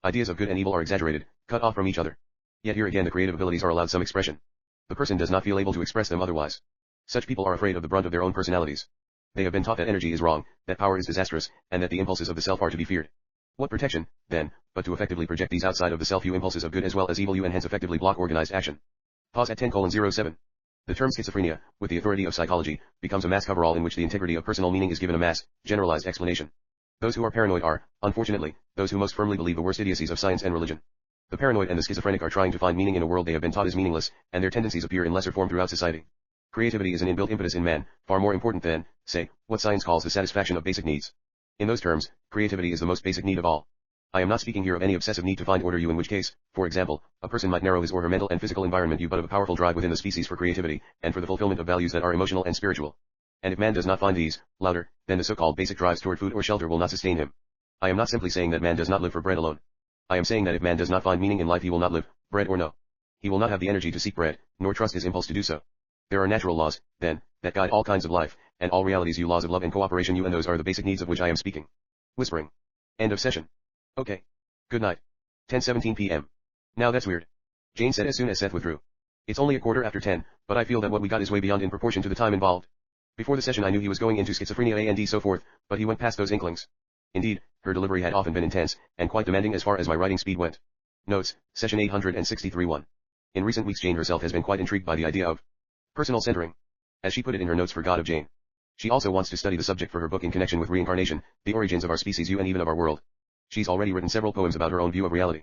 Ideas of good and evil are exaggerated, cut off from each other. Yet here again the creative abilities are allowed some expression. The person does not feel able to express them otherwise. Such people are afraid of the brunt of their own personalities. They have been taught that energy is wrong, that power is disastrous, and that the impulses of the self are to be feared. What protection, then, but to effectively project these outside of the self, you impulses of good as well as evil, you, and hence effectively block organized action. Pause at 10:07. The term schizophrenia, with the authority of psychology, becomes a mass coverall in which the integrity of personal meaning is given a mass, generalized explanation. Those who are paranoid are, unfortunately, those who most firmly believe the worst idiocies of science and religion. The paranoid and the schizophrenic are trying to find meaning in a world they have been taught is meaningless, and their tendencies appear in lesser form throughout society. Creativity is an inbuilt impetus in man, far more important than, say, what science calls the satisfaction of basic needs. In those terms, creativity is the most basic need of all. I am not speaking here of any obsessive need to find order, you, in which case, for example, a person might narrow his or her mental and physical environment, you, but of a powerful drive within the species for creativity, and for the fulfillment of values that are emotional and spiritual. And if man does not find these, louder, then the so-called basic drives toward food or shelter will not sustain him. I am not simply saying that man does not live for bread alone. I am saying that if man does not find meaning in life, he will not live, bread or no. He will not have the energy to seek bread, nor trust his impulse to do so. There are natural laws, then, that guide all kinds of life, and all realities, you, laws of love and cooperation, you, and those are the basic needs of which I am speaking. Whispering. End of session. Okay. Good night. 10:17 p.m. Now that's weird. Jane said as soon as Seth withdrew. It's only 10:15, but I feel that what we got is way beyond in proportion to the time involved. Before the session I knew he was going into schizophrenia and so forth, but he went past those inklings. Indeed, her delivery had often been intense, and quite demanding as far as my writing speed went. Notes, session 863-1. In recent weeks Jane herself has been quite intrigued by the idea of personal centering, as she put it in her notes for God of Jane. She also wants to study the subject for her book in connection with reincarnation, the origins of our species and even of our world. She's already written several poems about her own view of reality.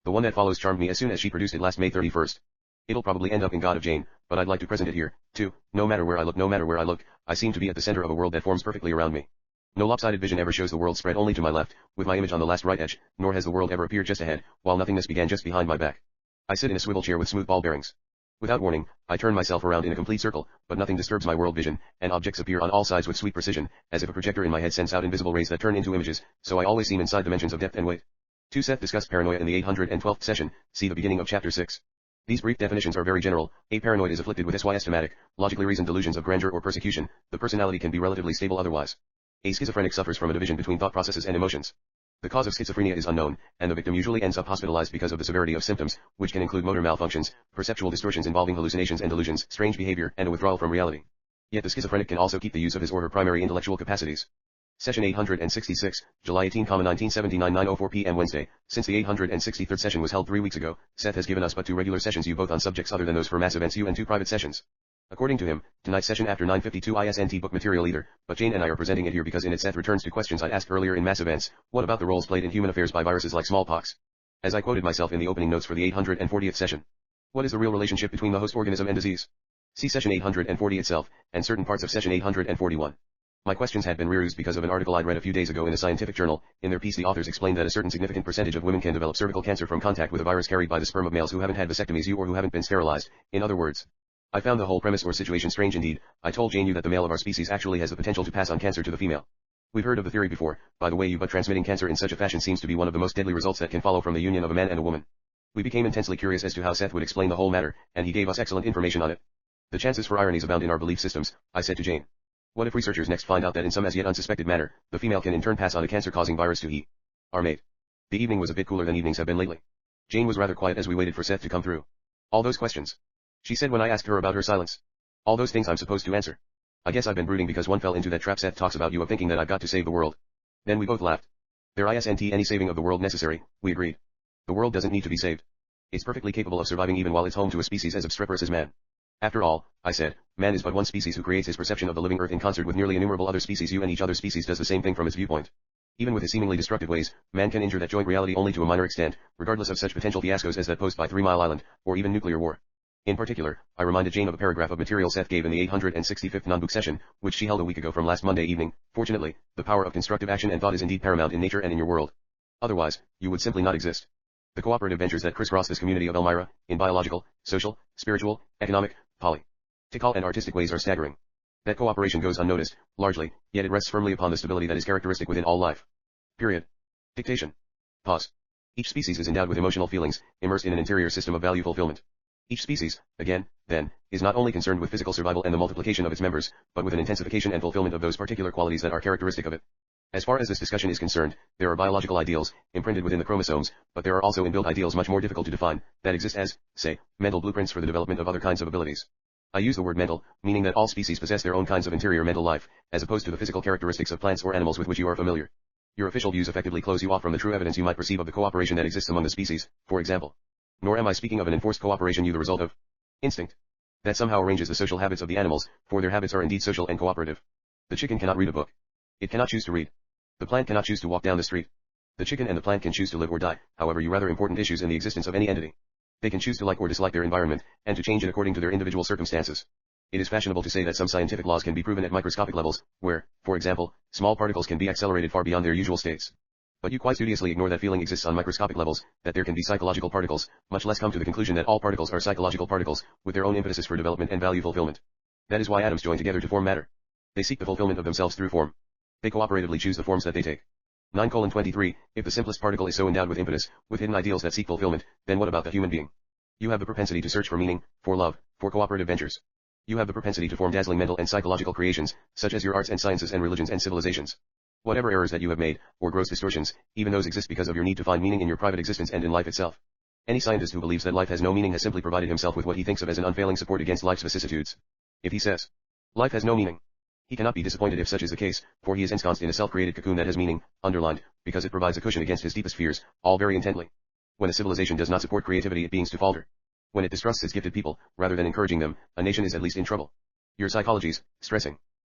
The one that follows charmed me as soon as she produced it last May 31st. It'll probably end up in God of Jane, but I'd like to present it here, too. No matter where I look, I seem to be at the center of a world that forms perfectly around me. No lopsided vision ever shows the world spread only to my left, with my image on the last right edge, nor has the world ever appeared just ahead, while nothingness began just behind my back. I sit in a swivel chair with smooth ball bearings. Without warning, I turn myself around in a complete circle, but nothing disturbs my world vision, and objects appear on all sides with sweet precision, as if a projector in my head sends out invisible rays that turn into images, so I always seem inside dimensions of depth and weight. 2. Seth discussed paranoia in the 812th session, see the beginning of chapter 6. These brief definitions are very general. A paranoid is afflicted with systematic, logically reasoned delusions of grandeur or persecution. The personality can be relatively stable otherwise. A schizophrenic suffers from a division between thought processes and emotions. The cause of schizophrenia is unknown, and the victim usually ends up hospitalized because of the severity of symptoms, which can include motor malfunctions, perceptual distortions involving hallucinations and delusions, strange behavior, and a withdrawal from reality. Yet the schizophrenic can also keep the use of his or her primary intellectual capacities. Session 866, July 18, 1979, 9:04 p.m. Wednesday. Since the 863rd session was held 3 weeks ago, Seth has given us but 2 regular sessions, both on subjects other than those for mass events and 2 private sessions. According to him, tonight's session after 9:52 isn't book material either, but Jane and I are presenting it here because in it Seth returns to questions I asked earlier in mass events. What about the roles played in human affairs by viruses like smallpox? As I quoted myself in the opening notes for the 840th session. What is the real relationship between the host organism and disease? See session 840 itself, and certain parts of session 841. My questions had been reused because of an article I'd read a few days ago in a scientific journal. In their piece the authors explained that a certain significant percentage of women can develop cervical cancer from contact with a virus carried by the sperm of males who haven't had vasectomies or who haven't been sterilized. In other words, I found the whole premise or situation strange indeed. I told Jane that the male of our species actually has the potential to pass on cancer to the female. We've heard of the theory before, by the way, but transmitting cancer in such a fashion seems to be one of the most deadly results that can follow from the union of a man and a woman. We became intensely curious as to how Seth would explain the whole matter, and he gave us excellent information on it. The chances for ironies abound in our belief systems, I said to Jane. What if researchers next find out that in some as yet unsuspected manner, the female can in turn pass on a cancer-causing virus to our mate? The evening was a bit cooler than evenings have been lately. Jane was rather quiet as we waited for Seth to come through. All those questions, she said when I asked her about her silence. All those things I'm supposed to answer. I guess I've been brooding because one fell into that trap Seth talks about of thinking that I've got to save the world. Then we both laughed. There isn't any saving of the world necessary, we agreed. The world doesn't need to be saved. It's perfectly capable of surviving even while it's home to a species as obstreperous as man. After all, I said, man is but one species who creates his perception of the living earth in concert with nearly innumerable other species, and each other species does the same thing from its viewpoint. Even with his seemingly destructive ways, man can injure that joint reality only to a minor extent, regardless of such potential fiascos as that posed by 3 Mile Island, or even nuclear war. In particular, I reminded Jane of a paragraph of material Seth gave in the 865th non-book session, which she held a week ago from last Monday evening. Fortunately, the power of constructive action and thought is indeed paramount in nature and in your world. Otherwise, you would simply not exist. The cooperative ventures that crisscross this community of Elmira, in biological, social, spiritual, economic, political and artistic ways are staggering. That cooperation goes unnoticed, largely, yet it rests firmly upon the stability that is characteristic within all life. Period. Dictation. Pause. Each species is endowed with emotional feelings, immersed in an interior system of value fulfillment. Each species, again, then, is not only concerned with physical survival and the multiplication of its members, but with an intensification and fulfillment of those particular qualities that are characteristic of it. As far as this discussion is concerned, there are biological ideals, imprinted within the chromosomes, but there are also inbuilt ideals much more difficult to define, that exist as, say, mental blueprints for the development of other kinds of abilities. I use the word mental, meaning that all species possess their own kinds of interior mental life, as opposed to the physical characteristics of plants or animals with which you are familiar. Your official views effectively close you off from the true evidence you might perceive of the cooperation that exists among the species, for example. Nor am I speaking of an enforced cooperation the result of instinct. That somehow arranges the social habits of the animals, for their habits are indeed social and cooperative. The chicken cannot read a book. It cannot choose to read. The plant cannot choose to walk down the street. The chicken and the plant can choose to live or die, however rather important issues in the existence of any entity. They can choose to like or dislike their environment, and to change it according to their individual circumstances. It is fashionable to say that some scientific laws can be proven at microscopic levels, where, for example, small particles can be accelerated far beyond their usual states. But you quite studiously ignore that feeling exists on microscopic levels, that there can be psychological particles, much less come to the conclusion that all particles are psychological particles, with their own impetuses for development and value fulfillment. That is why atoms join together to form matter. They seek the fulfillment of themselves through form. They cooperatively choose the forms that they take. 9:23, if the simplest particle is so endowed with impetus, with hidden ideals that seek fulfillment, then what about the human being? You have the propensity to search for meaning, for love, for cooperative ventures. You have the propensity to form dazzling mental and psychological creations, such as your arts and sciences and religions and civilizations. Whatever errors that you have made, or gross distortions, even those exist because of your need to find meaning in your private existence and in life itself. Any scientist who believes that life has no meaning has simply provided himself with what he thinks of as an unfailing support against life's vicissitudes. If he says, life has no meaning, he cannot be disappointed if such is the case, for he is ensconced in a self-created cocoon that has meaning, underlined, because it provides a cushion against his deepest fears, all very intently. When a civilization does not support creativity, it begins to falter. When it distrusts its gifted people, rather than encouraging them, a nation is at least in trouble. Your psychology's stressing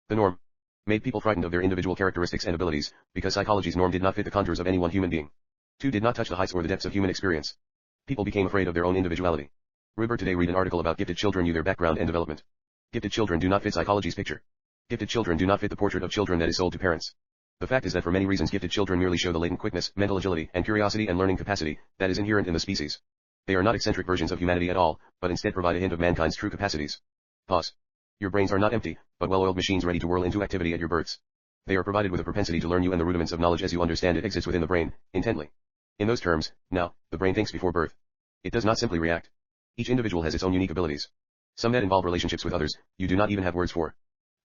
the norm made people frightened of their individual characteristics and abilities, because psychology's norm did not fit the contours of any one human being. 2. Did not touch the heights or the depths of human experience. People became afraid of their own individuality. River today read an article about gifted children, their background and development. Gifted children do not fit psychology's picture. Gifted children do not fit the portrait of children that is sold to parents. The fact is that for many reasons gifted children merely show the latent quickness, mental agility, and curiosity and learning capacity that is inherent in the species. They are not eccentric versions of humanity at all, but instead provide a hint of mankind's true capacities. Pause. Your brains are not empty, but well-oiled machines ready to whirl into activity at your births. They are provided with a propensity to learn you, and the rudiments of knowledge as you understand it exists within the brain, intently. In those terms, now, the brain thinks before birth. It does not simply react. Each individual has its own unique abilities. Some that involve relationships with others, you do not even have words for.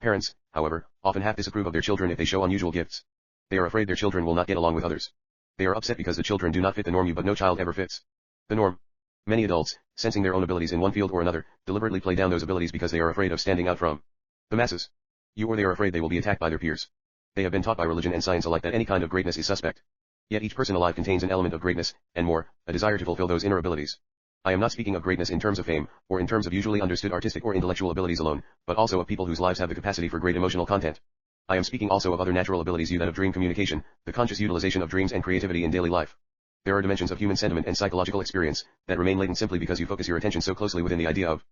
Parents, however, often half disapprove of their children if they show unusual gifts. They are afraid their children will not get along with others. They are upset because the children do not fit the norm, but no child ever fits the norm. Many adults, sensing their own abilities in one field or another, deliberately play down those abilities because they are afraid of standing out from the masses. You or they are afraid they will be attacked by their peers. They have been taught by religion and science alike that any kind of greatness is suspect. Yet each person alive contains an element of greatness, and more, a desire to fulfill those inner abilities. I am not speaking of greatness in terms of fame, or in terms of usually understood artistic or intellectual abilities alone, but also of people whose lives have the capacity for great emotional content. I am speaking also of other natural abilities, that of dream communication, the conscious utilization of dreams and creativity in daily life. There are dimensions of human sentiment and psychological experience that remain latent simply because you focus your attention so closely within the idea of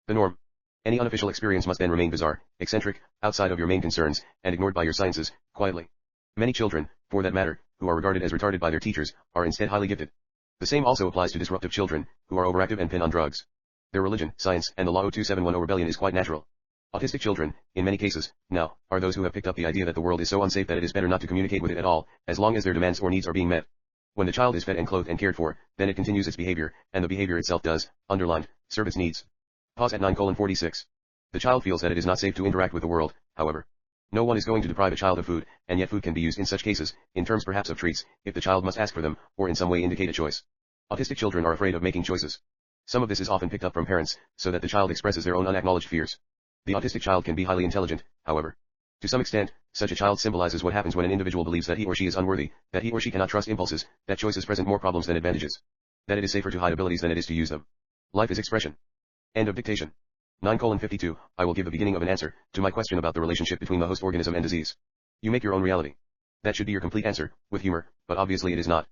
the norm. Any unofficial experience must then remain bizarre, eccentric, outside of your main concerns, and ignored by your sciences, quietly. Many children, for that matter, who are regarded as retarded by their teachers, are instead highly gifted. The same also applies to disruptive children, who are overactive and pin on drugs. Their religion, science, and the law 0271 rebellion is quite natural. Autistic children, in many cases, now, are those who have picked up the idea that the world is so unsafe that it is better not to communicate with it at all, as long as their demands or needs are being met. When the child is fed and clothed and cared for, then it continues its behavior, and the behavior itself does, underlined, serve its needs. Pause at 9:46. The child feels that it is not safe to interact with the world, however. No one is going to deprive a child of food, and yet food can be used in such cases, in terms perhaps of treats, if the child must ask for them, or in some way indicate a choice. Autistic children are afraid of making choices. Some of this is often picked up from parents, so that the child expresses their own unacknowledged fears. The autistic child can be highly intelligent, however. To some extent, such a child symbolizes what happens when an individual believes that he or she is unworthy, that he or she cannot trust impulses, that choices present more problems than advantages, that it is safer to hide abilities than it is to use them. Life is expression. End of dictation. 9:52. I will give the beginning of an answer to my question about the relationship between the host organism and disease. You make your own reality. That should be your complete answer, with humor, but obviously it is not.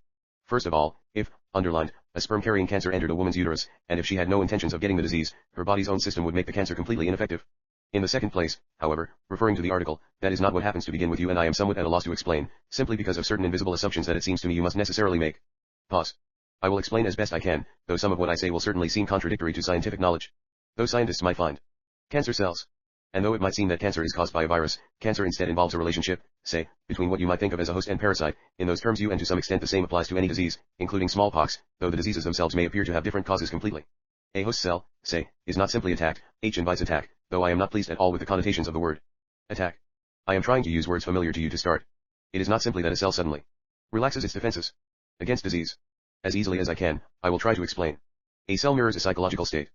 First of all, if, underlined, a sperm-carrying cancer entered a woman's uterus, and if she had no intentions of getting the disease, her body's own system would make the cancer completely ineffective. In the second place, however, referring to the article, that is not what happens to begin with you, and I am somewhat at a loss to explain, simply because of certain invisible assumptions that it seems to me you must necessarily make. Pause. I will explain as best I can, though some of what I say will certainly seem contradictory to scientific knowledge. Those scientists might find cancer cells. And though it might seem that cancer is caused by a virus, cancer instead involves a relationship, say, between what you might think of as a host and parasite. In those terms and to some extent the same applies to any disease, including smallpox, though the diseases themselves may appear to have different causes completely. A host cell, say, is not simply attacked, H invites attack, though I am not pleased at all with the connotations of the word attack. I am trying to use words familiar to you to start. It is not simply that a cell suddenly relaxes its defenses against disease. As easily as I can, I will try to explain. A cell mirrors a psychological state.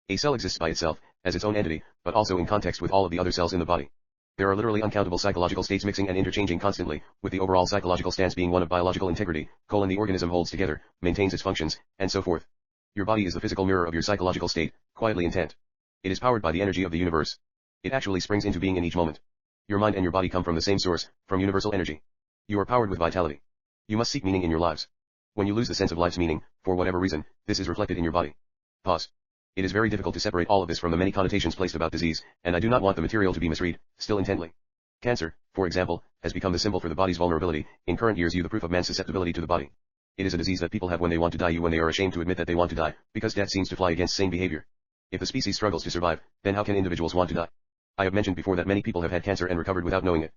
A cell exists by itself, as its own entity, but also in context with all of the other cells in the body. There are literally uncountable psychological states mixing and interchanging constantly, with the overall psychological stance being one of biological integrity, the organism holds together, maintains its functions, and so forth. Your body is the physical mirror of your psychological state, quietly intent. It is powered by the energy of the universe. It actually springs into being in each moment. Your mind and your body come from the same source, from universal energy. You are powered with vitality. You must seek meaning in your lives. When you lose the sense of life's meaning, for whatever reason, this is reflected in your body. Pause. It is very difficult to separate all of this from the many connotations placed about disease, and I do not want the material to be misread, still intently. Cancer, for example, has become the symbol for the body's vulnerability, in current years the proof of man's susceptibility to the body. It is a disease that people have when they want to die, when they are ashamed to admit that they want to die, because death seems to fly against sane behavior. If the species struggles to survive, then how can individuals want to die? I have mentioned before that many people have had cancer and recovered without knowing it.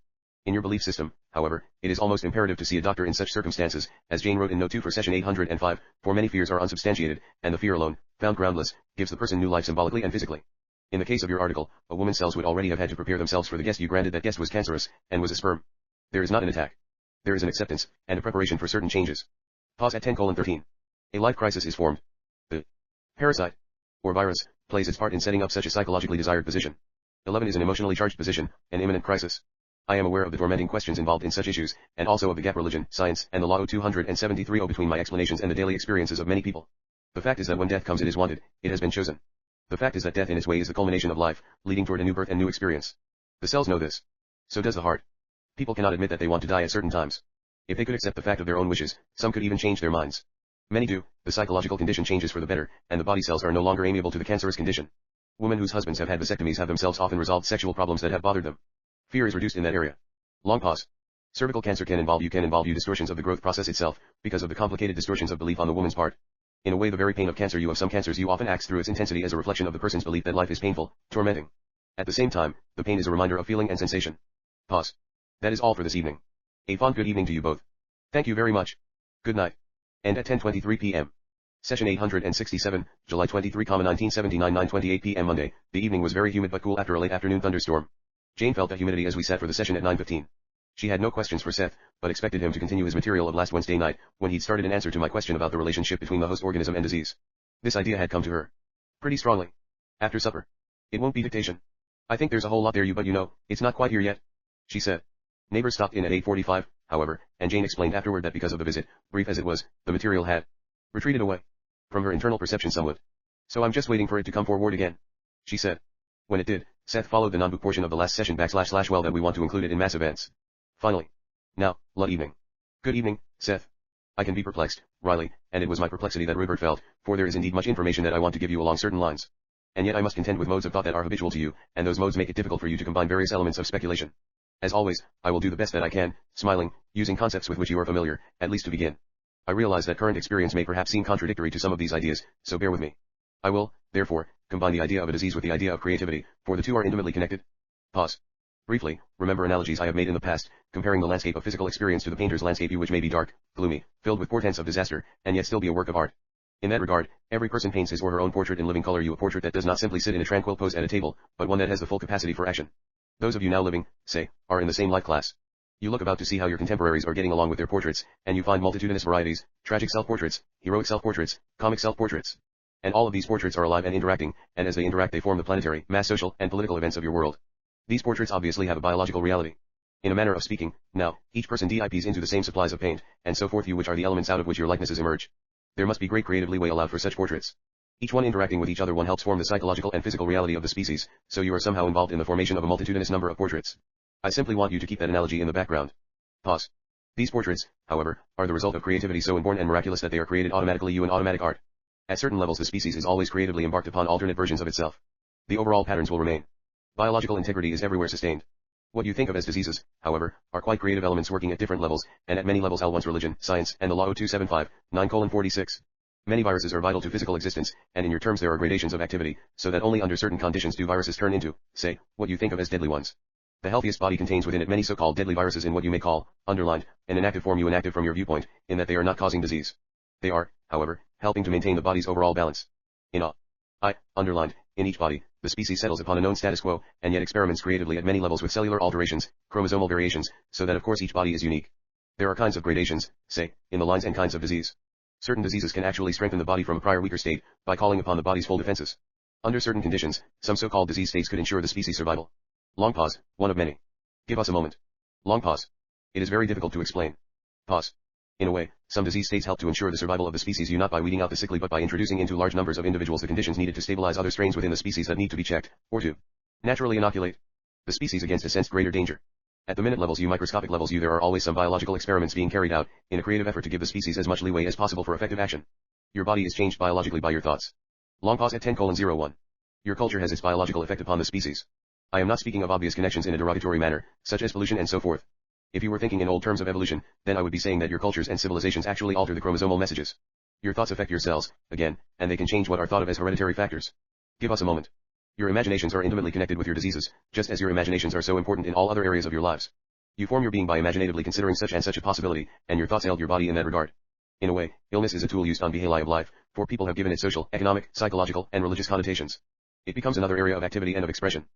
In your belief system, however, it is almost imperative to see a doctor in such circumstances, as Jane wrote in Note 2 for session 805, for many fears are unsubstantiated, and the fear alone, found groundless, gives the person new life symbolically and physically. In the case of your article, a woman's cells would already have had to prepare themselves for the guest you granted that guest was cancerous, and was a sperm. There is not an attack. There is an acceptance, and a preparation for certain changes. Pause at 10:13. A life crisis is formed. Parasite, or virus, plays its part in setting up such a psychologically desired position. 11 is an emotionally charged position, an imminent crisis. I am aware of the tormenting questions involved in such issues, and also of the gap religion, science, and the law 273 between my explanations and the daily experiences of many people. The fact is that when death comes it is wanted, it has been chosen. The fact is that death in its way is the culmination of life, leading toward a new birth and new experience. The cells know this. So does the heart. People cannot admit that they want to die at certain times. If they could accept the fact of their own wishes, some could even change their minds. Many do, the psychological condition changes for the better, and the body cells are no longer amiable to the cancerous condition. Women whose husbands have had vasectomies have themselves often resolved sexual problems that have bothered them. Fear is reduced in that area. Long pause. Cervical cancer can involve you distortions of the growth process itself, because of the complicated distortions of belief on the woman's part. In a way the very pain of cancer you of some cancers you often acts through its intensity as a reflection of the person's belief that life is painful, tormenting. At the same time, the pain is a reminder of feeling and sensation. Pause. That is all for this evening. A fond good evening to you both. Thank you very much. Good night. And at 10:23 p.m. Session 867, July 23, 1979, 9:28 p.m. Monday. The evening was very humid but cool after a late afternoon thunderstorm. Jane felt that humidity as we sat for the session at 9:15. She had no questions for Seth, but expected him to continue his material of last Wednesday night, when he'd started an answer to my question about the relationship between the host organism and disease. This idea had come to her pretty strongly. After supper. It won't be dictation. I think there's a whole lot there but it's not quite here yet, she said. Neighbors stopped in at 8:45, however, and Jane explained afterward that because of the visit, brief as it was, the material had retreated away from her internal perception somewhat. So I'm just waiting for it to come forward again, she said. When it did, Seth followed the non-book portion of the last session / well that we want to include it in mass events. Finally. Now, lot evening. Good evening, Seth. I can be perplexed, Riley, and it was my perplexity that Rupert felt, for there is indeed much information that I want to give you along certain lines. And yet I must contend with modes of thought that are habitual to you, and those modes make it difficult for you to combine various elements of speculation. As always, I will do the best that I can, smiling, using concepts with which you are familiar, at least to begin. I realize that current experience may perhaps seem contradictory to some of these ideas, so bear with me. I will, therefore, combine the idea of a disease with the idea of creativity, for the two are intimately connected. Pause. Briefly, remember analogies I have made in the past, comparing the landscape of physical experience to the painter's landscape which may be dark, gloomy, filled with portents of disaster, and yet still be a work of art. In that regard, every person paints his or her own portrait in living color, a portrait that does not simply sit in a tranquil pose at a table, but one that has the full capacity for action. Those of you now living, say, are in the same life class. You look about to see how your contemporaries are getting along with their portraits, and you find multitudinous varieties, tragic self-portraits, heroic self-portraits, comic self-portraits. And all of these portraits are alive and interacting, and as they interact they form the planetary, mass social, and political events of your world. These portraits obviously have a biological reality. In a manner of speaking, now, each person dips into the same supplies of paint, and so forth, which are the elements out of which your likenesses emerge. There must be great creative leeway allowed for such portraits. Each one interacting with each other one helps form the psychological and physical reality of the species, so you are somehow involved in the formation of a multitudinous number of portraits. I simply want you to keep that analogy in the background. Pause. These portraits, however, are the result of creativity so inborn and miraculous that they are created automatically in automatic art. At certain levels the species is always creatively embarked upon alternate versions of itself. The overall patterns will remain. Biological integrity is everywhere sustained. What you think of as diseases, however, are quite creative elements working at different levels, and at many levels all-one's religion, science, and the law 0275, 9:46. Many viruses are vital to physical existence, and in your terms there are gradations of activity, so that only under certain conditions do viruses turn into, say, what you think of as deadly ones. The healthiest body contains within it many so-called deadly viruses in what you may call, underlined, an inactive form inactive from your viewpoint, in that they are not causing disease. They are, however, helping to maintain the body's overall balance. Underlined, in each body, the species settles upon a known status quo, and yet experiments creatively at many levels with cellular alterations, chromosomal variations, so that of course each body is unique. There are kinds of gradations, say, in the lines and kinds of disease. Certain diseases can actually strengthen the body from a prior weaker state, by calling upon the body's full defenses. Under certain conditions, some so-called disease states could ensure the species' survival. Long pause, one of many. Give us a moment. Long pause. It is very difficult to explain. Pause. In a way, some disease states help to ensure the survival of the species not by weeding out the sickly but by introducing into large numbers of individuals the conditions needed to stabilize other strains within the species that need to be checked, or to naturally inoculate the species against a sensed greater danger. At the minute levels microscopic levels there are always some biological experiments being carried out, in a creative effort to give the species as much leeway as possible for effective action. Your body is changed biologically by your thoughts. Long pause at 10:01. Your culture has its biological effect upon the species. I am not speaking of obvious connections in a derogatory manner, such as pollution and so forth. If you were thinking in old terms of evolution, then I would be saying that your cultures and civilizations actually alter the chromosomal messages. Your thoughts affect your cells, again, and they can change what are thought of as hereditary factors. Give us a moment. Your imaginations are intimately connected with your diseases, just as your imaginations are so important in all other areas of your lives. You form your being by imaginatively considering such and such a possibility, and your thoughts held your body in that regard. In a way, illness is a tool used on behalf of life, for people have given it social, economic, psychological, and religious connotations. It becomes another area of activity and of expression.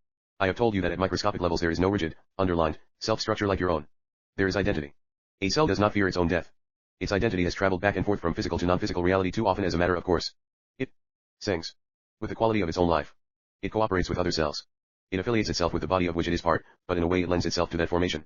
I have told you that at microscopic levels there is no rigid, underlined, self-structure like your own. There is identity. A cell does not fear its own death. Its identity has traveled back and forth from physical to non-physical reality too often as a matter of course. It Sings. With the quality of its own life. It cooperates with other cells. It affiliates itself with the body of which it is part, but in a way it lends itself to that formation.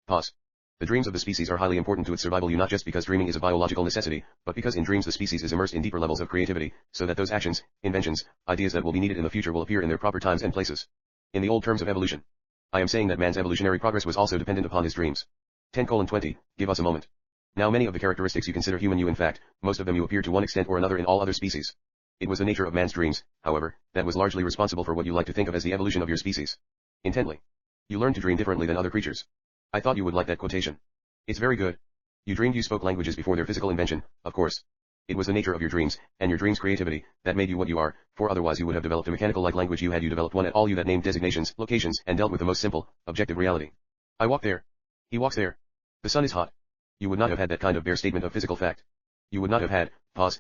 Pause. The dreams of the species are highly important to its survival, not just because dreaming is a biological necessity, but because in dreams the species is immersed in deeper levels of creativity, so that those actions, inventions, ideas that will be needed in the future will appear in their proper times and places. In the old terms of evolution. I am saying that man's evolutionary progress was also dependent upon his dreams. 10:20, give us a moment. Now many of the characteristics you consider human in fact, most of them you appear to one extent or another in all other species. It was the nature of man's dreams, however, that was largely responsible for what you like to think of as the evolution of your species. Intently. You learn to dream differently than other creatures. I thought you would like that quotation. It's very good. You dreamed you spoke languages before their physical invention, of course. It was the nature of your dreams, and your dreams' creativity, that made you what you are, for otherwise you would have developed a mechanical-like language. You developed one at all that named designations, locations, and dealt with the most simple, objective reality. I walk there. He walks there. The sun is hot. You would not have had that kind of bare statement of physical fact. You would not have had, of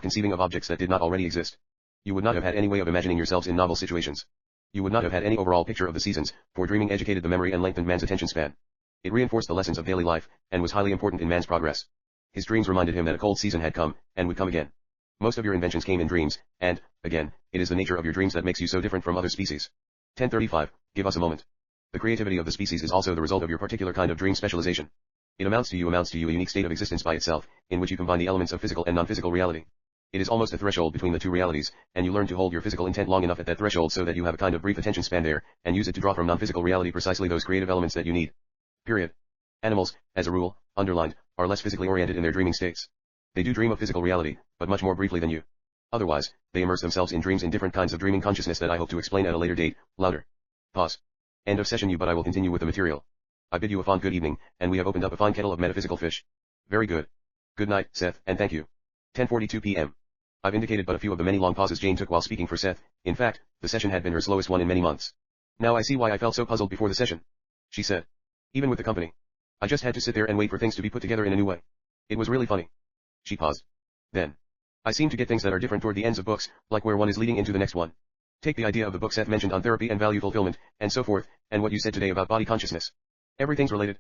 conceiving of objects that did not already exist. You would not have had any way of imagining yourselves in novel situations. You would not have had any overall picture of the seasons, for dreaming educated the memory and lengthened man's attention span. It reinforced the lessons of daily life, and was highly important in man's progress. His dreams reminded him that a cold season had come, and would come again. Most of your inventions came in dreams, and, again, it is the nature of your dreams that makes you so different from other species. 10:35, give us a moment. The creativity of the species is also the result of your particular kind of dream specialization. It amounts to you a unique state of existence by itself, in which you combine the elements of physical and non-physical reality. It is almost a threshold between the two realities, and you learn to hold your physical intent long enough at that threshold so that you have a kind of brief attention span there, and use it to draw from non-physical reality precisely those creative elements that you need. Period. Animals, as a rule, underlined, are less physically oriented in their dreaming states. They do dream of physical reality, but much more briefly than you. Otherwise, they immerse themselves in dreams in different kinds of dreaming consciousness that I hope to explain at a later date. Louder. Pause. End of session. But I will continue with the material. I bid you a fond good evening, and we have opened up a fine kettle of metaphysical fish. Very good. Good night, Seth, and thank you. 10:42 p.m. I've indicated but a few of the many long pauses Jane took while speaking for Seth. In fact, the session had been her slowest one in many months. Now I see why I felt so puzzled before the session. She said. Even with the company. I just had to sit there and wait for things to be put together in a new way. It was really funny. She paused. Then. I seem to get things that are different toward the ends of books, like where one is leading into the next one. Take the idea of the book Seth mentioned on therapy and value fulfillment, and so forth, and what you said today about body consciousness. Everything's related.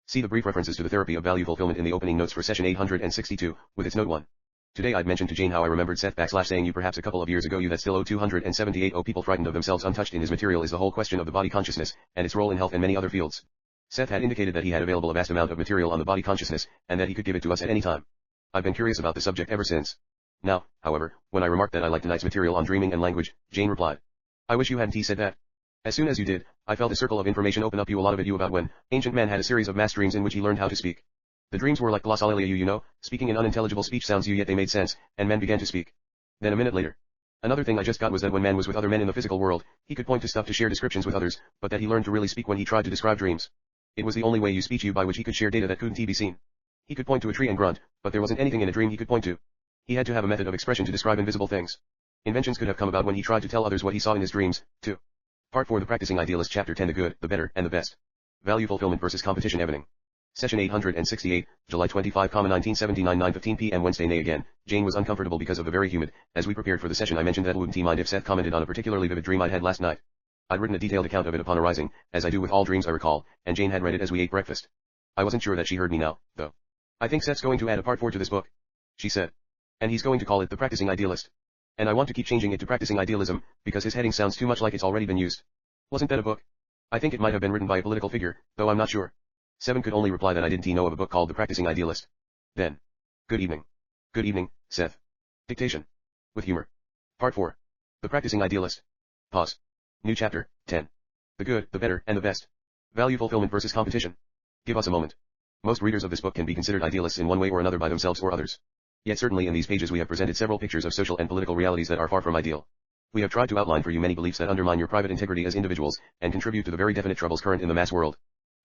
See the brief references to the therapy of value fulfillment in the opening notes for session 862, with its note 1. Today I'd mentioned to Jane how I remembered Seth saying you perhaps a couple of years ago you that still 278 people frightened of themselves untouched in his material is the whole question of the body consciousness, and its role in health and many other fields. Seth had indicated that he had available a vast amount of material on the body consciousness, and that he could give it to us at any time. I've been curious about the subject ever since. Now, however, when I remarked that I liked tonight's material on dreaming and language, Jane replied. I wish you hadn't said that. As soon as you did, I felt a circle of information open up you a lot of it you about when, ancient man had a series of mass dreams in which he learned how to speak. The dreams were like glossolalia speaking in unintelligible speech sounds yet they made sense, and men began to speak. Then a minute later. Another thing I just got was that when man was with other men in the physical world, he could point to stuff to share descriptions with others, but that he learned to really speak when he tried to describe dreams. It was the only way you speech by which he could share data that couldn't be seen. He could point to a tree and grunt, but there wasn't anything in a dream he could point to. He had to have a method of expression to describe invisible things. Inventions could have come about when he tried to tell others what he saw in his dreams, too. Part 4 The Practicing Idealist Chapter 10 The Good, the Better, and the Best. Value Fulfillment versus Competition Evening. Session 868, July 25, 1979 9:15 p.m. Wednesday. Nay again, Jane was uncomfortable because of the very humid. As we prepared for the session I mentioned that wouldn't he mind if Seth commented on a particularly vivid dream I'd had last night. I'd written a detailed account of it upon arising, as I do with all dreams I recall, and Jane had read it as we ate breakfast. I wasn't sure that she heard me now, though. I think Seth's going to add a part 4 to this book, she said. And he's going to call it The Practicing Idealist. And I want to keep changing it to Practicing Idealism, because his heading sounds too much like it's already been used. Wasn't that a book? I think it might have been written by a political figure, though I'm not sure. Seven could only reply that I didn't know of a book called The Practicing Idealist. Then. Good evening. Good evening, Seth. Dictation. With humor. Part 4. The Practicing Idealist. Pause. New chapter, 10. The Good, the Better, and the Best. Value Fulfillment versus Competition. Give us a moment. Most readers of this book can be considered idealists in one way or another by themselves or others. Yet certainly in these pages we have presented several pictures of social and political realities that are far from ideal. We have tried to outline for you many beliefs that undermine your private integrity as individuals, and contribute to the very definite troubles current in the mass world.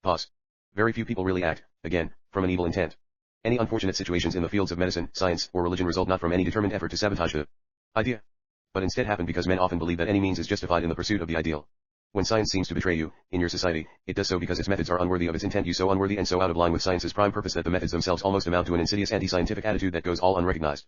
Pause. Very few people really act, again, from an evil intent. Any unfortunate situations in the fields of medicine, science, or religion result not from any determined effort to sabotage the idea, but instead happen because men often believe that any means is justified in the pursuit of the ideal. When science seems to betray you, in your society, it does so because its methods are unworthy of its intent, you so unworthy and so out of line with science's prime purpose that the methods themselves almost amount to an insidious anti-scientific attitude that goes all unrecognized.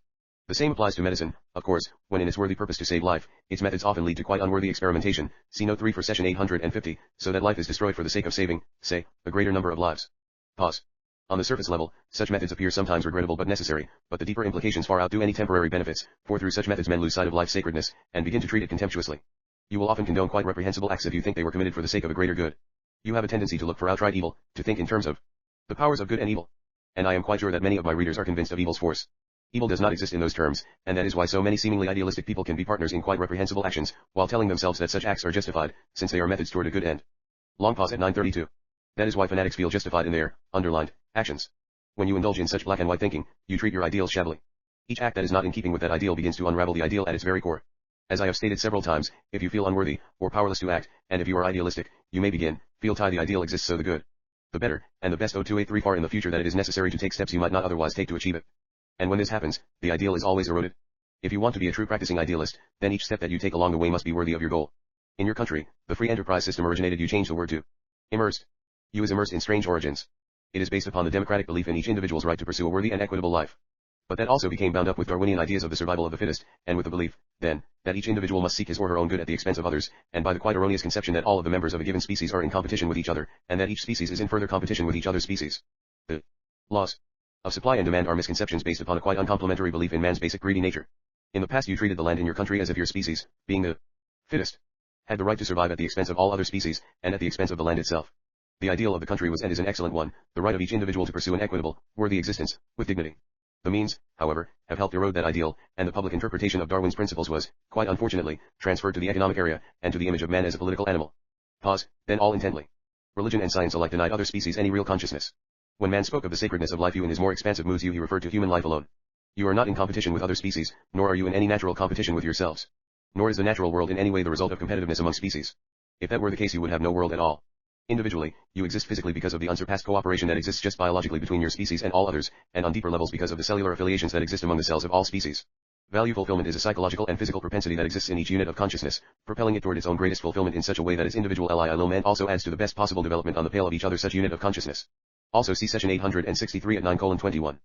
The same applies to medicine, of course, when in its worthy purpose to save life, its methods often lead to quite unworthy experimentation, see note 3 for session 850, so that life is destroyed for the sake of saving, say, a greater number of lives. Pause. On the surface level, such methods appear sometimes regrettable but necessary, but the deeper implications far outdo any temporary benefits, for through such methods men lose sight of life's sacredness, and begin to treat it contemptuously. You will often condone quite reprehensible acts if you think they were committed for the sake of a greater good. You have a tendency to look for outright evil, to think in terms of the powers of good and evil. And I am quite sure that many of my readers are convinced of evil's force. Evil does not exist in those terms, and that is why so many seemingly idealistic people can be partners in quite reprehensible actions, while telling themselves that such acts are justified, since they are methods toward a good end. Long pause at 9:32. That is why fanatics feel justified in their, underlined, actions. When you indulge in such black and white thinking, you treat your ideals shabbily. Each act that is not in keeping with that ideal begins to unravel the ideal at its very core. As I have stated several times, if you feel unworthy, or powerless to act, and if you are idealistic, you may begin, feel the ideal exists so the good, the better, and the best O283 far in the future that it is necessary to take steps you might not otherwise take to achieve it. And when this happens, the ideal is always eroded. If you want to be a true practicing idealist, then each step that you take along the way must be worthy of your goal. In your country, the free enterprise system originated. You change the word to immersed. You is immersed in strange origins. It is based upon the democratic belief in each individual's right to pursue a worthy and equitable life. But that also became bound up with Darwinian ideas of the survival of the fittest, and with the belief, then, that each individual must seek his or her own good at the expense of others, and by the quite erroneous conception that all of the members of a given species are in competition with each other, and that each species is in further competition with each other's species. The laws of supply and demand are misconceptions based upon a quite uncomplimentary belief in man's basic greedy nature. In the past you treated the land in your country as if your species, being the fittest, had the right to survive at the expense of all other species, and at the expense of the land itself. The ideal of the country was and is an excellent one, the right of each individual to pursue an equitable, worthy existence, with dignity. The means, however, have helped erode that ideal, and the public interpretation of Darwin's principles was, quite unfortunately, transferred to the economic area, and to the image of man as a political animal. Pause, then all intently. Religion and science alike denied other species any real consciousness. When man spoke of the sacredness of life you in his more expansive moods he referred to human life alone. You are not in competition with other species, nor are you in any natural competition with yourselves. Nor is the natural world in any way the result of competitiveness among species. If that were the case you would have no world at all. Individually, you exist physically because of the unsurpassed cooperation that exists just biologically between your species and all others, and on deeper levels because of the cellular affiliations that exist among the cells of all species. Value fulfillment is a psychological and physical propensity that exists in each unit of consciousness, propelling it toward its own greatest fulfillment in such a way that its individual LIL also adds to the best possible development on the pale of each other such unit of consciousness. Also see section 863 at 9:21.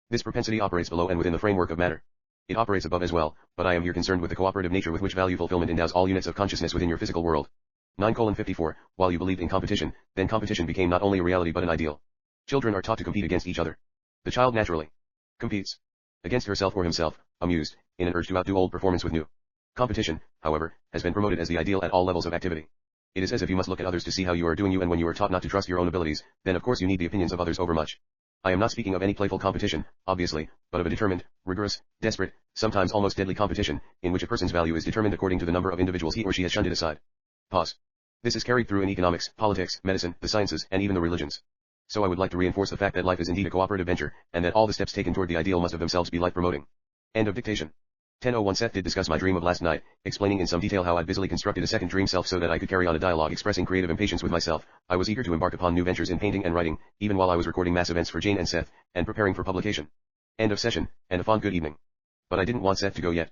This propensity operates below and within the framework of matter. It operates above as well, but I am here concerned with the cooperative nature with which value fulfillment endows all units of consciousness within your physical world. 9:54, while you believed in competition, then competition became not only a reality but an ideal. Children are taught to compete against each other. The child naturally competes against herself or himself, amused, in an urge to outdo old performance with new. Competition, however, has been promoted as the ideal at all levels of activity. It is as if you must look at others to see how you are doing, and when you are taught not to trust your own abilities, then of course you need the opinions of others overmuch. I am not speaking of any playful competition, obviously, but of a determined, rigorous, desperate, sometimes almost deadly competition, in which a person's value is determined according to the number of individuals he or she has shunned aside. Pause. This is carried through in economics, politics, medicine, the sciences, and even the religions. So I would like to reinforce the fact that life is indeed a cooperative venture, and that all the steps taken toward the ideal must of themselves be life-promoting. End of dictation. 10:01 Seth did discuss my dream of last night, explaining in some detail how I'd busily constructed a second dream self so that I could carry on a dialogue expressing creative impatience with myself. I was eager to embark upon new ventures in painting and writing, even while I was recording mass events for Jane and Seth, and preparing for publication. End of session, and a fond good evening. But I didn't want Seth to go yet.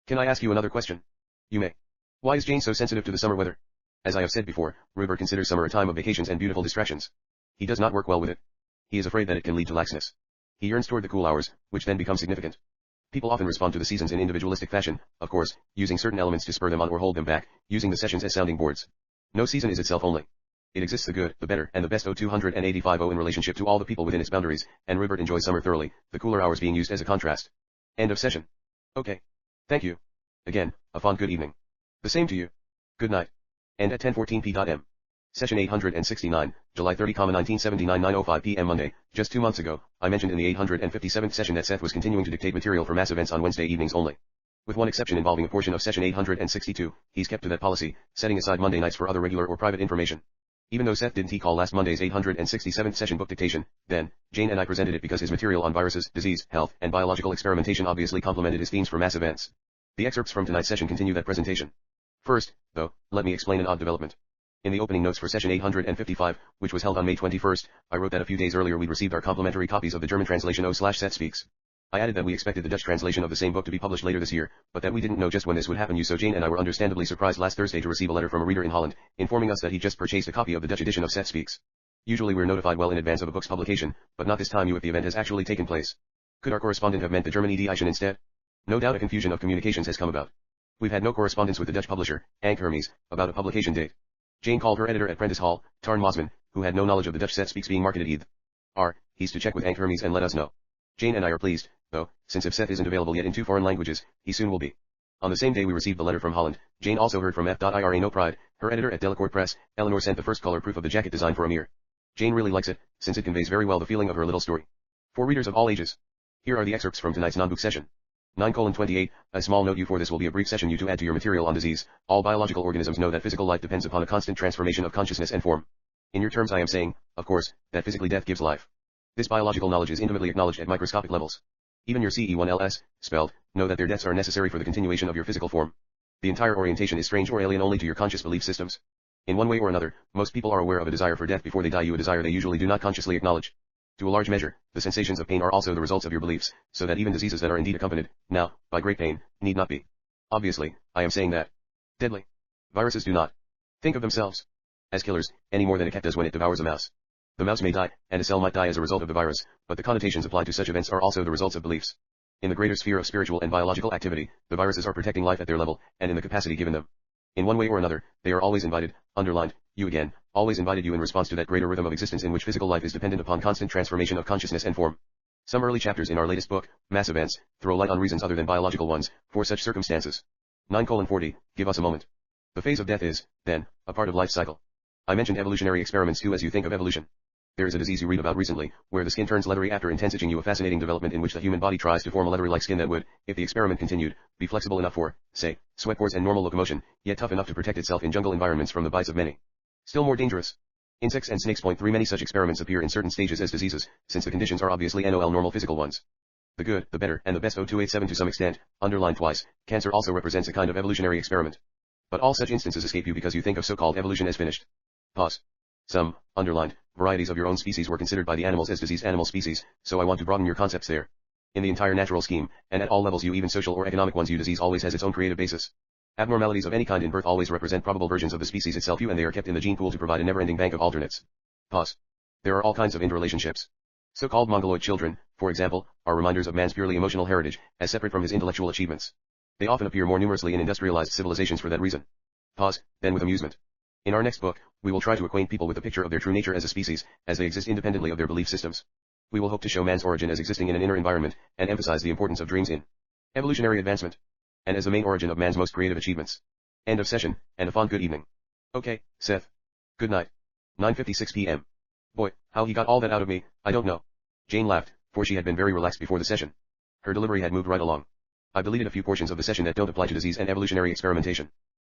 Can I ask you another question? You may. Why is Jane so sensitive to the summer weather? As I have said before, Rupert considers summer a time of vacations and beautiful distractions. He does not work well with it. He is afraid that it can lead to laxness. He yearns toward the cool hours, which then become significant. People often respond to the seasons in individualistic fashion, of course, using certain elements to spur them on or hold them back, using the sessions as sounding boards. No season is itself only. It exists the good, the better, and the best O285 in relationship to all the people within its boundaries, and Rupert enjoys summer thoroughly, the cooler hours being used as a contrast. End of session. Okay. Thank you. Again, a fond good evening. The same to you. Good night. End at 10:14 p.m. Session 869, July 30, 1979 9:05 p.m. Monday. Just 2 months ago, I mentioned in the 857th session that Seth was continuing to dictate material for mass events on Wednesday evenings only. With one exception involving a portion of session 862, he's kept to that policy, setting aside Monday nights for other regular or private information. Even though Seth didn't call last Monday's 867th session book dictation, then, Jane and I presented it because his material on viruses, disease, health, and biological experimentation obviously complemented his themes for mass events. The excerpts from tonight's session continue that presentation. First, though, let me explain an odd development. In the opening notes for session 855, which was held on May 21st, I wrote that a few days earlier we'd received our complimentary copies of the German translation O/Seth Speaks. I added that we expected the Dutch translation of the same book to be published later this year, but that we didn't know just when this would happen. So Jane and I were understandably surprised last Thursday to receive a letter from a reader in Holland, informing us that he just purchased a copy of the Dutch edition of Seth Speaks. Usually we're notified well in advance of a book's publication, but not this time if the event has actually taken place. Could our correspondent have meant the German edition instead? No doubt a confusion of communications has come about. We've had no correspondence with the Dutch publisher, Ank Hermes, about a publication date. Jane called her editor at Prentice Hall, Tarn Mosman, who had no knowledge of the Dutch Seth Speaks being marketed either. he's to check with Aunt Hermes and let us know. Jane and I are pleased, though, since if Seth isn't available yet in 2 foreign languages, he soon will be. On the same day we received the letter from Holland, Jane also heard from F.IRA No Pride, her editor at Delacourt Press. Eleanor sent the first color proof of the jacket design for Amir. Jane really likes it, since it conveys very well the feeling of her little story. For readers of all ages. Here are the excerpts from tonight's non-book session. 9:28, a small note you for this will be a brief session you to add to your material on disease. All biological organisms know that physical life depends upon a constant transformation of consciousness and form. In your terms I am saying, of course, that physically death gives life. This biological knowledge is intimately acknowledged at microscopic levels. Even your CE1LS, spelled, know that their deaths are necessary for the continuation of your physical form. The entire orientation is strange or alien only to your conscious belief systems. In one way or another, most people are aware of a desire for death before they die, a desire they usually do not consciously acknowledge. To a large measure, the sensations of pain are also the results of your beliefs, so that even diseases that are indeed accompanied, now, by great pain, need not be. Obviously, I am saying that deadly viruses do not think of themselves as killers, any more than a cat does when it devours a mouse. The mouse may die, and a cell might die as a result of the virus, but the connotations applied to such events are also the results of beliefs. In the greater sphere of spiritual and biological activity, the viruses are protecting life at their level, and in the capacity given them. In one way or another, they are always invited, underlined, you again, always invited you in response to that greater rhythm of existence in which physical life is dependent upon constant transformation of consciousness and form. Some early chapters in our latest book, Mass Events, throw light on reasons other than biological ones, for such circumstances. 9:40, give us a moment. The phase of death is, then, a part of life's cycle. I mentioned evolutionary experiments too as you think of evolution. There is a disease you read about recently, where the skin turns leathery after intense itching, a fascinating development in which the human body tries to form a leathery-like skin that would, if the experiment continued, be flexible enough for, say, sweat pores and normal locomotion, yet tough enough to protect itself in jungle environments from the bites of many. Still more dangerous insects and snakes. 3 Many such experiments appear in certain stages as diseases, since the conditions are obviously normal physical ones. The good, the better, and the best. 0287 to some extent, underlined twice, cancer also represents a kind of evolutionary experiment. But all such instances escape you because you think of so-called evolution as finished. Pause. Some, underlined, varieties of your own species were considered by the animals as diseased animal species, so I want to broaden your concepts there. In the entire natural scheme, and at all levels, you even social or economic ones, you disease always has its own creative basis. Abnormalities of any kind in birth always represent probable versions of the species itself, and they are kept in the gene pool to provide a never-ending bank of alternates. Pause. There are all kinds of interrelationships. So-called mongoloid children, for example, are reminders of man's purely emotional heritage, as separate from his intellectual achievements. They often appear more numerously in industrialized civilizations for that reason. Pause, then with amusement. In our next book, we will try to acquaint people with the picture of their true nature as a species, as they exist independently of their belief systems. We will hope to show man's origin as existing in an inner environment, and emphasize the importance of dreams in evolutionary advancement, and as the main origin of man's most creative achievements. End of session, and a fond good evening. Okay, Seth. Good night. 9:56 p.m. Boy, how he got all that out of me, I don't know. Jane laughed, for she had been very relaxed before the session. Her delivery had moved right along. I deleted a few portions of the session that don't apply to disease and evolutionary experimentation.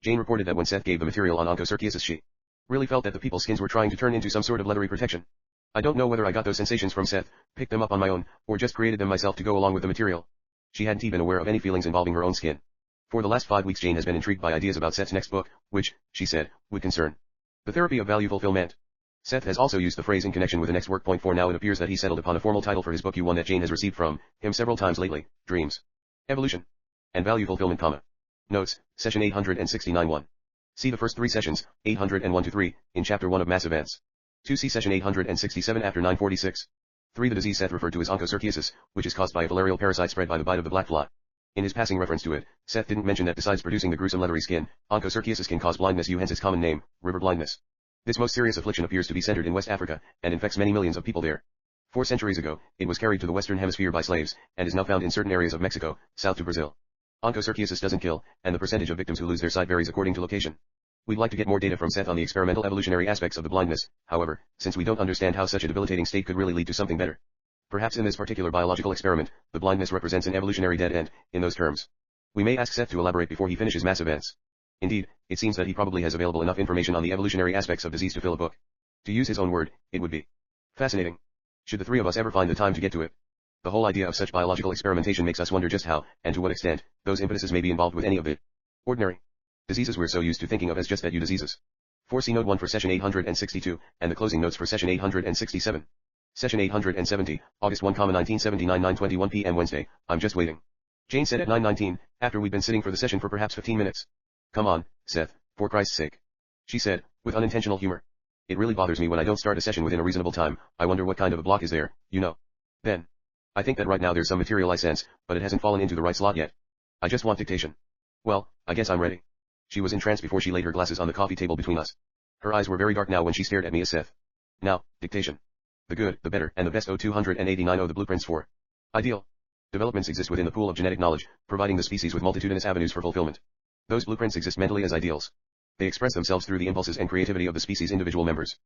Jane reported that when Seth gave the material on onchocerciasis, she really felt that the people's skins were trying to turn into some sort of leathery protection. I don't know whether I got those sensations from Seth, picked them up on my own, or just created them myself to go along with the material. She hadn't even been aware of any feelings involving her own skin. For the last 5 weeks Jane has been intrigued by ideas about Seth's next book, which, she said, would concern the therapy of value fulfillment. Seth has also used the phrase in connection with the next work. For now it appears that he settled upon a formal title for his book, one that Jane has received from him several times lately, Dreams, Evolution, and Value Fulfillment, Notes, Session 869 1. See the first 3 sessions, 801-3, in Chapter 1 of Mass Events. 2. See Session 867 after 946. 3. The disease Seth referred to is onchocerciasis, which is caused by a filarial parasite spread by the bite of the black fly. In his passing reference to it, Seth didn't mention that besides producing the gruesome leathery skin, onchocerciasis can cause blindness, hence its common name, river blindness. This most serious affliction appears to be centered in West Africa, and infects many millions of people there. 4 centuries ago, it was carried to the Western Hemisphere by slaves, and is now found in certain areas of Mexico, south to Brazil. Onchocerciasis doesn't kill, and the percentage of victims who lose their sight varies according to location. We'd like to get more data from Seth on the experimental evolutionary aspects of the blindness, however, since we don't understand how such a debilitating state could really lead to something better. Perhaps in this particular biological experiment, the blindness represents an evolutionary dead end, in those terms. We may ask Seth to elaborate before he finishes Mass Events. Indeed, it seems that he probably has available enough information on the evolutionary aspects of disease to fill a book. To use his own word, it would be fascinating. Should the 3 of us ever find the time to get to it? The whole idea of such biological experimentation makes us wonder just how, and to what extent, those impetuses may be involved with any of it. Ordinary diseases we're so used to thinking of as just that you diseases. 4. See Note 1 for Session 862, and the closing notes for Session 867. Session 870, August 1, 1979, 9:21 p.m. Wednesday. I'm just waiting. Jane said at 9:19, after we'd been sitting for the session for perhaps 15 minutes. Come on, Seth, for Christ's sake. She said, with unintentional humor. It really bothers me when I don't start a session within a reasonable time. I wonder what kind of a block is there, you know. Then, I think that right now there's some material I sense, but it hasn't fallen into the right slot yet. I just want dictation. Well, I guess I'm ready. She was entranced before she laid her glasses on the coffee table between us. Her eyes were very dark now when she stared at me as Seth. Now, dictation. The good, the better, and the best. 289. The blueprints for ideal developments exist within the pool of genetic knowledge, providing the species with multitudinous avenues for fulfillment. Those blueprints exist mentally as ideals. They express themselves through the impulses and creativity of the species' individual members.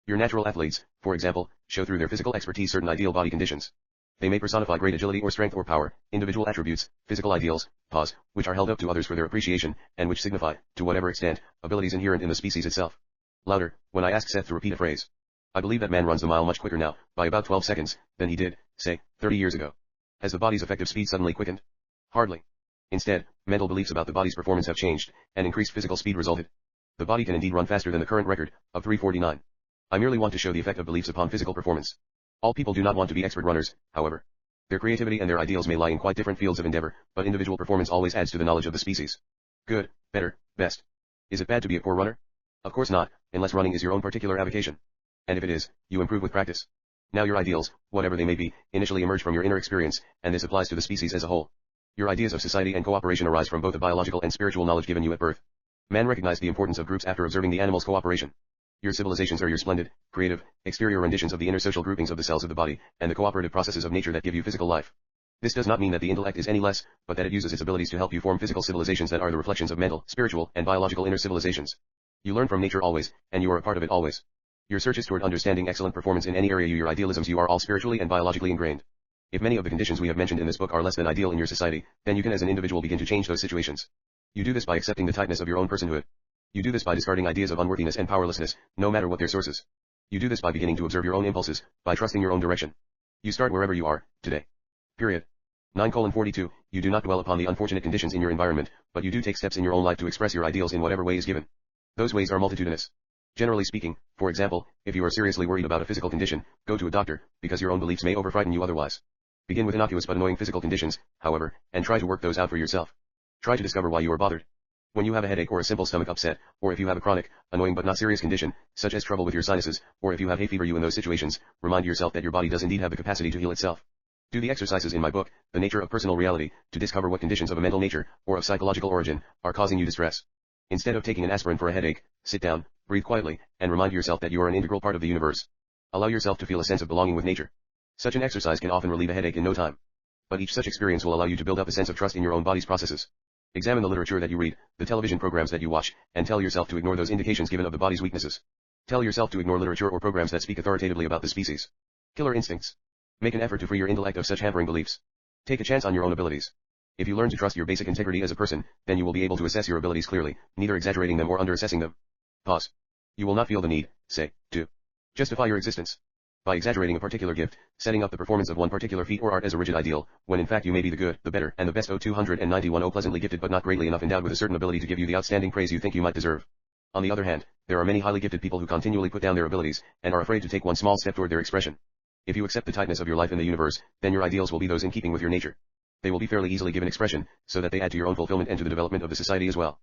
Your natural athletes, for example, show through their physical expertise certain ideal body conditions. They may personify great agility or strength or power, individual attributes, physical ideals, which are held up to others for their appreciation, and which signify, to whatever extent, abilities inherent in the species itself. Louder, when I asked Seth to repeat a phrase. I believe that man runs the mile much quicker now, by about 12 seconds, than he did, say, 30 years ago. Has the body's effective speed suddenly quickened? Hardly. Instead, mental beliefs about the body's performance have changed, and increased physical speed resulted. The body can indeed run faster than the current record, of 3:49. I merely want to show the effect of beliefs upon physical performance. All people do not want to be expert runners, however. Their creativity and their ideals may lie in quite different fields of endeavor, but individual performance always adds to the knowledge of the species. Good, better, best. Is it bad to be a poor runner? Of course not, unless running is your own particular avocation. And if it is, you improve with practice. Now your ideals, whatever they may be, initially emerge from your inner experience, and this applies to the species as a whole. Your ideas of society and cooperation arise from both the biological and spiritual knowledge given you at birth. Man recognized the importance of groups after observing the animals' cooperation. Your civilizations are your splendid, creative, exterior renditions of the inner social groupings of the cells of the body, and the cooperative processes of nature that give you physical life. This does not mean that the intellect is any less, but that it uses its abilities to help you form physical civilizations that are the reflections of mental, spiritual, and biological inner civilizations. You learn from nature always, and you are a part of it always. Your searches toward understanding excellent performance in any area your idealisms you are all spiritually and biologically ingrained. If many of the conditions we have mentioned in this book are less than ideal in your society, then you can as an individual begin to change those situations. You do this by accepting the tightness of your own personhood. You do this by discarding ideas of unworthiness and powerlessness, no matter what their sources. You do this by beginning to observe your own impulses, by trusting your own direction. You start wherever you are, today. Period. 9:42, you do not dwell upon the unfortunate conditions in your environment, but you do take steps in your own life to express your ideals in whatever way is given. Those ways are multitudinous. Generally speaking, for example, if you are seriously worried about a physical condition, go to a doctor, because your own beliefs may over-frighten you otherwise. Begin with innocuous but annoying physical conditions, however, and try to work those out for yourself. Try to discover why you are bothered. When you have a headache or a simple stomach upset, or if you have a chronic, annoying but not serious condition, such as trouble with your sinuses, or if you have hay fever, you in those situations, remind yourself that your body does indeed have the capacity to heal itself. Do the exercises in my book, The Nature of Personal Reality, to discover what conditions of a mental nature, or of psychological origin, are causing you distress. Instead of taking an aspirin for a headache, sit down, breathe quietly, and remind yourself that you are an integral part of the universe. Allow yourself to feel a sense of belonging with nature. Such an exercise can often relieve a headache in no time. But each such experience will allow you to build up a sense of trust in your own body's processes. Examine the literature that you read, the television programs that you watch, and tell yourself to ignore those indications given of the body's weaknesses. Tell yourself to ignore literature or programs that speak authoritatively about the species. Killer instincts. Make an effort to free your intellect of such hampering beliefs. Take a chance on your own abilities. If you learn to trust your basic integrity as a person, then you will be able to assess your abilities clearly, neither exaggerating them or under-assessing them. You will not feel the need, say, to justify your existence by exaggerating a particular gift, setting up the performance of one particular feat or art as a rigid ideal, when in fact you may be the good, the better, and the best. 291 pleasantly gifted but not greatly enough endowed with a certain ability to give you the outstanding praise you think you might deserve. On the other hand, there are many highly gifted people who continually put down their abilities, and are afraid to take one small step toward their expression. If you accept the tightness of your life in the universe, then your ideals will be those in keeping with your nature. They will be fairly easily given expression, so that they add to your own fulfillment and to the development of the society as well.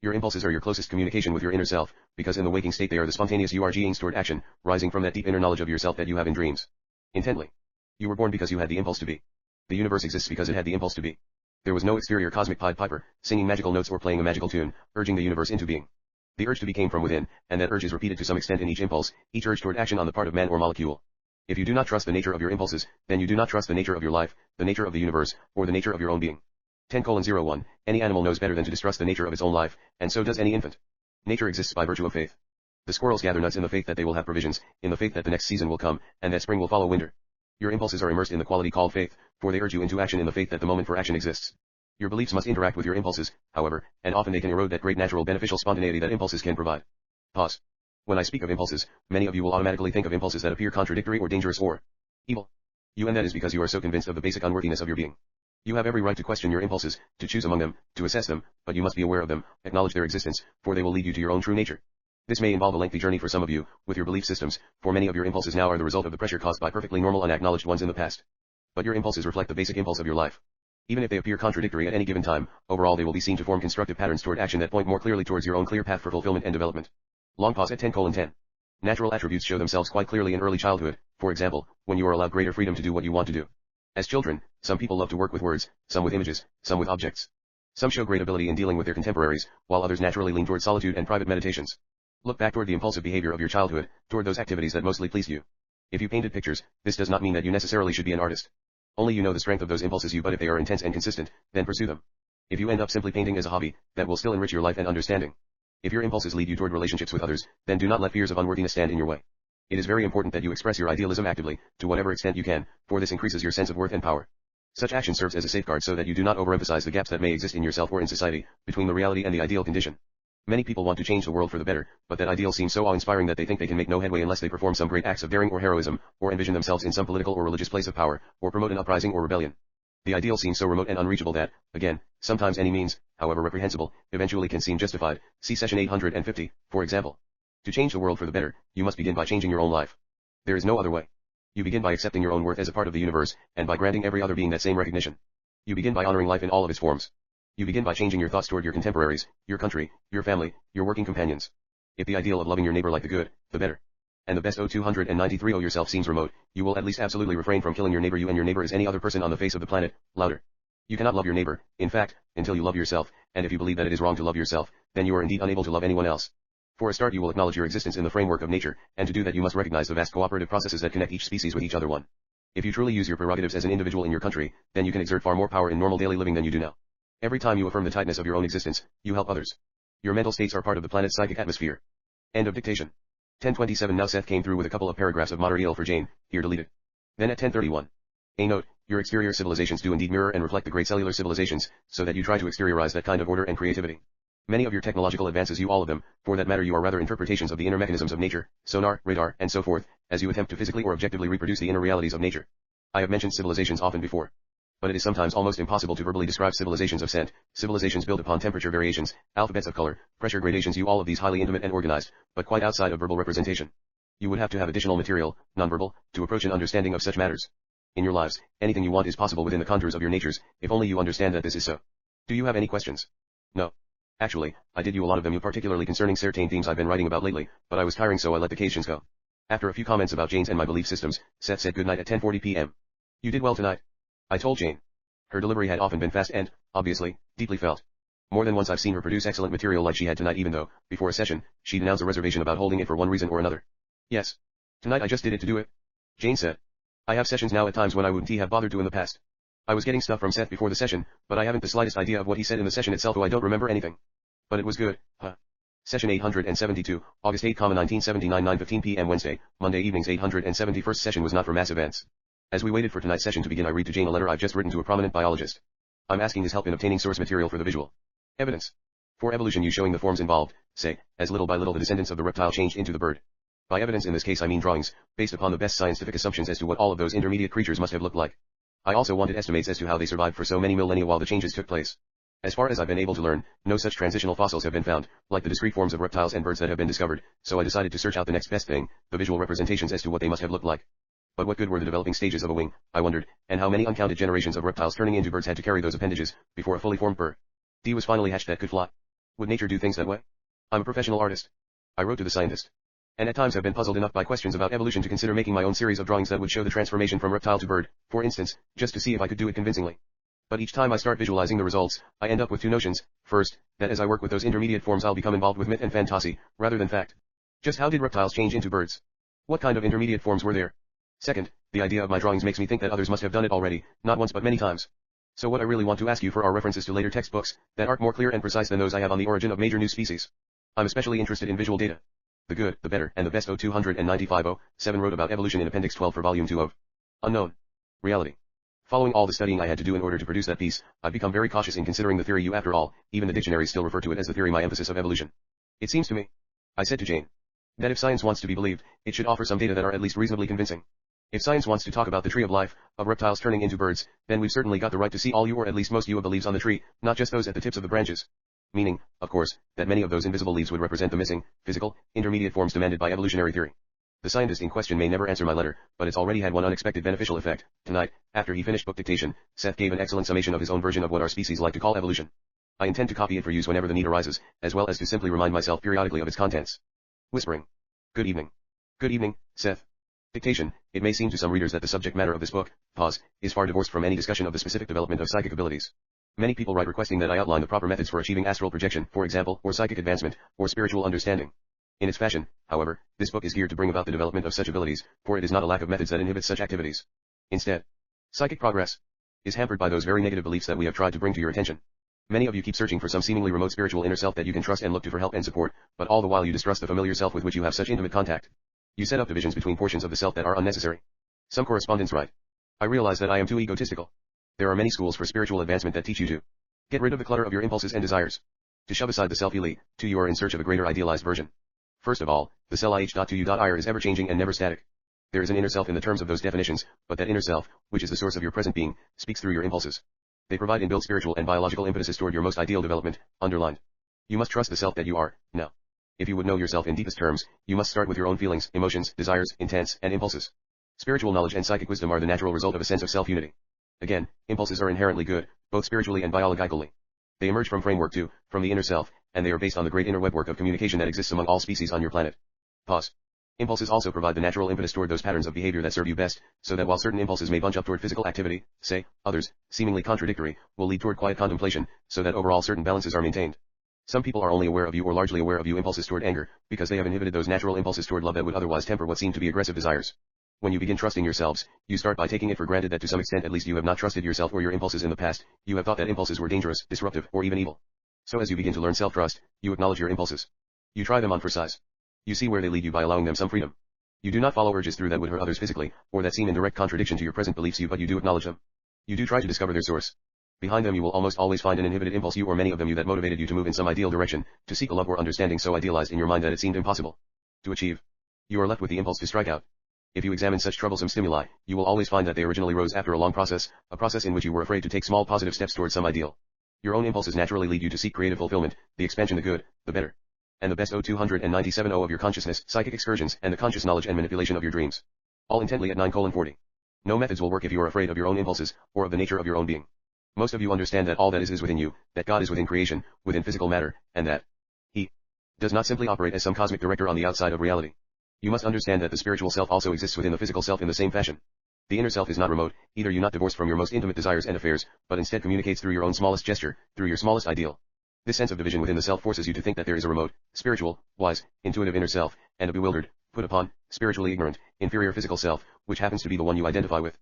Your impulses are your closest communication with your inner self, because in the waking state they are the spontaneous urgings toward action, rising from that deep inner knowledge of yourself that you have in dreams. Intently. You were born because you had the impulse to be. The universe exists because it had the impulse to be. There was no exterior cosmic Pied Piper, singing magical notes or playing a magical tune, urging the universe into being. The urge to be came from within, and that urge is repeated to some extent in each impulse, each urge toward action on the part of man or molecule. If you do not trust the nature of your impulses, then you do not trust the nature of your life, the nature of the universe, or the nature of your own being. 10:01, any animal knows better than to distrust the nature of its own life, and so does any infant. Nature exists by virtue of faith. The squirrels gather nuts in the faith that they will have provisions, in the faith that the next season will come, and that spring will follow winter. Your impulses are immersed in the quality called faith, for they urge you into action in the faith that the moment for action exists. Your beliefs must interact with your impulses, however, and often they can erode that great natural beneficial spontaneity that impulses can provide. When I speak of impulses, many of you will automatically think of impulses that appear contradictory or dangerous or evil. And that is because you are so convinced of the basic unworthiness of your being. You have every right to question your impulses, to choose among them, to assess them, but you must be aware of them, acknowledge their existence, for they will lead you to your own true nature. This may involve a lengthy journey for some of you, with your belief systems, for many of your impulses now are the result of the pressure caused by perfectly normal unacknowledged ones in the past. But your impulses reflect the basic impulse of your life. Even if they appear contradictory at any given time, overall they will be seen to form constructive patterns toward action that point more clearly towards your own clear path for fulfillment and development. Long pause at 10:10. Natural attributes show themselves quite clearly in early childhood, for example, when you are allowed greater freedom to do what you want to do. As children, some people love to work with words, some with images, some with objects. Some show great ability in dealing with their contemporaries, while others naturally lean toward solitude and private meditations. Look back toward the impulsive behavior of your childhood, toward those activities that mostly pleased you. If you painted pictures, this does not mean that you necessarily should be an artist. Only you know the strength of those impulses but if they are intense and consistent, then pursue them. If you end up simply painting as a hobby, that will still enrich your life and understanding. If your impulses lead you toward relationships with others, then do not let fears of unworthiness stand in your way. It is very important that you express your idealism actively, to whatever extent you can, for this increases your sense of worth and power. Such action serves as a safeguard so that you do not overemphasize the gaps that may exist in yourself or in society, between the reality and the ideal condition. Many people want to change the world for the better, but that ideal seems so awe-inspiring that they think they can make no headway unless they perform some great acts of daring or heroism, or envision themselves in some political or religious place of power, or promote an uprising or rebellion. The ideal seems so remote and unreachable that, again, sometimes any means, however reprehensible, eventually can seem justified. See section 850, for example. To change the world for the better, you must begin by changing your own life. There is no other way. You begin by accepting your own worth as a part of the universe, and by granting every other being that same recognition. You begin by honoring life in all of its forms. You begin by changing your thoughts toward your contemporaries, your country, your family, your working companions. If the ideal of loving your neighbor like the good, the better, and the best 293 yourself seems remote, you will at least absolutely refrain from killing your neighbor. You and your neighbor is any other person on the face of the planet. Louder. You cannot love your neighbor, in fact, until you love yourself, and if you believe that it is wrong to love yourself, then you are indeed unable to love anyone else. For a start you will acknowledge your existence in the framework of nature, and to do that you must recognize the vast cooperative processes that connect each species with each other. 1. If you truly use your prerogatives as an individual in your country, then you can exert far more power in normal daily living than you do now. Every time you affirm the tightness of your own existence, you help others. Your mental states are part of the planet's psychic atmosphere. End of dictation. 10:27 Now Seth came through with a couple of paragraphs of moderate ill for Jane, here deleted. Then at 10:31. A note, your exterior civilizations do indeed mirror and reflect the great cellular civilizations, so that you try to exteriorize that kind of order and creativity. Many of your technological advances, you all of them, for that matter you are rather interpretations of the inner mechanisms of nature, sonar, radar, and so forth, as you attempt to physically or objectively reproduce the inner realities of nature. I have mentioned civilizations often before. But it is sometimes almost impossible to verbally describe civilizations of scent, civilizations built upon temperature variations, alphabets of color, pressure gradations, you all of these highly intimate and organized, but quite outside of verbal representation. You would have to have additional material, nonverbal, to approach an understanding of such matters. In your lives, anything you want is possible within the contours of your natures, if only you understand that this is so. Do you have any questions? No. Actually, I did you a lot of them, particularly concerning certain themes I've been writing about lately, but I was tiring so I let the questions go. After a few comments about Jane's and my belief systems, Seth said goodnight at 10:40 p.m. You did well tonight. I told Jane. Her delivery had often been fast and, obviously, deeply felt. More than once I've seen her produce excellent material like she had tonight, even though, before a session, she'd announce a reservation about holding it for one reason or another. Yes. Tonight I just did it to do it. Jane said. I have sessions now at times when I wouldn't have bothered to in the past. I was getting stuff from Seth before the session, but I haven't the slightest idea of what he said in the session itself, so I don't remember anything. But it was good, huh? Session 872, August 8, 1979, 9:15 p.m. Wednesday, Monday evenings. 871st session was not for mass events. As we waited for tonight's session to begin, I read to Jane a letter I've just written to a prominent biologist. I'm asking his help in obtaining source material for the visual evidence for evolution, you showing the forms involved, say, as little by little the descendants of the reptile changed into the bird. By evidence in this case I mean drawings, based upon the best scientific assumptions as to what all of those intermediate creatures must have looked like. I also wanted estimates as to how they survived for so many millennia while the changes took place. As far as I've been able to learn, no such transitional fossils have been found, like the discrete forms of reptiles and birds that have been discovered, so I decided to search out the next best thing, the visual representations as to what they must have looked like. But what good were the developing stages of a wing, I wondered, and how many uncounted generations of reptiles turning into birds had to carry those appendages, before a fully formed bird was finally hatched that could fly? Would nature do things that way? I'm a professional artist. I wrote to the scientist. And at times have been puzzled enough by questions about evolution to consider making my own series of drawings that would show the transformation from reptile to bird, for instance, just to see if I could do it convincingly. But each time I start visualizing the results, I end up with two notions. First, that as I work with those intermediate forms I'll become involved with myth and fantasy, rather than fact. Just how did reptiles change into birds? What kind of intermediate forms were there? Second, the idea of my drawings makes me think that others must have done it already, not once but many times. So what I really want to ask you for are references to later textbooks, that are more clear and precise than those I have on the origin of major new species. I'm especially interested in visual data. The good, the better, and the best. 295-07 wrote about evolution in Appendix 12 for Volume 2 of Unknown Reality. Following all the studying I had to do in order to produce that piece, I've become very cautious in considering the theory. After all, even the dictionaries still refer to it as the theory, my emphasis of evolution. It seems to me, I said to Jane, that if science wants to be believed, it should offer some data that are at least reasonably convincing. If science wants to talk about the tree of life, of reptiles turning into birds, then we've certainly got the right to see all you or at least most you of the leaves on the tree, not just those at the tips of the branches. Meaning, of course, that many of those invisible leaves would represent the missing, physical, intermediate forms demanded by evolutionary theory. The scientist in question may never answer my letter, but it's already had one unexpected beneficial effect. Tonight, after he finished book dictation, Seth gave an excellent summation of his own version of what our species like to call evolution. I intend to copy it for use whenever the need arises, as well as to simply remind myself periodically of its contents. Whispering. Good evening. Good evening, Seth. Dictation. It may seem to some readers that the subject matter of this book, is far divorced from any discussion of the specific development of psychic abilities. Many people write requesting that I outline the proper methods for achieving astral projection, for example, or psychic advancement, or spiritual understanding. In its fashion, however, this book is geared to bring about the development of such abilities, for it is not a lack of methods that inhibits such activities. Instead, psychic progress is hampered by those very negative beliefs that we have tried to bring to your attention. Many of you keep searching for some seemingly remote spiritual inner self that you can trust and look to for help and support, but all the while you distrust the familiar self with which you have such intimate contact. You set up divisions between portions of the self that are unnecessary. Some correspondents write, I realize that I am too egotistical. There are many schools for spiritual advancement that teach you to get rid of the clutter of your impulses and desires, to shove aside the self-elite, to you are in search of a greater idealized version. First of all, the self ih.to-you.ir is ever-changing and never static. There is an inner self in the terms of those definitions, but that inner self, which is the source of your present being, speaks through your impulses. They provide inbuilt spiritual and biological impetuses toward your most ideal development, underlined. You must trust the self that you are, now. If you would know yourself in deepest terms, you must start with your own feelings, emotions, desires, intents, and impulses. Spiritual knowledge and psychic wisdom are the natural result of a sense of self-unity. Again, impulses are inherently good, both spiritually and biologically. They emerge from framework 2, from the inner self, and they are based on the great inner webwork of communication that exists among all species on your planet. Pause. Impulses also provide the natural impetus toward those patterns of behavior that serve you best, so that while certain impulses may bunch up toward physical activity, say, others, seemingly contradictory, will lead toward quiet contemplation, so that overall certain balances are maintained. Some people are only aware of you or largely aware of you impulses toward anger, because they have inhibited those natural impulses toward love that would otherwise temper what seem to be aggressive desires. When you begin trusting yourselves, you start by taking it for granted that to some extent at least you have not trusted yourself or your impulses in the past, you have thought that impulses were dangerous, disruptive, or even evil. So as you begin to learn self-trust, you acknowledge your impulses. You try them on for size. You see where they lead you by allowing them some freedom. You do not follow urges through that would hurt others physically, or that seem in direct contradiction to your present beliefs but you do acknowledge them. You do try to discover their source. Behind them you will almost always find an inhibited impulse you or many of them you that motivated you to move in some ideal direction, to seek a love or understanding so idealized in your mind that it seemed impossible to achieve. You are left with the impulse to strike out. If you examine such troublesome stimuli, you will always find that they originally rose after a long process, a process in which you were afraid to take small positive steps towards some ideal. Your own impulses naturally lead you to seek creative fulfillment, the expansion, the good, the better, and the best 297 of your consciousness, psychic excursions, and the conscious knowledge and manipulation of your dreams. All intently at 9:40. No methods will work if you are afraid of your own impulses, or of the nature of your own being. Most of you understand that all that is within you, that God is within creation, within physical matter, and that He does not simply operate as some cosmic director on the outside of reality. You must understand that the spiritual self also exists within the physical self in the same fashion. The inner self is not remote, either you're not divorced from your most intimate desires and affairs, but instead communicates through your own smallest gesture, through your smallest ideal. This sense of division within the self forces you to think that there is a remote, spiritual, wise, intuitive inner self, and a bewildered, put upon, spiritually ignorant, inferior physical self, which happens to be the one you identify with.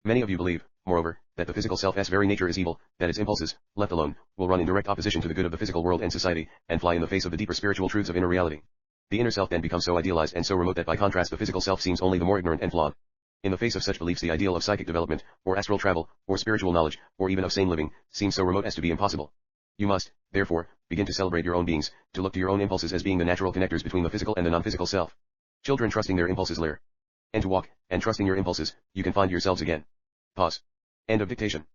Many of you believe, moreover, that the physical self's very nature is evil, that its impulses, left alone, will run in direct opposition to the good of the physical world and society, and fly in the face of the deeper spiritual truths of inner reality. The inner self then becomes so idealized and so remote that by contrast the physical self seems only the more ignorant and flawed. In the face of such beliefs the ideal of psychic development, or astral travel, or spiritual knowledge, or even of sane living, seems so remote as to be impossible. You must, therefore, begin to celebrate your own beings, to look to your own impulses as being the natural connectors between the physical and the non-physical self. Children trusting their impulses learn. And to walk, and trusting your impulses, you can find yourselves again. Pause. End of dictation.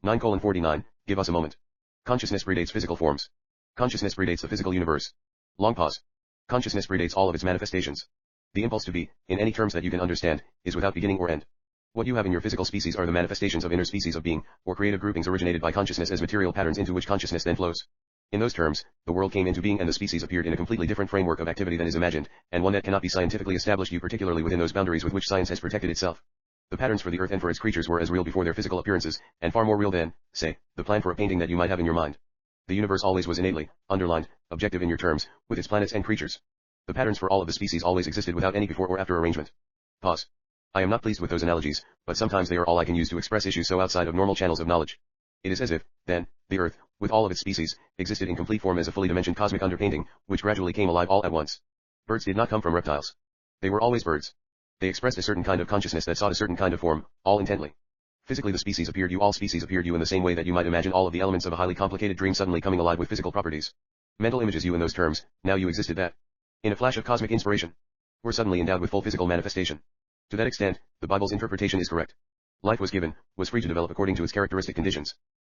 9:49, give us a moment. Consciousness predates physical forms. Consciousness predates the physical universe. Long pause. Consciousness predates all of its manifestations. The impulse to be, in any terms that you can understand, is without beginning or end. What you have in your physical species are the manifestations of inner species of being, or creative groupings originated by consciousness as material patterns into which consciousness then flows. In those terms, the world came into being and the species appeared in a completely different framework of activity than is imagined, and one that cannot be scientifically established particularly within those boundaries with which science has protected itself. The patterns for the earth and for its creatures were as real before their physical appearances, and far more real than, say, the plan for a painting that you might have in your mind. The universe always was innately, underlined, objective in your terms, with its planets and creatures. The patterns for all of the species always existed without any before or after arrangement. Pause. I am not pleased with those analogies, but sometimes they are all I can use to express issues so outside of normal channels of knowledge. It is as if, then, the earth, with all of its species, existed in complete form as a fully dimensioned cosmic underpainting, which gradually came alive all at once. Birds did not come from reptiles. They were always birds. They expressed a certain kind of consciousness that sought a certain kind of form, all intently. Physically the species appeared you, all species appeared you in the same way that you might imagine all of the elements of a highly complicated dream suddenly coming alive with physical properties. Mental images you in those terms, now you existed that, in a flash of cosmic inspiration, were suddenly endowed with full physical manifestation. To that extent, the Bible's interpretation is correct. Life was given, was free to develop according to its characteristic conditions.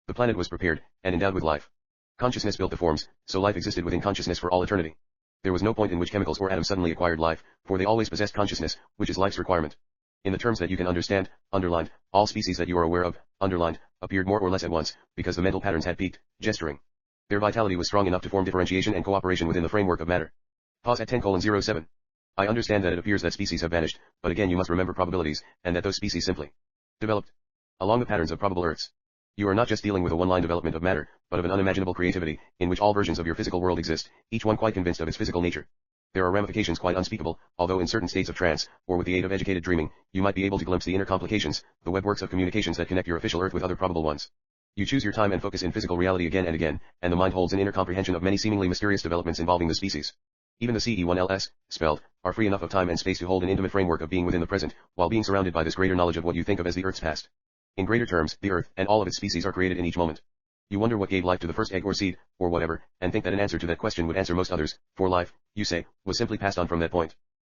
The planet was prepared, and endowed with life. Consciousness built the forms, so life existed within consciousness for all eternity. There was no point in which chemicals or atoms suddenly acquired life, for they always possessed consciousness, which is life's requirement. In the terms that you can understand, underlined, all species that you are aware of, underlined, appeared more or less at once, because the mental patterns had peaked, gesturing. Their vitality was strong enough to form differentiation and cooperation within the framework of matter. Pause at 10:07. I understand that it appears that species have vanished, but again you must remember probabilities, and that those species simply developed along the patterns of probable Earths. You are not just dealing with a one-line development of matter, but of an unimaginable creativity, in which all versions of your physical world exist, each one quite convinced of its physical nature. There are ramifications quite unspeakable, although in certain states of trance, or with the aid of educated dreaming, you might be able to glimpse the inner complications, the webworks of communications that connect your official Earth with other probable ones. You choose your time and focus in physical reality again and again, and the mind holds an inner comprehension of many seemingly mysterious developments involving the species. Even the CE1LS, spelled, are free enough of time and space to hold an intimate framework of being within the present, while being surrounded by this greater knowledge of what you think of as the Earth's past. In greater terms, the Earth, and all of its species are created in each moment. You wonder what gave life to the first egg or seed, or whatever, and think that an answer to that question would answer most others, for life, you say, was simply passed on from that point.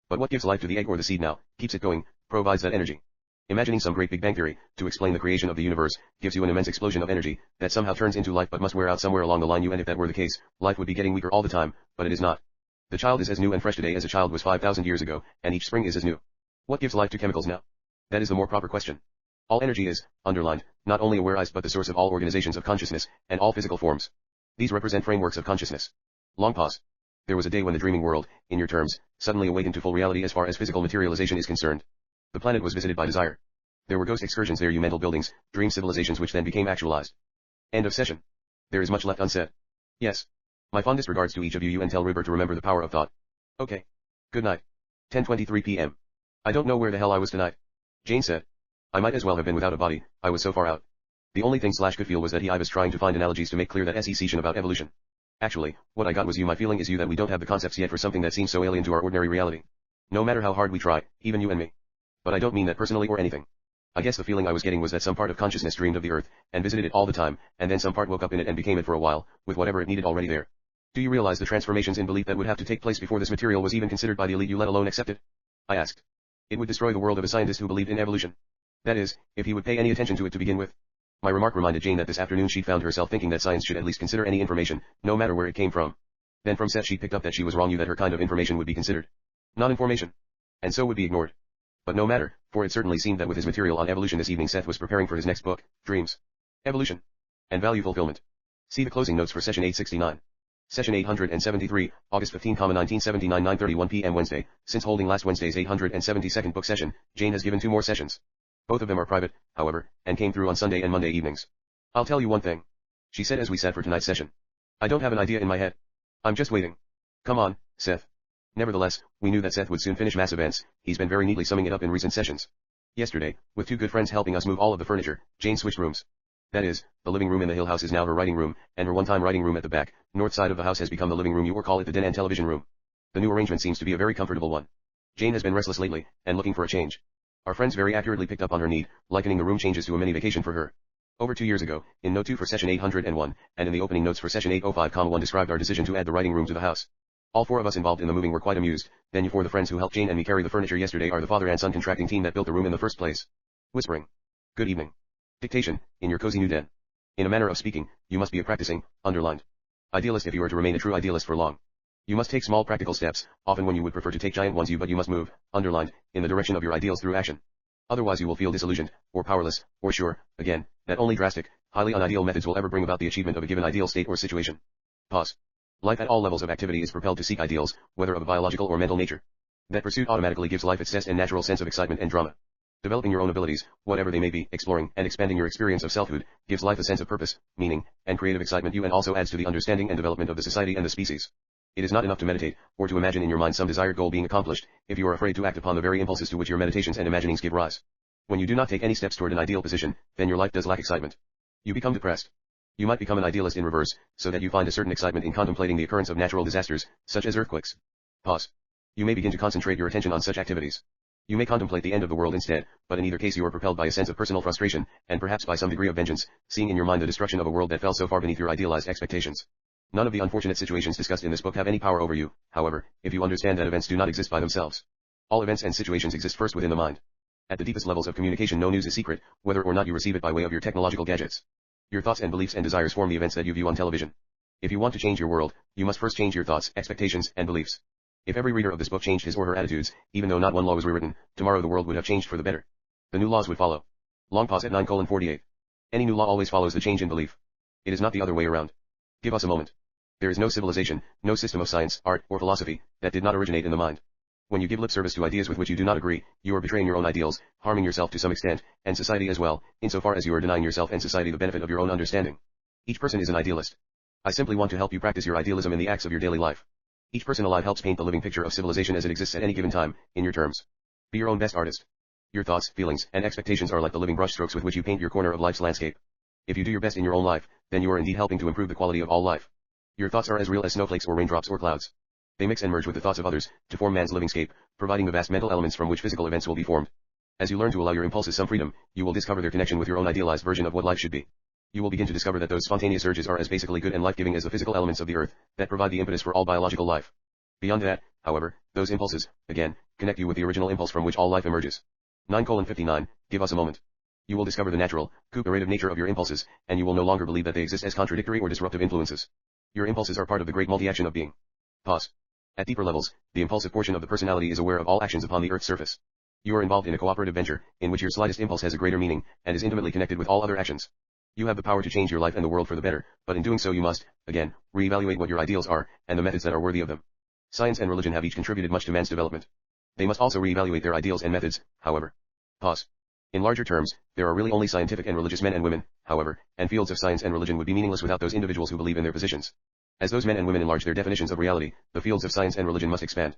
But what gives life to the egg or the seed now, keeps it going, provides that energy? Imagining some great Big Bang theory, to explain the creation of the universe, gives you an immense explosion of energy, that somehow turns into life but must wear out somewhere along the line and if that were the case, life would be getting weaker all the time, but it is not. The child is as new and fresh today as a child was 5,000 years ago, and each spring is as new. What gives life to chemicals now? That is the more proper question. All energy is, underlined, not only awareized but the source of all organizations of consciousness, and all physical forms. These represent frameworks of consciousness. Long pause. There was a day when the dreaming world, in your terms, suddenly awakened to full reality as far as physical materialization is concerned. The planet was visited by desire. There were ghost excursions there, you mental buildings, dream civilizations which then became actualized. End of session. There is much left unsaid. Yes. My fondest regards to each of you and tell River to remember the power of thought. Okay. Good night. 10:23 p.m. I don't know where the hell I was tonight. Jane said. I might as well have been without a body, I was so far out. The only thing Slash could feel was that I was trying to find analogies to make clear that session about evolution. Actually, what I got was you. My feeling is you that we don't have the concepts yet for something that seems so alien to our ordinary reality. No matter how hard we try, even you and me. But I don't mean that personally or anything. I guess the feeling I was getting was that some part of consciousness dreamed of the Earth, and visited it all the time, and then some part woke up in it and became it for a while, with whatever it needed already there. Do you realize the transformations in belief that would have to take place before this material was even considered by the elite, you let alone accepted? I asked. It would destroy the world of a scientist who believed in evolution. That is, if he would pay any attention to it to begin with. My remark reminded Jane that this afternoon she found herself thinking that science should at least consider any information, no matter where it came from. Then from Seth she picked up that she was wrong, you that her kind of information would be considered non-information, and so would be ignored. But no matter, for it certainly seemed that with his material on evolution this evening Seth was preparing for his next book, Dreams, Evolution, and Value Fulfillment. See the closing notes for session 869. Session 873, August 15, 1979, 9:31 p.m. Wednesday. Since holding last Wednesday's 872nd book session, Jane has given 2 more sessions. Both of them are private, however, and came through on Sunday and Monday evenings. I'll tell you one thing, she said as we sat for tonight's session. I don't have an idea in my head. I'm just waiting. Come on, Seth. Nevertheless, we knew that Seth would soon finish mass events. He's been very neatly summing it up in recent sessions. Yesterday, with 2 good friends helping us move all of the furniture, Jane switched rooms. That is, the living room in the Hill House is now her writing room, and her one-time writing room at the back, north side of the house has become the living room, or call it the den and television room. The new arrangement seems to be a very comfortable one. Jane has been restless lately, and looking for a change. Our friends very accurately picked up on her need, likening the room changes to a mini vacation for her. Over 2 years ago, in note 2 for session 801, and in the opening notes for session 805, 1 described our decision to add the writing room to the house. All 4 of us involved in the moving were quite amused. Then you 4 the friends who helped Jane and me carry the furniture yesterday are the father and son contracting team that built the room in the first place. Whispering. Good evening. Dictation, in your cozy new den. In a manner of speaking, you must be a practicing, underlined, idealist if you are to remain a true idealist for long. You must take small practical steps, often when you would prefer to take giant ones, but you must move, underlined, in the direction of your ideals through action. Otherwise you will feel disillusioned, or powerless, or sure, again, that only drastic, highly unideal methods will ever bring about the achievement of a given ideal state or situation. Pause. Life at all levels of activity is propelled to seek ideals, whether of a biological or mental nature. That pursuit automatically gives life its zest and natural sense of excitement and drama. Developing your own abilities, whatever they may be, exploring and expanding your experience of selfhood, gives life a sense of purpose, meaning, and creative excitement and also adds to the understanding and development of the society and the species. It is not enough to meditate, or to imagine in your mind some desired goal being accomplished, if you are afraid to act upon the very impulses to which your meditations and imaginings give rise. When you do not take any steps toward an ideal position, then your life does lack excitement. You become depressed. You might become an idealist in reverse, so that you find a certain excitement in contemplating the occurrence of natural disasters, such as earthquakes. Pause. You may begin to concentrate your attention on such activities. You may contemplate the end of the world instead, but in either case you are propelled by a sense of personal frustration, and perhaps by some degree of vengeance, seeing in your mind the destruction of a world that fell so far beneath your idealized expectations. None of the unfortunate situations discussed in this book have any power over you, however, if you understand that events do not exist by themselves. All events and situations exist first within the mind. At the deepest levels of communication no news is secret, whether or not you receive it by way of your technological gadgets. Your thoughts and beliefs and desires form the events that you view on television. If you want to change your world, you must first change your thoughts, expectations, and beliefs. If every reader of this book changed his or her attitudes, even though not one law was rewritten, tomorrow the world would have changed for the better. The new laws would follow. Long pause at 9:48. Any new law always follows the change in belief. It is not the other way around. Give us a moment. There is no civilization, no system of science, art, or philosophy, that did not originate in the mind. When you give lip service to ideas with which you do not agree, you are betraying your own ideals, harming yourself to some extent, and society as well, insofar as you are denying yourself and society the benefit of your own understanding. Each person is an idealist. I simply want to help you practice your idealism in the acts of your daily life. Each person alive helps paint the living picture of civilization as it exists at any given time, in your terms. Be your own best artist. Your thoughts, feelings, and expectations are like the living brushstrokes with which you paint your corner of life's landscape. If you do your best in your own life, then you are indeed helping to improve the quality of all life. Your thoughts are as real as snowflakes or raindrops or clouds. They mix and merge with the thoughts of others, to form man's living scape, providing the vast mental elements from which physical events will be formed. As you learn to allow your impulses some freedom, you will discover their connection with your own idealized version of what life should be. You will begin to discover that those spontaneous urges are as basically good and life-giving as the physical elements of the earth, that provide the impetus for all biological life. Beyond that, however, those impulses, again, connect you with the original impulse from which all life emerges. 9:59, give us a moment. You will discover the natural, cooperative nature of your impulses, and you will no longer believe that they exist as contradictory or disruptive influences. Your impulses are part of the great multi-action of being. Pause. At deeper levels, the impulsive portion of the personality is aware of all actions upon the Earth's surface. You are involved in a cooperative venture, in which your slightest impulse has a greater meaning, and is intimately connected with all other actions. You have the power to change your life and the world for the better, but in doing so you must, again, reevaluate what your ideals are, and the methods that are worthy of them. Science and religion have each contributed much to man's development. They must also reevaluate their ideals and methods, however. Pause. In larger terms, there are really only scientific and religious men and women, however, and fields of science and religion would be meaningless without those individuals who believe in their positions. As those men and women enlarge their definitions of reality, the fields of science and religion must expand.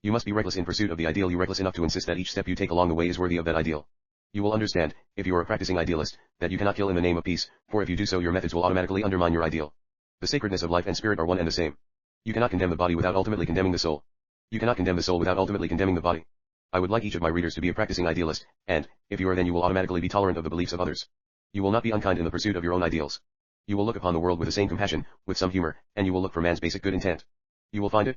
You must be reckless in pursuit of the ideal, you reckless enough to insist that each step you take along the way is worthy of that ideal. You will understand, if you are a practicing idealist, that you cannot kill in the name of peace, for if you do so your methods will automatically undermine your ideal. The sacredness of life and spirit are one and the same. You cannot condemn the body without ultimately condemning the soul. You cannot condemn the soul without ultimately condemning the body. I would like each of my readers to be a practicing idealist, and, if you are, then you will automatically be tolerant of the beliefs of others. You will not be unkind in the pursuit of your own ideals. You will look upon the world with the same compassion, with some humor, and you will look for man's basic good intent. You will find it.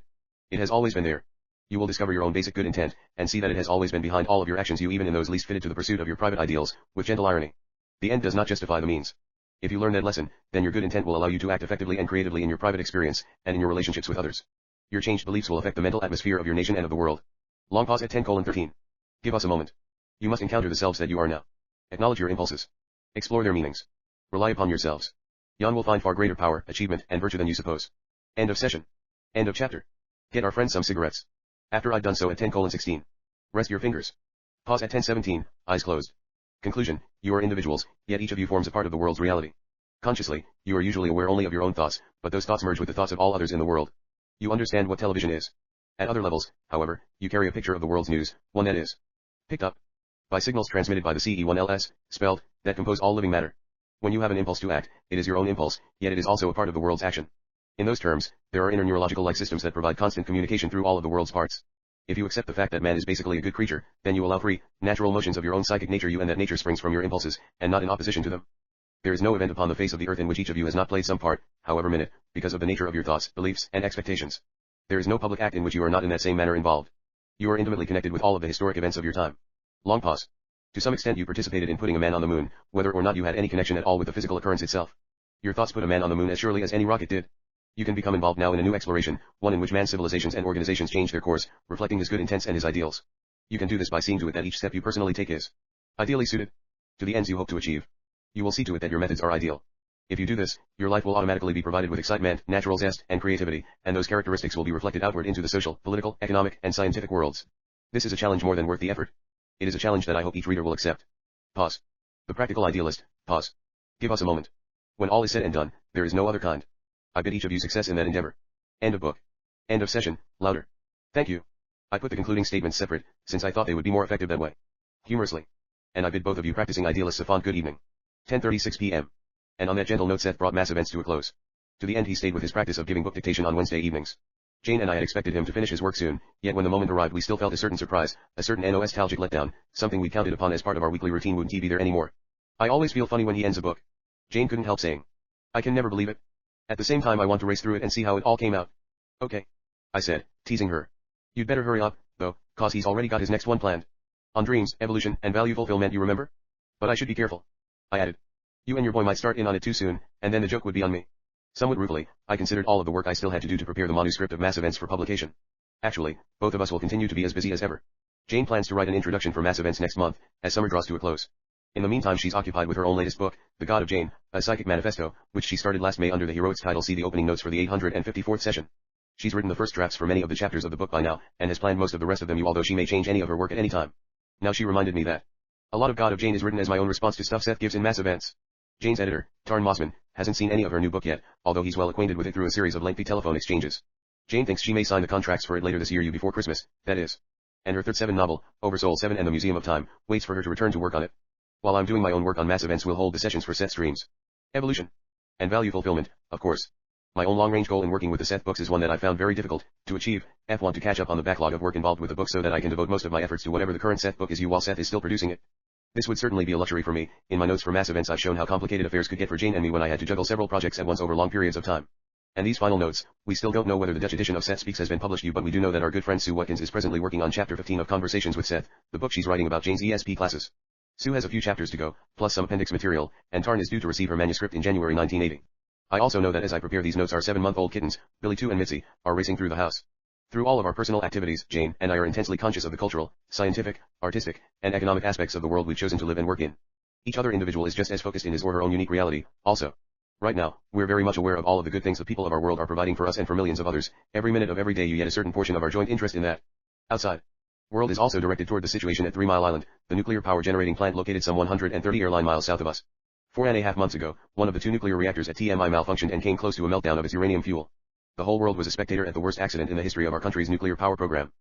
It has always been there. You will discover your own basic good intent, and see that it has always been behind all of your actions, you even in those least fitted to the pursuit of your private ideals, with gentle irony. The end does not justify the means. If you learn that lesson, then your good intent will allow you to act effectively and creatively in your private experience, and in your relationships with others. Your changed beliefs will affect the mental atmosphere of your nation and of the world. Long pause at 10:13. Give us a moment. You must encounter the selves that you are now. Acknowledge your impulses. Explore their meanings. Rely upon yourselves. Yon will find far greater power, achievement, and virtue than you suppose. End of session. End of chapter. Get our friends some cigarettes. After I've done so at 10:16. Rest your fingers. Pause at 10:17, eyes closed. Conclusion, you are individuals, yet each of you forms a part of the world's reality. Consciously, you are usually aware only of your own thoughts, but those thoughts merge with the thoughts of all others in the world. You understand what television is. At other levels, however, you carry a picture of the world's news, one that is picked up by signals transmitted by the CE1LS, spelled, that compose all living matter. When you have an impulse to act, it is your own impulse, yet it is also a part of the world's action. In those terms, there are inner neurological-like systems that provide constant communication through all of the world's parts. If you accept the fact that man is basically a good creature, then you allow free, natural motions of your own psychic nature, and that nature springs from your impulses, and not in opposition to them. There is no event upon the face of the earth in which each of you has not played some part, however minute, because of the nature of your thoughts, beliefs, and expectations. There is no public act in which you are not in that same manner involved. You are intimately connected with all of the historic events of your time. Long pause. To some extent you participated in putting a man on the moon, whether or not you had any connection at all with the physical occurrence itself. Your thoughts put a man on the moon as surely as any rocket did. You can become involved now in a new exploration, one in which man's civilizations and organizations change their course, reflecting his good intents and his ideals. You can do this by seeing to it that each step you personally take is ideally suited to the ends you hope to achieve. You will see to it that your methods are ideal. If you do this, your life will automatically be provided with excitement, natural zest, and creativity, and those characteristics will be reflected outward into the social, political, economic, and scientific worlds. This is a challenge more than worth the effort. It is a challenge that I hope each reader will accept. Pause. The practical idealist, pause. Give us a moment. When all is said and done, there is no other kind. I bid each of you success in that endeavor. End of book. End of session, louder. Thank you. I put the concluding statements separate, since I thought they would be more effective that way. Humorously. And I bid both of you practicing idealists a fond good evening. 10:36 p.m. And on that gentle note Seth brought mass events to a close. To the end he stayed with his practice of giving book dictation on Wednesday evenings. Jane and I had expected him to finish his work soon, yet when the moment arrived we still felt a certain surprise, a certain nostalgic letdown, something we counted upon as part of our weekly routine wouldn't be there anymore. I always feel funny when he ends a book. Jane couldn't help saying. I can never believe it. At the same time I want to race through it and see how it all came out. Okay. I said, teasing her. You'd better hurry up, though, cause he's already got his next one planned. On dreams, evolution, and value fulfillment, you remember? But I should be careful. I added. You and your boy might start in on it too soon, and then the joke would be on me. Somewhat ruefully, I considered all of the work I still had to do to prepare the manuscript of mass events for publication. Actually, both of us will continue to be as busy as ever. Jane plans to write an introduction for mass events next month, as summer draws to a close. In the meantime she's occupied with her own latest book, The God of Jane, a psychic manifesto, which she started last May under the heroics title. See the opening notes for the 854th session. She's written the first drafts for many of the chapters of the book by now, and has planned most of the rest of them, although she may change any of her work at any time. Now she reminded me that a lot of God of Jane is written as my own response to stuff Seth gives in mass events. Jane's editor, Tarn Mossman, hasn't seen any of her new book yet, although he's well acquainted with it through a series of lengthy telephone exchanges. Jane thinks she may sign the contracts for it later this year, before Christmas, that is. And her third 7 novel, Oversoul 7 and the Museum of Time, waits for her to return to work on it. While I'm doing my own work on mass events, we'll hold the sessions for Seth's dreams, evolution, and value fulfillment, of course. My own long-range goal in working with the Seth books is one that I found very difficult to achieve. Want to catch up on the backlog of work involved with the book so that I can devote most of my efforts to whatever the current Seth book is while Seth is still producing it. This would certainly be a luxury for me. In my notes for mass events I've shown how complicated affairs could get for Jane and me when I had to juggle several projects at once over long periods of time. And these final notes, we still don't know whether the Dutch edition of Seth Speaks has been published, but we do know that our good friend Sue Watkins is presently working on chapter 15 of Conversations with Seth, the book she's writing about Jane's ESP classes. Sue has a few chapters to go, plus some appendix material, and Tarn is due to receive her manuscript in January 1980. I also know that as I prepare these notes, our 7-month-old kittens, Billy 2 and Mitzi, are racing through the house. Through all of our personal activities, Jane and I are intensely conscious of the cultural, scientific, artistic, and economic aspects of the world we've chosen to live and work in. Each other individual is just as focused in his or her own unique reality, also. Right now, we're very much aware of all of the good things the people of our world are providing for us and for millions of others. Every minute of every day you get a certain portion of our joint interest in that. Outside world is also directed toward the situation at 3 Mile Island, the nuclear power generating plant located some 130 airline miles south of us. 4.5 months ago, one of the 2 nuclear reactors at TMI malfunctioned and came close to a meltdown of its uranium fuel. The whole world was a spectator at the worst accident in the history of our country's nuclear power program.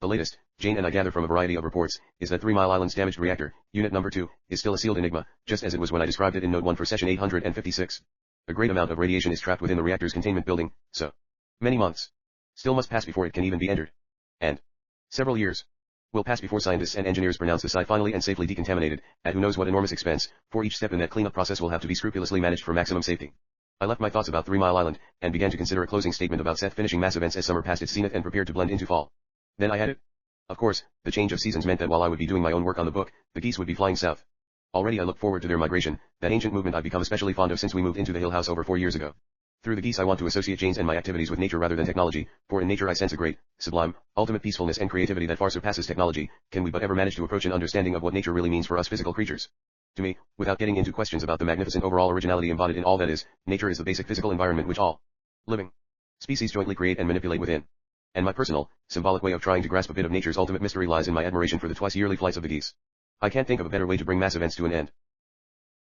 The latest, Jane and I gather from a variety of reports, is that 3 Mile Island's damaged reactor, unit number 2, is still a sealed enigma, just as it was when I described it in note 1 for session 856. A great amount of radiation is trapped within the reactor's containment building, so many months still must pass before it can even be entered. And several years will pass before scientists and engineers pronounce the site finally and safely decontaminated, at who knows what enormous expense, for each step in that cleanup process will have to be scrupulously managed for maximum safety. I left my thoughts about 3 Mile Island, and began to consider a closing statement about Seth finishing mass events as summer passed its zenith and prepared to blend into fall. Then I had it. Of course, the change of seasons meant that while I would be doing my own work on the book, the geese would be flying south. Already I look forward to their migration, that ancient movement I've become especially fond of since we moved into the Hill House over 4 years ago. Through the geese I want to associate Jane's and my activities with nature rather than technology, for in nature I sense a great, sublime, ultimate peacefulness and creativity that far surpasses technology. Can we but ever manage to approach an understanding of what nature really means for us physical creatures? To me, without getting into questions about the magnificent overall originality embodied in all that is, nature is the basic physical environment which all living species jointly create and manipulate within. And my personal, symbolic way of trying to grasp a bit of nature's ultimate mystery lies in my admiration for the twice-yearly flights of the geese. I can't think of a better way to bring mass events to an end.